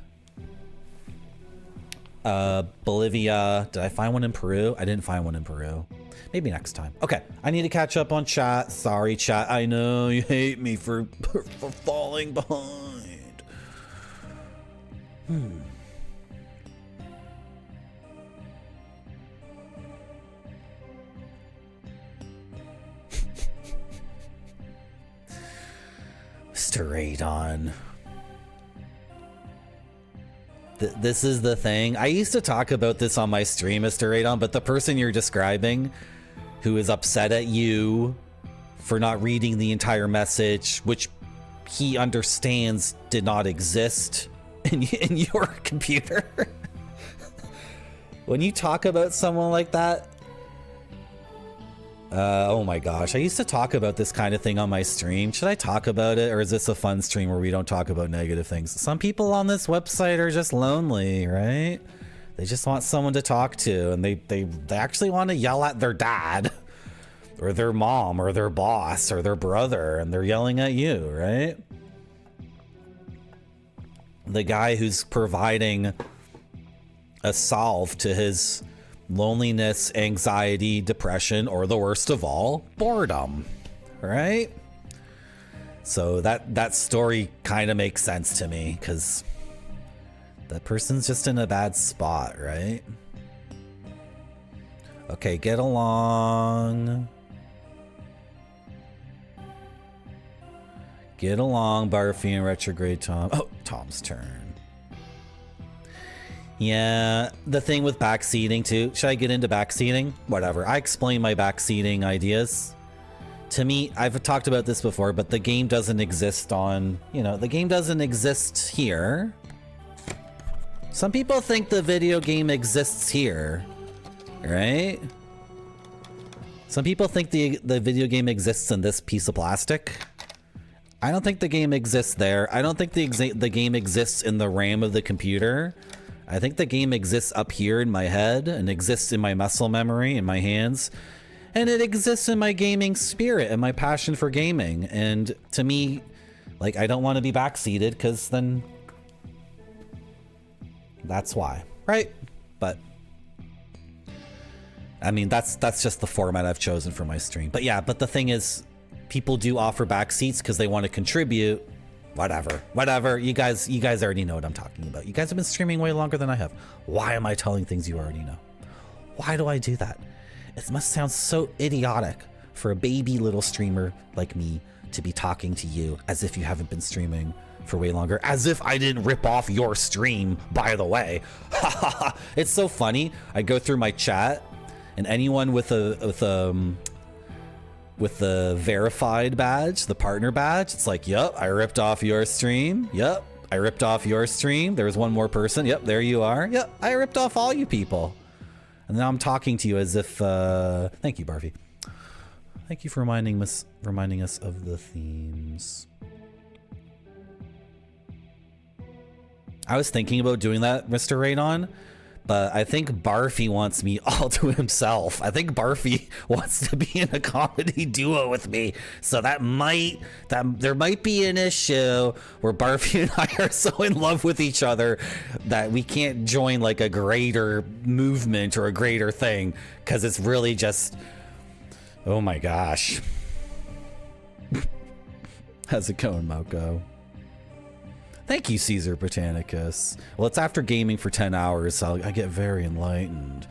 Bolivia. Did I find one in Peru? I didn't find one in Peru. Maybe next time. Okay, I need to catch up on chat. Sorry, chat. I know you hate me for falling behind. Mr. Radon. This is the thing. I used to talk about this on my stream, Mr. Radon, but the person you're describing who is upset at you for not reading the entire message, which he understands did not exist in your computer. When you talk about someone like that, oh my gosh, I used to talk about this kind of thing on my stream. Should I talk about it, or is this a fun stream where we don't talk about negative things? Some people on this website are just lonely, right? They just want someone to talk to, and they actually want to yell at their dad or their mom or their boss or their brother, and they're yelling at you, right? The guy who's providing a solve to his loneliness, anxiety, depression, or the worst of all, boredom, right? So that story kind of makes sense to me, because that person's just in a bad spot, right? Okay, get along. Get along, Barfy and Retrograde Tom. Oh, Tom's turn. Yeah, the thing with backseating too. Should I get into backseating? Whatever. I explain my backseating ideas. To me, I've talked about this before, but the game doesn't exist on, you know, the game doesn't exist here. Some people think the video game exists here, right? Some people think the video game exists in this piece of plastic. I don't think the game exists there. I don't think the game exists in the RAM of the computer. I think the game exists up here in my head and exists in my muscle memory in my hands. And it exists in my gaming spirit and my passion for gaming. And to me, like, I don't want to be backseated because then that's why, right? But I mean, that's just the format I've chosen for my stream. But yeah, but the thing is, people do offer backseats because they want to contribute. Whatever. You guys already know what I'm talking about. You guys have been streaming way longer than I have. Why am I telling things you already know? Why do I do that? It must sound so idiotic for a baby little streamer like me to be talking to you as if you haven't been streaming for way longer, as if I didn't rip off your stream, by the way. It's so funny. I go through my chat and anyone with the verified badge, the partner badge, it's like, yep, I ripped off your stream. Yep, I ripped off your stream. There's one more person. Yep, there you are. Yep, I ripped off all you people. And now I'm talking to you as if, thank you, Barfy. Thank you for reminding us of the themes. I was thinking about doing that, Mr. Radon, but I think Barfy wants me all to himself. I think Barfy wants to be in a comedy duo with me. So there might be an issue where Barfy and I are so in love with each other that we can't join like a greater movement or a greater thing, because it's really just, oh my gosh. How's it going, Moko? Thank you, Caesar Britannicus. Well, it's after gaming for 10 hours, so I get very enlightened.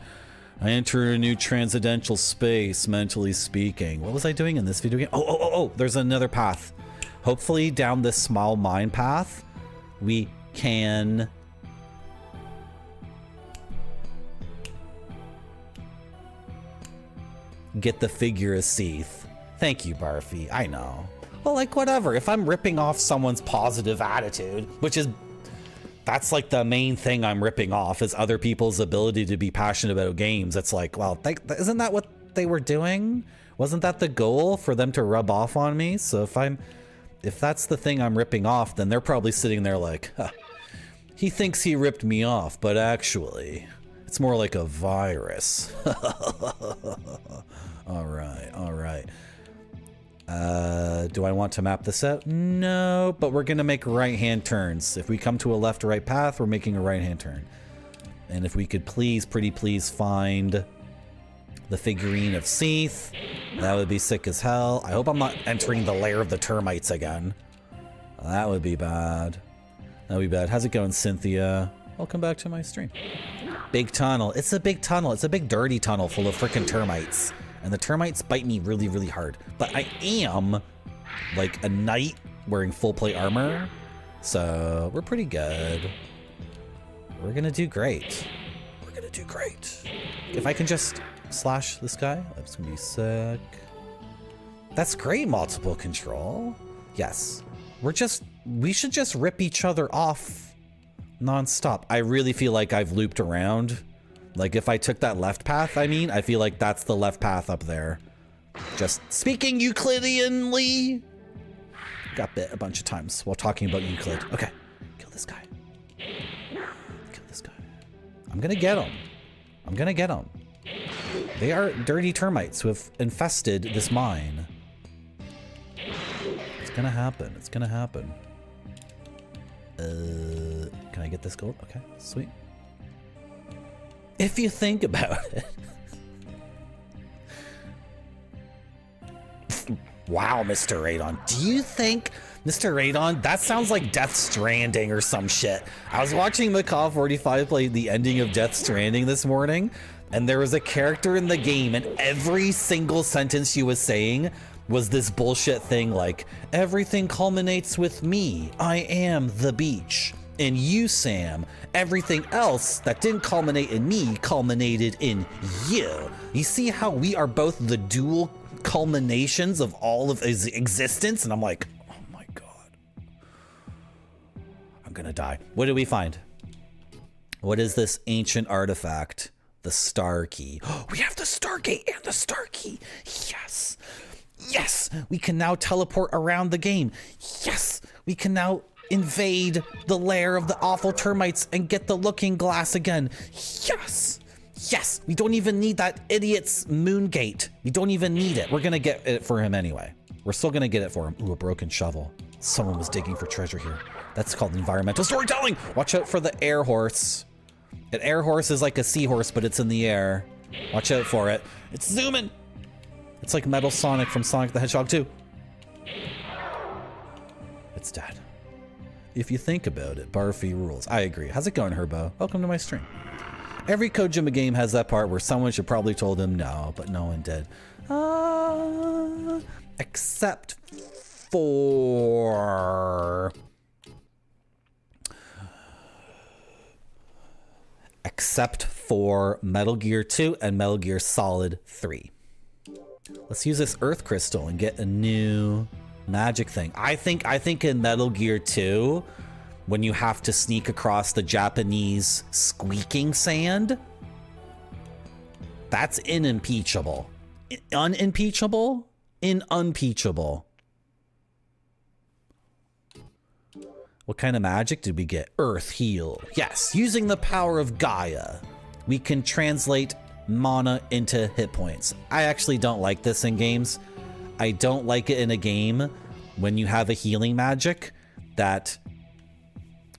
I enter a new transcendental space, mentally speaking. What was I doing in this video game? Oh, there's another path. Hopefully down this small mine path, we can get the figure of Seath. Thank you, Barfy. I know. Well, like, whatever. If I'm ripping off someone's positive attitude, that's like the main thing I'm ripping off, is other people's ability to be passionate about games. It's like, well, isn't that what they were doing? Wasn't that the goal, for them to rub off on me? So if that's the thing I'm ripping off, then they're probably sitting there like, huh, he thinks he ripped me off, but actually, it's more like a virus. All right. Do I want to map this out? No, but we're gonna make right-hand turns. If we come to a left-right path, we're making a right-hand turn. And if we could pretty please find the figurine of Seath, that would be sick as hell. I hope I'm not entering the lair of the termites again. That would be bad. That would be bad. How's it going, Cynthia? Welcome back to my stream. Big tunnel. It's a big tunnel. It's a big dirty tunnel full of freaking termites. And the termites bite me really, really hard. But I am like a knight wearing full plate armor. So we're pretty good. We're gonna do great. If I can just slash this guy, that's gonna be sick. That's great, multiple control. Yes. We should just rip each other off non-stop. I really feel like I've looped around. Like, if I took that left path, I feel like that's the left path up there. Just speaking Euclideanly. Got bit a bunch of times while talking about Euclid. Okay, kill this guy. I'm gonna get him. They are dirty termites who have infested this mine. It's gonna happen. Can I get this gold? Okay, sweet. If you think about it. Wow, Mr. Radon. Do you think, Mr. Radon, that sounds like Death Stranding or some shit. I was watching Macaw 45 play the ending of Death Stranding this morning. And there was a character in the game, and every single sentence she was saying was this bullshit thing like, everything culminates with me. I am the beach. And you, Sam, everything else that didn't culminate in me culminated in you. You see how we are both the dual culminations of all of his existence? And I'm like, oh my God. I'm gonna die. What did we find? What is this ancient artifact? The star key. We have the Stargate and the star key. Yes. Yes. We can now teleport around the game. Yes. We can now invade the lair of the awful termites and get the looking glass again. Yes. Yes. We don't even need that idiot's moon gate. We don't even need it. We're going to get it for him anyway. We're still going to get it for him. Ooh, a broken shovel. Someone was digging for treasure here. That's called environmental storytelling. Watch out for the air horse. An air horse is like a seahorse, but it's in the air. Watch out for it. It's zooming. It's like Metal Sonic from Sonic the Hedgehog 2. It's dead. If you think about it, Barfy rules. I agree. How's it going, Herbo? Welcome to my stream. Every Kojima game has that part where someone should probably told him no, but no one did. Except for... Except for Metal Gear 2 and Metal Gear Solid 3. Let's use this Earth Crystal and get a new magic thing. I think in Metal Gear 2, when you have to sneak across the Japanese squeaking sand, that's unimpeachable. Unimpeachable? Unpeachable. What kind of magic did we get? Earth heal. Yes, using the power of Gaia, we can translate mana into hit points. I actually don't like this in games. I don't like it in a game when you have a healing magic that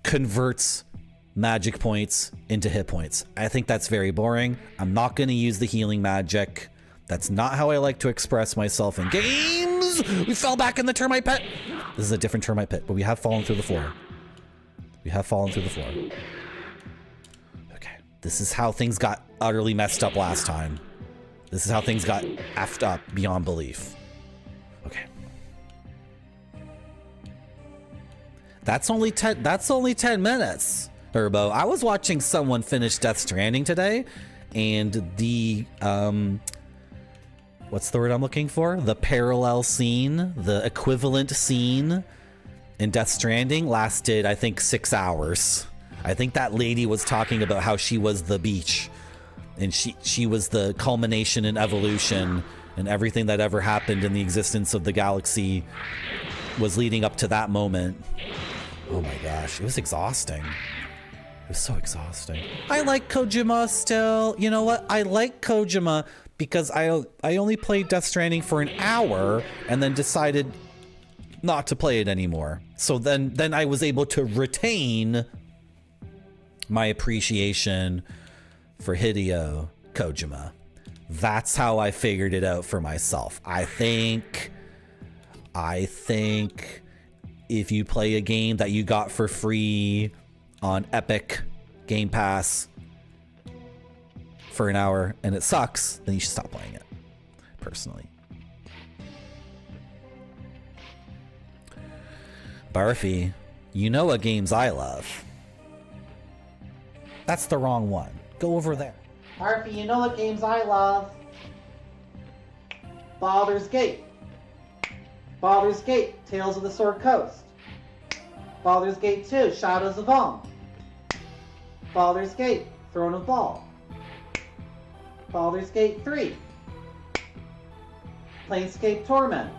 converts magic points into hit points. I think that's very boring. I'm not going to use the healing magic. That's not how I like to express myself in games. We fell back in the termite pit. This is a different termite pit, but we have fallen through the floor. We have fallen through the floor. Okay. This is how things got utterly messed up last time. This is how things got effed up beyond belief. Okay. That's only 10 minutes, Herbo. I was watching someone finish Death Stranding today, and the what's the word I'm looking for? The parallel scene, the equivalent scene in Death Stranding lasted, I think, 6 hours. I think that lady was talking about how she was the beach, and she was the culmination in evolution, and everything that ever happened in the existence of the galaxy was leading up to that moment. Oh my gosh, it was exhausting. It was so exhausting. I like Kojima still. You know what? I like Kojima because I only played Death Stranding for an hour and then decided not to play it anymore. So then I was able to retain my appreciation for Hideo Kojima. That's how I figured it out for myself. I think if you play a game that you got for free on Epic Game Pass for an hour and it sucks, then you should stop playing it, personally. Barfy, you know what games I love. That's the wrong one. Go over there. Barfy, you know what games I love. Baldur's Gate. Baldur's Gate, Tales of the Sword Coast. Baldur's Gate 2, Shadows of Om. Baldur's Gate, Throne of Ball. Baldur's Gate 3. Planescape Torment.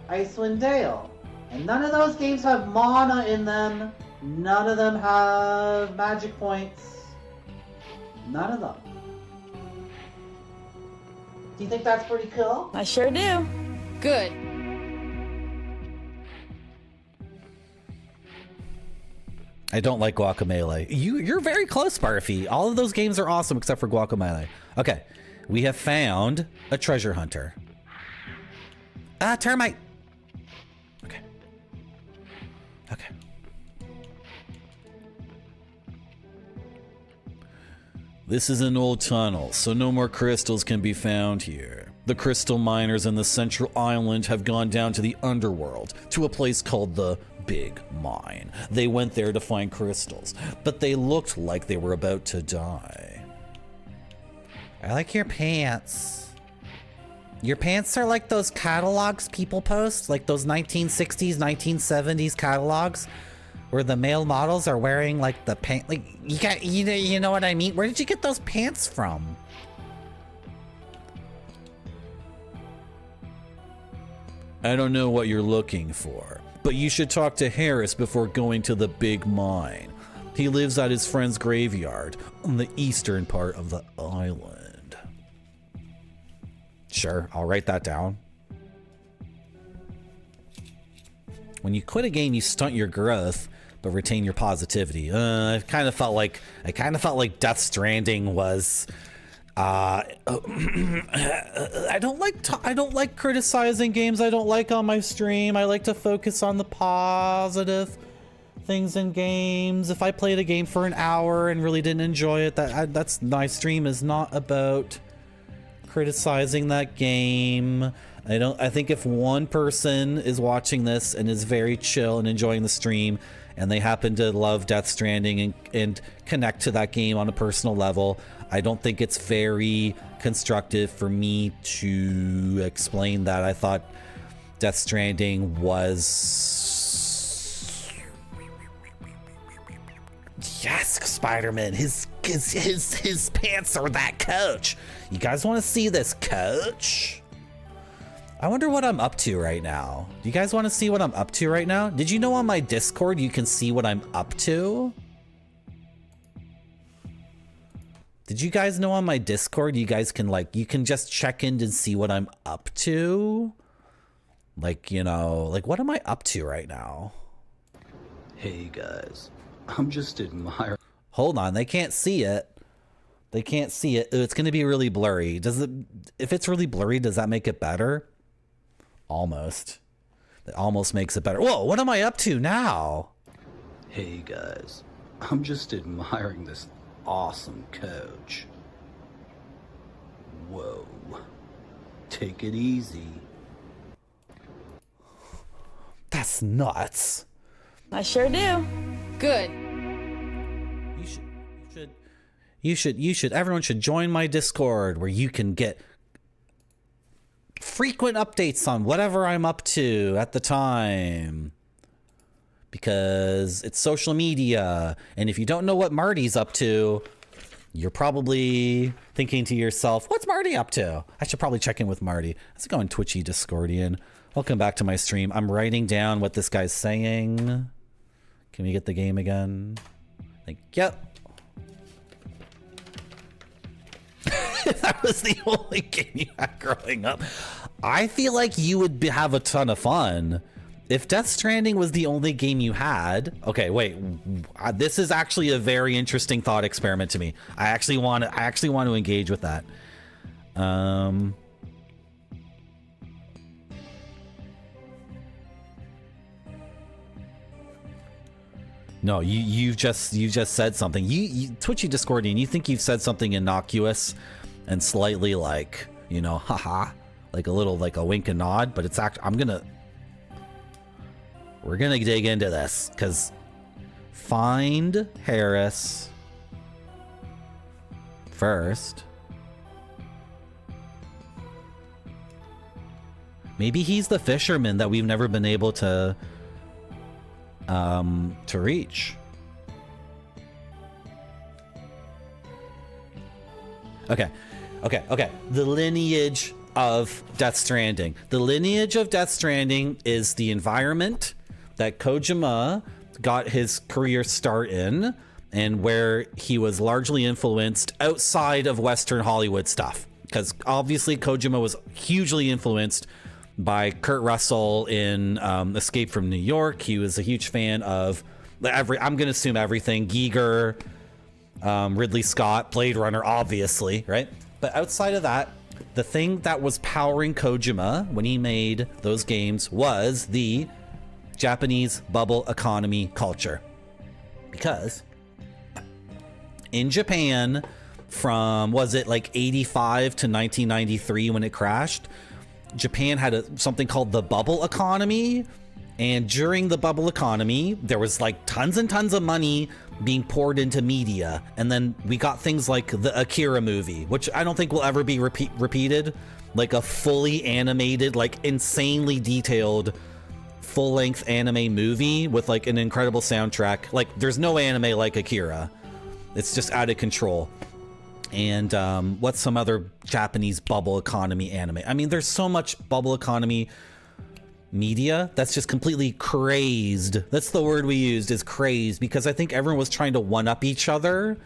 Icewind Dale. And none of those games have mana in them. None of them have magic points. None of them. Do you think that's pretty cool? I sure do. Good. I don't like Guacamelee. You're very close, Barfy. All of those games are awesome except for Guacamelee. Okay, we have found a treasure hunter. Ah, termite. Okay. This is an old tunnel, so no more crystals can be found here. The crystal miners in the central island have gone down to the underworld, to a place called the Big Mine. They went there to find crystals, but they looked like they were about to die. I like your pants. Your pants are like those catalogs people post, like those 1960s, 1970s catalogs, where the male models are wearing like the pant. Like you know what I mean? Where did you get those pants from? I don't know what you're looking for, but you should talk to Harris before going to the Big Mine. He lives at his friend's graveyard on the eastern part of the island. Sure, I'll write that down. When you quit a game, you stunt your growth, but retain your positivity. I kind of felt like Death Stranding was. I don't like criticizing games I don't like on my stream. I like to focus on the positive things in games. If I played a game for an hour and really didn't enjoy it, that's my stream is not about criticizing that game. I think if one person is watching this and is very chill and enjoying the stream, and they happen to love Death Stranding and connect to that game on a personal level, I don't think it's very constructive for me to explain that I thought Death Stranding was... Yes, Spider-Man, his pants are that coach. You guys want to see this coach? I wonder what I'm up to right now. Do you guys want to see what I'm up to right now? Did you know on my Discord you can see what I'm up to? Did you guys know on my Discord you guys can you can just check in and see what I'm up to? Like, you know, like what am I up to right now? Hey guys, I'm just admiring. Hold on, they can't see it. They can't see it. It's going to be really blurry. If it's really blurry, does that make it better? Almost. It almost makes it better. Whoa, what am I up to now? Hey guys, I'm just admiring this awesome coach. Whoa. Take it easy. That's nuts. I sure do. Good. Everyone should join my Discord where you can get frequent updates on whatever I'm up to at the time. Because it's social media, and if you don't know what Marty's up to, you're probably thinking to yourself, what's Marty up to? I should probably check in with Marty. How's it going, Twitchy Discordian? Welcome back to my stream. I'm writing down what this guy's saying. Can we get the game again? Yep. That was the only game you had growing up. I feel like you would have a ton of fun. If Death Stranding was the only game you had... Okay, wait. This is actually a very interesting thought experiment to me. I actually want to engage with that. No, you've just said something. You Twitchy Discordian, you think you've said something innocuous and slightly like, you know, haha, like a little like a wink and nod, but it's actually we're gonna dig into this, because find Harris first. Maybe he's the fisherman that we've never been able to reach. Okay. The lineage of Death Stranding. The lineage of Death Stranding is the environment that Kojima got his career start in, and where he was largely influenced outside of Western Hollywood stuff. Because obviously Kojima was hugely influenced by Kurt Russell in Escape from New York. He was a huge fan of I'm going to assume everything. Giger, Ridley Scott, Blade Runner, obviously, right? But outside of that, the thing that was powering Kojima when he made those games was the Japanese bubble economy culture. Because in Japan, from, was it like 85 to 1993 when it crashed. Japan had something called the bubble economy. And during the bubble economy, there was like tons and tons of money being poured into media. And then we got things like the Akira movie, which I don't think will ever be repeated. Like a fully animated, like insanely detailed full-length anime movie with like an incredible soundtrack. Like there's no anime like Akira. It's just out of control. And what's some other Japanese bubble economy anime? I mean, there's so much bubble economy media that's just completely crazed. That's the word we used, is crazed, because I think everyone was trying to one-up each other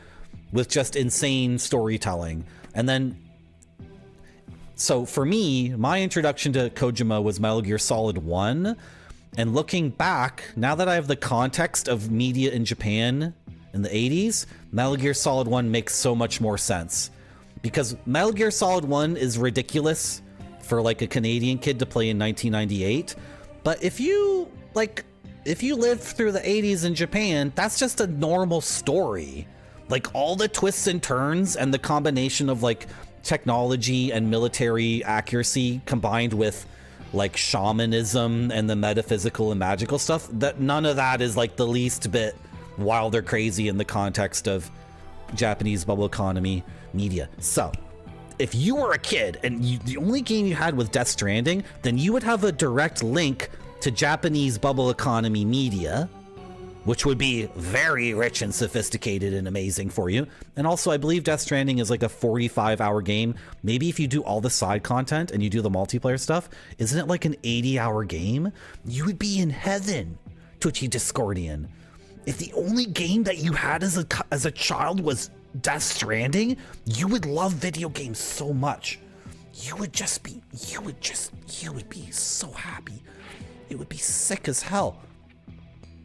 with just insane storytelling. And then, so for me, my introduction to Kojima was Metal Gear Solid 1. And looking back, now that I have the context of media in Japan in the 80s, Metal Gear Solid 1 makes so much more sense. Because Metal Gear Solid 1 is ridiculous for like a Canadian kid to play in 1998. But if you lived through the 80s in Japan, that's just a normal story. Like all the twists and turns and the combination of like technology and military accuracy combined with like shamanism and the metaphysical and magical stuff, that none of that is like the least bit wild or crazy in the context of Japanese bubble economy media. So if you were a kid and the only game you had was Death Stranding, then you would have a direct link to Japanese bubble economy media, which would be very rich and sophisticated and amazing for you. And also, I believe Death Stranding is like a 45-hour game. Maybe if you do all the side content and you do the multiplayer stuff, isn't it like an 80-hour game? You would be in heaven, Twitchy Discordian. If the only game that you had as a child was Death Stranding, you would love video games so much. You would be so happy. It would be sick as hell.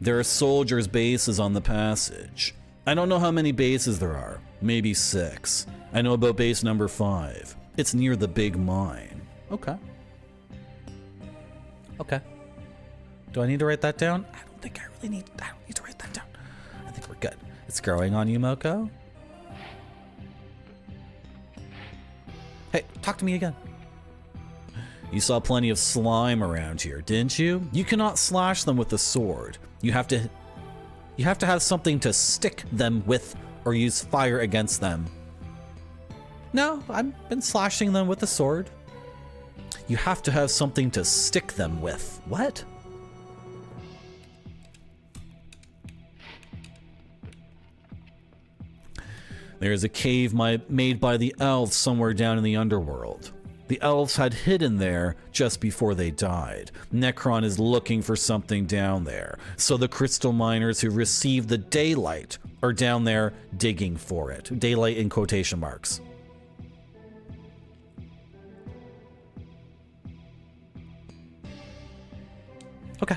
There are soldiers' bases on the passage. I don't know how many bases there are. Maybe 6. I know about base number 5. It's near the big mine. Okay. Okay. Do I need to write that down? I don't need to write that down. I think we're good. It's growing on you, Moko. Hey, talk to me again. You saw plenty of slime around here, didn't you? You cannot slash them with a sword. You have to have something to stick them with or use fire against them. No, I've been slashing them with a sword. You have to have something to stick them with. What? There's a cave made by the elves somewhere down in the underworld. The elves had hidden there just before they died. Necron is looking for something down there. So the crystal miners who received the daylight are down there digging for it. Daylight in quotation marks. Okay.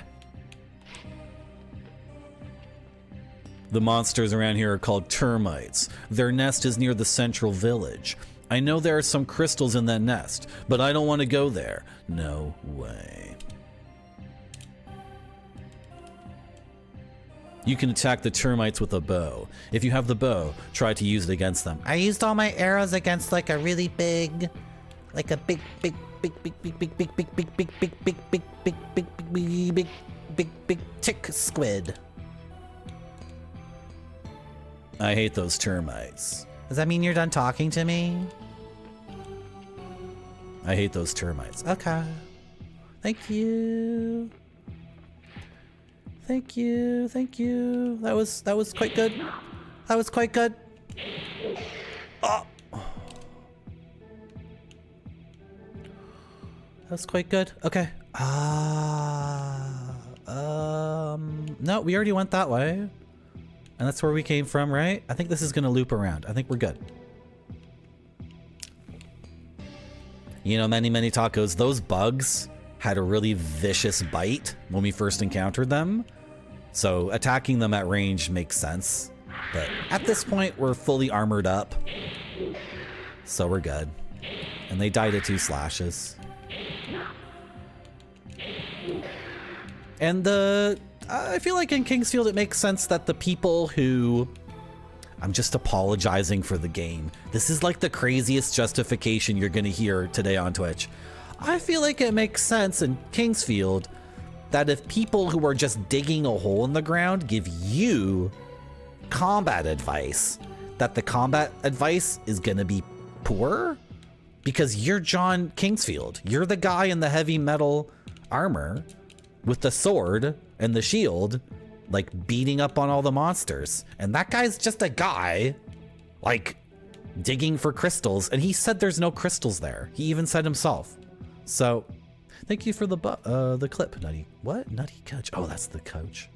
The monsters around here are called termites. Their nest is near the central village. I know there are some crystals in that nest, but I don't want to go there. No way. You can attack the termites with a bow. If you have the bow, try to use it against them. I used all my arrows against like a really big, like a big tick squid. I hate those termites. Does that mean you're done talking to me? I hate those termites. Okay. Thank you. Thank you. Thank you. That was quite good. That was quite good. Oh. That was quite good. Okay. No, we already went that way. And that's where we came from, right? I think this is gonna loop around. I think we're good. You know, many tacos, those bugs had a really vicious bite when we first encountered them. So attacking them at range makes sense. But at this point, we're fully armored up. So we're good. And they died at 2 slashes. And I feel like in Kingsfield, it makes sense that the people who I'm just apologizing for the game. This is like the craziest justification you're gonna hear today on Twitch. I feel like it makes sense in Kingsfield that if people who are just digging a hole in the ground give you combat advice, that the combat advice is gonna be poor? Because you're John Kingsfield. You're the guy in the heavy metal armor with the sword and the shield, like beating up on all the monsters. And that guy's just a guy, like, digging for crystals. And he said there's no crystals there. He even said himself. So, thank you for the clip, Nutty. What? Nutty Coach. Oh, that's the coach.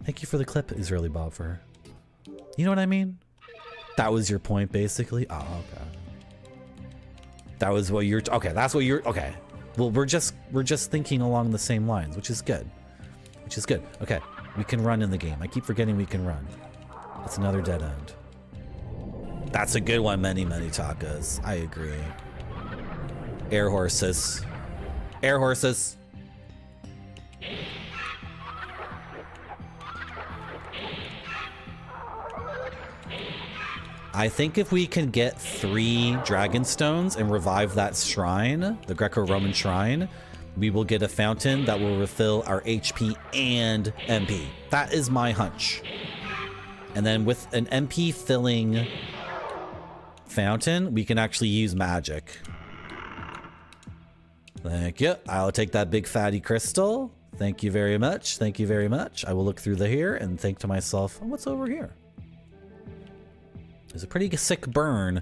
Thank you for the clip, Israeli Bob, for... You know what I mean? That was your point, basically? Oh, okay. That was what you're... Okay, that's what you're... Okay. Well, we're just thinking along the same lines, which is good. Which is good. Okay, we can run in the game. I keep forgetting we can run. It's another dead end. That's a good one, many tacos. I agree. Air horses. Air horses. I think if we can get 3 dragon stones and revive that shrine, the Greco-Roman shrine, we will get a fountain that will refill our HP and MP. That is my hunch. And then with an MP filling fountain, we can actually use magic. Thank you. I'll take that big fatty crystal. Thank you very much. Thank you very much. I will look through the here and think to myself, what's over here? There's a pretty sick burn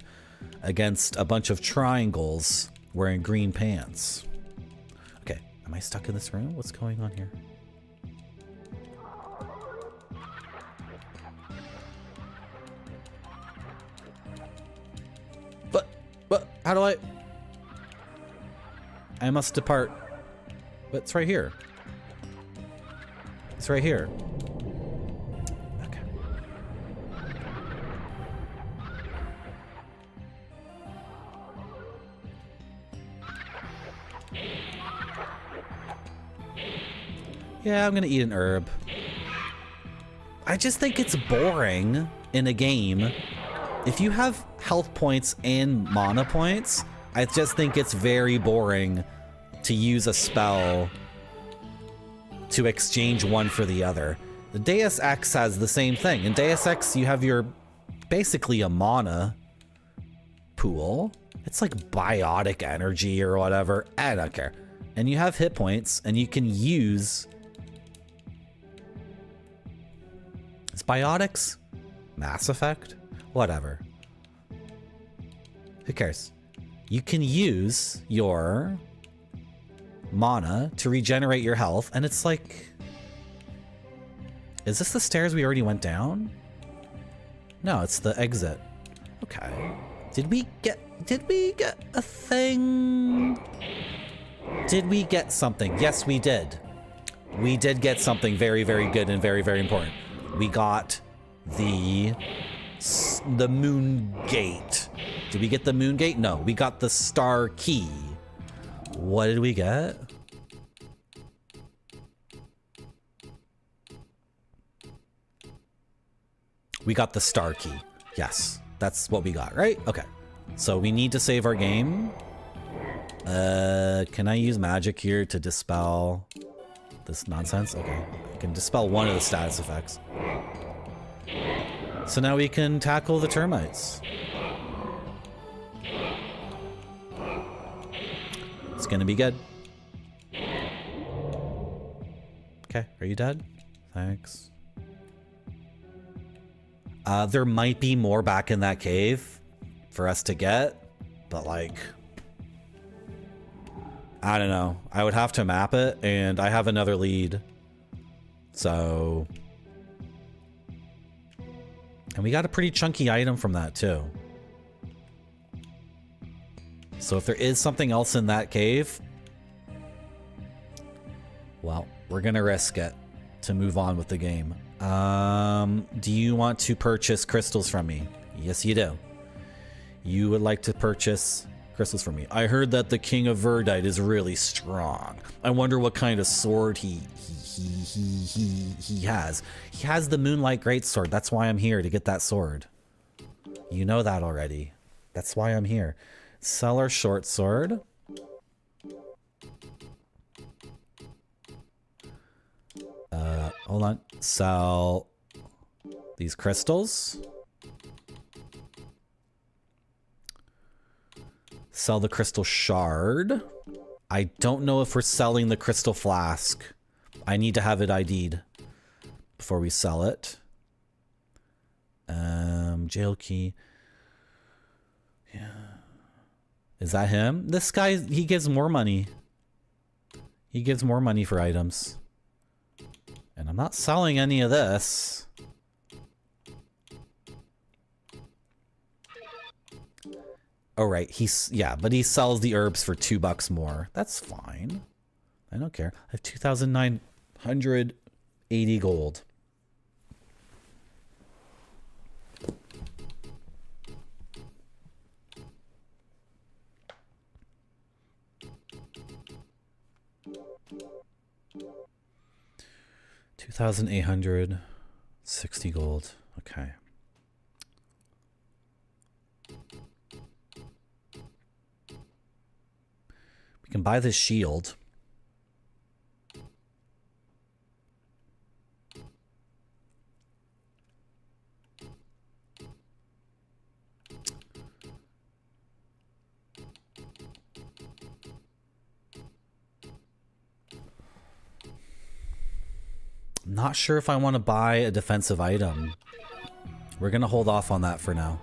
against a bunch of triangles wearing green pants. Okay, am I stuck in this room? What's going on here? But, how do I must depart. But it's right here. It's right here. Okay. Yeah, I'm gonna eat an herb. I just think it's boring in a game. If you have health points and mana points, I just think it's very boring to use a spell to exchange one for the other. The Deus Ex has the same thing. In Deus Ex, you have your basically a mana pool. It's like biotic energy or whatever. I don't care. And you have hit points, and you can use... It's biotics? Mass Effect? Whatever. Who cares? You can use your mana to regenerate your health, and it's like... Is this the stairs we already went down? No, it's the exit. Okay. Did we get a thing? Did we get something? Yes, we did. We did get something very, very good and very, very important. We got the moon gate. Did we get the moon gate? No, we got the star key. What did we get? We got the star key. Yes, that's what we got, right? Okay. So we need to save our game. Can I use magic here to dispel this nonsense? Okay. I can dispel one of the status effects. So now we can tackle the termites. It's gonna be good. Okay, are you dead? Thanks. There might be more back in that cave for us to get, but like, I don't know. I would have to map it, and I have another lead. So... And we got a pretty chunky item from that, too. So if there is something else in that cave... Well, we're gonna risk it to move on with the game. Do you want to purchase crystals from me? Yes, you do. You would like to purchase Crystals for me. I heard that the King of Verdite is really strong. I wonder what kind of sword he has. He has the Moonlight Greatsword. That's why I'm here, to get that sword. You know that already. That's why I'm here. Sell our short sword. Hold on. Sell these crystals. Sell the crystal shard. I don't know if we're selling the crystal flask. I need to have it ID'd before we sell it. Jail key. Yeah. Is that him? This guy, he gives more money. He gives more money for items. And I'm not selling any of this. Oh, right. Yeah, but he sells the herbs for $2 more. That's fine. I don't care. I have 2,980 gold. $2,860 gold. Okay. We can buy this shield. I'm not sure if I want to buy a defensive item. We're going to hold off on that for now.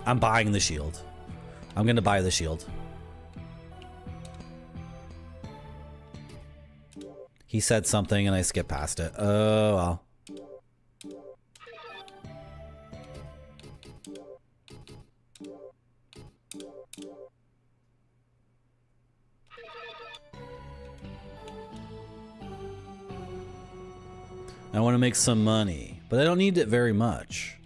I'm buying the shield. I'm going to buy the shield. He said something and I skipped past it. Oh, well. I want to make some money, but I don't need it very much.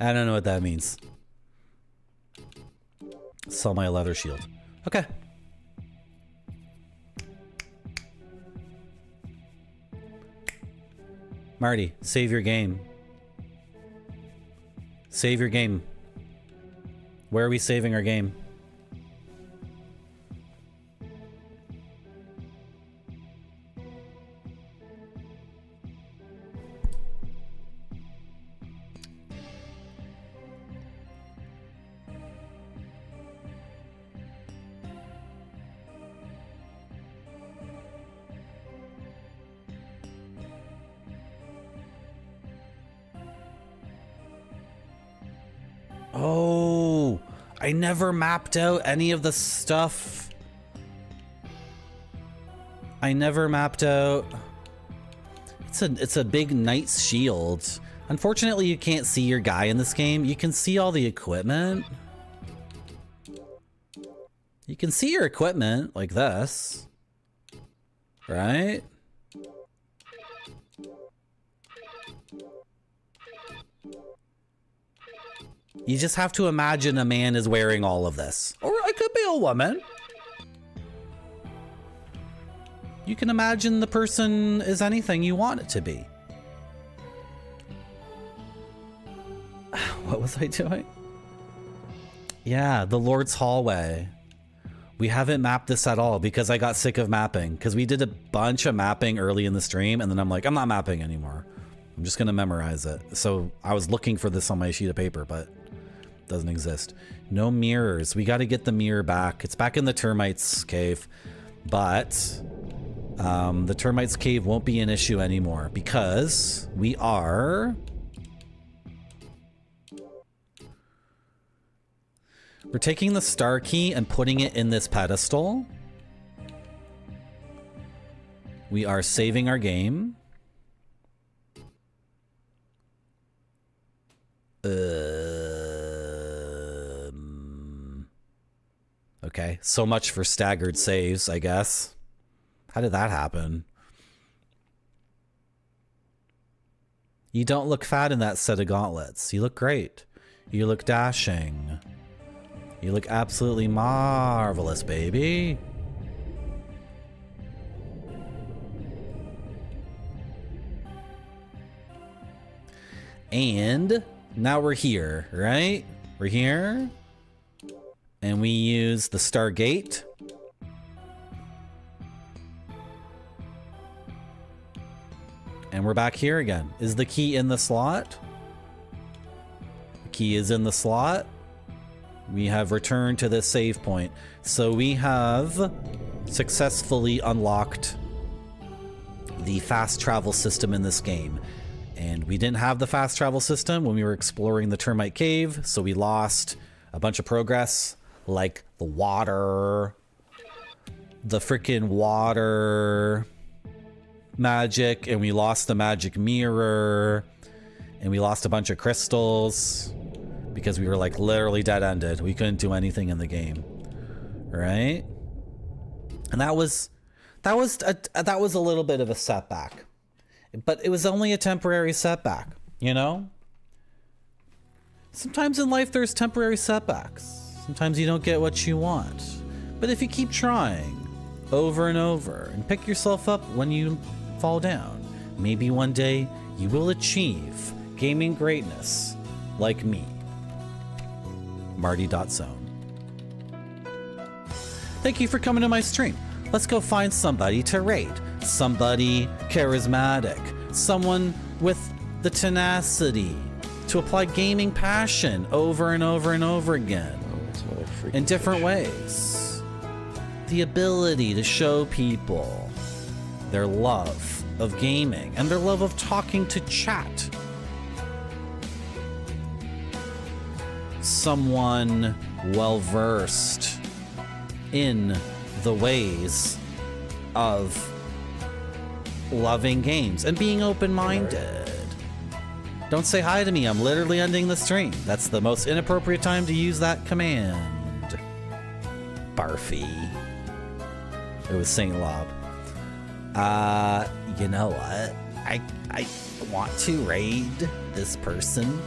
I don't know what that means. Sell my leather shield. Okay. Marty, save your game. Save your game. Where are we saving our game? Oh, I never mapped out any of the stuff. I never mapped out. It's a big knight's shield. Unfortunately, you can't see your guy in this game. You can see all the equipment. You can see your equipment like this, right? You just have to imagine a man is wearing all of this. Or it could be a woman. You can imagine the person is anything you want it to be. What was I doing? Yeah, the Lord's Hallway. We haven't mapped this at all because I got sick of mapping. Because we did a bunch of mapping early in the stream and then I'm like, I'm not mapping anymore. I'm just going to memorize it. So I was looking for this on my sheet of paper, but it doesn't exist. No mirrors. We got to get the mirror back. It's back in the termites cave, but the termites cave won't be an issue anymore because we are... We're taking the star key and putting it in this pedestal. We are saving our game. Okay, so much for staggered saves, I guess. How did that happen? You don't look fat in that set of gauntlets. You look great. You look dashing. You look absolutely marvelous, baby. And now we're here, right? We're here. And we use the Stargate. And we're back here again. Is the key in the slot? The key is in the slot. We have returned to this save point. So we have successfully unlocked the fast travel system in this game. And we didn't have the fast travel system when we were exploring the termite cave, so we lost a bunch of progress, like the water, the freaking water magic, and we lost the magic mirror, and we lost a bunch of crystals because we were like literally dead-ended. We couldn't do anything in the game, right? And that was a little bit of a setback. But it was only a temporary setback, you know? Sometimes in life there's temporary setbacks. Sometimes you don't get what you want. But if you keep trying over and over and pick yourself up when you fall down, maybe one day you will achieve gaming greatness like me. Marty.zone. Thank you for coming to my stream. Let's go find somebody to raid. Somebody charismatic, someone with the tenacity to apply gaming passion over and over and over again in different ways. The ability to show people their love of gaming and their love of talking to chat. Someone well-versed in the ways of loving games and being open-minded. Don't say hi to me. I'm literally ending the stream. That's the most inappropriate time to use that command. Barfy. It was Saint Lob. You know what? I want to raid this person.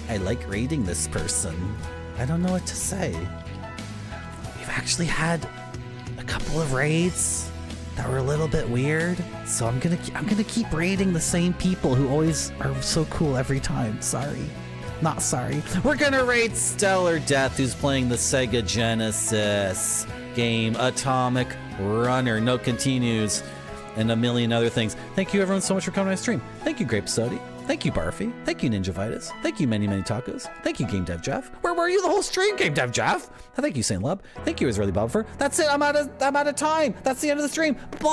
I like raiding this person. I don't know what to say. We've actually had a couple of raids that were a little bit weird, so I'm gonna keep raiding the same people who always are so cool every time. Sorry, not sorry. We're gonna raid Stellar Death, who's playing the Sega Genesis game Atomic Runner. No continues, and a million other things. Thank you everyone so much for coming to my stream. Thank you Grape Sody. Thank you Barfy. Thank you Ninja Vitus. Thank you Many Tacos. Thank you Game Dev Jeff. Where were you the whole stream, Game Dev Jeff? Thank you Saint Lub. Thank you Israeli Bobfer. That's it. I'm out of time. That's the end of the stream. Bye.